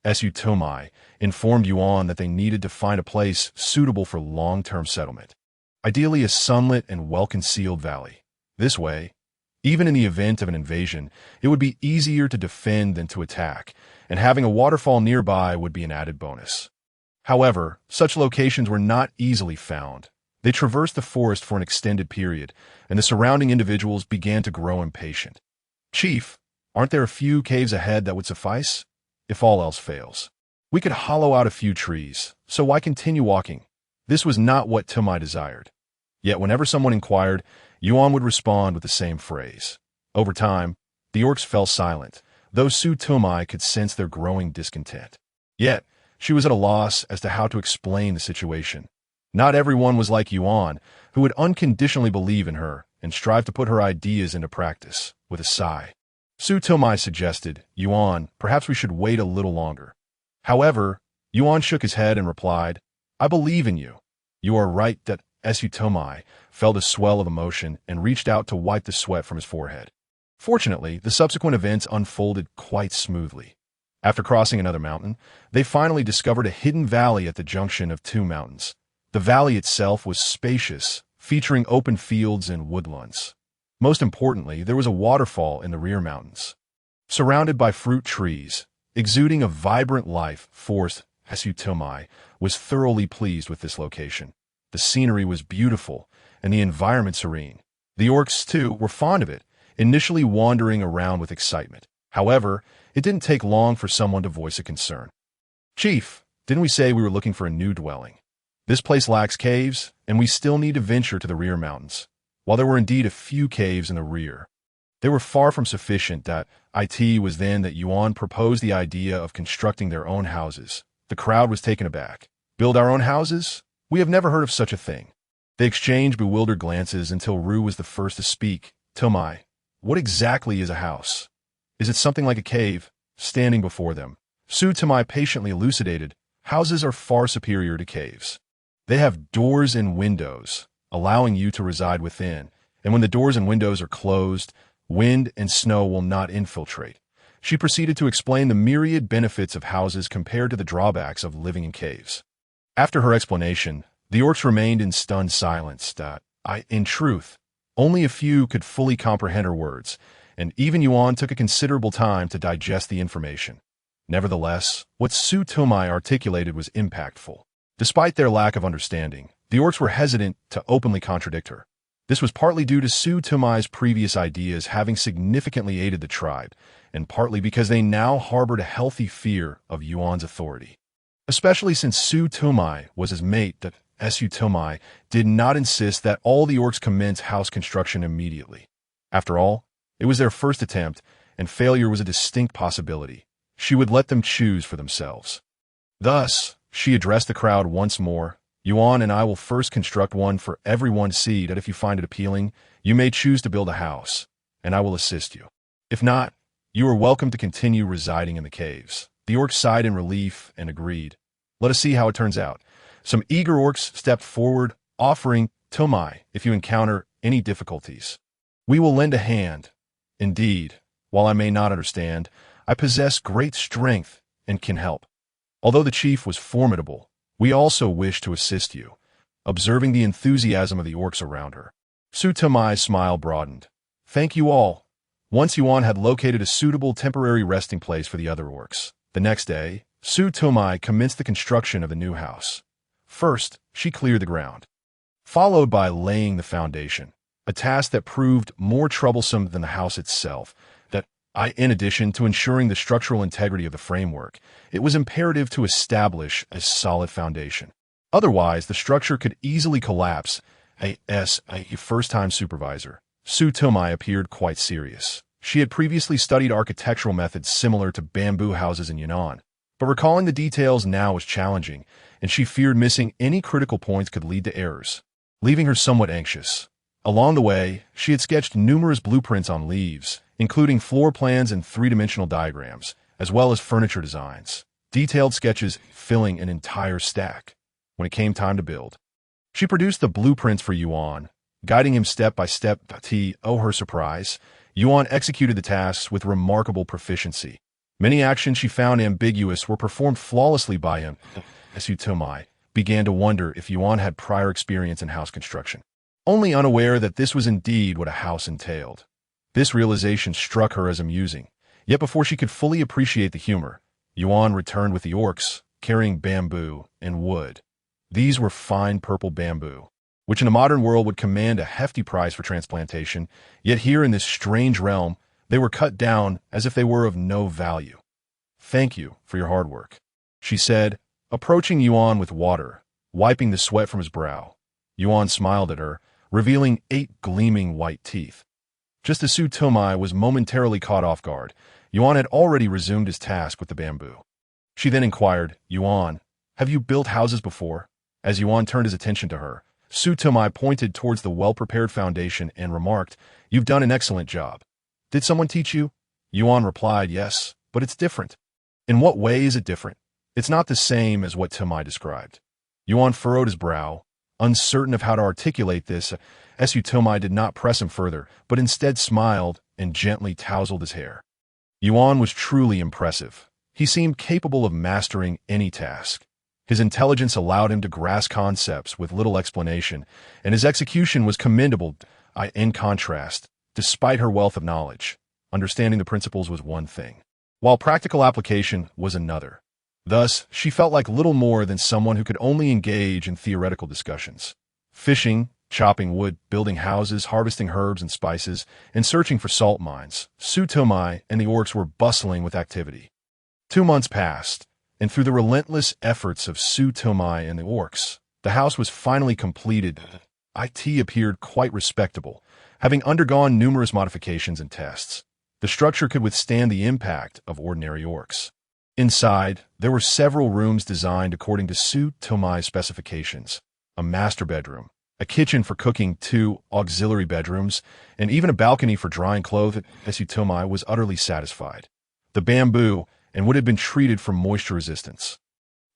Tumi informed Yuan that they needed to find a place suitable for long-term settlement, ideally a sunlit and well-concealed valley. This way, even in the event of an invasion, it would be easier to defend than to attack, and having a waterfall nearby would be an added bonus. However, such locations were not easily found. They traversed the forest for an extended period, and the surrounding individuals began to grow impatient. "Chief, aren't there a few caves ahead that would suffice? If all else fails, we could hollow out a few trees, so why continue walking?" This was not what Tumi desired. Yet whenever someone inquired, Yuan would respond with the same phrase. Over time, the orcs fell silent, though Su Tumi could sense their growing discontent. Yet, she was at a loss as to how to explain the situation. Not everyone was like Yuan, who would unconditionally believe in her and strive to put her ideas into practice. With a sigh, Su Tumi suggested, "Yuan, perhaps we should wait a little longer." However, Yuan shook his head and replied, "I believe in you." "You are right that Su Tumi felt a swell of emotion and reached out to wipe the sweat from his forehead. Fortunately, the subsequent events unfolded quite smoothly. After crossing another mountain, they finally discovered a hidden valley at the junction of two mountains. The valley itself was spacious, featuring open fields and woodlands. Most importantly, there was a waterfall in the rear mountains. Surrounded by fruit trees, exuding a vibrant life force, Su Tumi was thoroughly pleased with this location. The scenery was beautiful, and the environment serene. The orcs, too, were fond of it, initially wandering around with excitement. However, it didn't take long for someone to voice a concern. "Chief, didn't we say we were looking for a new dwelling? This place lacks caves, and we still need to venture to the rear mountains." While there were indeed a few caves in the rear, they were far from sufficient. It was then that Yuan proposed the idea of constructing their own houses. The crowd was taken aback. "Build our own houses? We have never heard of such a thing." They exchanged bewildered glances until Ru was the first to speak. "Tumi, what exactly is a house? Is it something like a cave?" Standing before them, Su Tumi patiently elucidated, "Houses are far superior to caves. They have doors and windows, allowing you to reside within, and when the doors and windows are closed, wind and snow will not infiltrate." She proceeded to explain the myriad benefits of houses compared to the drawbacks of living in caves. After her explanation, the orcs remained in stunned silence. In truth, only a few could fully comprehend her words, and even Yuan took a considerable time to digest the information. Nevertheless, what Su Tumi articulated was impactful. Despite their lack of understanding, the orcs were hesitant to openly contradict her. This was partly due to Su Tumi's previous ideas having significantly aided the tribe, and partly because they now harbored a healthy fear of Yuan's authority. Especially since Su Tumi was his mate, that Su Tumi did not insist that all the orcs commence house construction immediately. After all, it was their first attempt, and failure was a distinct possibility. She would let them choose for themselves. Thus, she addressed the crowd once more. "Yuan and I will first construct one for everyone to see that if you find it appealing, you may choose to build a house, and I will assist you. If not, you are welcome to continue residing in the caves." The orcs sighed in relief and agreed. "Let us see how it turns out." Some eager orcs stepped forward, offering, "Tumi, if you encounter any difficulties, we will lend a hand. Indeed, while I may not understand, I possess great strength and can help." Although the chief was formidable, "We also wish to assist you." Observing the enthusiasm of the orcs around her, Su Tumi's smile broadened. "Thank you all." Once Yuan had located a suitable temporary resting place for the other orcs, the next day, Su Tumi commenced the construction of the new house. First, she cleared the ground, followed by laying the foundation, a task that proved more troublesome than the house itself. In addition to ensuring the structural integrity of the framework, it was imperative to establish a solid foundation. Otherwise, the structure could easily collapse. As a first-time supervisor, Su Tumi appeared quite serious. She had previously studied architectural methods similar to bamboo houses in Yuan, but recalling the details now was challenging, and she feared missing any critical points could lead to errors, leaving her somewhat anxious. Along the way, she had sketched numerous blueprints on leaves, including floor plans and three-dimensional diagrams, as well as furniture designs, detailed sketches filling an entire stack. When it came time to build, she produced the blueprints for Yuan, guiding him step by step. To her surprise, Yuan executed the tasks with remarkable proficiency. Many actions she found ambiguous were performed flawlessly by him. Su Tumi began to wonder if Yuan had prior experience in house construction, only unaware that this was indeed what a house entailed. This realization struck her as amusing, yet before she could fully appreciate the humor, Yuan returned with the orcs, carrying bamboo and wood. These were fine purple bamboo, which in a modern world would command a hefty price for transplantation, yet here in this strange realm, they were cut down as if they were of no value. "Thank you for your hard work," she said, approaching Yuan with water, wiping the sweat from his brow. Yuan smiled at her, revealing 8 gleaming white teeth. Just as Su Tumi was momentarily caught off guard, Yuan had already resumed his task with the bamboo. She then inquired, Yuan, have you built houses before? As Yuan turned his attention to her, Tumi pointed towards the well-prepared foundation and remarked, You've done an excellent job. Did someone teach you? Yuan replied, Yes, but it's different. In what way is it different? It's not the same as what Tumi described. Yuan furrowed his brow, uncertain of how to articulate this. Tumi did not press him further, but instead smiled and gently tousled his hair. Yuan was truly impressive. He seemed capable of mastering any task. His intelligence allowed him to grasp concepts with little explanation, and his execution was commendable. In contrast, despite her wealth of knowledge, understanding the principles was one thing, while practical application was another. Thus, she felt like little more than someone who could only engage in theoretical discussions. Fishing, chopping wood, building houses, harvesting herbs and spices, and searching for salt mines, Tumi and the orcs were bustling with activity. 2 months passed, and through the relentless efforts of Tumi and the orcs, the house was finally completed. It appeared quite respectable, having undergone numerous modifications and tests. The structure could withstand the impact of ordinary orcs. Inside, there were several rooms designed according to Tumi's specifications: a master bedroom, a kitchen for cooking, 2 auxiliary bedrooms, and even a balcony for drying clothes. Tumi was utterly satisfied. The bamboo and wood had been treated for moisture resistance,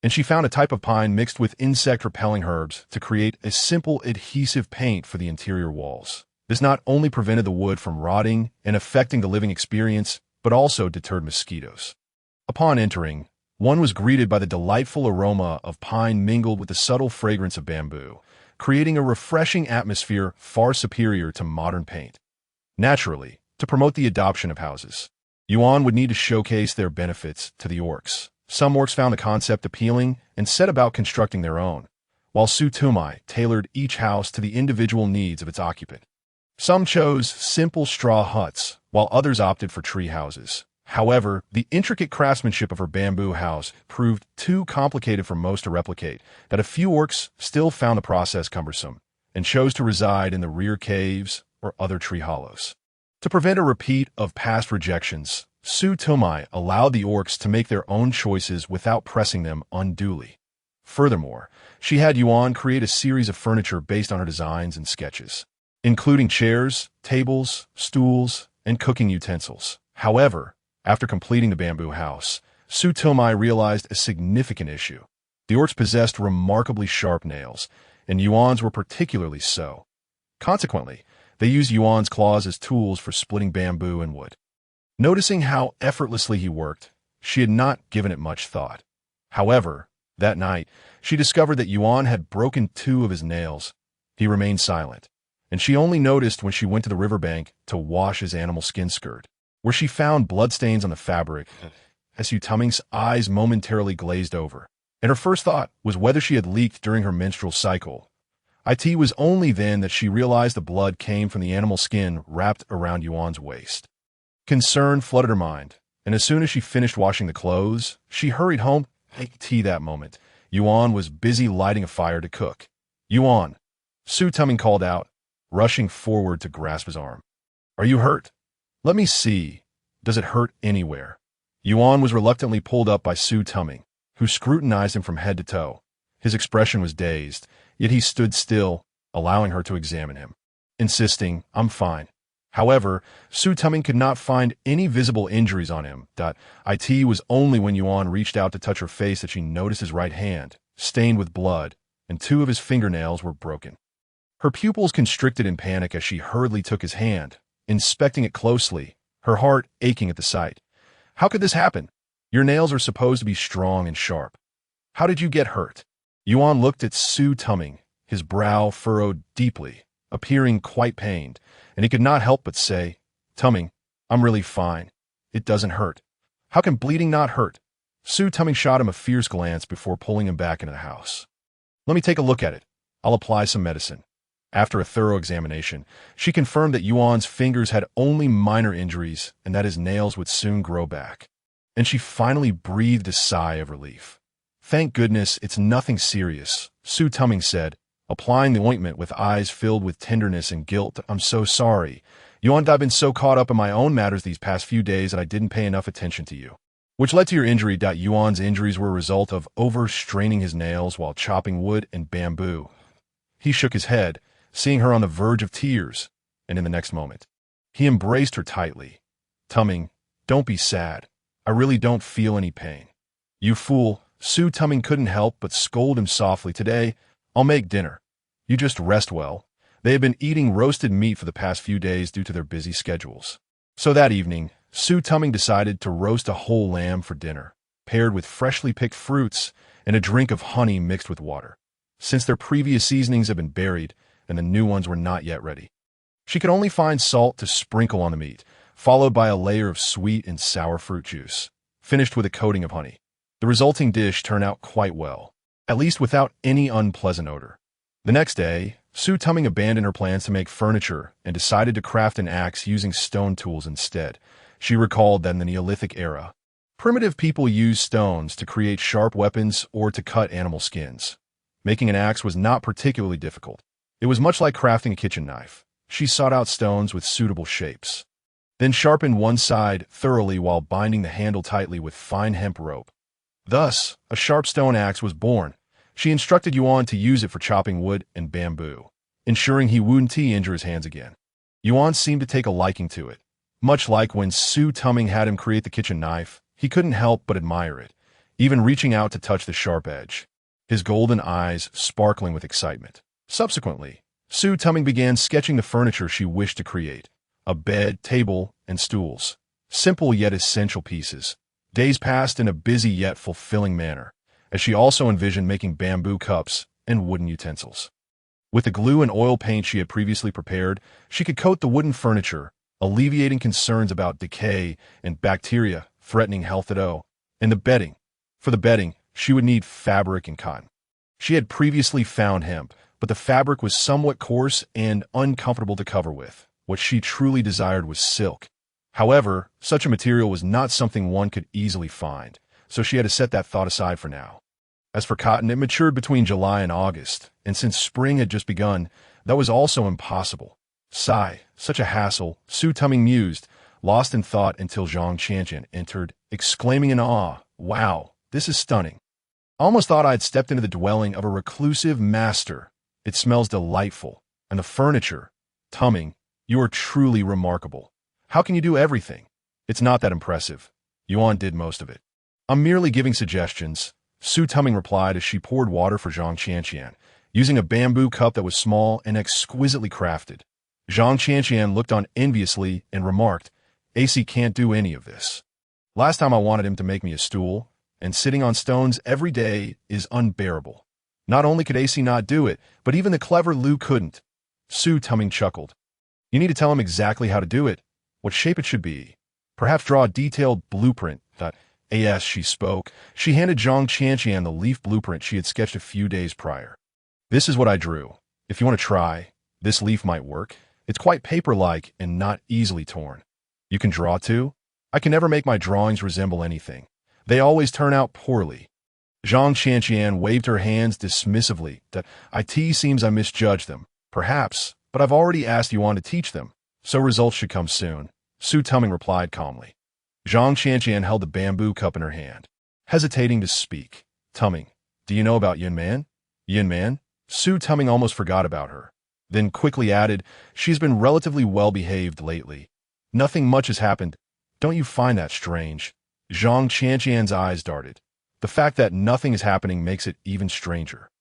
and she found a type of pine mixed with insect-repelling herbs to create a simple adhesive paint for the interior walls. This not only prevented the wood from rotting and affecting the living experience, but also deterred mosquitoes. Upon entering, one was greeted by the delightful aroma of pine mingled with the subtle fragrance of bamboo, creating a refreshing atmosphere far superior to modern paint. Naturally, to promote the adoption of houses, Yuan would need to showcase their benefits to the orcs. Some orcs found the concept appealing and set about constructing their own, while Tumi tailored each house to the individual needs of its occupant. Some chose simple straw huts, while others opted for tree houses. However, the intricate craftsmanship of her bamboo house proved too complicated for most to replicate, that a few orcs still found the process cumbersome and chose to reside in the rear caves or other tree hollows. To prevent a repeat of past rejections, Tumi allowed the orcs to make their own choices without pressing them unduly. Furthermore, she had Yuan create a series of furniture based on her designs and sketches, including chairs, tables, stools, and cooking utensils. However, after completing the bamboo house, Tumi realized a significant issue. The orcs possessed remarkably sharp nails, and Yuan's were particularly so. Consequently, they used Yuan's claws as tools for splitting bamboo and wood. Noticing how effortlessly he worked, she had not given it much thought. However, that night, she discovered that Yuan had broken 2 of his nails. He remained silent, and she only noticed when she went to the riverbank to wash his animal skin skirt, where she found bloodstains on the fabric. Tumi's eyes momentarily glazed over, and her first thought was whether she had leaked during her menstrual cycle. It was only then that she realized the blood came from the animal skin wrapped around Yuan's waist. Concern flooded her mind, and as soon as she finished washing the clothes, she hurried home. That moment, Yuan was busy lighting a fire to cook. Yuan, Tumi called out, rushing forward to grasp his arm. Are you hurt? Let me see. Does it hurt anywhere? Yuan was reluctantly pulled up by Tumi, who scrutinized him from head to toe. His expression was dazed, yet he stood still, allowing her to examine him, insisting, I'm fine. However, Tumi could not find any visible injuries on him. It was only when Yuan reached out to touch her face that she noticed his right hand, stained with blood, and 2 of his fingernails were broken. Her pupils constricted in panic as she hurriedly took his hand, inspecting it closely, her heart aching at the sight. How could this happen? Your nails are supposed to be strong and sharp. How did you get hurt? Yuan looked at Tumi, his brow furrowed deeply, appearing quite pained, and he could not help but say, Tumi, I'm really fine. It doesn't hurt. How can bleeding not hurt? Tumi shot him a fierce glance before pulling him back into the house. Let me take a look at it. I'll apply some medicine. After a thorough examination, she confirmed that Yuan's fingers had only minor injuries and that his nails would soon grow back. And she finally breathed a sigh of relief. Thank goodness it's nothing serious, Tumi said, applying the ointment with eyes filled with tenderness and guilt. I'm so sorry. Yuan, I've been so caught up in my own matters these past few days that I didn't pay enough attention to you. Which led to your injury. Yuan's injuries were a result of overstraining his nails while chopping wood and bamboo. He shook his head, seeing her on the verge of tears, and in the next moment, he embraced her tightly. Tuming, don't be sad. I really don't feel any pain. You fool. Tuming couldn't help but scold him softly. Today, I'll make dinner. You just rest well. They had been eating roasted meat for the past few days due to their busy schedules. So that evening, Tuming decided to roast a whole lamb for dinner, paired with freshly picked fruits and a drink of honey mixed with water, since their previous seasonings had been buried and the new ones were not yet ready. She could only find salt to sprinkle on the meat, followed by a layer of sweet and sour fruit juice, finished with a coating of honey. The resulting dish turned out quite well, at least without any unpleasant odor. The next day, Tuming abandoned her plans to make furniture and decided to craft an axe using stone tools instead. She recalled that in the Neolithic era, primitive people used stones to create sharp weapons or to cut animal skins. Making an axe was not particularly difficult. It was much like crafting a kitchen knife. She sought out stones with suitable shapes, then sharpened one side thoroughly while binding the handle tightly with fine hemp rope. Thus, a sharp stone axe was born. She instructed Yuan to use it for chopping wood and bamboo, ensuring he wouldn't injure his hands again. Yuan seemed to take a liking to it. Much like when Tuming had him create the kitchen knife, he couldn't help but admire it, even reaching out to touch the sharp edge, his golden eyes sparkling with excitement. Subsequently, Tuming began sketching the furniture she wished to create: a bed, table, and stools. Simple yet essential pieces. Days passed in a busy yet fulfilling manner, as she also envisioned making bamboo cups and wooden utensils. With the glue and oil paint she had previously prepared, she could coat the wooden furniture, alleviating concerns about decay and bacteria threatening health at all. And the bedding. For the bedding, she would need fabric and cotton. She had previously found hemp, but the fabric was somewhat coarse and uncomfortable to cover with. What she truly desired was silk. However, such a material was not something one could easily find, so she had to set that thought aside for now. As for cotton, it matured between July and August, and since spring had just begun, that was also impossible. Sigh, such a hassle, Tuming mused, lost in thought until Zhang Qianqian entered, exclaiming in awe, "Wow, this is stunning. I almost thought I had stepped into the dwelling of a reclusive master. It smells delightful, and the furniture. Tuming, you are truly remarkable. How can you do everything?" "It's not that impressive. Yuan did most of it. I'm merely giving suggestions," Tuming replied as she poured water for Zhang Qianqian, using a bamboo cup that was small and exquisitely crafted. Zhang Qianqian looked on enviously and remarked, "AC can't do any of this. Last time I wanted him to make me a stool, and sitting on stones every day is unbearable." Not only could AC not do it, but even the clever Lu couldn't. Tuming chuckled. "You need to tell him exactly how to do it, what shape it should be. Perhaps draw a detailed blueprint." As she spoke, she handed Zhang Qianqian the leaf blueprint she had sketched a few days prior. "This is what I drew. If you want to try, this leaf might work. It's quite paper-like and not easily torn. You can draw too? I can never make my drawings resemble anything. They always turn out poorly." Zhang Qianqian waved her hands dismissively. "It seems I misjudged them. Perhaps, but I've already asked Yuan to teach them, so results should come soon," Tuming replied calmly. Zhang Qianqian held the bamboo cup in her hand, hesitating to speak. "Tuming, do you know about Yun Man?" "Yun Man?" Tuming almost forgot about her, then quickly added, "She's been relatively well-behaved lately. Nothing much has happened. Don't you find that strange?" Zhang Qianqian's eyes darted. The fact that nothing is happening makes it even stranger.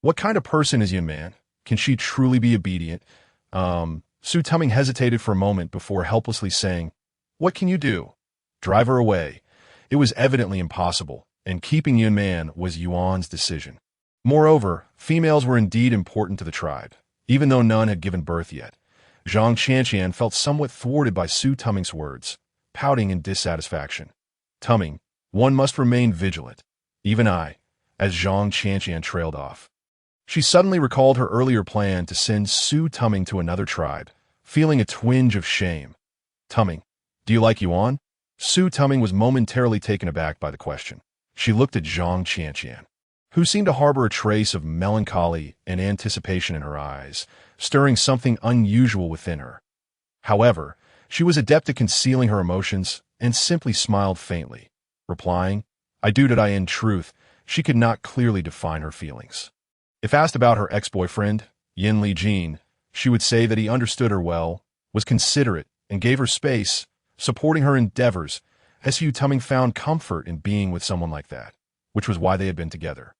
What kind of person is Yun Man? Can she truly be obedient? Tuming hesitated for a moment before helplessly saying, "What can you do?" Drive her away. It was evidently impossible, and keeping Yun Man was Yuan's decision. Moreover, females were indeed important to the tribe, even though none had given birth yet. Zhang Qianqian felt somewhat thwarted by Tuming's words, pouting in dissatisfaction. "Tuming, one must remain vigilant. Even I," as Zhang Qianqian trailed off. She suddenly recalled her earlier plan to send Tuming to another tribe, feeling a twinge of shame. "Tuming, do you like Yuan?" Tuming was momentarily taken aback by the question. She looked at Zhang Qianqian, who seemed to harbor a trace of melancholy and anticipation in her eyes, stirring something unusual within her. However, she was adept at concealing her emotions and simply smiled faintly, replying, "I do that I in truth." She could not clearly define her feelings. If asked about her ex-boyfriend, Yin Li Jin, she would say that he understood her well, was considerate, and gave her space, supporting her endeavors. Su Tuming found comfort in being with someone like that, which was why they had been together.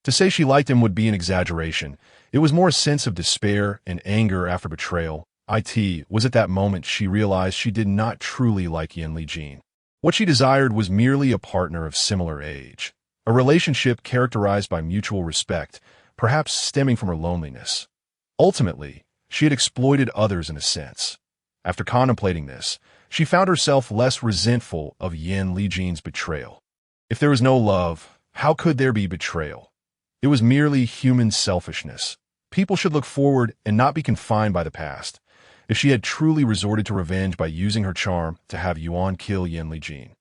To say she liked him would be an exaggeration. It was more a sense of despair and anger after betrayal. It was at that moment she realized she did not truly like Yin Li Jin. What she desired was merely a partner of similar age, a relationship characterized by mutual respect, perhaps stemming from her loneliness. Ultimately, she had exploited others in a sense. After contemplating this, she found herself less resentful of Yin Li Jin's betrayal. If there was no love, how could there be betrayal? It was merely human selfishness. People should look forward and not be confined by the past. If she had truly resorted to revenge by using her charm to have Yuan kill Yin Li Jin,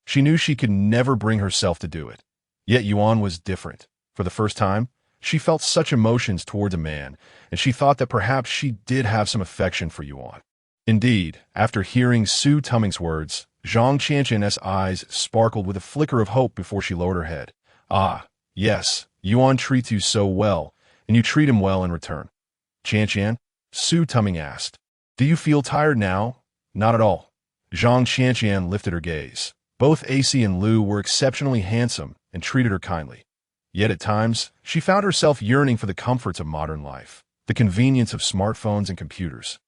she knew she could never bring herself to do it. Yet Yuan was different. For the first time, she felt such emotions towards a man, and she thought that perhaps she did have some affection for Yuan. Indeed, after hearing Su Tuming's words, Zhang Qianqian's eyes sparkled with a flicker of hope before she lowered her head. "Ah, yes, Yuan treats you so well, and you treat him well in return." "Qianqian?" Su Tuming asked. "Do you feel tired now?" "Not at all." Zhang Qianqian lifted her gaze. Both AC and Lu were exceptionally handsome and treated her kindly. Yet at times, she found herself yearning for the comforts of modern life, the convenience of smartphones and computers,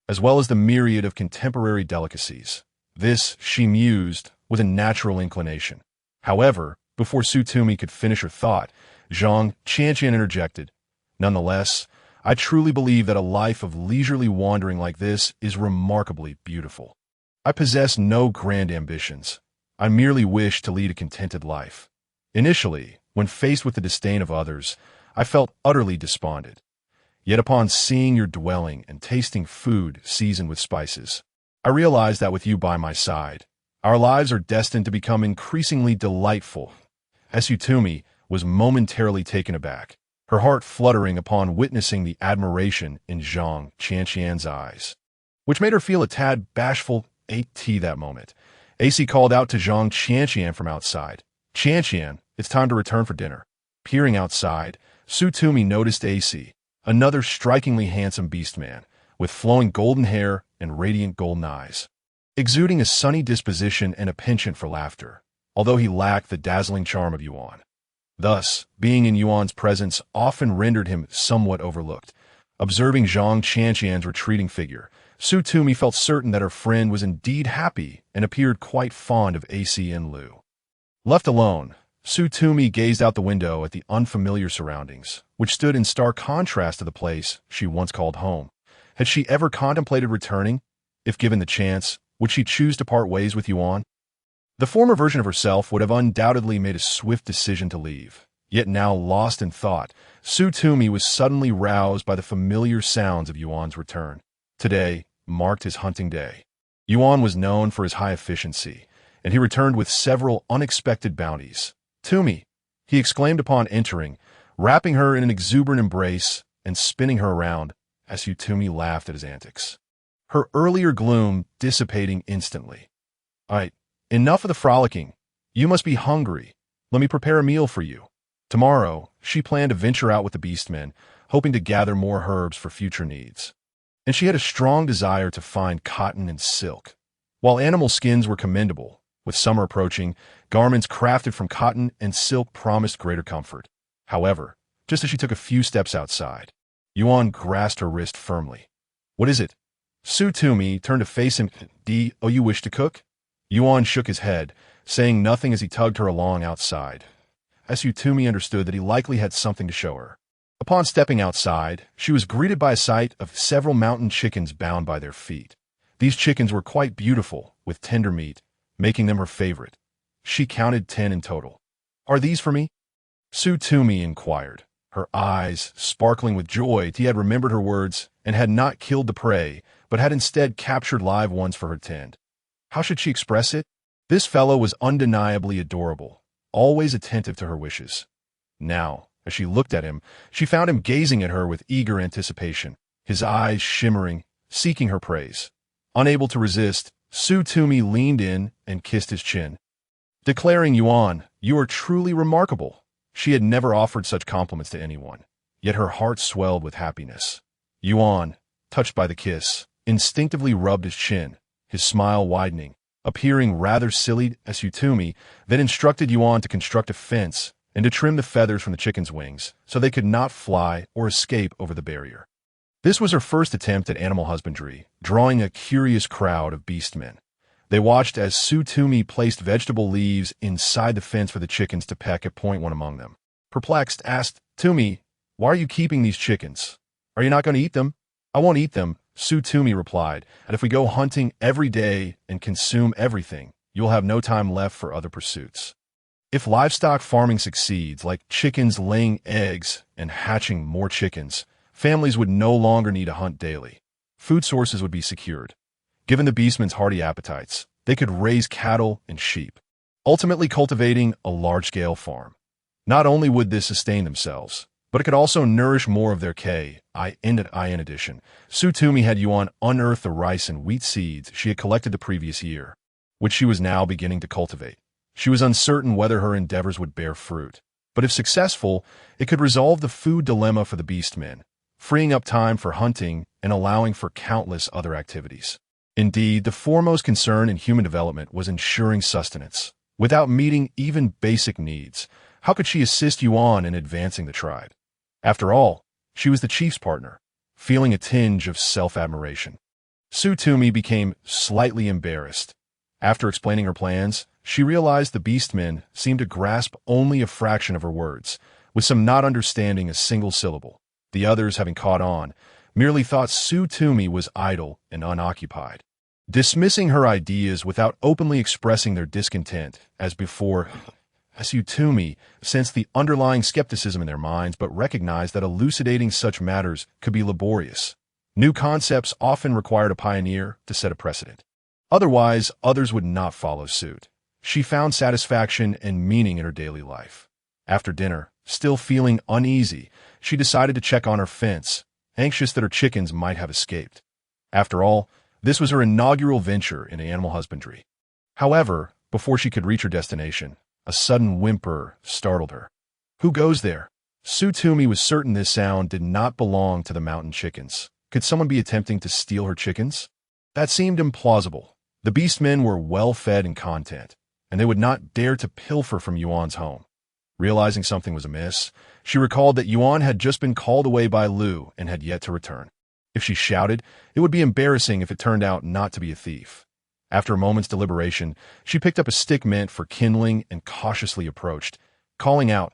as well as the myriad of contemporary delicacies. This, she mused, was a natural inclination. However, before Su Tumi could finish her thought, Zhang Qianqian interjected, "Nonetheless, I truly believe that a life of leisurely wandering like this is remarkably beautiful. I possess no grand ambitions. I merely wish to lead a contented life." Initially, when faced with the disdain of others, I felt utterly despondent. Yet upon seeing your dwelling and tasting food seasoned with spices, I realized that with you by my side, our lives are destined to become increasingly delightful. Su Tumi was momentarily taken aback, her heart fluttering upon witnessing the admiration in Zhang Qianqian's eyes, which made her feel a tad bashful. That moment, AC called out to Zhang Qianqian from outside. "Qianqian, it's time to return for dinner." Peering outside, Su Tumi noticed AC, another strikingly handsome beastman, with flowing golden hair and radiant golden eyes, exuding a sunny disposition and a penchant for laughter, although he lacked the dazzling charm of Yuan. Thus, being in Yuan's presence often rendered him somewhat overlooked. Observing Zhang Qianqian's retreating figure, Su Tumi felt certain that her friend was indeed happy and appeared quite fond of AC and Lu. Left alone, Su Tumi gazed out the window at the unfamiliar surroundings, which stood in stark contrast to the place she once called home. Had she ever contemplated returning? If given the chance, would she choose to part ways with Yuan? The former version of herself would have undoubtedly made a swift decision to leave. Yet now lost in thought, Su Tumi was suddenly roused by the familiar sounds of Yuan's return. Today marked his hunting day. Yuan was known for his high efficiency, and he returned with several unexpected bounties. "Tumi," he exclaimed upon entering, wrapping her in an exuberant embrace and spinning her around. Su Tumi laughed at his antics, her earlier gloom dissipating instantly. "Alright, enough of the frolicking. You must be hungry. Let me prepare a meal for you." Tomorrow, she planned to venture out with the beastmen, hoping to gather more herbs for future needs. And she had a strong desire to find cotton and silk. While animal skins were commendable, with summer approaching, garments crafted from cotton and silk promised greater comfort. However, just as she took a few steps outside, Yuan grasped her wrist firmly. "What is it?" Su Tumi turned to face him. "Oh, you wish to cook?" Yuan shook his head, saying nothing as he tugged her along outside. Su Tumi understood that he likely had something to show her. Upon stepping outside, she was greeted by a sight of several mountain chickens bound by their feet. These chickens were quite beautiful, with tender meat, making them her favorite. She counted 10 in total. "Are these for me?" Su Tumi inquired, her eyes sparkling with joy. He had remembered her words and had not killed the prey, but had instead captured live ones for her tend. How should she express it? This fellow was undeniably adorable, always attentive to her wishes. Now, as she looked at him, she found him gazing at her with eager anticipation, his eyes shimmering, seeking her praise. Unable to resist, Tumi leaned in and kissed his chin, declaring, "Yuan, you are truly remarkable." She had never offered such compliments to anyone, yet her heart swelled with happiness. Yuan, touched by the kiss, instinctively rubbed his chin, his smile widening, appearing rather silly as Tumi then instructed Yuan to construct a fence and to trim the feathers from the chicken's wings so they could not fly or escape over the barrier. This was her first attempt at animal husbandry, drawing a curious crowd of beastmen. They watched as Tumi placed vegetable leaves inside the fence for the chickens to peck at. One among them, perplexed, asked, "Tumi, why are you keeping these chickens? Are you not going to eat them?" "I won't eat them," Tumi replied, "and if we go hunting every day and consume everything, you'll have no time left for other pursuits." If livestock farming succeeds, like chickens laying eggs and hatching more chickens, families would no longer need to hunt daily. Food sources would be secured. Given the beastmen's hearty appetites, they could raise cattle and sheep, ultimately cultivating a large-scale farm. Not only would this sustain themselves, but it could also nourish more of their in addition, Tumi had Yuan unearth the rice and wheat seeds she had collected the previous year, which she was now beginning to cultivate. She was uncertain whether her endeavors would bear fruit, but if successful, it could resolve the food dilemma for the beastmen, freeing up time for hunting and allowing for countless other activities. Indeed, the foremost concern in human development was ensuring sustenance. Without meeting even basic needs, how could she assist Yuan in advancing the tribe? After all, she was the chief's partner, feeling a tinge of self-admiration. Tumi became slightly embarrassed. After explaining her plans, she realized the beastmen seemed to grasp only a fraction of her words, with some not understanding a single syllable. The others, having caught on, merely thought Tumi was idle and unoccupied. Dismissing her ideas without openly expressing their discontent, as before, Tumi sensed the underlying skepticism in their minds but recognized that elucidating such matters could be laborious. New concepts often required a pioneer to set a precedent. Otherwise, others would not follow suit. She found satisfaction and meaning in her daily life. After dinner, still feeling uneasy, she decided to check on her fence, anxious that her chickens might have escaped. After all, this was her inaugural venture in animal husbandry. However, before she could reach her destination, a sudden whimper startled her. "Who goes there?" Tumi was certain this sound did not belong to the mountain chickens. Could someone be attempting to steal her chickens? That seemed implausible. The beastmen were well-fed and content, and they would not dare to pilfer from Yuan's home. Realizing something was amiss, she recalled that Yuan had just been called away by Lu and had yet to return. If she shouted, it would be embarrassing if it turned out not to be a thief. After a moment's deliberation, she picked up a stick meant for kindling and cautiously approached, calling out,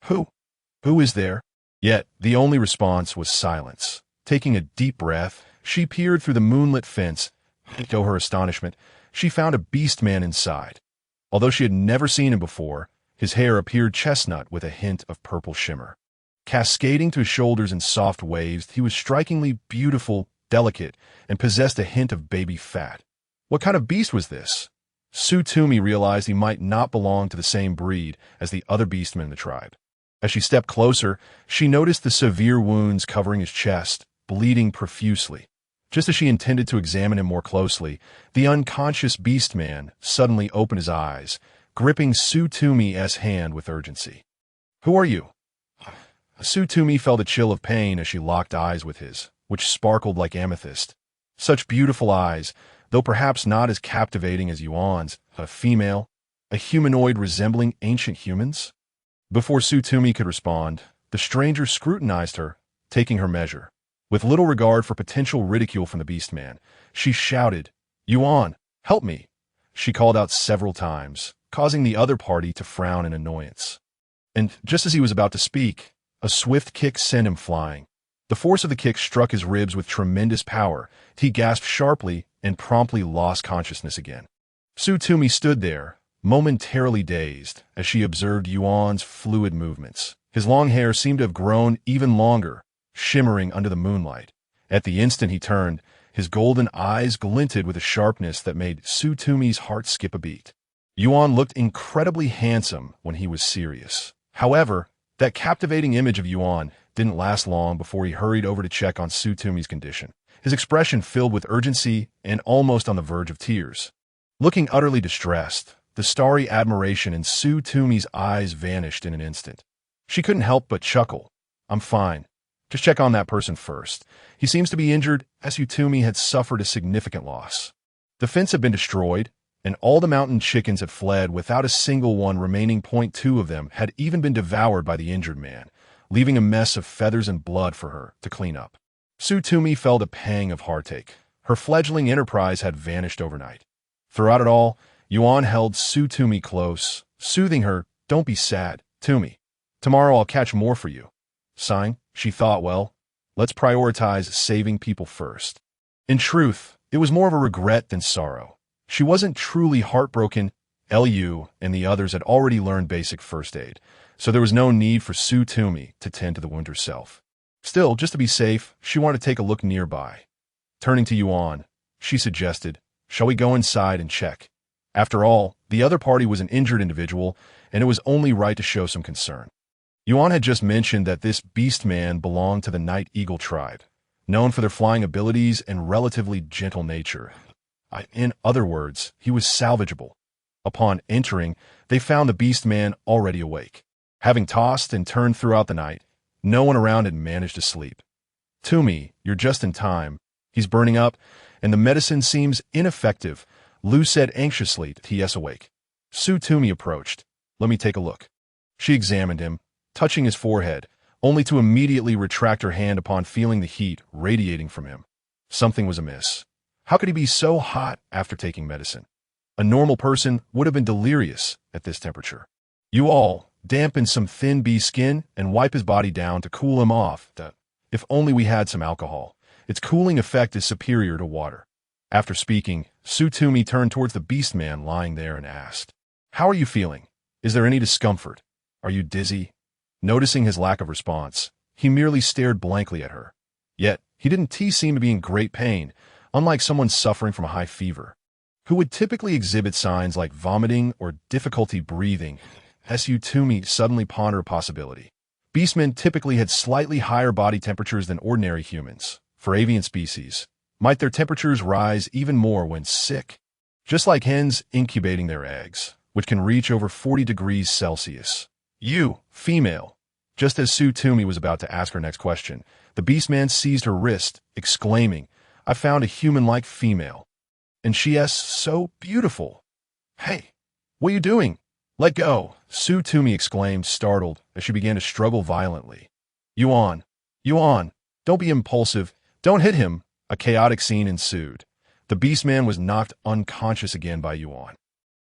"Who? Who is there?" Yet, the only response was silence. Taking a deep breath, she peered through the moonlit fence. To her astonishment, she found a beastman inside. Although she had never seen him before, his hair appeared chestnut with a hint of purple shimmer. Cascading to his shoulders in soft waves, he was strikingly beautiful, delicate, and possessed a hint of baby fat. What kind of beast was this? Tumi realized he might not belong to the same breed as the other beastmen in the tribe. As she stepped closer, she noticed the severe wounds covering his chest, bleeding profusely. Just as she intended to examine him more closely, the unconscious beastman suddenly opened his eyes, gripping Tumi's hand with urgency. "Who are you?" Tumi felt a chill of pain as she locked eyes with his, which sparkled like amethyst. Such beautiful eyes, though perhaps not as captivating as Yuan's, a female, a humanoid resembling ancient humans? Before Tumi could respond, the stranger scrutinized her, taking her measure. With little regard for potential ridicule from the beastman, she shouted, "Yuan, help me!" She called out several times, causing the other party to frown in annoyance. And just as he was about to speak, a swift kick sent him flying. The force of the kick struck his ribs with tremendous power. He gasped sharply and promptly lost consciousness again. Tumi stood there, momentarily dazed, as she observed Yuan's fluid movements. His long hair seemed to have grown even longer, shimmering under the moonlight. At the instant he turned, his golden eyes glinted with a sharpness that made Tumi's heart skip a beat. Yuan looked incredibly handsome when he was serious. However, that captivating image of Yuan didn't last long before he hurried over to check on Tumi's condition, his expression filled with urgency and almost on the verge of tears. Looking utterly distressed, the starry admiration in Tumi's eyes vanished in an instant. She couldn't help but chuckle. "I'm fine. Just check on that person first. He seems to be injured, as Tumi had suffered a significant loss. The fence had been destroyed, and all the mountain chickens had fled without a single one remaining. 2 of them had even been devoured by the injured man, leaving a mess of feathers and blood for her to clean up." Tumi felt a pang of heartache. Her fledgling enterprise had vanished overnight. Throughout it all, Yuan held Tumi close, soothing her. "Don't be sad, Tumi. Tomorrow I'll catch more for you." Sign, she thought, well, let's prioritize saving people first. In truth, it was more of a regret than sorrow. She wasn't truly heartbroken. Lu and the others had already learned basic first aid, so there was no need for Tumi to tend to the wound herself. Still, just to be safe, she wanted to take a look nearby. Turning to Yuan, she suggested, "Shall we go inside and check?" After all, the other party was an injured individual, and it was only right to show some concern. Yuan had just mentioned that this beastman belonged to the Night Eagle tribe, known for their flying abilities and relatively gentle nature. In other words, he was salvageable. Upon entering, they found the beastman already awake. Having tossed and turned throughout the night, no one around had managed to sleep. "Tumi, you're just in time. He's burning up, and the medicine seems ineffective," Lu said anxiously to T.S. awake. Tumi approached. "Let me take a look." She examined him, touching his forehead, only to immediately retract her hand upon feeling the heat radiating from him. Something was amiss. How could he be so hot after taking medicine? A normal person would have been delirious at this temperature. "You all dampen some thin bee skin and wipe his body down to cool him off. If only we had some alcohol. Its cooling effect is superior to water." After speaking, Tumi turned towards the beastman lying there and asked, "How are you feeling? Is there any discomfort? Are you dizzy?" Noticing his lack of response, he merely stared blankly at her. Yet, he didn't seem to be in great pain, unlike someone suffering from a high fever, who would typically exhibit signs like vomiting or difficulty breathing. Tumi suddenly pondered a possibility. Beastmen typically had slightly higher body temperatures than ordinary humans. For avian species, might their temperatures rise even more when sick? Just like hens incubating their eggs, which can reach over 40 degrees Celsius. "You, female." Just as Tumi was about to ask her next question, the beastman seized her wrist, exclaiming, "I found a human-like female. And she's so beautiful." "Hey, what are you doing? Let go," Tumi exclaimed, startled, as she began to struggle violently. Yuan, don't be impulsive. Don't hit him." A chaotic scene ensued. The beastman was knocked unconscious again by Yuan.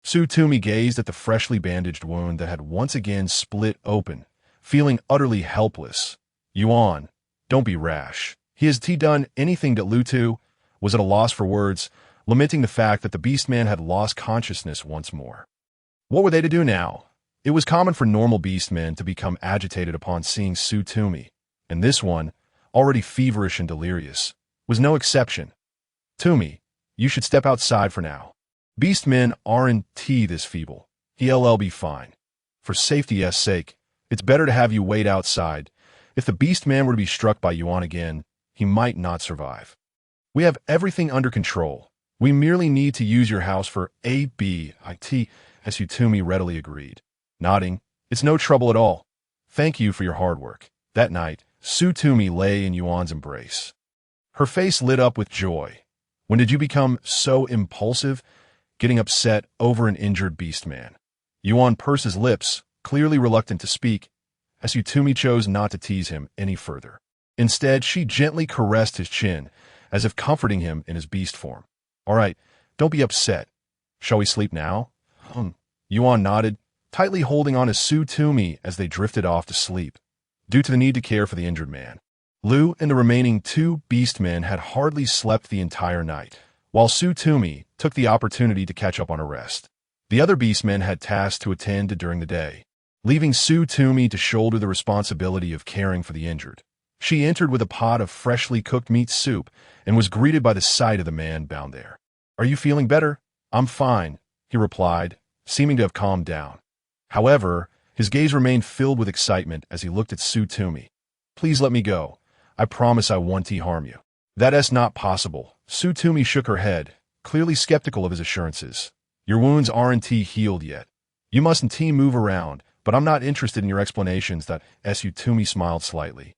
Tumi gazed at the freshly bandaged wound that had once again split open, feeling utterly helpless. "Yuan, don't be rash. Has he done anything to Lutu?" Was at a loss for words, lamenting the fact that the beastman had lost consciousness once more. What were they to do now? It was common for normal beastmen to become agitated upon seeing Tumi, and this one, already feverish and delirious, was no exception. "Tumi, you should step outside for now. Beastmen aren't this feeble. He'll be fine. For safety's sake, it's better to have you wait outside. If the beastman were to be struck by Yuan again, he might not survive. We have everything under control. We merely need to use your house for ABIT," Tumi readily agreed. Nodding, "It's no trouble at all. Thank you for your hard work." That night, Tumi lay in Yuan's embrace. Her face lit up with joy. "When did you become so impulsive, getting upset over an injured beastman?" Yuan pursed his lips, clearly reluctant to speak, as Tumi chose not to tease him any further. Instead, she gently caressed his chin, as if comforting him in his beast form. "All right, don't be upset. Shall we sleep now?" Yuan nodded, tightly holding on to Tumi as they drifted off to sleep. Due to the need to care for the injured man, Lu and the remaining 2 beastmen had hardly slept the entire night, while Tumi took the opportunity to catch up on her rest. The other beastmen had tasks to attend to during the day, leaving Tumi to shoulder the responsibility of caring for the injured. She entered with a pot of freshly cooked meat soup and was greeted by the sight of the man bound there. "Are you feeling better?" "I'm fine," he replied, seeming to have calmed down. However, his gaze remained filled with excitement as he looked at Tumi. Please let me go. I promise I won't harm you. That's not possible. Tumi shook her head, clearly skeptical of his assurances. Your wounds aren't healed yet. You mustn't move around, but I'm not interested in your explanations. Tumi smiled slightly,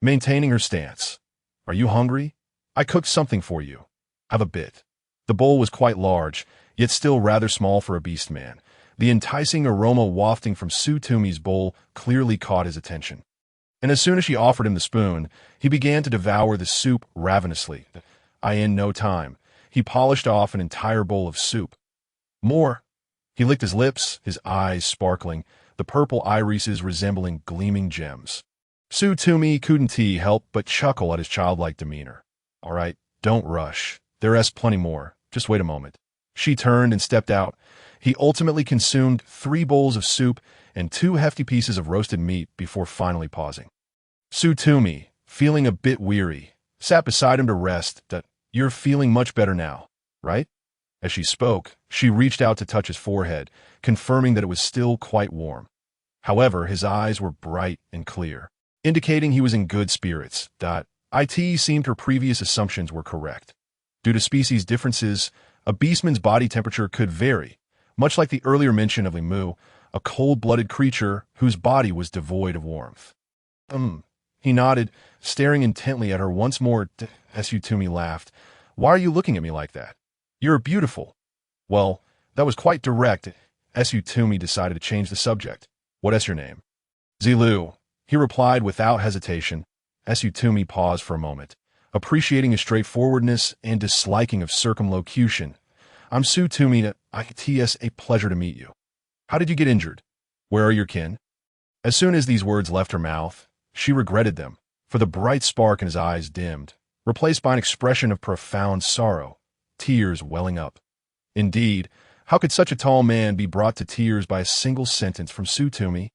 maintaining her stance. Are you hungry? I cooked something for you. Have a bit. The bowl was quite large, yet still rather small for a beastman. The enticing aroma wafting from Tumi's bowl clearly caught his attention. And as soon as she offered him the spoon, he began to devour the soup ravenously. In no time, he polished off an entire bowl of soup. More. He licked his lips, his eyes sparkling, the purple irises resembling gleaming gems. Tumi couldn't help but chuckle at his childlike demeanor. All right, don't rush. There's plenty more. Just wait a moment. She turned and stepped out. He ultimately consumed 3 bowls of soup and 2 hefty pieces of roasted meat before finally pausing. Tumi, feeling a bit weary, sat beside him to rest. You're feeling much better now, right? As she spoke, she reached out to touch his forehead, confirming that it was still quite warm. However, his eyes were bright and clear, indicating he was in good spirits. It seemed her previous assumptions were correct. Due to species differences, a beastman's body temperature could vary, much like the earlier mention of Limu, a cold-blooded creature whose body was devoid of warmth. He nodded, staring intently at her once more. Tumi laughed. Why are you looking at me like that? You're beautiful. Well, that was quite direct. Tumi decided to change the subject. What's your name? Zilu, he replied without hesitation. Tumi paused for a moment, appreciating his straightforwardness and disliking of circumlocution. I'm Tumi. It's a pleasure to meet you. How did you get injured? Where are your kin? As soon as these words left her mouth, she regretted them, for the bright spark in his eyes dimmed, replaced by an expression of profound sorrow, tears welling up. Indeed, how could such a tall man be brought to tears by a single sentence from Tumi?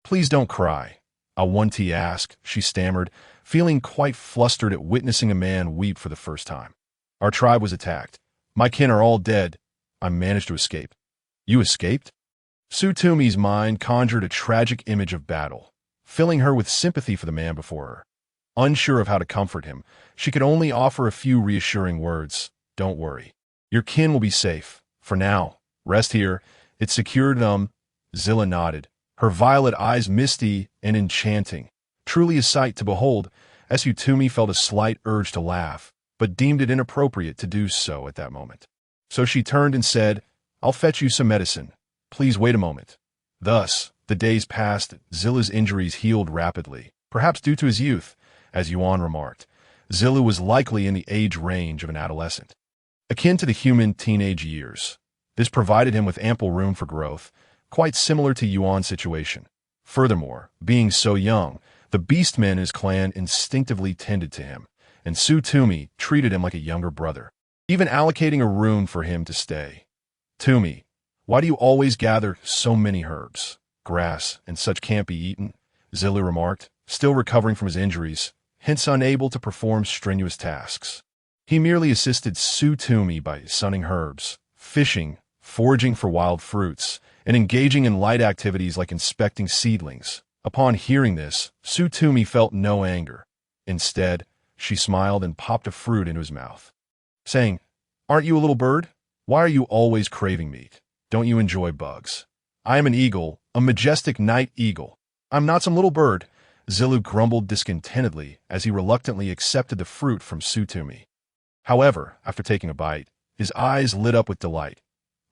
Please don't cry. I want to ask, she stammered, feeling quite flustered at witnessing a man weep for the first time. Our tribe was attacked. My kin are all dead. I managed to escape. You escaped? Tumi's mind conjured a tragic image of battle, filling her with sympathy for the man before her. Unsure of how to comfort him, she could only offer a few reassuring words. Don't worry. Your kin will be safe. For now, rest here. It's secured. Zilla nodded, her violet eyes misty and enchanting. Truly a sight to behold. Tumi felt a slight urge to laugh, but deemed it inappropriate to do so at that moment. So she turned and said, I'll fetch you some medicine. Please wait a moment. Thus, the days passed. Zilla's injuries healed rapidly, perhaps due to his youth. As Yuan remarked, Zilla was likely in the age range of an adolescent, akin to the human teenage years. This provided him with ample room for growth, quite similar to Yuan's situation. Furthermore, being so young, the beastmen in his clan instinctively tended to him, and Tumi treated him like a younger brother, even allocating a room for him to stay. Tumi, why do you always gather so many herbs, grass, and such can't be eaten? Zilla remarked, still recovering from his injuries, hence unable to perform strenuous tasks. He merely assisted Tumi by sunning herbs, fishing, foraging for wild fruits, and engaging in light activities like inspecting seedlings. Upon hearing this, Tumi felt no anger. Instead, she smiled and popped a fruit into his mouth, saying, Aren't you a little bird? Why are you always craving meat? Don't you enjoy bugs? I am an eagle, a majestic night eagle. I'm not some little bird. Zilu grumbled discontentedly as he reluctantly accepted the fruit from Tumi. However, after taking a bite, his eyes lit up with delight.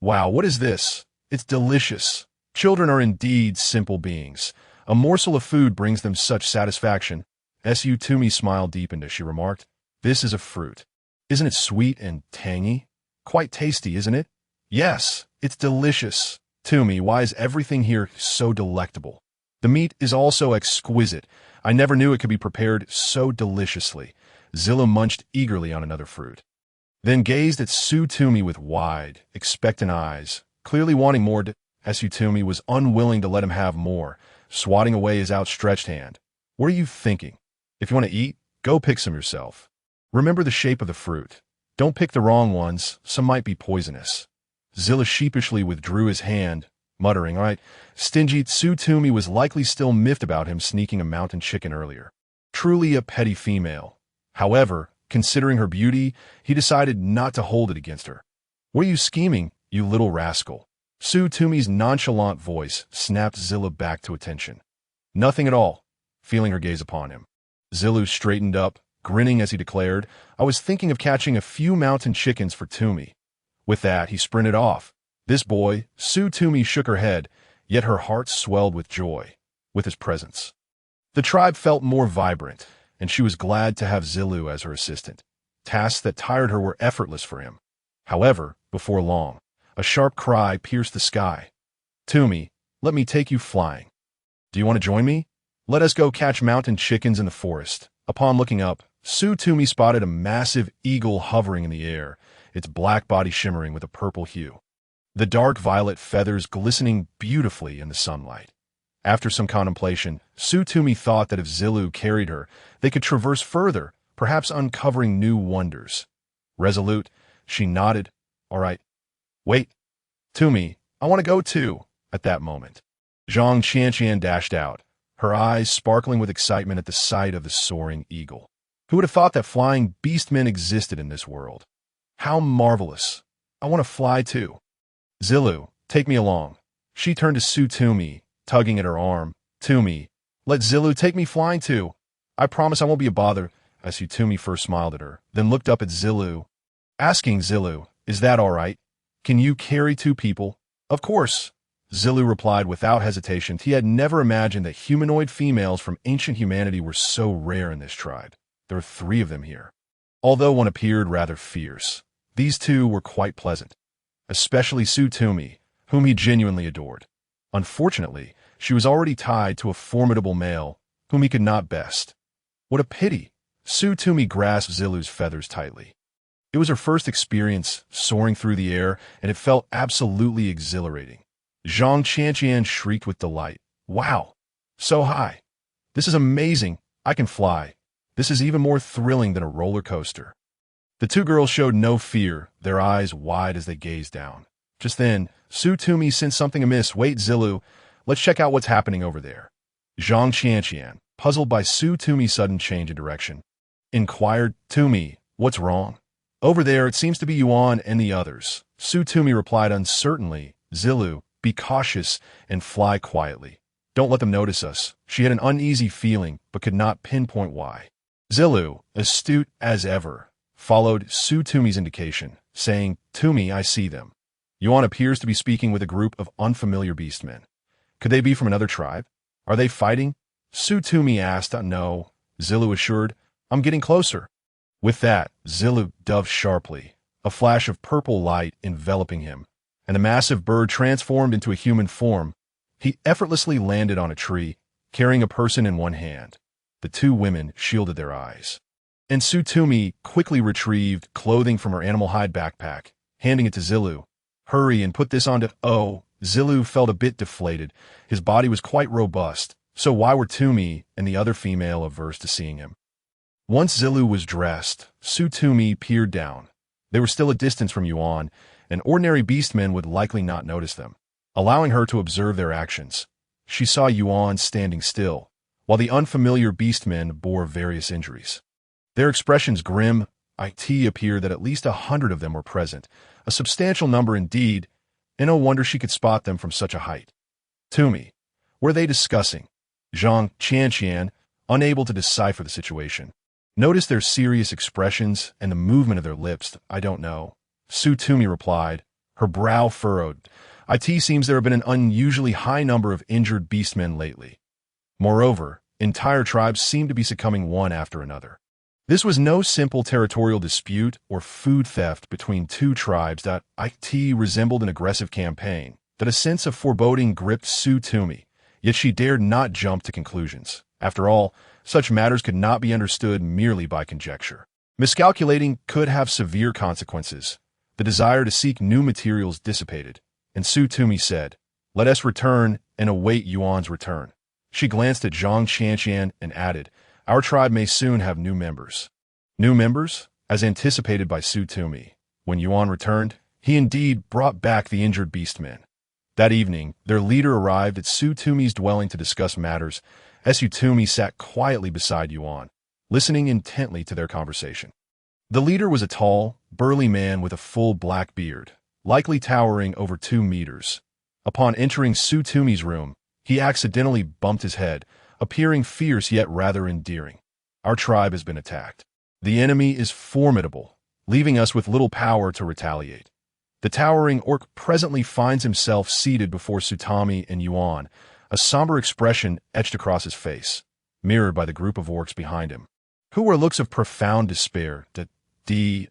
Wow, what is this? It's delicious. Children are indeed simple beings. A morsel of food brings them such satisfaction. Tumi's smile deepened as she remarked, This is a fruit. Isn't it sweet and tangy? Quite tasty, isn't it? Yes, it's delicious. Tumi, why is everything here so delectable? The meat is also exquisite. I never knew it could be prepared so deliciously. Zilla munched eagerly on another fruit, then gazed at Tumi with wide, expectant eyes, clearly wanting more. Tumi was unwilling to let him have more, swatting away his outstretched hand. What are you thinking? If you want to eat, go pick some yourself. Remember the shape of the fruit. Don't pick the wrong ones, some might be poisonous. Zilla sheepishly withdrew his hand, muttering, All right, stingy. Tumi was likely still miffed about him sneaking a mountain chicken earlier. Truly a petty female. However, considering her beauty, he decided not to hold it against her. "What are you scheming, you little rascal?" Tumi's nonchalant voice snapped Zilla back to attention. "Nothing at all," feeling her gaze upon him. Zillu straightened up, grinning as he declared, "I was thinking of catching a few mountain chickens for Tumi." With that, he sprinted off. This boy, Tumi shook her head, yet her heart swelled with joy, with his presence. The tribe felt more vibrant, and she was glad to have Zillu as her assistant. Tasks that tired her were effortless for him. However, before long, a sharp cry pierced the sky. "Tumi, let me take you flying. Do you want to join me? Let us go catch mountain chickens in the forest." Upon looking up, Tumi spotted a massive eagle hovering in the air, its black body shimmering with a purple hue. The dark violet feathers glistening beautifully in the sunlight. After some contemplation, Tumi thought that if Zillu carried her, they could traverse further, perhaps uncovering new wonders. Resolute, she nodded. "All right. Wait, Tumi, I want to go too." At that moment, Zhang Qianqian dashed out, her eyes sparkling with excitement at the sight of the soaring eagle. Who would have thought that flying beastmen existed in this world? How marvelous. I want to fly too. "Zillu, take me along." She turned to Tumi, tugging at her arm. "Tumi, let Zillu take me flying too. I promise I won't be a bother." As Tumi first smiled at her, then looked up at Zillu, asking Zillu, "Is that all right? Can you carry two people?" "Of course," Zillu replied without hesitation. He had never imagined that humanoid females from ancient humanity were so rare in this tribe. There are 3 of them here. Although one appeared rather fierce, these 2 were quite pleasant, especially Tumi, whom he genuinely adored. Unfortunately, she was already tied to a formidable male, whom he could not best. What a pity! Tumi grasped Zillu's feathers tightly. It was her first experience soaring through the air, and it felt absolutely exhilarating. Zhang Qianqian shrieked with delight. "Wow! So high! This is amazing! I can fly! This is even more thrilling than a roller coaster." The 2 girls showed no fear, their eyes wide as they gazed down. Just then, Tumi sensed something amiss. "Wait, Zillu, let's check out what's happening over there." Zhang Qianqian, puzzled by Tumi's sudden change in direction, inquired, "Tumi, what's wrong?" "Over there, it seems to be Yuan and the others." Tumi replied uncertainly, "Zillu, be cautious and fly quietly. Don't let them notice us." She had an uneasy feeling, but could not pinpoint why. Zillu, astute as ever, followed Tumi's indication, saying, "Tumi, I see them. Yuan appears to be speaking with a group of unfamiliar beastmen. Could they be from another tribe? Are they fighting?" Tumi asked. "No," Zillu assured. "I'm getting closer." With that, Zillu dove sharply, a flash of purple light enveloping him, and the massive bird transformed into a human form. He effortlessly landed on a tree, carrying a person in one hand. The 2 women shielded their eyes. And Tumi quickly retrieved clothing from her animal hide backpack, handing it to Zillu. "Hurry and put this onto—" "Oh." Zillu felt a bit deflated. His body was quite robust, so why were Tumi and the other female averse to seeing him? Once Zillu was dressed, Tumi peered down. They were still a distance from Yuan, and ordinary beastmen would likely not notice them, allowing her to observe their actions. She saw Yuan standing still, while the unfamiliar beastmen bore various injuries. Their expressions grim. It appeared that at least 100 of them were present, a substantial number indeed, and no wonder she could spot them from such a height. "Tumi, what are they discussing?" Zhang Qianqian, unable to decipher the situation. "Notice their serious expressions and the movement of their lips." "I don't know," Tumi replied, her brow furrowed. "It seems there have been an unusually high number of injured beastmen lately. Moreover, entire tribes seem to be succumbing one after another." This was no simple territorial dispute or food theft between 2 tribes. It resembled an aggressive campaign, that a sense of foreboding gripped Tumi, yet she dared not jump to conclusions. After all, such matters could not be understood merely by conjecture. Miscalculating could have severe consequences. The desire to seek new materials dissipated, and Tumi said, "Let us return and await Yuan's return." She glanced at Zhang Qianqian and added, "Our tribe may soon have new members." New members? As anticipated by Tumi. When Yuan returned, he indeed brought back the injured beastmen. That evening, their leader arrived at Tumi's dwelling to discuss matters, Tumi sat quietly beside Yuan, listening intently to their conversation. The leader was a tall, burly man with a full black beard, likely towering over 2 meters. Upon entering Tumi's room, he accidentally bumped his head, appearing fierce yet rather endearing. Our tribe has been attacked. The enemy is formidable, leaving us with little power to retaliate. The towering orc presently finds himself seated before Tumi and Yuan, a somber expression etched across his face, mirrored by the group of orcs behind him, who wore looks of profound despair.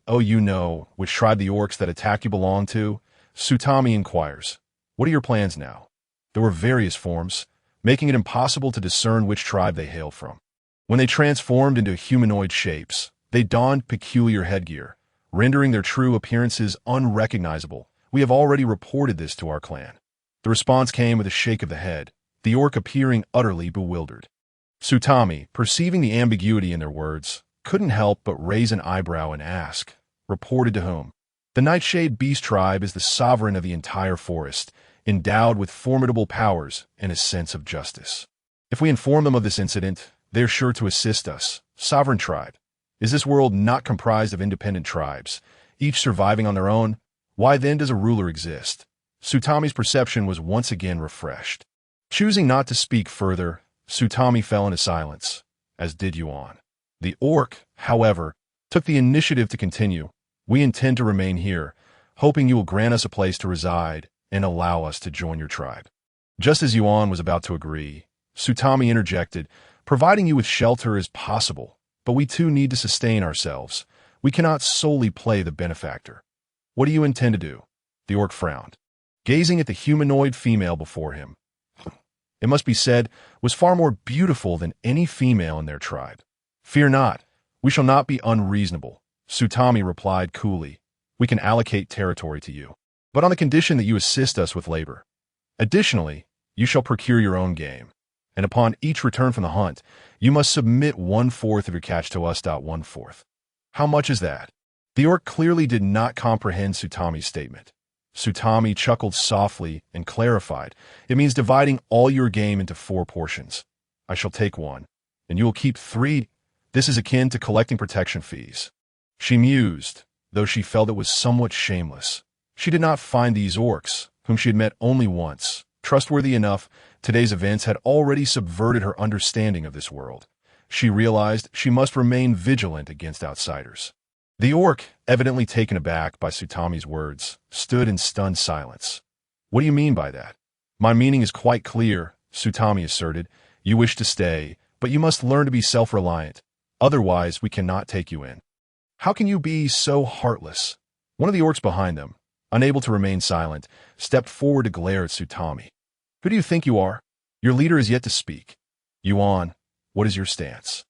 Oh, you know which tribe the orcs that attack you belong to? Tumi inquires. What are your plans now? There were various forms, making it impossible to discern which tribe they hailed from. When they transformed into humanoid shapes, they donned peculiar headgear, rendering their true appearances unrecognizable. We have already reported this to our clan. The response came with a shake of the head, the orc appearing utterly bewildered. Tumi, perceiving the ambiguity in their words, couldn't help but raise an eyebrow and ask, reported to whom? The Nightshade Beast tribe is the sovereign of the entire forest, endowed with formidable powers and a sense of justice. If we inform them of this incident, they are sure to assist us. Sovereign tribe. Is this world not comprised of independent tribes, each surviving on their own? Why then does a ruler exist? Tumi's perception was once again refreshed. Choosing not to speak further, Tumi fell into silence, as did Yuan. The orc, however, took the initiative to continue. We intend to remain here, hoping you will grant us a place to reside and allow us to join your tribe. Just as Yuan was about to agree, Tumi interjected, providing you with shelter is possible, but we too need to sustain ourselves. We cannot solely play the benefactor. What do you intend to do? The orc frowned, gazing at the humanoid female before him. It must be said, was far more beautiful than any female in their tribe. Fear not, we shall not be unreasonable, Tumi replied coolly. We can allocate territory to you, but on the condition that you assist us with labor. Additionally, you shall procure your own game, and upon each return from the hunt, you must submit 1/4 of your catch to us. 1/4. How much is that? The orc clearly did not comprehend Tumi's statement. Tumi chuckled softly and clarified, it means dividing all your game into 4 portions. I shall take 1, and you will keep 3. This is akin to collecting protection fees. She mused, though she felt it was somewhat shameless. She did not find these orcs, whom she had met only once, trustworthy enough. Today's events had already subverted her understanding of this world. She realized she must remain vigilant against outsiders. The orc, evidently taken aback by Tumi's words, stood in stunned silence. What do you mean by that? My meaning is quite clear, Tumi asserted. You wish to stay, but you must learn to be self-reliant. Otherwise, we cannot take you in. How can you be so heartless? One of the orcs behind them, unable to remain silent, stepped forward to glare at Tumi. Who do you think you are? Your leader is yet to speak. Yuan, what is your stance?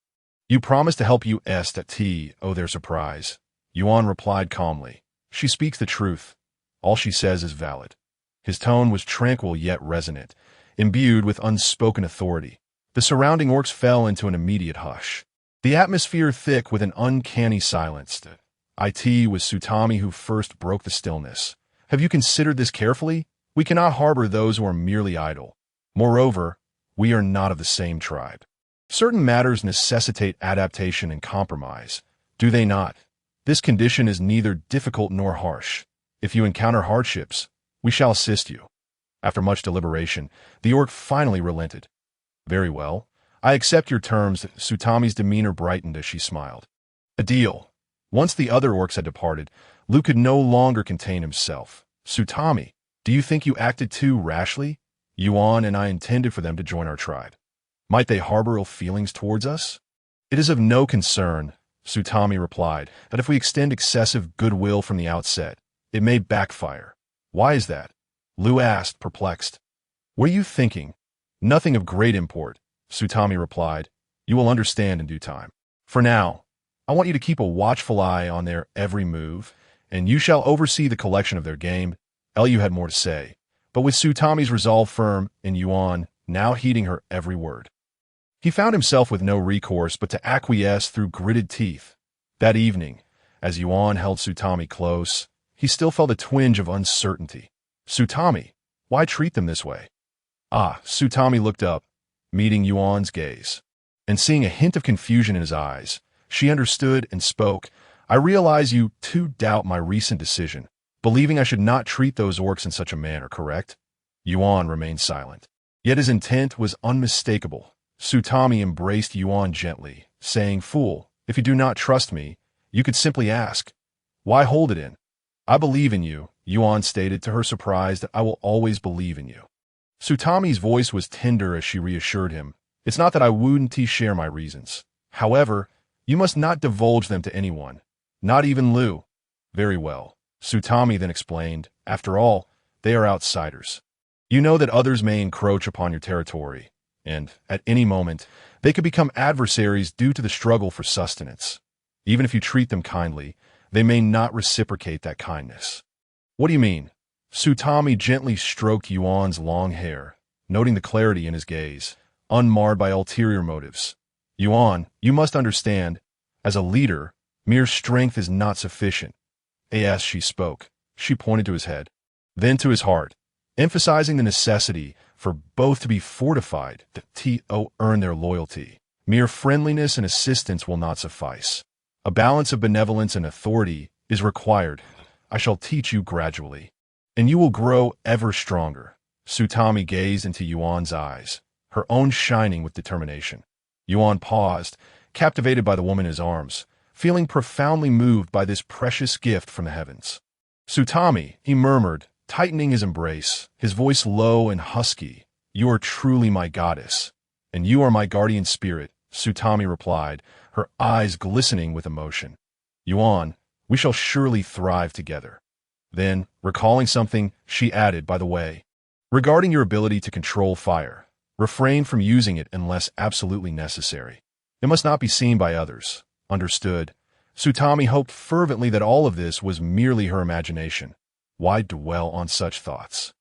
You promised to help us at their surprise. Yuan replied calmly. She speaks the truth. All she says is valid. His tone was tranquil yet resonant, imbued with unspoken authority. The surrounding orcs fell into an immediate hush, the atmosphere thick with an uncanny silence. It was Tumi who first broke the stillness. Have you considered this carefully? We cannot harbor those who are merely idle. Moreover, we are not of the same tribe. Certain matters necessitate adaptation and compromise, do they not? This condition is neither difficult nor harsh. If you encounter hardships, we shall assist you. After much deliberation, the orc finally relented. Very well. I accept your terms. Tumi's demeanor brightened as she smiled. A deal. Once the other orcs had departed, Luke could no longer contain himself. Tumi, do you think you acted too rashly? Yuan and I intended for them to join our tribe. Might they harbor ill feelings towards us? It is of no concern, Tumi replied, that if we extend excessive goodwill from the outset, it may backfire. Why is that? Lu asked, perplexed. What are you thinking? Nothing of great import, Tumi replied. You will understand in due time. For now, I want you to keep a watchful eye on their every move, and you shall oversee the collection of their game. Lu had more to say, but with Tumi's resolve firm and Yuan now heeding her every word, he found himself with no recourse but to acquiesce through gritted teeth. That evening, as Yuan held Tumi close, he still felt a twinge of uncertainty. Tumi, why treat them this way? Tumi looked up. meeting Yuan's gaze. And seeing a hint of confusion in his eyes, she understood and spoke. I realize you too doubt my recent decision, believing I should not treat those orcs in such a manner, correct? Yuan remained silent. Yet his intent was unmistakable. Tumi embraced Yuan gently, saying, "Fool, if you do not trust me, you could simply ask. Why hold it in?" "I believe in you," Yuan stated to her surprise. "That I will always believe in you." Tumi's voice was tender as she reassured him. "It's not that I wouldn't share my reasons. However, you must not divulge them to anyone, not even Lu." "Very well," Tumi then explained. "After all, they are outsiders. You know that others may encroach upon your territory, and, at any moment, they could become adversaries due to the struggle for sustenance. Even if you treat them kindly, they may not reciprocate that kindness." "What do you mean?" Tumi gently stroked Yuan's long hair, noting the clarity in his gaze, unmarred by ulterior motives. "Yuan, you must understand, as a leader, mere strength is not sufficient." As she spoke, she pointed to his head, then to his heart, emphasizing the necessity for both to be fortified to earn their loyalty. Mere friendliness and assistance will not suffice. A balance of benevolence and authority is required. I shall teach you gradually, and you will grow ever stronger. Tumi gazed into Yuan's eyes, her own shining with determination. Yuan paused, captivated by the woman in his arms, feeling profoundly moved by this precious gift from the heavens. "Tumi," he murmured, tightening his embrace, his voice low and husky, "you are truly my goddess, and you are my guardian spirit," Tumi replied, her eyes glistening with emotion. "Yuan, we shall surely thrive together." Then, recalling something, she added, "By the way, regarding your ability to control fire, refrain from using it unless absolutely necessary. It must not be seen by others." "Understood." Tumi hoped fervently that all of this was merely her imagination. Why dwell on such thoughts?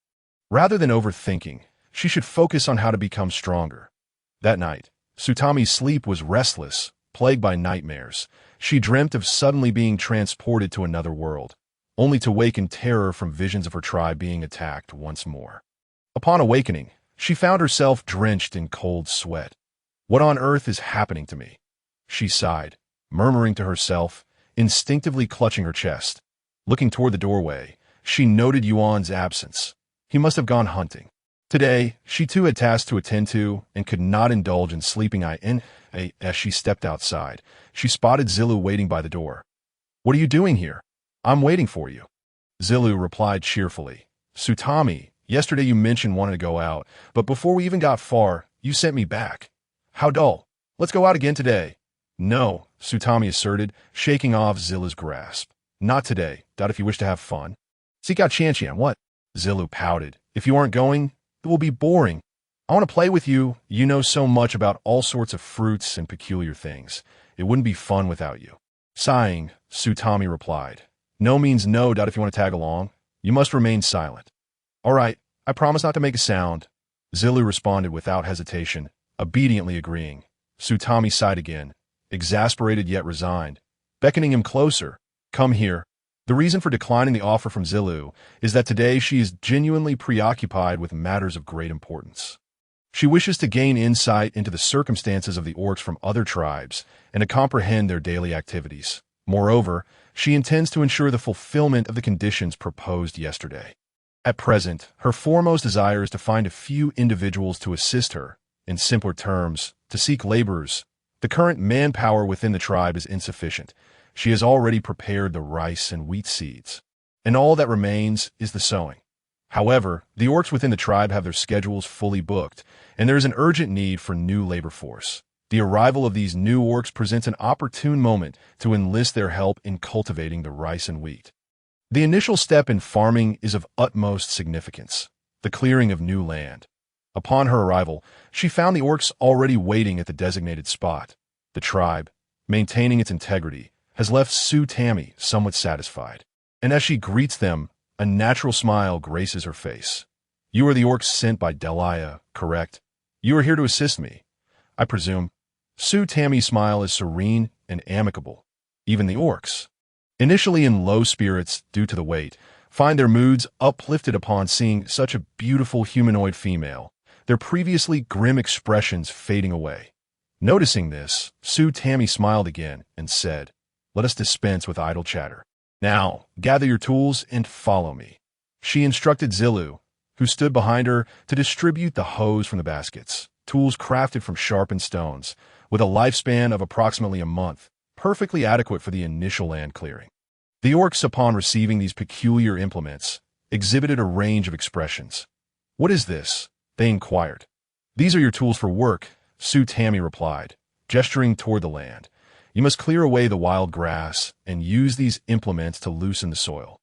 Rather than overthinking, she should focus on how to become stronger. That night, Tumi's sleep was restless, plagued by nightmares. She dreamt of suddenly being transported to another world, only to wake in terror from visions of her tribe being attacked once more. Upon awakening, she found herself drenched in cold sweat. "What on earth is happening to me?" she sighed, murmuring to herself, instinctively clutching her chest. Looking toward the doorway, she noted Yuan's absence. He must have gone hunting. Today, she too had tasks to attend to and could not indulge in sleeping. As she stepped outside, she spotted Zilu waiting by the door. "What are you doing here?" "I'm waiting for you," Zilu replied cheerfully. "Tumi, yesterday you mentioned wanting to go out, but before we even got far, you sent me back. How dull. Let's go out again today." "No," Tumi asserted, shaking off Zilu's grasp. "Not today. Doubt if you wish to have fun." "Seek out Chanchian, what?" Zilu pouted. "If you aren't going, it will be boring. I want to play with you. You know so much about all sorts of fruits and peculiar things. It wouldn't be fun without you." Sighing, Tumi replied. "No means no. Doubt if you want to tag along. You must remain silent." "All right, I promise not to make a sound," Zilu responded without hesitation, obediently agreeing. Tumi sighed again, exasperated yet resigned, beckoning him closer. "Come here." The reason for declining the offer from Zilu is that today she is genuinely preoccupied with matters of great importance. She wishes to gain insight into the circumstances of the orcs from other tribes and to comprehend their daily activities. Moreover, she intends to ensure the fulfillment of the conditions proposed yesterday. At present, her foremost desire is to find a few individuals to assist her. In simpler terms, to seek laborers. The current manpower within the tribe is insufficient. She has already prepared the rice and wheat seeds, and all that remains is the sowing. However, the orcs within the tribe have their schedules fully booked, and there is an urgent need for new labor force. The arrival of these new orcs presents an opportune moment to enlist their help in cultivating the rice and wheat. The initial step in farming is of utmost significance, the clearing of new land. Upon her arrival, she found the orcs already waiting at the designated spot. The tribe, maintaining its integrity, has left Tumi somewhat satisfied, and as she greets them, a natural smile graces her face. "You are the orcs sent by Delia, correct? You are here to assist me, I presume." Tumi's smile is serene and amicable. Even the orcs, initially in low spirits due to the wait, find their moods uplifted upon seeing such a beautiful humanoid female, their previously grim expressions fading away. Noticing this, Tumi smiled again and said, "Let us dispense with idle chatter. Now, gather your tools and follow me." She instructed Zilu, who stood behind her, to distribute the hose from the baskets, tools crafted from sharpened stones, with a lifespan of approximately a month, perfectly adequate for the initial land clearing. The orcs, upon receiving these peculiar implements, exhibited a range of expressions. "What is this?" they inquired. "These are your tools for work," Tumi replied, gesturing toward the land. "You must clear away the wild grass and use these implements to loosen the soil.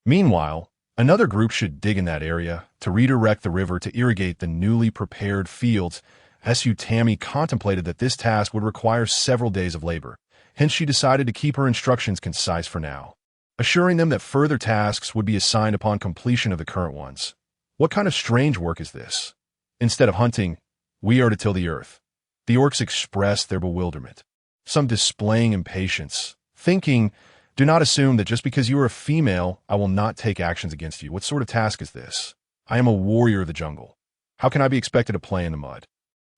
Meanwhile, another group should dig in that area to redirect the river to irrigate the newly prepared fields." Tumi contemplated that this task would require several days of labor, hence she decided to keep her instructions concise for now, assuring them that further tasks would be assigned upon completion of the current ones. "What kind of strange work is this? Instead of hunting, we are to till the earth." The orcs expressed their bewilderment, some displaying impatience, thinking, "Do not assume that just because you are a female, I will not take actions against you. What sort of task is this? I am a warrior of the jungle. How can I be expected to play in the mud?"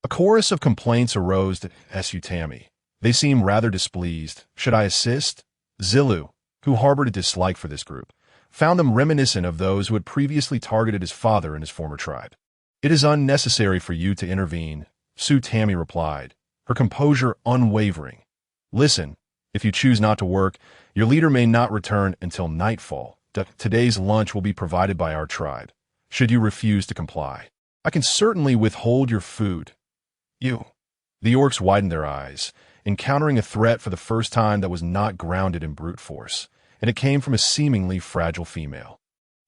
A chorus of complaints arose to Tumi. They seemed rather displeased. "Should I assist?" Zilu, who harbored a dislike for this group, found them reminiscent of those who had previously targeted his father and his former tribe. "It is unnecessary for you to intervene," Tumi replied, her composure unwavering. "Listen, if you choose not to work, your leader may not return until nightfall. Today's lunch will be provided by our tribe. Should you refuse to comply, I can certainly withhold your food." "You." The orcs widened their eyes, encountering a threat for the first time that was not grounded in brute force, and it came from a seemingly fragile female.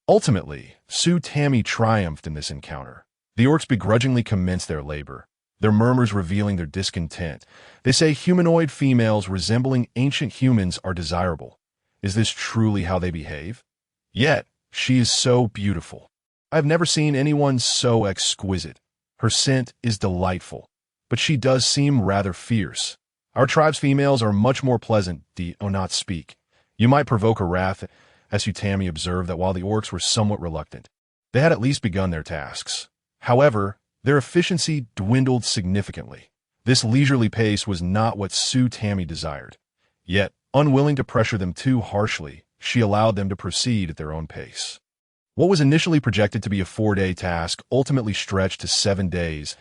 Ultimately, Tumi triumphed in this encounter. The orcs begrudgingly commenced their labor, their murmurs revealing their discontent. They say humanoid females resembling ancient humans are desirable. Is this truly how they behave? Yet, she is so beautiful. I have never seen anyone so exquisite. Her scent is delightful, but she does seem rather fierce. Our tribe's females are much more pleasant. Do not speak. You might provoke her wrath." Tumi observed that while the orcs were somewhat reluctant, they had at least begun their tasks. However, their efficiency dwindled significantly. This leisurely pace was not what Tumi desired. Yet, unwilling to pressure them too harshly, she allowed them to proceed at their own pace. What was initially projected to be a 4-day task ultimately stretched to 7 days.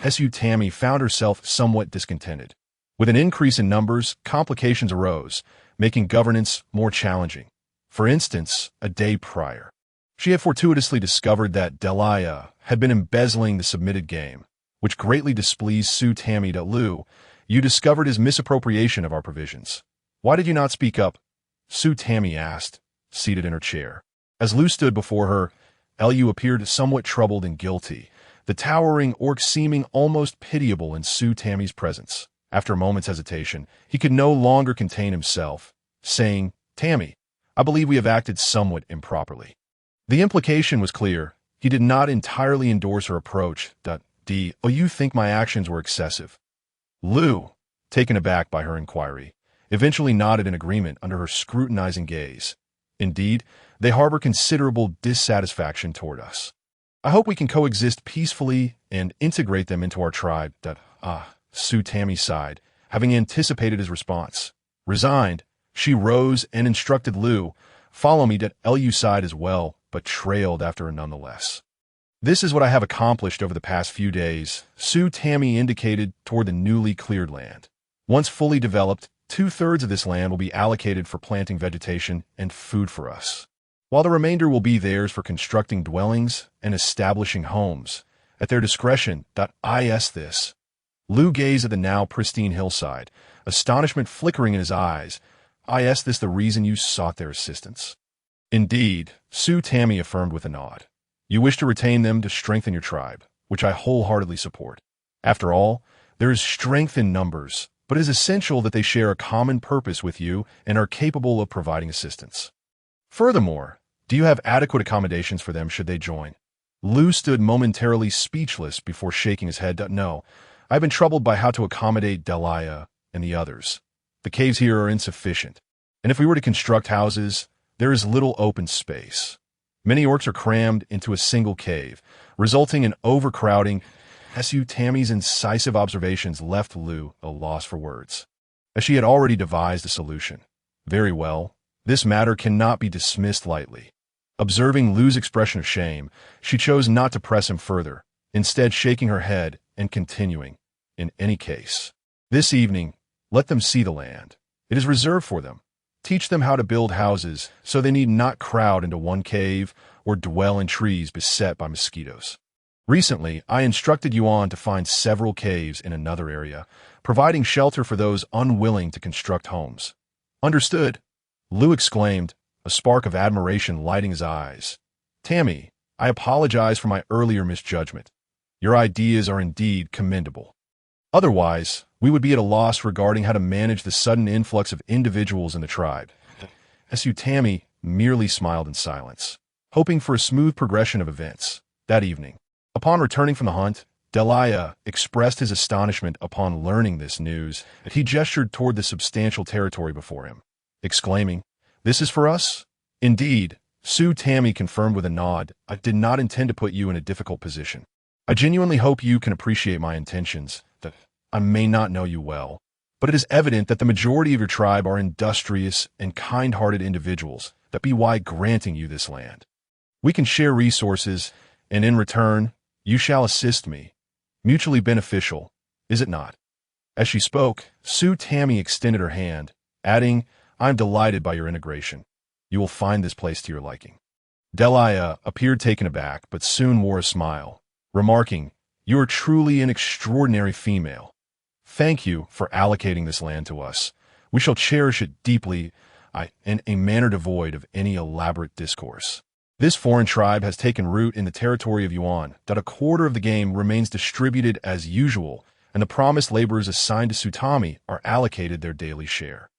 Tumi found herself somewhat discontented. With an increase in numbers, complications arose, making governance more challenging. For instance, a day prior, she had fortuitously discovered that Delia had been embezzling the submitted game, which greatly displeased Tumi. "Lu, you discovered his misappropriation of our provisions. Why did you not speak up?" Tumi asked, seated in her chair. As Lu stood before her, Lu appeared somewhat troubled and guilty, the towering orc seeming almost pitiable in Tumi's presence. After a moment's hesitation, he could no longer contain himself, saying, "Tumi, I believe we have acted somewhat improperly." The implication was clear. He did not entirely endorse her approach. "Oh, you think my actions were excessive?" Lu, taken aback by her inquiry, eventually nodded in agreement under her scrutinizing gaze. "Indeed, they harbor considerable dissatisfaction toward us. I hope we can coexist peacefully and integrate them into our tribe." Tumi sighed, having anticipated his response. Resigned, she rose and instructed Lu, "Follow me." Lu sighed as well, but trailed after her nonetheless. "This is what I have accomplished over the past few days," Tumi indicated toward the newly cleared land. "Once fully developed, 2/3 of this land will be allocated for planting vegetation and food for us, while the remainder will be theirs for constructing dwellings and establishing homes, at their discretion. This. Lu gazed at the now pristine hillside, astonishment flickering in his eyes. "Is this the reason you sought their assistance?" "Indeed," Tumi affirmed with a nod. "You wish to retain them to strengthen your tribe, which I wholeheartedly support. After all, there is strength in numbers, but it is essential that they share a common purpose with you and are capable of providing assistance. Furthermore, do you have adequate accommodations for them should they join?" Lu stood momentarily speechless before shaking his head. "No, I've been troubled by how to accommodate Delia and the others. The caves here are insufficient, and if we were to construct houses, there is little open space. Many orcs are crammed into a single cave, resulting in overcrowding. Tammy's incisive observations left Lu a loss for words, as she had already devised a solution. Very well, this matter cannot be dismissed lightly. Observing Lu's expression of shame, she chose not to press him further, instead shaking her head and continuing, in any case, this evening, let them see the land. It is reserved for them. Teach them how to build houses so they need not crowd into one cave or dwell in trees beset by mosquitoes. Recently, I instructed Yuan to find several caves in another area, providing shelter for those unwilling to construct homes. Understood, Lu exclaimed, a spark of admiration lighting his eyes. Tammy, I apologize for my earlier misjudgment. Your ideas are indeed commendable. Otherwise, we would be at a loss regarding how to manage the sudden influx of individuals in the tribe. Tammy merely smiled in silence, hoping for a smooth progression of events. That evening, upon returning from the hunt, Delia expressed his astonishment upon learning this news. He gestured toward the substantial territory before him, exclaiming, "This is for us?" "Indeed," Tammy confirmed with a nod. "I did not intend to put you in a difficult position. I genuinely hope you can appreciate my intentions. That I may not know you well, but it is evident that the majority of your tribe are industrious and kind-hearted individuals. That be why granting you this land. We can share resources, and in return, you shall assist me. Mutually beneficial, is it not?" As she spoke, Tammy extended her hand, adding, "I am delighted by your integration. You will find this place to your liking." Delia appeared taken aback, but soon wore a smile, remarking, "You are truly an extraordinary female. Thank you for allocating this land to us. We shall cherish it deeply, in a manner devoid of any elaborate discourse. This foreign tribe has taken root in the territory of Yuan, that a quarter of the game remains distributed as usual, and the promised laborers assigned to Tammy are allocated their daily share.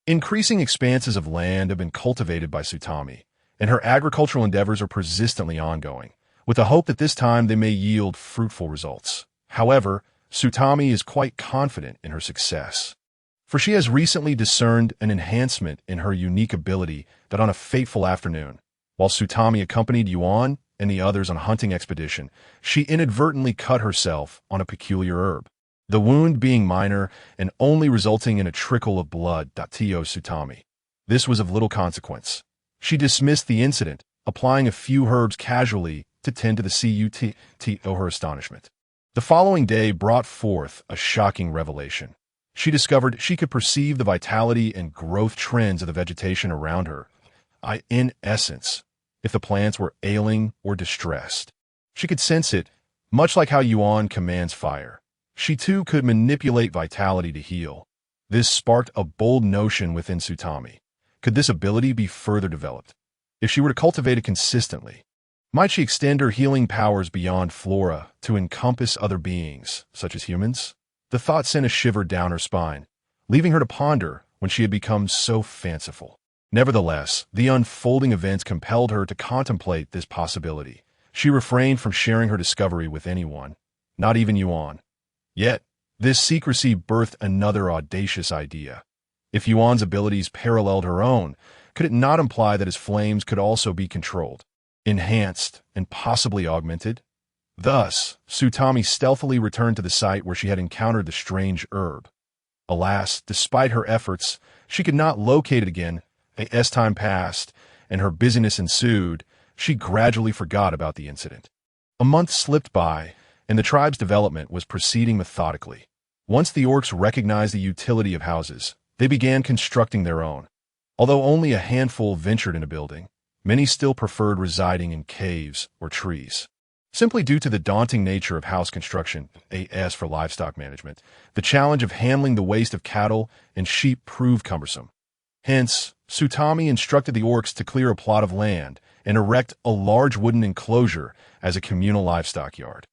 Increasing expanses of land have been cultivated by Tammy, and her agricultural endeavors are persistently ongoing, with the hope that this time they may yield fruitful results. However, Tammy is quite confident in her success, for she has recently discerned an enhancement in her unique ability that on a fateful afternoon, while Tammy accompanied Yuan and the others on a hunting expedition, she inadvertently cut herself on a peculiar herb, the wound being minor and only resulting in a trickle of blood. Tammy. This was of little consequence. She dismissed the incident, applying a few herbs casually to tend to the her astonishment. The following day brought forth a shocking revelation. She discovered she could perceive the vitality and growth trends of the vegetation around her. In essence, if the plants were ailing or distressed, she could sense it, much like how Yuan commands fire. She too could manipulate vitality to heal. This sparked a bold notion within Tammy. Could this ability be further developed? If she were to cultivate it consistently, might she extend her healing powers beyond flora to encompass other beings, such as humans? The thought sent a shiver down her spine, leaving her to ponder when she had become so fanciful. Nevertheless, the unfolding events compelled her to contemplate this possibility. She refrained from sharing her discovery with anyone, not even Yuan. Yet, this secrecy birthed another audacious idea. If Yuan's abilities paralleled her own, could it not imply that his flames could also be controlled, enhanced, and possibly augmented? Thus, Tammy stealthily returned to the site where she had encountered the strange herb. Alas, despite her efforts, she could not locate it again. As time passed, and her busyness ensued, she gradually forgot about the incident. A month slipped by, and the tribe's development was proceeding methodically. Once the orcs recognized the utility of houses, they began constructing their own. Although only a handful ventured in a building, many still preferred residing in caves or trees. Simply due to the daunting nature of house construction, as for livestock management, the challenge of handling the waste of cattle and sheep proved cumbersome. Hence, Tammy instructed the orcs to clear a plot of land and erect a large wooden enclosure as a communal livestock yard.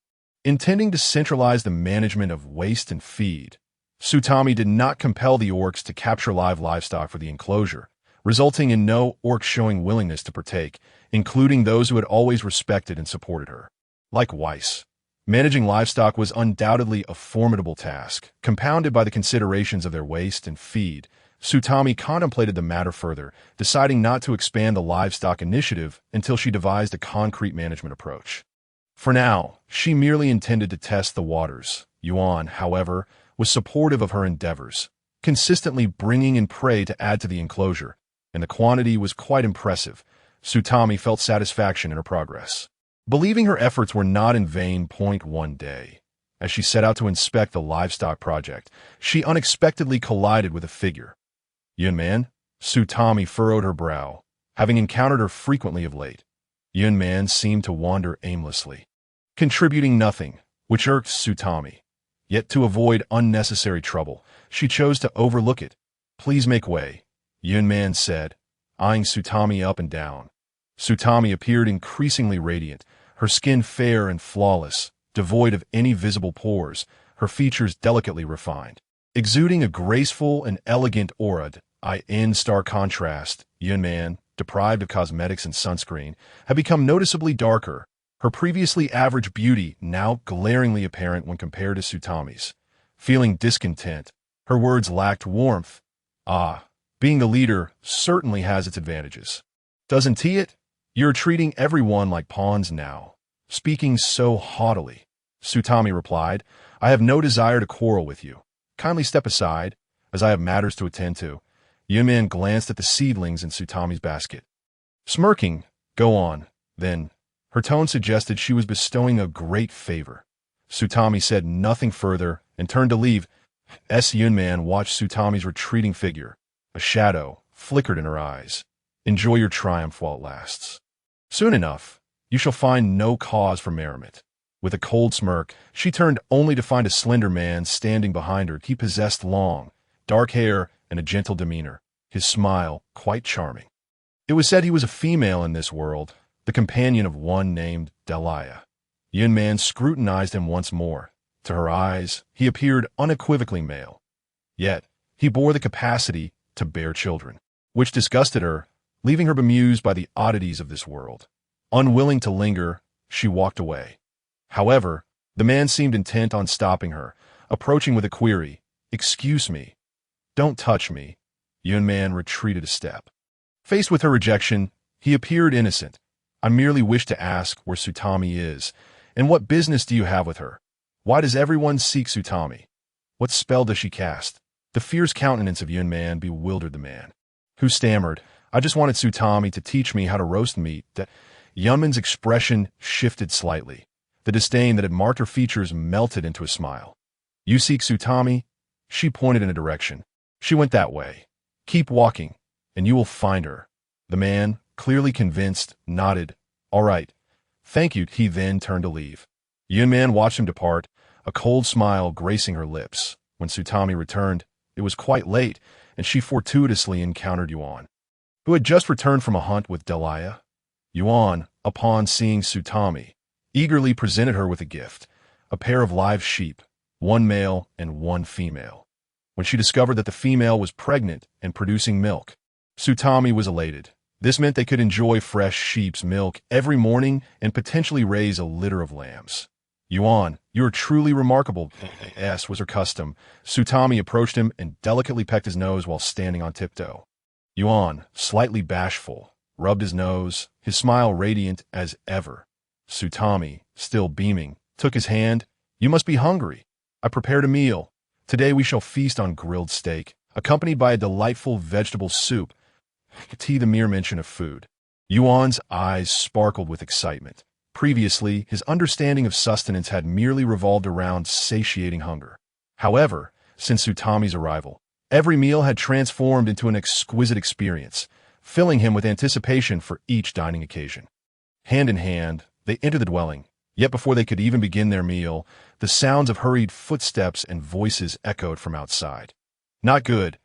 Intending to centralize the management of waste and feed, Tammy did not compel the orcs to capture live livestock for the enclosure, resulting in no orcs showing willingness to partake, including those who had always respected and supported her. Likewise, managing livestock was undoubtedly a formidable task, compounded by the considerations of their waste and feed. Tammy contemplated the matter further, deciding not to expand the livestock initiative until she devised a concrete management approach. For now, she merely intended to test the waters. Yuan, however, was supportive of her endeavors, consistently bringing in prey to add to the enclosure, and the quantity was quite impressive. Tami felt satisfaction in her progress. Believing her efforts were not in vain. One day, as she set out to inspect the livestock project, she unexpectedly collided with a figure. Yuan man? Tami furrowed her brow, having encountered her frequently of late. Yuan man seemed to wander aimlessly, contributing nothing, which irked Tami. Yet to avoid unnecessary trouble, she chose to overlook it. Please make way, Yuan man said, eyeing Tami up and down. Tami appeared increasingly radiant, her skin fair and flawless, devoid of any visible pores, her features delicately refined, exuding a graceful and elegant aura. In stark contrast, Yuan man, deprived of cosmetics and sunscreen, had become noticeably darker, her previously average beauty now glaringly apparent when compared to Tami's. Feeling discontent, her words lacked warmth. Being the leader certainly has its advantages. Doesn't it? You're treating everyone like pawns now. Speaking so haughtily, Tami replied, I have no desire to quarrel with you. Kindly step aside, as I have matters to attend to. Yuan man glanced at the seedlings in Tami's basket. Smirking, go on, then. Her tone suggested she was bestowing a great favor. Tami said nothing further and turned to leave. Yuan man watched Tami's retreating figure. A shadow flickered in her eyes. Enjoy your triumph while it lasts. Soon enough, you shall find no cause for merriment. With a cold smirk, she turned only to find a slender man standing behind her. He possessed long, dark hair and a gentle demeanor, his smile quite charming. It was said he was a female in this world, the companion of one named Delia. Yuan man scrutinized him once more. To her eyes, he appeared unequivocally male. Yet, he bore the capacity to bear children, which disgusted her, leaving her bemused by the oddities of this world. Unwilling to linger, she walked away. However, the man seemed intent on stopping her, approaching with a query. Excuse me. Don't touch me. Yuan man retreated a step. Faced with her rejection, he appeared innocent. I merely wish to ask where Tami is, and what business do you have with her? Why does everyone seek Tami? What spell does she cast? The fierce countenance of Yuan man bewildered the man, who stammered, I just wanted Tami to teach me how to roast meat. That Yuan man's expression shifted slightly. The disdain that had marked her features melted into a smile. You seek Tami? She pointed in a direction. She went that way. Keep walking, and you will find her. The man, clearly convinced, nodded. All right. Thank you. He then turned to leave. Yuan man watched him depart, a cold smile gracing her lips. When Tami returned, it was quite late, and she fortuitously encountered Yuan, who had just returned from a hunt with Delia. Yuan, upon seeing Tami, eagerly presented her with a gift, a pair of live sheep, one male and one female. When she discovered that the female was pregnant and producing milk, Tami was elated. This meant they could enjoy fresh sheep's milk every morning and potentially raise a litter of lambs. Yuan, you are truly remarkable, as was her custom. Tami approached him and delicately pecked his nose while standing on tiptoe. Yuan, slightly bashful, rubbed his nose, his smile radiant as ever. Tami, still beaming, took his hand. You must be hungry. I prepared a meal. Today we shall feast on grilled steak, accompanied by a delightful vegetable soup. The mere mention of food. Yuan's eyes sparkled with excitement. Previously, his understanding of sustenance had merely revolved around satiating hunger. However, since Tami's arrival, every meal had transformed into an exquisite experience, filling him with anticipation for each dining occasion. Hand in hand, they entered the dwelling, yet before they could even begin their meal, the sounds of hurried footsteps and voices echoed from outside. Not good.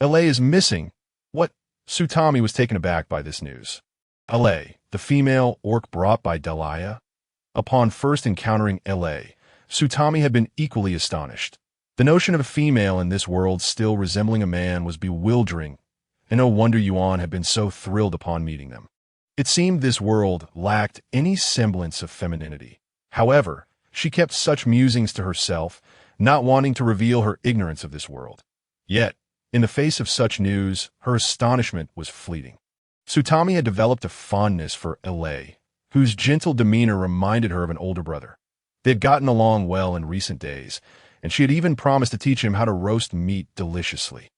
La is missing. What? Tami was taken aback by this news. La, the female orc brought by Delia? Upon first encountering La, Tami had been equally astonished. The notion of a female in this world still resembling a man was bewildering, and no wonder Yuan had been so thrilled upon meeting them. It seemed this world lacked any semblance of femininity. However, she kept such musings to herself, not wanting to reveal her ignorance of this world. Yet, in the face of such news, her astonishment was fleeting. Tami had developed a fondness for La, whose gentle demeanor reminded her of an older brother. They had gotten along well in recent days, and she had even promised to teach him how to roast meat deliciously.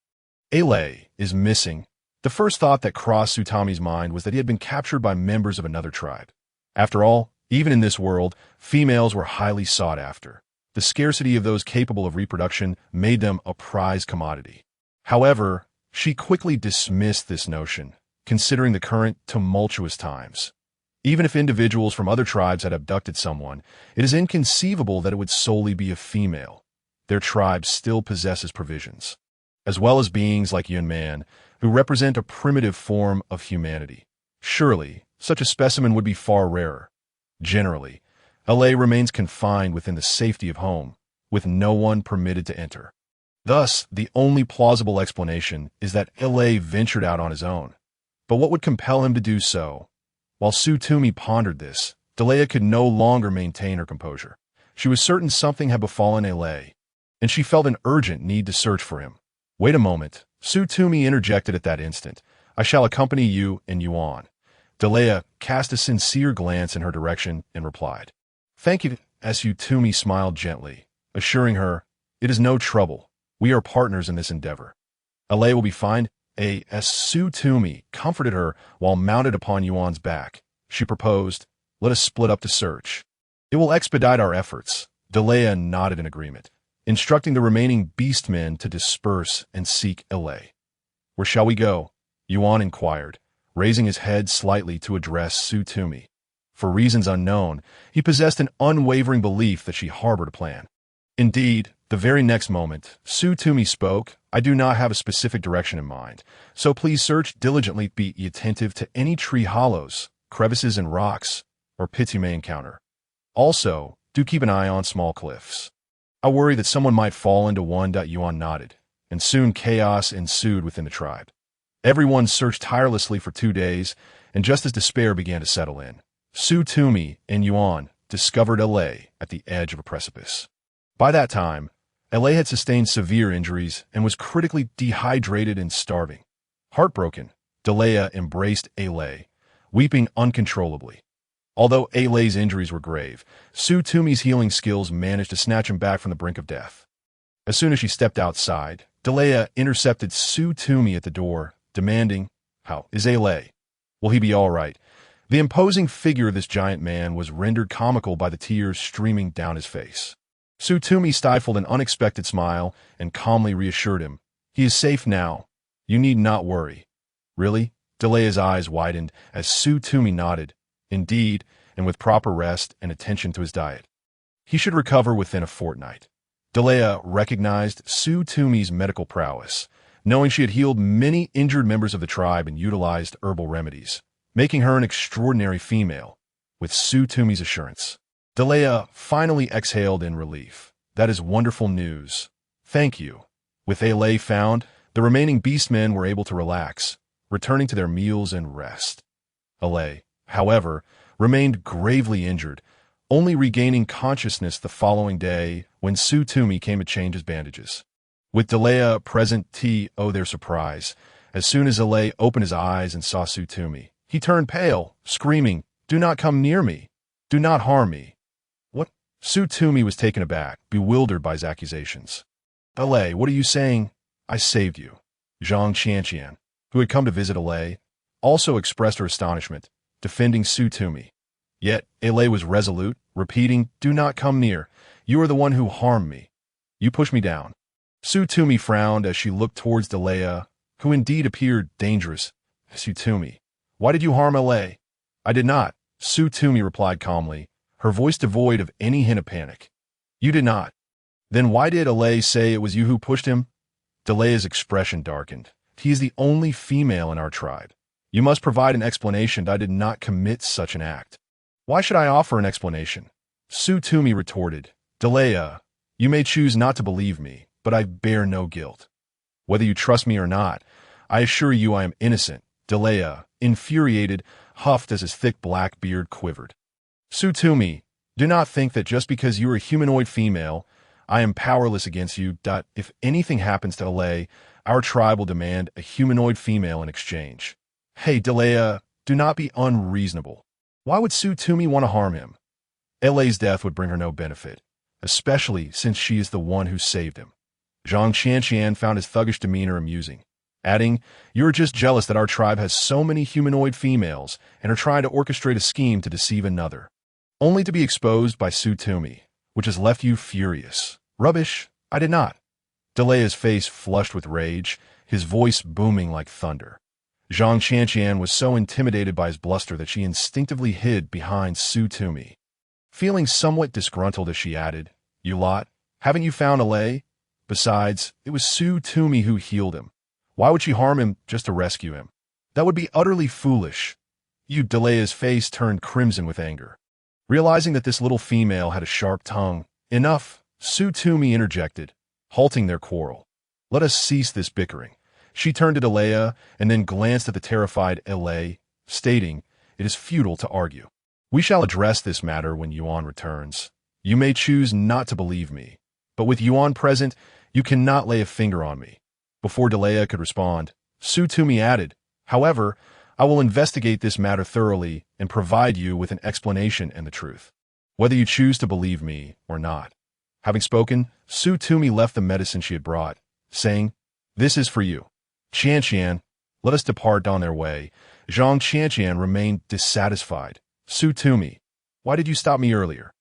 Allure is missing. The first thought that crossed Sutami's mind was that he had been captured by members of another tribe. After all, even in this world, females were highly sought after. The scarcity of those capable of reproduction made them a prized commodity. However, she quickly dismissed this notion, considering the current tumultuous times. Even if individuals from other tribes had abducted someone, it is inconceivable that it would solely be a female. Their tribe still possesses provisions, as well as beings like Yuan, who represent a primitive form of humanity. Surely, such a specimen would be far rarer. Generally, allure remains confined within the safety of home, with no one permitted to enter. Thus, the only plausible explanation is that allure ventured out on his own. But what would compel him to do so? While Tumi pondered this, allure could no longer maintain her composure. She was certain something had befallen allure, and she felt an urgent need to search for him. Wait a moment, Tumi interjected at that instant. I shall accompany you and Yuan. Allure cast a sincere glance in her direction and replied, Thank you, Tumi smiled gently, assuring her, It is no trouble. We are partners in this endeavor. Allure will be fine. Tumi comforted her while mounted upon Yuan's back. She proposed, Let us split up the search. It will expedite our efforts. Allure nodded in agreement, instructing the remaining beastmen to disperse and seek allure. Where shall we go? Yuan inquired, raising his head slightly to address Tumi. For reasons unknown, he possessed an unwavering belief that she harbored a plan. Indeed, the very next moment, Tumi spoke, I do not have a specific direction in mind, so please search diligently. Be attentive to any tree hollows, crevices and rocks, or pits you may encounter. Also, do keep an eye on small cliffs. I worry that someone might fall into one. Yuan nodded, and soon chaos ensued within the tribe. Everyone searched tirelessly for 2 days, and just as despair began to settle in, Tumi and Yuan discovered allure at the edge of a precipice. By that time, allure had sustained severe injuries and was critically dehydrated and starving. Heartbroken, allure embraced allure, weeping uncontrollably. Although allure's injuries were grave, Tumi's healing skills managed to snatch him back from the brink of death. As soon as she stepped outside, allure intercepted Tumi at the door, demanding, How is allure? Will he be all right? The imposing figure of this giant man was rendered comical by the tears streaming down his face. Tumi stifled an unexpected smile and calmly reassured him, He is safe now. You need not worry. Really? Allure's eyes widened as Tumi nodded. Indeed, and with proper rest and attention to his diet. He should recover within a fortnight. Allure recognized Tumi's medical prowess, knowing she had healed many injured members of the tribe and utilized herbal remedies, making her an extraordinary female, with Tumi's assurance. Allure finally exhaled in relief. That is wonderful news. Thank you. With allure found, the remaining beastmen were able to relax, returning to their meals and rest. Allure, however, remained gravely injured, only regaining consciousness the following day when Tumi came to change his bandages. With allure present to their surprise, as soon as allure opened his eyes and saw Tumi, he turned pale, screaming, Do not come near me. Do not harm me. What? Tumi was taken aback, bewildered by his accusations. Allure, what are you saying? I saved you. Zhang Qianqian, who had come to visit allure, also expressed her astonishment, defending Tumi. Yet, allure was resolute, repeating, Do not come near. You are the one who harmed me. You pushed me down. Tumi frowned as she looked towards allure, who indeed appeared dangerous. Tumi, why did you harm allure? I did not, Tumi replied calmly, her voice devoid of any hint of panic. You did not. Then why did allure say it was you who pushed him? Allure's expression darkened. He is the only female in our tribe. You must provide an explanation that I did not commit such an act. Why should I offer an explanation? Tumi retorted. Allure, you may choose not to believe me, but I bear no guilt. Whether you trust me or not, I assure you I am innocent. Allure, infuriated, huffed as his thick black beard quivered. Tumi, do not think that just because you are a humanoid female, I am powerless against you. If anything happens to allure, our tribe will demand a humanoid female in exchange. Hey, Allure, do not be unreasonable. Why would Su Tumi want to harm him? La's death would bring her no benefit, especially since she is the one who saved him. Zhang Qianqian found his thuggish demeanor amusing, adding, "You're just jealous that our tribe has so many humanoid females and are trying to orchestrate a scheme to deceive another, only to be exposed by Su Tumi, which has left you furious." "Rubbish, I did not." Delaya's face flushed with rage, his voice booming like thunder. Zhang Qianqian was so intimidated by his bluster that she instinctively hid behind Su Tumi. Feeling somewhat disgruntled as she added, "You lot, haven't you found Allay? Besides, it was Su Tumi who healed him. Why would she harm him just to rescue him? That would be utterly foolish." Delaya's face turned crimson with anger. Realizing that this little female had a sharp tongue, "Enough," Su Tumi interjected, halting their quarrel. "Let us cease this bickering." She turned to Delaya and then glanced at the terrified Allay, stating, "It is futile to argue. We shall address this matter when Yuan returns. You may choose not to believe me, but with Yuan present, you cannot lay a finger on me." Before Delaya could respond, Su Tumi added, "However, I will investigate this matter thoroughly and provide you with an explanation and the truth, whether you choose to believe me or not." Having spoken, Su Tumi left the medicine she had brought, saying, "This is for you. Qianqian, let us depart on their way." Zhang Qianqian remained dissatisfied. "Su Tumi, why did you stop me earlier?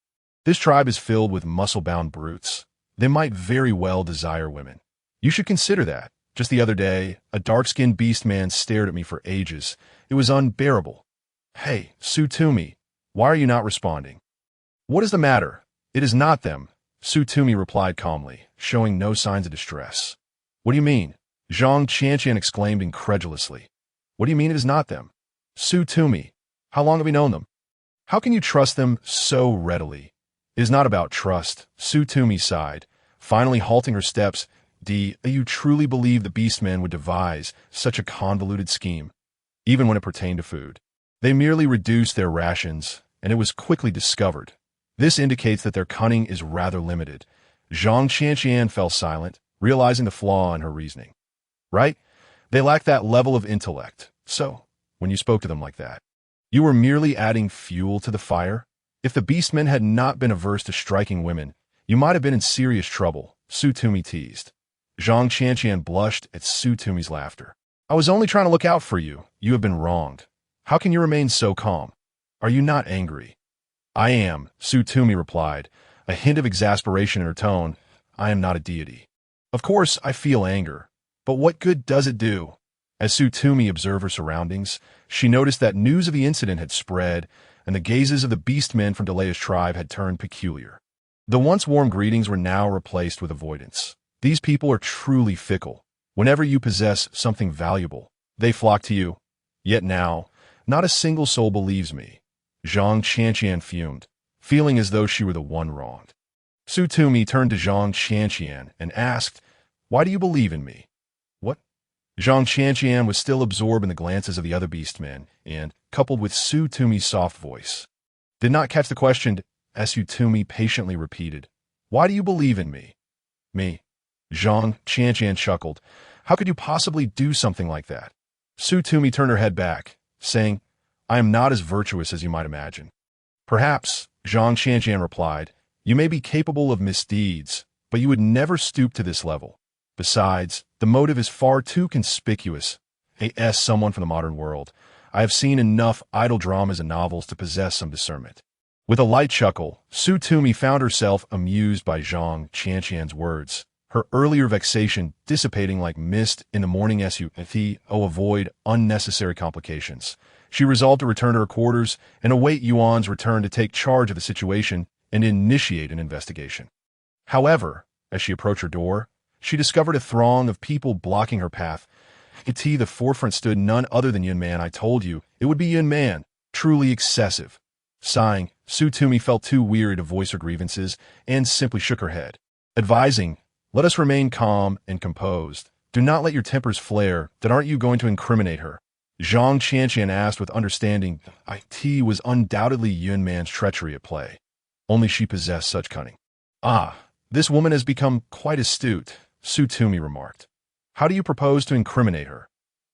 This tribe is filled with muscle-bound brutes. They might very well desire women. You should consider that. Just the other day, a dark-skinned beastman stared at me for ages. It was unbearable." "Hey, Su Tumi, why are you not responding?" "What is the matter? It is not them," Su Tumi replied calmly, showing no signs of distress. "What do you mean?" Zhang Qianqian exclaimed incredulously. "What do you mean it is not them? Su Tumi, how long have we known them? How can you trust them so readily?" "It is not about trust," Su Tumi sighed, finally halting her steps. You truly believe the beastmen would devise such a convoluted scheme, even when it pertained to food? They merely reduced their rations, and it was quickly discovered. This indicates that their cunning is rather limited." Zhang Qianqian fell silent, realizing the flaw in her reasoning. "Right? They lack that level of intellect. So, when you spoke to them like that, you were merely adding fuel to the fire? If the beastmen had not been averse to striking women, you might have been in serious trouble," Su Tumi teased. Zhang Qianqian blushed at Su Tumi's laughter. "I was only trying to look out for you. You have been wronged. How can you remain so calm? Are you not angry?" "I am," Su Tumi replied, a hint of exasperation in her tone. "I am not a deity. Of course, I feel anger, but what good does it do?" As Su Tumi observed her surroundings, she noticed that news of the incident had spread, and the gazes of the beastmen from Delaya's tribe had turned peculiar. The once warm greetings were now replaced with avoidance. These people are truly fickle. Whenever you possess something valuable, they flock to you. Yet now, not a single soul believes me. Zhang Qianqian fumed, feeling as though she were the one wronged. Su Tumi turned to Zhang Qianqian and asked, "Why do you believe in me?" "What?" Zhang Qianqian was still absorbed in the glances of the other beastmen, and, coupled with Su Tumi's soft voice, did not catch the question. As Su Tumi patiently repeated, "Why do you believe in me?" "Me." Zhang Qianqian chuckled. "How could you possibly do something like that?" Su Tumi turned her head back, saying, "I am not as virtuous as you might imagine." "Perhaps," Zhang Qianqian replied, "you may be capable of misdeeds, but you would never stoop to this level. Besides, the motive is far too conspicuous. Someone from the modern world. I have seen enough idle dramas and novels to possess some discernment." With a light chuckle, Su Tumi found herself amused by Zhang Qianqian's words, her earlier vexation dissipating like mist in the morning. Avoid unnecessary complications. She resolved to return to her quarters and await Yuan's return to take charge of the situation and initiate an investigation. However, as she approached her door, she discovered a throng of people blocking her path. At the forefront stood none other than Yuan Man. "I told you, it would be Yuan Man. Truly excessive." Sighing, Su Tumi felt too weary to voice her grievances and simply shook her head, advising, "Let us remain calm and composed. Do not let your tempers flare. Then aren't you going to incriminate her?" Zhang Qianqian asked with understanding. It was undoubtedly Yuan Man's treachery at play. Only she possessed such cunning. "Ah, this woman has become quite astute," Su Tumi remarked. "How do you propose to incriminate her?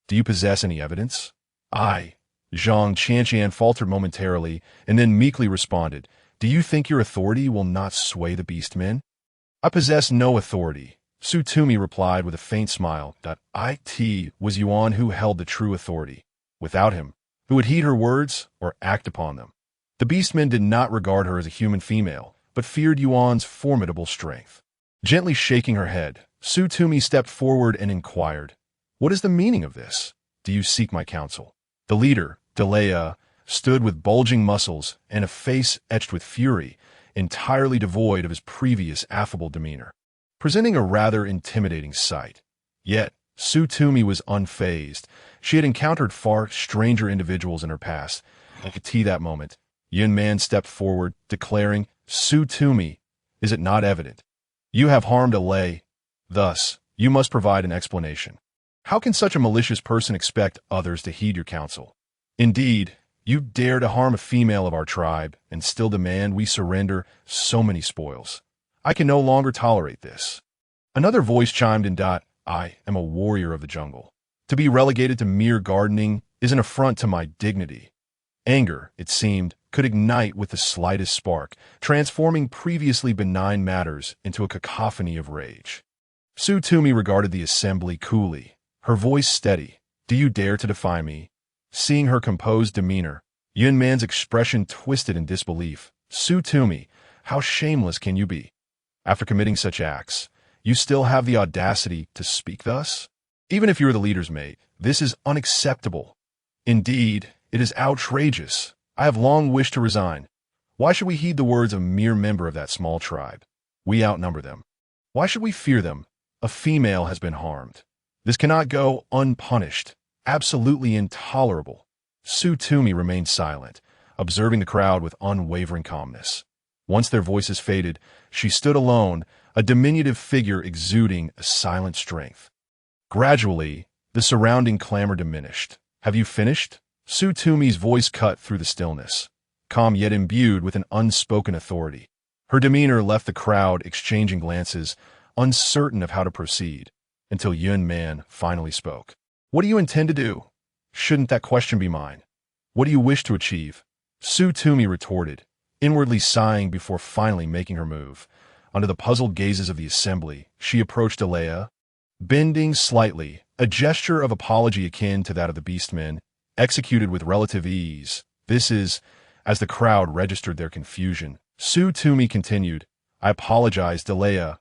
Do you possess any evidence?" Zhang Qianqian faltered momentarily and then meekly responded, "Do you think your authority will not sway the beastmen?" "I possess no authority," Su Tumi replied with a faint smile. It was Yuan who held the true authority. Without him, who would heed her words or act upon them? The beastmen did not regard her as a human female, but feared Yuan's formidable strength. Gently shaking her head, Su Tumi stepped forward and inquired, "What is the meaning of this? Do you seek my counsel?" The leader, Delea, stood with bulging muscles and a face etched with fury, entirely devoid of his previous affable demeanor, presenting a rather intimidating sight. Yet, Su Tumi was unfazed. She had encountered far stranger individuals in her past. At that moment, Yuan Man stepped forward, declaring, "Su Tumi, is it not evident? You have harmed a lay. Thus, you must provide an explanation. How can such a malicious person expect others to heed your counsel? Indeed, you dare to harm a female of our tribe and still demand we surrender so many spoils. I can no longer tolerate this." Another voice chimed in. "I am a warrior of the jungle. To be relegated to mere gardening is an affront to my dignity." Anger, it seemed, could ignite with the slightest spark, transforming previously benign matters into a cacophony of rage. Su Tumi regarded the assembly coolly, her voice steady. "Do you dare to defy me?" Seeing her composed demeanor, Yuan Man's expression twisted in disbelief. "Su Tumi, how shameless can you be? After committing such acts, you still have the audacity to speak thus? Even if you're the leader's mate, this is unacceptable. Indeed, it is outrageous. I have long wished to resign. Why should we heed the words of a mere member of that small tribe? We outnumber them. Why should we fear them? A female has been harmed. This cannot go unpunished. Absolutely intolerable." Su Tumi remained silent, observing the crowd with unwavering calmness. Once their voices faded, she stood alone, a diminutive figure exuding a silent strength. Gradually, the surrounding clamor diminished. "Have you finished?" Su Tumi's voice cut through the stillness, calm yet imbued with an unspoken authority. Her demeanor left the crowd exchanging glances, uncertain of how to proceed, until Yuan Man finally spoke. "What do you intend to do?" "Shouldn't that question be mine? What do you wish to achieve?" Su Tumi retorted, inwardly sighing before finally making her move. Under the puzzled gazes of the assembly, she approached Alea, bending slightly, a gesture of apology akin to that of the beastmen, executed with relative ease. As the crowd registered their confusion, Su Tumi continued, "I apologize, Delea.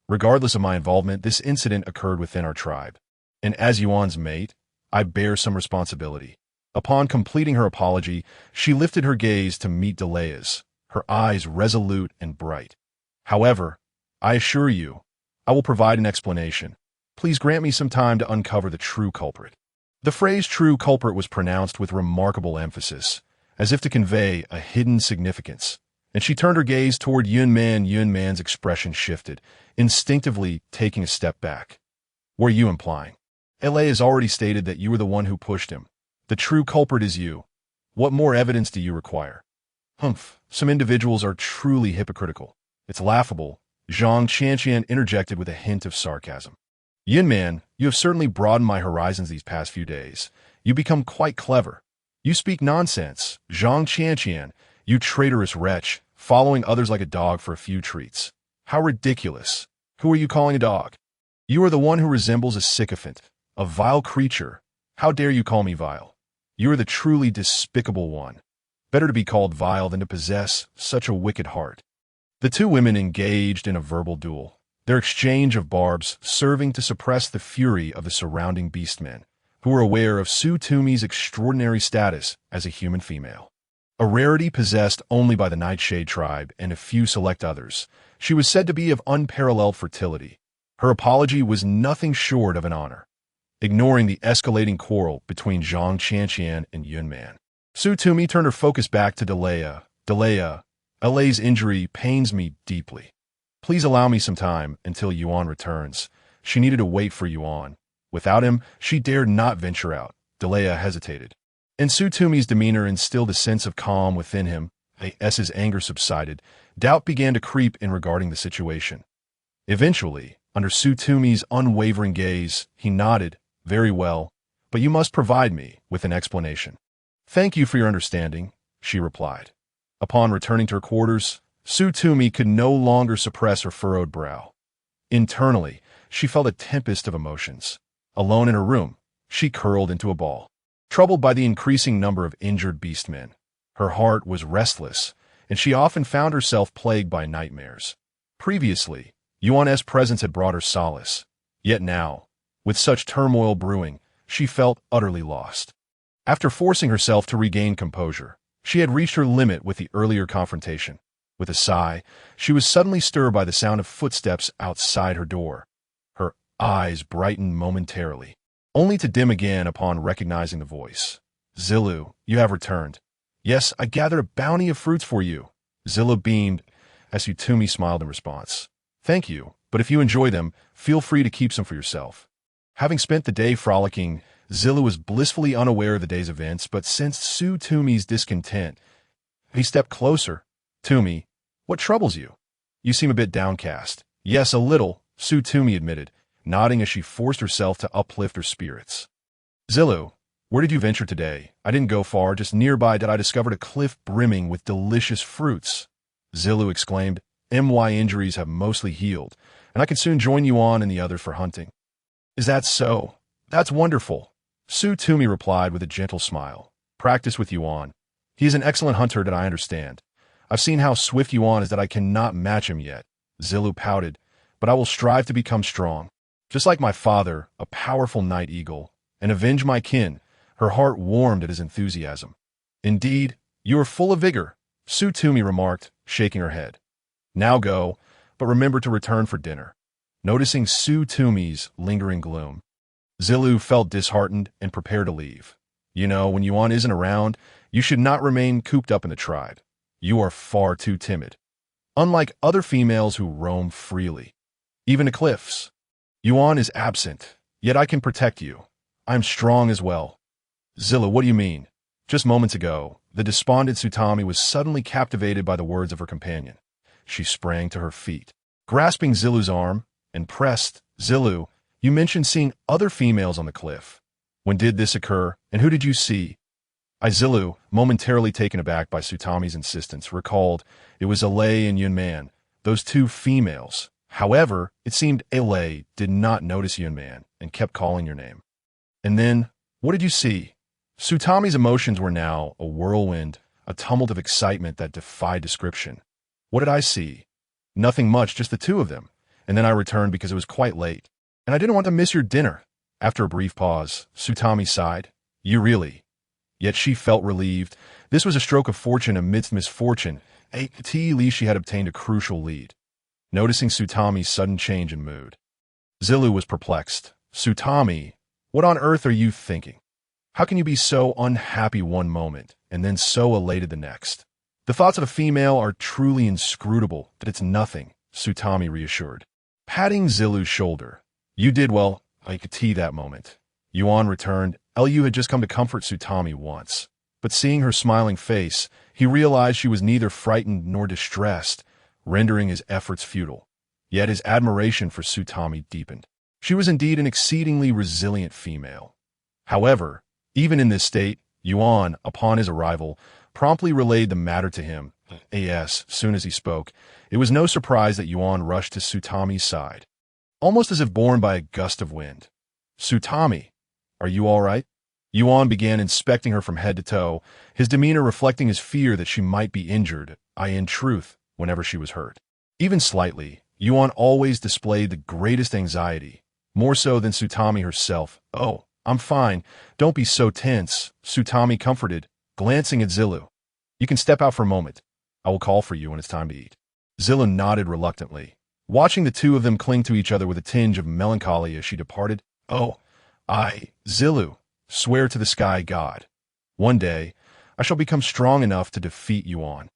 Regardless of my involvement, this incident occurred within our tribe. And as Yuan's mate, I bear some responsibility." Upon completing her apology, she lifted her gaze to meet Delea's, her eyes resolute and bright. "However, I assure you, I will provide an explanation. Please grant me some time to uncover the true culprit." The phrase "true culprit" was pronounced with remarkable emphasis, as if to convey a hidden significance, and she turned her gaze toward Yuan Man. Yuan Man's expression shifted, instinctively taking a step back. "What are you implying?" "La has already stated that you were the one who pushed him. The true culprit is you. What more evidence do you require?" "Humph, some individuals are truly hypocritical. It's laughable," Zhang Qianqian interjected with a hint of sarcasm. "Yuan Man, you have certainly broadened my horizons these past few days. You become quite clever. You speak nonsense, Zhang Qianqian, you traitorous wretch, following others like a dog for a few treats. How ridiculous. Who are you calling a dog? You are the one who resembles a sycophant, a vile creature. How dare you call me vile? You are the truly despicable one. Better to be called vile than to possess such a wicked heart." The two women engaged in a verbal duel, their exchange of barbs serving to suppress the fury of the surrounding beastmen, who were aware of Su Tumi's extraordinary status as a human female. A rarity possessed only by the Nightshade tribe and a few select others, she was said to be of unparalleled fertility. Her apology was nothing short of an honor. Ignoring the escalating quarrel between Zhang Qianqian and Yuan Man, Su Tumi turned her focus back to Delea. "Delea, LA's injury pains me deeply. Please allow me some time until Yuan returns." She needed to wait for Yuan. Without him, she dared not venture out. Delea hesitated. And Su Tumi's demeanor instilled a sense of calm within him. As his anger subsided, doubt began to creep in regarding the situation. Eventually, under Su Tumi's unwavering gaze, he nodded, "Very well, but you must provide me with an explanation." Thank you for your understanding, she replied. Upon returning to her quarters, Tumi could no longer suppress her furrowed brow. Internally, she felt a tempest of emotions. Alone in her room, she curled into a ball. Troubled by the increasing number of injured beastmen, her heart was restless, and she often found herself plagued by nightmares. Previously, Yuan's presence had brought her solace. Yet now, with such turmoil brewing, she felt utterly lost. After forcing herself to regain composure, she had reached her limit with the earlier confrontation. With a sigh, she was suddenly stirred by the sound of footsteps outside her door. Her eyes brightened momentarily, only to dim again upon recognizing the voice. Zilu, you have returned. Yes, I gathered a bounty of fruits for you. Zilu beamed as Tumi smiled in response. Thank you, but if you enjoy them, feel free to keep some for yourself. Having spent the day frolicking, Zilu was blissfully unaware of the day's events, but sensed Tumi's discontent. He stepped closer. Tumi, what troubles you? You seem a bit downcast. Yes, a little, Tumi admitted, nodding as she forced herself to uplift her spirits. Zilu, where did you venture today? I didn't go far, just nearby did I discover a cliff brimming with delicious fruits. Zilu exclaimed, My injuries have mostly healed, and I can soon join Yuan and the others for hunting. Is that so? That's wonderful. Tumi replied with a gentle smile. Practice with Yuan. He is an excellent hunter that I understand. I've seen how swift Yuan is that I cannot match him yet. Zilu pouted, but I will strive to become strong. Just like my father, a powerful night eagle, and avenge my kin. Her heart warmed at his enthusiasm. Indeed, you are full of vigor, Tumi remarked, shaking her head. Now go, but remember to return for dinner. Noticing Tumi's lingering gloom, Zilu felt disheartened and prepared to leave. You know, when Yuan isn't around, you should not remain cooped up in the tribe. You are far too timid. Unlike other females who roam freely, even to cliffs. Yuan is absent, yet I can protect you. I'm strong as well. Zilu, what do you mean? Just moments ago, the despondent Tumi was suddenly captivated by the words of her companion. She sprang to her feet, grasping Zilu's arm, and pressed, Zilu, you mentioned seeing other females on the cliff. When did this occur, and who did you see? Zilu, momentarily taken aback by Tumi's insistence, recalled it was Alay and Yuan, those two females. However, it seemed Alay did not notice Yuan and kept calling your name. And then, what did you see? Tumi's emotions were now a whirlwind, a tumult of excitement that defied description. What did I see? Nothing much, just the two of them. And then I returned because it was quite late. And I didn't want to miss your dinner. After a brief pause, Tumi sighed. You really? Yet she felt relieved. This was a stroke of fortune amidst misfortune. At least she had obtained a crucial lead. Noticing Tumi's sudden change in mood, Zilu was perplexed. Tumi, what on earth are you thinking? How can you be so unhappy one moment and then so elated the next? The thoughts of a female are truly inscrutable, that it's nothing, Tumi reassured. Patting Zilu's shoulder. You did well, I could see that moment. Yuan returned. Lu had just come to comfort Tumi once. But seeing her smiling face, he realized she was neither frightened nor distressed, rendering his efforts futile. Yet his admiration for Tumi deepened. She was indeed an exceedingly resilient female. However, even in this state, Yuan, upon his arrival, promptly relayed the matter to him. Soon as he spoke, it was no surprise that Yuan rushed to Tumi's side, almost as if borne by a gust of wind. Tumi, are you all right? Yuan began inspecting her from head to toe, his demeanor reflecting his fear that she might be injured, in truth, whenever she was hurt. Even slightly, Yuan always displayed the greatest anxiety, more so than Tumi herself. Oh, I'm fine. Don't be so tense, Tumi comforted, glancing at Zilu. You can step out for a moment. I will call for you when it's time to eat. Zilu nodded reluctantly, watching the two of them cling to each other with a tinge of melancholy as she departed. Oh, Zilu, swear to the sky god. One day, I shall become strong enough to defeat Yuan.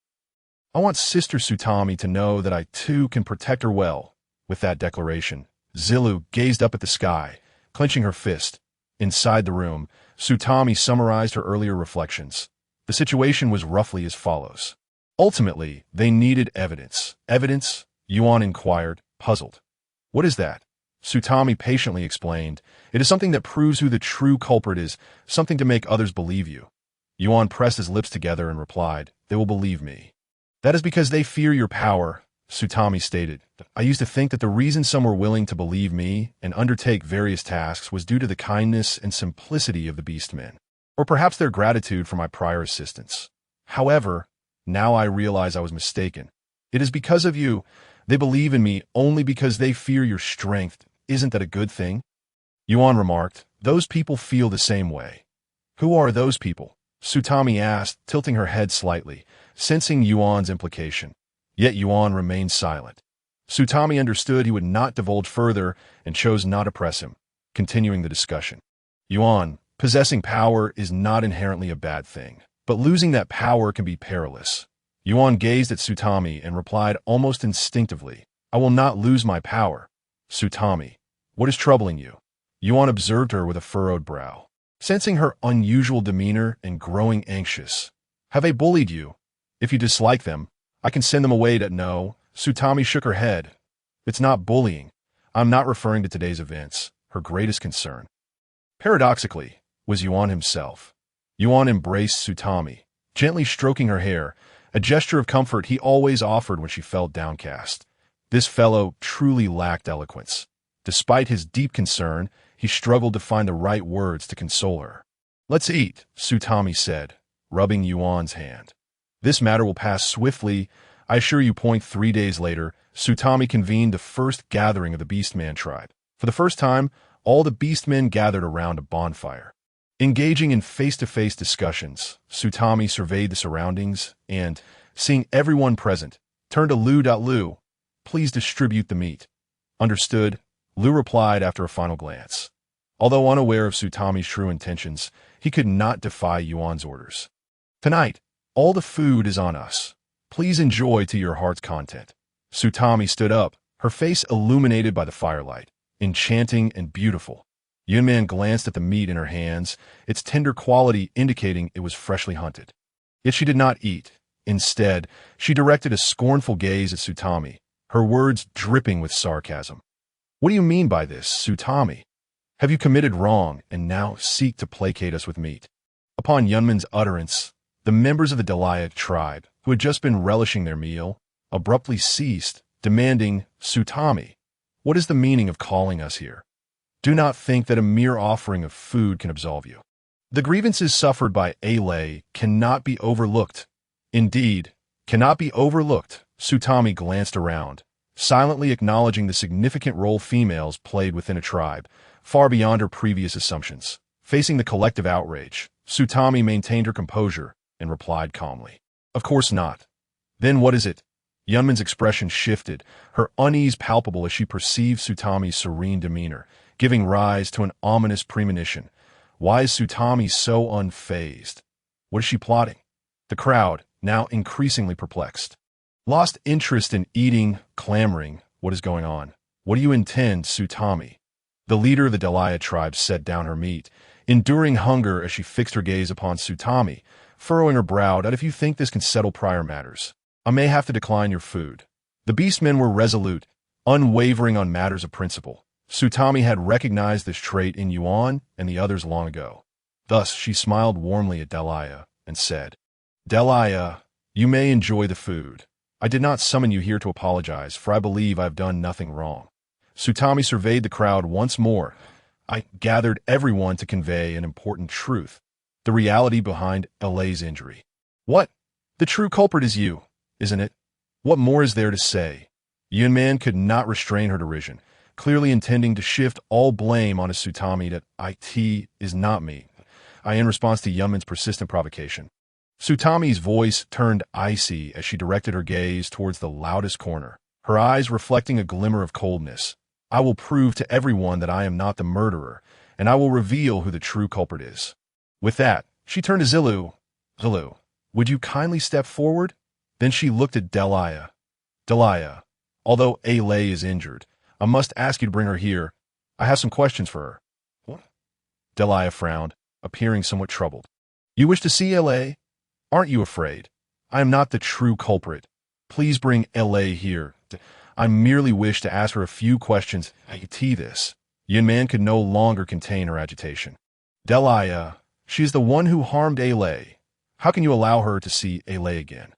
I want Sister Tumi to know that I too can protect her well. With that declaration, Zilu gazed up at the sky, clenching her fist. Inside the room, Tumi summarized her earlier reflections. The situation was roughly as follows. Ultimately, they needed evidence. Evidence? Yuan inquired, puzzled. What is that? Tumi patiently explained. It is something that proves who the true culprit is, something to make others believe you. Yuan pressed his lips together and replied, "They will believe me." "That is because they fear your power," Sutami stated. "I used to think that the reason some were willing to believe me and undertake various tasks was due to the kindness and simplicity of the beastmen, or perhaps their gratitude for my prior assistance. However, now I realize I was mistaken. It is because of you. They believe in me only because they fear your strength. Isn't that a good thing?" Yuan remarked, "Those people feel the same way." "Who are those people?" Sutami asked, tilting her head slightly, sensing Yuan's implication. Yet Yuan remained silent. Sutami understood he would not divulge further and chose not to press him, continuing the discussion. "Yuan, possessing power is not inherently a bad thing, but losing that power can be perilous." Yuan gazed at Sutami and replied almost instinctively, "I will not lose my power." "Sutami, what is troubling you?" Yuan observed her with a furrowed brow, sensing her unusual demeanor and growing anxious. "Have they bullied you? If you dislike them, I can send them away to—" "No." Sutami shook her head. "It's not bullying. I'm not referring to today's events." Her greatest concern, paradoxically, was Yuan himself. Yuan embraced Sutami, gently stroking her hair, a gesture of comfort he always offered when she felt downcast. This fellow truly lacked eloquence. Despite his deep concern, he struggled to find the right words to console her. "Let's eat," Sutami said, rubbing Yuan's hand. "This matter will pass swiftly, I assure you." 3 days later, Sutami convened the first gathering of the Beastman tribe. For the first time, all the Beastmen gathered around a bonfire. Engaging in face-to-face discussions, Sutami surveyed the surroundings and, seeing everyone present, turned to Lu. "Please distribute the meat." "Understood," Lu replied after a final glance. Although unaware of Sutami's true intentions, he could not defy Yuan's orders. "Tonight, all the food is on us. Please enjoy to your heart's content." Sutami stood up, her face illuminated by the firelight, enchanting and beautiful. Yuan glanced at the meat in her hands, its tender quality indicating it was freshly hunted. Yet she did not eat. Instead, she directed a scornful gaze at Sutami, her words dripping with sarcasm. "What do you mean by this, Sutami? Have you committed wrong and now seek to placate us with meat?" Upon Yunman's utterance, the members of the desolate tribe, who had just been relishing their meal, abruptly ceased, demanding, "Sutami, what is the meaning of calling us here? Do not think that a mere offering of food can absolve you. The grievances suffered by Ailments cannot be overlooked." "Indeed, cannot be overlooked." Sutami glanced around, silently acknowledging the significant role females played within a tribe, far beyond her previous assumptions. Facing the collective outrage, Sutami maintained her composure and replied calmly, "Of course not." "Then what is it?" Yunman's expression shifted, her unease palpable as she perceived Sutami's serene demeanor, giving rise to an ominous premonition. Why is Sutami so unfazed? What is she plotting? The crowd, now increasingly perplexed, lost interest in eating, clamoring. "What is going on? What do you intend, Sutami?" The leader of the desolate tribe set down her meat, enduring hunger as she fixed her gaze upon Sutami, furrowing her brow. "That if you think this can settle prior matters, I may have to decline your food." The beastmen were resolute, unwavering on matters of principle. Sutami had recognized this trait in Yuan and the others long ago. Thus, she smiled warmly at Delia and said, "Delia, you may enjoy the food. I did not summon you here to apologize, for I believe I have done nothing wrong." Sutami surveyed the crowd once more. "I gathered everyone to convey an important truth, the reality behind Ailments' injury." "What? The true culprit is you, isn't it? What more is there to say?" Yuan could not restrain her derision, clearly intending to shift all blame onto Sutami. "That it is not me." In response to Yunman's persistent provocation, Sutami's voice turned icy as she directed her gaze towards the loudest corner, her eyes reflecting a glimmer of coldness. "I will prove to everyone that I am not the murderer, and I will reveal who the true culprit is." With that, she turned to Zilu. "Zilu, would you kindly step forward?" Then she looked at Delia. "Delia, although Ailments is injured, I must ask you to bring her here. I have some questions for her." "What?" Delia frowned, appearing somewhat troubled. "You wish to see Ailments? Aren't you afraid? I am not the true culprit. Please bring Ailments here. I merely wish to ask her a few questions." This. Yuan could no longer contain her agitation. "Delia, she is the one who harmed Ailments. How can you allow her to see Alay again?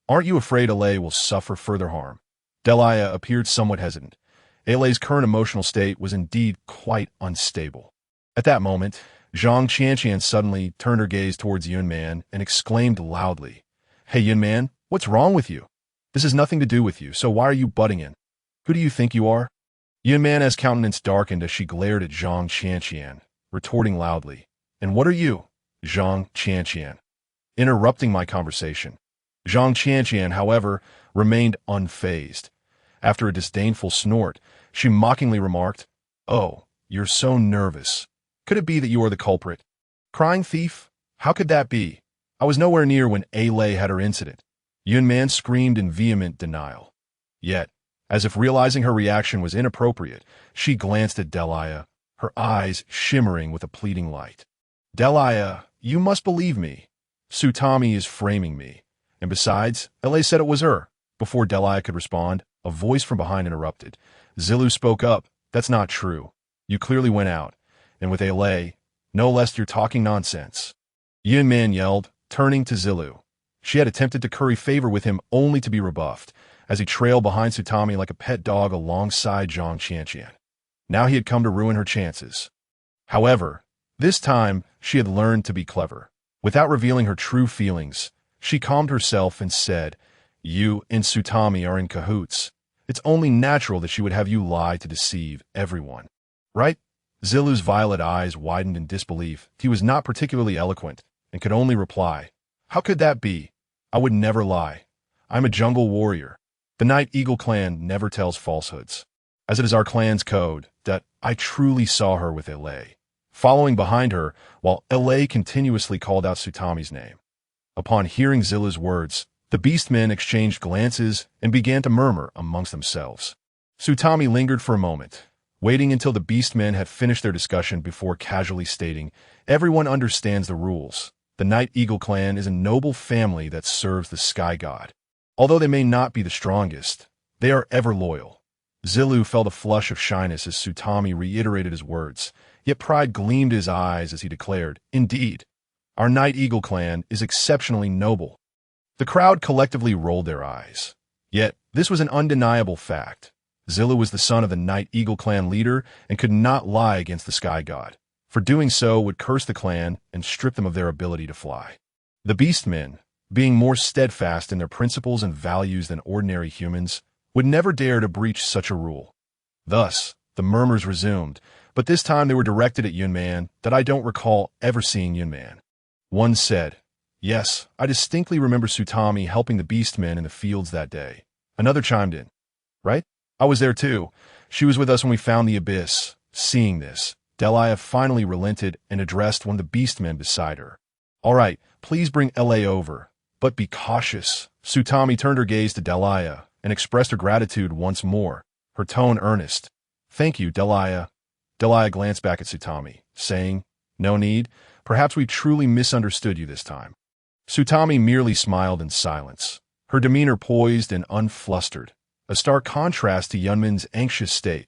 Aren't you afraid Alay will suffer further harm? Delia appeared somewhat hesitant. Alay's current emotional state was indeed quite unstable. At that moment, Zhang Qianqian suddenly turned her gaze towards Yuan Man and exclaimed loudly, "Hey Yuan Man, what's wrong with you? This has nothing to do with you, so why are you butting in? Who do you think you are?" Yuan Man's countenance darkened as she glared at Zhang Qianqian, retorting loudly, "And what are you, Zhang Qianqian, interrupting my conversation?" Zhang Qianqian, however, remained unfazed. After a disdainful snort, she mockingly remarked, "Oh, you're so nervous. Could it be that you are the culprit? Crying thief? How could that be? I was nowhere near when Alay had her incident." Yuan Man screamed in vehement denial. Yet, as if realizing her reaction was inappropriate, she glanced at Delia, her eyes shimmering with a pleading light. "Delia, you must believe me. Tumi is framing me. And besides, Alay said it was her." Before Delia could respond, a voice from behind interrupted. Zilu spoke up, "That's not true. You clearly went out. And with Alay, no less you're talking nonsense." Yuan Man yelled, turning to Zilu. She had attempted to curry favor with him only to be rebuffed, as he trailed behind Tumi like a pet dog alongside Zhang Qianqian. Now he had come to ruin her chances. However, this time she had learned to be clever. Without revealing her true feelings, she calmed herself and said, "You and Tumi are in cahoots. It's only natural that she would have you lie to deceive everyone. Right?" Zilu's violet eyes widened in disbelief. He was not particularly eloquent, and could only reply, "How could that be? I would never lie. I'm a jungle warrior. The Night Eagle clan never tells falsehoods. As it is our clan's code, that I truly saw her with Alay." Following behind her, while Alay continuously called out Tumi's name. Upon hearing Zilu's words, the beastmen exchanged glances and began to murmur amongst themselves. Tumi lingered for a moment, waiting until the beastmen had finished their discussion before casually stating, "Everyone understands the rules. The Night Eagle clan is a noble family that serves the sky god. Although they may not be the strongest, they are ever loyal." Zilu felt a flush of shyness as Tumi reiterated his words, yet pride gleamed in his eyes as he declared, "Indeed, our Night Eagle clan is exceptionally noble." The crowd collectively rolled their eyes. Yet, this was an undeniable fact. Zilu was the son of the Night Eagle clan leader and could not lie against the sky god. For doing so would curse the clan and strip them of their ability to fly. The beastmen, being more steadfast in their principles and values than ordinary humans, would never dare to breach such a rule. Thus, the murmurs resumed, but this time they were directed at Yuan Man that I don't recall ever seeing Yuan Man. One said, "Yes, I distinctly remember Tumi helping the beastmen in the fields that day." Another chimed in, "Right? I was there too. She was with us when we found the abyss." Seeing this, Delia finally relented and addressed one of the beastmen beside her. "All right, please bring Alay over, but be cautious." Tumi turned her gaze to Delia and expressed her gratitude once more, her tone earnest. "Thank you, Delia." Delia glanced back at Tumi, saying, "No need. Perhaps we truly misunderstood you this time." Tumi merely smiled in silence, her demeanor poised and unflustered, a stark contrast to Yunmin's anxious state.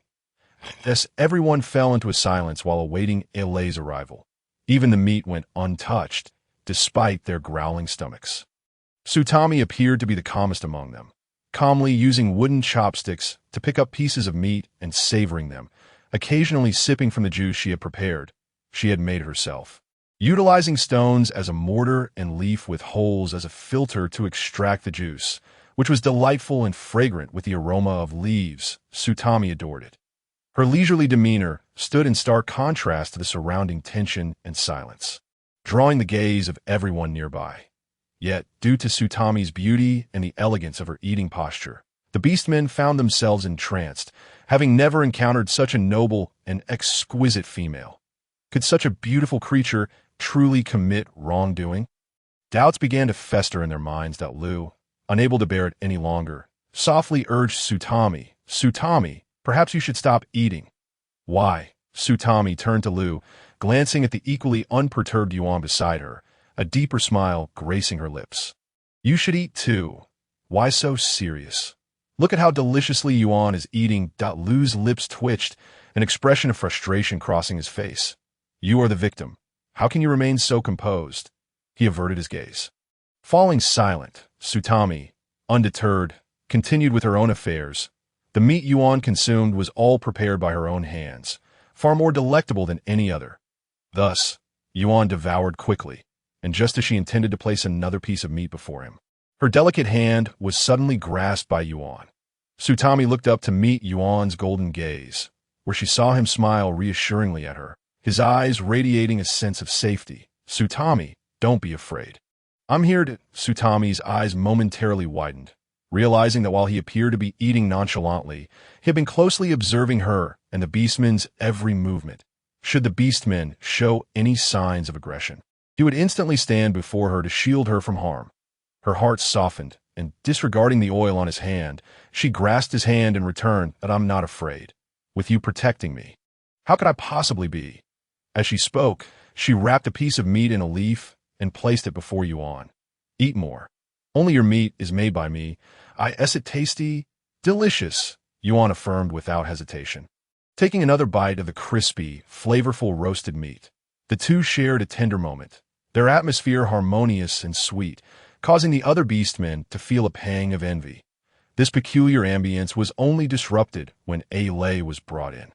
Thus, everyone fell into a silence while awaiting Alay's arrival. Even the meat went untouched, despite their growling stomachs. Tumi appeared to be the calmest among them, calmly using wooden chopsticks to pick up pieces of meat and savoring them, occasionally sipping from the juice she had prepared. She had made herself, utilizing stones as a mortar and leaf with holes as a filter to extract the juice, which was delightful and fragrant with the aroma of leaves. Tumi adored it. Her leisurely demeanor stood in stark contrast to the surrounding tension and silence, drawing the gaze of everyone nearby. Yet, due to Tumi's beauty and the elegance of her eating posture, the beastmen found themselves entranced, having never encountered such a noble and exquisite female. Could such a beautiful creature truly commit wrongdoing? Doubts began to fester in their minds that Lu, unable to bear it any longer, softly urged Tumi, "Tumi, perhaps you should stop eating." "Why?" Tumi turned to Lu, glancing at the equally unperturbed Yuan beside her, a deeper smile gracing her lips. "You should eat too. Why so serious? Look at how deliciously Yuan is eating." Lu's lips twitched, an expression of frustration crossing his face. "You are the victim. How can you remain so composed?" He averted his gaze. Falling silent, Sutami, undeterred, continued with her own affairs. The meat Yuan consumed was all prepared by her own hands, far more delectable than any other. Thus, Yuan devoured quickly, and just as she intended to place another piece of meat before him, her delicate hand was suddenly grasped by Yuan. Sutami looked up to meet Yuan's golden gaze, where she saw him smile reassuringly at her, his eyes radiating a sense of safety. Sutami, don't be afraid. I'm here to— Sutami's eyes momentarily widened, realizing that while he appeared to be eating nonchalantly, he had been closely observing her and the beastmen's every movement. Should the beastmen show any signs of aggression, he would instantly stand before her to shield her from harm. Her heart softened, and disregarding the oil on his hand, she grasped his hand in return. That I'm not afraid. With you protecting me, how could I possibly be? As she spoke, she wrapped a piece of meat in a leaf and placed it before Yuan. Eat more. Only your meat is made by me. Is it tasty? Delicious, Yuan affirmed without hesitation. Taking another bite of the crispy, flavorful roasted meat, the two shared a tender moment, their atmosphere harmonious and sweet, causing the other beastmen to feel a pang of envy. This peculiar ambience was only disrupted when lair was brought in.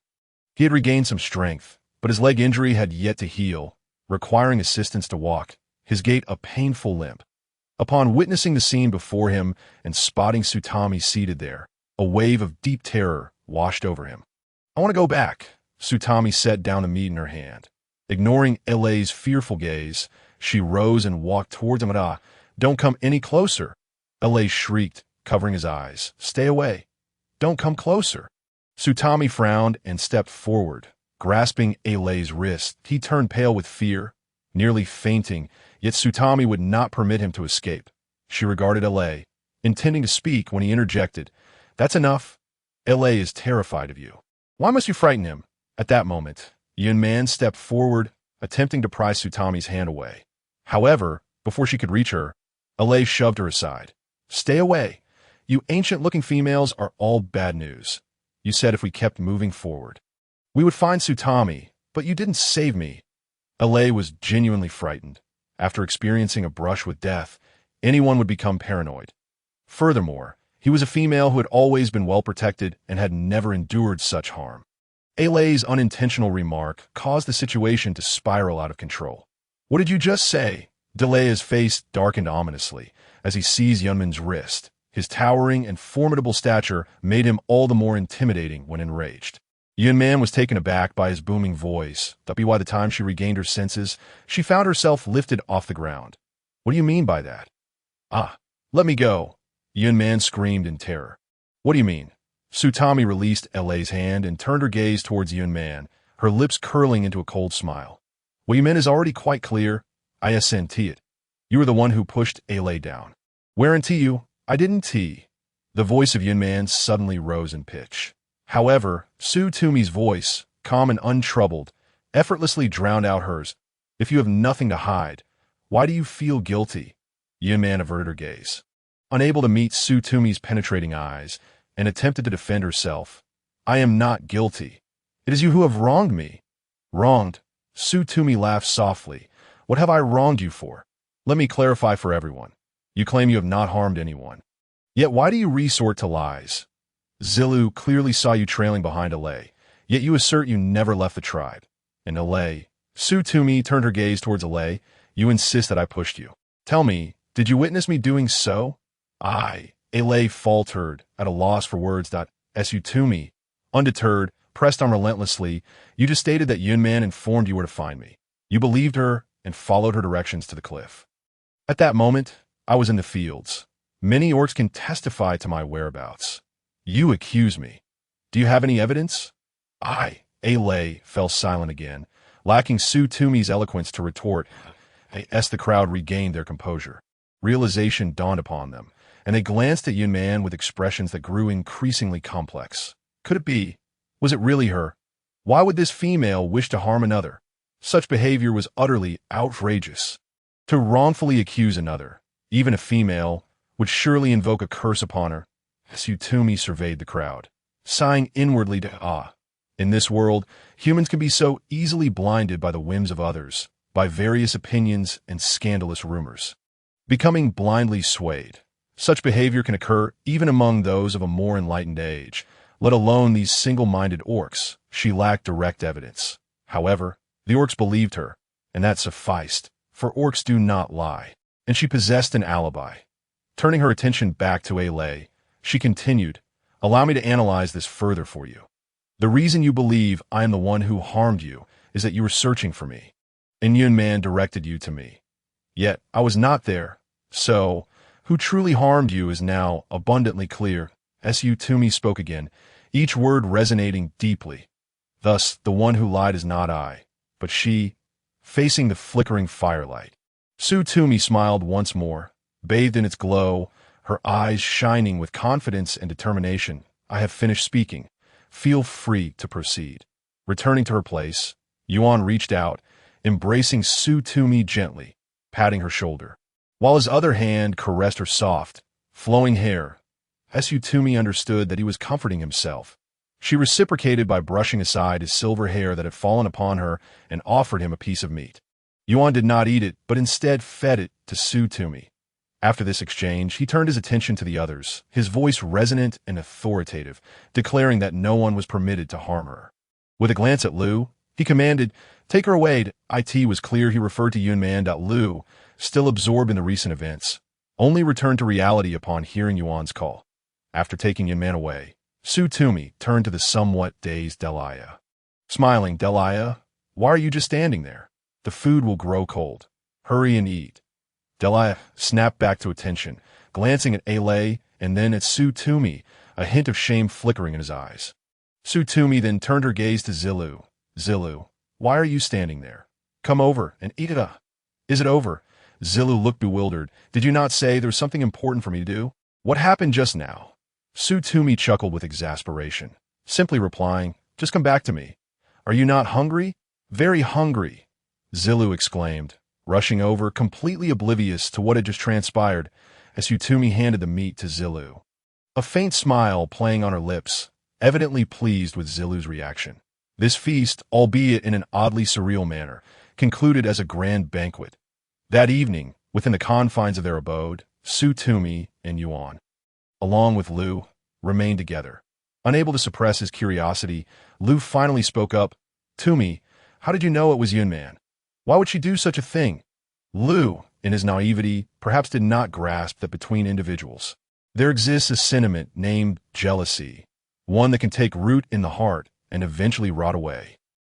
He had regained some strength, but his leg injury had yet to heal, requiring assistance to walk, his gait a painful limp. Upon witnessing the scene before him and spotting Sutami seated there, a wave of deep terror washed over him. I want to go back, Sutami set down the meat in her hand. Ignoring lair's fearful gaze, she rose and walked towards him. Don't come any closer, lair shrieked, covering his eyes. Stay away. Don't come closer. Sutami frowned and stepped forward, grasping lair's wrist. He turned pale with fear, nearly fainting, yet Sutami would not permit him to escape. She regarded lair, intending to speak when he interjected. That's enough. lair is terrified of you. Why must you frighten him? At that moment, Yuan stepped forward, attempting to pry Sutami's hand away. However, before she could reach her, lair shoved her aside. Stay away. You ancient-looking females are all bad news. You said if we kept moving forward, we would find Sutami, but you didn't save me. lair was genuinely frightened. After experiencing a brush with death, anyone would become paranoid. Furthermore, he was a female who had always been well protected and had never endured such harm. lair's unintentional remark caused the situation to spiral out of control. What did you just say? Lair's face darkened ominously as he seized Yuan's wrist. His towering and formidable stature made him all the more intimidating when enraged. Yuan was taken aback by his booming voice, but by the time she regained her senses, she found herself lifted off the ground. What do you mean by that? Let me go, Yuan screamed in terror. What do you mean? Sutami released lair's hand and turned her gaze towards Yuan, her lips curling into a cold smile. What you meant is already quite clear. I assent it. You were the one who pushed lair down. Whereunto you? I didn't tea. The voice of Yuan suddenly rose in pitch. However, Tumi's voice, calm and untroubled, effortlessly drowned out hers. If you have nothing to hide, why do you feel guilty? Yuan averted her gaze, unable to meet Tumi's penetrating eyes, and attempted to defend herself. I am not guilty. It is you who have wronged me. Wronged? Tumi laughed softly. What have I wronged you for? Let me clarify for everyone. You claim you have not harmed anyone. Yet why do you resort to lies? Zilu clearly saw you trailing behind lair, yet you assert you never left the tribe. And lair, Tumi turned her gaze towards lair, you insist that I pushed you. Tell me, did you witness me doing so? Lair faltered, at a loss for words. Tumi, undeterred, pressed on relentlessly, you just stated that Yuan informed you where to find me. You believed her and followed her directions to the cliff. At that moment, I was in the fields. Many orcs can testify to my whereabouts. You accuse me. Do you have any evidence? Lair fell silent again, lacking Tumi's eloquence to retort. As the crowd regained their composure, realization dawned upon them, and they glanced at Yuan with expressions that grew increasingly complex. Could it be? Was it really her? Why would this female wish to harm another? Such behavior was utterly outrageous. To wrongfully accuse another, even a female, would surely invoke a curse upon her. Tumi surveyed the crowd, sighing inwardly in this world, humans can be so easily blinded by the whims of others, by various opinions and scandalous rumors. becoming blindly swayed. Such behavior can occur even among those of a more enlightened age, let alone these single-minded orcs. She lacked direct evidence. However, the orcs believed her, and that sufficed, for orcs do not lie. And she possessed an alibi. Turning her attention back to Ailey, she continued, "Allow me to analyze this further for you. The reason you believe I am the one who harmed you is that you were searching for me, and Yuan directed you to me. Yet I was not there, so who truly harmed you is now abundantly clear." Tumi spoke again, each word resonating deeply. "Thus, the one who lied is not I, but she," facing the flickering firelight. Tumi smiled once more, bathed in its glow, her eyes shining with confidence and determination. "I have finished speaking. Feel free to proceed." Returning to her place, Yuan reached out, embracing Tumi gently, patting her shoulder, while his other hand caressed her soft, flowing hair. Tumi understood that he was comforting himself. She reciprocated by brushing aside his silver hair that had fallen upon her and offered him a piece of meat. Yuan did not eat it, but instead fed it to Tumi. After this exchange, he turned his attention to the others, his voice resonant and authoritative, declaring that no one was permitted to harm her. With a glance at Lu, he commanded, "Take her away." It was clear he referred to Yuan. Lu, still absorbed in the recent events, only returned to reality upon hearing Yuan's call. After taking Yuan away, Tumi turned to the somewhat dazed Delia. Smiling, "Delia, why are you just standing there? The food will grow cold. Hurry and eat." Delia snapped back to attention, glancing at Ailey and then at Tumi, a hint of shame flickering in his eyes. Tumi then turned her gaze to Zilu. "Zilu, why are you standing there? Come over and eat it up." "Is it over?" Zilu looked bewildered. "Did you not say there was something important for me to do? What happened just now?" Tumi chuckled with exasperation, simply replying, "Just come back to me." "Are you not hungry?" "Very hungry," Zilu exclaimed, rushing over, completely oblivious to what had just transpired, as Tumi handed the meat to Zilu. A faint smile playing on her lips, evidently pleased with Zilu's reaction. This feast, albeit in an oddly surreal manner, concluded as a grand banquet. That evening, within the confines of their abode, Tumi and Yuan, along with Lu, remained together. Unable to suppress his curiosity, Lu finally spoke up. "Tumi, how did you know it was Yuan? Why would she do such a thing?" Lu, in his naivety, perhaps did not grasp that between individuals, there exists a sentiment named jealousy, one that can take root in the heart and eventually rot away.